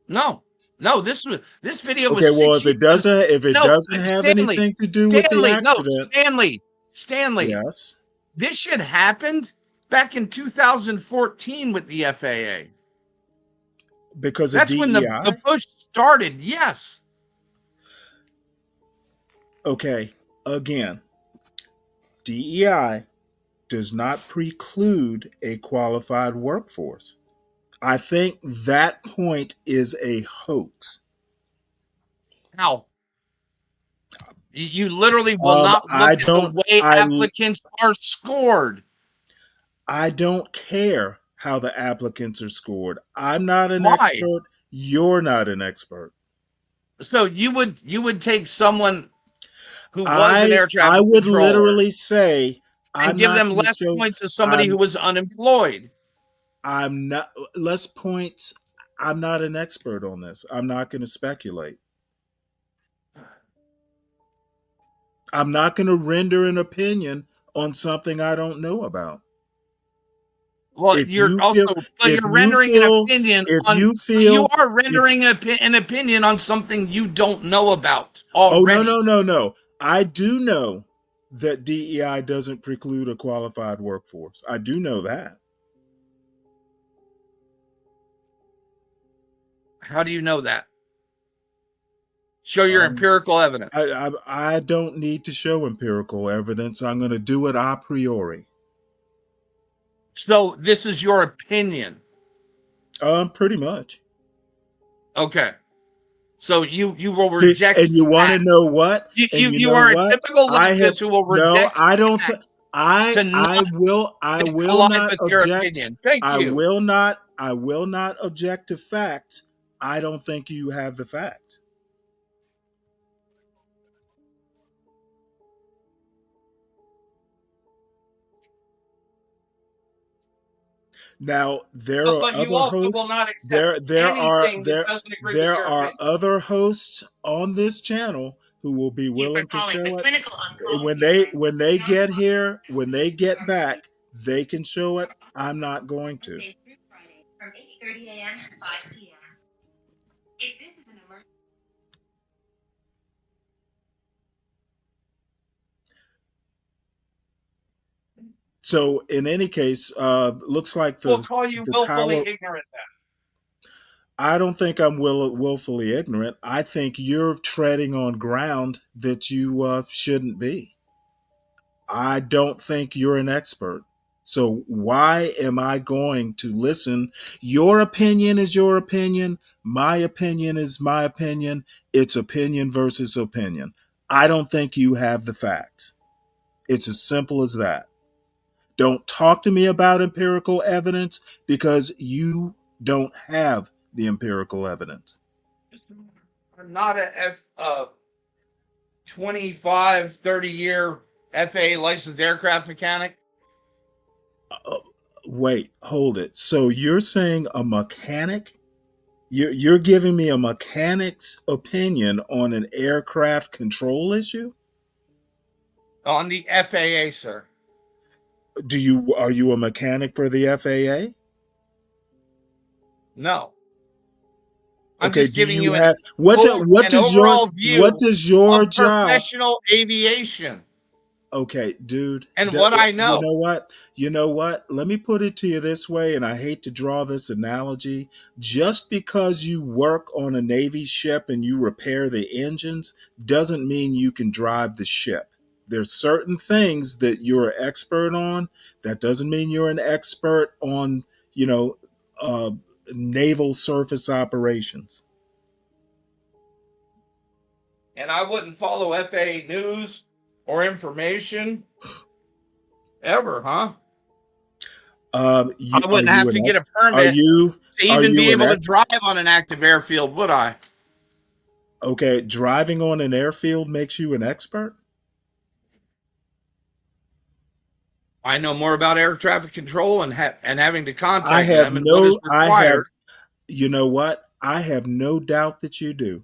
Speaker 16: No, this video was.
Speaker 7: Okay, well, if it doesn't have
Speaker 16: Stanley,
Speaker 7: anything to do with the accident,
Speaker 16: Stanley.
Speaker 7: Yes,
Speaker 16: this shit happened back in 2014 with the FAA.
Speaker 7: Because
Speaker 16: that's when the push started. Yes.
Speaker 7: Okay, again, DEI does not preclude a qualified workforce. I think that point is a hoax.
Speaker 16: How? You literally will not look at the way applicants are scored.
Speaker 7: I don't care how the applicants are scored. I'm not an expert. You're not an expert.
Speaker 16: So you would take someone who was an air traffic
Speaker 7: I would
Speaker 16: controller
Speaker 7: literally say
Speaker 16: and give them less points than somebody who was unemployed.
Speaker 7: I'm not less points. I'm not an expert on this. I'm not going to speculate. I'm not going to render an opinion on something I don't know about.
Speaker 16: Well, you're rendering an opinion on. You are rendering an opinion on something you don't know about already.
Speaker 7: Oh no! I do know that DEI doesn't preclude a qualified workforce. I do know that.
Speaker 16: How do you know that? Show your empirical evidence.
Speaker 7: I don't need to show empirical evidence. I'm going to do it a priori.
Speaker 16: So this is your opinion.
Speaker 7: Pretty much.
Speaker 16: Okay. So you will reject.
Speaker 7: And you want to know what?
Speaker 16: You are a typical leftist who will reject.
Speaker 7: No, I don't think. I will
Speaker 16: collide
Speaker 7: not
Speaker 16: with your
Speaker 7: object.
Speaker 16: opinion. Thank
Speaker 7: I
Speaker 16: you.
Speaker 7: will not object to facts. I don't think you have the facts. Now there are
Speaker 16: But you
Speaker 7: other
Speaker 16: also will
Speaker 7: hosts.
Speaker 16: not accept
Speaker 7: There are
Speaker 16: anything that doesn't agree with
Speaker 7: there
Speaker 16: your
Speaker 7: are
Speaker 16: opinion.
Speaker 7: other hosts on this channel who will be willing to show it when they get here, when they get back, they can show it. I'm not going to.
Speaker 17: From 8:30 a.m. to 5 p.m. If this is an emergency.
Speaker 7: So in any case, looks like the
Speaker 16: We'll call you
Speaker 7: the
Speaker 16: willfully
Speaker 7: tower.
Speaker 16: ignorant then.
Speaker 7: I don't think I'm willfully ignorant. I think you're treading on ground that you shouldn't be. I don't think you're an expert. So why am I going to listen? Your opinion is your opinion. My opinion is my opinion. It's opinion versus opinion. I don't think you have the facts. It's as simple as that. Don't talk to me about empirical evidence because you don't have the empirical evidence.
Speaker 16: I'm not a 25, 30-year FAA licensed aircraft mechanic.
Speaker 7: Wait, hold it. So you're saying a mechanic? You're giving me a mechanic's opinion on an aircraft control issue?
Speaker 16: On the FAA, sir.
Speaker 7: Are you a mechanic for the FAA?
Speaker 16: No. I'm
Speaker 7: Okay,
Speaker 16: just giving you
Speaker 7: what does your job?
Speaker 16: Professional aviation.
Speaker 7: Okay, dude.
Speaker 16: And what I know.
Speaker 7: You know what? Let me put it to you this way, and I hate to draw this analogy. Just because you work on a Navy ship and you repair the engines doesn't mean you can drive the ship. There's certain things that you're an expert on. That doesn't mean you're an expert on, naval surface operations.
Speaker 16: And I wouldn't follow FAA news or information ever, huh? I wouldn't have to get a permit to even be able to drive on an active airfield, would I?
Speaker 7: Okay, driving on an airfield makes you an expert?
Speaker 16: I know more about air traffic control and having to contact them and what is required.
Speaker 7: You know what? I have no doubt that you do.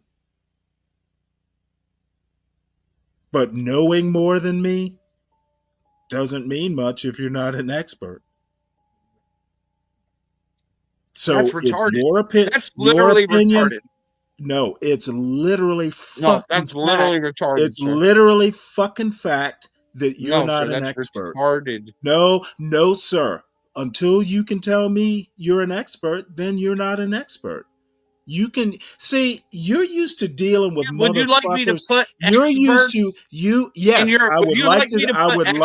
Speaker 7: But knowing more than me doesn't mean much if you're not an expert. So
Speaker 16: that's retarded.
Speaker 7: It's your opinion.
Speaker 16: That's literally retarded.
Speaker 7: No, it's literally
Speaker 16: retarded.
Speaker 7: It's literally fucking fact that you're not an
Speaker 16: that's
Speaker 7: expert.
Speaker 16: Retarded.
Speaker 7: No, sir. Until you can tell me you're an expert, then you're not an expert. You can see you're used to dealing with motherfuckers.
Speaker 16: Would you like me to put
Speaker 7: you're used to yes. I would like to talk to an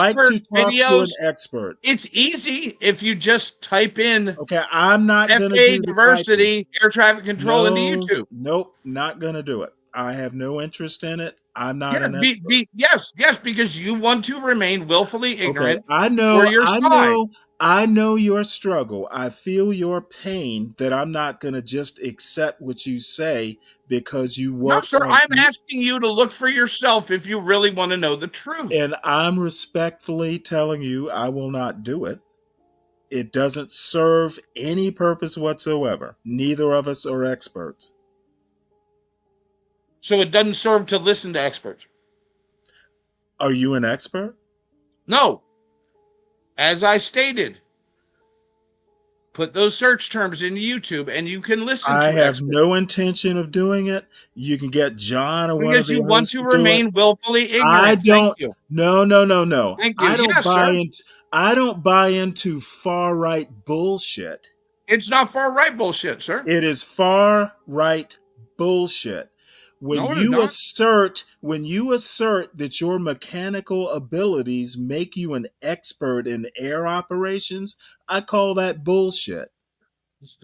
Speaker 7: expert.
Speaker 16: It's easy if you just type in
Speaker 7: okay, I'm not gonna
Speaker 16: do diversity air traffic control into YouTube.
Speaker 7: Nope, not gonna do it. I have no interest in it. I'm not an expert.
Speaker 16: Yes, because you want to remain willfully ignorant.
Speaker 7: Okay, I know your struggle. I feel your pain that I'm not going to just accept what you say because you work.
Speaker 16: No, sir, I'm asking you to look for yourself if you really want to know the truth.
Speaker 7: And I'm respectfully telling you I will not do it. It doesn't serve any purpose whatsoever. Neither of us are experts.
Speaker 16: So it doesn't serve to listen to experts.
Speaker 7: Are you an expert?
Speaker 16: No. As I stated, put those search terms into YouTube and you can listen to
Speaker 7: I have
Speaker 16: experts.
Speaker 7: No intention of doing it. You can get John or one of the
Speaker 16: you want to remain willfully ignorant.
Speaker 7: I don't.
Speaker 16: Thank you.
Speaker 7: No.
Speaker 16: Thank you.
Speaker 7: I don't buy into far right bullshit.
Speaker 16: It's not far right bullshit, sir.
Speaker 7: It is far right bullshit. When
Speaker 16: No, it is
Speaker 7: you
Speaker 16: not.
Speaker 7: assert that your mechanical abilities make you an expert in air operations, I call that bullshit.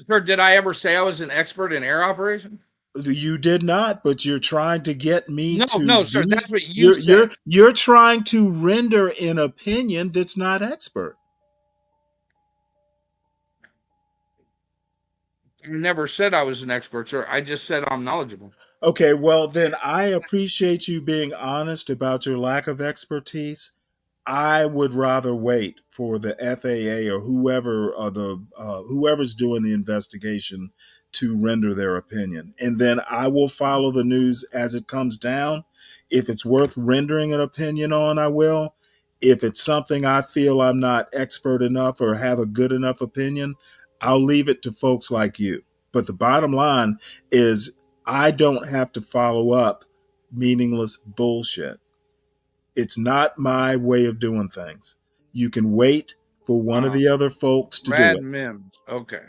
Speaker 16: Sir, did I ever say I was an expert in air operation?
Speaker 7: You did not, but you're trying to get me to
Speaker 16: No, sir.
Speaker 7: use.
Speaker 16: That's what you said.
Speaker 7: You're trying to render an opinion that's not expert.
Speaker 16: I never said I was an expert, sir. I just said I'm knowledgeable.
Speaker 7: Okay, well then I appreciate you being honest about your lack of expertise. I would rather wait for the FAA or whoever's doing the investigation to render their opinion, and then I will follow the news as it comes down. If it's worth rendering an opinion on, I will. If it's something I feel I'm not expert enough or have a good enough opinion, I'll leave it to folks like you. But the bottom line is I don't have to follow up meaningless bullshit. It's not my way of doing things. You can wait for one of the other folks to do
Speaker 16: Brad
Speaker 7: it.
Speaker 16: Mims. Okay.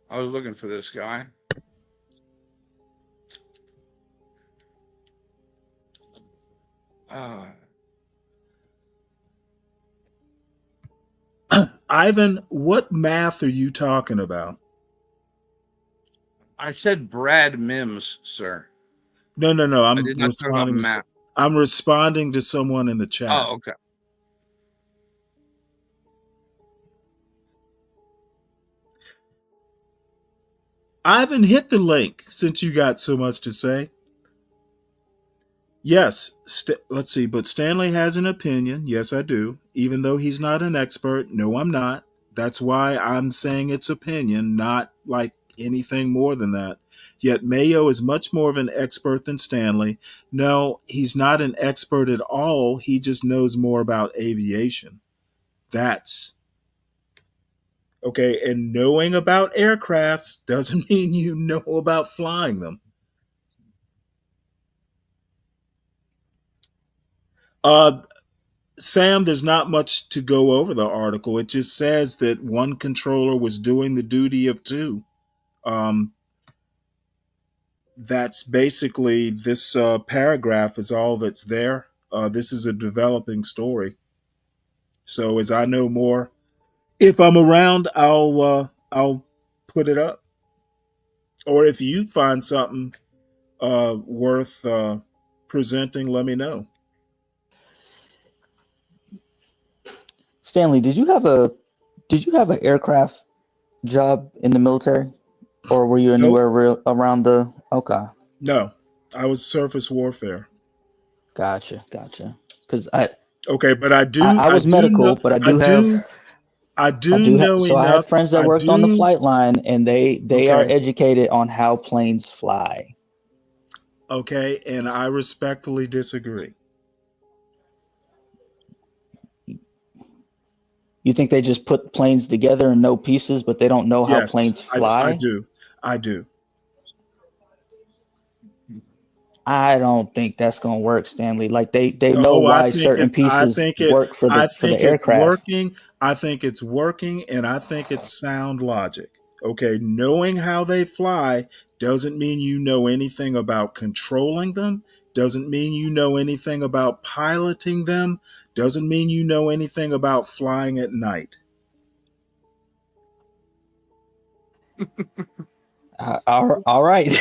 Speaker 16: I was looking for this guy.
Speaker 7: Ivan, what math are you talking about?
Speaker 16: I said Brad Mims, sir.
Speaker 7: No.
Speaker 16: I did not talk about math.
Speaker 7: I'm responding to someone in the chat.
Speaker 16: Oh, okay.
Speaker 7: Ivan, hit the link since you got so much to say. Yes, let's see, but Stanley has an opinion. Yes, I do. Even though he's not an expert. No, I'm not. That's why I'm saying it's opinion, not like anything more than that. Yet Mayo is much more of an expert than Stanley. No, he's not an expert at all. He just knows more about aviation. That's okay. And knowing about aircrafts doesn't mean you know about flying them. Sam, there's not much to go over the article. It just says that one controller was doing the duty of two. That's basically this paragraph is all that's there. This is a developing story. So as I know more, if I'm around, I'll put it up. Or if you find something worth presenting, let me know.
Speaker 5: Stanley, did you have an aircraft job in the military, or were you anywhere around the? Okay.
Speaker 7: No, I was surface warfare.
Speaker 5: Gotcha. Because
Speaker 7: okay, but I do.
Speaker 5: I was medical, but I do know
Speaker 7: enough.
Speaker 5: So I had friends that worked on the flight line, and they are educated on how planes fly.
Speaker 7: Okay, and I respectfully disagree.
Speaker 5: You think they just put planes together and no pieces, but they don't know how planes fly?
Speaker 7: I do.
Speaker 5: I don't think that's gonna work, Stanley. Like they know why certain pieces work for the aircraft.
Speaker 7: I think it's working, and I think it's sound logic. Okay, knowing how they fly doesn't mean you know anything about controlling them. Doesn't mean you know anything about piloting them. Doesn't mean you know anything about flying at night.
Speaker 5: All right.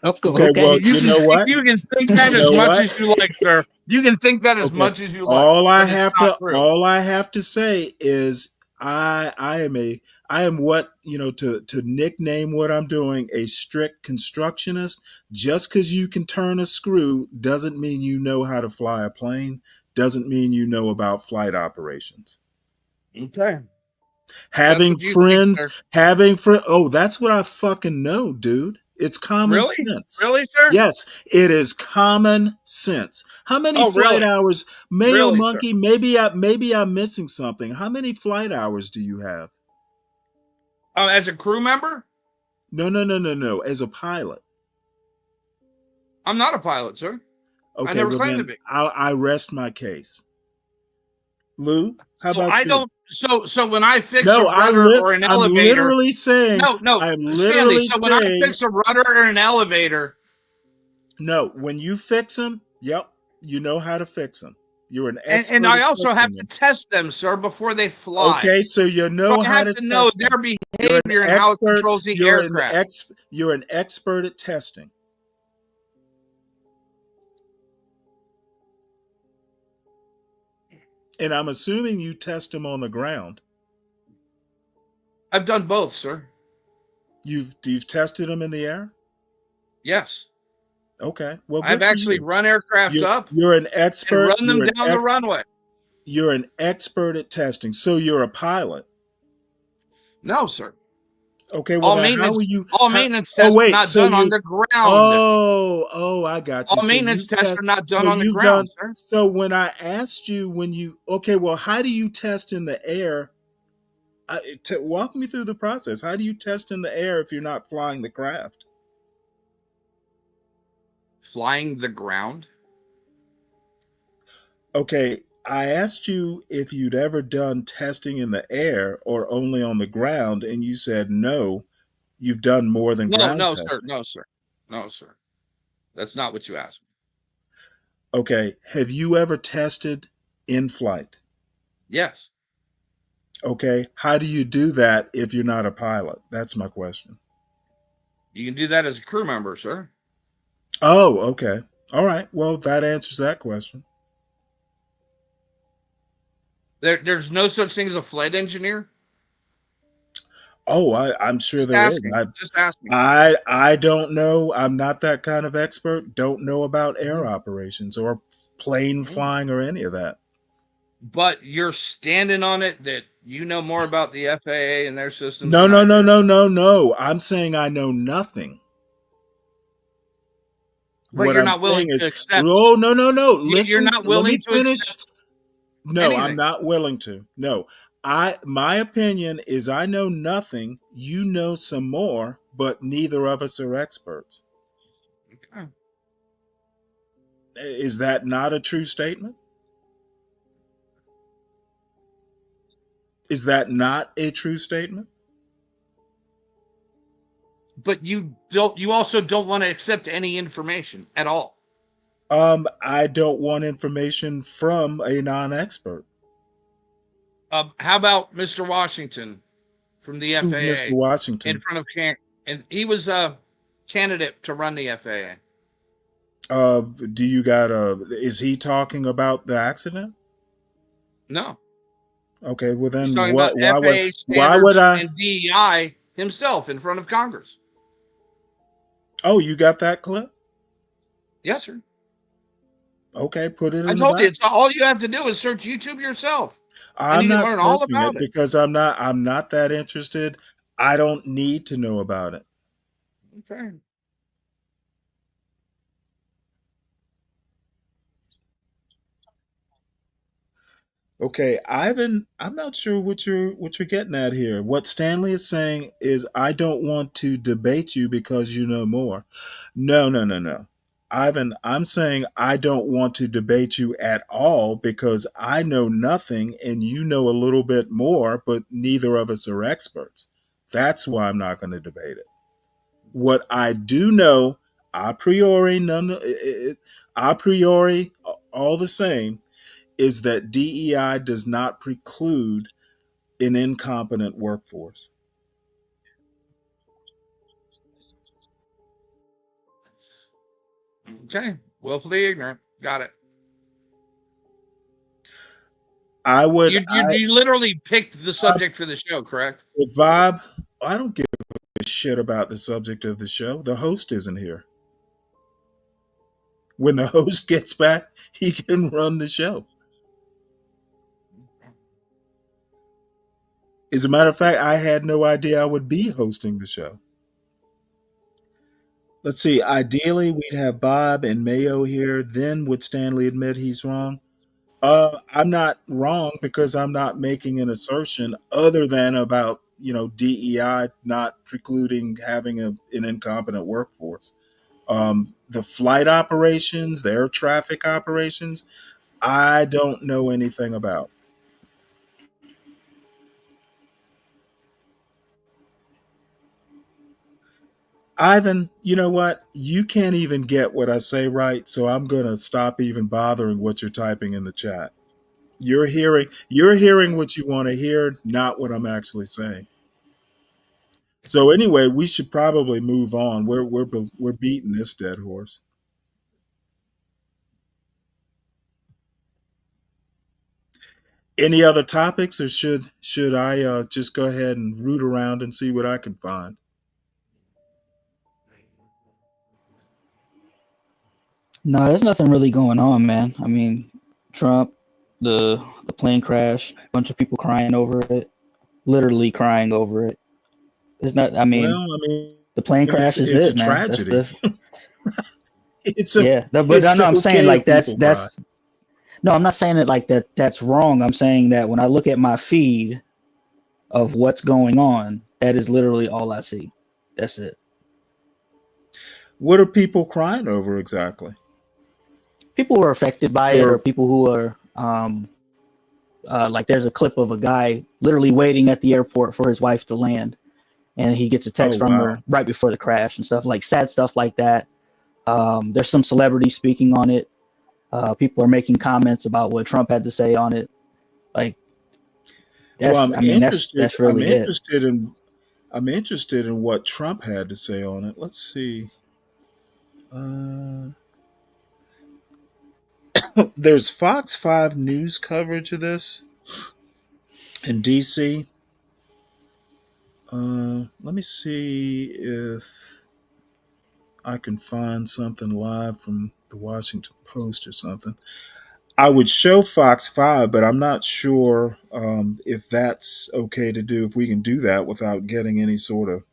Speaker 7: Okay, well, you know what?
Speaker 16: You can think that as much as you like, sir. You can think that as much as you like.
Speaker 7: All I have to say is I am what, to nickname what I'm doing a strict constructionist. Just because you can turn a screw doesn't mean you know how to fly a plane. Doesn't mean you know about flight operations.
Speaker 16: Okay.
Speaker 7: Having friends. Oh, that's what I fucking know, dude. It's common sense.
Speaker 16: Really, sir?
Speaker 7: Yes, it is common sense. How many flight hours, Mayo Monkey? Sir? Maybe I'm missing something. How many flight hours do you have?
Speaker 16: As a crew member?
Speaker 7: No. As a pilot.
Speaker 16: I'm not a pilot, sir.
Speaker 7: Okay,
Speaker 16: I never claimed to be.
Speaker 7: I rest my case. Lou, how about you?
Speaker 16: So when I fix a rudder or an elevator,
Speaker 7: I'm literally saying.
Speaker 16: No, Stanley. So when I fix a rudder or an elevator,
Speaker 7: No, when you fix them, yep, you know how to fix them. You're an
Speaker 16: And
Speaker 7: expert
Speaker 16: I
Speaker 7: at
Speaker 16: also have
Speaker 7: fixing
Speaker 16: to
Speaker 7: them.
Speaker 16: test them, sir, before they fly.
Speaker 7: Okay, so you
Speaker 16: So
Speaker 7: know
Speaker 16: I
Speaker 7: how
Speaker 16: have
Speaker 7: to
Speaker 16: to know
Speaker 7: test
Speaker 16: their
Speaker 7: them. You're an
Speaker 16: behavior and how it
Speaker 7: expert.
Speaker 16: controls the aircraft.
Speaker 7: You're an expert at testing. And I'm assuming you test them on the ground.
Speaker 16: I've done both, sir.
Speaker 7: You've tested them in the air?
Speaker 16: Yes.
Speaker 7: Okay. Well,
Speaker 16: I've
Speaker 7: good for
Speaker 16: actually
Speaker 7: you.
Speaker 16: run aircraft up
Speaker 7: You're an
Speaker 16: and
Speaker 7: expert.
Speaker 16: run them down the runway.
Speaker 7: You're an expert at testing. So you're a pilot.
Speaker 16: No, sir.
Speaker 7: Okay, well,
Speaker 16: All
Speaker 7: now how
Speaker 16: maintenance,
Speaker 7: are you?
Speaker 16: all maintenance
Speaker 7: Oh,
Speaker 16: tests are
Speaker 7: wait.
Speaker 16: not
Speaker 7: So
Speaker 16: done on
Speaker 7: you?
Speaker 16: the ground.
Speaker 7: Oh, I got you.
Speaker 16: All
Speaker 7: So
Speaker 16: maintenance
Speaker 7: you
Speaker 16: tests
Speaker 7: test.
Speaker 16: are not done
Speaker 7: So
Speaker 16: on the
Speaker 7: you've
Speaker 16: ground,
Speaker 7: done.
Speaker 16: sir.
Speaker 7: So when I asked you okay, well, how do you test in the air? Walk me through the process. How do you test in the air if you're not flying the craft?
Speaker 16: Flying the ground?
Speaker 7: Okay, I asked you if you'd ever done testing in the air or only on the ground, and you said no. You've done more than ground
Speaker 16: No,
Speaker 7: testing.
Speaker 16: sir. No, sir. No, sir. That's not what you asked me.
Speaker 7: Okay, have you ever tested in flight?
Speaker 16: Yes.
Speaker 7: Okay, how do you do that if you're not a pilot? That's my question.
Speaker 16: You can do that as a crew member, sir.
Speaker 7: Oh, okay. All right. Well, that answers that question.
Speaker 16: There's no such thing as a flight engineer.
Speaker 7: Oh, I'm sure
Speaker 16: Just
Speaker 7: there is.
Speaker 16: asking. Just asking.
Speaker 7: I don't know. I'm not that kind of expert. Don't know about air
Speaker 16: Mhm.
Speaker 7: operations or plane flying or any of that.
Speaker 16: But you're standing on it that you know more about the FAA and their systems
Speaker 7: No,
Speaker 16: than
Speaker 7: no,
Speaker 16: I
Speaker 7: no,
Speaker 16: do.
Speaker 7: no, no, no. I'm saying I know nothing.
Speaker 16: But
Speaker 7: What
Speaker 16: you're
Speaker 7: I'm
Speaker 16: not willing
Speaker 7: saying
Speaker 16: to
Speaker 7: is,
Speaker 16: accept.
Speaker 7: oh, no, no, no.
Speaker 16: You're
Speaker 7: Listen,
Speaker 16: not
Speaker 7: let me
Speaker 16: willing to
Speaker 7: finish.
Speaker 16: accept
Speaker 7: No, I'm
Speaker 16: anything.
Speaker 7: not willing to. No. My opinion is I know nothing. You know some more, but neither of us are experts.
Speaker 16: Okay.
Speaker 7: Is that not a true statement? Is that not a true statement?
Speaker 16: But you also don't want to accept any information at all.
Speaker 7: I don't want information from a non-expert.
Speaker 16: How about Mr. Washington from the
Speaker 7: Who's Mr.
Speaker 16: FAA
Speaker 7: Washington?
Speaker 16: in front of and he was a candidate to run the FAA.
Speaker 7: Do you got is he talking about the accident?
Speaker 16: No.
Speaker 7: Okay, well
Speaker 16: He's
Speaker 7: then
Speaker 16: talking about FAA
Speaker 7: why would
Speaker 16: standards
Speaker 7: I?
Speaker 16: and DEI himself in front of Congress.
Speaker 7: Oh, you got that clip?
Speaker 16: Yes, sir.
Speaker 7: Okay, put it
Speaker 16: I
Speaker 7: in the
Speaker 16: told you,
Speaker 7: back.
Speaker 16: it's all you have to do is search YouTube yourself, and
Speaker 7: I'm
Speaker 16: you can
Speaker 7: not
Speaker 16: learn all
Speaker 7: searching
Speaker 16: about
Speaker 7: it
Speaker 16: it.
Speaker 7: because I'm not that interested. I don't need to know about it.
Speaker 16: Okay.
Speaker 7: Okay, Ivan, I'm not sure what you're getting at here. What Stanley is saying is I don't want to debate you because you know more. No, no, no, no. Ivan, I'm saying I don't want to debate you at all because I know nothing and you know a little bit more, but neither of us are experts. That's why I'm not going to debate it. What I do know, a priori, a priori, all the same, is that DEI does not preclude an incompetent workforce.
Speaker 16: Okay. Willfully ignorant. Got it.
Speaker 7: I would,
Speaker 16: You literally picked the subject for the show, correct?
Speaker 7: with Bob, I don't give a shit about the subject of the show. The host isn't here. When the host gets back, he can run the show. As a matter of fact, I had no idea I would be hosting the show. Let's see. Ideally, we'd have Bob and Mayo here. Then would Stanley admit he's wrong? I'm not wrong because I'm not making an assertion other than about DEI not precluding having an incompetent workforce. The flight operations, the air traffic operations, I don't know anything about. Ivan, you know what? You can't even get what I say right, so I'm gonna stop even bothering what you're typing in the chat. You're hearing what you want to hear, not what I'm actually saying. So anyway, we should probably move on. We're beating this dead horse. Any other topics, or should I just go ahead and root around and see what I can find?
Speaker 5: No, there's nothing really going on, man. I mean, Trump, the plane crash, a bunch of people crying over it, literally crying over it. It's not. I
Speaker 7: Well,
Speaker 5: mean,
Speaker 7: I mean,
Speaker 5: the plane crash is
Speaker 7: it's a
Speaker 5: it, man. That's
Speaker 7: tragedy.
Speaker 5: the
Speaker 7: It's a
Speaker 5: yeah. But
Speaker 7: it's
Speaker 5: no, I'm saying
Speaker 7: okay
Speaker 5: like
Speaker 7: if people cry.
Speaker 5: that's no, I'm not saying it like that. That's wrong. I'm saying that when I look at my feed of what's going on, that is literally all I see. That's it.
Speaker 7: What are people crying over exactly?
Speaker 5: People who are affected by it, or
Speaker 7: Or
Speaker 5: people who are like there's a clip of a guy literally waiting at the airport for his wife to land, and he gets a
Speaker 7: oh
Speaker 5: text from
Speaker 7: wow,
Speaker 5: her right before the crash and stuff like sad stuff like that. There's some celebrities speaking on it. People are making comments about what Trump had to say on it. Like
Speaker 7: well,
Speaker 5: I mean, that's
Speaker 7: I'm
Speaker 5: really it.
Speaker 7: interested in I'm interested in what Trump had to say on it. Let's see. Uh, there's Fox 5 news coverage of this in DC. Let me see if I can find something live from the Washington Post or something. I would show Fox 5, but I'm not sure if that's okay to do, if we can do that without getting any sort of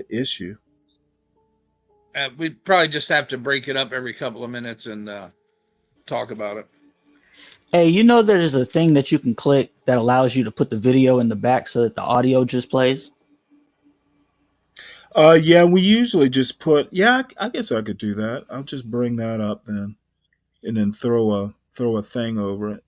Speaker 7: issue.
Speaker 16: We probably just have to break it up every couple of minutes and talk about it.
Speaker 5: Hey, you know there's a thing that you can click that allows you to put the video in the back so that the audio just plays.
Speaker 7: Yeah, we usually just put. Yeah, I guess I could do that. I'll just bring that up then, and then throw a thing over it.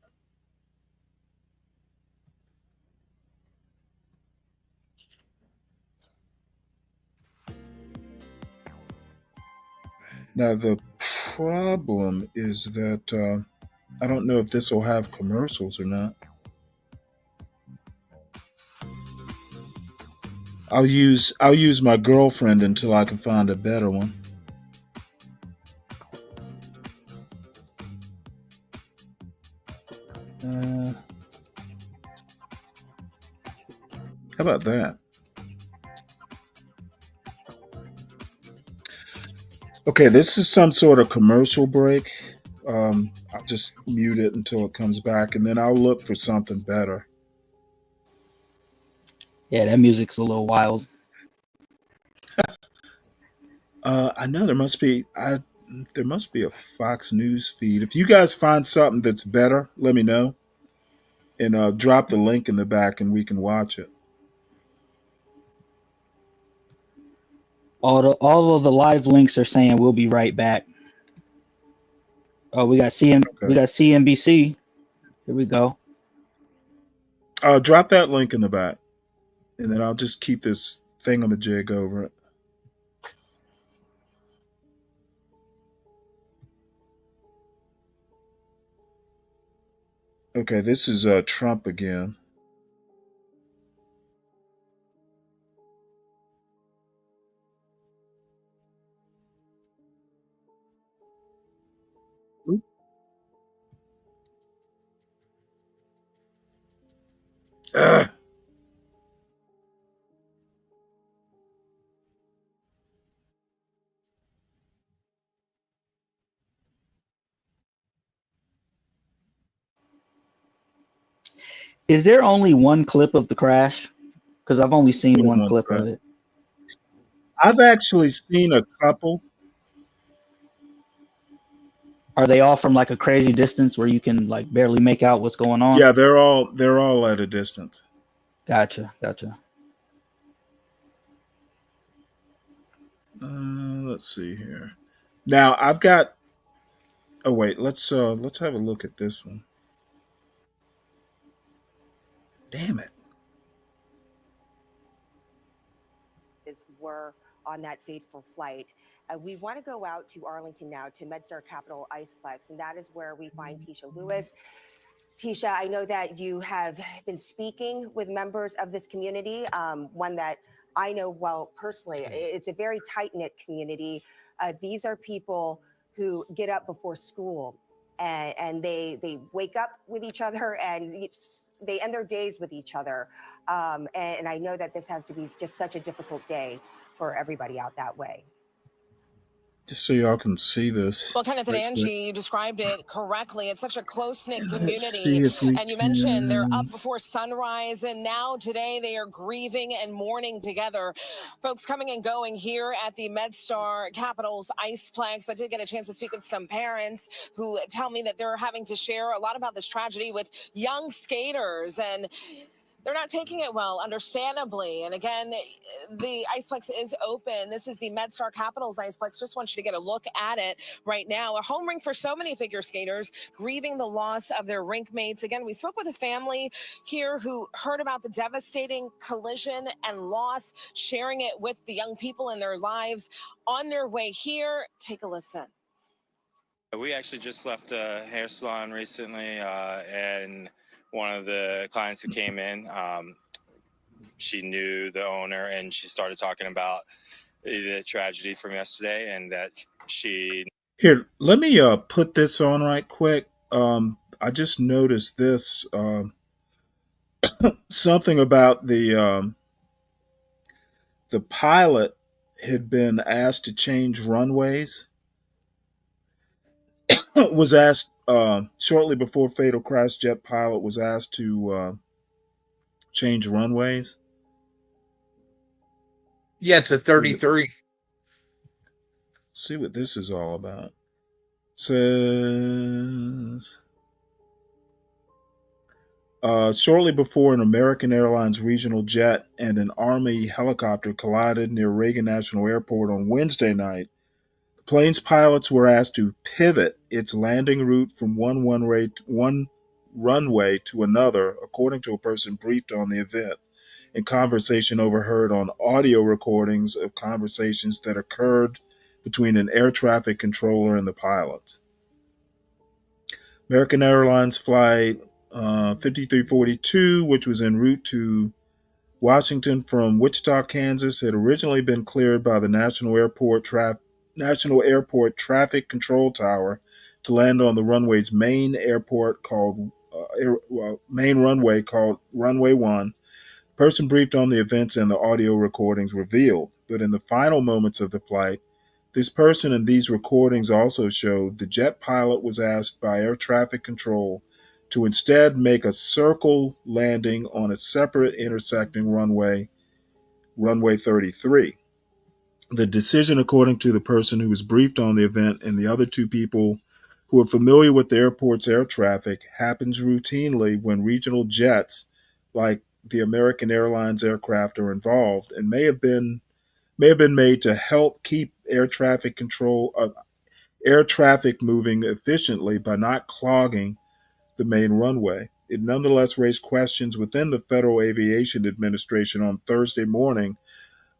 Speaker 7: Now the problem is that I don't know if this will have commercials or not. I'll use my girlfriend until I can find a better one. How about that? Okay, this is some sort of commercial break. I'll just mute it until it comes back, and then I'll look for something better.
Speaker 5: Yeah, that music's a little wild.
Speaker 7: I know there must be a Fox News feed. If you guys find something that's better, let me know, and drop the link in the back, and we can watch it.
Speaker 5: All of the live links are saying we'll be right back. Oh, we got
Speaker 7: Okay.
Speaker 5: CNBC. Here we go.
Speaker 7: Drop that link in the back, and then I'll just keep this thingamajig over it. Okay, this is Trump again. Oop. Ugh.
Speaker 5: Is there only one clip of the crash? Because I've only seen
Speaker 7: More than
Speaker 5: one
Speaker 7: one
Speaker 5: clip
Speaker 7: crack.
Speaker 5: of it.
Speaker 7: I've actually seen a couple.
Speaker 5: Are they all from like a crazy distance where you can like barely make out what's going on?
Speaker 7: Yeah, they're all at a distance.
Speaker 5: Gotcha.
Speaker 7: Let's see here. Now I've got. Oh wait, let's have a look at this one. Damn it.
Speaker 19: Were on that fateful flight. We want to go out to Arlington now to MedStar Capital Iceplex, and that is where we find Tisha Lewis. Tisha, I know that you have been speaking with members of this community, one that I know well personally. It's a very tight-knit community. These are people who get up before school and they wake up with each other and they end their days with each other. And I know that this has to be just such a difficult day for everybody out that way.
Speaker 7: Just so y'all can see this.
Speaker 20: Well, Kenneth and
Speaker 7: right
Speaker 20: Angie,
Speaker 7: quick.
Speaker 20: you described it correctly. It's such a close-knit
Speaker 7: Let's see
Speaker 20: community.
Speaker 7: if we
Speaker 20: And you mentioned they're
Speaker 7: can.
Speaker 20: up before sunrise, and now today they are grieving and mourning together. Folks coming and going here at the MedStar Capitals Iceplex. I did get a chance to speak with some parents who tell me that they're having to share a lot about this tragedy with young skaters, and they're not taking it well, understandably. And again, the Iceplex is open. This is the MedStar Capitals Iceplex. Just want you to get a look at it right now. A home rink for so many figure skaters grieving the loss of their rink mates. Again, we spoke with a family here who heard about the devastating collision and loss, sharing it with the young people in their lives on their way here. Take a listen.
Speaker 21: We actually just left a hair salon recently, and one of the clients who came in, she knew the owner, and she started talking about the tragedy from yesterday, and that she...
Speaker 7: Here, let me put this on right quick. I just noticed this something about the pilot had been asked to change runways. Was asked shortly before fatal crash. Jet pilot was asked to change runways.
Speaker 16: Yeah, to 33.
Speaker 7: See what this is all about. Says shortly before an American Airlines regional jet and an Army helicopter collided near Reagan National Airport on Wednesday night, the plane's pilots were asked to pivot its landing route from one runway to another, according to a person briefed on the event, in conversation overheard on audio recordings of conversations that occurred between an air traffic controller and the pilots. American Airlines flight 5342, which was en route to Washington from Wichita, Kansas, had originally been cleared by the National Airport Traffic Control Tower to land on the runway's main runway called Runway 1. The person briefed on the events and the audio recordings revealed, but in the final moments of the flight, this person and these recordings also showed the jet pilot was asked by air traffic control to instead make a circle landing on a separate intersecting runway 33. The decision, according to the person who was briefed on the event and the other two people who are familiar with the airport's air traffic, happens routinely when regional jets like the American Airlines aircraft are involved, and may have been made to help keep air traffic moving efficiently by not clogging the main runway. It nonetheless raised questions within the Federal Aviation Administration on Thursday morning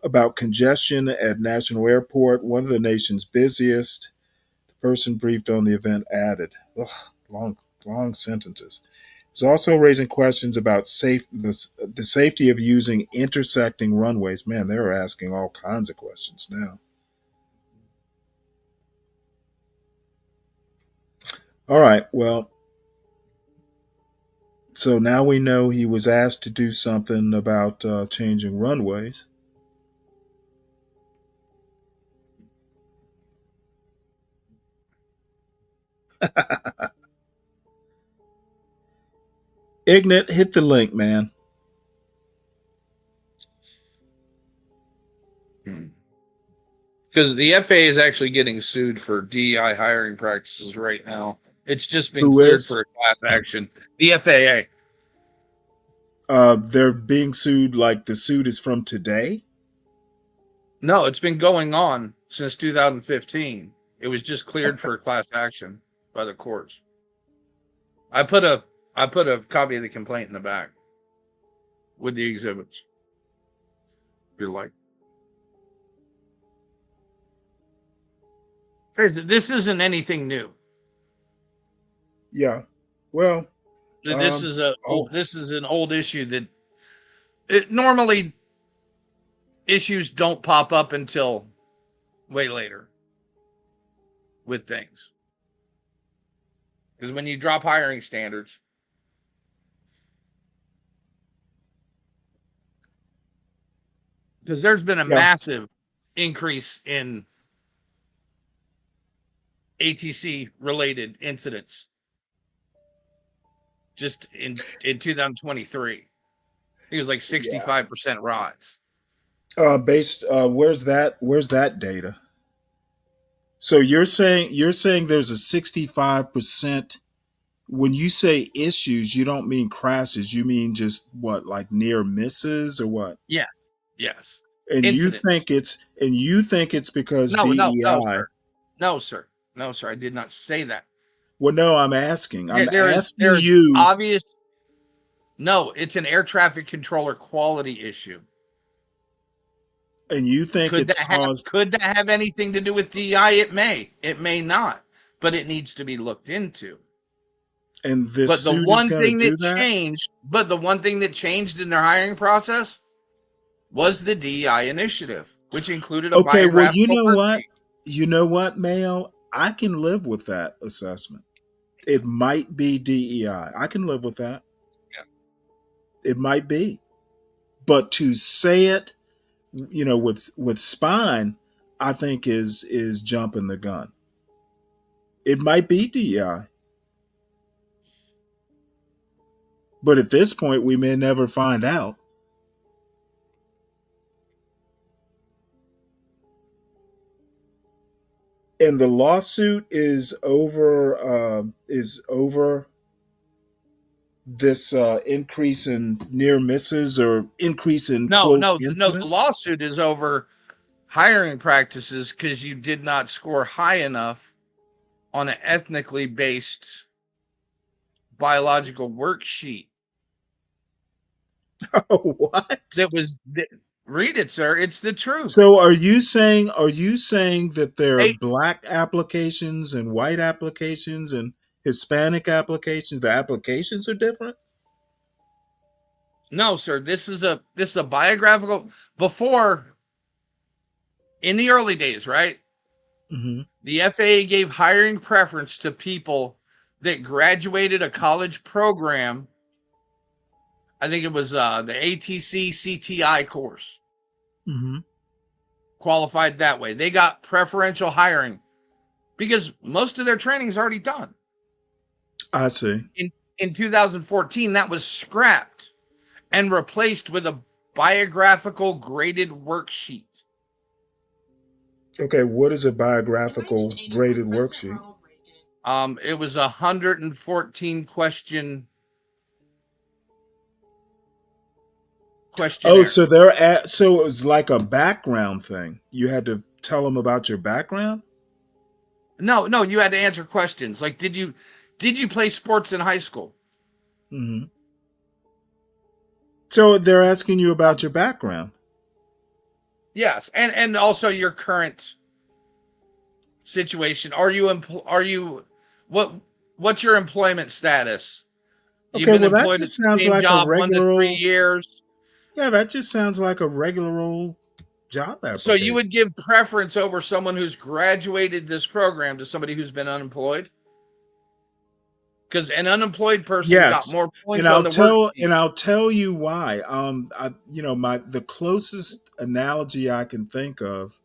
Speaker 7: about congestion at National Airport, one of the nation's busiest. The person briefed on the event added, long sentences. It's also raising questions about the safety of using intersecting runways. Man, they're asking all kinds of questions now. All right, well, so now we know he was asked to do something about changing runways. Ignat, hit the link, man.
Speaker 16: Because the FAA is actually getting sued for DEI hiring practices right now. It's just been
Speaker 7: Who
Speaker 16: cleared
Speaker 7: is?
Speaker 16: for a class action. The FAA.
Speaker 7: They're being sued like the suit is from today?
Speaker 16: No, it's been going on since 2015. It was just cleared for a class action by the courts. I put a copy of the complaint in the back with the exhibits. If you're like. This isn't anything new.
Speaker 7: Yeah. Well,
Speaker 16: This is
Speaker 7: oh,
Speaker 16: this is an old issue that normally issues don't pop up until way later with things. Because when you drop hiring standards, because there's been a
Speaker 7: yeah.
Speaker 16: massive increase in ATC related incidents just in 2023. It was like 65% rise.
Speaker 7: Where's that data? So you're saying there's a 65%. When you say issues, you don't mean crashes. You mean just what, like near misses or what?
Speaker 16: Yes. Yes.
Speaker 7: And
Speaker 16: Incidents.
Speaker 7: you think it's because
Speaker 16: No,
Speaker 7: DEI.
Speaker 16: sir. No, sir. No, sir. I did not say that.
Speaker 7: Well, no, I'm asking. I'm
Speaker 16: There's
Speaker 7: asking you.
Speaker 16: obvious. No, it's an air traffic controller quality issue.
Speaker 7: And you think
Speaker 16: Could
Speaker 7: it's
Speaker 16: that have anything to do with DEI? It may. It may not. But it needs to be looked into.
Speaker 7: and this
Speaker 16: But the
Speaker 7: suit is
Speaker 16: one
Speaker 7: going to
Speaker 16: thing
Speaker 7: do
Speaker 16: that
Speaker 7: that?
Speaker 16: changed in their hiring process was the DEI initiative, which included a
Speaker 7: Okay, well,
Speaker 16: biographical worksheet.
Speaker 7: You know what, Mayo? I can live with that assessment. It might be DEI. I can live with that.
Speaker 16: Yeah.
Speaker 7: It might be. But to say it, with spine, I think is jumping the gun. It might be DEI. But at this point, we may never find out. And the lawsuit is over this increase in near misses or increase in
Speaker 16: No.
Speaker 7: quote
Speaker 16: The
Speaker 7: incidents.
Speaker 16: lawsuit is over hiring practices because you did not score high enough on an ethnically based biological worksheet.
Speaker 7: What?
Speaker 16: Read it, sir. It's the truth.
Speaker 7: So are you saying that there are black applications and white applications and Hispanic applications? The applications are different?
Speaker 16: No, sir. This is a biographical. Before, in the early days, right?
Speaker 7: Mm-hmm.
Speaker 16: The FAA gave hiring preference to people that graduated a college program. I think it was the ATC CTI course.
Speaker 7: Mm-hmm.
Speaker 16: Qualified that way. They got preferential hiring because most of their training is already done.
Speaker 7: I see.
Speaker 16: In 2014, that was scrapped and replaced with a biographical graded worksheet.
Speaker 7: Okay, what is a biographical graded worksheet?
Speaker 16: It was 114 questionnaire.
Speaker 7: Oh, so so it was like a background thing. You had to tell them about your background?
Speaker 16: No, you had to answer questions like did you play sports in high school?
Speaker 7: Mm-hmm. So they're asking you about your background.
Speaker 16: Yes, and also your current situation. What's your employment status?
Speaker 7: Okay, well that just sounds like a regular
Speaker 16: 1 to 3 years.
Speaker 7: Yeah, that just sounds like a regular old job application.
Speaker 16: So you would give preference over someone who's graduated this program to somebody who's been unemployed? Because an unemployed person got more points
Speaker 7: and
Speaker 16: on the worksheet.
Speaker 7: And I'll tell you why. The closest analogy I can think of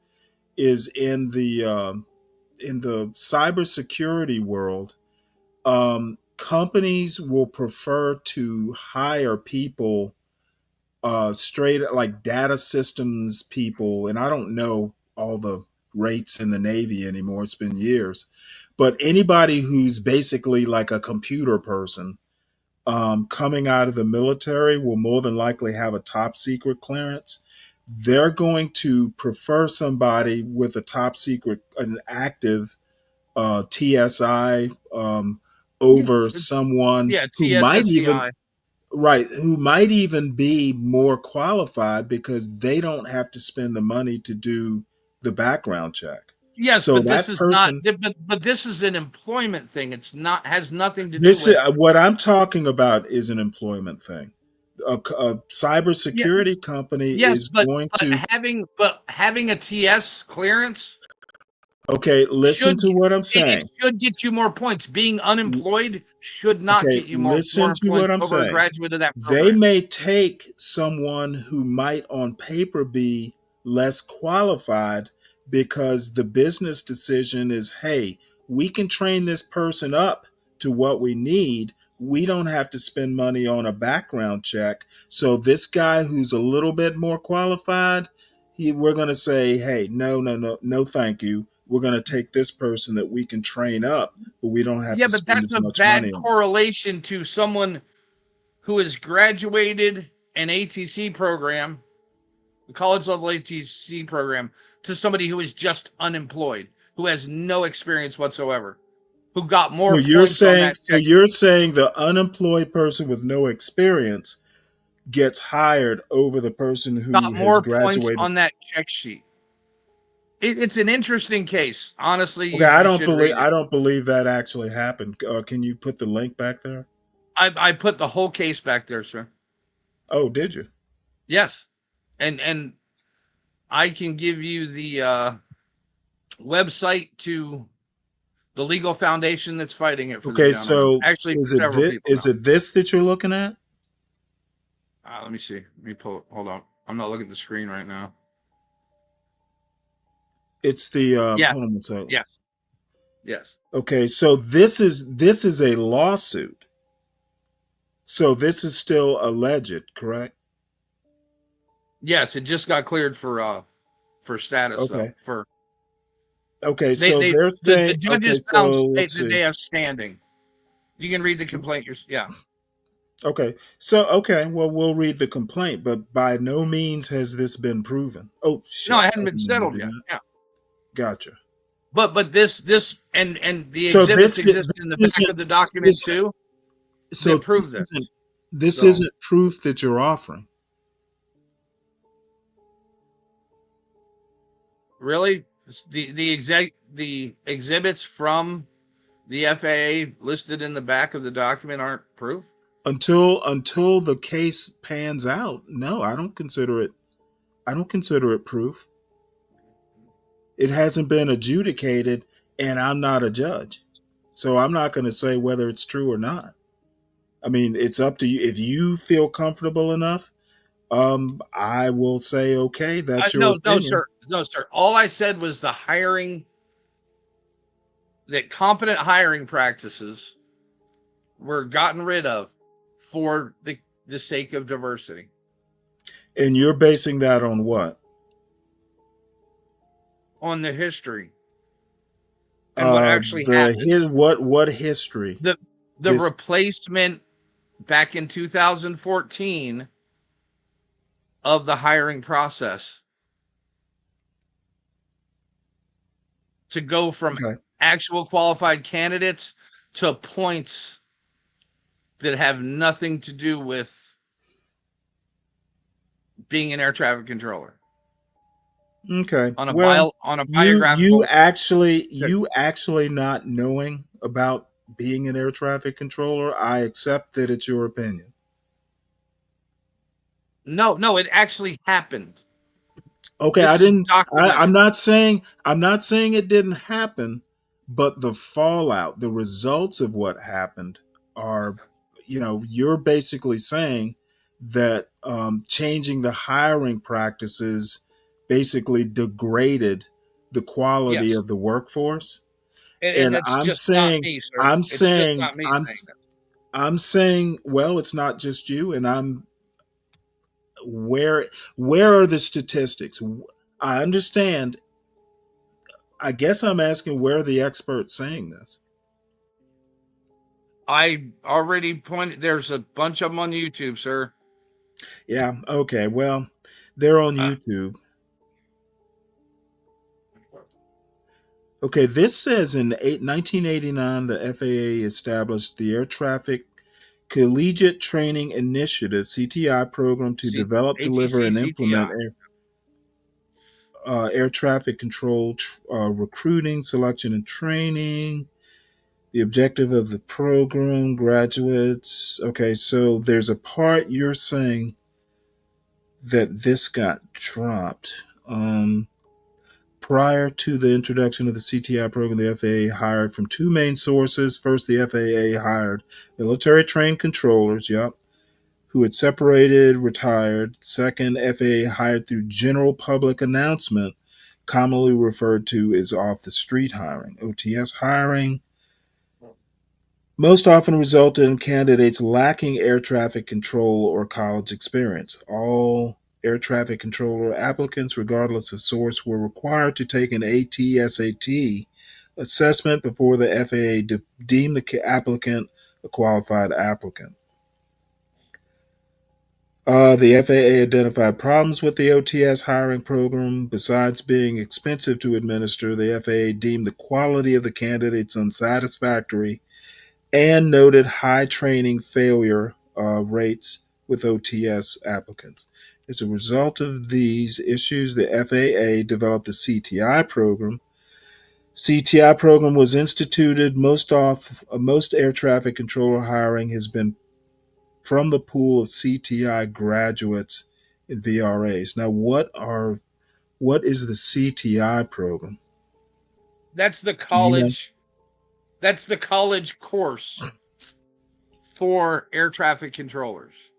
Speaker 7: is in the cybersecurity world. Companies will prefer to hire people straight like data systems people, and I don't know all the rates in the Navy anymore. It's been years, but anybody who's basically like a computer person coming out of the military will more than likely have a top secret clearance. They're going to prefer somebody with a top secret, an active TSI over someone who might even who might even be more qualified because they don't have to spend the money to do the background check.
Speaker 16: Yes,
Speaker 7: So
Speaker 16: but this
Speaker 7: that
Speaker 16: is not.
Speaker 7: person,
Speaker 16: But this is an employment thing. It's not has nothing to do
Speaker 7: this is
Speaker 16: with.
Speaker 7: what I'm talking about is an employment thing. A
Speaker 16: Yeah,
Speaker 7: cybersecurity company
Speaker 16: yes,
Speaker 7: is
Speaker 16: but
Speaker 7: going to,
Speaker 16: having a TS clearance
Speaker 7: okay, listen
Speaker 16: should
Speaker 7: to what I'm
Speaker 16: it
Speaker 7: saying.
Speaker 16: should get you more points. Being unemployed should not
Speaker 7: Okay,
Speaker 16: get you
Speaker 7: listen
Speaker 16: more
Speaker 7: to what
Speaker 16: points
Speaker 7: I'm
Speaker 16: over a
Speaker 7: saying.
Speaker 16: graduate of that
Speaker 7: They
Speaker 16: program.
Speaker 7: may take someone who might on paper be less qualified because the business decision is, hey, we can train this person up to what we need. We don't have to spend money on a background check. So this guy who's a little bit more qualified, we're going to say, hey, no, thank you. We're going to take this person that we can train up, but we don't have
Speaker 16: Yeah,
Speaker 7: to
Speaker 16: but
Speaker 7: spend
Speaker 16: that's
Speaker 7: as
Speaker 16: a
Speaker 7: much
Speaker 16: bad
Speaker 7: money on.
Speaker 16: correlation to someone who has graduated an ATC program, the college level ATC program, to somebody who is just unemployed, who has no experience whatsoever, who got
Speaker 7: So
Speaker 16: more points on that check,
Speaker 7: you're saying the unemployed person with no experience gets hired over the person who
Speaker 16: got
Speaker 7: has
Speaker 16: more points
Speaker 7: graduated.
Speaker 16: on that check sheet. It's an interesting case. Honestly,
Speaker 7: Okay,
Speaker 16: you should read it.
Speaker 7: I don't believe that actually happened. Can you put the link back there?
Speaker 16: I put the whole case back there, sir.
Speaker 7: Oh, did you?
Speaker 16: Yes, and I can give you the website to the legal foundation that's fighting it for the
Speaker 7: Okay,
Speaker 16: gentleman.
Speaker 7: so
Speaker 16: Actually, for several people
Speaker 7: is
Speaker 16: now.
Speaker 7: it this that you're looking at?
Speaker 16: Let me see. Let me pull. Hold on. I'm not looking at the screen right now.
Speaker 7: It's the
Speaker 16: Yeah.
Speaker 7: hold on one second.
Speaker 16: Yes. Yes.
Speaker 7: Okay, so this is a lawsuit. So this is still alleged, correct?
Speaker 16: Yes. It just got cleared for status though.
Speaker 7: Okay.
Speaker 16: For
Speaker 7: Okay,
Speaker 16: they
Speaker 7: so
Speaker 16: they
Speaker 7: they're
Speaker 16: the
Speaker 7: saying, okay,
Speaker 16: judges found
Speaker 7: so let's
Speaker 16: that
Speaker 7: see.
Speaker 16: they have standing. You can read the complaint. Yeah.
Speaker 7: Okay. So, okay, well, we'll read the complaint, but by no means has this been proven. Oh,
Speaker 16: No,
Speaker 7: shit.
Speaker 16: it hadn't
Speaker 7: I
Speaker 16: been
Speaker 7: didn't mean to
Speaker 16: settled
Speaker 7: do
Speaker 16: yet.
Speaker 7: that.
Speaker 16: Yeah.
Speaker 7: Gotcha.
Speaker 16: But this and the
Speaker 7: So
Speaker 16: exhibits
Speaker 7: this
Speaker 16: exist in the back of the document
Speaker 7: isn't
Speaker 16: too
Speaker 7: so
Speaker 16: that prove this.
Speaker 7: this
Speaker 16: So
Speaker 7: isn't proof that you're offering.
Speaker 16: really, the exhibits from the FAA listed in the back of the document aren't proof.
Speaker 7: Until the case pans out. No, I don't consider it proof. It hasn't been adjudicated and I'm not a judge. So I'm not going to say whether it's true or not. I mean, it's up to you. If you feel comfortable enough, I will say, okay, that's your
Speaker 16: No,
Speaker 7: opinion.
Speaker 16: sir. No, sir. All I said was that competent hiring practices were gotten rid of for the sake of diversity.
Speaker 7: And you're basing that on what?
Speaker 16: On the history and what actually happened.
Speaker 7: What history?
Speaker 16: The replacement back in 2014 of the hiring process to go from actual qualified candidates to points that have nothing to do with being an air traffic controller.
Speaker 7: Okay.
Speaker 16: On a
Speaker 7: you
Speaker 16: biographical.
Speaker 7: actually not knowing about being an air traffic controller, I accept that it's your opinion.
Speaker 16: No, it actually happened.
Speaker 7: Okay, I'm not saying it didn't happen, but the fallout, the results of what happened are, you're basically saying that changing the hiring practices basically degraded the quality of the workforce.
Speaker 16: And it's just not me, sir. It's just not me saying that.
Speaker 7: I'm saying, well, it's not just you, and where are the statistics? I understand. I guess I'm asking, where are the experts saying this?
Speaker 16: I already pointed. There's a bunch of them on YouTube, sir.
Speaker 7: Yeah. Okay. Well, they're on YouTube. Okay. This says in 1989, the FAA established the Air Traffic Collegiate Training Initiative (CTI) program to develop, deliver, and implement air traffic control recruiting, selection, and training. The objective of the program, graduates. Okay, so there's a part you're saying that this got dropped. Prior to the introduction of the CTI program, the FAA hired from two main sources. First, the FAA hired military trained controllers, who had separated, retired. Second, FAA hired through general public announcement, commonly referred to as off the street hiring. OTS hiring most often resulted in candidates lacking air traffic control or college experience. All air traffic controller applicants, regardless of source, were required to take an AT-SAT assessment before the FAA deemed the applicant a qualified applicant. The FAA identified problems with the OTS hiring program. Besides being expensive to administer, the FAA deemed the quality of the candidates unsatisfactory and noted high training failure rates with OTS applicants. As a result of these issues, the FAA developed a CTI program. CTI program was instituted. Most air traffic controller hiring has been from the pool of CTI graduates and VRAs. Now, what is the CTI program?
Speaker 16: That's the
Speaker 7: Do you know?
Speaker 16: college. That's the college course for air traffic controllers.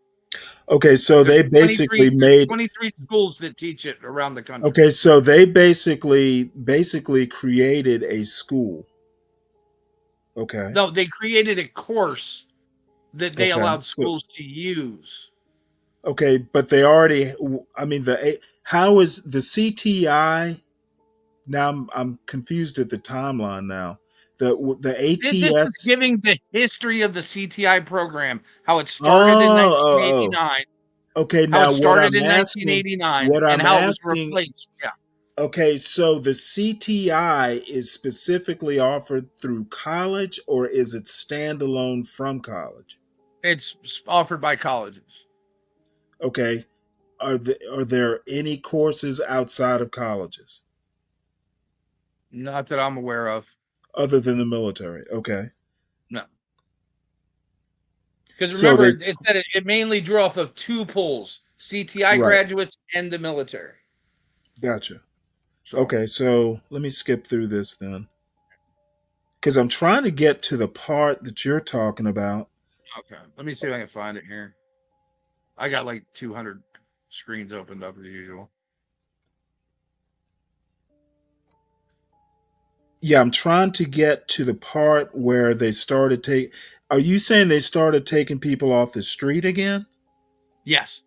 Speaker 7: Okay, so
Speaker 16: There's
Speaker 7: they basically made
Speaker 16: 23 schools that teach it around the country.
Speaker 7: Okay, so they basically created a school. Okay.
Speaker 16: No, they created a course that they
Speaker 7: Okay.
Speaker 16: allowed schools to use.
Speaker 7: Okay, but they already. I mean, how is the CTI? Now I'm confused at the timeline. Now the
Speaker 16: This is
Speaker 7: ATS.
Speaker 16: giving the history of the CTI program, how it started in
Speaker 7: Oh.
Speaker 16: 1989,
Speaker 7: Okay,
Speaker 16: how
Speaker 7: now
Speaker 16: it started in 1989, and how it was replaced. Yeah.
Speaker 7: Okay, so the CTI is specifically offered through college, or is it standalone from college?
Speaker 16: It's offered by colleges.
Speaker 7: Okay. Are there any courses outside of colleges
Speaker 16: Not that I'm aware of.
Speaker 7: other than the military? Okay.
Speaker 16: No. Because
Speaker 7: So
Speaker 16: remember,
Speaker 7: they
Speaker 16: it said it mainly drew off of two pools, CTI
Speaker 7: Right.
Speaker 16: graduates and the military.
Speaker 7: Gotcha.
Speaker 16: So,
Speaker 7: Okay, so let me skip through this then. Because I'm trying to get to the part that you're talking about.
Speaker 16: okay. Let me see if I can find it here. I got like 200 screens opened up as usual.
Speaker 7: Yeah, I'm trying to get to the part where they started Are you saying they started taking people off the street again?
Speaker 16: Yes.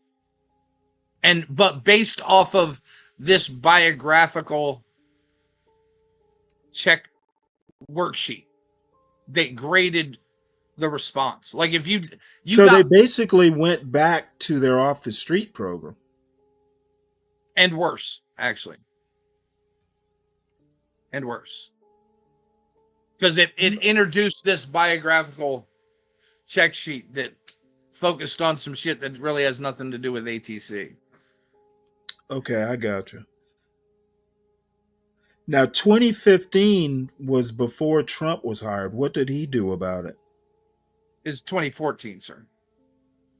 Speaker 16: But based off of this biographical check worksheet, they graded the response. Like if you
Speaker 7: So they
Speaker 16: got
Speaker 7: basically went back to their off the street program.
Speaker 16: and worse, actually. And worse. Because it introduced this biographical check sheet that focused on some shit that really has nothing to do with ATC.
Speaker 7: Okay, I got you. Now, 2015 was before Trump was hired. What did he do about it?
Speaker 16: It's 2014, sir.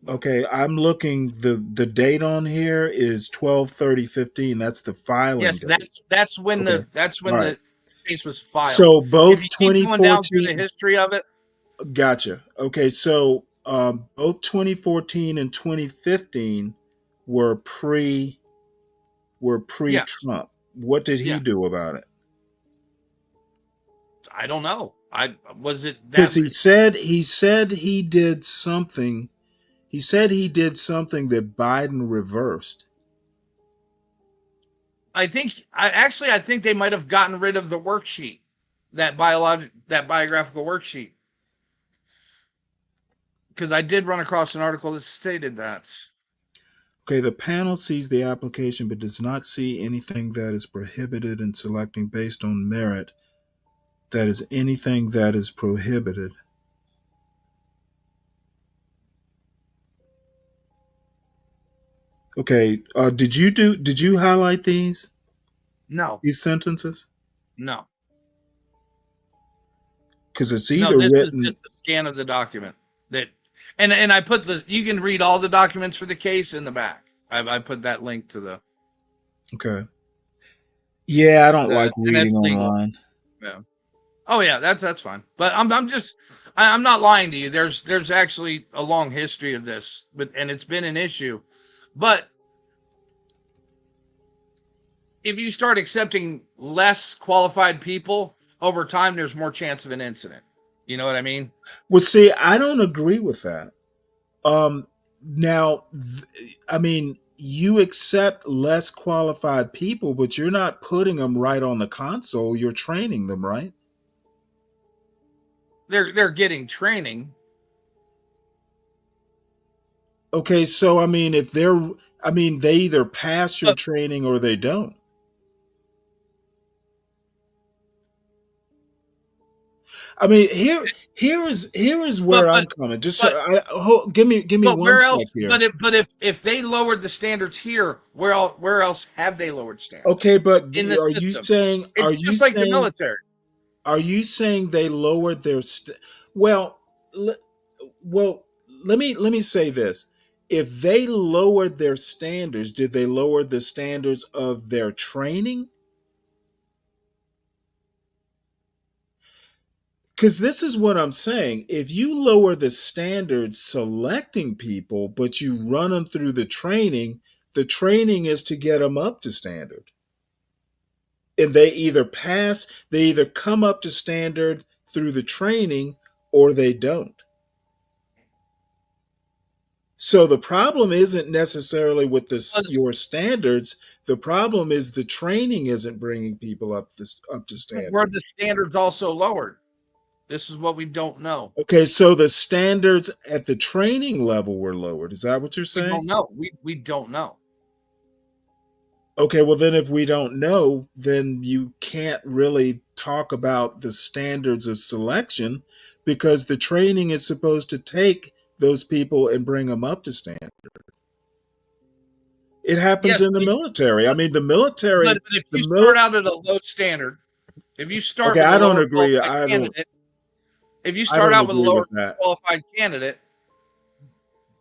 Speaker 7: Okay, I'm looking. The date on here is 12/30/15. That's the filing
Speaker 16: Yes,
Speaker 7: date.
Speaker 16: that's when
Speaker 7: Okay. All right.
Speaker 16: the case was filed.
Speaker 7: So
Speaker 16: If
Speaker 7: both
Speaker 16: you keep going down through the
Speaker 7: 2014.
Speaker 16: history of it,
Speaker 7: Gotcha. Okay, so both 2014 and 2015 were pre
Speaker 16: yes,
Speaker 7: Trump. What did he
Speaker 16: yeah.
Speaker 7: do about it?
Speaker 16: I don't know. Was it that
Speaker 7: Because he did something. He said he did something that Biden reversed.
Speaker 16: I think they might have gotten rid of the worksheet, that biographical worksheet. Because I did run across an article that stated that.
Speaker 7: Okay, the panel sees the application but does not see anything that is prohibited in selecting based on merit. That is anything that is prohibited. Okay, did you highlight these?
Speaker 16: No,
Speaker 7: These sentences?
Speaker 16: no,
Speaker 7: Because it's
Speaker 16: no.
Speaker 7: either
Speaker 16: This is
Speaker 7: written.
Speaker 16: just a scan of the document that, and I put you can read all the documents for the case in the back. I put that link to the.
Speaker 7: Okay. Yeah, I don't like
Speaker 16: And that's
Speaker 7: reading
Speaker 16: legal.
Speaker 7: online.
Speaker 16: Yeah. Oh yeah, that's fine. But I'm not lying to you. There's actually a long history of this, and it's been an issue. But if you start accepting less qualified people over time, there's more chance of an incident. You know what I mean?
Speaker 7: Well, see, I don't agree with that. Now, I mean, you accept less qualified people, but you're not putting them right on the console. You're training them, right?
Speaker 16: They're getting training.
Speaker 7: Okay, so I mean, they either pass your training or they don't. I mean, here is where I'm coming. Just give me
Speaker 16: But
Speaker 7: one
Speaker 16: where
Speaker 7: sec
Speaker 16: else?
Speaker 7: here.
Speaker 16: But if they lowered the standards here, where else have they lowered standards?
Speaker 7: Okay, but
Speaker 16: in the
Speaker 7: are you
Speaker 16: system,
Speaker 7: saying?
Speaker 16: it's just like the military.
Speaker 7: Are you saying they lowered their? Well, let me say this. If they lowered their standards, did they lower the standards of their training? Because this is what I'm saying. If you lower the standards selecting people, but you run them through the training is to get them up to standard. And they either come up to standard through the training or they don't. So the problem isn't necessarily with your standards. The problem is the training isn't bringing people up to standard.
Speaker 16: Were the standards also lowered? This is what we don't know.
Speaker 7: Okay, so the standards at the training level were lowered. Is that what you're saying?
Speaker 16: We don't know. We don't know.
Speaker 7: Okay, well then if we don't know, then you can't really talk about the standards of selection because the training is supposed to take those people and bring them up to standard. It happens in the military. I mean, the military.
Speaker 16: But if you start out at a low standard, if you start with a lower qualified candidate, if you start out with a lower qualified candidate,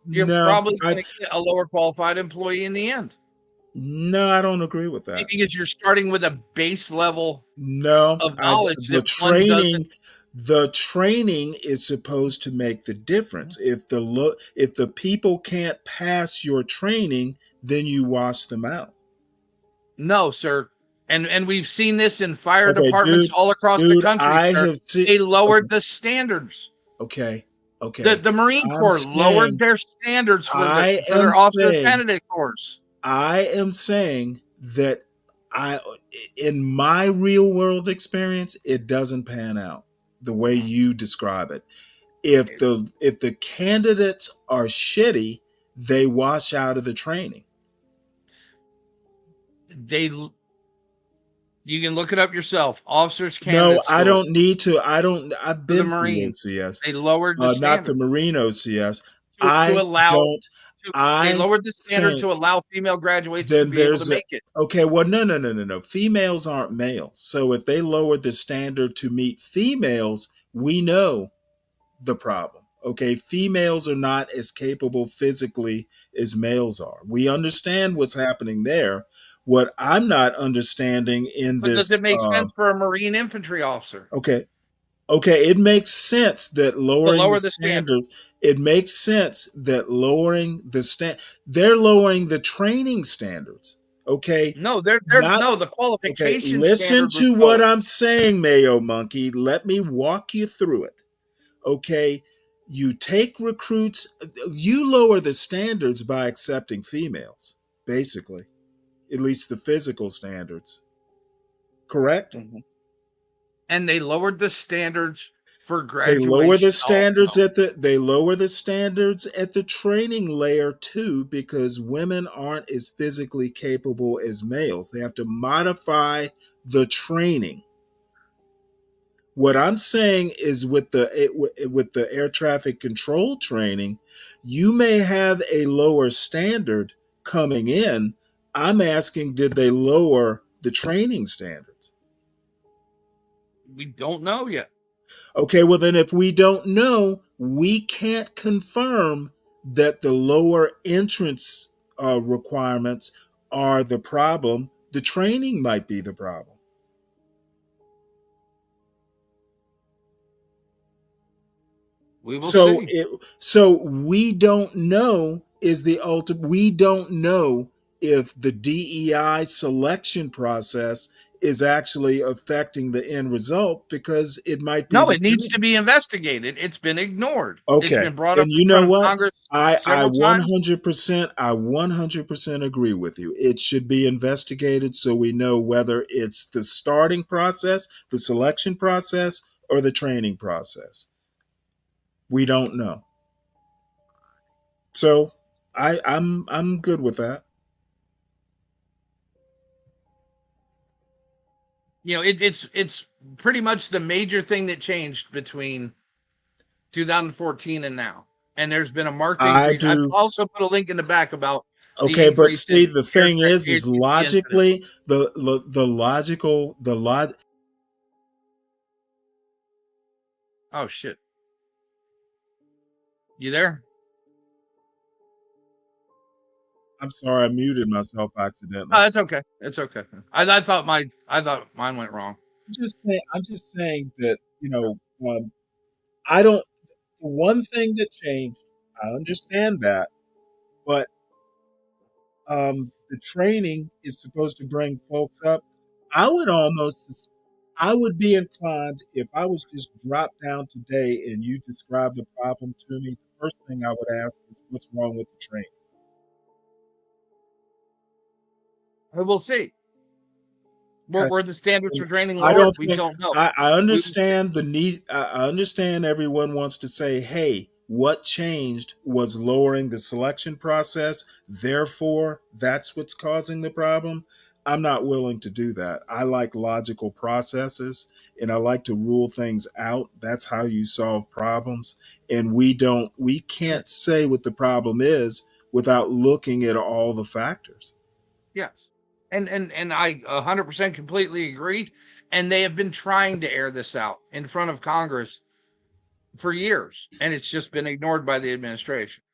Speaker 16: you're probably going to get a lower qualified employee in the end.
Speaker 7: No, I don't agree with that.
Speaker 16: Because you're starting with a base level of knowledge
Speaker 7: the training is supposed to make the difference. If the people can't pass your training, then you wash them out.
Speaker 16: No, sir. And we've seen this in fire departments all across the country. They lowered the standards.
Speaker 7: Okay.
Speaker 16: The Marine Corps lowered their standards for their officer candidate course.
Speaker 7: I am saying that in my real world experience, it doesn't pan out the way you describe it. If the candidates are shitty, they wash out of the training.
Speaker 16: You can look it up yourself. Officers candidates.
Speaker 7: No, I don't need to. I've been
Speaker 16: the Marines.
Speaker 7: through OCS.
Speaker 16: They lowered the standard.
Speaker 7: Not the Marine OCS.
Speaker 16: They lowered the standard to allow female graduates to be able to make it.
Speaker 7: Okay, well, no. Females aren't males. So if they lowered the standard to meet females, we know the problem. Okay, females are not as capable physically as males are. We understand what's happening there. What I'm not understanding
Speaker 16: does it make sense for a Marine infantry officer?
Speaker 7: Okay, it makes sense that lowering the standards. It makes sense that lowering the they're lowering the training standards. Okay.
Speaker 16: No, the qualification.
Speaker 7: Okay, listen to what I'm saying, Mayo Monkey. Let me walk you through it. Okay. You take recruits, you lower the standards by accepting females, basically. At least the physical standards. Correct?
Speaker 16: Mm-hmm. And they lowered the standards for graduation.
Speaker 7: They lower the standards at the training layer too, because women aren't as physically capable as males. They have to modify the training. What I'm saying is with the air traffic control training, you may have a lower standard coming in. I'm asking, did they lower the training standards?
Speaker 16: We don't know yet.
Speaker 7: Okay, well then if we don't know, we can't confirm that the lower entrance requirements are the problem. The training might be the problem.
Speaker 16: We will
Speaker 7: So
Speaker 16: see.
Speaker 7: so we don't know is the ultimate. We don't know if the DEI selection process is actually affecting the end result because it might be
Speaker 16: No,
Speaker 7: the
Speaker 16: it needs to
Speaker 7: training.
Speaker 16: be investigated. It's been ignored. It's
Speaker 7: Okay.
Speaker 16: been brought up
Speaker 7: And
Speaker 16: in
Speaker 7: you know
Speaker 16: front of
Speaker 7: what?
Speaker 16: Congress
Speaker 7: I
Speaker 16: several times.
Speaker 7: 100% agree with you. It should be investigated so we know whether it's the starting process, the selection process, or the training process. We don't know. So I'm good with that.
Speaker 16: You know, it's pretty much the major thing that changed between 2014 and now. And there's been a marked
Speaker 7: I
Speaker 16: increase. I've
Speaker 7: do.
Speaker 16: also put a link in the back about the
Speaker 7: Okay, but
Speaker 16: increase
Speaker 7: see
Speaker 16: in
Speaker 7: the
Speaker 16: air
Speaker 7: thing is
Speaker 16: ATC incidents.
Speaker 7: logically the logical the log.
Speaker 16: Oh shit. You there?
Speaker 7: I'm sorry, I muted myself accidentally.
Speaker 16: Oh, it's okay. It's okay. I thought mine went wrong.
Speaker 7: I'm just saying that I don't. The one thing that changed, I understand that, but the training is supposed to bring folks up. I would almost, I would be inclined if I was just dropped down today and you described the problem to me. The first thing I would ask is, what's wrong with the training?
Speaker 16: We'll see.
Speaker 7: Okay.
Speaker 16: Were the standards for training
Speaker 7: I
Speaker 16: lowered?
Speaker 7: don't
Speaker 16: We
Speaker 7: think
Speaker 16: don't know.
Speaker 7: I understand the need. I understand everyone wants to say, "Hey, what changed was lowering the selection process. Therefore, that's what's causing the problem." I'm not willing to do that. I like logical processes, and I like to rule things out. That's how you solve problems. And we can't say what the problem is without looking at all the factors.
Speaker 16: Yes. And I 100% completely agree. And they have been trying to air this out in front of Congress for years, and it's just been ignored by the administration.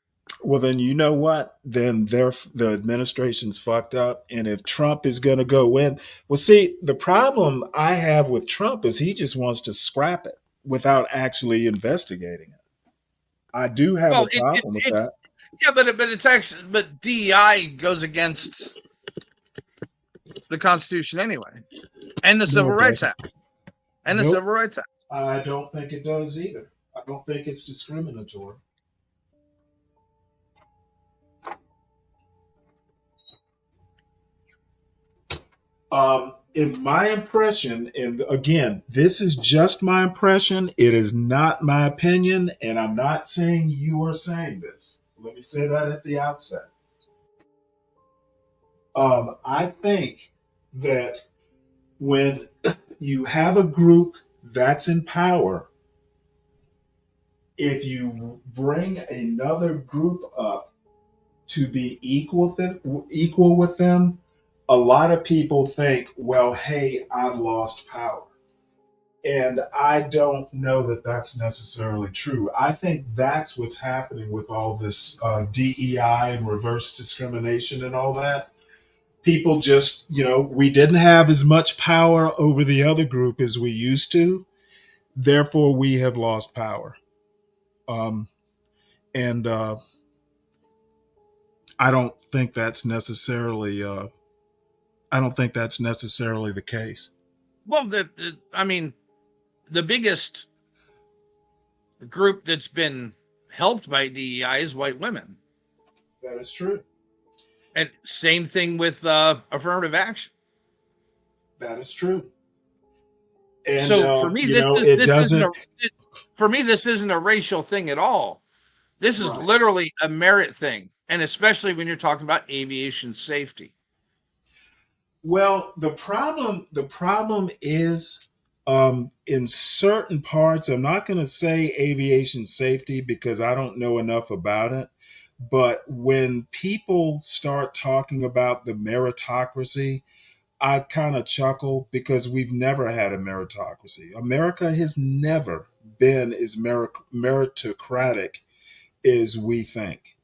Speaker 7: Well, then you know what? Then the administration's fucked up. And if Trump is going to go in, well, see, the problem I have with Trump is he just wants to scrap it without actually investigating it. I do have
Speaker 16: Well,
Speaker 7: a problem with
Speaker 16: it's
Speaker 7: that.
Speaker 16: yeah, but it's actually DEI goes against the Constitution anyway, and the
Speaker 7: No,
Speaker 16: Civil
Speaker 7: it
Speaker 16: Rights
Speaker 7: doesn't.
Speaker 16: Act, and the
Speaker 7: Nope.
Speaker 16: Civil Rights Act.
Speaker 7: I don't think it does either. I don't think it's discriminatory. In my impression, and again, this is just my impression, it is not my opinion, and I'm not saying you are saying this. Let me say that at the outset. I think that when you have a group that's in power, if you bring another group up to be equal with them, a lot of people think, well, hey, I've lost power. And I don't know that that's necessarily true. I think that's what's happening with all this DEI and reverse discrimination and all that. People just, we didn't have as much power over the other group as we used to. Therefore, we have lost power. And I don't think that's necessarily. I don't think that's necessarily the case.
Speaker 16: Well, I mean, the biggest group that's been helped by DEI is white women.
Speaker 7: That is true.
Speaker 16: And same thing with affirmative action.
Speaker 7: That is true. And
Speaker 16: so for me, this isn't a racial thing at all. This is literally a merit thing, and especially when you're talking about aviation safety.
Speaker 7: Well, the problem is in certain parts. I'm not going to say aviation safety because I don't know enough about it. But when people start talking about the meritocracy, I kind of chuckle because we've never had a meritocracy. America has never been as meritocratic as we think.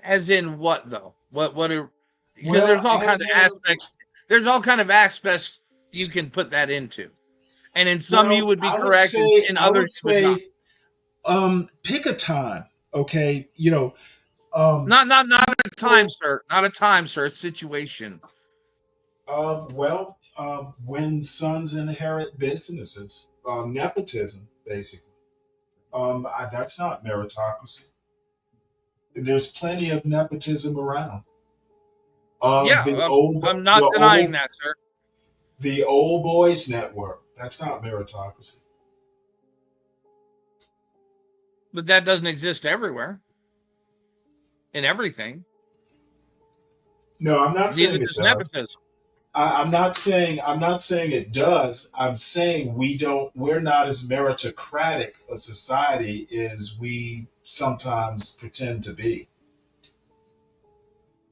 Speaker 16: As in what though? What are, because
Speaker 7: Well,
Speaker 16: there's all kinds
Speaker 7: as
Speaker 16: of
Speaker 7: in,
Speaker 16: aspects. There's all kind of aspects you can put that into. And in some you
Speaker 7: well,
Speaker 16: would be
Speaker 7: I would
Speaker 16: correct, and
Speaker 7: say,
Speaker 16: in
Speaker 7: I
Speaker 16: others
Speaker 7: would
Speaker 16: you would not.
Speaker 7: say, pick a time, okay?
Speaker 16: Not a time,
Speaker 7: Well,
Speaker 16: sir. Not a time, sir. A situation.
Speaker 7: when sons inherit businesses, nepotism, basically. That's not meritocracy. There's plenty of nepotism around.
Speaker 16: Yeah,
Speaker 7: The old,
Speaker 16: I'm
Speaker 7: the
Speaker 16: not denying
Speaker 7: old,
Speaker 16: that, sir.
Speaker 7: the old boys network. That's not meritocracy.
Speaker 16: But that doesn't exist everywhere. In everything.
Speaker 7: No, I'm not
Speaker 16: Neither
Speaker 7: saying it
Speaker 16: does
Speaker 7: does.
Speaker 16: nepotism.
Speaker 7: I'm not saying it does. I'm saying we're not as meritocratic a society as we sometimes pretend to be.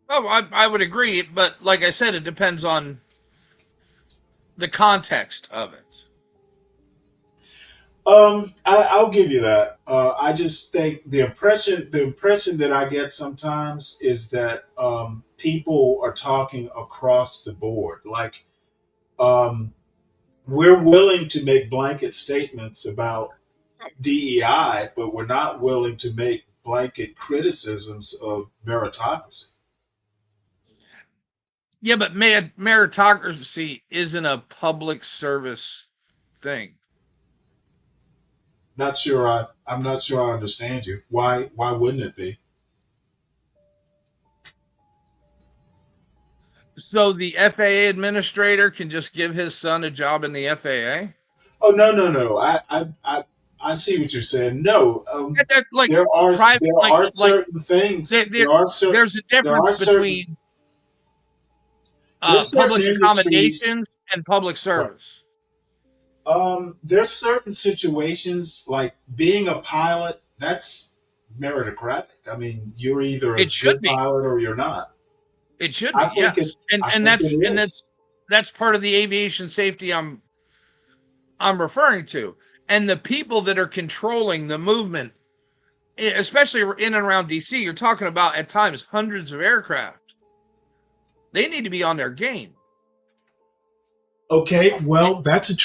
Speaker 16: Oh, I would agree, but like I said, it depends on the context of it.
Speaker 7: I'll give you that. I just think the impression that I get sometimes is that people are talking across the board. Like um, we're willing to make blanket statements about DEI, but we're not willing to make blanket criticisms of meritocracy.
Speaker 16: Yeah, but meritocracy isn't a public service thing.
Speaker 7: I'm not sure I understand you. Why wouldn't it be?
Speaker 16: So the FAA administrator can just give his son a job in the FAA?
Speaker 7: Oh, no. I see what you're saying. No,
Speaker 16: Like
Speaker 7: there are
Speaker 16: private,
Speaker 7: there are certain
Speaker 16: there,
Speaker 7: things.
Speaker 16: there, there's a
Speaker 7: There are
Speaker 16: difference
Speaker 7: certain
Speaker 16: between
Speaker 7: there's certain
Speaker 16: public
Speaker 7: industries.
Speaker 16: accommodations and public
Speaker 7: Right.
Speaker 16: service.
Speaker 7: There's certain situations like being a pilot. That's meritocratic. I mean, you're either a
Speaker 16: It should
Speaker 7: good
Speaker 16: be.
Speaker 7: pilot or you're not.
Speaker 16: It should
Speaker 7: I
Speaker 16: be,
Speaker 7: think it.
Speaker 16: yes. And
Speaker 7: I
Speaker 16: and
Speaker 7: think it
Speaker 16: that's and
Speaker 7: is.
Speaker 16: that's part of the aviation safety I'm referring to. And the people that are controlling the movement, especially in and around DC, you're talking about at times hundreds of aircraft. They need to be on their game.
Speaker 7: Okay, well, that's a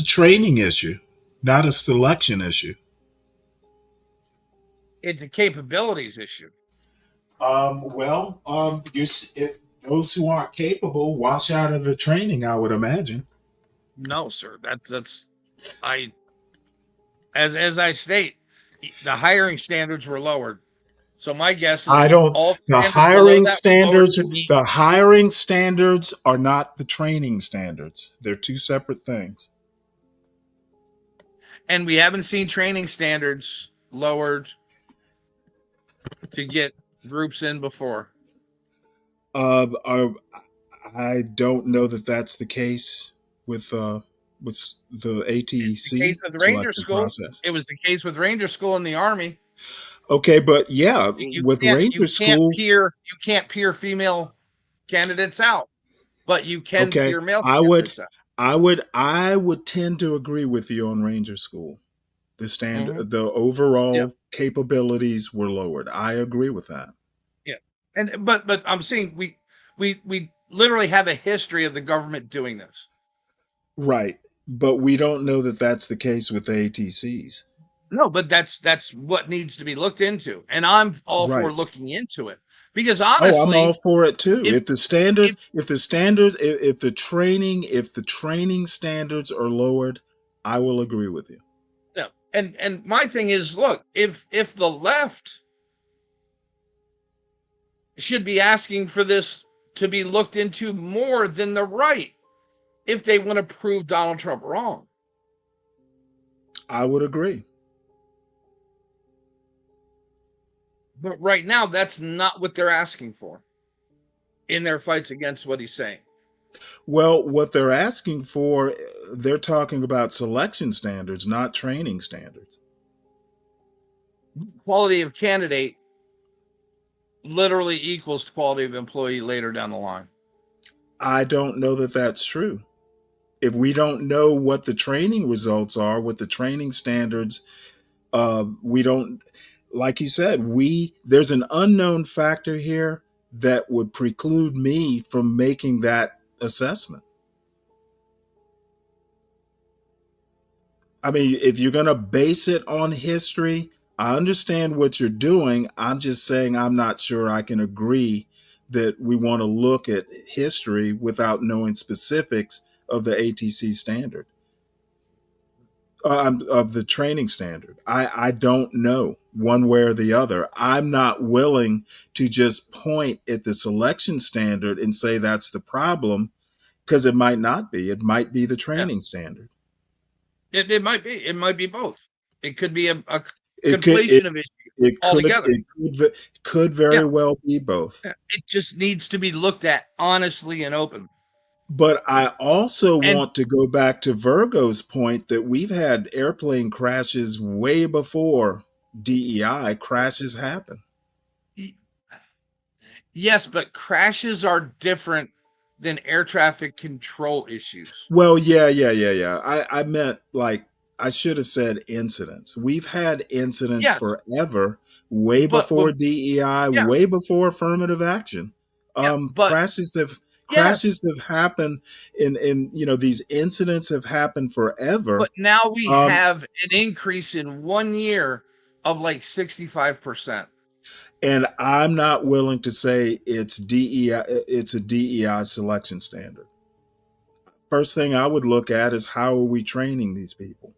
Speaker 7: training issue, not a selection issue.
Speaker 16: It's a capabilities issue.
Speaker 7: If those who aren't capable wash out of the training, I would imagine.
Speaker 16: No, sir. That's I as I state, the hiring standards were lowered. So my guess
Speaker 7: I
Speaker 16: is
Speaker 7: don't.
Speaker 16: all
Speaker 7: The
Speaker 16: standards below
Speaker 7: hiring
Speaker 16: that were lowered
Speaker 7: standards,
Speaker 16: to meet.
Speaker 7: the hiring standards are not the training standards. They're two separate things.
Speaker 16: And we haven't seen training standards lowered to get groups in before.
Speaker 7: I don't know that that's the case with the
Speaker 16: It's the case
Speaker 7: ATC
Speaker 16: with Ranger
Speaker 7: selection
Speaker 16: School.
Speaker 7: process.
Speaker 16: It was the case with Ranger School in the Army.
Speaker 7: Okay, but yeah,
Speaker 16: You
Speaker 7: with
Speaker 16: can't
Speaker 7: Ranger School,
Speaker 16: you can't peer female candidates out, but you can
Speaker 7: okay,
Speaker 16: peer male
Speaker 7: I would,
Speaker 16: candidates out.
Speaker 7: I would tend to agree with you on Ranger School.
Speaker 16: Mhm.
Speaker 7: The
Speaker 16: Yeah,
Speaker 7: overall capabilities were lowered. I agree with that.
Speaker 16: yeah. And but I'm saying we literally have a history of the government doing this.
Speaker 7: Right, but we don't know that that's the case with the ATCs.
Speaker 16: No, but that's what needs to be looked into, and I'm all for
Speaker 7: Right.
Speaker 16: looking into it because
Speaker 7: Oh, I'm all
Speaker 16: honestly,
Speaker 7: for it too.
Speaker 16: if
Speaker 7: If the standards,
Speaker 16: if
Speaker 7: if the training standards are lowered, I will agree with you.
Speaker 16: no, and my thing is, look, if the left should be asking for this to be looked into more than the right, if they want to prove Donald Trump wrong.
Speaker 7: I would agree.
Speaker 16: But right now, that's not what they're asking for in their fights against what he's saying.
Speaker 7: Well, what they're asking for, they're talking about selection standards, not training standards.
Speaker 16: Quality of candidate literally equals quality of employee later down the line.
Speaker 7: I don't know that that's true. If we don't know what the training results are, what the training standards, we don't, like you said, there's an unknown factor here that would preclude me from making that assessment. I mean, if you're going to base it on history, I understand what you're doing. I'm just saying I'm not sure I can agree that we want to look at history without knowing specifics of the ATC standard, of the training standard. I don't know one way or the other. I'm not willing to just point at the selection standard and say that's the problem, because it might not be. It might be the training standard.
Speaker 16: It might be. It might be both. It could be a
Speaker 7: It
Speaker 16: conflation of issues altogether.
Speaker 7: It could very well be both.
Speaker 16: It just needs to be looked at honestly and open.
Speaker 7: But I also want to go back to Virgo's point that we've had airplane crashes way before DEI crashes happen.
Speaker 16: Yes, but crashes are different than air traffic control issues.
Speaker 7: Well, yeah. I meant, like, I should have said incidents. We've had incidents forever, way before DEI, way before affirmative action. Crashes have happened in these incidents have happened forever.
Speaker 16: But now we have an increase in 1 year of like 65%.
Speaker 7: And I'm not willing to say it's DEI. It's a DEI selection standard. First thing I would look at is how are we training these people?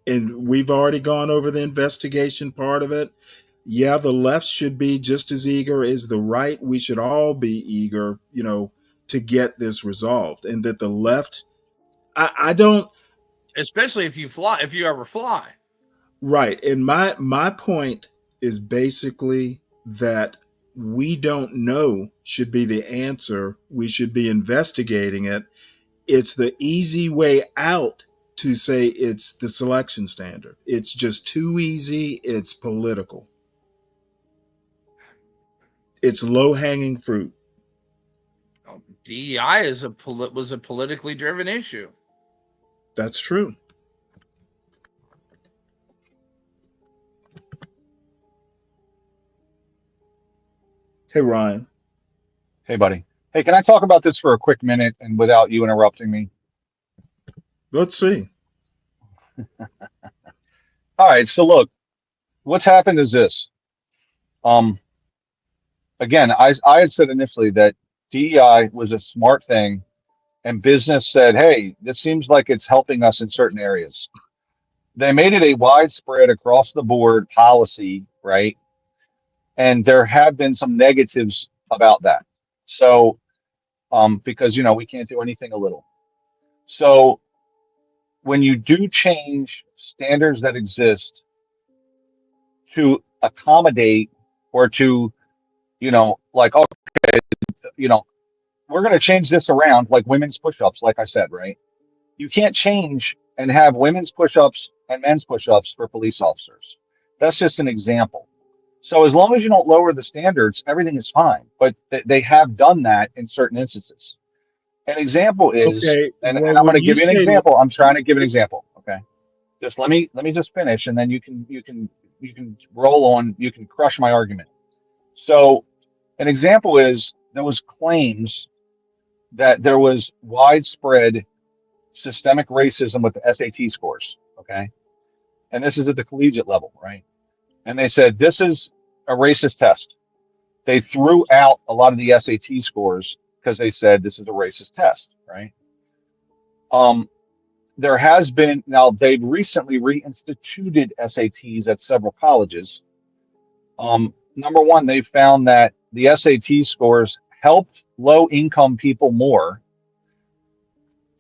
Speaker 7: And we've already gone over the investigation part of it. Yeah, the left should be just as eager as the right. We should all be eager, to get this resolved. And that the left, I don't.
Speaker 16: Especially if you ever fly.
Speaker 7: Right. And my point is basically that we don't know should be the answer. We should be investigating it. It's the easy way out to say it's the selection standard. It's just too easy. It's political. It's low-hanging fruit.
Speaker 16: DEI was a politically driven issue.
Speaker 7: That's true. Hey, Ryan.
Speaker 24: Hey, buddy. Hey, can I talk about this for a quick minute and without you interrupting me?
Speaker 7: Let's see.
Speaker 24: All right. So look, what's happened is this. Again, I had said initially that DEI was a smart thing, and business said, hey, this seems like it's helping us in certain areas. They made it a widespread across the board policy, right? And there have been some negatives about that. So, because, we can't do anything a little. So when you do change standards that exist to accommodate or to, like, okay, we're going to change this around, like women's push-ups, like I said, right? You can't change and have women's push-ups and men's push-ups for police officers. That's just an example. So as long as you don't lower the standards, everything is fine. But they have done that in certain instances. An example is, and I'm going to give you an example. I'm trying to give an example. Okay, just let me just finish, and then you can roll on. You can crush my argument. So, an example is there was claims that there was widespread systemic racism with the SAT scores. Okay, and this is at the collegiate level, right? And they said this is a racist test. They threw out a lot of the SAT scores because they said this is a racist test, right? There has been, now they've recently reinstituted SATs at several colleges. Number one, they found that the SAT scores helped low-income people more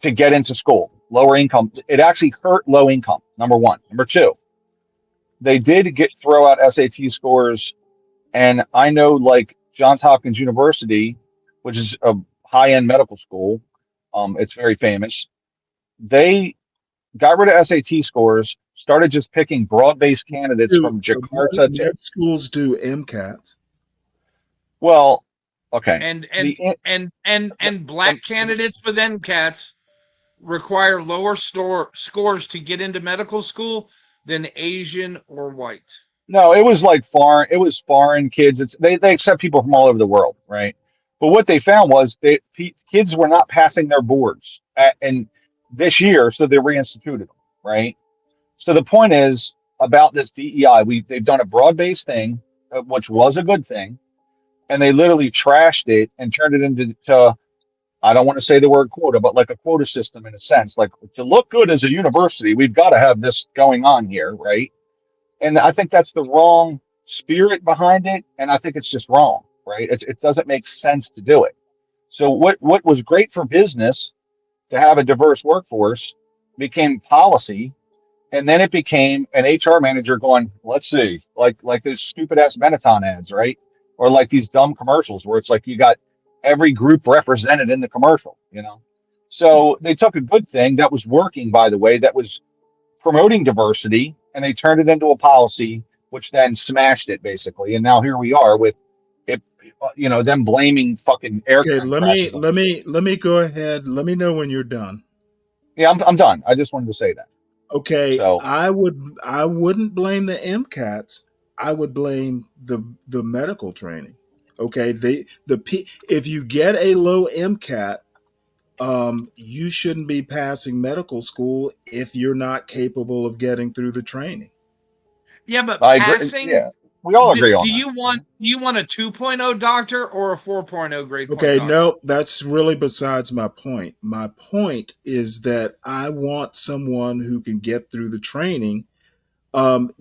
Speaker 24: to get into school. Lower income, it actually hurt low income, number one. Number two, they did throw out SAT scores, and I know, like, Johns Hopkins University, which is a high-end medical school, it's very famous. They got rid of SAT scores, started just picking broad-based candidates from Jakarta.
Speaker 7: Med schools do MCATs.
Speaker 24: Well, Okay.
Speaker 16: And black candidates with MCATs require lower scores to get into medical school than Asian or white.
Speaker 24: No, it was foreign kids. They accept people from all over the world, right? But what they found was kids were not passing their boards and this year, so they reinstituted them, right? So the point is about this DEI, they've done a broad-based thing, which was a good thing, and they literally trashed it and turned it into I don't want to say the word quota, but like a quota system in a sense. Like, to look good as a university, we've got to have this going on here, right? And I think that's the wrong spirit behind it, and I think it's just wrong, right? It doesn't make sense to do it. So what was great for business to have a diverse workforce became policy, and then it became an HR manager going, let's see, like those stupid ass Benetton ads, right? Or like these dumb commercials where it's like you got every group represented in the commercial, you know? So they took a good thing that was working, by the way, that was promoting diversity, and they turned it into a policy, which then smashed it basically. And now here we are with it, them blaming fucking
Speaker 7: Okay,
Speaker 24: aircraft crashes.
Speaker 7: let me go ahead. Let me know when you're done.
Speaker 24: Yeah, I'm done. I just wanted to say that.
Speaker 7: Okay,
Speaker 24: So
Speaker 7: I wouldn't blame the MCATs. I would blame the medical training. Okay, if you get a low MCAT, you shouldn't be passing medical school if you're not capable of getting through the training.
Speaker 16: Yeah, but
Speaker 24: I agree.
Speaker 16: passing.
Speaker 24: Yeah, we all agree on
Speaker 16: do
Speaker 24: that.
Speaker 16: you want a 2.0 doctor or a 4.0 grade point
Speaker 7: Okay,
Speaker 16: doctor?
Speaker 7: no, that's really besides my point. My point is that I want someone who can get through the training. What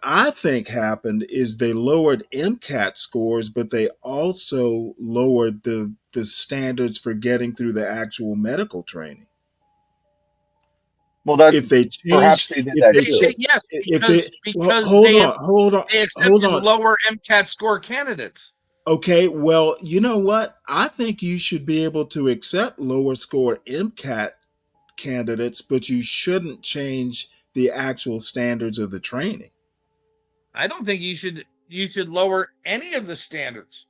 Speaker 7: I think happened is they lowered MCAT scores, but they also lowered the standards for getting through the actual medical training.
Speaker 24: Well, that
Speaker 7: if they
Speaker 24: perhaps
Speaker 7: change,
Speaker 24: they did
Speaker 7: if
Speaker 24: that
Speaker 7: they
Speaker 24: too.
Speaker 7: cha-
Speaker 16: Yes,
Speaker 7: if
Speaker 16: because
Speaker 7: they well,
Speaker 16: hold on, they
Speaker 7: hold
Speaker 16: accepted
Speaker 7: on.
Speaker 16: lower MCAT score candidates.
Speaker 7: Okay, well, you know what? I think you should be able to accept lower score MCAT candidates, but you shouldn't change the actual standards of the training.
Speaker 16: I don't think you should lower any of the standards.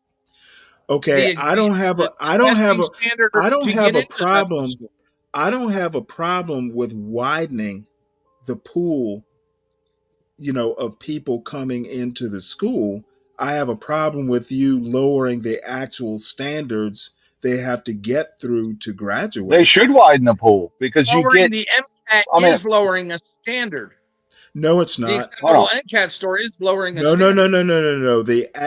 Speaker 7: Okay, I don't have a problem. I don't have a problem with widening the pool, of people coming into the school. I have a problem with you lowering the actual standards they have to get through to graduate.
Speaker 24: They should widen the pool because
Speaker 16: lowering the MCAT is lowering a standard.
Speaker 7: No, it's not.
Speaker 16: The acceptable MCAT score is lowering a standard.
Speaker 7: No. And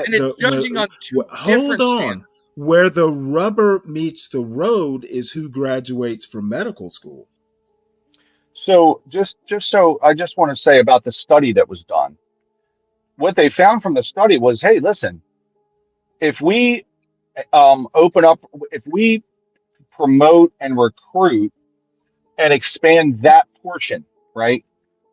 Speaker 16: it's judging on two different standards.
Speaker 7: Where the rubber meets the road is who graduates from medical school.
Speaker 24: So just so I just want to say about the study that was done. What they found from the study was, hey, listen, if we if we promote and recruit and expand that portion, right,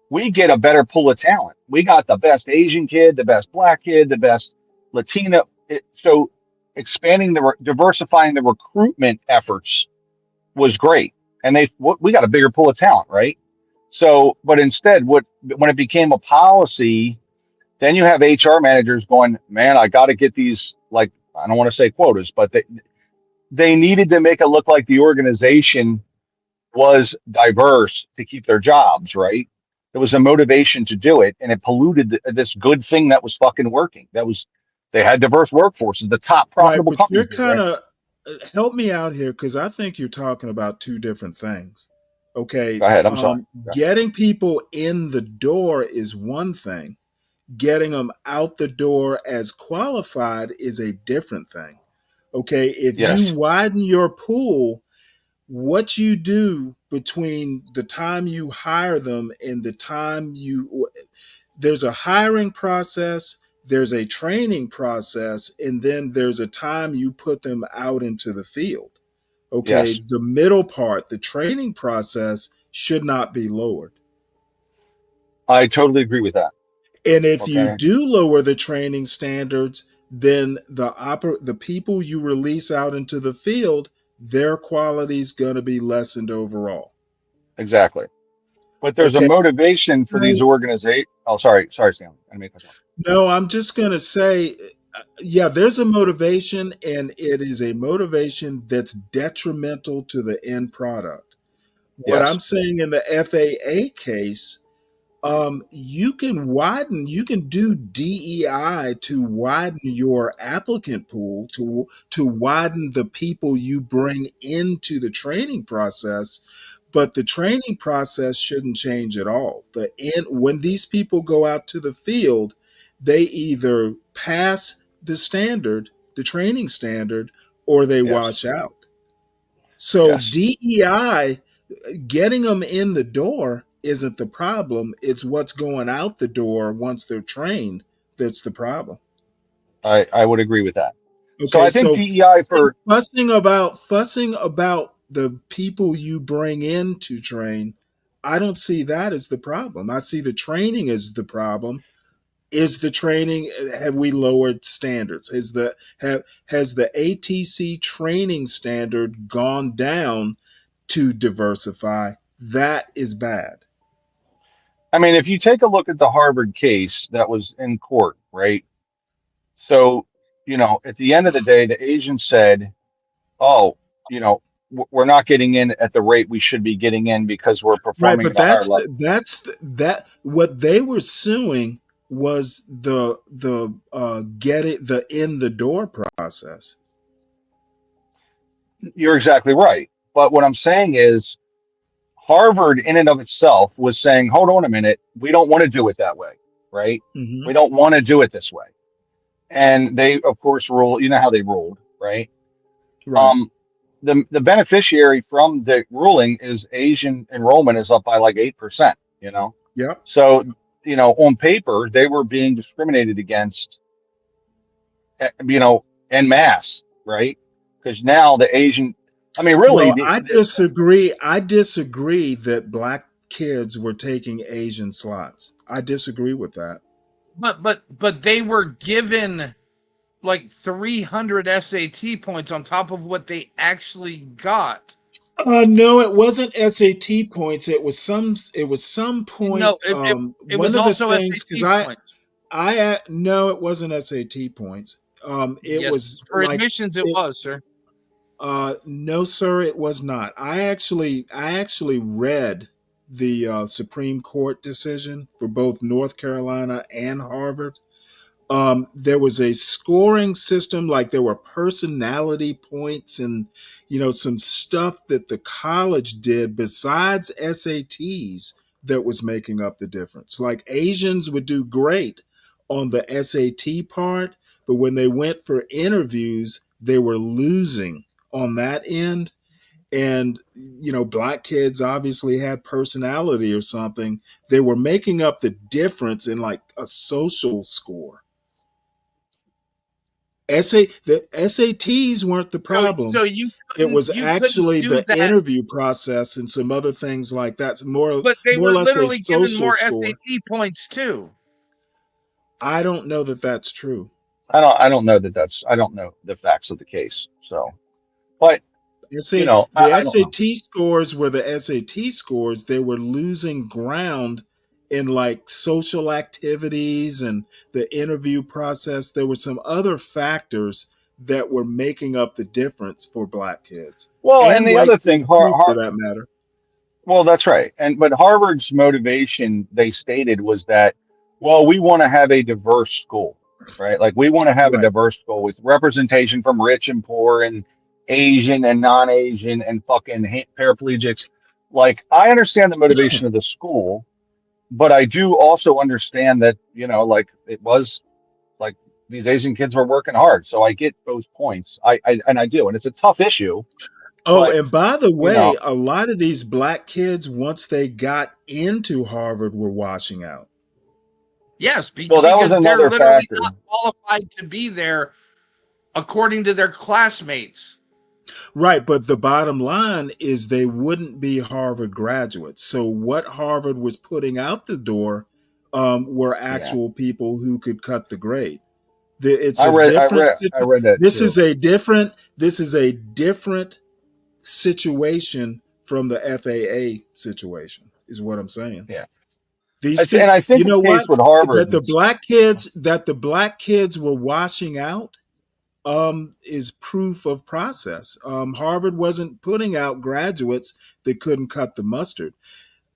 Speaker 24: we get a better pool of talent. We got the best Asian kid, the best black kid, the best Latino. So expanding diversifying the recruitment efforts was great. And we got a bigger pool of talent, right? So, but instead, when it became a policy, then you have HR managers going, man, I got to get these, like, I don't want to say quotas, but they needed to make it look like the organization was diverse to keep their jobs, right? There was a motivation to do it, and it polluted this good thing that was fucking working. They had diverse workforces, the top profitable
Speaker 7: right, but
Speaker 24: companies.
Speaker 7: You're kind of help me out here because I think you're talking about two different things. Okay,
Speaker 24: go ahead. I'm sorry.
Speaker 7: Getting people in the door is one thing. Getting them out the door as qualified is a different thing. Okay, if you widen your pool, what you do between the time you hire them and the time there's a hiring process, there's a training process, and then there's a time you put them out into the field. Okay, the middle part, the training process, should not be lowered.
Speaker 24: I totally agree with that.
Speaker 7: And if you do lower the training standards, then the people you release out into the field, their quality is going to be lessened overall.
Speaker 24: Exactly. But there's a motivation for these organizations. Oh, sorry, Stanley.
Speaker 7: No, I'm just going to say, Yeah, there's a motivation, and it is a motivation that's detrimental to the end product. What
Speaker 24: Yes.
Speaker 7: I'm saying in the FAA case, you can do DEI to widen your applicant pool, to widen the people you bring into the training process, but the training process shouldn't change at all. When these people go out to the field, they either pass the training standard, or they
Speaker 24: Yes.
Speaker 7: wash out. So
Speaker 24: Yes.
Speaker 7: DEI, getting them in the door isn't the problem. It's what's going out the door once they're trained that's the problem.
Speaker 24: I would agree with that. So
Speaker 7: Okay,
Speaker 24: I think
Speaker 7: so
Speaker 24: DEI for
Speaker 7: fussing about the people you bring in to train, I don't see that as the problem. I see the training as the problem. Is the training, have we lowered standards? Has the ATC training standard gone down to diversify? That is bad.
Speaker 24: I mean, if you take a look at the Harvard case that was in court, right? So, at the end of the day, the agent said, "Oh, we're not getting in at the rate we should be getting in because we're
Speaker 7: Right,
Speaker 24: performing
Speaker 7: but
Speaker 24: at a higher level."
Speaker 7: that what they were suing was the get it the in the door process.
Speaker 24: You're exactly right. But what I'm saying is, Harvard, in and of itself, was saying, "Hold on a minute, we don't want to do it that way, right?
Speaker 7: Mm-hmm.
Speaker 24: We don't want to do it this way." And they, of course, rule. You know how they ruled, right?
Speaker 7: Right.
Speaker 24: The beneficiary from the ruling is Asian enrollment is up by like 8%.
Speaker 7: Yep.
Speaker 24: So on paper they were being discriminated against, en masse, right? Because now the Asian, I mean, really,
Speaker 7: Well, I disagree. I disagree that black kids were taking Asian slots. I disagree with that.
Speaker 16: But they were given like 300 SAT points on top of what they actually got.
Speaker 7: No, it wasn't SAT points. It was some point.
Speaker 16: No, it
Speaker 7: One
Speaker 16: was
Speaker 7: of the
Speaker 16: also
Speaker 7: things, because
Speaker 16: SAT points.
Speaker 7: no, it wasn't SAT points. It
Speaker 16: Yes,
Speaker 7: was
Speaker 16: for
Speaker 7: like
Speaker 16: admissions, it was, sir.
Speaker 7: No, sir, it was not. I actually read the Supreme Court decision for both North Carolina and Harvard. There was a scoring system, like there were personality points and some stuff that the college did besides SATs that was making up the difference. Like Asians would do great on the SAT part, but when they went for interviews, they were losing on that end. And black kids obviously had personality or something. They were making up the difference in like a social score. The SATs weren't the problem.
Speaker 16: So you
Speaker 7: It was
Speaker 16: couldn't
Speaker 7: actually
Speaker 16: do
Speaker 7: the
Speaker 16: that.
Speaker 7: interview process and some other things like that.
Speaker 16: But they
Speaker 7: More or
Speaker 16: were
Speaker 7: less a
Speaker 16: literally given
Speaker 7: social
Speaker 16: more
Speaker 7: score.
Speaker 16: SAT points too.
Speaker 7: I don't know that that's true.
Speaker 24: I don't know I don't know the facts of the case. So, but
Speaker 7: The
Speaker 24: I don't know.
Speaker 7: SAT scores were the SAT scores. They were losing ground in like social activities and the interview process. There were some other factors that were making up the difference for black kids
Speaker 24: Well, and
Speaker 7: and
Speaker 24: the
Speaker 7: white
Speaker 24: other thing,
Speaker 7: kids too, for that matter.
Speaker 24: well, that's right. But Harvard's motivation, they stated, was that, well, we want to have a diverse school, right? Like we want to have a
Speaker 7: Right.
Speaker 24: diverse school with representation from rich and poor and Asian and non-Asian and fucking paraplegics. Like I understand the motivation of the school, but I do also understand that, like it was like these Asian kids were working hard. So I get both points. I do. And it's a tough issue,
Speaker 7: Oh,
Speaker 24: but
Speaker 7: and by the
Speaker 24: you know,
Speaker 7: way, a lot of these black kids, once they got into Harvard, were washing out.
Speaker 16: Yes,
Speaker 24: well, that was
Speaker 16: because they're
Speaker 24: another
Speaker 16: literally
Speaker 24: factor.
Speaker 16: not qualified to be there according to their classmates.
Speaker 7: Right, but the bottom line is they wouldn't be Harvard graduates. So what Harvard was putting out the door were actual people who could cut the grade. It's
Speaker 24: I
Speaker 7: a
Speaker 24: read, I
Speaker 7: different.
Speaker 24: read, I read that
Speaker 7: This
Speaker 24: too.
Speaker 7: is a different. This is a different situation from the FAA situation. Is what I'm saying.
Speaker 24: Yeah.
Speaker 7: These
Speaker 24: And
Speaker 7: people,
Speaker 24: I think
Speaker 7: you
Speaker 24: the
Speaker 7: know
Speaker 24: case
Speaker 7: what?
Speaker 24: with Harvard
Speaker 7: That the
Speaker 24: is
Speaker 7: black kids were washing out is proof of process. Harvard wasn't putting out graduates that couldn't cut the mustard.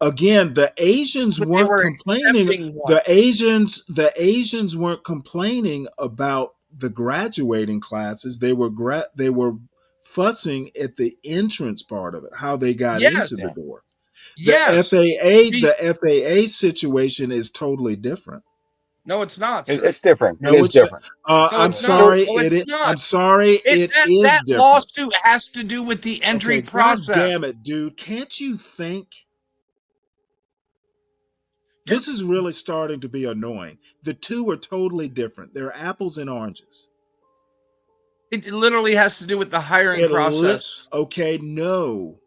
Speaker 7: Again, the Asians
Speaker 16: But they
Speaker 7: weren't
Speaker 16: were
Speaker 7: complaining.
Speaker 16: accepting one.
Speaker 7: The Asians weren't complaining about the graduating classes. They were fussing at the entrance part of it, how they got into
Speaker 16: Yes.
Speaker 7: the door.
Speaker 16: Yes.
Speaker 7: The FAA situation is totally different.
Speaker 16: No, it's not, sir.
Speaker 24: it's different. It
Speaker 7: No,
Speaker 24: is
Speaker 7: it's
Speaker 24: different.
Speaker 16: No,
Speaker 7: I'm
Speaker 16: it's not.
Speaker 7: sorry.
Speaker 16: No, it's not.
Speaker 7: I'm sorry. It is
Speaker 16: that
Speaker 7: different.
Speaker 16: lawsuit has to do with the entry
Speaker 7: Okay,
Speaker 16: process.
Speaker 7: God damn it, dude! Can't you think? This is really starting to be annoying. The two are totally different. They're apples and oranges.
Speaker 16: It literally has to do with the hiring process.
Speaker 7: Okay, no.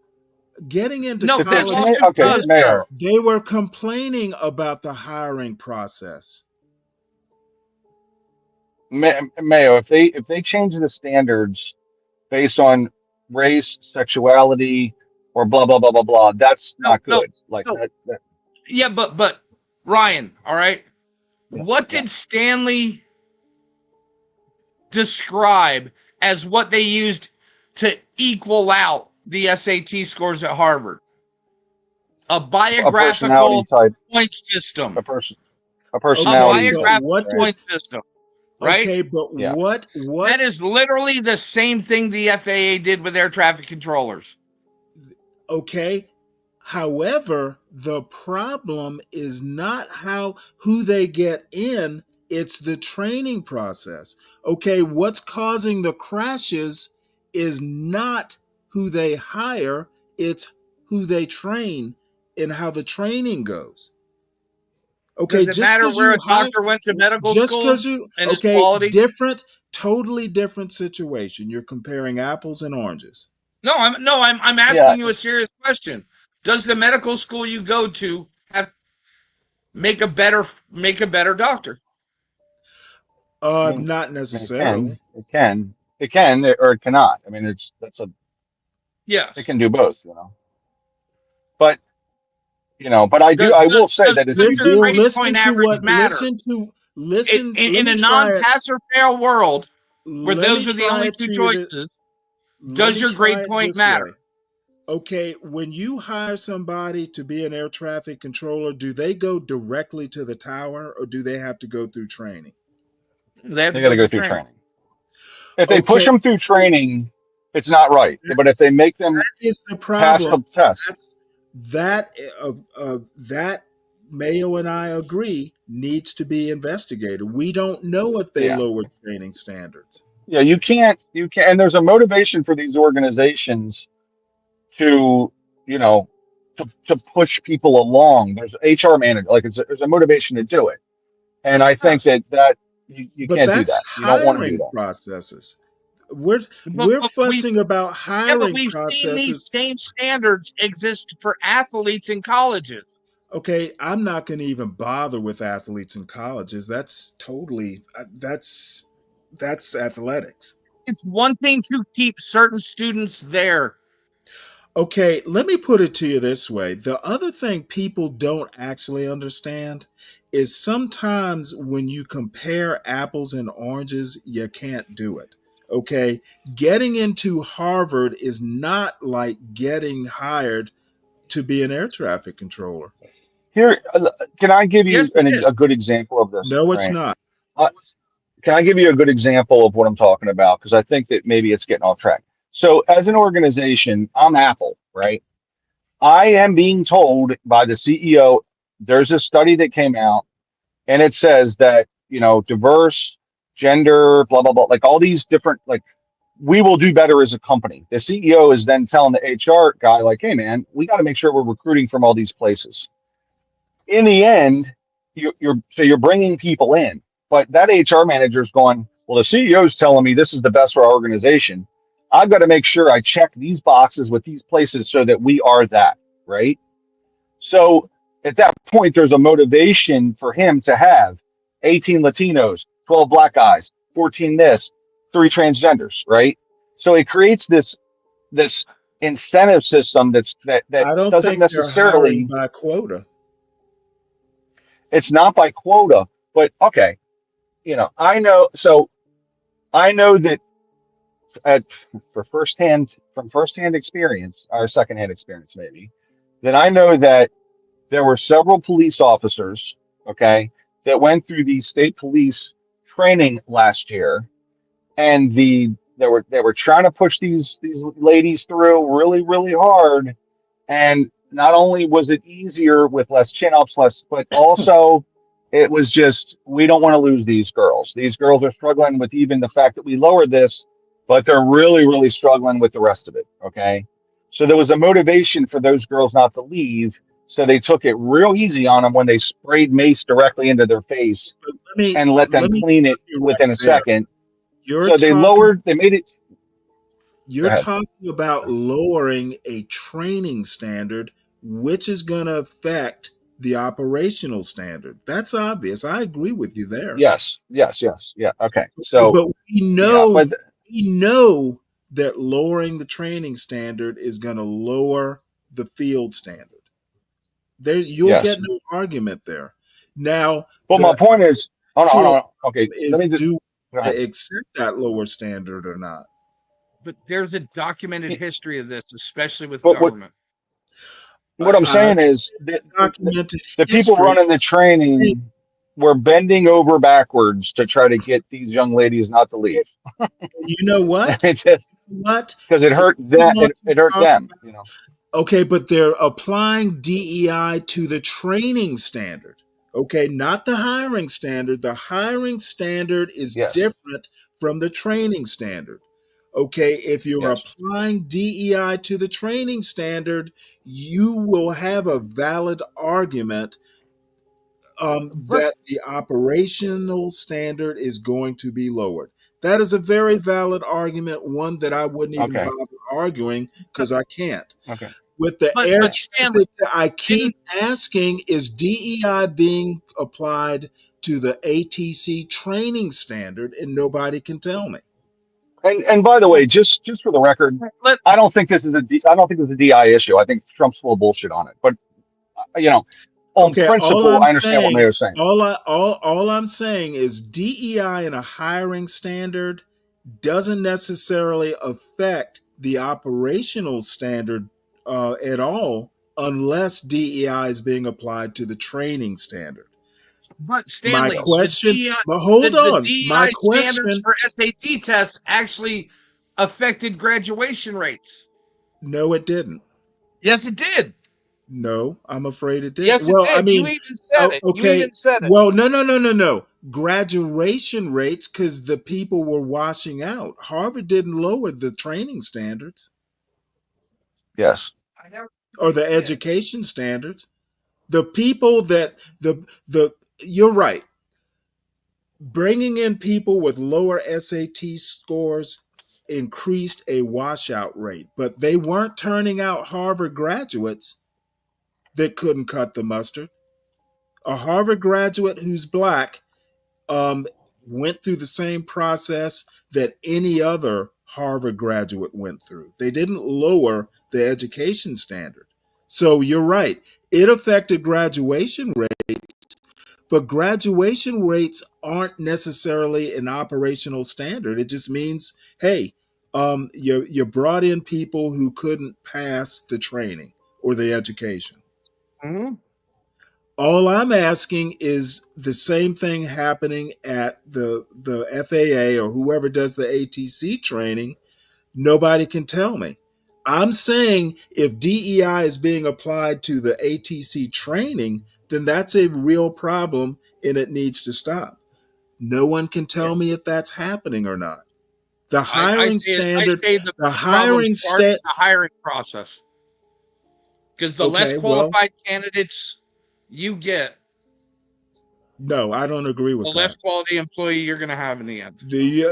Speaker 7: Getting into
Speaker 16: No, that
Speaker 7: college,
Speaker 16: lawsuit does, sir.
Speaker 7: they were complaining about the hiring process.
Speaker 24: Mayo, if they change the standards based on race, sexuality, or blah blah blah blah blah, that's not good. That
Speaker 16: Yeah, but Ryan, all right. What did Stanley describe as what they used to equal out the SAT scores at Harvard? A biographical
Speaker 24: personality type,
Speaker 16: point system.
Speaker 24: a
Speaker 7: Okay,
Speaker 24: personality
Speaker 7: but
Speaker 24: type.
Speaker 7: what did,
Speaker 16: point system, right?
Speaker 7: okay, but
Speaker 24: Yeah.
Speaker 7: what
Speaker 16: That is literally the same thing the FAA did with air traffic controllers.
Speaker 7: Okay. However, the problem is not who they get in, it's the training process. Okay, what's causing the crashes is not who they hire, it's who they train and how the training goes. Okay,
Speaker 16: Does it matter where a doctor went to medical school and his quality?
Speaker 7: Totally different situation. You're comparing apples and oranges.
Speaker 16: No, I'm asking you a serious question. Does the medical school you go to make a better doctor?
Speaker 7: Not necessarily.
Speaker 24: It can, or it cannot. I mean,
Speaker 16: Yes.
Speaker 24: it can do both, But but I will say that if you do
Speaker 7: listen
Speaker 16: in a non-pass or fail world where those are the only two choices, does your grade point matter?
Speaker 7: Okay, when you hire somebody to be an air traffic controller, do they go directly to the tower or do they have to go through training?
Speaker 24: They got to go through training. If they push them through training, it's not right. But if they make them pass the test,
Speaker 7: that Mayo and I agree needs to be investigated. We don't know if they lowered training standards.
Speaker 24: Yeah, you can't, and there's a motivation for these organizations to to push people along. There's HR manager, there's a motivation to do it, and I think that you can't do that. You don't want to do that.
Speaker 7: Processes. We're fussing about hiring
Speaker 16: but we've
Speaker 7: processes.
Speaker 16: seen these same standards exist for athletes in colleges.
Speaker 7: Okay, I'm not going to even bother with athletes in colleges. That's totally that's athletics.
Speaker 16: It's one thing to keep certain students there.
Speaker 7: Okay, let me put it to you this way. The other thing people don't actually understand is sometimes when you compare apples and oranges, you can't do it. Okay, getting into Harvard is not like getting hired to be an air traffic controller.
Speaker 24: Here, can I give you a good example of this?
Speaker 7: No, it's not.
Speaker 24: Can I give you a good example of what I'm talking about? Because I think that maybe it's getting off track. So as an organization, I'm Apple, right? I am being told by the CEO, there's a study that came out and it says that, diverse, gender, blah, blah, blah, like all these different, we will do better as a company. The CEO is then telling the HR guy, hey, man, we got to make sure we're recruiting from all these places. In the end, you're bringing people in, but that HR manager is going, well, the CEO is telling me this is the best for our organization. I've got to make sure I check these boxes with these places so that we are that, right? So at that point, there's a motivation for him to have 18 Latinos, 12 black guys, 14 this, 3 transgenders, right? So it creates this incentive system that
Speaker 7: I don't
Speaker 24: doesn't
Speaker 7: think
Speaker 24: necessarily
Speaker 7: they're hiring by quota.
Speaker 24: It's not by quota, but okay. I know. So I know that from firsthand experience, or secondhand experience, maybe, that I know that there were several police officers, okay, that went through the state police training last year, and they were trying to push these ladies through really hard, and not only was it easier with less chin-ups, but also it was just, we don't want to lose these girls. These girls are struggling with even the fact that we lowered this, but they're really struggling with the rest of it. Okay, so there was a motivation for those girls not to leave, so they took it real easy on them when they sprayed mace directly into their face and let them clean it
Speaker 7: stop you
Speaker 24: within a
Speaker 7: right there.
Speaker 24: second.
Speaker 7: You're
Speaker 24: So they made it.
Speaker 7: You're talking about lowering a training standard, which is going to affect the operational standard. That's obvious. I agree with you there.
Speaker 24: Yes. Yeah. Okay. So,
Speaker 7: but we
Speaker 24: yeah,
Speaker 7: know we know that lowering the training standard is going to lower the field standard. There, you'll get no argument there. Now,
Speaker 24: but my point is, hold on. Okay,
Speaker 7: is
Speaker 24: let me just
Speaker 7: do they accept that lower standard or not?
Speaker 16: But there's a documented history of this, especially with
Speaker 24: But
Speaker 16: government.
Speaker 24: What I'm saying is the people running the training were bending over backwards to try to get these young ladies not to leave.
Speaker 7: You know what? What?
Speaker 24: Because it hurt that it hurt them.
Speaker 7: Okay, but they're applying DEI to the training standard. Okay, not the hiring standard. The hiring standard is different from the training standard. Okay, if you're applying DEI to the training standard, you will have a valid argument that the operational standard is going to be lowered. That is a very valid argument, one that I wouldn't even bother arguing because I can't.
Speaker 24: Okay.
Speaker 7: With the
Speaker 16: But Stanley,
Speaker 7: I keep asking, is DEI being applied to the ATC training standard, and nobody can tell me.
Speaker 24: And by the way, just for the record, I don't think this is a DI issue. I think Trump's full of bullshit on it. But on principle, I understand what Mayor's saying.
Speaker 7: All I'm saying is DEI in a hiring standard doesn't necessarily affect the operational standard at all, unless DEI is being applied to the training standard.
Speaker 16: But Stanley,
Speaker 7: my question,
Speaker 16: the DEI standards for SAT tests actually affected graduation rates.
Speaker 7: No, it didn't.
Speaker 16: Yes, it did.
Speaker 7: No, I'm afraid it did.
Speaker 16: Yes, it did. You even said it.
Speaker 7: Okay.
Speaker 16: You even said it.
Speaker 7: Well, no. Graduation rates, because the people were washing out. Harvard didn't lower the training standards.
Speaker 24: Yes.
Speaker 7: Or the education standards. The people that you're right. Bringing in people with lower SAT scores increased a washout rate, but they weren't turning out Harvard graduates that couldn't cut the mustard. A Harvard graduate who's black went through the same process that any other Harvard graduate went through. They didn't lower the education standard. So you're right. It affected graduation rates, but graduation rates aren't necessarily an operational standard. It just means, hey, you brought in people who couldn't pass the training or the education.
Speaker 16: Mm-hmm.
Speaker 7: All I'm asking is the same thing happening at the FAA or whoever does the ATC training. Nobody can tell me. I'm saying if DEI is being applied to the ATC training, then that's a real problem and it needs to stop. No one can tell me if that's happening or not. The hiring standard, the
Speaker 16: hiring process. Because the less qualified candidates you get,
Speaker 7: no, I don't agree with
Speaker 16: the
Speaker 7: that.
Speaker 16: less quality employee you're going to have in the end.
Speaker 7: If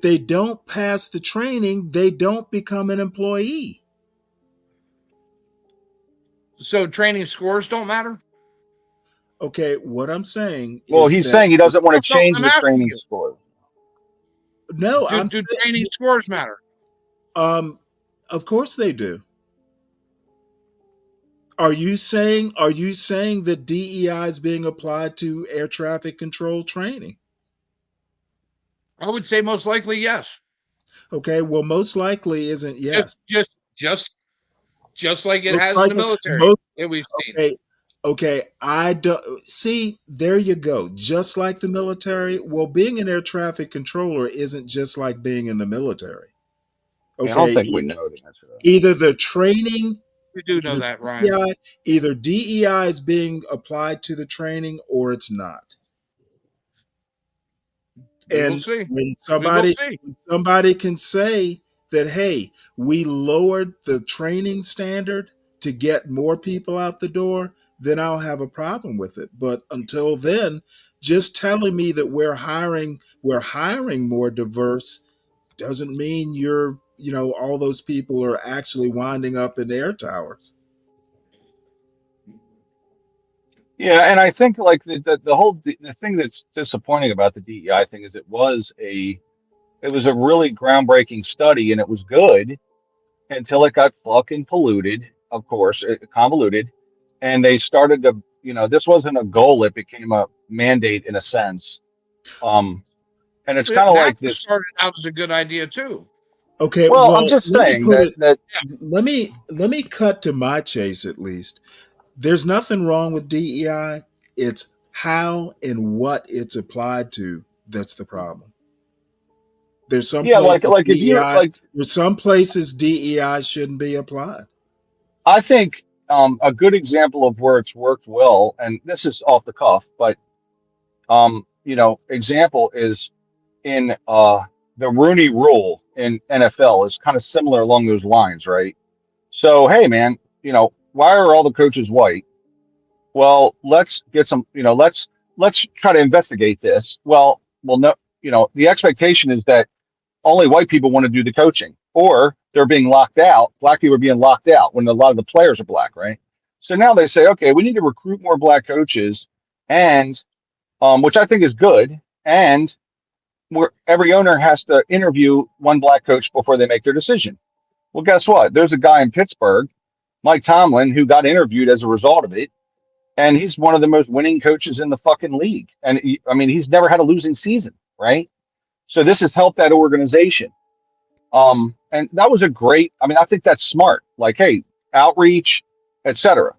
Speaker 7: they don't pass the training, they don't become an employee.
Speaker 16: So training scores don't matter?
Speaker 7: Okay, what I'm saying
Speaker 24: he's saying he doesn't want to change the training score.
Speaker 7: No,
Speaker 16: do training scores matter?
Speaker 7: Of course they do. Are you saying that DEI is being applied to air traffic control training?
Speaker 16: I would say most likely yes.
Speaker 7: Okay, well, most likely isn't yes.
Speaker 16: Just like it
Speaker 7: Most
Speaker 16: has in the
Speaker 7: likely,
Speaker 16: military
Speaker 7: most
Speaker 16: that we've seen.
Speaker 7: okay. I don't see. There you go. Just like the military. Well, being an air traffic controller isn't just like being in the military.
Speaker 24: I don't
Speaker 7: Okay,
Speaker 24: think we know the answer to that.
Speaker 7: either the training,
Speaker 16: We do know
Speaker 7: either
Speaker 16: that, Ryan.
Speaker 7: either DEI is being applied to the training or it's not.
Speaker 16: We will
Speaker 7: And
Speaker 16: see.
Speaker 7: when
Speaker 16: We will see.
Speaker 7: somebody can say that, hey, we lowered the training standard to get more people out the door, then I'll have a problem with it. But until then, just telling me that we're hiring more diverse doesn't mean all those people are actually winding up in air towers.
Speaker 24: Yeah, and I think like the thing that's disappointing about the DEI thing is it was a really groundbreaking study and it was good until it got fucking polluted, of course, convoluted, and they started to, this wasn't a goal, it became a mandate in a sense. And it's kind of like
Speaker 16: NASA
Speaker 24: this.
Speaker 16: started out as a good idea too.
Speaker 7: Okay,
Speaker 24: Well,
Speaker 7: well,
Speaker 24: I'm just
Speaker 7: let me
Speaker 24: saying
Speaker 7: put it.
Speaker 24: that
Speaker 7: Let me cut to my chase at least. There's nothing wrong with DEI. It's how and what it's applied to that's the problem. There's some
Speaker 24: yeah,
Speaker 7: places
Speaker 24: like if you
Speaker 7: DEI.
Speaker 24: like,
Speaker 7: There's some places DEI shouldn't be applied.
Speaker 24: I think a good example of where it's worked well, and this is off the cuff, but example is in the Rooney Rule in NFL is kind of similar along those lines, right? So, hey, man, why are all the coaches white? Well, let's get some, let's try to investigate this. Well, no, the expectation is that only white people want to do the coaching, or they're being locked out. Black people are being locked out when a lot of the players are black, right? So now they say, okay, we need to recruit more black coaches, and which I think is good, and where every owner has to interview one black coach before they make their decision. Well, guess what? There's a guy in Pittsburgh, Mike Tomlin, who got interviewed as a result of it, and he's one of the most winning coaches in the fucking league. And he's never had a losing season, right? So this has helped that organization. And that was a great. I think that's smart. Like, hey, outreach, etc.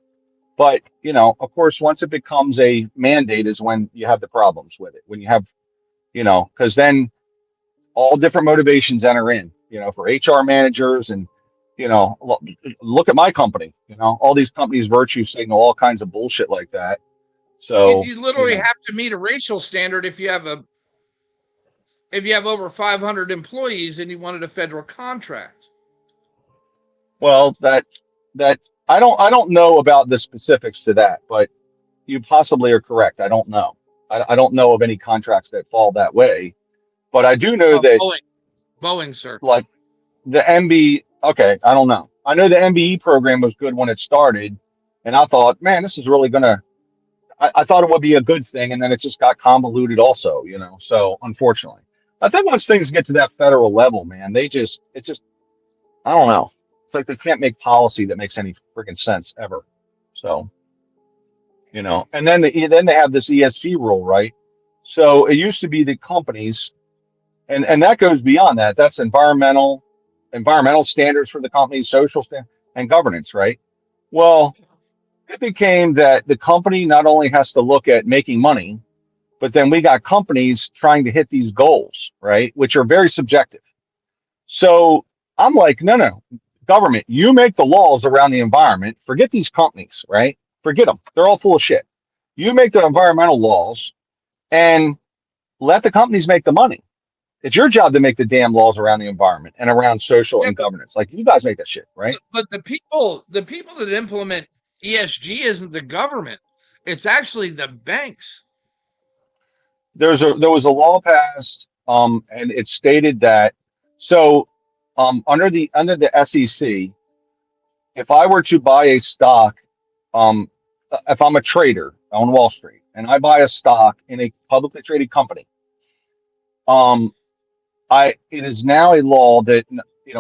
Speaker 24: But of course, once it becomes a mandate, is when you have the problems with it. When you have, because then all different motivations enter in. For HR managers and look at my company. All these companies virtue signal all kinds of bullshit like that. So
Speaker 16: you literally have to meet a racial standard if you have over 500 employees and you wanted a federal contract.
Speaker 24: Well, that I don't know about the specifics to that, but you possibly are correct. I don't know. I don't know of any contracts that fall that way, but I do know that
Speaker 16: Boeing, sir.
Speaker 24: Like the MB. Okay, I don't know. I know the MBE program was good when it started, and I thought, man, this is really gonna. I thought it would be a good thing, and then it just got convoluted, also. So unfortunately, I think once things get to that federal level, man, it's just I don't know. It's like they can't make policy that makes any freaking sense ever. So, and then they have this ESG rule, right? So it used to be the companies, and that goes beyond that. That's environmental standards for the company's social and governance, right? Well, it became that the company not only has to look at making money, but then we got companies trying to hit these goals, right? Which are very subjective. So I'm like, no, government, you make the laws around the environment. Forget these companies, right? Forget them. They're all full of shit. You make the environmental laws and let the companies make the money. It's your job to make the damn laws around the environment and around social and governance. Like, you guys make that shit, right?
Speaker 16: But the people that implement ESG isn't the government. It's actually the banks.
Speaker 24: There was a law passed, and it stated that under the SEC, if I were to buy a stock, if I'm a trader on Wall Street and I buy a stock in a publicly traded company, it is now a law that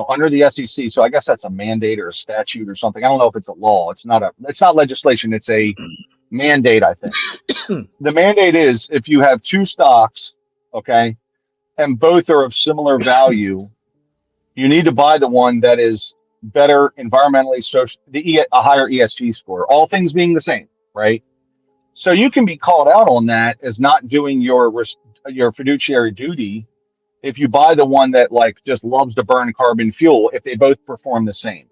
Speaker 24: under the SEC. So I guess that's a mandate or a statute or something. I don't know if it's a law. It's not legislation. It's a mandate, I think. The mandate is if you have two stocks, okay, and both are of similar value, you need to buy the one that is better environmentally, social, a higher ESG score, all things being the same, right? So you can be called out on that as not doing your fiduciary duty if you buy the one that like just loves to burn carbon fuel if they both perform the same.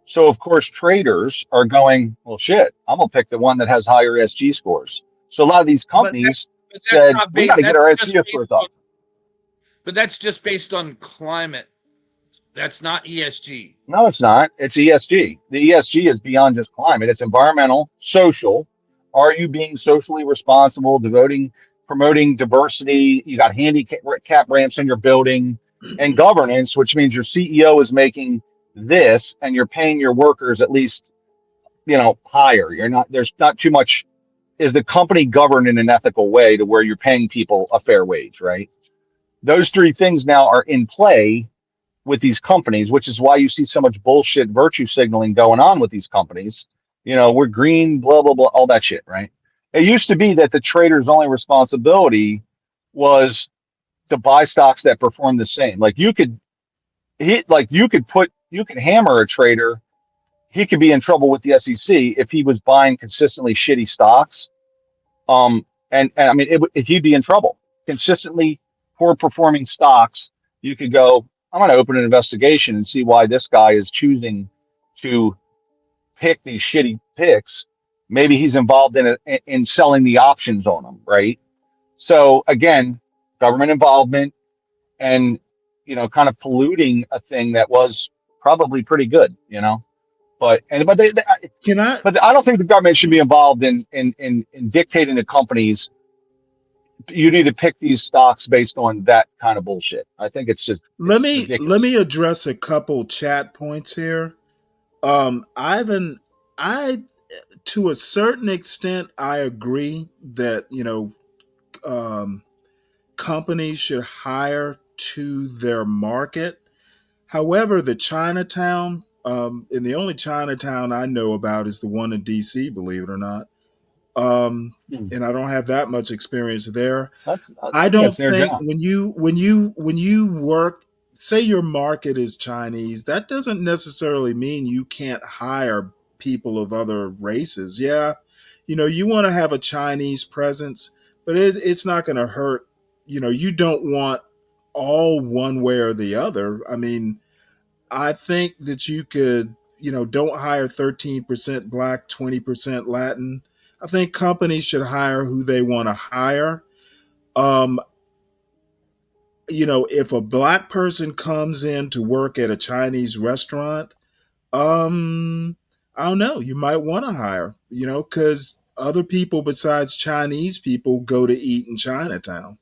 Speaker 24: So of course traders are going, well shit, I'm gonna pick the one that has higher ESG scores. So a lot of these companies said we got to get our ESG scores up.
Speaker 16: But that's just based on climate. That's not ESG.
Speaker 24: No, it's not. It's ESG. The ESG is beyond just climate. It's environmental, social. Are you being socially responsible, promoting diversity? You got handicap ramps in your building, and governance, which means your CEO is making this, and you're paying your workers at least, higher. There's not too much. Is the company governed in an ethical way to where you're paying people a fair wage, right? Those three things now are in play with these companies, which is why you see so much bullshit virtue signaling going on with these companies. We're green, blah, blah, blah, all that shit, right? It used to be that the trader's only responsibility was to buy stocks that perform the same. Like you could hammer a trader. He could be in trouble with the SEC if he was buying consistently shitty stocks. And I mean, he'd be in trouble. Consistently poor performing stocks, you could go, I'm going to open an investigation and see why this guy is choosing to pick these shitty picks. Maybe he's involved in selling the options on them, right? So again, government involvement and kind of polluting a thing that was probably pretty good, But I don't think the government should be involved in dictating to companies. You need to pick these stocks based on that kind of bullshit. I think it's just
Speaker 7: let me address a couple chat points here. Ivan, to a certain extent I agree that companies should hire to their market. However, the Chinatown, and the only Chinatown I know about is the one in DC, believe it or not. And I don't have that much experience there. I don't think when you work, say your market is Chinese, that doesn't necessarily mean you can't hire people of other races. Yeah, you want to have a Chinese presence, but it's not going to hurt. You don't want all one way or the other. I mean, I think that you could, don't hire 13% Black, 20% Latin. I think companies should hire who they want to hire. If a Black person comes in to work at a Chinese restaurant, I don't know, you might want to hire, because other people besides Chinese people go to eat in Chinatown.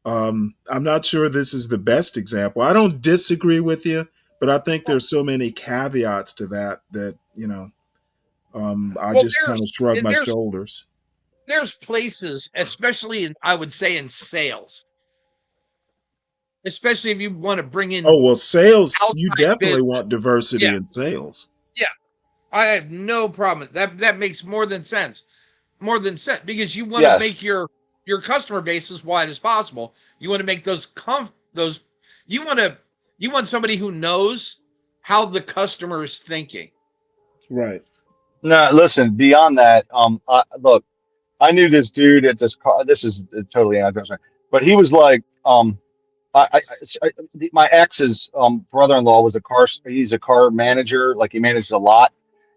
Speaker 7: I'm not sure this is the best example. I don't disagree with you, but I think there's so many caveats to that I just kind of shrug my shoulders.
Speaker 16: There's places, especially I would say in sales, especially if you want to bring in.
Speaker 7: Oh, well, sales, you definitely want diversity in sales.
Speaker 16: Yeah, I have no problem. That makes more than sense because you want to make your customer base as wide as possible. You want to make you want somebody who knows how the customer is thinking.
Speaker 7: Right.
Speaker 24: No, listen, beyond that, look, I knew this dude at this car. This is totally inaccurate, but he was like, my ex's brother-in-law was he's a car manager, like he manages a lot.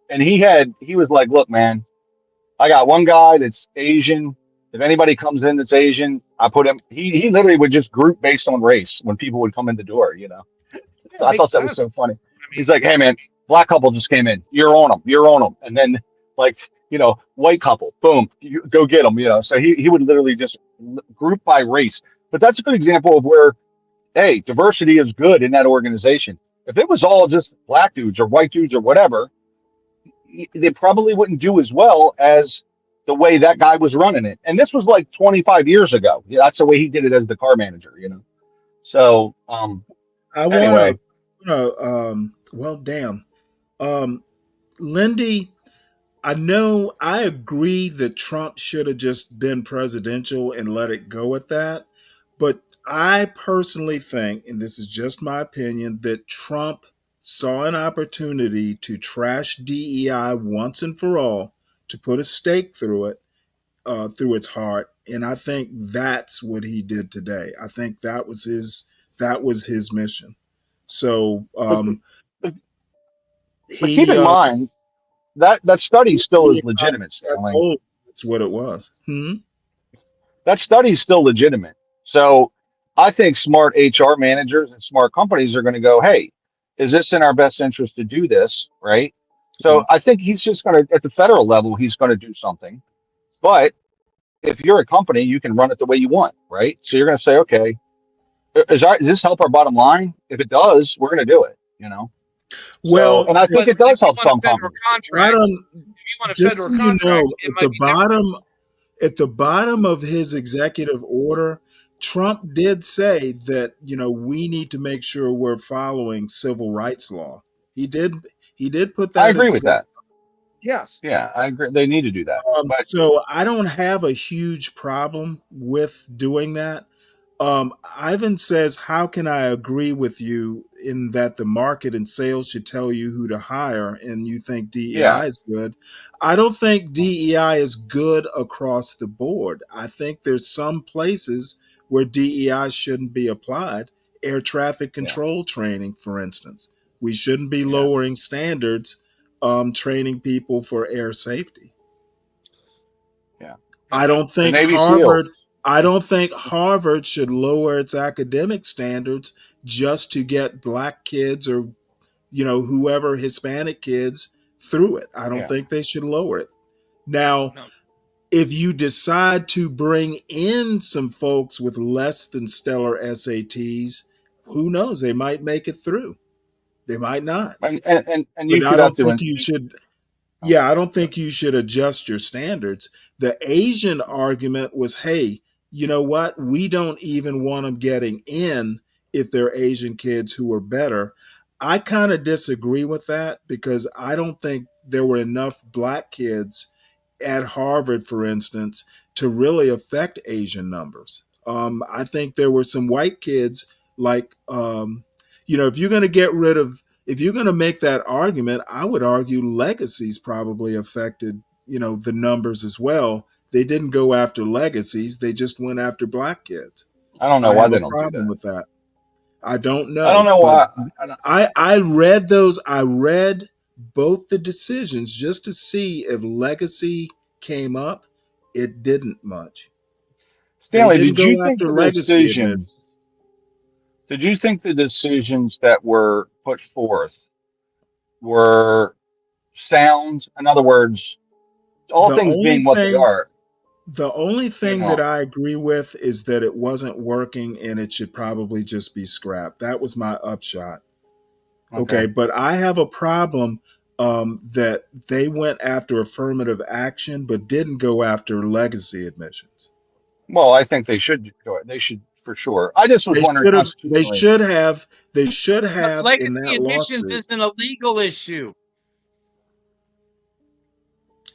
Speaker 24: And he was like, look, man, I got one guy that's Asian. If anybody comes in that's Asian, I put him, he literally would just group based on race when people would come in the door, So I thought that was so funny. He's like, hey man, Black couple just came in. You're on them. And then white couple, boom, you go get them, So he would literally just group by race. But that's a good example of where, hey, diversity is good in that organization. If it was all just Black dudes or white dudes or whatever, they probably wouldn't do as well as the way that guy was running it. And this was like 25 years ago. That's the way he did it as the car manager, So
Speaker 7: I want
Speaker 24: Anyway,
Speaker 7: well, damn. Lindy, I know I agree that Trump should have just been presidential and let it go at that. But I personally think, and this is just my opinion, that Trump saw an opportunity to trash DEI once and for all, to put a stake through it, through its heart. And I think that's what he did today. I think that was his mission. So
Speaker 24: but keep
Speaker 7: he
Speaker 24: in mind that study still is
Speaker 7: DEI
Speaker 24: legitimate,
Speaker 7: was that
Speaker 24: Stanley.
Speaker 7: bold. That's what it was.
Speaker 24: That study's still legitimate. So I think smart HR managers and smart companies are going to go, hey, is this in our best interest to do this? Right.
Speaker 7: Yeah.
Speaker 24: So I think he's just going to, at the federal level, he's going to do something. But if you're a company, you can run it the way you want. Right. So you're going to say, okay, does this help our bottom line? If it does, we're going to do it. So,
Speaker 7: Well,
Speaker 24: and I think
Speaker 16: But
Speaker 24: it does
Speaker 16: if you
Speaker 24: help
Speaker 16: want a
Speaker 24: some
Speaker 16: federal
Speaker 24: companies.
Speaker 16: contract, if you want a
Speaker 7: just
Speaker 16: federal
Speaker 7: so you
Speaker 16: contract,
Speaker 7: know,
Speaker 16: it might be different.
Speaker 7: at the bottom of his executive order, Trump did say that, we need to make sure we're following civil rights law. He did put
Speaker 24: I
Speaker 7: that at
Speaker 24: agree
Speaker 7: the
Speaker 24: with that.
Speaker 16: Yes.
Speaker 24: Yeah, I agree. They need to do that. But
Speaker 7: so I don't have a huge problem with doing that. Ivan says, how can I agree with you in that the market and sales should tell you who to hire and you think
Speaker 24: yeah,
Speaker 7: DEI is good? I don't think DEI is good across the board. I think there's some places where DEI shouldn't be applied. Air traffic
Speaker 24: yeah,
Speaker 7: control training, for instance. We shouldn't be
Speaker 24: yeah,
Speaker 7: lowering standards training people for air safety.
Speaker 24: yeah.
Speaker 7: I don't
Speaker 24: The
Speaker 7: think
Speaker 24: Navy
Speaker 7: Harvard
Speaker 24: SEALs.
Speaker 7: I don't think Harvard should lower its academic standards just to get black kids or whoever Hispanic kids through it. I don't
Speaker 24: Yeah,
Speaker 7: think they should lower it. Now,
Speaker 16: No.
Speaker 7: if you decide to bring in some folks with less than stellar SATs, who knows? They might make it through. They might not.
Speaker 24: and you
Speaker 7: But I
Speaker 24: should have
Speaker 7: don't
Speaker 24: to.
Speaker 7: think you should I don't think you should adjust your standards. The Asian argument was, hey, you know what? We don't even want them getting in if they're Asian kids who are better. I kind of disagree with that because I don't think there were enough black kids at Harvard, for instance, to really affect Asian numbers. I think there were some white kids like, if you're going to if you're going to make that argument, I would argue legacies probably affected, the numbers as well. They didn't go after legacies. They just went after black kids.
Speaker 24: I don't know
Speaker 7: I
Speaker 24: why
Speaker 7: have
Speaker 24: they
Speaker 7: a
Speaker 24: don't do
Speaker 7: problem
Speaker 24: that.
Speaker 7: with that. I don't
Speaker 24: I don't
Speaker 7: know,
Speaker 24: know
Speaker 7: but
Speaker 24: why. I don't,
Speaker 7: I read those. I read both the decisions just to see if legacy came up. It didn't much. They
Speaker 24: Stanley,
Speaker 7: didn't
Speaker 24: did
Speaker 7: go
Speaker 24: you think
Speaker 7: after
Speaker 24: the
Speaker 7: legacy
Speaker 24: decisions?
Speaker 7: admissions.
Speaker 24: Did you think the decisions that were put forth were sound? In other words, all
Speaker 7: The
Speaker 24: things
Speaker 7: only
Speaker 24: being what they
Speaker 7: thing,
Speaker 24: are,
Speaker 7: the only
Speaker 24: you
Speaker 7: thing that
Speaker 24: know.
Speaker 7: I agree with is that it wasn't working and it should probably just be scrapped. That was my upshot.
Speaker 24: Okay.
Speaker 7: Okay, but I have a problem that they went after affirmative action but didn't go after legacy admissions.
Speaker 24: Well, I think they should go. They should for sure. I just was
Speaker 7: They
Speaker 24: wondering
Speaker 7: should have. They
Speaker 24: constitutionally.
Speaker 7: should have. They should
Speaker 16: But
Speaker 7: have in
Speaker 16: legacy
Speaker 7: that
Speaker 16: admissions
Speaker 7: lawsuit.
Speaker 16: isn't a legal issue.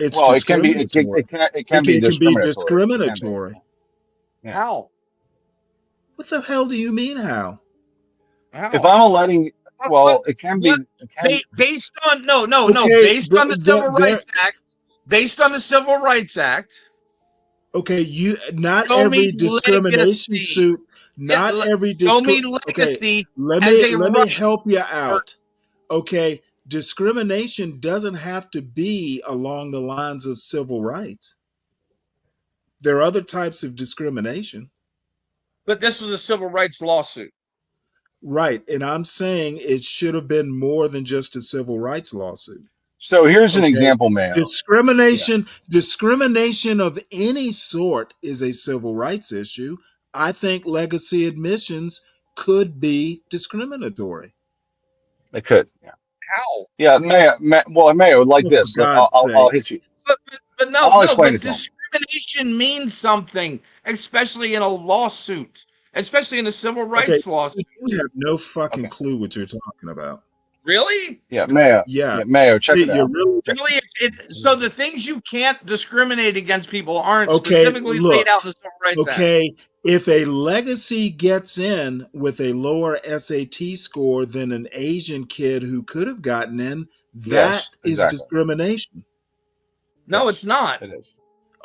Speaker 7: It's
Speaker 24: Well, it can be. It can.
Speaker 7: discriminatory.
Speaker 24: It can. It can be
Speaker 7: It can be
Speaker 24: discriminatory. It can be.
Speaker 7: discriminatory.
Speaker 24: Yeah.
Speaker 16: How?
Speaker 7: What the hell do you mean? How?
Speaker 24: If
Speaker 16: How?
Speaker 24: I'm letting,
Speaker 16: What?
Speaker 24: well, it can be.
Speaker 16: What?
Speaker 24: It can.
Speaker 16: Based on no,
Speaker 7: Okay,
Speaker 16: based on the Civil Rights Act. Based on the Civil Rights Act.
Speaker 7: Okay, not
Speaker 16: Show me
Speaker 7: every discrimination
Speaker 16: legacy.
Speaker 7: suit. Not every
Speaker 16: Show me
Speaker 7: Okay,
Speaker 16: legacy
Speaker 7: let
Speaker 16: as
Speaker 7: me
Speaker 16: a
Speaker 7: let me
Speaker 16: right.
Speaker 7: help you out. Okay, discrimination doesn't have to be along the lines of civil rights. There are other types of discrimination.
Speaker 16: But this was a civil rights lawsuit.
Speaker 7: Right. And I'm saying it should have been more than just a civil rights lawsuit.
Speaker 24: So here's an
Speaker 7: Okay.
Speaker 24: example, Mayo.
Speaker 7: Discrimination of any sort is a civil rights issue. I think legacy admissions could be discriminatory.
Speaker 24: They could. Yeah.
Speaker 16: How?
Speaker 24: Yeah, Mayo, like
Speaker 7: Oh,
Speaker 24: this.
Speaker 7: for God's
Speaker 24: I'll
Speaker 7: sake.
Speaker 24: hit you.
Speaker 16: But
Speaker 24: I'll explain it to him.
Speaker 16: discrimination means something, especially in a lawsuit. especially in a civil
Speaker 7: Okay,
Speaker 16: rights lawsuit.
Speaker 7: you have no fucking clue what you're talking about.
Speaker 16: Really?
Speaker 24: Yeah, Mayo.
Speaker 7: Yeah,
Speaker 24: Yeah, Mayo. Check it
Speaker 7: you're
Speaker 24: out.
Speaker 7: really
Speaker 16: Really, so the things you can't discriminate against people aren't
Speaker 7: okay.
Speaker 16: specifically laid
Speaker 7: Look,
Speaker 16: out in the Civil Rights Act.
Speaker 7: okay. If a legacy gets in with a lower SAT score than an Asian kid who could have gotten in, that
Speaker 24: Yes,
Speaker 7: is
Speaker 24: exactly.
Speaker 7: discrimination.
Speaker 16: No,
Speaker 24: Yes,
Speaker 16: it's not.
Speaker 24: it is.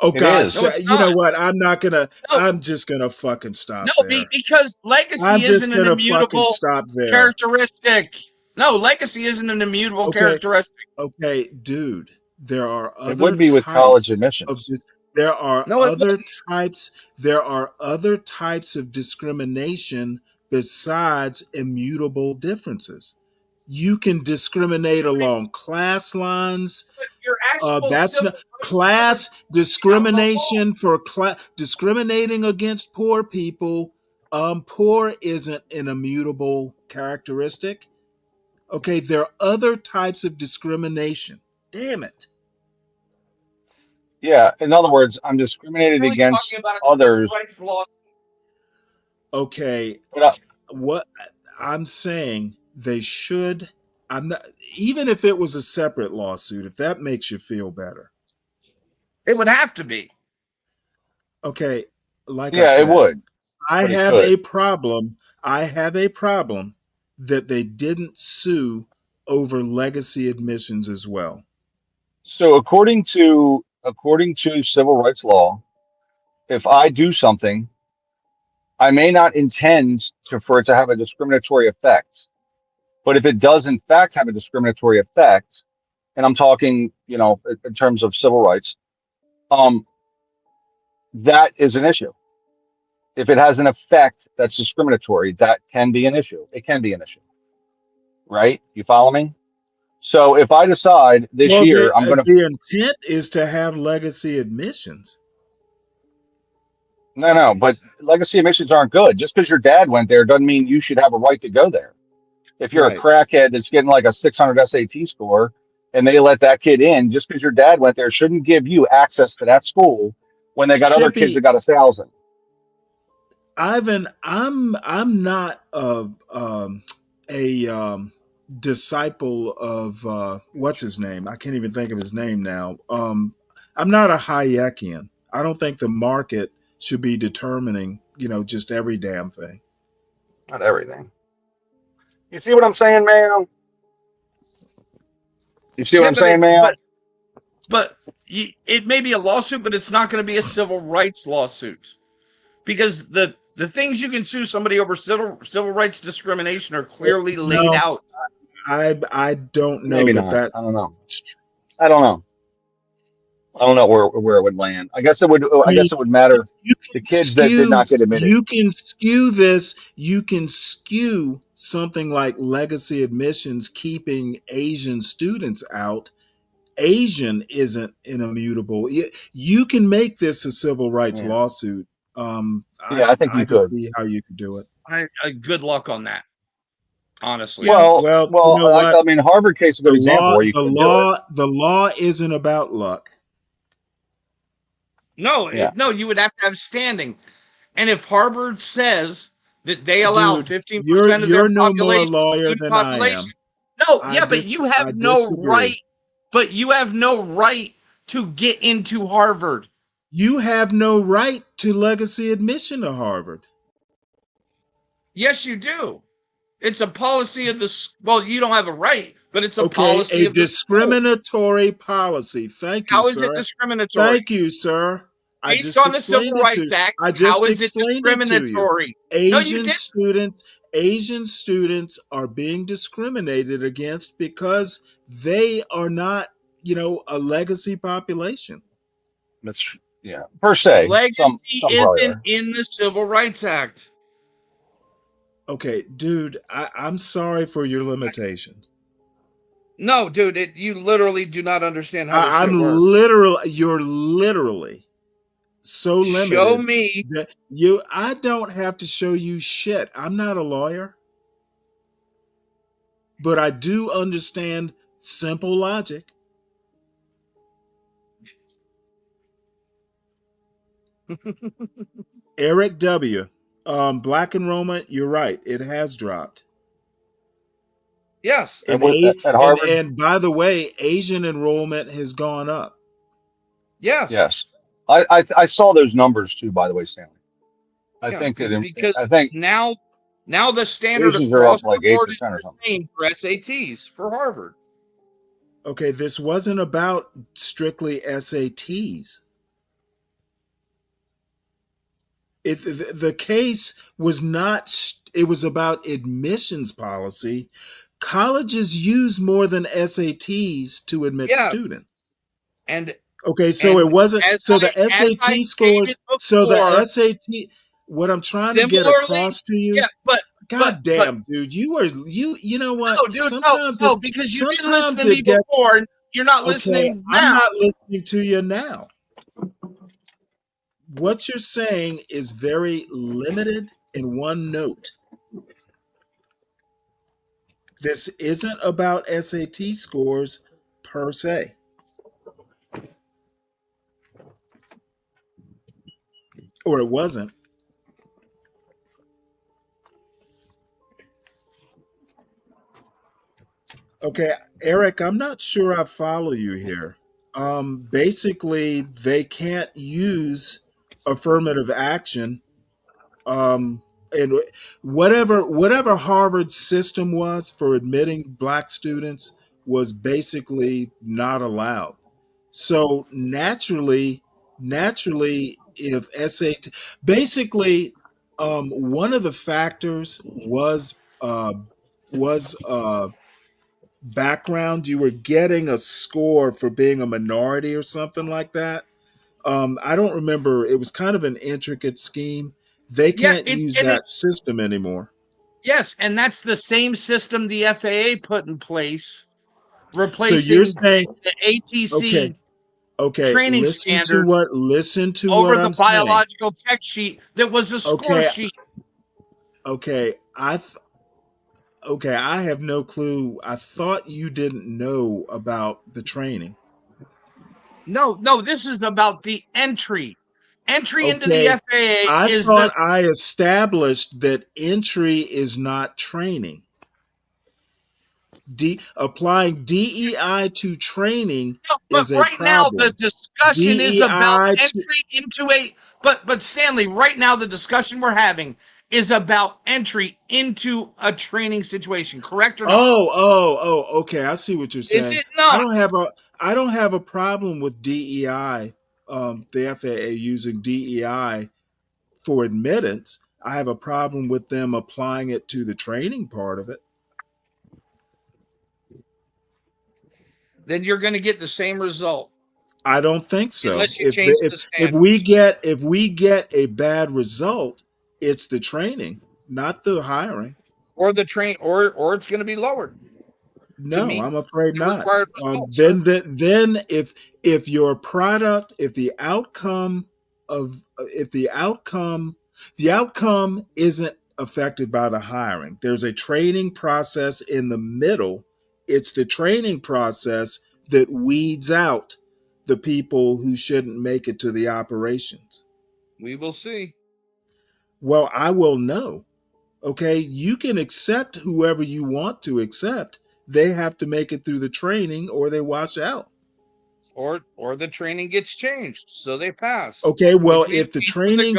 Speaker 7: Oh
Speaker 24: It
Speaker 7: God,
Speaker 24: is.
Speaker 16: No, it's
Speaker 7: you know
Speaker 16: not.
Speaker 7: what? I'm not gonna.
Speaker 16: No,
Speaker 7: I'm just gonna fucking stop
Speaker 16: no,
Speaker 7: there.
Speaker 16: because legacy
Speaker 7: I'm just
Speaker 16: isn't an
Speaker 7: gonna fucking
Speaker 16: immutable
Speaker 7: stop there.
Speaker 16: characteristic. No, legacy isn't an immutable
Speaker 7: Okay,
Speaker 16: characteristic.
Speaker 7: okay, dude. There are
Speaker 24: It would
Speaker 7: other
Speaker 24: be with college
Speaker 7: types of
Speaker 24: admissions.
Speaker 7: there are
Speaker 16: No, it
Speaker 7: other
Speaker 16: wouldn't.
Speaker 7: types. There are other types of discrimination besides immutable differences. You can discriminate along class lines.
Speaker 16: Your actual
Speaker 7: That's
Speaker 16: civil
Speaker 7: not class discrimination for discriminating against poor people. Poor isn't an immutable characteristic. Okay, there are other types of discrimination. Damn it.
Speaker 24: Yeah. In other words, I'm discriminated
Speaker 16: really
Speaker 24: against
Speaker 16: talking about a civil
Speaker 24: others.
Speaker 16: rights law.
Speaker 7: Okay,
Speaker 24: But
Speaker 7: what I'm saying they should. I'm not even if it was a separate lawsuit. If that makes you feel better.
Speaker 16: It would have to be.
Speaker 7: Okay, like I
Speaker 24: yeah, it
Speaker 7: said,
Speaker 24: would,
Speaker 7: I
Speaker 24: but it
Speaker 7: have
Speaker 24: could.
Speaker 7: a problem. I have a problem that they didn't sue over legacy admissions as well.
Speaker 24: So according to civil rights law, if I do something, I may not intend for it to have a discriminatory effect. But if it does in fact have a discriminatory effect, and I'm talking, in terms of civil rights, um, that is an issue. If it has an effect that's discriminatory, that can be an issue. It can be an issue, right? You follow me? So if I decide this
Speaker 7: Well,
Speaker 24: year I'm going to,
Speaker 7: the intent is to have legacy admissions.
Speaker 24: no, but legacy admissions aren't good. Just because your dad went there doesn't mean you should have a right to go there. If you're a
Speaker 7: Right.
Speaker 24: crackhead that's getting like a 600 SAT score and they let that kid in, just because your dad went there shouldn't give you access to that school when they got other kids
Speaker 7: Chippy,
Speaker 24: that got 1,000.
Speaker 7: Ivan, I'm not a disciple of what's his name? I can't even think of his name now. I'm not a Hayekian. I don't think the market should be determining, just every damn thing.
Speaker 24: Not everything. You see what I'm saying, man? You see what
Speaker 16: Yeah,
Speaker 24: I'm saying, man?
Speaker 16: it may be a lawsuit, but it's not going to be a civil rights lawsuit because the things you can sue somebody over civil rights discrimination are clearly laid
Speaker 7: No,
Speaker 16: out.
Speaker 7: I don't know
Speaker 24: Maybe
Speaker 7: that
Speaker 24: not. I
Speaker 7: that's
Speaker 24: don't know. I don't know. I don't know where it would land. I guess it would. I
Speaker 7: See,
Speaker 24: guess it would matter.
Speaker 7: you
Speaker 24: The
Speaker 7: can
Speaker 24: kids that did
Speaker 7: skew
Speaker 24: not get admitted.
Speaker 7: you can skew this. You can skew something like legacy admissions keeping Asian students out. Asian isn't an immutable. You can make this a civil rights
Speaker 24: Yeah.
Speaker 7: lawsuit.
Speaker 24: Yeah, I think
Speaker 7: I
Speaker 24: you
Speaker 7: can
Speaker 24: could.
Speaker 7: see how you could do it.
Speaker 16: Good luck on that. Honestly,
Speaker 7: Yeah,
Speaker 24: Well,
Speaker 7: well, you know what?
Speaker 24: I mean, Harvard case is a good example where you could do it.
Speaker 7: The law isn't about luck.
Speaker 16: no,
Speaker 24: Yeah.
Speaker 16: no, you would have to have standing, and if Harvard says that they allow
Speaker 7: Dude,
Speaker 16: 15% of their
Speaker 7: you're no more
Speaker 16: population,
Speaker 7: lawyer
Speaker 16: student
Speaker 7: than I am.
Speaker 16: population, no, yeah, but you have
Speaker 7: I
Speaker 16: no
Speaker 7: disagree.
Speaker 16: right. But you have no right to get into Harvard.
Speaker 7: You have no right to legacy admission to Harvard.
Speaker 16: Yes, you do. It's a policy of the. Well, you don't have a right, but it's a
Speaker 7: Okay,
Speaker 16: policy
Speaker 7: a
Speaker 16: of the school.
Speaker 7: discriminatory policy. Thank you,
Speaker 16: How is
Speaker 7: sir.
Speaker 16: it discriminatory?
Speaker 7: Thank you, sir. I
Speaker 16: Based
Speaker 7: just
Speaker 16: on the Civil
Speaker 7: explained it
Speaker 16: Rights
Speaker 7: to
Speaker 16: Act,
Speaker 7: I just
Speaker 16: how is it
Speaker 7: explained it to you.
Speaker 16: discriminatory? No, you didn't.
Speaker 7: Asian students are being discriminated against because they are not, a legacy population.
Speaker 24: That's yeah. Per se,
Speaker 16: Legacy
Speaker 24: some probably
Speaker 16: isn't
Speaker 24: are.
Speaker 16: in the Civil Rights Act.
Speaker 7: Okay, dude, I'm sorry for your limitations.
Speaker 16: No, dude, you literally do not understand how this shit works.
Speaker 7: You're literally so limited.
Speaker 16: Show me.
Speaker 7: That I don't have to show you shit. I'm not a lawyer. But I do understand simple logic. Eric W., Black enrollment, you're right, it has dropped.
Speaker 16: Yes.
Speaker 7: And
Speaker 24: at Harvard?
Speaker 7: and by the way, Asian enrollment has gone up.
Speaker 16: Yes.
Speaker 24: Yes. I saw those numbers too, by the way, Stanley. I
Speaker 16: Yeah,
Speaker 24: think that
Speaker 16: because
Speaker 24: I think
Speaker 16: now the standard
Speaker 24: Asians are
Speaker 16: across
Speaker 24: up like
Speaker 16: the board is
Speaker 24: 8% or
Speaker 16: the
Speaker 24: something.
Speaker 16: same for SATs for Harvard.
Speaker 7: Okay, this wasn't about strictly SATs. The case was not, it was about admissions policy. Colleges use more than SATs to admit
Speaker 16: Yeah.
Speaker 7: students.
Speaker 16: And
Speaker 7: okay, so it wasn't, so the
Speaker 16: as I
Speaker 7: SAT scores,
Speaker 16: stated
Speaker 7: so the
Speaker 16: before,
Speaker 7: SAT, what I'm trying to get
Speaker 16: similarly,
Speaker 7: across to you,
Speaker 16: yeah,
Speaker 7: God damn, dude, you know what?
Speaker 16: no, dude, no, because you didn't listen to me
Speaker 7: it gets,
Speaker 16: before, and you're not
Speaker 7: okay,
Speaker 16: listening
Speaker 7: I'm
Speaker 16: now.
Speaker 7: not listening to you now. What you're saying is very limited in one note. This isn't about SAT scores per se. Or it wasn't. Okay, Eric, I'm not sure I follow you here. Basically, they can't use affirmative action. And whatever Harvard's system was for admitting black students was basically not allowed. So naturally, if SAT, basically, one of the factors was background. You were getting a score for being a minority or something like that. I don't remember. It was kind of an intricate scheme. They
Speaker 16: Yeah,
Speaker 7: can't use that system anymore.
Speaker 16: Yes, and that's the same system the FAA put in place,
Speaker 7: So you're
Speaker 16: replacing
Speaker 7: saying,
Speaker 16: the ATC
Speaker 7: okay,
Speaker 16: training standard
Speaker 7: listen to
Speaker 16: over
Speaker 7: what
Speaker 16: the
Speaker 7: I'm saying.
Speaker 16: biological check sheet that was a score
Speaker 7: Okay,
Speaker 16: sheet.
Speaker 7: okay, I have no clue. I thought you didn't know about the training.
Speaker 16: No, this is about the entry. Entry into the
Speaker 7: Okay,
Speaker 16: FAA
Speaker 7: I
Speaker 16: is
Speaker 7: thought
Speaker 16: the
Speaker 7: I established that entry is not training. Applying DEI to training is a
Speaker 16: right now the
Speaker 7: problem.
Speaker 16: discussion is about
Speaker 7: DEI to,
Speaker 16: entry into a but Stanley, right now the discussion we're having is about entry into a training situation, correct or not?
Speaker 7: okay. I see what you're
Speaker 16: Is
Speaker 7: saying.
Speaker 16: it not?
Speaker 7: I don't have a problem with DEI, the FAA using DEI for admittance. I have a problem with them applying it to the training part of it.
Speaker 16: Then you're going to get the same result.
Speaker 7: I don't think so.
Speaker 16: Unless you change the
Speaker 7: If we get a bad result, it's the training, not the hiring.
Speaker 16: Or the train or it's going to be lowered.
Speaker 7: No, I'm afraid not.
Speaker 16: Required results,
Speaker 7: then if your product, if the outcome isn't affected by the hiring, there's a training process in the middle. It's the training process that weeds out the people who shouldn't make it to the operations.
Speaker 16: We will see.
Speaker 7: Well, I will know. Okay, you can accept whoever you want to accept. They have to make it through the training or they wash out.
Speaker 16: Or the training gets changed, so they pass.
Speaker 7: Okay, well, if the training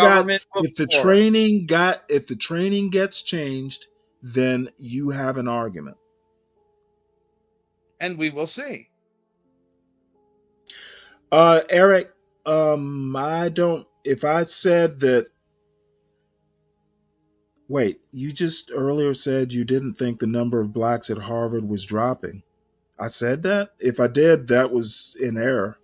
Speaker 7: gets changed, then you have an argument.
Speaker 16: And we will see.
Speaker 7: Eric, if I said that, wait, you just earlier said you didn't think the number of blacks at Harvard was dropping. I said that? If I did, that was in error.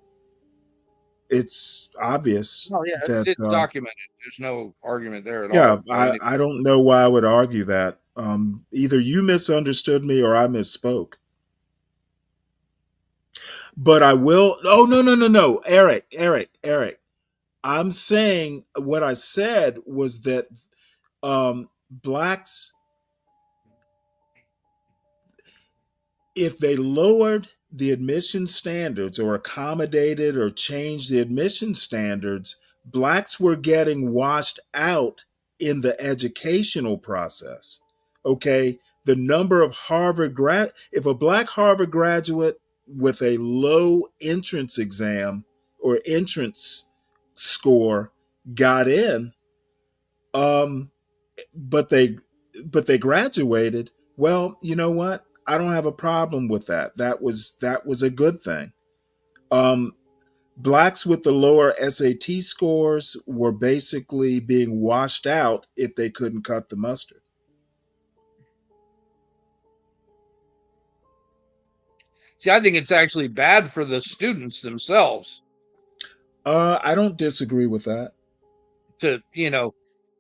Speaker 7: It's obvious.
Speaker 16: Oh yeah, it's documented. There's no argument there at all.
Speaker 7: Yeah, I don't know why I would argue that. Either you misunderstood me or I misspoke. But I will. Oh, no. Eric. I'm saying what I said was that blacks, if they lowered the admission standards or accommodated or changed the admission standards, blacks were getting washed out in the educational process. Okay, the number of if a black Harvard graduate with a low entrance exam or entrance score got in, um, but they graduated. Well, you know what? I don't have a problem with that. That was a good thing. Um, Blacks with the lower SAT scores were basically being washed out if they couldn't cut the mustard.
Speaker 16: See, I think it's actually bad for the students themselves.
Speaker 7: I don't disagree with that.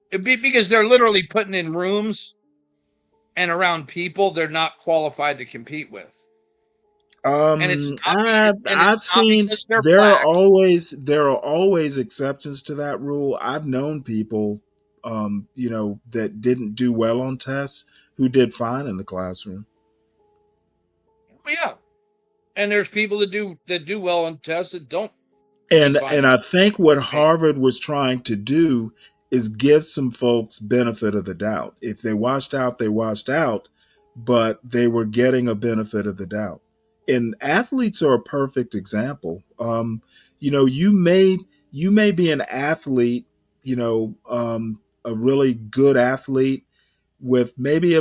Speaker 16: Because they're literally putting in rooms and around people they're not qualified to compete with.
Speaker 7: I've seen there are always exceptions to that rule. I've known people, that didn't do well on tests who did fine in the classroom.
Speaker 16: Yeah, and there's people that do well on tests that don't.
Speaker 7: And I think what Harvard was trying to do is give some folks benefit of the doubt. If they washed out, they washed out, but they were getting a benefit of the doubt. And athletes are a perfect example. You may be an athlete, a really good athlete with maybe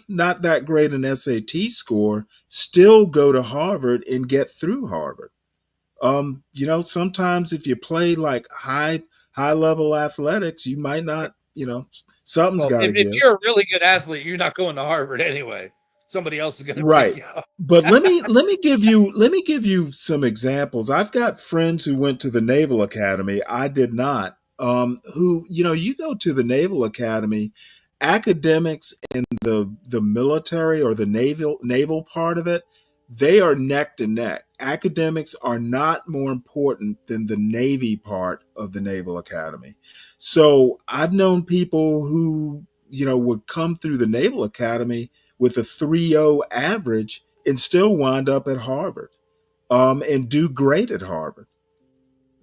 Speaker 7: not that great an SAT score, still go to Harvard and get through Harvard. Sometimes if you play like high level athletics, you might not, something's got to give.
Speaker 16: If you're a really good athlete, you're not going to Harvard anyway. Somebody else is going to pick you up.
Speaker 7: But let me give you some examples. I've got friends who went to the Naval Academy. I did not. You go to the Naval Academy, academics in the military or the naval part of it, they are neck to neck. Academics are not more important than the Navy part of the Naval Academy. So I've known people who, would come through the Naval Academy with a 3.0 average and still wind up at Harvard, and do great at Harvard.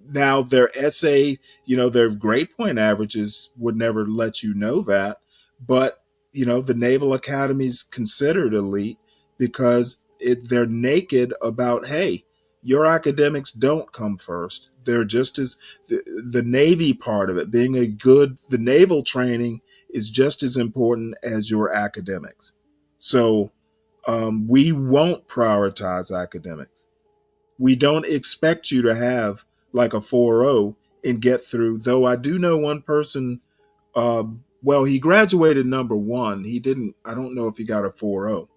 Speaker 7: Now their essay, their grade point averages would never let you know that, but the Naval Academy is considered elite because they're naked about, hey, your academics don't come first. They're just as the Navy part of it, the naval training is just as important as your academics. So we won't prioritize academics. We don't expect you to have like a 4.0 and get through. Though I do know one person, he graduated number one. I don't know if he got a 4.0.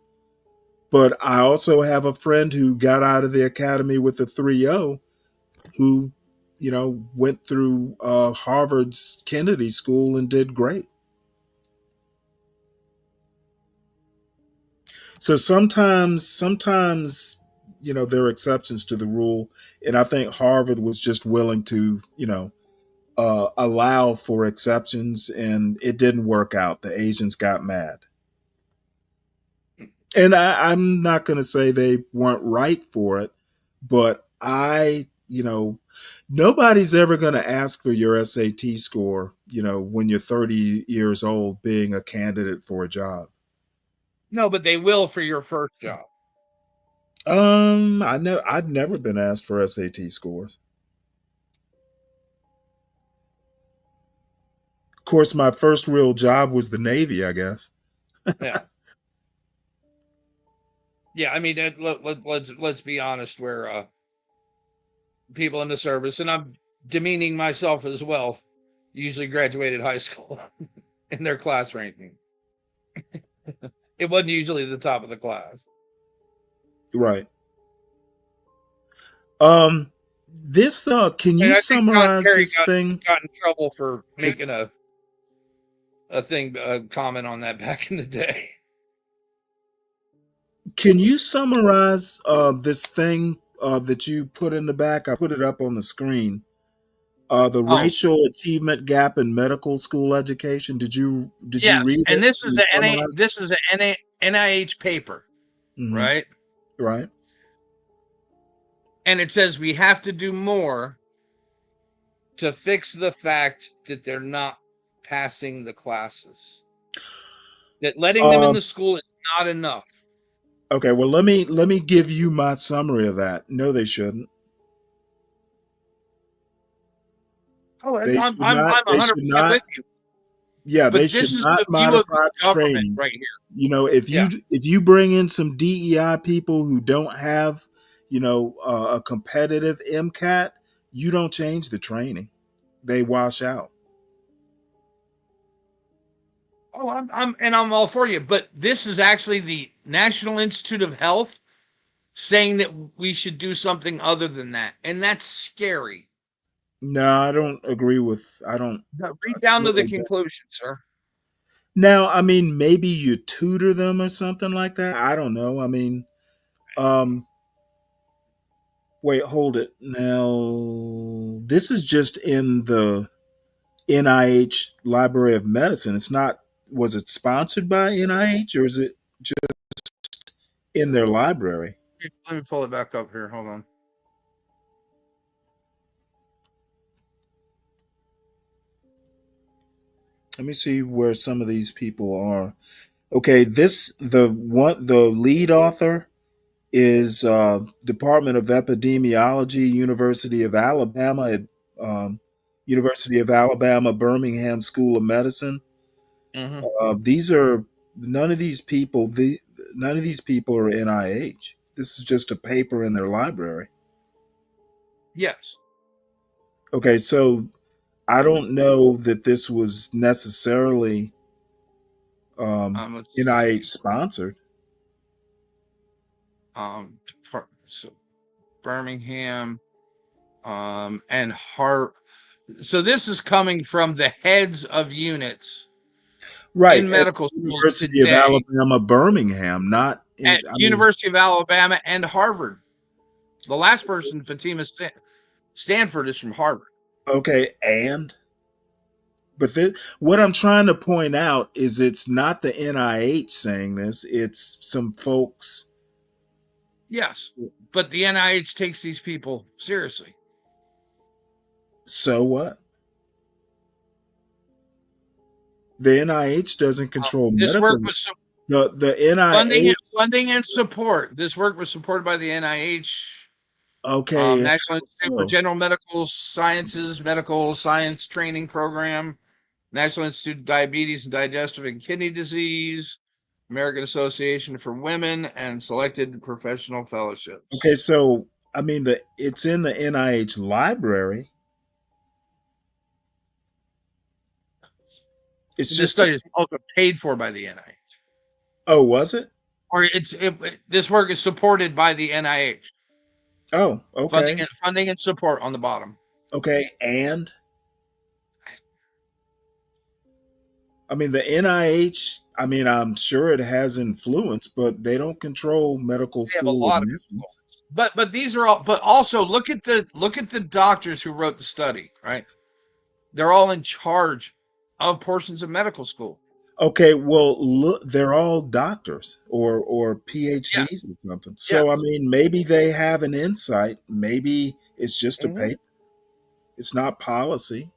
Speaker 7: But I also have a friend who got out of the academy with a 3.0 who, went through Harvard's Kennedy School and did great. So sometimes, there are exceptions to the rule. And I think Harvard was just willing to, allow for exceptions, and it didn't work out. The Asians got mad. And I'm not going to say they weren't right for it, but nobody's ever going to ask for your SAT score, when you're 30 years old being a candidate for a job.
Speaker 16: No, but they will for your first job.
Speaker 7: I've never been asked for SAT scores. Of course, my first real job was the Navy, I guess.
Speaker 16: Yeah. Yeah, I mean, let's be honest. Where people in the service, and I'm demeaning myself as well, usually graduated high school in their class ranking. It wasn't usually the top of the class.
Speaker 7: Right. This can you summarize this thing?
Speaker 16: Got in trouble for making a comment on that back in the day.
Speaker 7: Can you summarize this thing that you put in the back? I put it up on the screen. The racial achievement gap in medical school education. Did you read it?
Speaker 16: And this is an NIH paper, right?
Speaker 7: Right.
Speaker 16: And it says we have to do more to fix the fact that they're not passing the classes. That letting them in the school is not enough.
Speaker 7: Okay, well let me give you my summary of that. No, they shouldn't.
Speaker 16: Oh,
Speaker 7: They
Speaker 16: I'm
Speaker 7: should
Speaker 16: I'm
Speaker 7: not.
Speaker 16: I'm
Speaker 7: They
Speaker 16: 100%
Speaker 7: should not.
Speaker 16: with you.
Speaker 7: Yeah, they
Speaker 16: But
Speaker 7: should
Speaker 16: this is
Speaker 7: not
Speaker 16: the view of
Speaker 7: modify
Speaker 16: the
Speaker 7: the
Speaker 16: government
Speaker 7: training.
Speaker 16: right here.
Speaker 7: You know, if
Speaker 16: Yeah.
Speaker 7: you bring in some DEI people who don't have, a competitive MCAT, you don't change the training. They wash out.
Speaker 16: Oh, I'm all for you. But this is actually the National Institute of Health saying that we should do something other than that, and that's scary.
Speaker 7: No, I don't agree with. I don't.
Speaker 16: Now, read down to the
Speaker 7: certainly don't.
Speaker 16: conclusion, sir.
Speaker 7: Now, I mean, maybe you tutor them or something like that. I don't know. I mean, wait, hold it. Now, this is just in the NIH Library of Medicine. It's not. Was it sponsored by NIH or is it just in their library?
Speaker 16: Let me pull it back up here. Hold on.
Speaker 7: Let me see where some of these people are. Okay, the lead author is Department of Epidemiology, um, University of Alabama, Birmingham School of Medicine. These are none of these people. None of these people are NIH. This is just a paper in their library.
Speaker 16: Yes.
Speaker 7: Okay, so I don't know that this was necessarily
Speaker 16: Let's see.
Speaker 7: NIH sponsored.
Speaker 16: So Birmingham, and Hart. So this is coming from the heads of units
Speaker 7: Right,
Speaker 16: in
Speaker 7: at
Speaker 16: medical schools
Speaker 7: University of
Speaker 16: today
Speaker 7: Alabama, Birmingham, not
Speaker 16: at University of Alabama and Harvard. The last person, Fatima Stanford, is from Harvard.
Speaker 7: okay, but what I'm trying to point out is it's not the NIH saying this; it's some folks.
Speaker 16: Yes, but the NIH takes these people seriously.
Speaker 7: So what? The NIH doesn't control
Speaker 16: This
Speaker 7: medical.
Speaker 16: work was
Speaker 7: The
Speaker 16: funding
Speaker 7: NIH.
Speaker 16: and support. This work was supported by the NIH,
Speaker 7: Okay,
Speaker 16: National Institute for
Speaker 7: so
Speaker 16: General Medical Sciences, Medical Science Training Program, National Institute of Diabetes and Digestive and Kidney Disease, American Association for Women, and selected professional fellowships.
Speaker 7: okay, so I mean it's in the NIH library. It's
Speaker 16: This
Speaker 7: just.
Speaker 16: study is also paid for by the NIH.
Speaker 7: Oh, was it?
Speaker 16: Or this work is supported by the NIH.
Speaker 7: Oh, okay.
Speaker 16: Funding and support on the bottom.
Speaker 7: Okay, and I mean the NIH. I mean, I'm sure it has influence, but they don't control medical
Speaker 16: They have a
Speaker 7: school
Speaker 16: lot of
Speaker 7: admissions.
Speaker 16: influence. But these are all. But also look at the doctors who wrote the study. Right, they're all in charge of portions of medical school.
Speaker 7: Okay, well, look, they're all doctors or PhDs
Speaker 16: Yes.
Speaker 7: or something. So, I mean, maybe they have an insight. Maybe it's just a paper. It's not policy.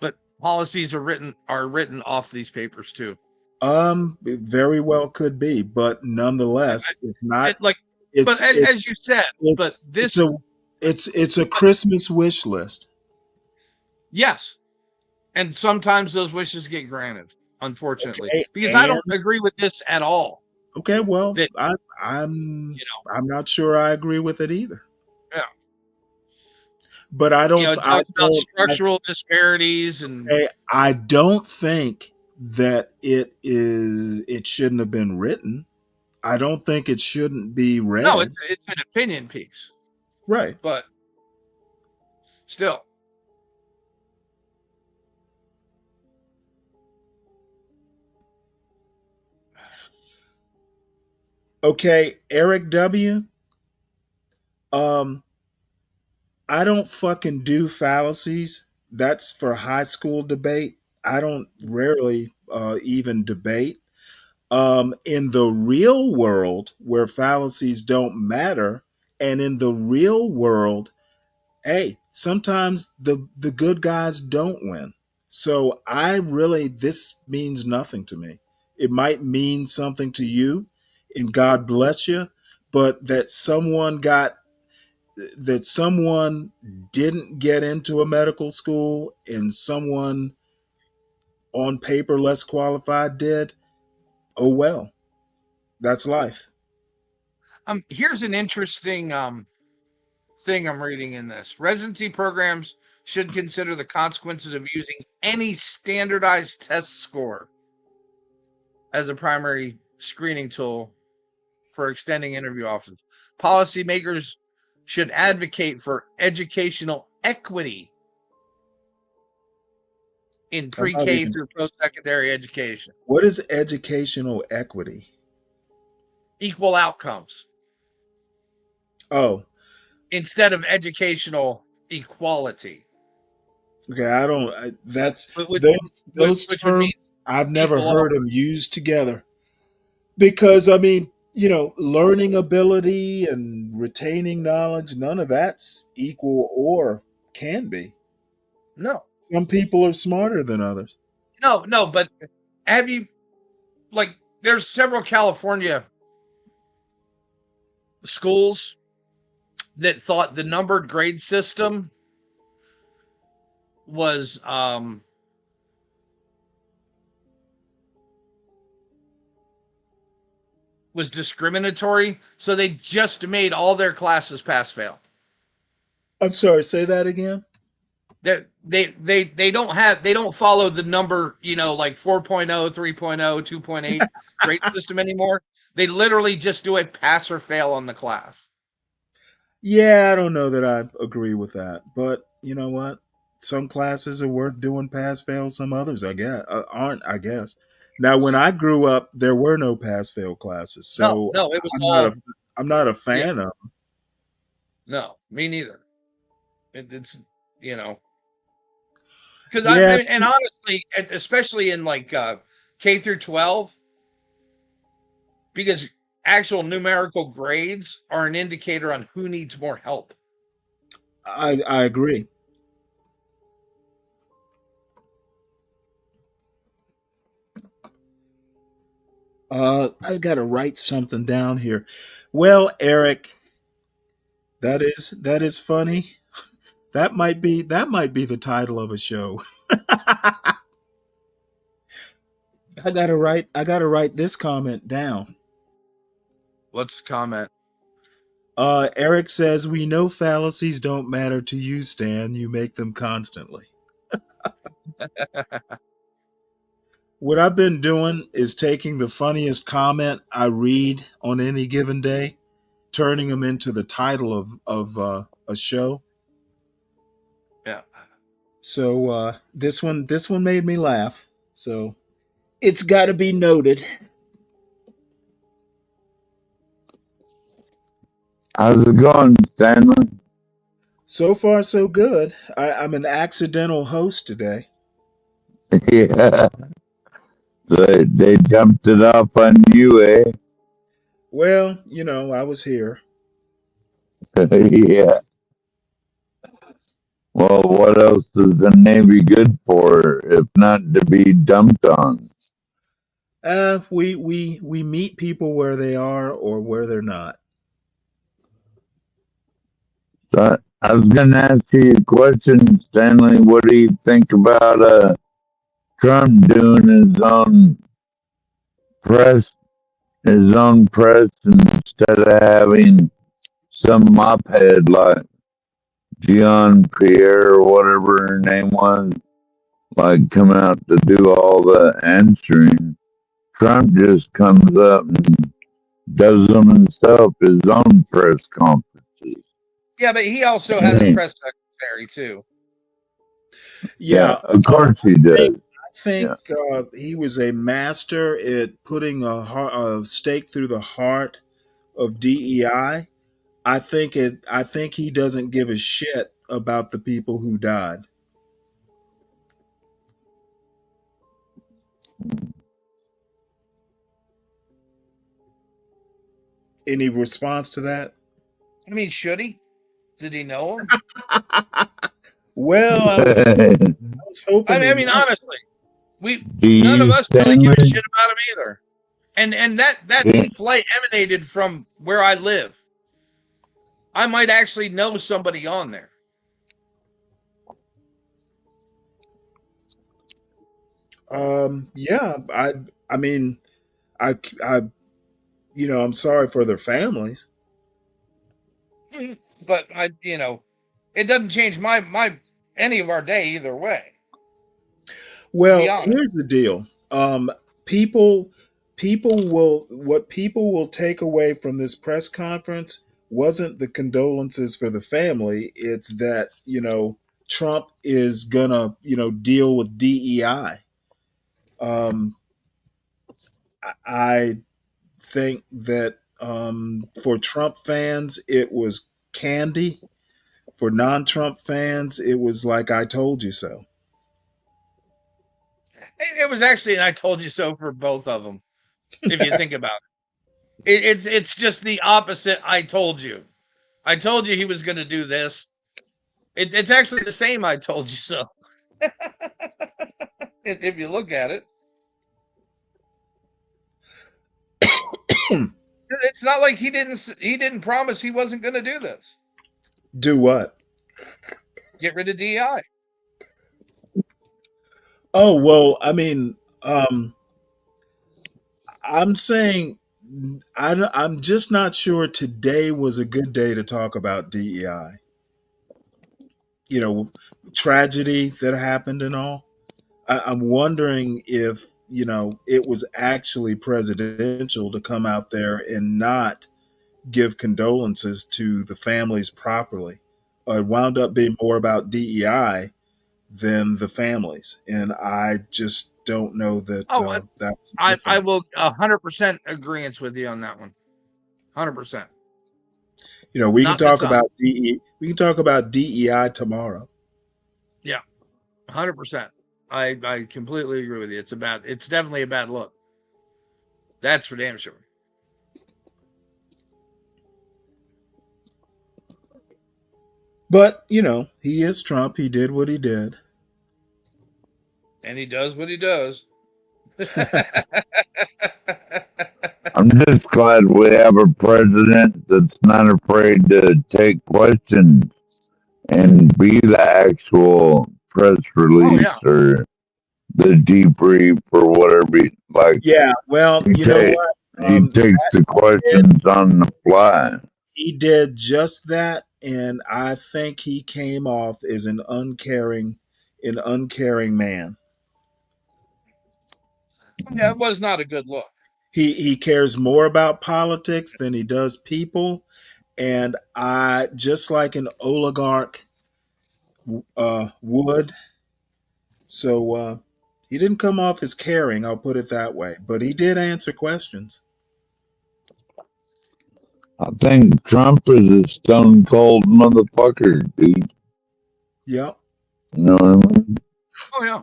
Speaker 16: But policies are written off these papers too.
Speaker 7: It very well could be, but nonetheless, if not,
Speaker 16: but as you said, but this
Speaker 7: it's a Christmas wish list.
Speaker 16: Yes. And sometimes those wishes get granted, unfortunately,
Speaker 7: Okay,
Speaker 16: because I don't agree with this at all.
Speaker 7: Okay, well, I'm not sure I agree with it either.
Speaker 16: Yeah.
Speaker 7: But I don't.
Speaker 16: It talks about structural disparities and.
Speaker 7: I don't think that it shouldn't have been written. I don't think it shouldn't be read.
Speaker 16: No, it's an opinion piece.
Speaker 7: Right.
Speaker 16: But still.
Speaker 7: Okay, Eric W. I don't fucking do fallacies. That's for high school debate. I don't rarely even debate. In the real world where fallacies don't matter, and in the real world, hey, sometimes the good guys don't win. So this means nothing to me. It might mean something to you, and God bless you, but that someone didn't get into a medical school and someone on paper less qualified did, oh well, that's life.
Speaker 16: Here's an interesting thing I'm reading in this. Residency programs should consider the consequences of using any standardized test score as a primary screening tool for extending interview offers. Policymakers should advocate for educational equity in
Speaker 7: I'm not
Speaker 16: pre-K
Speaker 7: even.
Speaker 16: through post-secondary education.
Speaker 7: What is educational equity?
Speaker 16: Equal outcomes
Speaker 7: Oh,
Speaker 16: instead of educational equality.
Speaker 7: okay. That's
Speaker 16: Which,
Speaker 7: those
Speaker 16: which would mean
Speaker 7: terms I've never
Speaker 16: equal.
Speaker 7: heard them used together. Because learning ability and retaining knowledge, none of that's equal or can be.
Speaker 16: No,
Speaker 7: Some people are smarter than others.
Speaker 16: no. But have you there's several California schools that thought the numbered grade system was discriminatory, so they just made all their classes pass fail.
Speaker 7: I'm sorry, say that again.
Speaker 16: They don't follow the number, like 4.0, 3.0, 2.8 grade system anymore. They literally just do a pass or fail on the class.
Speaker 7: Yeah, I don't know that I agree with that, but you know what? Some classes are worth doing pass fail. Some others, I guess, aren't. I guess. Now, when I grew up, there were no pass fail classes, so
Speaker 16: No, it was
Speaker 7: I'm not
Speaker 16: all.
Speaker 7: a fan of them.
Speaker 16: No, me neither. It's because
Speaker 7: Yeah,
Speaker 16: and honestly, especially in K through 12, because actual numerical grades are an indicator on who needs more help.
Speaker 7: I agree. I got to write something down here. Well, Eric, that is funny. That might be the title of a show. I gotta write this comment down.
Speaker 16: Let's comment.
Speaker 7: Eric says we know fallacies don't matter to you, Stan. You make them constantly. What I've been doing is taking the funniest comment I read on any given day, turning them into the title of a show.
Speaker 16: Yeah.
Speaker 7: So this one made me laugh. So it's got to be noted.
Speaker 6: How's it going, Stanley?
Speaker 7: So far, so good. I'm an accidental host today.
Speaker 6: Yeah. They jumped it up on you, eh?
Speaker 7: Well, I was here.
Speaker 6: Yeah. Well, what else is the Navy good for if not to be dumped on?
Speaker 7: We meet people where they are or where they're not.
Speaker 6: So I was going to ask you a question, Stanley. What do you think about Trump doing press, his own press, instead of having some mophead like Jean Pierre or whatever her name was, come out to do all the answering? Trump just comes up and does them himself, his own press conferences.
Speaker 16: Yeah, but he also has a press secretary too.
Speaker 7: Yeah,
Speaker 6: of course he does.
Speaker 7: I think he was a master at putting a stake through the heart of DEI. I think he doesn't give a shit about the people who died. Any response to that?
Speaker 16: I mean, should he? Did he know him?
Speaker 7: Well, I was hoping.
Speaker 16: I mean, honestly, none of
Speaker 6: D.
Speaker 16: us really give a
Speaker 6: Stanley,
Speaker 16: shit about him either. And that flight emanated from where I live. I might actually know somebody on there.
Speaker 7: Yeah, I mean, I, I'm sorry for their families.
Speaker 16: But it doesn't change my any of our day either way. To be
Speaker 7: Well,
Speaker 16: honest.
Speaker 7: here's the deal. People, people will take away from this press conference wasn't the condolences for the family. It's that Trump is gonna deal with DEI. Um, I think that for Trump fans, it was candy. For non-Trump fans, it was like I told you so.
Speaker 16: It was actually an I told you so for both of them. If you think about it. It's just the opposite. I told you. I told you he was going to do this. It's actually the same. I told you so. If you look at it, it's not like he didn't promise he wasn't going to do this.
Speaker 7: Do what?
Speaker 16: Get rid of DEI.
Speaker 7: Oh, well, I mean, I'm saying I'm just not sure today was a good day to talk about DEI. Tragedy that happened and all. I'm wondering if it was actually presidential to come out there and not give condolences to the families properly. It wound up being more about DEI than the families, and I just don't know that that was a good
Speaker 16: I
Speaker 7: thing.
Speaker 16: will 100% agreeance with you on that one. 100%.
Speaker 7: We can talk about we can talk about DEI tomorrow.
Speaker 16: Yeah, 100%. I completely agree with you. It's definitely a bad look. That's for damn sure.
Speaker 7: But he is Trump. He did what he did,
Speaker 16: and he does what he does.
Speaker 6: I'm just glad we have a president that's not afraid to take questions and be the actual press release or the debrief or whatever.
Speaker 7: Yeah, well,
Speaker 6: he,
Speaker 7: you know what?
Speaker 6: he takes the questions on the fly.
Speaker 7: He did just that, and I think he came off as an uncaring man.
Speaker 16: Yeah, it was not a good look.
Speaker 7: He cares more about politics than he does people, and I just like an oligarch would. So he didn't come off as caring, I'll put it that way, but he did answer questions.
Speaker 6: I think Trump is a stone cold motherfucker, dude.
Speaker 7: Yep.
Speaker 6: You know what I mean?
Speaker 16: Oh yeah,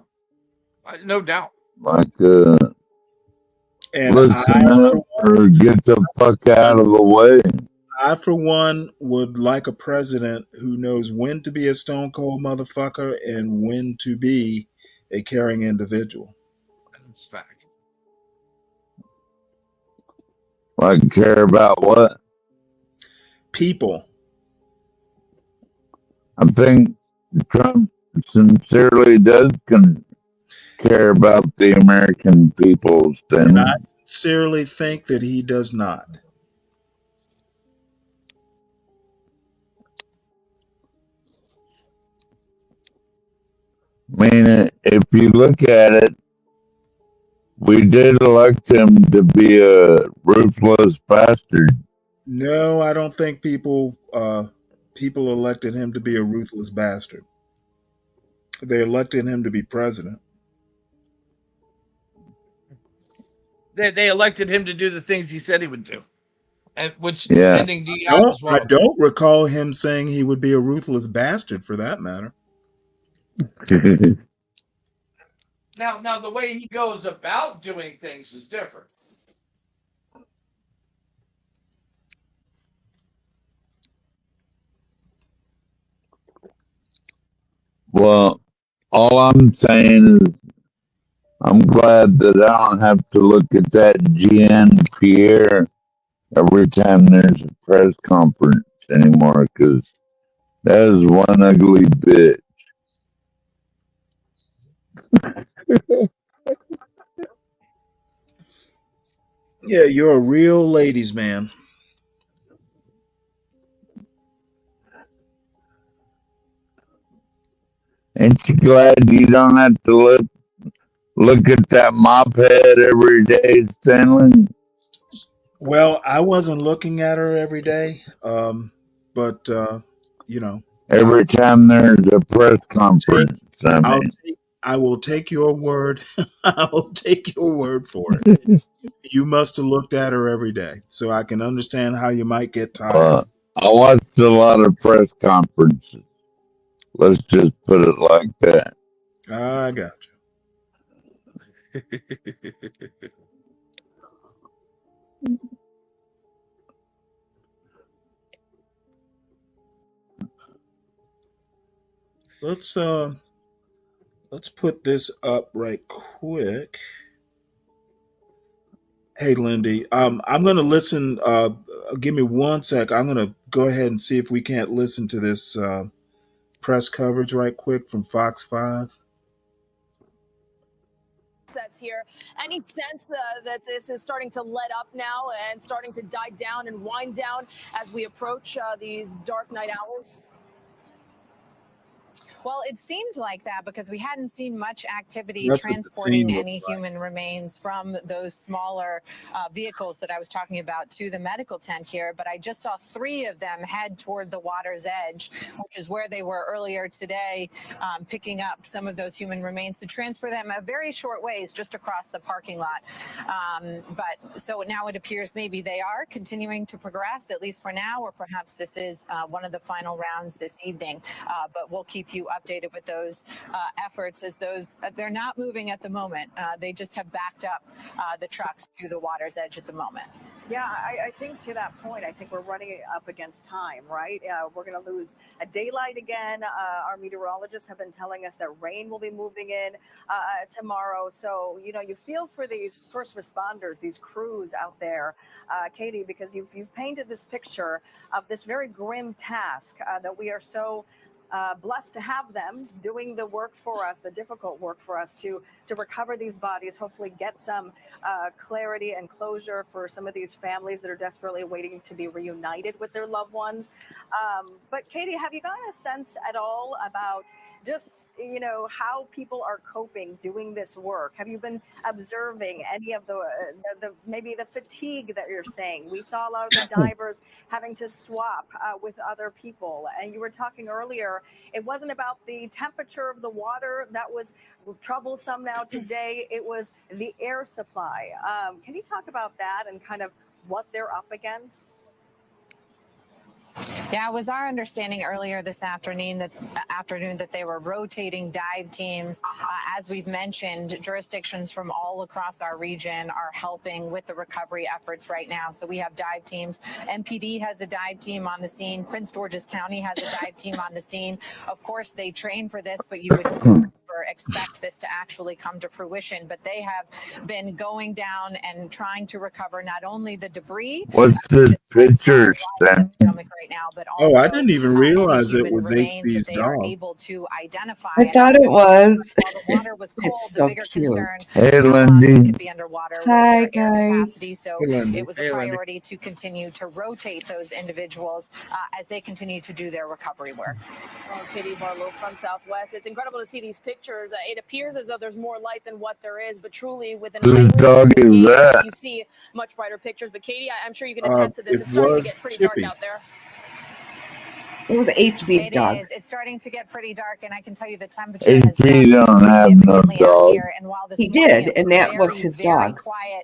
Speaker 16: no doubt.
Speaker 6: Like,
Speaker 7: and
Speaker 6: listen up or get the fuck out of the way.
Speaker 7: I, for one, would like a president who knows when to be a stone cold motherfucker and when to be a caring individual.
Speaker 16: That's fact.
Speaker 6: Like, care about what?
Speaker 7: People.
Speaker 6: I think Trump sincerely does care about the American people.
Speaker 7: And I sincerely think that he does not.
Speaker 6: I mean, if you look at it, we did elect him to be a ruthless bastard.
Speaker 7: No, I don't think people elected him to be a ruthless bastard. They elected him to be president.
Speaker 16: They elected him to do the things he said he would do, and which ending DEI was one
Speaker 7: I
Speaker 16: of them.
Speaker 7: don't recall him saying he would be a ruthless bastard, for that matter.
Speaker 16: Now the way he goes about doing things is different.
Speaker 6: Well, all I'm saying is I'm glad that I don't have to look at that GN Pierre every time there's a press conference anymore, because that is one ugly bitch.
Speaker 7: Yeah, you're a real ladies' man.
Speaker 6: Ain't you glad you don't have to look at that mop head every day, Stanley?
Speaker 7: Well, I wasn't looking at her every day, but you know,
Speaker 6: Every time there's a press
Speaker 7: take,
Speaker 6: conference, I mean.
Speaker 7: I will take your word. I will take your word for it. You must have looked at her every day, so I can understand how you might get tired.
Speaker 6: I watched a lot of press conferences. Let's just put it like that.
Speaker 7: I got you. Let's put this up right quick. Hey, Lindy, I'm going to listen. Give me 1 sec. I'm going to go ahead and see if we can't listen to this press coverage right quick from Fox 5.
Speaker 3: Sets here. Any sense that this is starting to let up now and starting to die down and wind down as we approach these dark night hours?
Speaker 10: Well, it seemed like that because we hadn't seen much activity
Speaker 7: That's what the
Speaker 10: transporting
Speaker 7: scene looks
Speaker 10: any human remains from those smaller vehicles that I was talking about to the medical tent here. But I just saw 3 of them head toward the water's edge, which is where they were earlier today, picking up some of those human remains to transfer them a very short ways just across the parking lot. But so now it appears maybe they are continuing to progress, at least for now, or perhaps this is one of the final rounds this evening. But we'll keep you updated with those efforts as those they're not moving at the moment. They just have backed up the trucks to the water's edge at the moment.
Speaker 12: Yeah, I think to that point, I think we're running up against time, right? We're going to lose a daylight again. Our meteorologists have been telling us that rain will be moving in tomorrow. So, you know, you feel for these first responders, these crews out there, Katie, because you've painted this picture of this very grim task that we are so blessed to have them doing the work for us, the difficult work for us to recover these bodies, hopefully get some clarity and closure for some of these families that are desperately waiting to be reunited with their loved ones. But Katie, have you gotten a sense at all about just, you know, how people are coping doing this work? Have you been observing any of the maybe the fatigue that you're saying? We saw a lot of the divers having to swap with other people. And you were talking earlier, it wasn't about the temperature of the water that was troublesome now today. It was the air supply. Can you talk about that and kind of what they're up against?
Speaker 10: Yeah, it was our understanding earlier this afternoon that they were rotating dive teams. As we've mentioned, jurisdictions from all across our region are helping with the recovery efforts right now. So we have dive teams. MPD has a dive team on the scene. Prince George's County has a dive team on the scene. Of course, they train for this, but you would never expect this to actually come to fruition. But they have been going down and trying to recover not only the debris.
Speaker 6: What's the picture, Stan?
Speaker 10: Right now, but also,
Speaker 7: I didn't even realize it was
Speaker 10: remains
Speaker 7: HB's
Speaker 10: that they are
Speaker 7: dog.
Speaker 10: able to identify.
Speaker 23: I thought it was.
Speaker 10: While the water was cold,
Speaker 23: It's
Speaker 10: the
Speaker 23: so
Speaker 10: bigger
Speaker 23: cute.
Speaker 10: concern
Speaker 6: Hey,
Speaker 10: was how long they
Speaker 6: Lindy.
Speaker 10: could be underwater
Speaker 23: Hi,
Speaker 10: with their air
Speaker 23: guys.
Speaker 10: capacity. So
Speaker 7: Hey, Lindy.
Speaker 10: it was a priority to continue to rotate those individuals as they continue to do their recovery work.
Speaker 3: Oh, Katie Barlow from Southwest. It's incredible to see these pictures. It appears as though there's more light than what there is, but truly within
Speaker 6: Whose dog is that?
Speaker 3: you see much brighter pictures. But Katie, I'm sure you can attest to this.
Speaker 7: It
Speaker 3: It's starting to
Speaker 7: was
Speaker 3: get pretty
Speaker 7: Chippy.
Speaker 3: dark out there.
Speaker 23: It was HB's
Speaker 10: It
Speaker 23: dog.
Speaker 10: is. It's starting to get pretty dark, and I can tell you the temperature has
Speaker 6: HP don't have no
Speaker 10: significantly up
Speaker 6: dog.
Speaker 10: here. And while this
Speaker 23: He
Speaker 10: morning
Speaker 23: did,
Speaker 10: it
Speaker 23: and that was his
Speaker 10: very
Speaker 23: dog.
Speaker 10: quiet,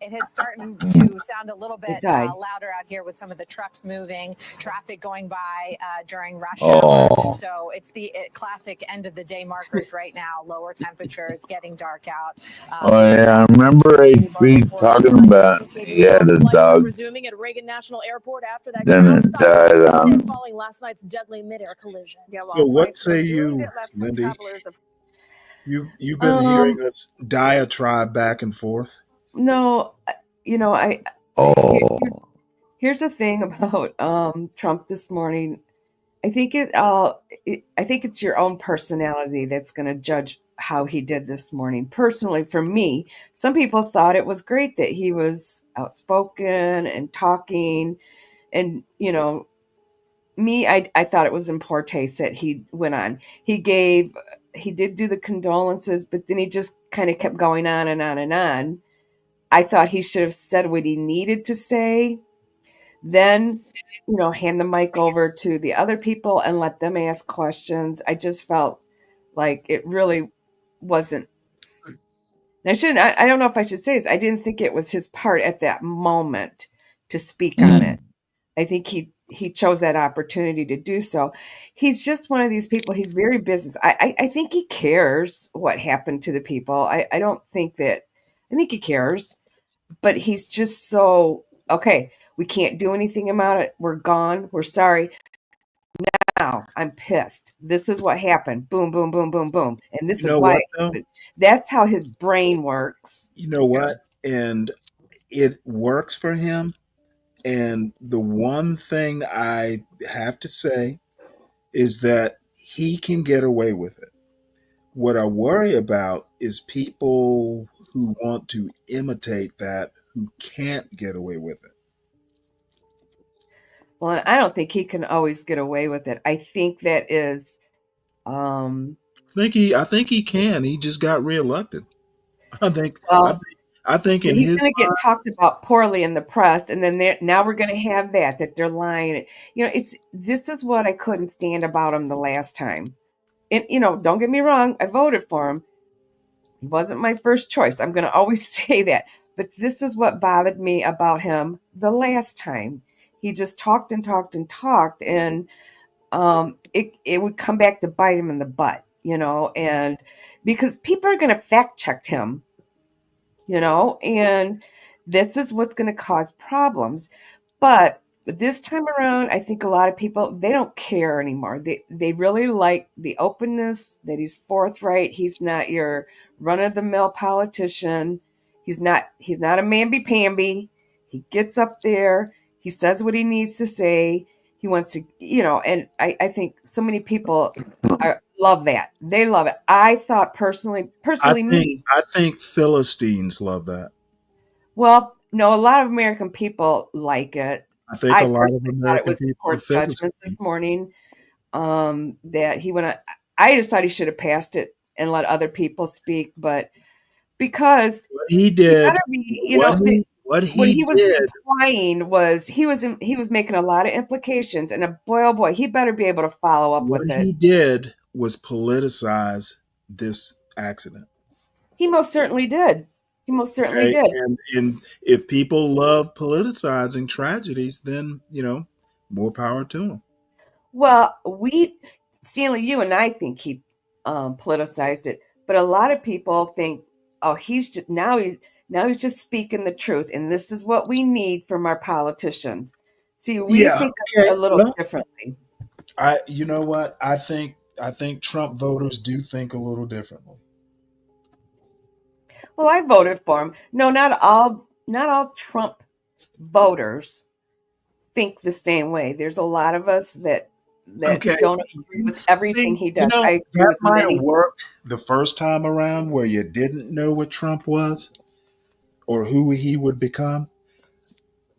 Speaker 10: it has started to sound a little bit
Speaker 23: died.
Speaker 10: louder out here with some of the trucks moving, traffic going by during rush hour.
Speaker 6: Oh.
Speaker 10: So it's the classic end of the day markers right now. Lower temperatures, getting dark out.
Speaker 6: Oh, yeah, I remember HP talking about he had a
Speaker 3: Flights
Speaker 6: dog.
Speaker 3: resuming at Reagan National Airport after that
Speaker 6: Then
Speaker 3: ground
Speaker 6: it
Speaker 3: stop
Speaker 6: died
Speaker 3: on Tuesday
Speaker 6: on him.
Speaker 3: following last last night's deadly midair collision.
Speaker 12: Yeah, well,
Speaker 7: So what
Speaker 12: flights
Speaker 7: say
Speaker 12: resumed.
Speaker 7: you,
Speaker 12: It left some
Speaker 7: Lindy?
Speaker 12: travelers of
Speaker 7: You've been hearing us diatribe back and forth.
Speaker 23: No, you know,
Speaker 6: Oh,
Speaker 23: here's the thing about Trump this morning. I think I think it's your own personality that's going to judge how he did this morning. Personally, for me, some people thought it was great that he was outspoken and talking, and me, I thought it was in poor taste that he went on. He did do the condolences, but then he just kind of kept going on and on and on. I thought he should have said what he needed to say, then, hand the mic over to the other people and let them ask questions. I just felt like it really wasn't. And I don't know if I should say this. I didn't think it was his part at that moment to speak on it. I think he chose that opportunity to do so. He's just one of these people. He's very business. I think he cares what happened to the people. I think he cares, but he's just so, okay, we can't do anything about it. We're gone. We're sorry. Now I'm pissed. This is what happened. Boom, boom, boom, boom, boom. And this
Speaker 7: You
Speaker 23: is
Speaker 7: know
Speaker 23: why
Speaker 7: what,
Speaker 23: it
Speaker 7: though?
Speaker 23: happened. That's how his brain works.
Speaker 7: You know what? And it works for him. And the one thing I have to say is that he can get away with it. What I worry about is people who want to imitate that who can't get away with it.
Speaker 23: Well, and I don't think he can always get away with it. I think that is
Speaker 7: I think he can. He just got reelected. I think in
Speaker 23: he's
Speaker 7: his
Speaker 23: going to get
Speaker 7: mind,
Speaker 23: talked about poorly in the press, and then now we're going to have that they're lying. This is what I couldn't stand about him the last time. And don't get me wrong, I voted for him. He wasn't my first choice. I'm going to always say that. But this is what bothered me about him the last time. He just talked and talked and talked, and it would come back to bite him in the butt, and because people are going to fact check him, and this is what's going to cause problems. But this time around, I think a lot of people, they don't care anymore. They really like the openness, that he's forthright. He's not your run-of-the-mill politician. He's not a mamby-pamby. He gets up there. He says what he needs to say. He wants to, and I think so many people love that. They love it. I thought personally me.
Speaker 7: I think Philistines love that.
Speaker 23: Well, no, a lot of American people like it.
Speaker 7: I think a lot of
Speaker 23: personally thought it
Speaker 7: American
Speaker 23: was a
Speaker 7: people
Speaker 23: poor
Speaker 7: are
Speaker 23: judgment this
Speaker 7: Philistines.
Speaker 23: morning. That he went. I just thought he should have passed it and let other people speak, but because
Speaker 7: What he did,
Speaker 23: better be,
Speaker 7: what
Speaker 23: when
Speaker 7: he
Speaker 23: he was
Speaker 7: did,
Speaker 23: implying was he was making a lot of implications, and boy, oh boy, he better be able to follow up
Speaker 7: what
Speaker 23: with
Speaker 7: he
Speaker 23: it.
Speaker 7: did was politicize this accident.
Speaker 23: He most certainly did. He most certainly
Speaker 7: Okay,
Speaker 23: did.
Speaker 7: and if people love politicizing tragedies, then more power to them.
Speaker 23: Well, Stanley, you and I think he politicized it, but a lot of people think, oh, he's just speaking the truth, and this is what we need from our politicians. See, we
Speaker 7: Yeah,
Speaker 23: think
Speaker 7: okay.
Speaker 23: a little
Speaker 7: Well,
Speaker 23: differently.
Speaker 7: you know what? I think Trump voters do think a little differently.
Speaker 23: Well, I voted for him. No, not all Trump voters think the same way. There's a lot of us that
Speaker 7: Okay.
Speaker 23: don't agree with everything
Speaker 7: See,
Speaker 23: he does. I agree
Speaker 7: that
Speaker 23: with
Speaker 7: might
Speaker 23: many
Speaker 7: have worked the first time around where you didn't know what Trump was or who he would become.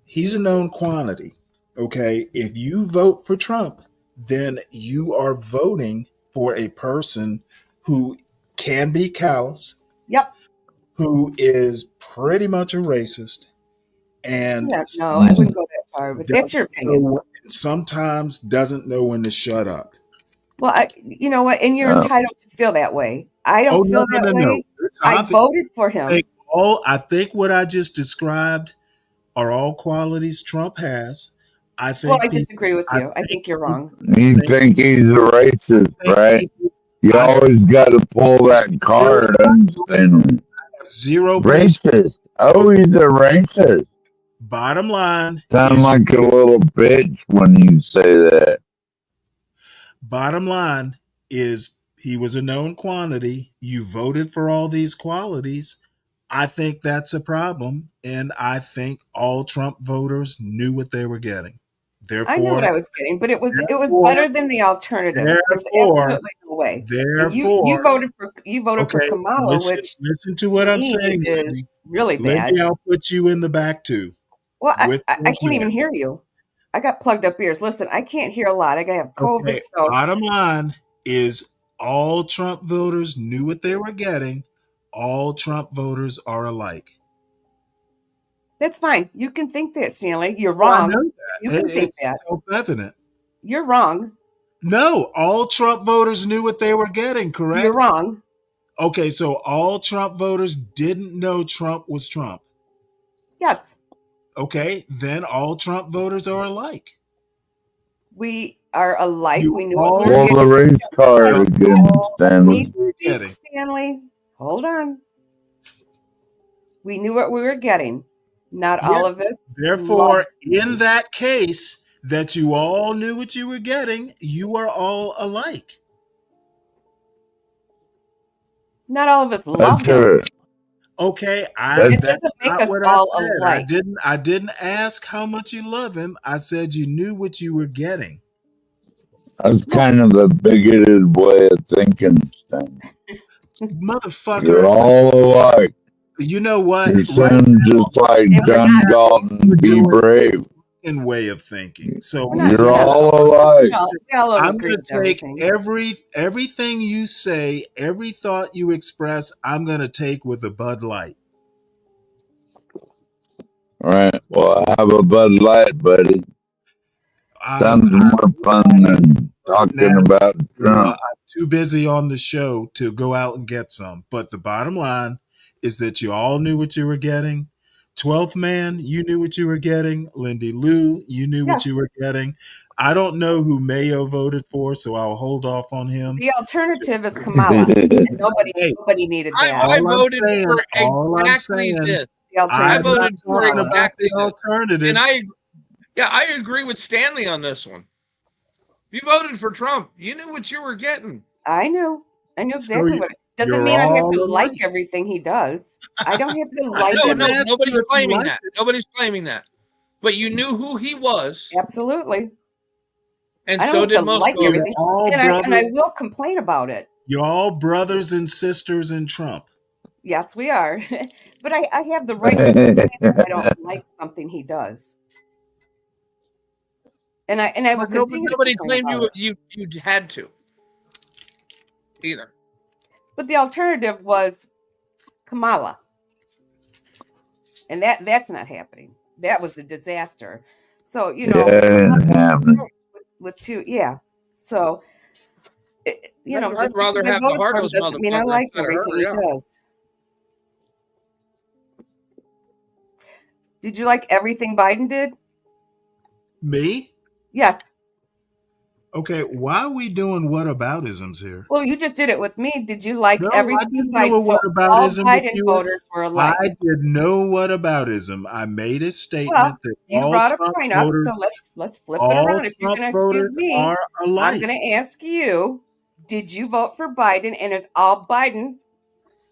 Speaker 7: He's a known quantity. Okay. If you vote for Trump, then you are voting for a person who can be callous.
Speaker 23: Yep.
Speaker 7: Who is pretty much a racist and
Speaker 23: Yeah, no, I wouldn't go that far, but that's your opinion.
Speaker 7: sometimes doesn't know when to shut up.
Speaker 23: Well, you know what? And you're entitled to feel that way. I don't feel that way. I voted for him.
Speaker 7: I think what I just described are all qualities Trump has. I
Speaker 23: disagree with you. I think you're wrong.
Speaker 6: You think he's a racist, right? You always got to pull that card and say,
Speaker 7: zero
Speaker 6: racist. Oh, he's a racist.
Speaker 7: Bottom line,
Speaker 6: Sound like a little bitch when you say that.
Speaker 7: Bottom line is he was a known quantity. You voted for all these qualities. I think that's a problem. And I think all Trump voters knew what they were getting.
Speaker 23: I knew what
Speaker 7: Therefore,
Speaker 23: I was getting, but it was
Speaker 7: therefore,
Speaker 23: better than the alternative. There's
Speaker 7: therefore,
Speaker 23: absolutely no way. And
Speaker 7: therefore,
Speaker 23: you voted for
Speaker 7: okay,
Speaker 23: Kamala, which
Speaker 7: listen to
Speaker 23: to
Speaker 7: what I'm
Speaker 23: me
Speaker 7: saying,
Speaker 23: is
Speaker 7: Lindy.
Speaker 23: really
Speaker 7: Lindy,
Speaker 23: bad.
Speaker 7: I'll put you in the back too.
Speaker 23: Well,
Speaker 7: With
Speaker 23: I
Speaker 7: those
Speaker 23: can't even
Speaker 7: men.
Speaker 23: hear you. I got plugged up ears. Listen, I can't hear a lot. I have COVID,
Speaker 7: Okay,
Speaker 23: so
Speaker 7: bottom line is all Trump voters knew what they were getting. All Trump voters are alike.
Speaker 23: that's fine. You can think that, Stanley. You're
Speaker 7: Oh, I
Speaker 23: wrong.
Speaker 7: know
Speaker 23: You
Speaker 7: that.
Speaker 23: can think
Speaker 7: It's
Speaker 23: that.
Speaker 7: self-evident.
Speaker 23: You're wrong.
Speaker 7: No, all Trump voters knew what they were getting, correct?
Speaker 23: You're wrong.
Speaker 7: Okay, so all Trump voters didn't know Trump was Trump.
Speaker 23: Yes.
Speaker 7: Okay, then all Trump voters are alike.
Speaker 23: We are alike.
Speaker 7: You
Speaker 23: We knew what we
Speaker 7: all
Speaker 23: were
Speaker 6: Pull
Speaker 23: getting.
Speaker 6: the race card again,
Speaker 23: Let me
Speaker 6: Stanley.
Speaker 23: speak, Stanley. Hold on. We knew what we were getting. Not all of
Speaker 7: Yes.
Speaker 23: us.
Speaker 7: Therefore,
Speaker 23: loved
Speaker 7: in that case, that you all knew what you were getting, you are all alike.
Speaker 23: Not all of us
Speaker 6: That's
Speaker 23: love him.
Speaker 6: her.
Speaker 7: Okay,
Speaker 23: It
Speaker 7: that's
Speaker 23: doesn't make
Speaker 7: not
Speaker 23: us
Speaker 7: what I
Speaker 23: all
Speaker 7: said.
Speaker 23: alike.
Speaker 7: I didn't ask how much you love him. I said you knew what you were getting.
Speaker 6: That's
Speaker 23: Yes.
Speaker 6: kind of a bigoted way of thinking, Stanley.
Speaker 7: Motherfucker.
Speaker 6: You're all alike.
Speaker 7: You know what?
Speaker 6: You
Speaker 7: Right
Speaker 6: sound
Speaker 7: now,
Speaker 6: just like
Speaker 23: And we're
Speaker 6: John
Speaker 23: not.
Speaker 6: Galton. Be brave.
Speaker 7: in way of thinking. So
Speaker 23: We're not
Speaker 6: You're
Speaker 23: together.
Speaker 6: all alike.
Speaker 23: We all don't
Speaker 7: I'm
Speaker 23: agree
Speaker 7: going
Speaker 23: with
Speaker 7: to take
Speaker 23: everything.
Speaker 7: everything you say, every thought you express, I'm going to take with a Bud Light.
Speaker 6: All right. Well, I have a Bud Light, buddy. Sounds
Speaker 7: I'm
Speaker 6: more fun than talking
Speaker 7: now,
Speaker 6: about Trump.
Speaker 7: I'm too busy on the show to go out and get some. But the bottom line is that you all knew what you were getting. 12th man, you knew what you were getting. Lindy Lou, you knew what
Speaker 23: Yes.
Speaker 7: you were getting. I don't know who Mayo voted for, so I'll hold off on him.
Speaker 23: The alternative is Kamala. And nobody needed that.
Speaker 16: I voted for
Speaker 7: all I'm
Speaker 16: exactly
Speaker 7: saying,
Speaker 16: this.
Speaker 23: The
Speaker 16: I
Speaker 23: alternative is
Speaker 16: voted for
Speaker 23: Kamala.
Speaker 16: exactly
Speaker 7: the
Speaker 16: this.
Speaker 7: alternatives.
Speaker 16: And I agree with Stanley on this one. If you voted for Trump, you knew what you were getting.
Speaker 23: I knew exactly what it doesn't
Speaker 7: you're
Speaker 23: mean I have
Speaker 7: all
Speaker 23: to like
Speaker 7: alike.
Speaker 23: everything he does. I don't have to like
Speaker 16: No,
Speaker 23: everything.
Speaker 16: nobody's claiming that. Nobody's claiming that. But you knew who he was.
Speaker 23: Absolutely.
Speaker 16: And
Speaker 23: I don't
Speaker 16: so
Speaker 23: have
Speaker 16: did
Speaker 23: to
Speaker 16: most
Speaker 23: like
Speaker 16: voters.
Speaker 23: everything.
Speaker 7: all
Speaker 23: And I
Speaker 7: brothers.
Speaker 23: will complain about it.
Speaker 7: You're all brothers and sisters in Trump.
Speaker 23: Yes, we are. But I have the right to complain if I don't like something he does. And I will continue
Speaker 16: Nobody
Speaker 23: to complain
Speaker 16: claimed
Speaker 23: about
Speaker 16: you had to. Either.
Speaker 23: But the alternative was Kamala. And that's not happening. That was a disaster. So, with two, yeah. So,
Speaker 16: I'd
Speaker 23: just
Speaker 16: rather
Speaker 23: because I
Speaker 16: have the
Speaker 23: voted for him
Speaker 16: hard-nosed
Speaker 23: doesn't mean I
Speaker 16: motherfucker
Speaker 23: like
Speaker 16: instead of
Speaker 23: everything
Speaker 16: her,
Speaker 23: he
Speaker 16: yeah.
Speaker 23: does. Did you like everything Biden did?
Speaker 7: Me?
Speaker 23: Yes.
Speaker 7: Okay, why are we doing whataboutisms here?
Speaker 23: Well, you just did it with me. Did you like
Speaker 7: No, I
Speaker 23: everything
Speaker 7: didn't do
Speaker 23: Biden?
Speaker 7: a
Speaker 23: So all
Speaker 7: whataboutism with
Speaker 23: Biden
Speaker 7: you.
Speaker 23: voters were alike.
Speaker 7: I did no whataboutism. I made a statement
Speaker 23: Well,
Speaker 7: that
Speaker 23: you
Speaker 7: all
Speaker 23: brought a
Speaker 7: Trump
Speaker 23: point up,
Speaker 7: voters,
Speaker 23: so let's flip it
Speaker 7: all
Speaker 23: around. If you're
Speaker 7: Trump
Speaker 23: going to accuse
Speaker 7: voters
Speaker 23: me,
Speaker 7: are
Speaker 23: I'm
Speaker 7: alike.
Speaker 23: going to ask you: did you vote for Biden? And is all Biden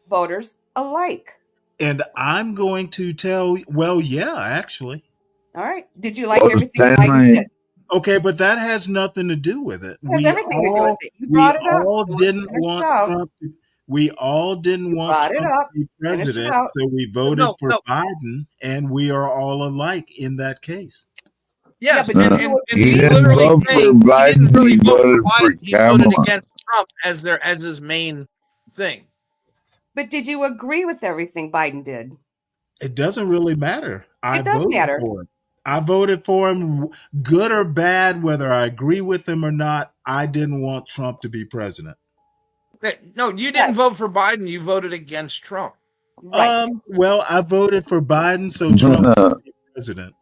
Speaker 23: voters alike?
Speaker 7: And I'm going to tell. Well, yeah, actually.
Speaker 23: All right. Did you like everything Biden did?
Speaker 7: Okay, but that has nothing to do with it.
Speaker 23: It has everything to do with it. You brought it up. So let's
Speaker 7: Didn't
Speaker 23: finish
Speaker 7: want
Speaker 23: it out.
Speaker 7: Trump. We all didn't
Speaker 23: You
Speaker 7: want
Speaker 23: brought it
Speaker 7: Trump
Speaker 23: up.
Speaker 7: to be
Speaker 23: Finish it
Speaker 7: president,
Speaker 23: out.
Speaker 7: so we voted for
Speaker 16: No.
Speaker 7: Biden, and we are all alike in that case.
Speaker 16: Yes,
Speaker 23: but
Speaker 16: and
Speaker 6: He
Speaker 16: he's
Speaker 6: didn't
Speaker 16: literally
Speaker 6: vote for
Speaker 16: saying he didn't
Speaker 6: Biden.
Speaker 16: really
Speaker 6: He
Speaker 16: vote for
Speaker 6: voted for
Speaker 16: Biden. He voted
Speaker 6: Kamala.
Speaker 16: against Trump as his main thing.
Speaker 23: But did you agree with everything Biden did?
Speaker 7: It doesn't really matter. I
Speaker 23: It does
Speaker 7: voted
Speaker 23: matter.
Speaker 7: for him. I voted for him, good or bad, whether I agree with him or not. I didn't want Trump to be president.
Speaker 16: No, you didn't vote for Biden. You voted against Trump.
Speaker 23: Right.
Speaker 7: Well, I voted for Biden, so Trump could be president.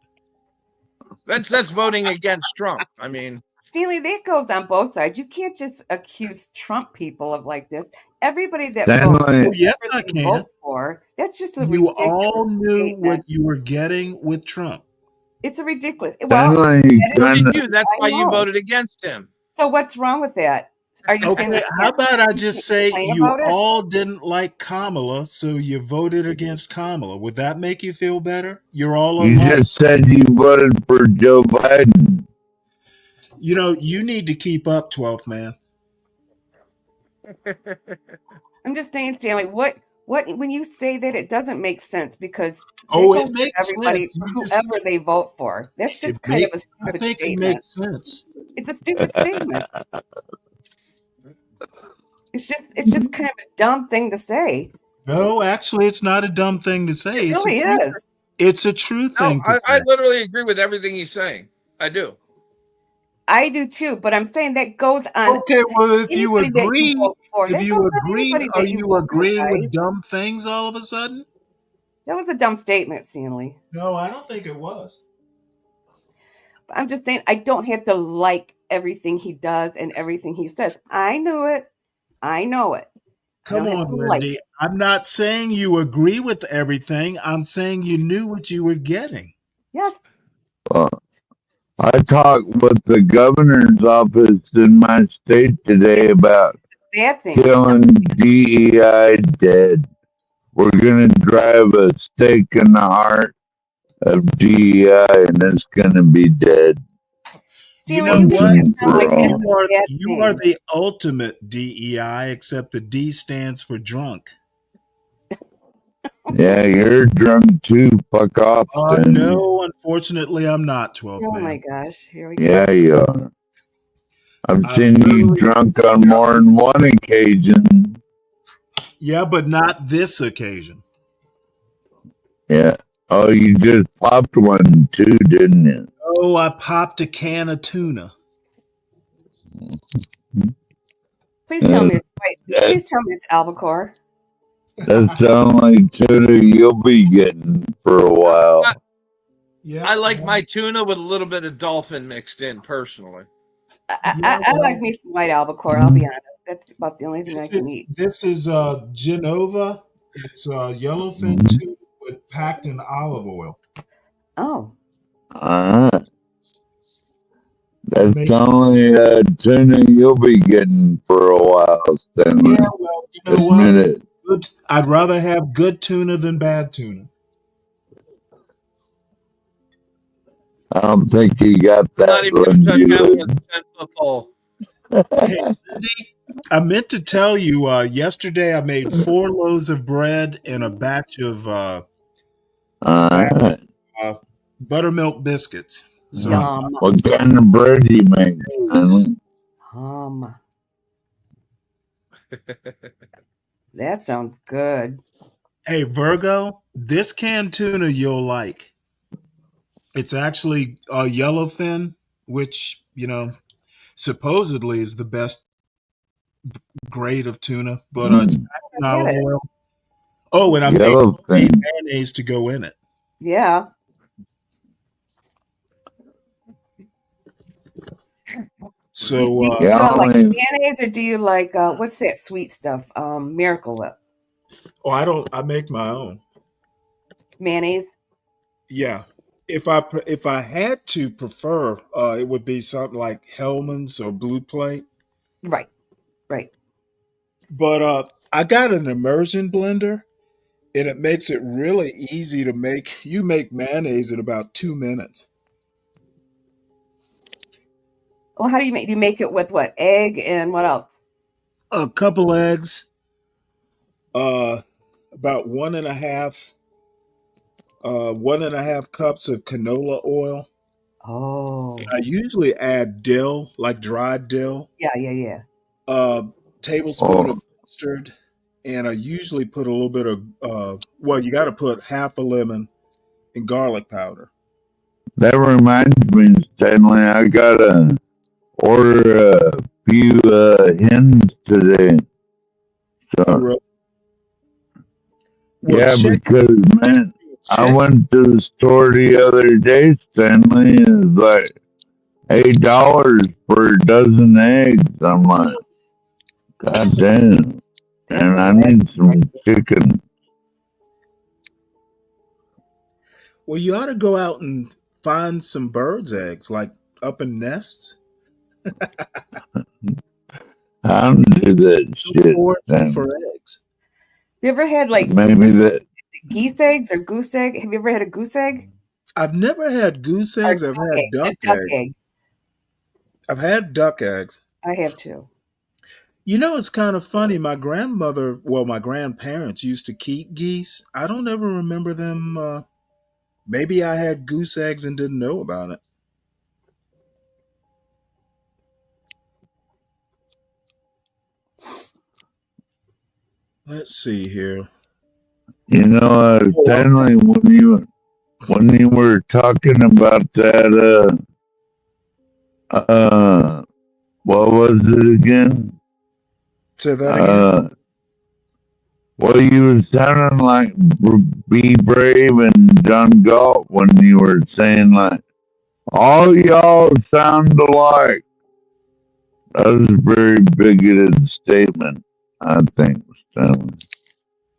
Speaker 16: That's voting against Trump. I mean,
Speaker 23: Stanley, that goes on both sides. You can't just accuse Trump people of like this. Everybody that
Speaker 6: Stanley.
Speaker 23: votes,
Speaker 7: Yes, I can.
Speaker 23: votes for, that's just a
Speaker 7: You
Speaker 23: ridiculous
Speaker 7: all knew
Speaker 23: statement.
Speaker 7: what you were getting with Trump.
Speaker 23: It's a ridiculous.
Speaker 6: Stanley,
Speaker 23: Well,
Speaker 16: so did
Speaker 6: kinda-
Speaker 16: you. That's
Speaker 23: I
Speaker 16: why you
Speaker 23: know.
Speaker 16: voted against him.
Speaker 23: So what's wrong with that? Are you saying
Speaker 7: Okay,
Speaker 23: that
Speaker 7: how about I just say
Speaker 23: complain
Speaker 7: you
Speaker 23: about it?
Speaker 7: all didn't like Kamala, so you voted against Kamala? Would that make you feel better? You're all
Speaker 6: You
Speaker 7: alike.
Speaker 6: just said you voted for Joe Biden.
Speaker 7: You know, you need to keep up, 12th man.
Speaker 23: I'm just saying, Stanley, what when you say that, it doesn't make sense because
Speaker 7: Oh,
Speaker 23: that
Speaker 7: it
Speaker 23: goes for
Speaker 7: makes
Speaker 23: everybody,
Speaker 7: sense.
Speaker 23: for
Speaker 7: You just
Speaker 23: whoever they vote for. That's
Speaker 7: it
Speaker 23: just kind of
Speaker 7: make
Speaker 23: a
Speaker 7: I
Speaker 23: stupid
Speaker 7: think it
Speaker 23: statement.
Speaker 7: makes sense.
Speaker 23: It's a stupid statement. It's just kind of a dumb thing to say.
Speaker 7: No, actually, it's not a dumb thing to say.
Speaker 23: It really is.
Speaker 7: It's a true
Speaker 16: No,
Speaker 7: thing to
Speaker 16: I
Speaker 7: say.
Speaker 16: literally agree with everything he's saying. I do.
Speaker 23: I do too, but I'm saying that goes on
Speaker 7: Okay, well, if you
Speaker 23: anybody that you
Speaker 7: agree,
Speaker 23: vote for. That goes on anybody
Speaker 7: are
Speaker 23: that you
Speaker 7: you
Speaker 23: vote for,
Speaker 7: agreeing
Speaker 23: guys.
Speaker 7: with dumb things all of a sudden?
Speaker 23: That was a dumb statement, Stanley.
Speaker 7: No, I don't think it was.
Speaker 23: I'm just saying I don't have to like everything he does and everything he says. I knew it. I know it. I
Speaker 7: Come
Speaker 23: don't have
Speaker 7: on,
Speaker 23: to like
Speaker 7: Wendy.
Speaker 23: it.
Speaker 7: I'm not saying you agree with everything. I'm saying you knew what you were getting.
Speaker 23: Yes.
Speaker 6: I talked with the governor's office in my state today about
Speaker 23: Bad thing.
Speaker 6: killing DEI dead. We're gonna drive a stake in the heart of DEI, and it's gonna be dead.
Speaker 23: See,
Speaker 7: You
Speaker 23: when
Speaker 7: know
Speaker 23: you make
Speaker 7: what?
Speaker 23: it sound like that's
Speaker 7: You
Speaker 23: a
Speaker 7: are
Speaker 23: bad
Speaker 7: you are
Speaker 23: thing.
Speaker 7: the ultimate DEI, except the D stands for drunk.
Speaker 6: Yeah, you're drunk too. Fuck off, Stanley.
Speaker 7: No, unfortunately, I'm not 12th
Speaker 23: Oh my
Speaker 7: man.
Speaker 23: gosh, here we go.
Speaker 6: Yeah, you are. I've
Speaker 7: I'm
Speaker 6: seen you
Speaker 7: literally-
Speaker 6: drunk on more than one occasion.
Speaker 7: Yeah, but not this occasion.
Speaker 6: Yeah. Oh, you just popped one too, didn't you?
Speaker 7: Oh, I popped a can of tuna.
Speaker 23: Please tell me it's please tell me it's albacore.
Speaker 6: That sounds like tuna you'll be getting for a while.
Speaker 7: Yeah,
Speaker 16: I like my tuna with a little bit of dolphin mixed in, personally.
Speaker 23: I like me some white albacore, I'll be honest. That's about the only thing I can eat.
Speaker 7: This is Genova. It's yellowfin tuna packed in olive oil.
Speaker 23: Oh.
Speaker 6: Alright. That's only tuna you'll be getting for a while, Stanley.
Speaker 7: Yeah, well, you know
Speaker 6: Admit
Speaker 7: what?
Speaker 6: it.
Speaker 7: Good. I'd rather have good tuna than bad tuna.
Speaker 6: I don't think you got that.
Speaker 16: Not even going to touch that with a 10-foot pole.
Speaker 7: Hey, Cindy, I meant to tell you, yesterday I made 4 loaves of bread and a batch of buttermilk biscuits. So
Speaker 23: Yum.
Speaker 6: What kind of bread do you make, Stanley?
Speaker 23: That sounds good.
Speaker 7: Hey, Virgo, this canned tuna you'll like. It's actually a yellowfin, which, supposedly is the best grade of tuna, but it's packed in olive oil. Oh, and I made mayonnaise to go in it.
Speaker 23: Yeah.
Speaker 7: So,
Speaker 23: do you like mayonnaise or do you like what's that sweet stuff? Miracle Whip.
Speaker 7: Oh, I make my own
Speaker 23: mayonnaise.
Speaker 7: Yeah, if I had to prefer, it would be something like Hellman's or Blue Plate.
Speaker 23: Right.
Speaker 7: But I got an immersion blender, and it makes it really easy to make. You make mayonnaise in about 2 minutes.
Speaker 23: Well, how do you make it with what? Egg and what else?
Speaker 7: A couple eggs, about 1.5 cups of canola oil.
Speaker 23: Oh.
Speaker 7: I usually add dill, like dried dill.
Speaker 23: Yeah.
Speaker 7: A tablespoon of mustard, and I usually put a little bit of you got to put half a lemon and garlic powder.
Speaker 6: That reminds me, Stanley, I gotta order a few hens today. So, yeah, because man, I went to the store the other day, Stanley, and it's like $8 for a dozen eggs. I'm like, God damn. And I need some chicken.
Speaker 7: Well, you ought to go out and find some birds' eggs, like up in nests.
Speaker 6: I don't do that shit.
Speaker 7: Foraging for
Speaker 6: Stanley.
Speaker 7: eggs.
Speaker 23: You ever had like
Speaker 6: Maybe that.
Speaker 23: geese eggs or goose egg? Have you ever had a goose egg?
Speaker 7: I've never had goose
Speaker 23: Or a
Speaker 7: eggs. I've
Speaker 23: duck
Speaker 7: had
Speaker 23: egg? A
Speaker 7: duck
Speaker 23: duck
Speaker 7: eggs.
Speaker 23: egg.
Speaker 7: I've had duck eggs.
Speaker 23: I have too.
Speaker 7: You know, it's kind of funny. My grandparents used to keep geese. I don't ever remember them. Maybe I had goose eggs and didn't know about it. Let's see here.
Speaker 6: You know, Stanley, when you were talking about that, what was it again?
Speaker 7: Say that again.
Speaker 6: Well, you were sounding like Be Brave and John Galt when you were saying like, all y'all sound alike. That was a very bigoted statement, I think, Stanley.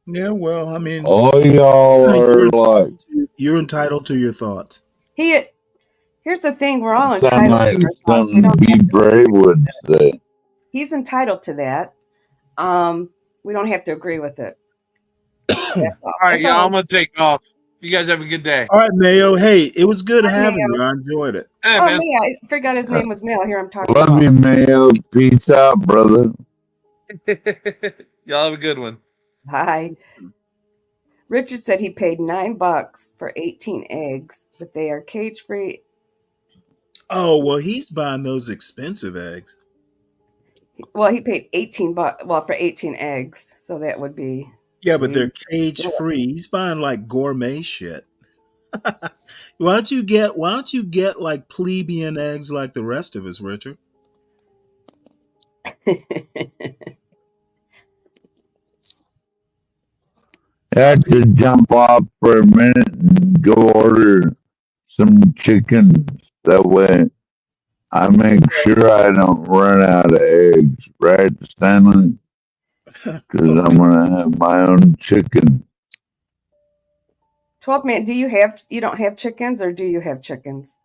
Speaker 7: Yeah, well, I mean,
Speaker 6: all y'all are like.
Speaker 7: You're entitled to your thoughts.
Speaker 23: Here's the thing: we're all
Speaker 6: Sound
Speaker 23: entitled
Speaker 6: like
Speaker 23: to our thoughts. We
Speaker 6: something
Speaker 23: don't
Speaker 6: Be
Speaker 23: have to
Speaker 6: Brave would say.
Speaker 23: He's entitled to that. We don't have to agree with it.
Speaker 16: All right, y'all, I'm gonna take off. You guys have a good day.
Speaker 7: All right, Mayo. Hey, it was good
Speaker 23: Hi,
Speaker 7: having
Speaker 23: Mayo.
Speaker 7: you. I enjoyed it.
Speaker 16: Hey,
Speaker 23: Oh,
Speaker 16: man.
Speaker 23: Mayo. I forgot his name was Mayo. Here I'm talking
Speaker 6: Love
Speaker 23: about.
Speaker 6: you, Mayo. Peace out, brother.
Speaker 16: Y'all have a good one.
Speaker 23: Hi. Richard said he paid $9 for 18 eggs, but they are cage free.
Speaker 7: Oh, well, he's buying those expensive eggs.
Speaker 23: Well, he paid $18. Well, for 18 eggs, so that would be.
Speaker 7: Yeah, but they're cage free. He's buying like gourmet shit. Why don't you get like plebeian eggs like the rest of us, Richard?
Speaker 6: I had to jump off for a minute and go order some chickens. That way I make sure I don't run out of eggs, right, Stanley? Because I'm going to have my own chicken.
Speaker 23: 12 man, you don't have chickens, or do you have chickens?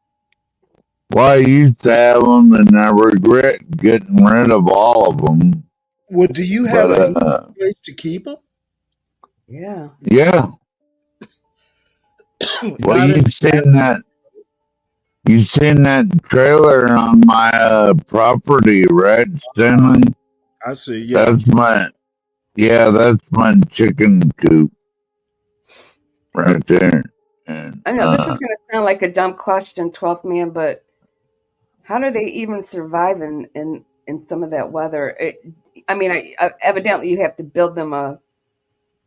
Speaker 6: Well, I used to have them, and I regret getting rid of all of them.
Speaker 7: Well, do you have
Speaker 6: But,
Speaker 7: a place to keep them?
Speaker 23: Yeah.
Speaker 6: Yeah. Well, you've seen that trailer on my property, right, Stanley?
Speaker 7: I see. Yeah.
Speaker 6: That's my chicken coop right there. And,
Speaker 23: I know this is going to sound like a dumb question, 12th man, but how do they even survive in some of that weather? Evidently you have to build them a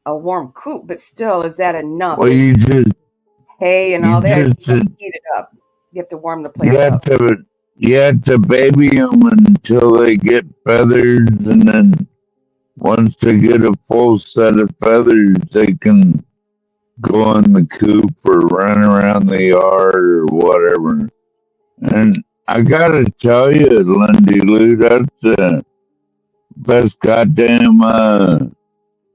Speaker 23: warm coop, but still, is that enough?
Speaker 6: well, you just
Speaker 23: hay and
Speaker 6: you
Speaker 23: all that,
Speaker 6: just
Speaker 23: you have to heat it up. You have to warm the place
Speaker 6: you
Speaker 23: up.
Speaker 6: have to baby them until they get feathers, and then once they get a full set of feathers, they can go in the coop or run around the yard or whatever. And I gotta tell you, Lindy Lou, that's the best goddamn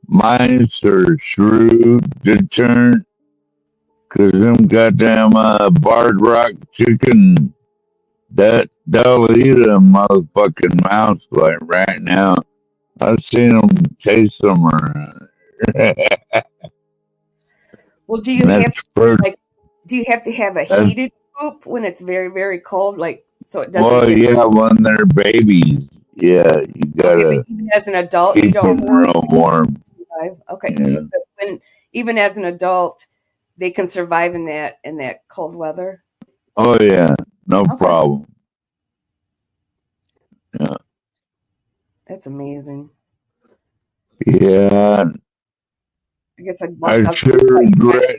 Speaker 6: mice or shrew deterrent. Cause them goddamn barred rock chicken, they'll eat a motherfucking mouse like right now. I've seen them chase them around.
Speaker 23: Well, do you have to have a heated coop when it's very, very cold, so it doesn't
Speaker 6: Well,
Speaker 23: get?
Speaker 6: yeah, when they're babies, yeah, you gotta.
Speaker 23: Okay, but even as an adult, you
Speaker 6: keep
Speaker 23: don't
Speaker 6: them real warm.
Speaker 23: survive. Okay,
Speaker 6: Yeah.
Speaker 23: but even as an adult, they can survive in that cold weather.
Speaker 6: Oh yeah, no problem. Yeah.
Speaker 23: That's amazing.
Speaker 6: Yeah.
Speaker 23: I guess
Speaker 6: I sure regret.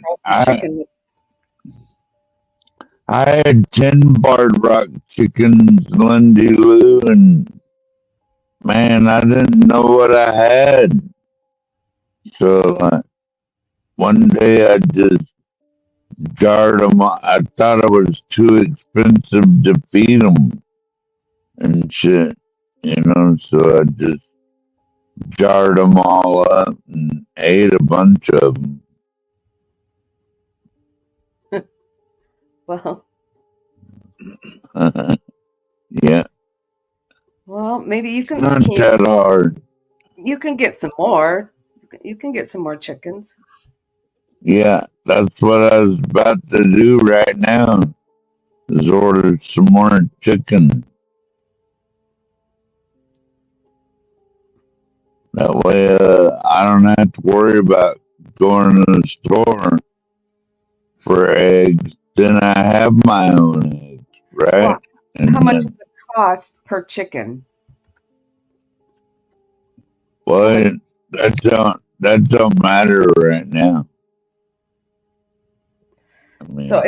Speaker 6: I had 10 barred rock chickens, Lindy Lou, and man, I didn't know what I had. So one day I just jarred them. I thought it was too expensive to feed them and shit, so I just jarred them all up and ate a bunch of them.
Speaker 23: Well,
Speaker 6: Yeah.
Speaker 23: Well, maybe you can.
Speaker 6: Not that hard.
Speaker 23: You can get some more. You can get some more chickens.
Speaker 6: Yeah, that's what I was about to do right now. Is order some more chicken. That way, I don't have to worry about going to the store for eggs. Then I have my own eggs, right?
Speaker 23: Well,
Speaker 6: And
Speaker 23: how much
Speaker 6: then,
Speaker 23: does it cost per chicken?
Speaker 6: well, that don't matter right now. I mean,
Speaker 23: So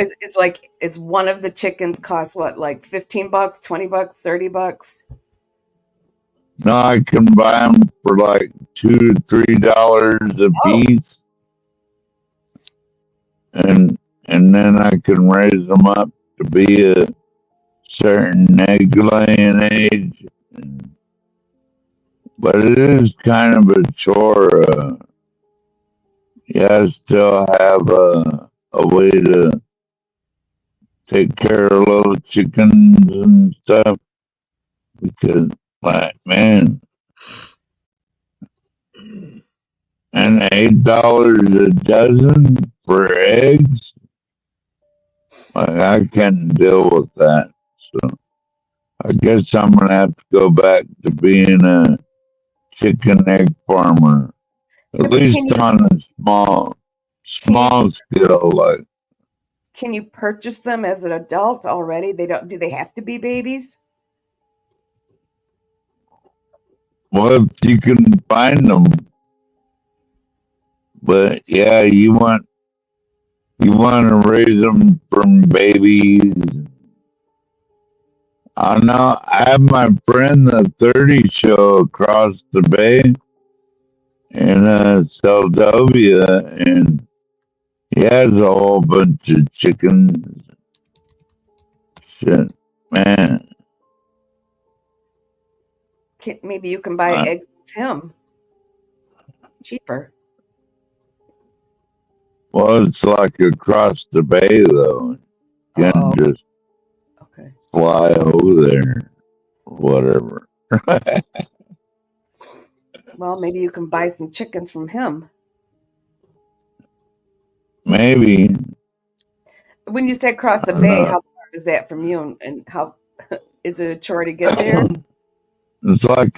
Speaker 23: is one of the chickens cost what, like $15, $20, $30?
Speaker 6: no, I can buy them for like $2 to $3 a piece, and then I can raise them up to be a certain egg laying age. But it is kind of a chore. I still have a way to take care of little chickens and stuff because, like, man, and $8 a dozen for eggs, like, I can't deal with that. So I guess I'm gonna have to go back to being a chicken egg farmer, at least on a small scale, like.
Speaker 23: Can you purchase them as an adult already? Do they have to be babies?
Speaker 6: Well, if you can find them, but yeah, you want to raise them from babies. I know. I have my friend the 30 show across the bay in Seldovia, and he has a whole bunch of chickens. Shit, man.
Speaker 23: Maybe you can buy eggs with him cheaper.
Speaker 6: Well, it's like across the bay, though. You can just fly over there, or whatever.
Speaker 23: Well, maybe you can buy some chickens from him.
Speaker 6: Maybe.
Speaker 23: When you say across the bay, how far is that from you, and how is it a chore to get there?
Speaker 6: It's like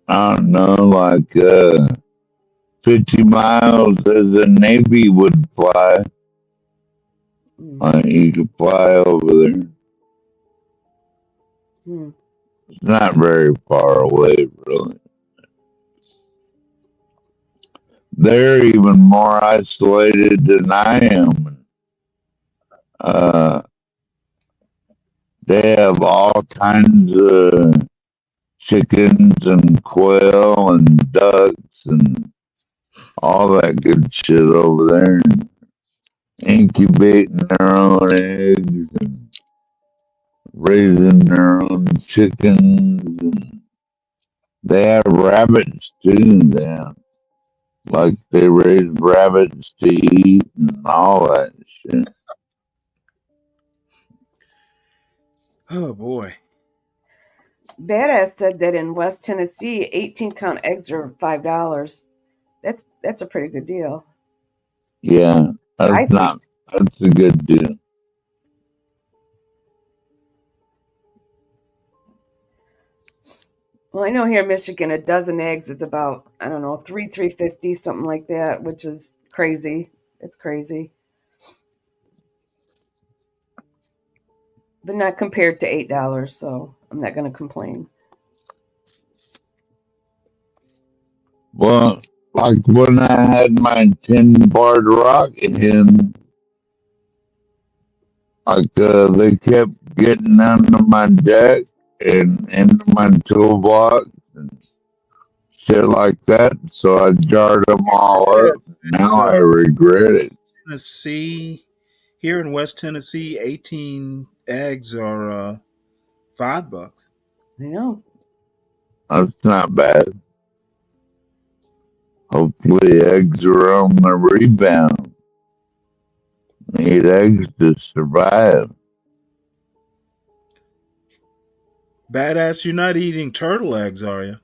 Speaker 6: I don't know, like 50 miles as a Navy would fly. Like you could fly over there. It's not very far away, really. They're even more isolated than I am. They have all kinds of chickens and quail and ducks and all that good shit over there. Incubating their own eggs and raising their own chickens. And they have rabbits too there. Like they raise rabbits to eat and all that shit.
Speaker 7: Oh boy.
Speaker 23: Badass said that in West Tennessee, 18-count eggs are $5. That's a pretty good deal.
Speaker 6: Yeah, that's a good deal.
Speaker 23: Well, I know here in Michigan, a dozen eggs is about, I don't know, $3.50, something like that, which is crazy. It's crazy. But not compared to $8, so I'm not going to complain.
Speaker 6: Well, like when I had my 10-barred rocket in, like they kept getting under my deck and into my toolbox and shit like that. So I jarred them all up. Now I regret it.
Speaker 7: Tennessee, here in West Tennessee, 18 eggs are $5.
Speaker 23: I know.
Speaker 6: That's not bad. Hopefully eggs are on the rebound. Need eggs to survive.
Speaker 7: Badass, you're not eating turtle eggs, are you?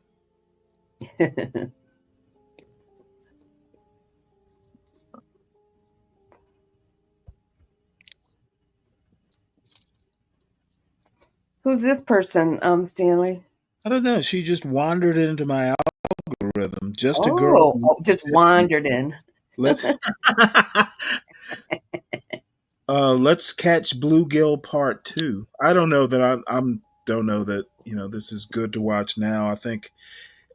Speaker 23: Who's this person, Stanley?
Speaker 7: I don't know. She just wandered into my algorithm. Just a girl.
Speaker 23: Just wandered in.
Speaker 7: Let's let's catch Bluegill Part 2. I don't know that I'm don't know that this is good to watch now. I think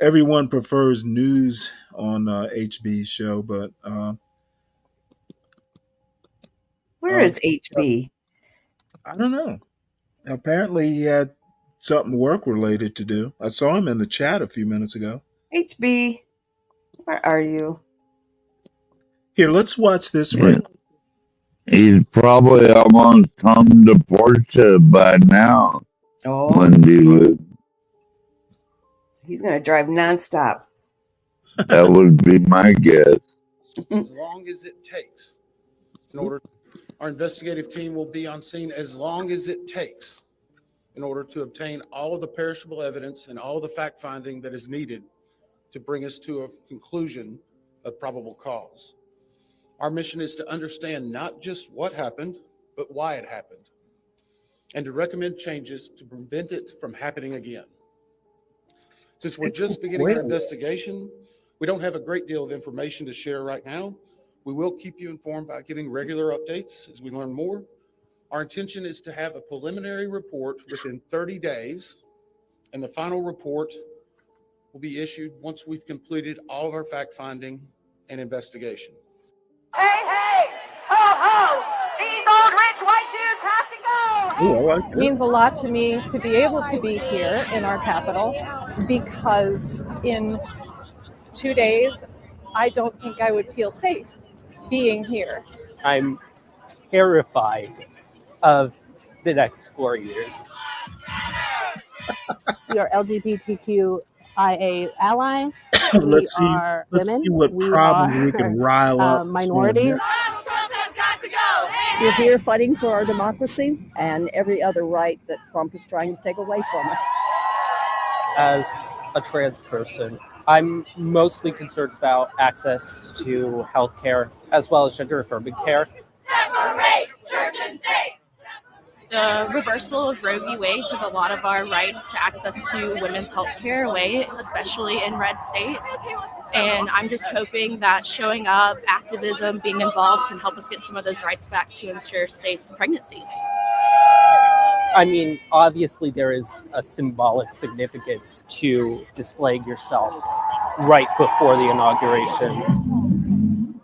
Speaker 7: everyone prefers news on HB's show, but
Speaker 23: Where is HB?
Speaker 7: I don't know. Apparently, he had something work related to do. I saw him in the chat a few minutes ago.
Speaker 23: HB, where are you?
Speaker 7: Here, let's watch this right.
Speaker 6: He's probably almost come to Portia by now.
Speaker 23: Oh.
Speaker 6: Wendy,
Speaker 23: He's going to drive nonstop.
Speaker 6: that would be my guess.
Speaker 8: As long as it takes. In order, our investigative team will be on scene as long as it takes in order to obtain all of the perishable evidence and all of the fact finding that is needed to bring us to a conclusion of probable cause. Our mission is to understand not just what happened, but why it happened, and to recommend changes to prevent it from happening again. Since we're just beginning our investigation, we don't have a great deal of information to share right now. We will keep you informed by getting regular updates as we learn more. Our intention is to have a preliminary report within 30 days, and the final report will be issued once we've completed all of our fact finding and investigation.
Speaker 9: Hey, hey! Ho, ho! These old rich white dudes have to go!
Speaker 7: Ooh, I like
Speaker 14: It means a lot to me to be able to be here in our capital, because in 2 days, I don't think I would feel safe being here.
Speaker 22: I'm terrified of the next 4 years.
Speaker 25: We are LGBTQIA allies.
Speaker 7: Let's see what problems we can rile up.
Speaker 25: Minorities.
Speaker 26: We're here fighting for our democracy and every other right that Trump is trying to take away from us.
Speaker 22: As a trans person, I'm mostly concerned about access to healthcare as well as gender-affirming care.
Speaker 9: Separate church and state!
Speaker 27: The reversal of Roe v. Wade took a lot of our rights to access to women's health care away, especially in red states. And I'm just hoping that showing up, activism, being involved can help us get some of those rights back to ensure safe pregnancies.
Speaker 22: I mean, obviously there is a symbolic significance to displaying yourself right before the inauguration.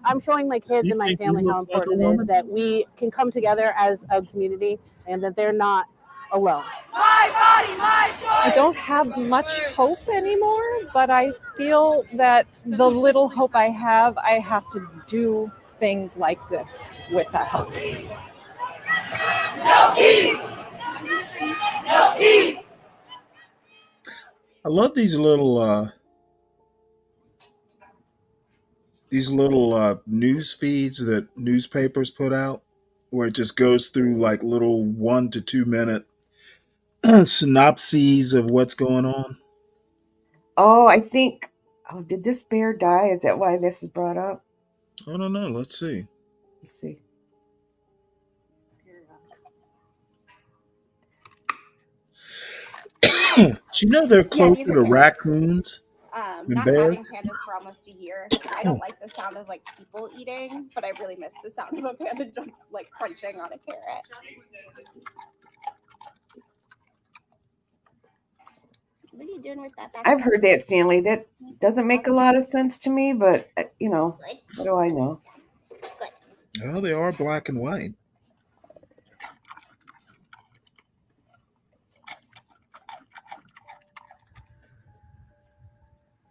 Speaker 25: I'm showing my kids and my family how important it is that we can come together as a community and that they're not alone.
Speaker 9: My body, my choice!
Speaker 14: I don't have much hope anymore, but I feel that the little hope I have to do things like this with that hope.
Speaker 9: No peace! No peace!
Speaker 7: I love these little news feeds that newspapers put out, where it just goes through like little 1 to 2 minute synopses of what's going on.
Speaker 23: Oh, I think. Oh, did this bear die? Is that why this is brought up?
Speaker 7: I don't know. Let's see.
Speaker 23: Let's see.
Speaker 7: Do you know they're closer to raccoons than
Speaker 28: Not
Speaker 7: bears?
Speaker 28: having pandas for almost a year. I don't like the sound of like people eating, but I really miss the sound of a panda like crunching on a carrot. What are you doing with that?
Speaker 23: I've heard that, Stanley. That doesn't make a lot of sense to me, but what do I know?
Speaker 7: Well, they are black and white.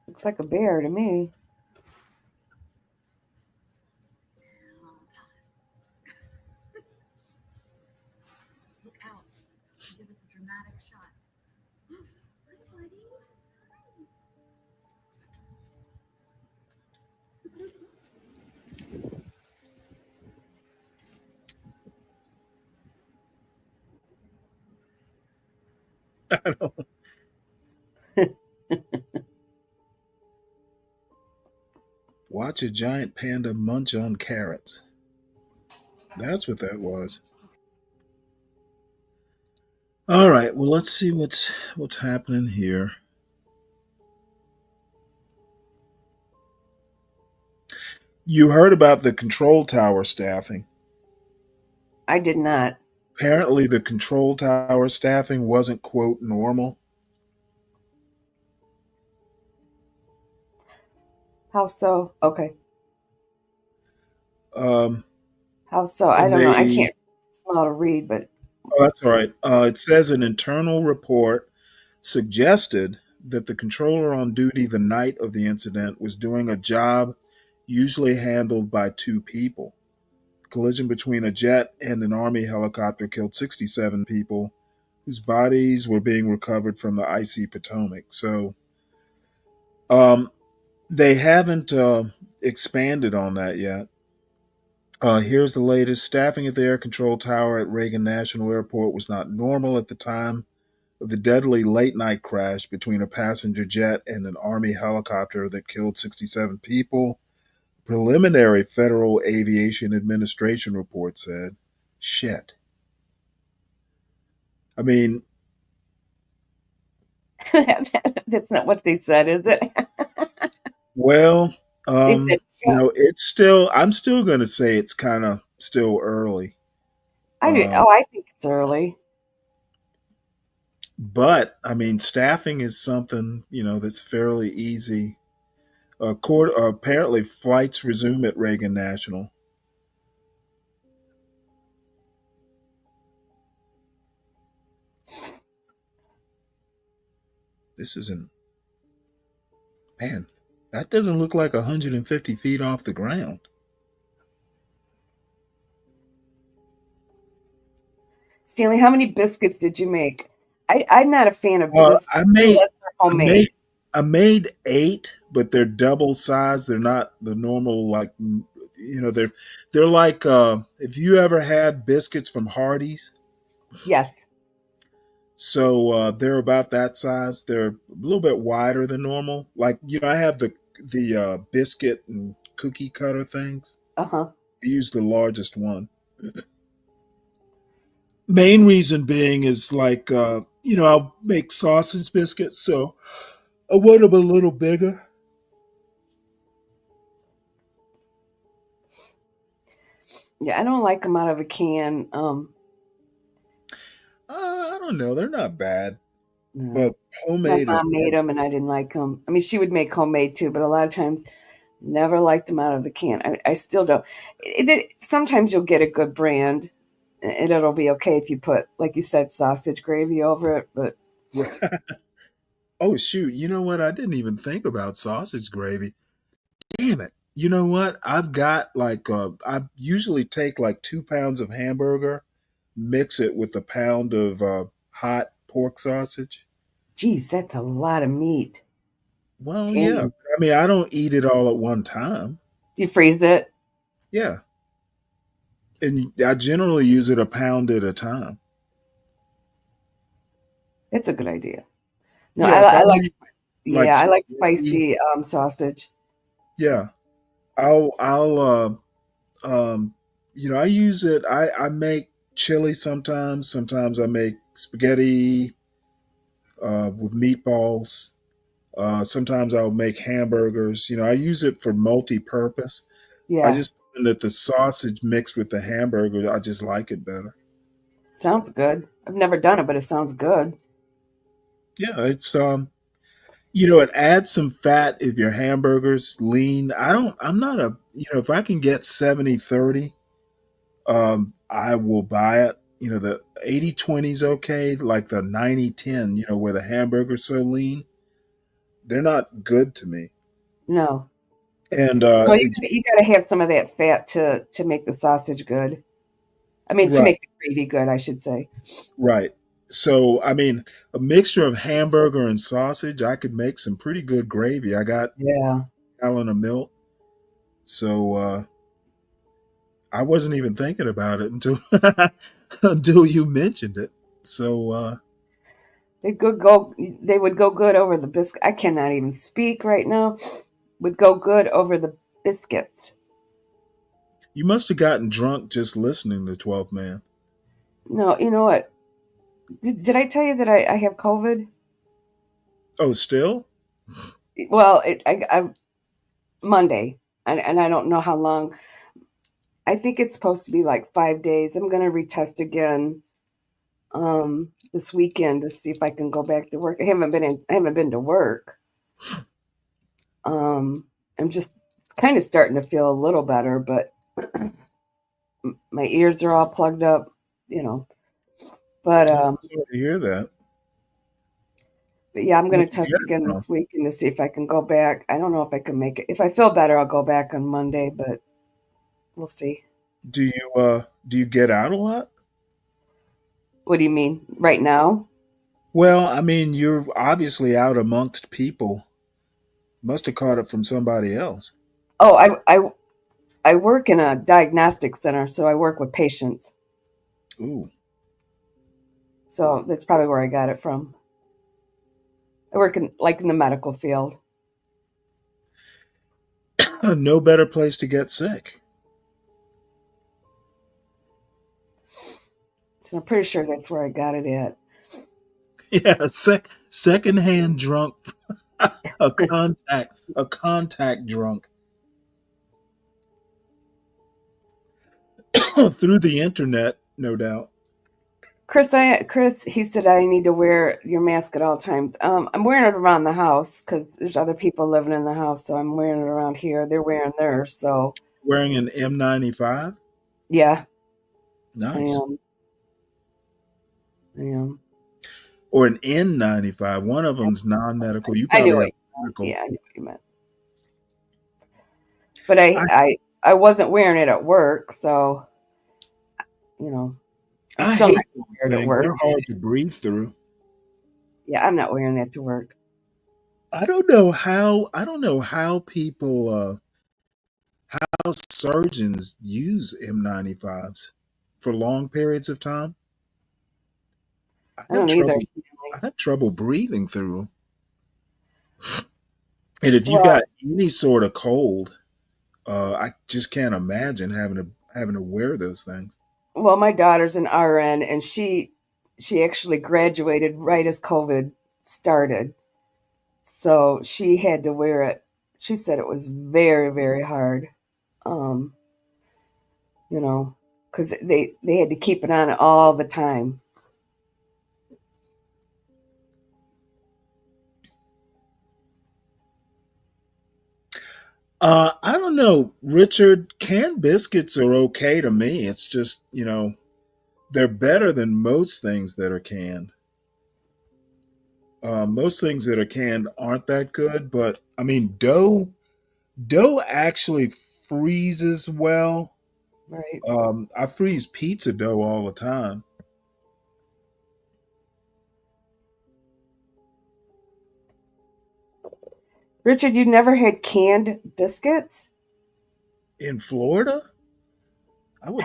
Speaker 23: Looks like a bear to me.
Speaker 29: Look out. Give us a dramatic shot. Hi, buddy.
Speaker 7: I don't. Watch a giant panda munch on carrots. That's what that was. All right, well, let's see what's happening here. You heard about the control tower staffing.
Speaker 23: I did not.
Speaker 7: Apparently, the control tower staffing wasn't, quote, normal.
Speaker 23: How so? Okay.
Speaker 7: Um,
Speaker 23: How so? I
Speaker 7: and
Speaker 23: don't know. I
Speaker 7: they,
Speaker 23: can't smell to read, but
Speaker 7: oh, that's all right. It says an internal report suggested that the controller on duty the night of the incident was doing a job usually handled by two people. Collision between a jet and an Army helicopter killed 67 people whose bodies were being recovered from the icy Potomac. So um, they haven't expanded on that yet. Here's the latest. Staffing at the air control tower at Reagan National Airport was not normal at the time of the deadly late night crash between a passenger jet and an Army helicopter that killed 67 people. Preliminary Federal Aviation Administration report said, shit. I mean,
Speaker 23: that's not what they said, is it?
Speaker 7: well,
Speaker 23: They said shit.
Speaker 7: it's still, I'm still going to say it's kind of still early.
Speaker 23: I do. Oh, I think it's early.
Speaker 7: But I mean, staffing is something, that's fairly easy. Apparently, flights resume at Reagan National. This isn't, man, that doesn't look like 150 feet off the ground.
Speaker 23: Stanley, how many biscuits did you make? I'm not a fan of biscuits
Speaker 7: I
Speaker 23: unless they're homemade.
Speaker 7: I made 8, but they're double size. They're not the normal, like, they're like, if you ever had biscuits from Hardee's.
Speaker 23: Yes.
Speaker 7: So they're about that size. They're a little bit wider than normal. Like, I have the biscuit and cookie cutter things.
Speaker 23: Uh-huh.
Speaker 7: I use the largest one. Main reason being is like, I'll make sausage biscuits, so I want them a little bigger.
Speaker 23: Yeah, I don't like them out of a can.
Speaker 7: I don't know. They're not bad,
Speaker 23: No.
Speaker 7: but
Speaker 23: My
Speaker 7: homemade is
Speaker 23: mom made them, and I didn't like them. I mean, she would make homemade too, but a lot of times, never liked them out of the can. I still don't. Sometimes you'll get a good brand, and it'll be okay if you put, like you said, sausage gravy over it. But
Speaker 7: oh shoot! You know what? I didn't even think about sausage gravy. Damn it! You know what? I've got like I usually take like 2 pounds of hamburger, mix it with a pound of hot pork sausage.
Speaker 23: geez, that's a lot of meat.
Speaker 7: Well, yeah.
Speaker 23: Dang.
Speaker 7: I mean, I don't eat it all at one time.
Speaker 23: Do you freeze it?
Speaker 7: Yeah, and I generally use it a pound at a time.
Speaker 23: It's a good idea. No,
Speaker 7: Yeah, if I
Speaker 23: I like.
Speaker 7: need like
Speaker 23: Yeah, I
Speaker 7: some
Speaker 23: like
Speaker 7: gravy,
Speaker 23: spicy sausage.
Speaker 7: yeah, I'll I use it. I make chili sometimes. Sometimes I make spaghetti with meatballs. Sometimes I'll make hamburgers. I use it for multi-purpose. I
Speaker 23: Yeah,
Speaker 7: just find that the sausage mixed with the hamburger, I just like it better.
Speaker 23: sounds good. I've never done it, but it sounds good.
Speaker 7: Yeah, it adds some fat if your hamburger's lean. I'm not if I can get 70/30, I will buy it. The 80/20 is okay. Like the 90/10, where the hamburger's so lean, they're not good to me.
Speaker 23: No,
Speaker 7: And
Speaker 23: no, you got to have some of that fat to make the sausage good. I mean, to
Speaker 7: right,
Speaker 23: make the gravy good, I should say.
Speaker 7: right. So, I mean, a mixture of hamburger and sausage, I could make some pretty good gravy. I got
Speaker 23: Yeah,
Speaker 7: a gallon of milk. So, I wasn't even thinking about it until until you mentioned it. So,
Speaker 23: they would go good over the biscuit. I cannot even speak right now. Would go good over the biscuits.
Speaker 7: You must have gotten drunk just listening to 12th Man.
Speaker 23: No, you know what? Did I tell you that I have COVID?
Speaker 7: Oh, still?
Speaker 23: Well, I Monday, and I don't know how long. I think it's supposed to be like 5 days. I'm going to retest again this weekend to see if I can go back to work. I haven't been to work. I'm just kind of starting to feel a little better, but my ears are all plugged up, you know. But
Speaker 7: Sorry to hear that.
Speaker 23: But yeah, I'm going to
Speaker 7: Where'd you
Speaker 23: test
Speaker 7: get it
Speaker 23: again
Speaker 7: from?
Speaker 23: this weekend to see if I can go back. I don't know if I can make it. If I feel better, I'll go back on Monday, but we'll see.
Speaker 7: Do you get out a lot?
Speaker 23: What do you mean? Right now?
Speaker 7: Well, I mean, you're obviously out amongst people. Must have caught it from somebody else.
Speaker 23: Oh, I work in a diagnostic center, so I work with patients.
Speaker 7: Ooh.
Speaker 23: So that's probably where I got it from. I work in the medical field.
Speaker 7: No better place to get sick.
Speaker 23: So I'm pretty sure that's where I got it at.
Speaker 7: Yeah, secondhand drunk, a contact drunk through the internet, no doubt.
Speaker 23: Chris, he said I need to wear your mask at all times. I'm wearing it around the house because there's other people living in the house, so I'm wearing it around here. They're wearing theirs, so
Speaker 7: Wearing an M95.
Speaker 23: yeah, I
Speaker 7: Nice.
Speaker 23: am. I am.
Speaker 7: Or an N95. One of them's non-medical. You
Speaker 23: I knew
Speaker 7: probably have
Speaker 23: it.
Speaker 7: medical.
Speaker 23: Yeah, I knew what you meant. But I wasn't wearing it at work, so I'm
Speaker 7: I
Speaker 23: still
Speaker 7: hate
Speaker 23: not
Speaker 7: those
Speaker 23: wearing it at
Speaker 7: things.
Speaker 23: work.
Speaker 7: They're hard to breathe through.
Speaker 23: Yeah, I'm not wearing that to work.
Speaker 7: I don't know how people how surgeons use M95s for long periods of time. I
Speaker 23: I
Speaker 7: have
Speaker 23: don't either.
Speaker 7: trouble I have trouble breathing through them. And if you
Speaker 23: Well,
Speaker 7: got any sort of cold, I just can't imagine having to wear those things.
Speaker 23: well, my daughter's an RN, and she actually graduated right as COVID started. So she had to wear it. She said it was very, very hard. Um, because they had to keep it on all the time.
Speaker 7: I don't know, Richard. Canned biscuits are okay to me. It's just they're better than most things that are canned. Most things that are canned aren't that good, but I mean, dough actually freezes well.
Speaker 23: Right.
Speaker 7: I freeze pizza dough all the time.
Speaker 23: Richard, you never had canned biscuits?
Speaker 7: In Florida, I would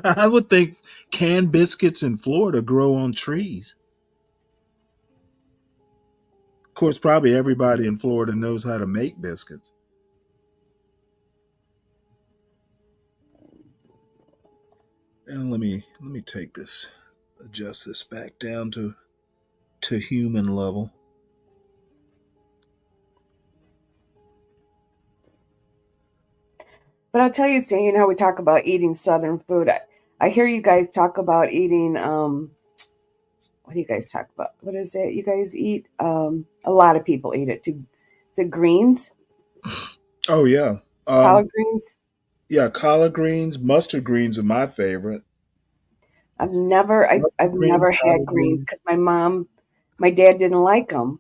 Speaker 7: I would think canned biscuits in Florida grow on trees. Of course, probably everybody in Florida knows how to make biscuits. And let me take this, adjust this back down to human level.
Speaker 23: But I'll tell you, Stan, you know how we talk about eating Southern food. I hear you guys talk about eating. What do you guys talk about? What is it? You guys eat? A lot of people eat it too. Is it greens?
Speaker 7: Oh yeah,
Speaker 23: Collard greens?
Speaker 7: yeah. Collard greens, mustard greens are my favorite.
Speaker 23: I've never
Speaker 7: Mustard
Speaker 23: I've
Speaker 7: greens,
Speaker 23: never had
Speaker 7: collard
Speaker 23: greens
Speaker 7: greens.
Speaker 23: because my dad didn't like them,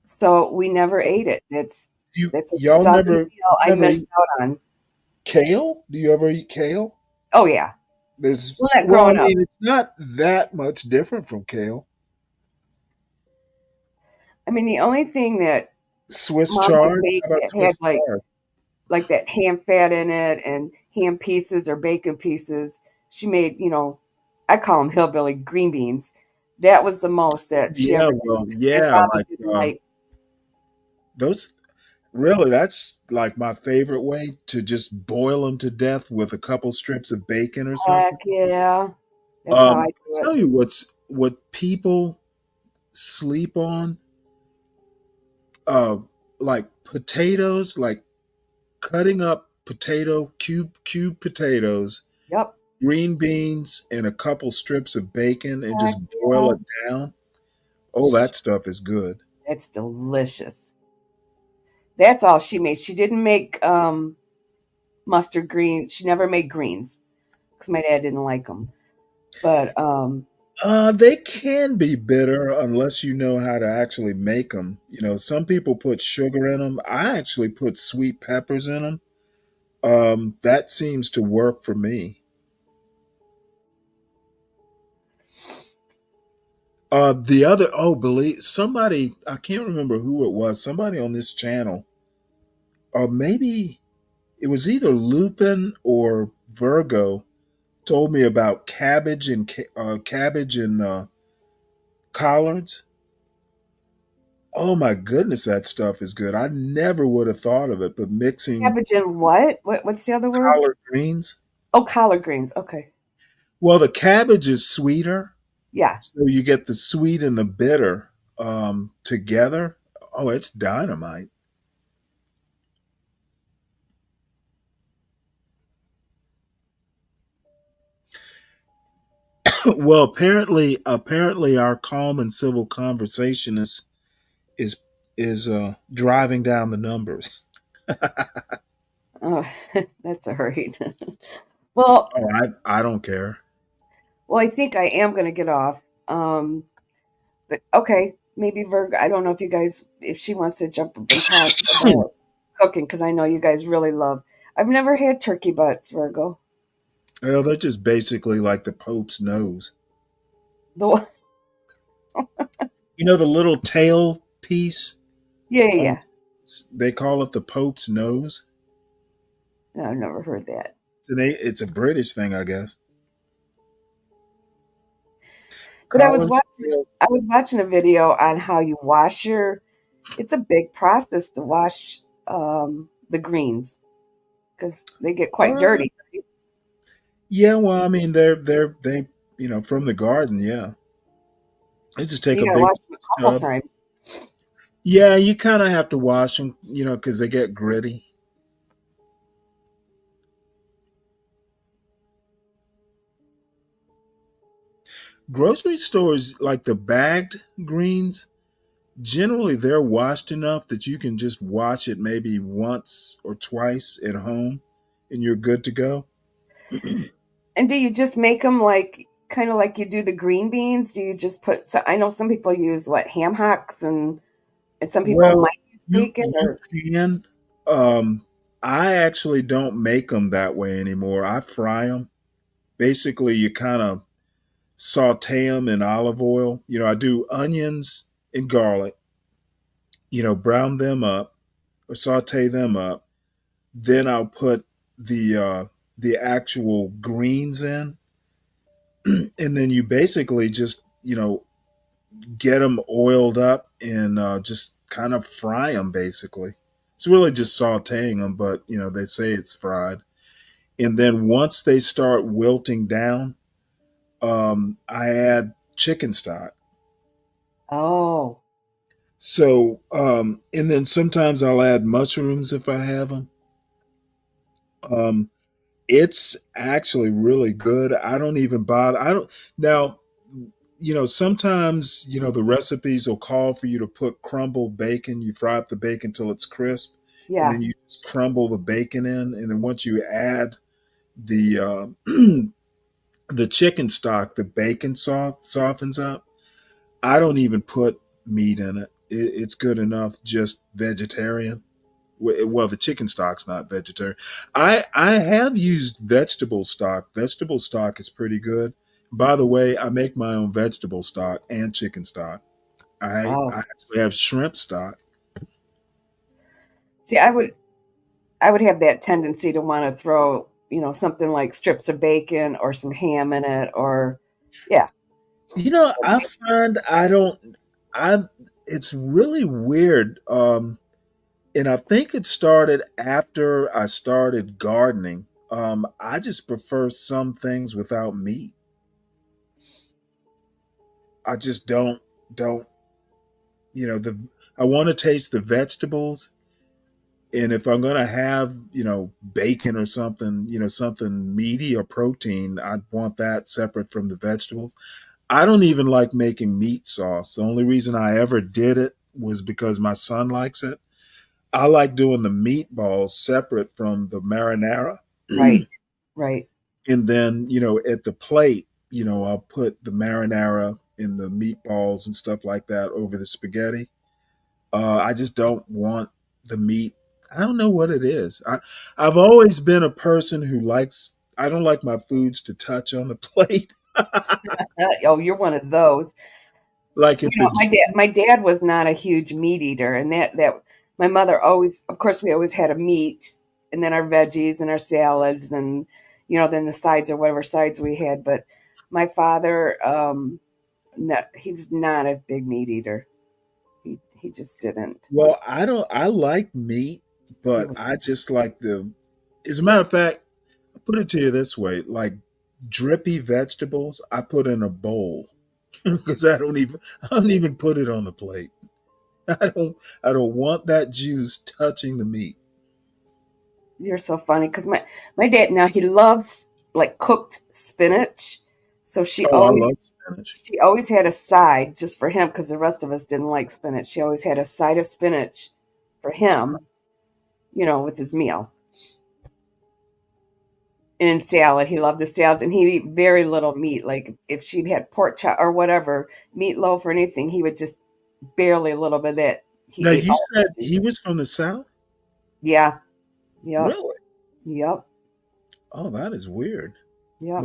Speaker 23: so we never ate it.
Speaker 7: You
Speaker 23: That's a
Speaker 7: y'all
Speaker 23: Southern
Speaker 7: never
Speaker 23: meal I
Speaker 7: never
Speaker 23: missed
Speaker 7: eat
Speaker 23: out on.
Speaker 7: kale? Do you ever eat kale?
Speaker 23: Oh yeah,
Speaker 7: There's
Speaker 23: well, not
Speaker 7: well, I
Speaker 23: growing up.
Speaker 7: mean, it's not that much different from kale.
Speaker 23: I mean, the only thing that
Speaker 7: Swiss
Speaker 23: mom would
Speaker 7: chard?
Speaker 23: make
Speaker 7: How about
Speaker 23: that had
Speaker 7: Swiss chard?
Speaker 23: like that ham fat in it and ham pieces or bacon pieces. She made, I call them hillbilly green beans. That was the most that she
Speaker 7: Yeah,
Speaker 23: ever
Speaker 7: well,
Speaker 23: made. My
Speaker 7: yeah,
Speaker 23: father
Speaker 7: like
Speaker 23: didn't like.
Speaker 7: those. Really, that's like my favorite way to just boil them to death with a couple strips of bacon or something.
Speaker 23: Heck yeah. That's how I do
Speaker 7: Tell
Speaker 23: it.
Speaker 7: you what people sleep on, uh, like potatoes, like cutting up cube potatoes,
Speaker 23: Yep.
Speaker 7: green beans, and a couple strips of bacon, and
Speaker 23: Heck
Speaker 7: just boil
Speaker 23: yeah.
Speaker 7: it down. Oh, that stuff is good.
Speaker 23: That's delicious. That's all she made. She didn't make mustard green. She never made greens because my dad didn't like them. But
Speaker 7: They can be bitter unless you know how to actually make them. Some people put sugar in them. I actually put sweet peppers in them. That seems to work for me. The other, believe somebody, I can't remember who it was. Somebody on this channel, or maybe it was either Lupin or Virgo, told me about cabbage and collards. Oh my goodness, that stuff is good. I never would have thought of it, but mixing
Speaker 23: cabbage and what? What's the other word?
Speaker 7: collard greens.
Speaker 23: Oh, collard greens. Okay.
Speaker 7: Well, the cabbage is sweeter,
Speaker 23: Yeah.
Speaker 7: so you get the sweet and the bitter together. Oh, it's dynamite. Well, apparently, our calm and civil conversation is is driving down the numbers.
Speaker 23: Oh, that's all right. Well,
Speaker 7: Oh, I don't care.
Speaker 23: I think I am going to get off. But okay, maybe Virgo. I don't know if she wants to jump up and talk about cooking because I know you guys really love. I've never had turkey butts, Virgo.
Speaker 7: Well, they're just basically like the Pope's nose.
Speaker 23: The
Speaker 7: The little tail piece.
Speaker 23: yeah, yeah,
Speaker 7: On,
Speaker 23: yeah.
Speaker 7: they call it the Pope's nose.
Speaker 23: No, I've never heard that.
Speaker 7: It's a British thing, I guess.
Speaker 23: But
Speaker 7: Collards.
Speaker 23: I was watching a video on how you wash your. It's a big process to wash the greens because they get quite
Speaker 7: Uh,
Speaker 23: dirty.
Speaker 7: yeah, well, I mean, they from the garden. Yeah, they just take
Speaker 23: You
Speaker 7: a
Speaker 23: got to
Speaker 7: big
Speaker 23: wash them a couple
Speaker 7: tub.
Speaker 23: times.
Speaker 7: Yeah, you kind of have to wash them, because they get gritty. Grocery stores, like the bagged greens, generally they're washed enough that you can just wash it maybe once or twice at home, and you're good to go.
Speaker 23: And do you just make them like kind of like you do the green beans? Do you just put? So I know some people use what ham hocks and some people
Speaker 7: Well,
Speaker 23: might use
Speaker 7: you
Speaker 23: bacon
Speaker 7: you
Speaker 23: or
Speaker 7: can. I actually don't make them that way anymore. I fry them. Basically, you kind of saute them in olive oil. I do onions and garlic. Brown them up or saute them up. Then I'll put the actual greens in, and then you basically just get them oiled up and just kind of fry them. Basically, it's really just sautéing them, but they say it's fried. And then once they start wilting down, I add chicken stock.
Speaker 23: oh
Speaker 7: So, and then sometimes I'll add mushrooms if I have them. Um, it's actually really good. I don't even bother. I don't now. Sometimes the recipes will call for you to put crumbled bacon. You fry up the bacon till it's crisp, and
Speaker 23: yeah.
Speaker 7: then you just crumble the bacon in. And then once you add the the chicken stock, the bacon softens up. I don't even put meat in it. It's good enough, just vegetarian. Well, the chicken stock's not vegetarian. I have used vegetable stock. Vegetable stock is pretty good. By the way, I make my own vegetable stock and chicken stock. I
Speaker 23: Oh,
Speaker 7: actually have shrimp stock.
Speaker 23: see, I would have that tendency to want to throw something like strips of bacon or some ham in it, or yeah.
Speaker 7: I find I don't. I. It's really weird. And I think it started after I started gardening. I just prefer some things without meat. I just don't the I want to taste the vegetables, and if I'm going to have bacon or something, something meaty or protein, I want that separate from the vegetables. I don't even like making meat sauce. The only reason I ever did it was because my son likes it. I like doing the meatballs separate from the marinara.
Speaker 23: Right. Right.
Speaker 7: And then, at the plate, I'll put the marinara and the meatballs and stuff like that over the spaghetti. I just don't want the meat. I don't know what it is. I've always been a person who I don't like my foods to touch on the plate.
Speaker 23: Oh, you're one of those.
Speaker 7: Like if the
Speaker 23: My dad was not a huge meat eater, and that my mother always, of course, we always had a meat, and then our veggies and our salads, and then the sides or whatever sides we had. But my father, no, he was not a big meat eater. He just didn't.
Speaker 7: Well, I like meat, but I just like as a matter of fact, I'll put it to you this way, like drippy vegetables, I put in a bowl because I don't even put it on the plate. I don't want that juice touching the meat.
Speaker 23: You're so funny because my dad now he loves like cooked spinach, so
Speaker 7: Oh, I love spinach.
Speaker 23: she always had a side just for him because the rest of us didn't like spinach. She always had a side of spinach for him, with his meal. And in salad, he loved the salads, and he'd eat very little meat. Like if she had pork chop or whatever, meatloaf or anything, he would just barely a little bit of that. He
Speaker 7: Now
Speaker 23: ate
Speaker 7: you
Speaker 23: all
Speaker 7: said
Speaker 23: of it.
Speaker 7: he was from the South?
Speaker 23: Yeah. Yep.
Speaker 7: Really?
Speaker 23: Yep.
Speaker 7: Oh, that is weird.
Speaker 23: Yep.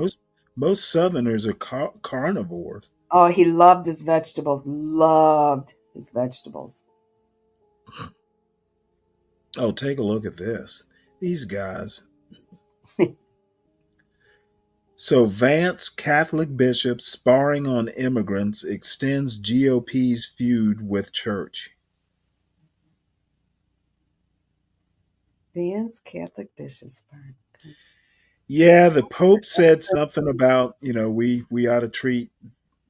Speaker 7: Most Southerners are carnivores.
Speaker 23: Oh, he loved his vegetables. Loved his vegetables.
Speaker 7: Oh, take a look at this. These guys. So Vance, Catholic bishop sparring on immigrants, extends GOP's feud with church.
Speaker 23: Vance, Catholic bishop sparring.
Speaker 7: Yeah, the Pope said something about, we ought to treat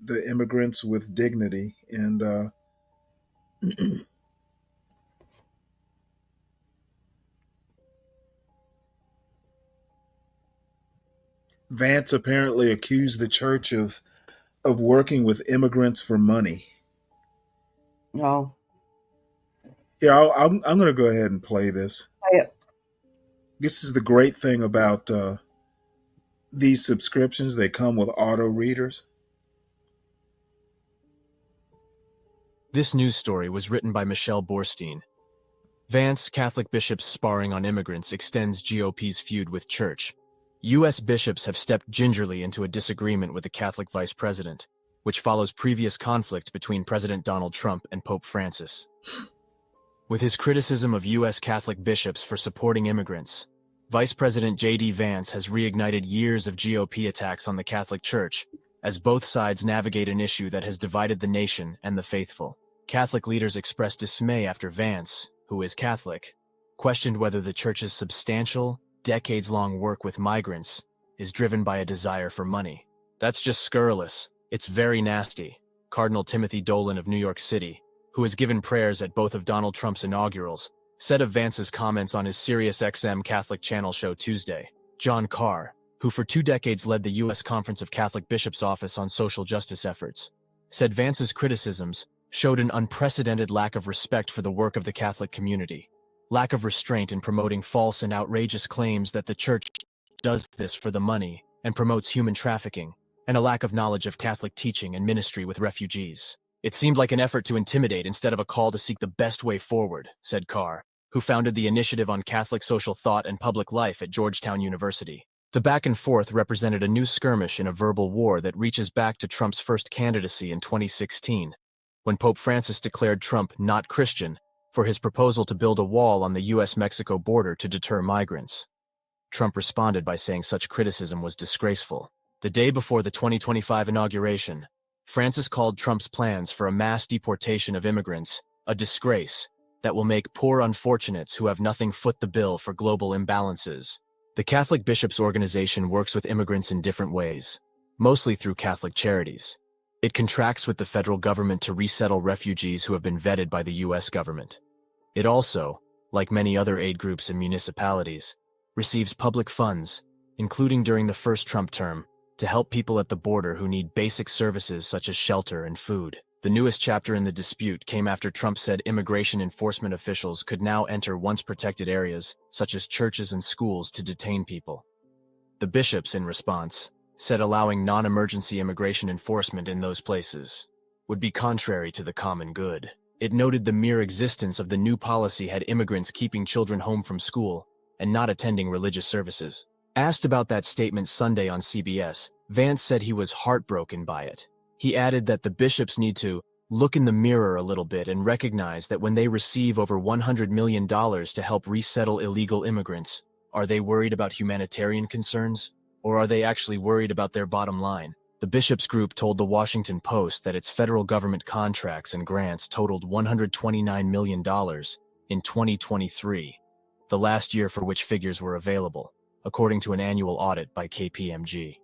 Speaker 7: the immigrants with dignity. And Vance apparently accused the church of working with immigrants for money.
Speaker 23: No.
Speaker 7: Here, I'm going to go ahead and play this.
Speaker 23: Play it.
Speaker 7: This is the great thing about these subscriptions. They come with auto readers.
Speaker 1: This news story was written by Michelle Borstein. Vance, Catholic bishops sparring on immigrants extends GOP's feud with church. U.S. bishops have stepped gingerly into a disagreement with the Catholic vice president, which follows previous conflict between President Donald Trump and Pope Francis. With his criticism of U.S. Catholic bishops for supporting immigrants, Vice President J.D. Vance has reignited years of GOP attacks on the Catholic Church, as both sides navigate an issue that has divided the nation and the faithful. Catholic leaders expressed dismay after Vance, who is Catholic, questioned whether the Church's substantial, decades-long work with migrants is driven by a desire for money. That's just scurrilous. It's very nasty. Cardinal Timothy Dolan of New York City, who has given prayers at both of Donald Trump's inaugurals, said of Vance's comments on his SiriusXM Catholic channel show Tuesday. John Carr, who for 2 decades led the U.S. Conference of Catholic Bishops' Office on social justice efforts, said Vance's criticisms showed an unprecedented lack of respect for the work of the Catholic community, lack of restraint in promoting false and outrageous claims that the Church does this for the money and promotes human trafficking, and a lack of knowledge of Catholic teaching and ministry with refugees. It seemed like an effort to intimidate instead of a call to seek the best way forward, said Carr, who founded the Initiative on Catholic Social Thought and Public Life at Georgetown University. The back and forth represented a new skirmish in a verbal war that reaches back to Trump's first candidacy in 2016, when Pope Francis declared Trump not Christian for his proposal to build a wall on the U.S.-Mexico border to deter migrants. Trump responded by saying such criticism was disgraceful. The day before the 2025 inauguration, Francis called Trump's plans for a mass deportation of immigrants a disgrace that will make poor unfortunates who have nothing foot the bill for global imbalances. The Catholic Bishops Organization works with immigrants in different ways, mostly through Catholic charities. It contracts with the federal government to resettle refugees who have been vetted by the U.S. government. It also, like many other aid groups and municipalities, receives public funds, including during the first Trump term, to help people at the border who need basic services such as shelter and food. The newest chapter in the dispute came after Trump said immigration enforcement officials could now enter once protected areas, such as churches and schools, to detain people. The bishops, in response, said allowing non-emergency immigration enforcement in those places would be contrary to the common good. It noted the mere existence of the new policy had immigrants keeping children home from school and not attending religious services. Asked about that statement Sunday on CBS, Vance said he was heartbroken by it. He added that the bishops need to look in the mirror a little bit and recognize that when they receive over $100 million to help resettle illegal immigrants, are they worried about humanitarian concerns, or are they actually worried about their bottom line? The bishops group told the Washington Post that its federal government contracts and grants totaled $129 million in 2023, the last year for which figures were available, according to an annual audit by KPMG.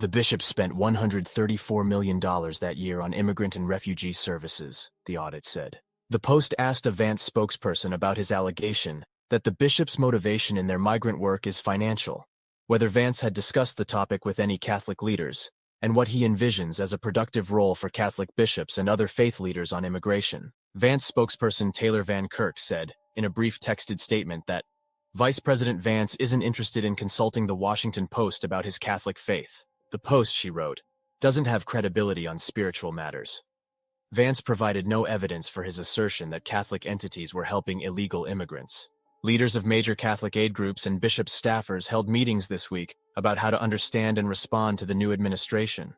Speaker 1: The bishops spent $134 million that year on immigrant and refugee services, the audit said. The Post asked a Vance spokesperson about his allegation that the bishops' motivation in their migrant work is financial, whether Vance had discussed the topic with any Catholic leaders, and what he envisions as a productive role for Catholic bishops and other faith leaders on immigration. Vance spokesperson Taylor Van Kirk said, in a brief texted statement, that Vice President Vance isn't interested in consulting the Washington Post about his Catholic faith. The Post, she wrote, doesn't have credibility on spiritual matters. Vance provided no evidence for his assertion that Catholic entities were helping illegal immigrants. Leaders of major Catholic aid groups and bishops' staffers held meetings this week about how to understand and respond to the new administration.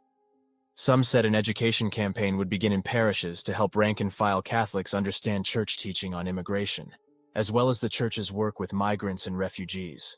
Speaker 1: Some said an education campaign would begin in parishes to help rank-and-file Catholics understand church teaching on immigration, as well as the church's work with migrants and refugees.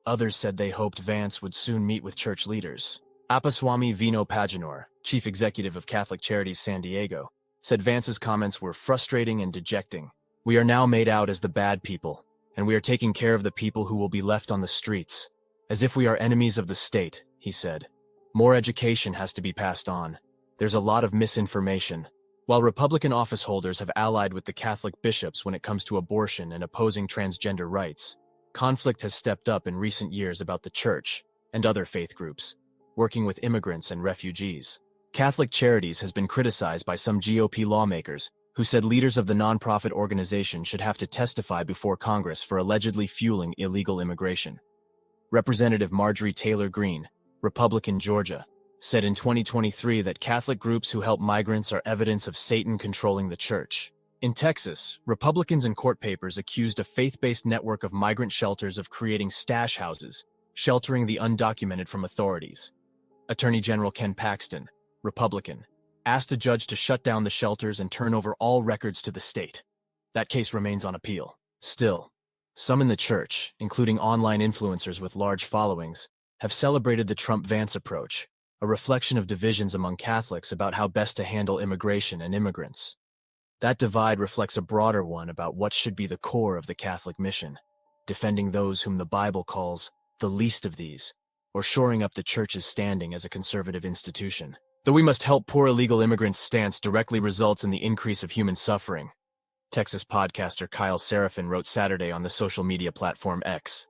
Speaker 1: Others said they hoped Vance would soon meet with church leaders. Appaswamy Vino Pajanor, chief executive of Catholic Charities San Diego, said Vance's comments were frustrating and dejecting. We are now made out as the bad people, and we are taking care of the people who will be left on the streets, as if we are enemies of the state, he said. More education has to be passed on. There's a lot of misinformation. While Republican office holders have allied with the Catholic bishops when it comes to abortion and opposing transgender rights, conflict has stepped up in recent years about the church and other faith groups working with immigrants and refugees. Catholic Charities has been criticized by some GOP lawmakers who said leaders of the nonprofit organization should have to testify before Congress for allegedly fueling illegal immigration. Representative Marjorie Taylor Greene, Republican, Georgia, said in 2023 that Catholic groups who help migrants are evidence of Satan controlling the church. In Texas, Republicans in court papers accused a faith-based network of migrant shelters of creating stash houses, sheltering the undocumented from authorities. Attorney General Ken Paxton, Republican, asked a judge to shut down the shelters and turn over all records to the state. That case remains on appeal. Still, some in the church, including online influencers with large followings, have celebrated the Trump-Vance approach, a reflection of divisions among Catholics about how best to handle immigration and immigrants. That divide reflects a broader one about what should be the core of the Catholic mission, defending those whom the Bible calls the least of these, or shoring up the church's standing as a conservative institution. The "we must help poor illegal immigrants" stance directly results in the increase of human suffering, Texas podcaster Kyle Seraphin wrote Saturday on the social media platform X.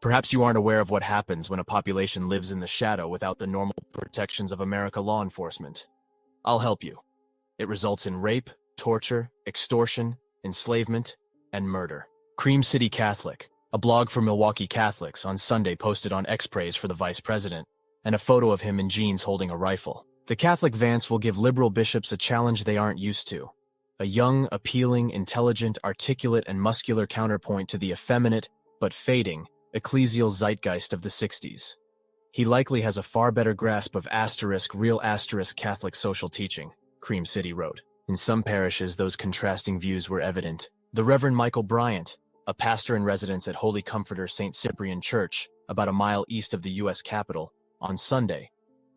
Speaker 1: Perhaps you aren't aware of what happens when a population lives in the shadow without the normal protections of America law enforcement. I'll help you. It results in rape, torture, extortion, enslavement, and murder. Cream City Catholic, a blog for Milwaukee Catholics, on Sunday posted on X praise for the vice president and a photo of him in jeans holding a rifle. The Catholic Vance will give liberal bishops a challenge they aren't used to. A young, appealing, intelligent, articulate, and muscular counterpoint to the effeminate, but fading, ecclesial zeitgeist of the 60s. He likely has a far better grasp of real Catholic social teaching, Cream City wrote. In some parishes, those contrasting views were evident. The Reverend Michael Bryant, a pastor in residence at Holy Comforter St. Cyprian Church, about a mile east of the U.S. Capitol, on Sunday,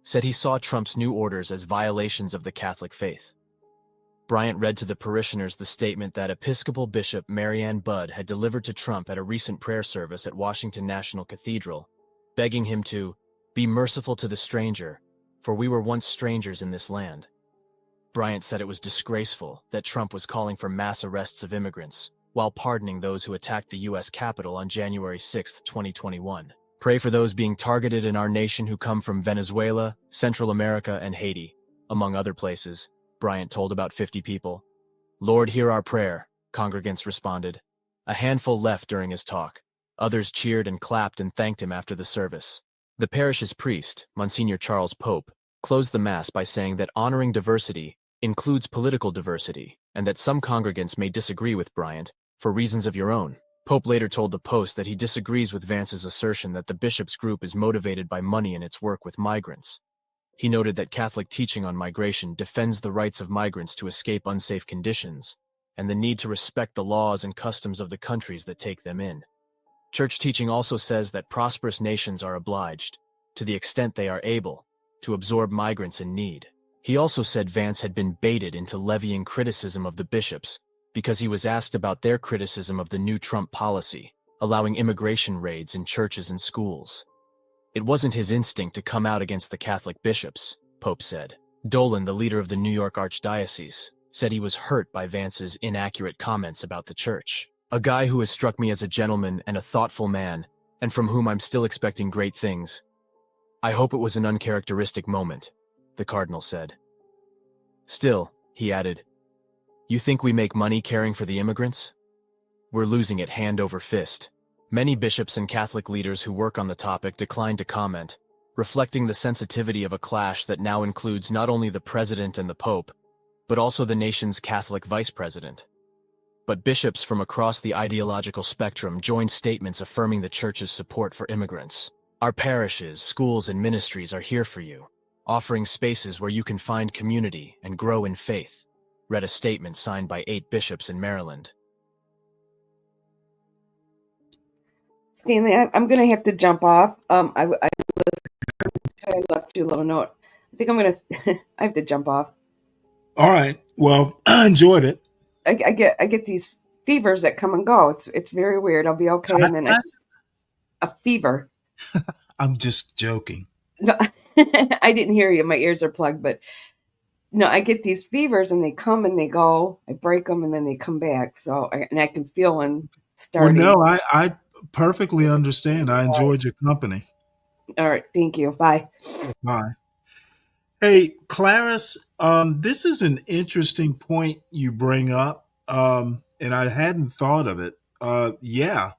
Speaker 1: said he saw Trump's new orders as violations of the Catholic faith. Bryant read to the parishioners the statement that Episcopal Bishop Marianne Budd had delivered to Trump at a recent prayer service at Washington National Cathedral, begging him to be merciful to the stranger, for we were once strangers in this land. Bryant said it was disgraceful that Trump was calling for mass arrests of immigrants, while pardoning those who attacked the U.S. Capitol on January 6, 2021. Pray for those being targeted in our nation who come from Venezuela, Central America, and Haiti, among other places, Bryant told about 50 people. Lord, hear our prayer, congregants responded. A handful left during his talk. Others cheered and clapped and thanked him after the service. The parish's priest, Monsignor Charles Pope, closed the Mass by saying that honoring diversity includes political diversity, and that some congregants may disagree with Bryant for reasons of your own. Pope later told the Post that he disagrees with Vance's assertion that the bishop's group is motivated by money in its work with migrants. He noted that Catholic teaching on migration defends the rights of migrants to escape unsafe conditions, and the need to respect the laws and customs of the countries that take them in. Church teaching also says that prosperous nations are obliged, to the extent they are able, to absorb migrants in need. He also said Vance had been baited into levying criticism of the bishops because he was asked about their criticism of the new Trump policy, allowing immigration raids in churches and schools. It wasn't his instinct to come out against the Catholic bishops, Pope said. Dolan, the leader of the New York Archdiocese, said he was hurt by Vance's inaccurate comments about the church. A guy who has struck me as a gentleman and a thoughtful man, and from whom I'm still expecting great things. I hope it was an uncharacteristic moment, the cardinal said. Still, he added, you think we make money caring for the immigrants? We're losing it hand over fist. Many bishops and Catholic leaders who work on the topic declined to comment, reflecting the sensitivity of a clash that now includes not only the president and the pope, but also the nation's Catholic vice president. But bishops from across the ideological spectrum joined statements affirming the church's support for immigrants. Our parishes, schools, and ministries are here for you, offering spaces where you can find community and grow in faith, read a statement signed by 8 bishops in Maryland.
Speaker 23: Stanley, I'm going to have to jump off. I left you a little note. I think I'm going to, I have to jump off.
Speaker 7: All right. Well, I enjoyed it.
Speaker 23: I get these fevers that come and go. It's very weird. I'll be okay. And then a fever.
Speaker 7: I'm just joking.
Speaker 23: No, I didn't hear you. My ears are plugged, but no, I get these fevers and they come and they go. I break them and then they come back. So, and I can feel them starting.
Speaker 7: Well, no, I perfectly understand. I enjoyed your company.
Speaker 23: All right. Thank you. Bye.
Speaker 7: Bye. Hey, Clarice, this is an interesting point you bring up, and I hadn't thought of it. Yeah.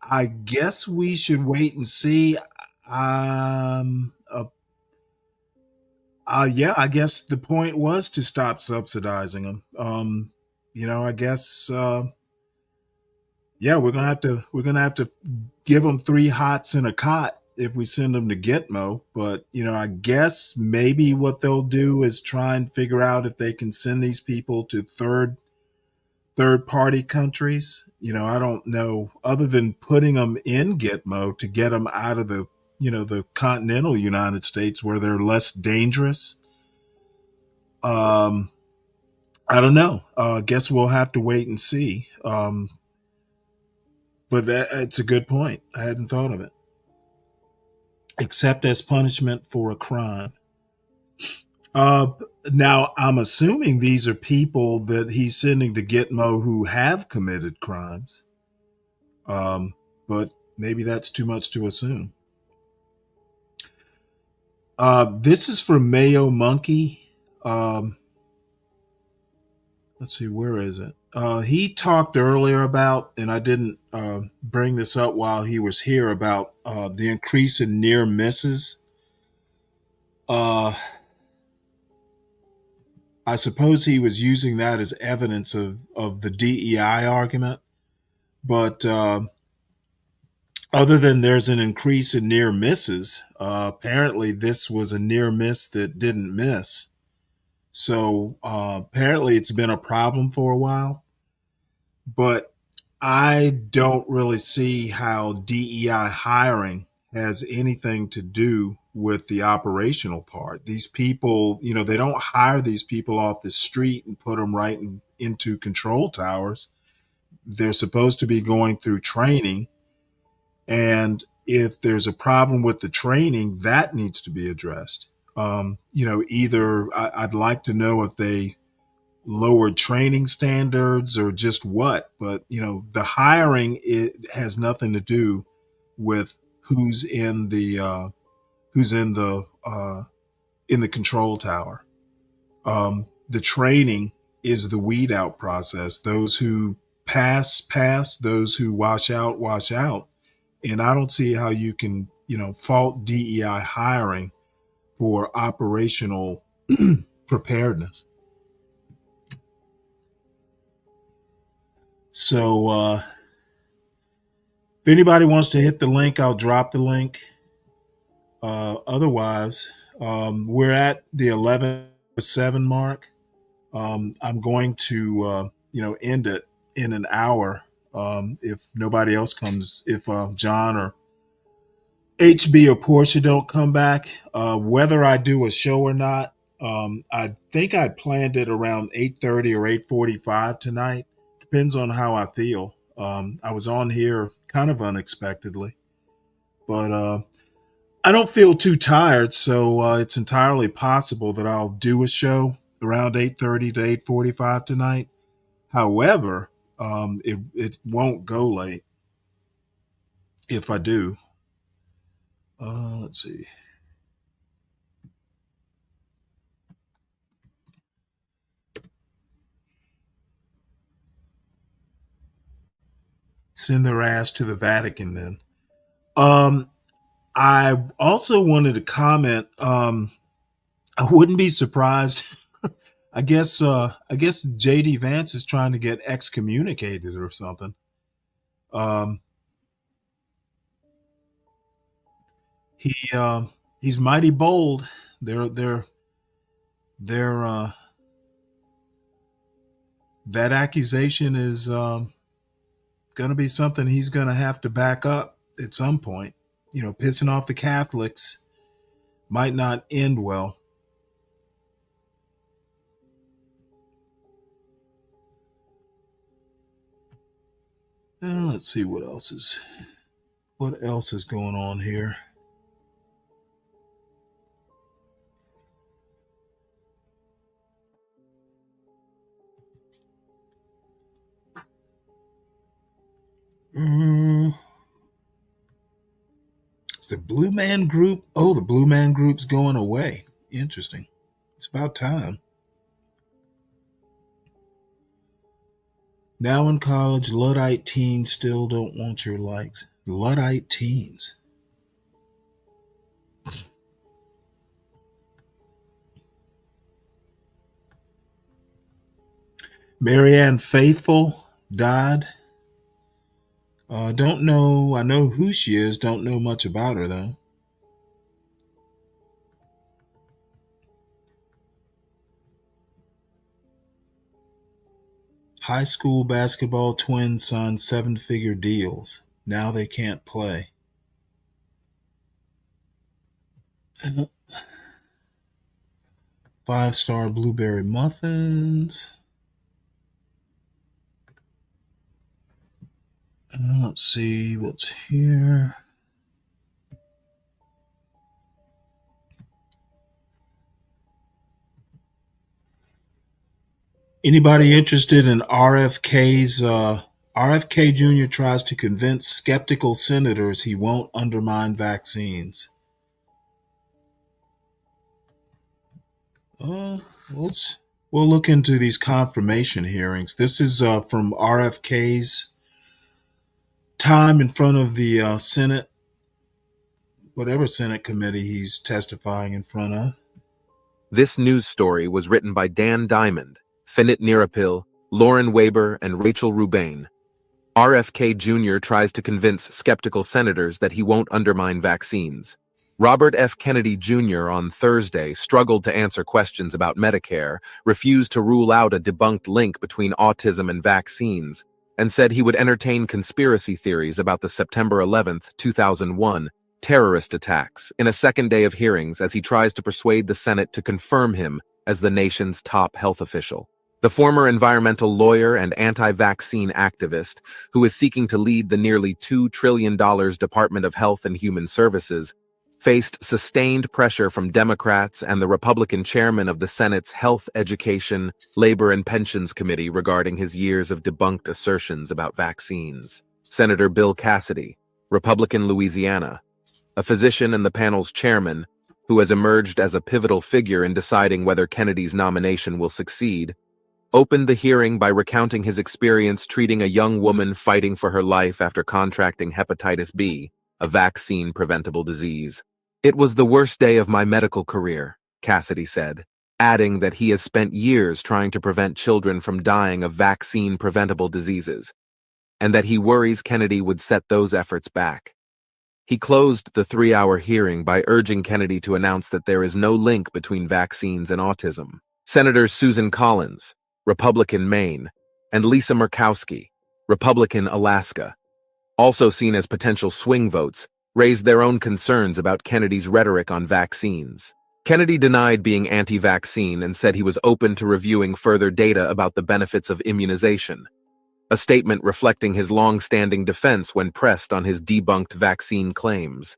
Speaker 7: I guess we should wait and see. Yeah, I guess the point was to stop subsidizing them. I guess, yeah, we're gonna have to give them 3 hots and a cot if we send them to Gitmo. But I guess maybe what they'll do is try and figure out if they can send these people to third party countries. I don't know, other than putting them in Gitmo to get them out of the the continental United States where they're less dangerous. I don't know. Guess we'll have to wait and see. But it's a good point. I hadn't thought of it. Except as punishment for a crime. Now, I'm assuming these are people that he's sending to Gitmo who have committed crimes. But maybe that's too much to assume. This is from Mayo Monkey. Let's see, where is it? He talked earlier about, and I didn't bring this up while he was here, about the increase in near misses. I suppose he was using that as evidence of the DEI argument. But other than there's an increase in near misses, apparently this was a near miss that didn't miss. So apparently it's been a problem for a while. But I don't really see how DEI hiring has anything to do with the operational part. These people, they don't hire these people off the street and put them right into control towers. They're supposed to be going through training. And if there's a problem with the training, that needs to be addressed. Either I'd like to know if they lowered training standards or just what, but the hiring, it has nothing to do with who's in the control tower. The training is the weed out process. Those who pass, those who wash out. And I don't see how you can, fault DEI hiring for operational preparedness. So if anybody wants to hit the link, I'll drop the link. Otherwise, we're at the 11:07 mark. I'm going to, end it in an hour. If nobody else comes, if John or HB or Portia don't come back, whether I do a show or not, I think I planned it around 8:30 or 8:45 tonight. Depends on how I feel. I was on here kind of unexpectedly, but I don't feel too tired, so it's entirely possible that I'll do a show around 8:30 to 8:45 tonight. However, it won't go late if I do. Let's see. Send their ass to the Vatican then. I also wanted to comment. I wouldn't be surprised. I guess JD Vance is trying to get excommunicated or something. He's mighty bold. They're that accusation is going to be something he's going to have to back up at some point. Pissing off the Catholics might not end well. Let's see what else is going on here. It's the Blue Man Group. Oh, the Blue Man Group's going away. Interesting. It's about time. Now in college, Luddite teens still don't want your likes. Luddite teens. Marianne Faithfull died. Don't know. I know who she is. Don't know much about her, though. High school basketball twins signed 7-figure deals. Now they can't play. Five-star blueberry muffins. Let's see what's here. Anybody interested in RFK's? RFK Jr. tries to convince skeptical senators he won't undermine vaccines. We'll look into these confirmation hearings. This is from RFK's time in front of the Senate, whatever Senate committee he's testifying in front of.
Speaker 2: This news story was written by Dan Diamond, Finit Nirapil, Lauren Weber, and Rachel Rubain. RFK Jr. tries to convince skeptical senators that he won't undermine vaccines. Robert F. Kennedy Jr. on Thursday struggled to answer questions about Medicare, refused to rule out a debunked link between autism and vaccines, and said he would entertain conspiracy theories about the September 11, 2001, terrorist attacks, in a second day of hearings as he tries to persuade the Senate to confirm him as the nation's top health official. The former environmental lawyer and anti-vaccine activist, who is seeking to lead the nearly $2 trillion Department of Health and Human Services, faced sustained pressure from Democrats and the Republican chairman of the Senate's Health, Education, Labor and Pensions Committee regarding his years of debunked assertions about vaccines. Senator Bill Cassidy, Republican Louisiana, a physician and the panel's chairman, who has emerged as a pivotal figure in deciding whether Kennedy's nomination will succeed, opened the hearing by recounting his experience treating a young woman fighting for her life after contracting hepatitis B, a vaccine-preventable disease. "It was the worst day of my medical career," Cassidy said, adding that he has spent years trying to prevent children from dying of vaccine-preventable diseases, and that he worries Kennedy would set those efforts back. He closed the 3-hour hearing by urging Kennedy to announce that there is no link between vaccines and autism. Senators Susan Collins, Republican Maine, and Lisa Murkowski, Republican Alaska, also seen as potential swing votes, raised their own concerns about Kennedy's rhetoric on vaccines. Kennedy denied being anti-vaccine and said he was open to reviewing further data about the benefits of immunization, a statement reflecting his long-standing defense when pressed on his debunked vaccine claims.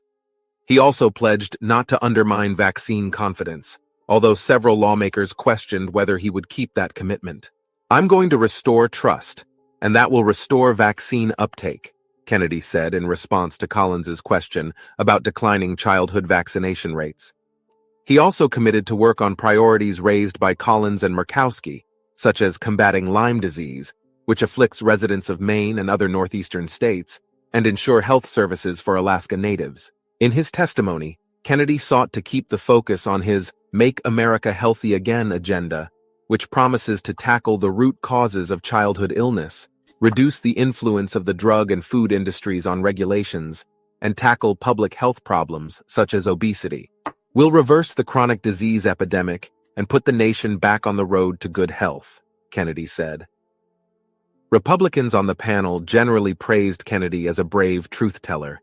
Speaker 2: He also pledged not to undermine vaccine confidence, although several lawmakers questioned whether he would keep that commitment. "I'm going to restore trust, and that will restore vaccine uptake," Kennedy said in response to Collins's question about declining childhood vaccination rates. He also committed to work on priorities raised by Collins and Murkowski, such as combating Lyme disease, which afflicts residents of Maine and other northeastern states, and ensure health services for Alaska Natives. In his testimony, Kennedy sought to keep the focus on his Make America Healthy Again agenda, which promises to tackle the root causes of childhood illness, reduce the influence of the drug and food industries on regulations, and tackle public health problems such as obesity. "We'll reverse the chronic disease epidemic and put the nation back on the road to good health," Kennedy said. Republicans on the panel generally praised Kennedy as a brave truth-teller.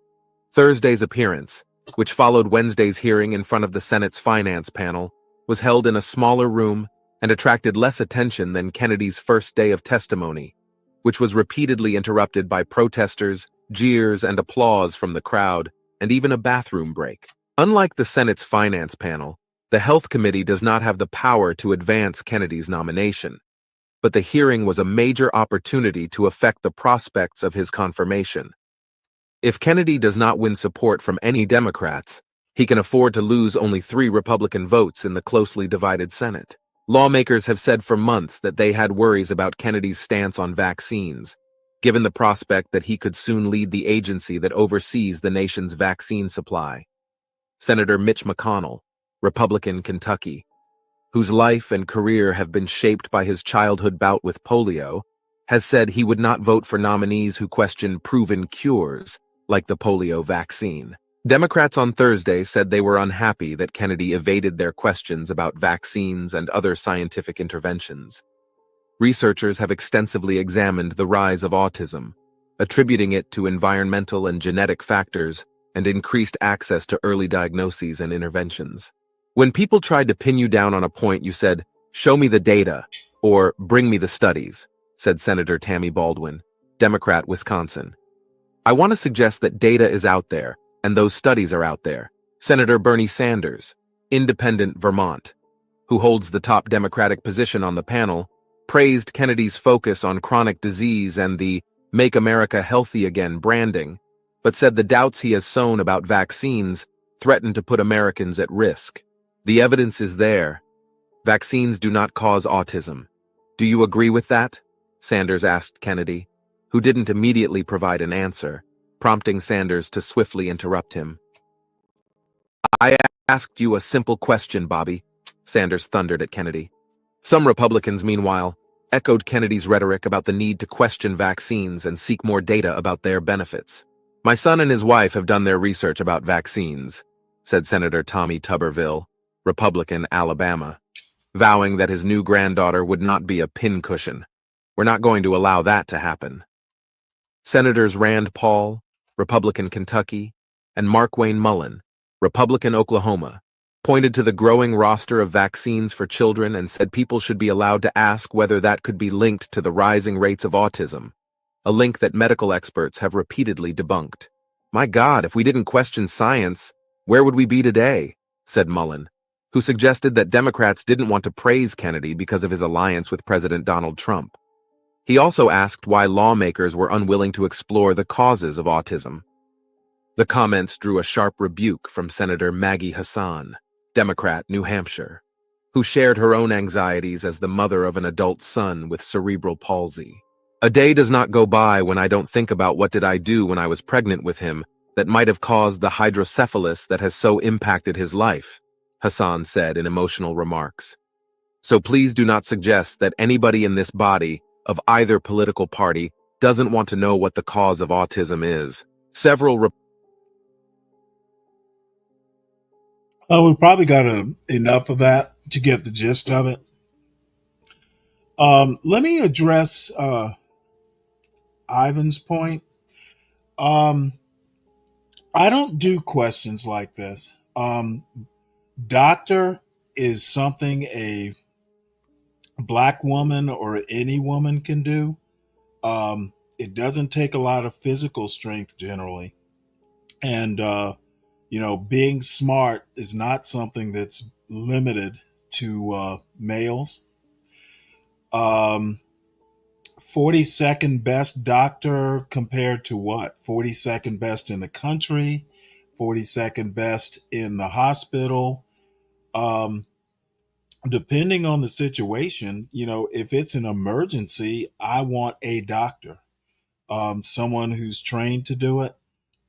Speaker 2: Thursday's appearance, which followed Wednesday's hearing in front of the Senate's finance panel, was held in a smaller room and attracted less attention than Kennedy's first day of testimony, which was repeatedly interrupted by protesters, jeers, and applause from the crowd, and even a bathroom break. Unlike the Senate's finance panel, the Health Committee does not have the power to advance Kennedy's nomination, but the hearing was a major opportunity to affect the prospects of his confirmation. If Kennedy does not win support from any Democrats, he can afford to lose only 3 Republican votes in the closely divided Senate. Lawmakers have said for months that they had worries about Kennedy's stance on vaccines, given the prospect that he could soon lead the agency that oversees the nation's vaccine supply. Senator Mitch McConnell, Republican Kentucky, whose life and career have been shaped by his childhood bout with polio, has said he would not vote for nominees who question proven cures, like the polio vaccine. Democrats on Thursday said they were unhappy that Kennedy evaded their questions about vaccines and other scientific interventions. Researchers have extensively examined the rise of autism, attributing it to environmental and genetic factors and increased access to early diagnoses and interventions. When people tried to pin you down on a point, you said, "Show me the data," or "Bring me the studies," said Senator Tammy Baldwin, Democrat, Wisconsin. "I want to suggest that data is out there, and those studies are out there." Senator Bernie Sanders, Independent, Vermont, who holds the top Democratic position on the panel, praised Kennedy's focus on chronic disease and the Make America Healthy Again branding, but said the doubts he has sown about vaccines threaten to put Americans at risk. "The evidence is there. Vaccines do not cause autism. Do you agree with that?" Sanders asked Kennedy, who didn't immediately provide an answer, prompting Sanders to swiftly interrupt him. "I asked you a simple question, Bobby," Sanders thundered at Kennedy. Some Republicans, meanwhile, echoed Kennedy's rhetoric about the need to question vaccines and seek more data about their benefits. "My son and his wife have done their research about vaccines," said Senator Tommy Tuberville, Republican, Alabama, vowing that his new granddaughter would not be a pincushion. "We're not going to allow that to happen." Senators Rand Paul, Republican, Kentucky, and Markwayne Mullin, Republican, Oklahoma, pointed to the growing roster of vaccines for children and said people should be allowed to ask whether that could be linked to the rising rates of autism, a link that medical experts have repeatedly debunked. My God, if we didn't question science, where would we be today? Said Mullin, who suggested that Democrats didn't want to praise Kennedy because of his alliance with President Donald Trump. He also asked why lawmakers were unwilling to explore the causes of autism. The comments drew a sharp rebuke from Senator Maggie Hassan, Democrat, New Hampshire, who shared her own anxieties as the mother of an adult son with cerebral palsy. A day does not go by when I don't think about what did I do when I was pregnant with him that might have caused the hydrocephalus that has so impacted his life, Hassan said in emotional remarks. So please do not suggest that anybody in this body, of either political party, doesn't want to know what the cause of autism is.
Speaker 7: We probably got enough of that to get the gist of it. Let me address Ivan's point. I don't do questions like this. Doctor is something a Black woman or any woman can do. It doesn't take a lot of physical strength generally. And, being smart is not something that's limited to males. 42nd best doctor compared to what? 42nd best in the country, 42nd best in the hospital. Depending on the situation, if it's an emergency, I want a doctor, someone who's trained to do it.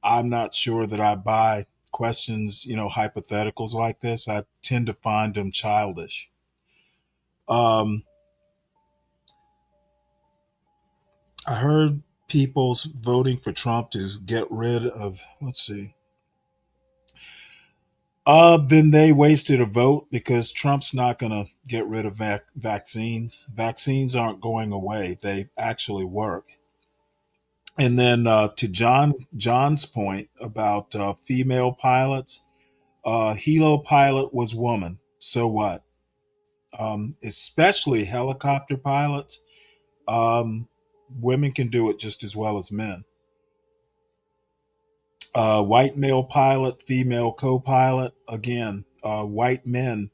Speaker 7: I'm not sure that I buy questions, hypotheticals like this. I tend to find them childish. I heard people voting for Trump to get rid of, let's see. Then they wasted a vote because Trump's not going to get rid of vaccines. Vaccines aren't going away. They actually work. And then to John's point about female pilots, helo pilot was woman. So what? Especially helicopter pilots, women can do it just as well as men. White male pilot, female co-pilot. Again, white men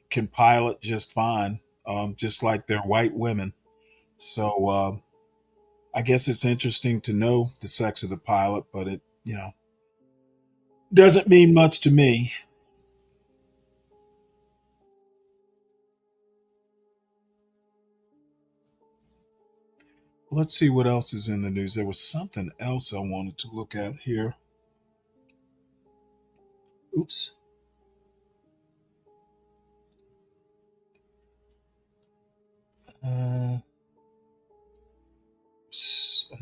Speaker 7: can pilot just fine, just like they're white women. So I guess it's interesting to know the sex of the pilot, but it, doesn't mean much to me. Let's see what else is in the news. There was something else I wanted to look at here. Oops.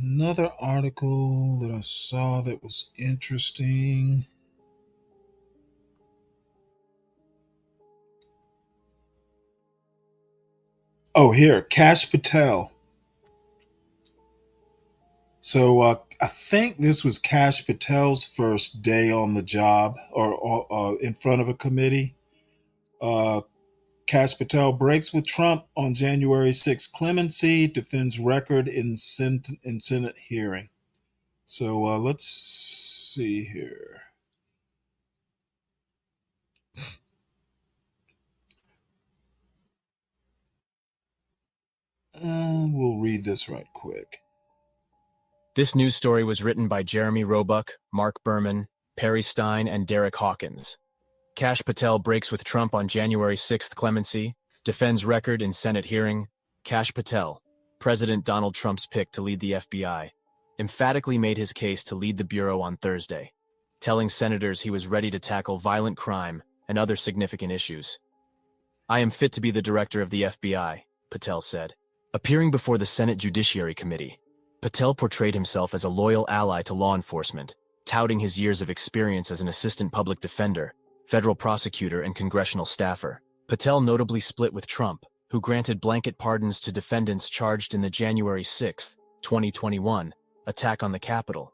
Speaker 7: Another article that I saw that was interesting. Oh, here, Kash Patel. So I think this was Kash Patel's first day on the job or in front of a committee. Kash Patel breaks with Trump on January 6th clemency, defends record in Senate hearing. So let's see here. We'll read this right quick.
Speaker 1: This news story was written by Jeremy Roebuck, Mark Berman, Perry Stein, and Derek Hawkins. Kash Patel breaks with Trump on January 6th clemency, defends record in Senate hearing. Kash Patel, President Donald Trump's pick to lead the FBI, emphatically made his case to lead the Bureau on Thursday, telling senators he was ready to tackle violent crime and other significant issues. I am fit to be the director of the FBI, Patel said. Appearing before the Senate Judiciary Committee, Patel portrayed himself as a loyal ally to law enforcement, touting his years of experience as an assistant public defender, federal prosecutor, and congressional staffer. Patel notably split with Trump, who granted blanket pardons to defendants charged in the January 6, 2021, attack on the Capitol.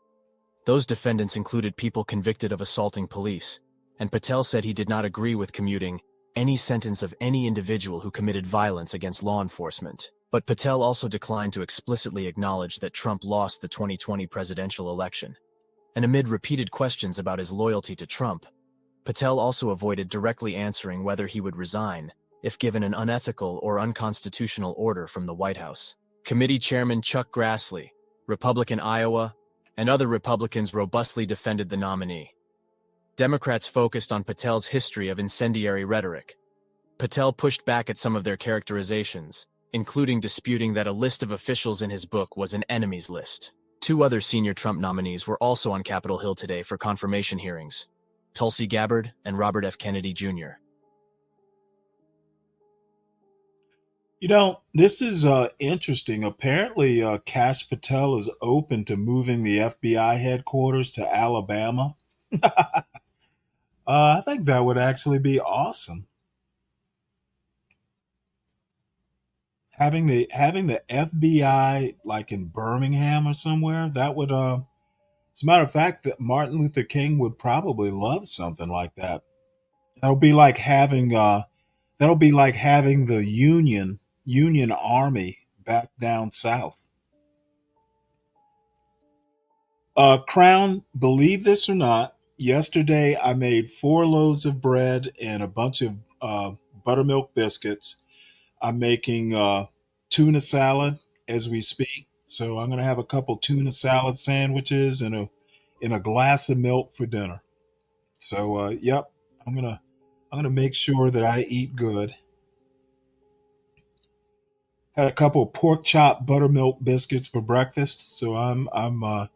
Speaker 1: Those defendants included people convicted of assaulting police, and Patel said he did not agree with commuting any sentence of any individual who committed violence against law enforcement. But Patel also declined to explicitly acknowledge that Trump lost the 2020 presidential election. And amid repeated questions about his loyalty to Trump, Patel also avoided directly answering whether he would resign if given an unethical or unconstitutional order from the White House. Committee Chairman Chuck Grassley, Republican Iowa, and other Republicans robustly defended the nominee. Democrats focused on Patel's history of incendiary rhetoric. Patel pushed back at some of their characterizations, including disputing that a list of officials in his book was an enemies list. Two other senior Trump nominees were also on Capitol Hill today for confirmation hearings: Tulsi Gabbard and Robert F. Kennedy Jr.
Speaker 7: You know, this is interesting. Apparently, Kash Patel is open to moving the FBI headquarters to Alabama. I think that would actually be awesome. Having the FBI like in Birmingham or somewhere, that would as a matter of fact, that Martin Luther King would probably love something like that. That'll be like having the Union Army back down south. Crown, believe this or not, yesterday I made 4 loaves of bread and a bunch of buttermilk biscuits. I'm making tuna salad as we speak. So I'm going to have a couple tuna salad sandwiches and a glass of milk for dinner. So yep, I'm gonna make sure that I eat good. Had a couple pork chop buttermilk biscuits for breakfast, so I've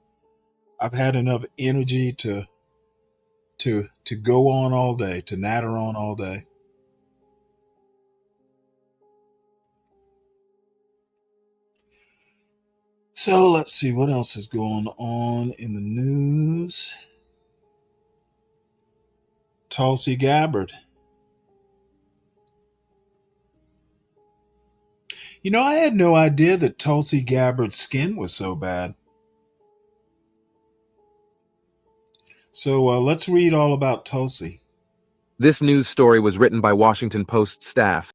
Speaker 7: had enough energy to go on all day, to natter on all day. So let's see what else is going on in the news. Tulsi Gabbard. You know, I had no idea that Tulsi Gabbard's skin was so bad. So let's read all about Tulsi.
Speaker 2: This news story was written by Washington Post staff.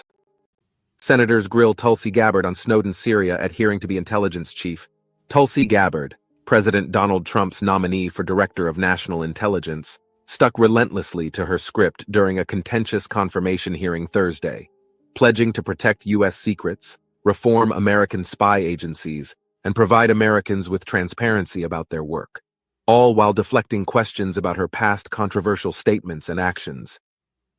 Speaker 2: Senators grill Tulsi Gabbard on Snowden's Syria adhering to the intelligence chief. Tulsi Gabbard, President Donald Trump's nominee for Director of National Intelligence, stuck relentlessly to her script during a contentious confirmation hearing Thursday, pledging to protect U.S. secrets, reform American spy agencies, and provide Americans with transparency about their work, all while deflecting questions about her past controversial statements and actions.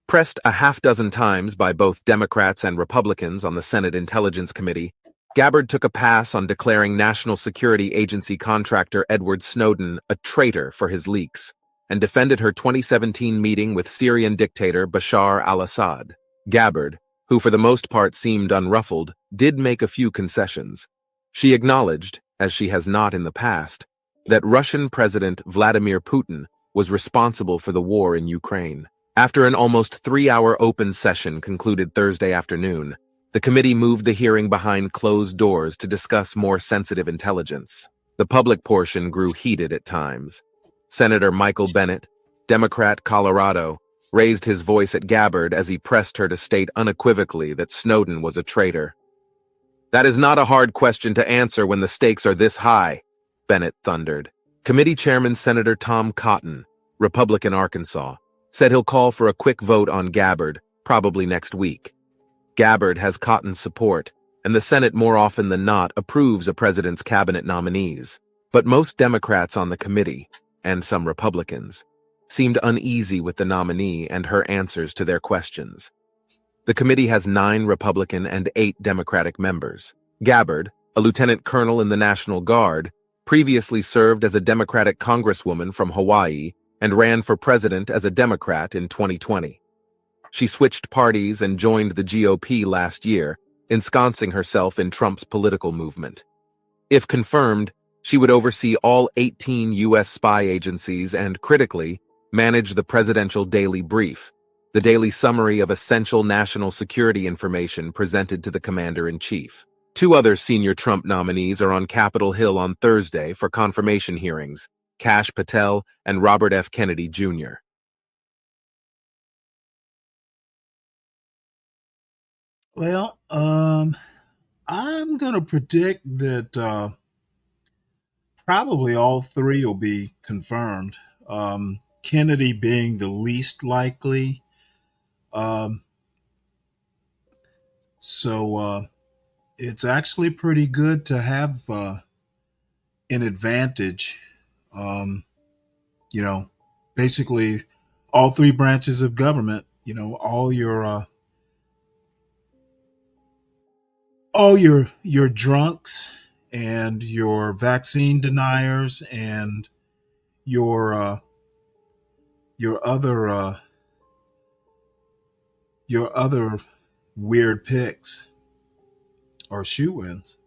Speaker 2: Pressed a half-dozen times by both Democrats and Republicans on the Senate Intelligence Committee, Gabbard took a pass on declaring National Security Agency contractor Edward Snowden a traitor for his leaks, and defended her 2017 meeting with Syrian dictator Bashar al-Assad. Gabbard, who for the most part seemed unruffled, did make a few concessions. She acknowledged, as she has not in the past, that Russian President Vladimir Putin was responsible for the war in Ukraine. After an almost 3-hour open session concluded Thursday afternoon, the committee moved the hearing behind closed doors to discuss more sensitive intelligence. The public portion grew heated at times. Senator Michael Bennet, Democrat, Colorado, raised his voice at Gabbard as he pressed her to state unequivocally that Snowden was a traitor. "That is not a hard question to answer when the stakes are this high," Bennet thundered. Committee Chairman Senator Tom Cotton, Republican Arkansas, said he'll call for a quick vote on Gabbard, probably next week. Gabbard has Cotton's support, and the Senate more often than not approves a president's cabinet nominees. But most Democrats on the committee, and some Republicans, seemed uneasy with the nominee and her answers to their questions. The committee has 9 Republican and 8 Democratic members. Gabbard, a lieutenant colonel in the National Guard, previously served as a Democratic congresswoman from Hawaii and ran for president as a Democrat in 2020. She switched parties and joined the GOP last year, ensconcing herself in Trump's political movement. If confirmed, she would oversee all 18 U.S. spy agencies and, critically, manage the Presidential Daily Brief, the daily summary of essential national security information presented to the Commander-in-Chief. 2 other senior Trump nominees are on Capitol Hill on Thursday for confirmation hearings: Kash Patel, and Robert F. Kennedy, Jr.
Speaker 7: Well, I'm going to predict that probably all three will be confirmed. Kennedy being the least likely. Um, so it's actually pretty good to have an advantage. Um, you know, basically all three branches of government. All your drunks and your vaccine deniers and your uh, your other uh, your other weird picks or shoe-ins.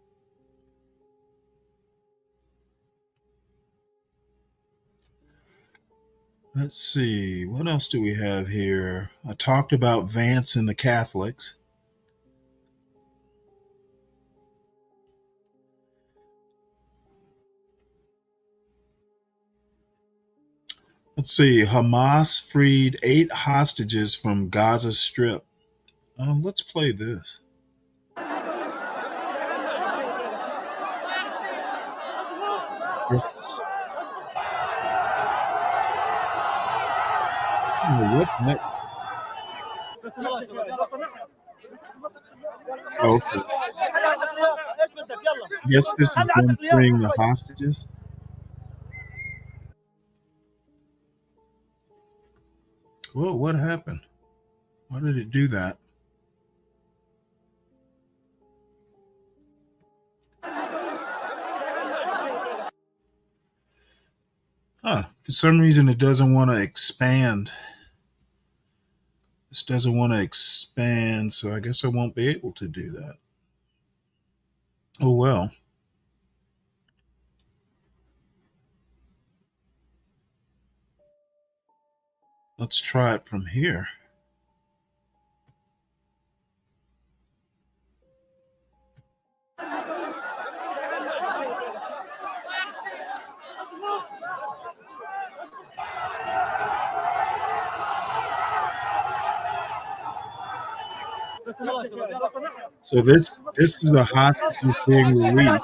Speaker 7: Let's see, what else do we have here? I talked about Vance and the Catholics. Let's see, Hamas freed 8 hostages from Gaza Strip. Let's play this. This, what that? Oh, okay. Yes, this is them freeing the hostages. Whoa, what happened? Why did it do that? For some reason it doesn't want to expand. This doesn't want to expand, so I guess I won't be able to do that. Oh well. Let's try it from here. So this is a hostage who's being released.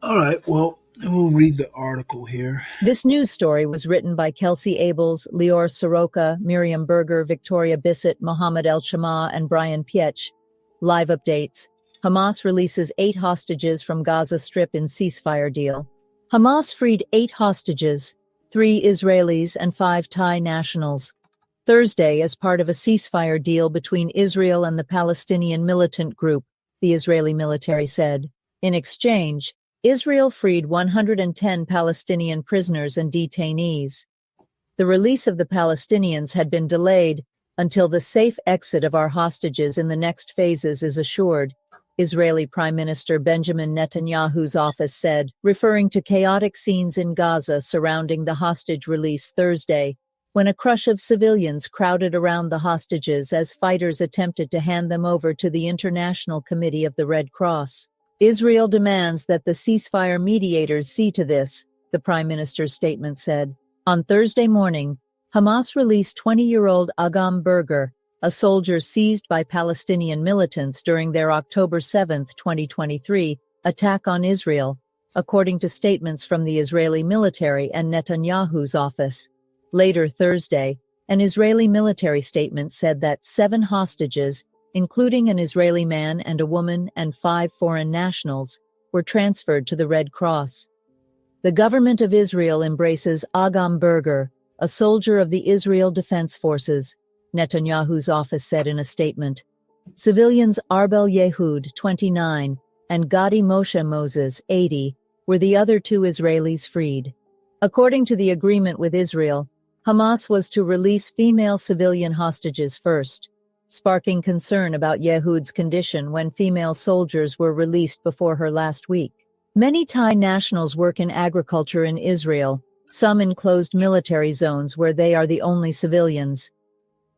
Speaker 7: All right, well, we'll read the article here.
Speaker 4: This news story was written by Kelsey Abels, Lior Soroka, Miriam Berger, Victoria Bissett, Mohammed El Shama, and Brian Pietsch. Live updates. Hamas releases 8 hostages from Gaza Strip in ceasefire deal. Hamas freed 8 hostages, 3 Israelis and 5 Thai nationals, Thursday as part of a ceasefire deal between Israel and the Palestinian militant group, the Israeli military said. In exchange, Israel freed 110 Palestinian prisoners and detainees. The release of the Palestinians had been delayed until the safe exit of our hostages in the next phases is assured, Israeli Prime Minister Benjamin Netanyahu's office said, referring to chaotic scenes in Gaza surrounding the hostage release Thursday, when a crush of civilians crowded around the hostages as fighters attempted to hand them over to the International Committee of the Red Cross. Israel demands that the ceasefire mediators see to this, the Prime Minister's statement said. On Thursday morning, Hamas released 20-year-old Agam Berger, a soldier seized by Palestinian militants during their October 7, 2023, attack on Israel, according to statements from the Israeli military and Netanyahu's office. Later Thursday, an Israeli military statement said that 7 hostages, including an Israeli man and a woman and 5 foreign nationals, were transferred to the Red Cross. The government of Israel embraces Agam Berger, a soldier of the Israel Defense Forces, Netanyahu's office said in a statement. Civilians Arbel Yehud, 29, and Gadi Moshe Moses, 80, were the other 2 Israelis freed. According to the agreement with Israel, Hamas was to release female civilian hostages first, sparking concern about Yehud's condition when female soldiers were released before her last week. Many Thai nationals work in agriculture in Israel, some in closed military zones where they are the only civilians.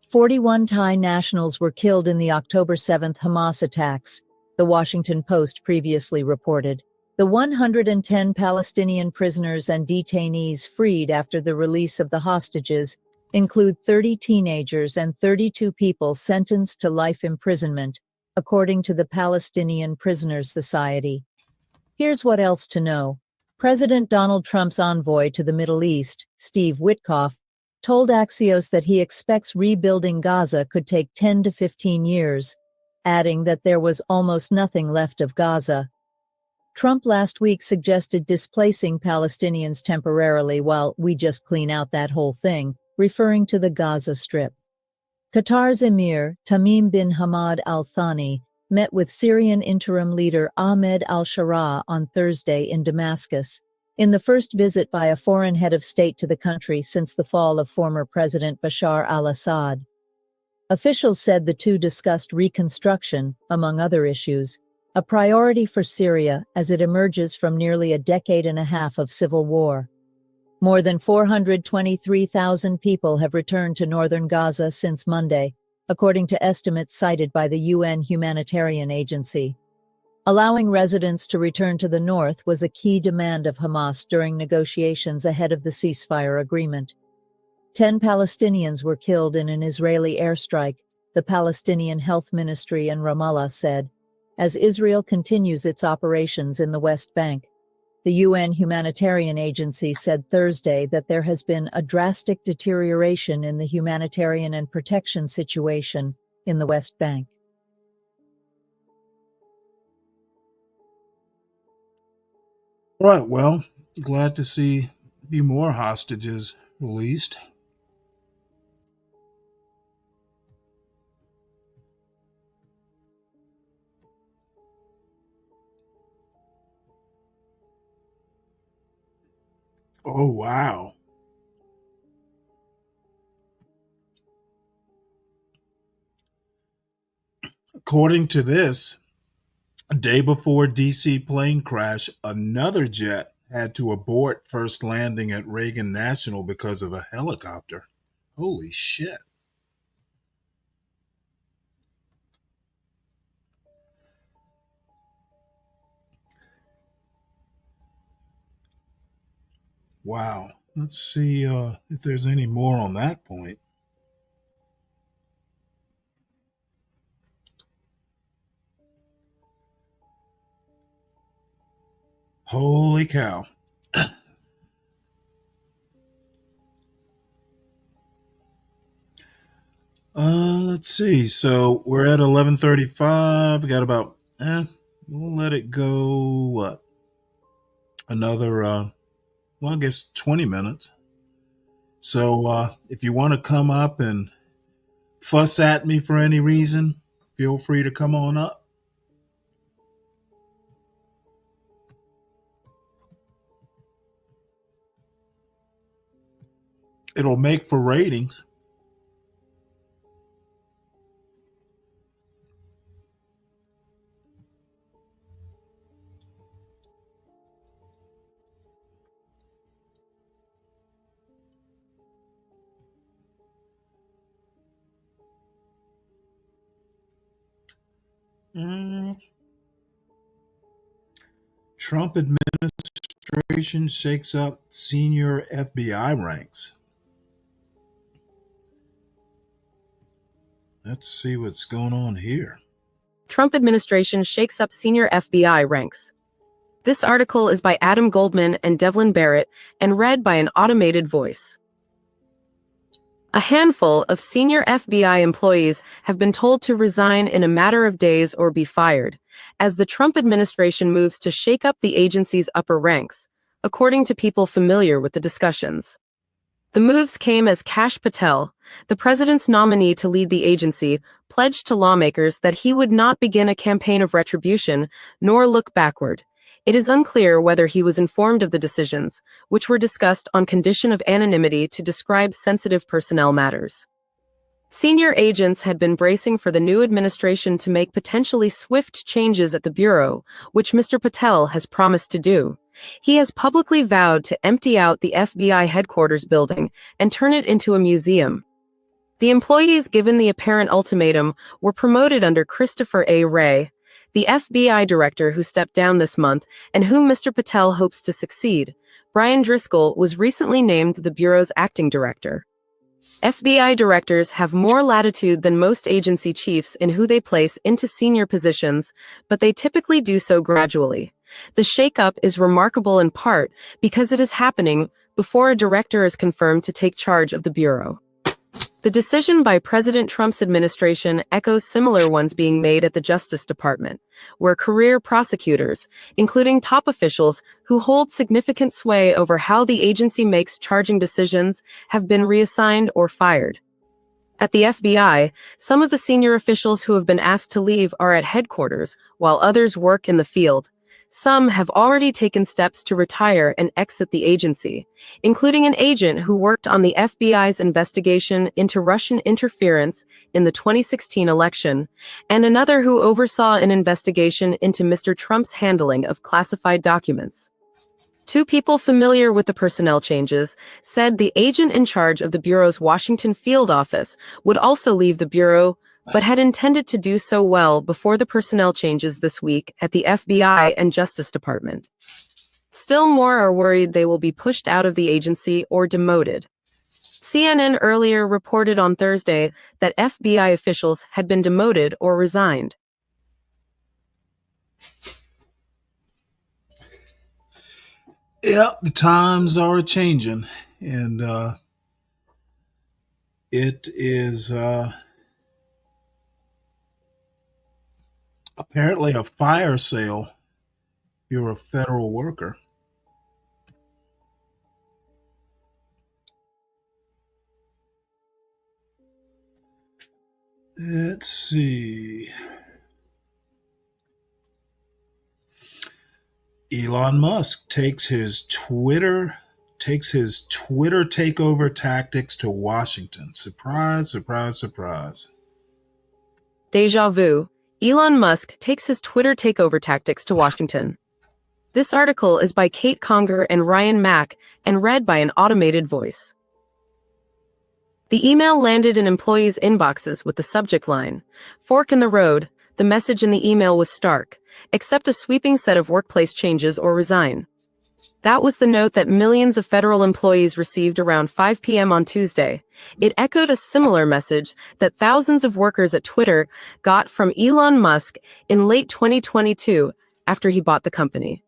Speaker 4: 41 Thai nationals were killed in the October 7 Hamas attacks, The Washington Post previously reported. The 110 Palestinian prisoners and detainees freed after the release of the hostages include 30 teenagers and 32 people sentenced to life imprisonment, according to the Palestinian Prisoners Society. Here's what else to know. President Donald Trump's envoy to the Middle East, Steve Witkoff, told Axios that he expects rebuilding Gaza could take 10 to 15 years, adding that there was almost nothing left of Gaza. Trump last week suggested displacing Palestinians temporarily while we just clean out that whole thing, referring to the Gaza Strip. Qatar's emir, Tamim bin Hamad Al Thani, met with Syrian interim leader Ahmed al-Sharaa on Thursday in Damascus, in the first visit by a foreign head of state to the country since the fall of former President Bashar al-Assad. Officials said the two discussed reconstruction, among other issues, a priority for Syria as it emerges from nearly a decade and a half of civil war. More than 423,000 people have returned to northern Gaza since Monday, according to estimates cited by the UN humanitarian agency. Allowing residents to return to the north was a key demand of Hamas during negotiations ahead of the ceasefire agreement. 10 Palestinians were killed in an Israeli airstrike, the Palestinian Health Ministry in Ramallah said, as Israel continues its operations in the West Bank. The UN humanitarian agency said Thursday that there has been a drastic deterioration in the humanitarian and protection situation in the West Bank.
Speaker 7: Right, well, glad to see a few more hostages released. Oh, wow. According to this, a day before DC plane crash, another jet had to abort first landing at Reagan National because of a helicopter. Holy shit. Wow. Let's see if there's any more on that point. Holy cow. Let's see. So we're at 11:35. We got about we'll let it go what? Another well, I guess 20 minutes. So if you want to come up and fuss at me for any reason, feel free to come on up. It'll make for ratings. Trump administration shakes up senior FBI ranks. Let's see what's going on here.
Speaker 5: Trump administration shakes up senior FBI ranks. This article is by Adam Goldman and Devlin Barrett and read by an automated voice. A handful of senior FBI employees have been told to resign in a matter of days or be fired, as the Trump administration moves to shake up the agency's upper ranks, according to people familiar with the discussions. The moves came as Kash Patel, the president's nominee to lead the agency, pledged to lawmakers that he would not begin a campaign of retribution nor look backward. It is unclear whether he was informed of the decisions, which were discussed on condition of anonymity to describe sensitive personnel matters. Senior agents had been bracing for the new administration to make potentially swift changes at the Bureau, which Mr. Patel has promised to do. He has publicly vowed to empty out the FBI headquarters building and turn it into a museum. The employees given the apparent ultimatum were promoted under Christopher A. Wray, the FBI director who stepped down this month and whom Mr. Patel hopes to succeed. Brian Driscoll was recently named the Bureau's acting director. FBI directors have more latitude than most agency chiefs in who they place into senior positions, but they typically do so gradually. The shakeup is remarkable in part because it is happening before a director is confirmed to take charge of the Bureau. The decision by President Trump's administration echoes similar ones being made at the Justice Department, where career prosecutors, including top officials who hold significant sway over how the agency makes charging decisions, have been reassigned or fired. At the FBI, some of the senior officials who have been asked to leave are at headquarters, while others work in the field. Some have already taken steps to retire and exit the agency, including an agent who worked on the FBI's investigation into Russian interference in the 2016 election, and another who oversaw an investigation into Mr. Trump's handling of classified documents. Two people familiar with the personnel changes said the agent in charge of the Bureau's Washington field office would also leave the Bureau, but had intended to do so well before the personnel changes this week at the FBI and Justice Department. Still more are worried they will be pushed out of the agency or demoted. CNN earlier reported on Thursday that FBI officials had been demoted or resigned.
Speaker 7: Yep, the times are changing, and it is apparently a fire sale if you're a federal worker. Let's see. Elon Musk takes his Twitter takeover tactics to Washington. Surprise, surprise, surprise.
Speaker 5: Deja vu. Elon Musk takes his Twitter takeover tactics to Washington. This article is by Kate Conger and Ryan Mack and read by an automated voice. The email landed in employees' inboxes with the subject line, "Fork in the road." The message in the email was stark: accept a sweeping set of workplace changes or resign. That was the note that millions of federal employees received around 5 p.m. on Tuesday. It echoed a similar message that thousands of workers at Twitter got from Elon Musk in late 2022 after he bought the company.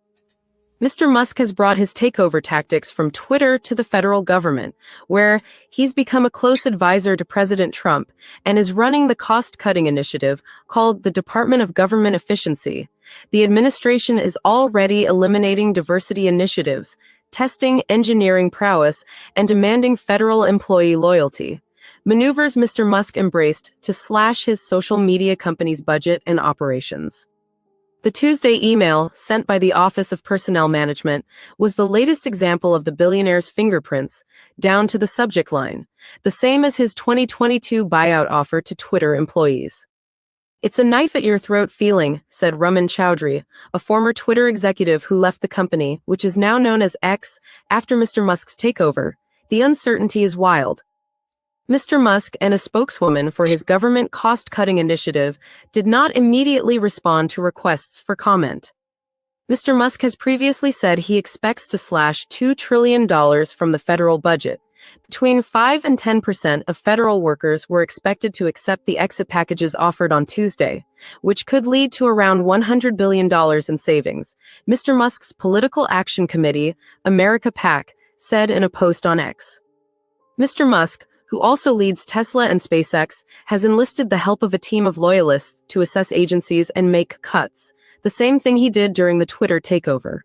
Speaker 5: Mr. Musk has brought his takeover tactics from Twitter to the federal government, where he's become a close advisor to President Trump and is running the cost-cutting initiative called the Department of Government Efficiency. The administration is already eliminating diversity initiatives, testing engineering prowess, and demanding federal employee loyalty. Maneuvers Mr. Musk embraced to slash his social media company's budget and operations. The Tuesday email, sent by the Office of Personnel Management, was the latest example of the billionaire's fingerprints, down to the subject line, the same as his 2022 buyout offer to Twitter employees. "It's a knife at your throat feeling," said Raman Chowdhury, a former Twitter executive who left the company, which is now known as X, after Mr. Musk's takeover. "The uncertainty is wild." Mr. Musk and a spokeswoman for his government cost-cutting initiative did not immediately respond to requests for comment. Mr. Musk has previously said he expects to slash $2 trillion from the federal budget. Between 5 and 10% of federal workers were expected to accept the exit packages offered on Tuesday, which could lead to around $100 billion in savings, Mr. Musk's Political Action Committee, America PAC, said in a post on X. Mr. Musk, who also leads Tesla and SpaceX, has enlisted the help of a team of loyalists to assess agencies and make cuts, the same thing he did during the Twitter takeover.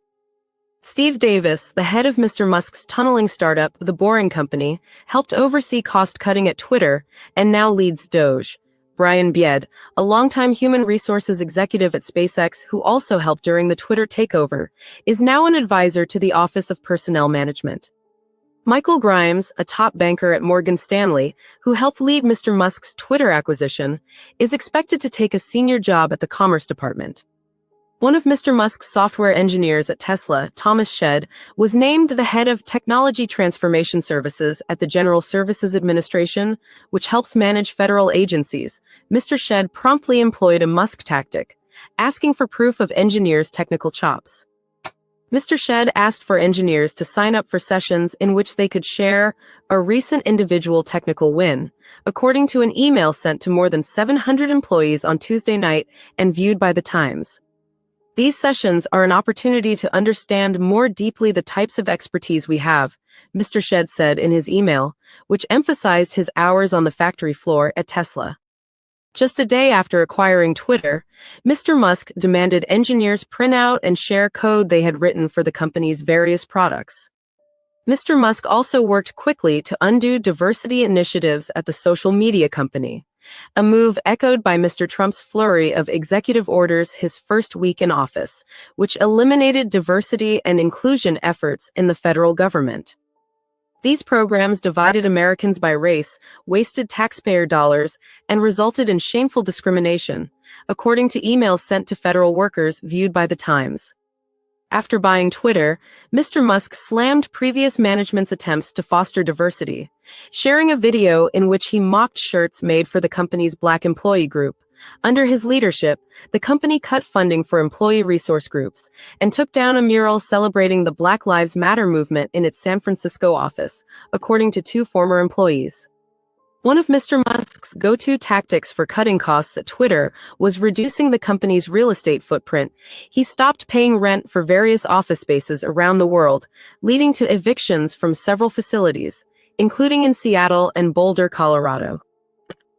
Speaker 5: Steve Davis, the head of Mr. Musk's tunneling startup, The Boring Company, helped oversee cost-cutting at Twitter and now leads Doge. Brian Bied, a longtime human resources executive at SpaceX who also helped during the Twitter takeover, is now an advisor to the Office of Personnel Management. Michael Grimes, a top banker at Morgan Stanley, who helped lead Mr. Musk's Twitter acquisition, is expected to take a senior job at the Commerce Department. One of Mr. Musk's software engineers at Tesla, Thomas Shedd, was named the head of Technology Transformation Services at the General Services Administration, which helps manage federal agencies. Mr. Shedd promptly employed a Musk tactic, asking for proof of engineers' technical chops. Mr. Shedd asked for engineers to sign up for sessions in which they could share a recent individual technical win, according to an email sent to more than 700 employees on Tuesday night and viewed by The Times. These sessions are an opportunity to understand more deeply the types of expertise we have, Mr. Shedd said in his email, which emphasized his hours on the factory floor at Tesla. Just a day after acquiring Twitter, Mr. Musk demanded engineers print out and share code they had written for the company's various products. Mr. Musk also worked quickly to undo diversity initiatives at the social media company, a move echoed by Mr. Trump's flurry of executive orders his first week in office, which eliminated diversity and inclusion efforts in the federal government. These programs divided Americans by race, wasted taxpayer dollars, and resulted in shameful discrimination, according to emails sent to federal workers viewed by The Times. After buying Twitter, Mr. Musk slammed previous management's attempts to foster diversity, sharing a video in which he mocked shirts made for the company's Black employee group. Under his leadership, the company cut funding for employee resource groups and took down a mural celebrating the Black Lives Matter movement in its San Francisco office, according to two former employees. One of Mr. Musk's go-to tactics for cutting costs at Twitter was reducing the company's real estate footprint. He stopped paying rent for various office spaces around the world, leading to evictions from several facilities, including in Seattle and Boulder, Colorado.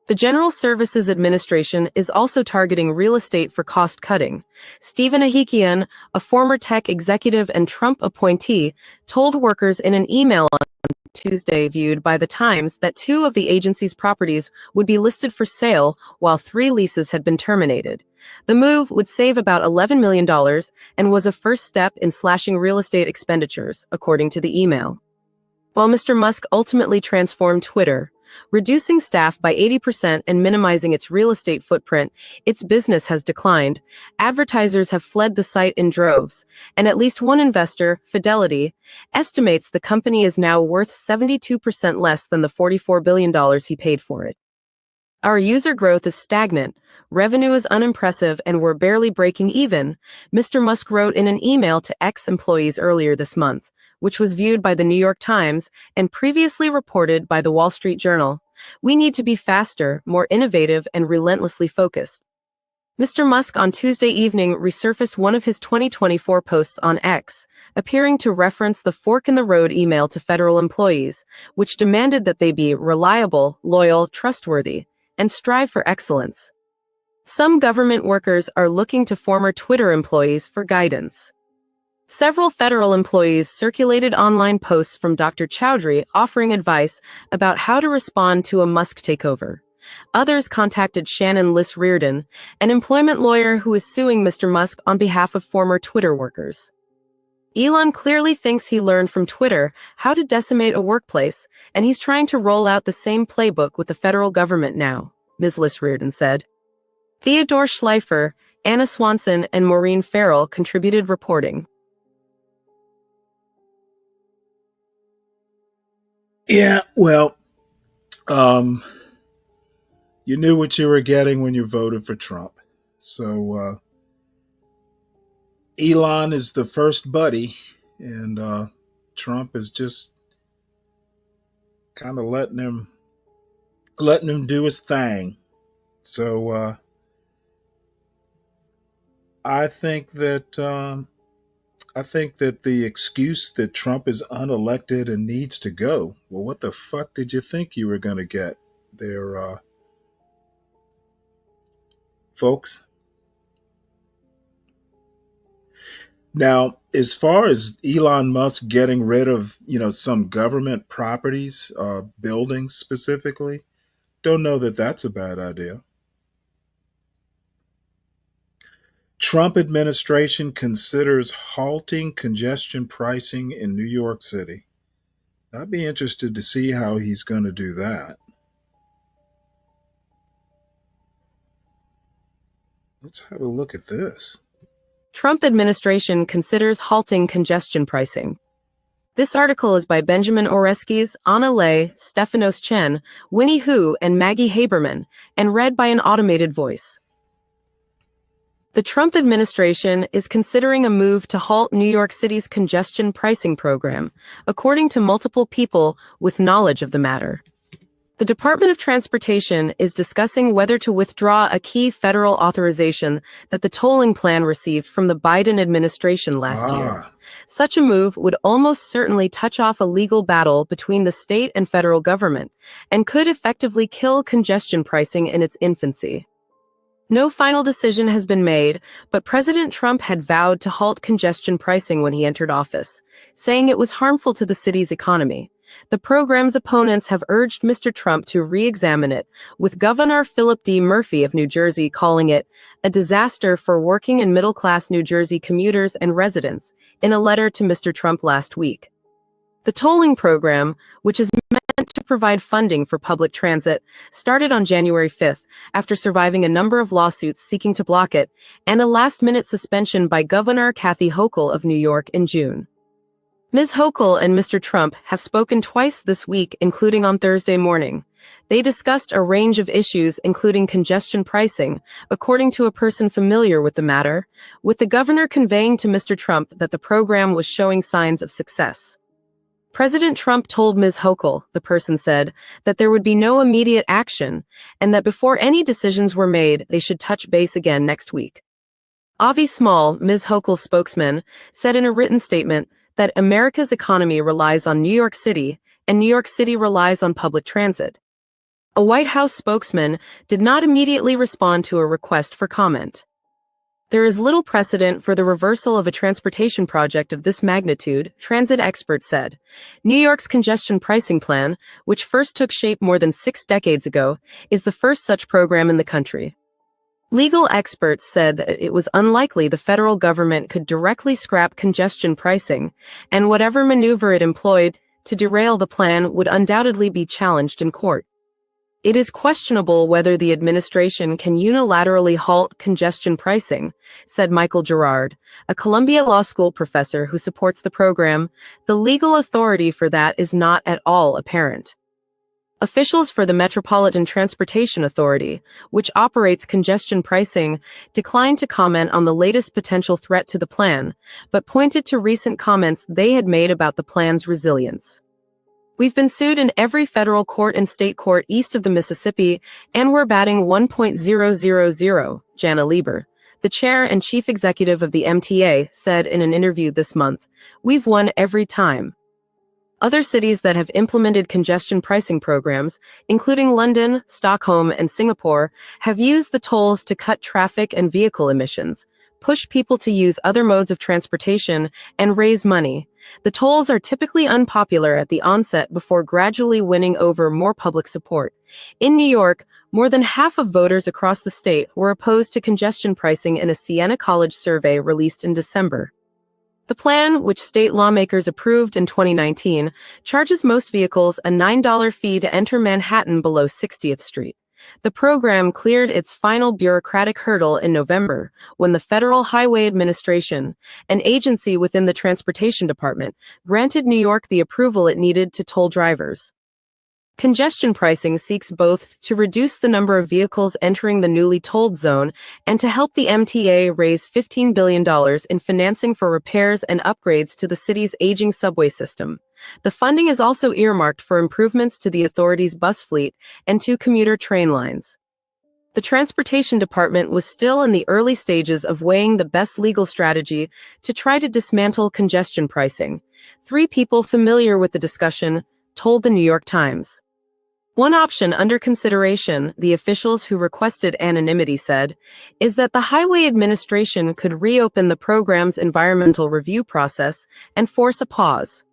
Speaker 5: The General Services Administration is also targeting real estate for cost cutting. Stephen Ahikian, a former tech executive and Trump appointee, told workers in an email on Tuesday viewed by The Times that 2 of the agency's properties would be listed for sale while 3 leases had been terminated. The move would save about $11 million and was a first step in slashing real estate expenditures, according to the email. While Mr. Musk ultimately transformed Twitter, reducing staff by 80% and minimizing its real estate footprint, its business has declined. Advertisers have fled the site in droves, and at least one investor, Fidelity, estimates the company is now worth 72% less than the $44 billion he paid for it. Our user growth is stagnant, revenue is unimpressive, and we're barely breaking even, Mr. Musk wrote in an email to ex-employees earlier this month, which was viewed by the New York Times and previously reported by the Wall Street Journal. We need to be faster, more innovative, and relentlessly focused. Mr. Musk on Tuesday evening resurfaced one of his 2024 posts on X, appearing to reference the fork in the road email to federal employees, which demanded that they be reliable, loyal, trustworthy, and strive for excellence. Some government workers are looking to former Twitter employees for guidance. Several federal employees circulated online posts from Dr. Chowdhury offering advice about how to respond to a Musk takeover. Others contacted Shannon Liss Reardon, an employment lawyer who is suing Mr. Musk on behalf of former Twitter workers. Elon clearly thinks he learned from Twitter how to decimate a workplace, and he's trying to roll out the same playbook with the federal government now, Ms. Liss Reardon said. Theodore Schleifer, Anna Swanson, and Maureen Farrell contributed reporting.
Speaker 7: Yeah, well, you knew what you were getting when you voted for Trump. So Elon is the first buddy, and Trump is just kind of letting him do his thing. So I think that I think that the excuse that Trump is unelected and needs to go, well, what the fuck did you think you were going to get there, folks? Now, as far as Elon Musk getting rid of, some government properties, buildings specifically, don't know that that's a bad idea. Trump administration considers halting congestion pricing in New York City. I'd be interested to see how he's going to do that. Let's have a look at this.
Speaker 5: Trump administration considers halting congestion pricing. This article is by Benjamin Oreskes, Anna Lay, Stephanos Chen, Winnie Hu, and Maggie Haberman, and read by an automated voice. The Trump administration is considering a move to halt New York City's congestion pricing program, according to multiple people with knowledge of the matter. The Department of Transportation is discussing whether to withdraw a key federal authorization that the tolling plan received from the Biden administration last year. Such a move would almost certainly touch off a legal battle between the state and federal government and could effectively kill congestion pricing in its infancy. No final decision has been made, but President Trump had vowed to halt congestion pricing when he entered office, saying it was harmful to the city's economy. The program's opponents have urged Mr. Trump to re-examine it, with Governor Philip D. Murphy of New Jersey calling it a disaster for working and middle-class New Jersey commuters and residents in a letter to Mr. Trump last week. The tolling program, which is meant to provide funding for public transit, started on January 5th after surviving a number of lawsuits seeking to block it and a last-minute suspension by Governor Kathy Hochul of New York in June. Ms. Hochul and Mr. Trump have spoken twice this week, including on Thursday morning. They discussed a range of issues, including congestion pricing, according to a person familiar with the matter, with the governor conveying to Mr. Trump that the program was showing signs of success. President Trump told Ms. Hochul, the person said, that there would be no immediate action, and that before any decisions were made, they should touch base again next week. Avi Small, Ms. Hochul's spokesman, said in a written statement that America's economy relies on New York City, and New York City relies on public transit. A White House spokesman did not immediately respond to a request for comment. There is little precedent for the reversal of a transportation project of this magnitude, transit experts said. New York's congestion pricing plan, which first took shape more than 6 decades ago, is the first such program in the country. Legal experts said that it was unlikely the federal government could directly scrap congestion pricing, and whatever maneuver it employed to derail the plan would undoubtedly be challenged in court. It is questionable whether the administration can unilaterally halt congestion pricing, said Michael Gerard, a Columbia Law School professor who supports the program. The legal authority for that is not at all apparent. Officials for the Metropolitan Transportation Authority, which operates congestion pricing, declined to comment on the latest potential threat to the plan, but pointed to recent comments they had made about the plan's resilience. We've been sued in every federal court and state court east of the Mississippi, and we're batting 1.000, Jana Lieber, the chair and chief executive of the MTA, said in an interview this month. We've won every time. Other cities that have implemented congestion pricing programs, including London, Stockholm, and Singapore, have used the tolls to cut traffic and vehicle emissions, push people to use other modes of transportation, and raise money. The tolls are typically unpopular at the onset before gradually winning over more public support. In New York, more than half of voters across the state were opposed to congestion pricing in a Siena College survey released in December. The plan, which state lawmakers approved in 2019, charges most vehicles a $9 fee to enter Manhattan below 60th Street. The program cleared its final bureaucratic hurdle in November when the Federal Highway Administration, an agency within the Transportation Department, granted New York the approval it needed to toll drivers. Congestion pricing seeks both to reduce the number of vehicles entering the newly tolled zone and to help the MTA raise $15 billion in financing for repairs and upgrades to the city's aging subway system. The funding is also earmarked for improvements to the authority's bus fleet and 2 commuter train lines. The Transportation Department was still in the early stages of weighing the best legal strategy to try to dismantle congestion pricing. 3 people familiar with the discussion told the New York Times. One option under consideration, the officials who requested anonymity said, is that the Highway Administration could reopen the program's environmental review process and force a pause.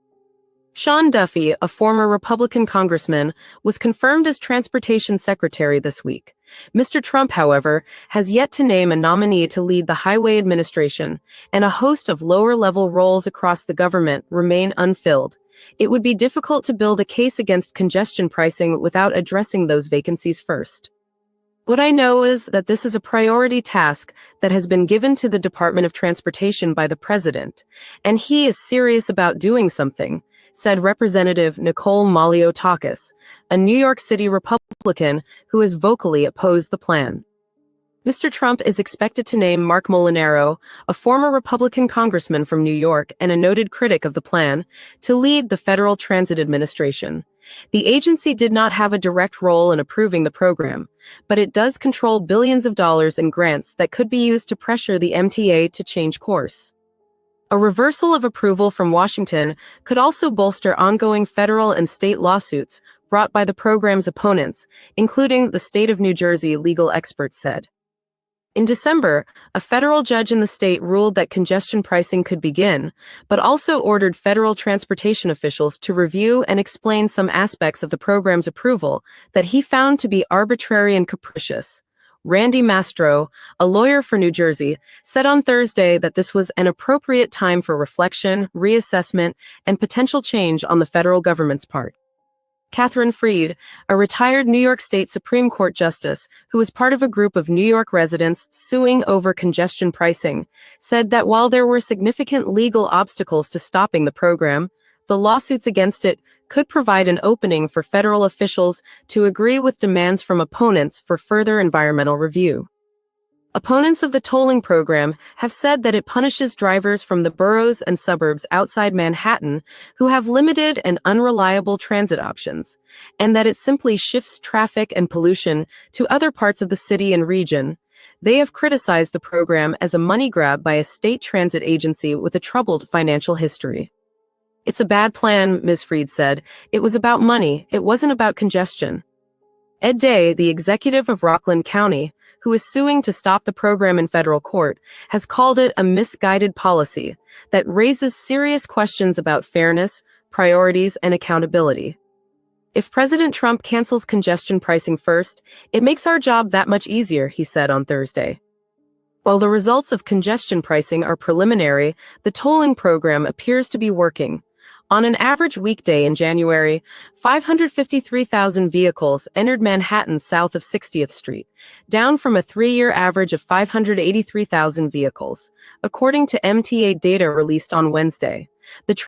Speaker 5: Sean Duffy, a former Republican congressman, was confirmed as Transportation Secretary this week. Mr. Trump, however, has yet to name a nominee to lead the Highway Administration, and a host of lower-level roles across the government remain unfilled. It would be difficult to build a case against congestion pricing without addressing those vacancies first. What I know is that this is a priority task that has been given to the Department of Transportation by the President, and he is serious about doing something, said Representative Nicole Maliotakis, a New York City Republican who has vocally opposed the plan. Mr. Trump is expected to name Mark Molinaro, a former Republican congressman from New York and a noted critic of the plan, to lead the Federal Transit Administration. The agency did not have a direct role in approving the program, but it does control billions of dollars in grants that could be used to pressure the MTA to change course. A reversal of approval from Washington could also bolster ongoing federal and state lawsuits brought by the program's opponents, including the state of New Jersey, legal experts said. In December, a federal judge in the state ruled that congestion pricing could begin, but also ordered federal transportation officials to review and explain some aspects of the program's approval that he found to be arbitrary and capricious. Randy Mastro, a lawyer for New Jersey, said on Thursday that this was an appropriate time for reflection, reassessment, and potential change on the federal government's part. Catherine Freed, a retired New York State Supreme Court justice who was part of a group of New York residents suing over congestion pricing, said that while there were significant legal obstacles to stopping the program, the lawsuits against it could provide an opening for federal officials to agree with demands from opponents for further environmental review. Opponents of the tolling program have said that it punishes drivers from the boroughs and suburbs outside Manhattan who have limited and unreliable transit options, and that it simply shifts traffic and pollution to other parts of the city and region. They have criticized the program as a money grab by a state transit agency with a troubled financial history. It's a bad plan, Ms. Freed said. It was about money. It wasn't about congestion. Ed Day, the executive of Rockland County, who is suing to stop the program in federal court, has called it a misguided policy that raises serious questions about fairness, priorities, and accountability. If President Trump cancels congestion pricing first, it makes our job that much easier, he said on Thursday. While the results of congestion pricing are preliminary, the tolling program appears to be working. On an average weekday in January, 553,000 vehicles entered Manhattan south of 60th Street, down from a 3-year average of 583,000 vehicles, according to MTA data released on Wednesday. The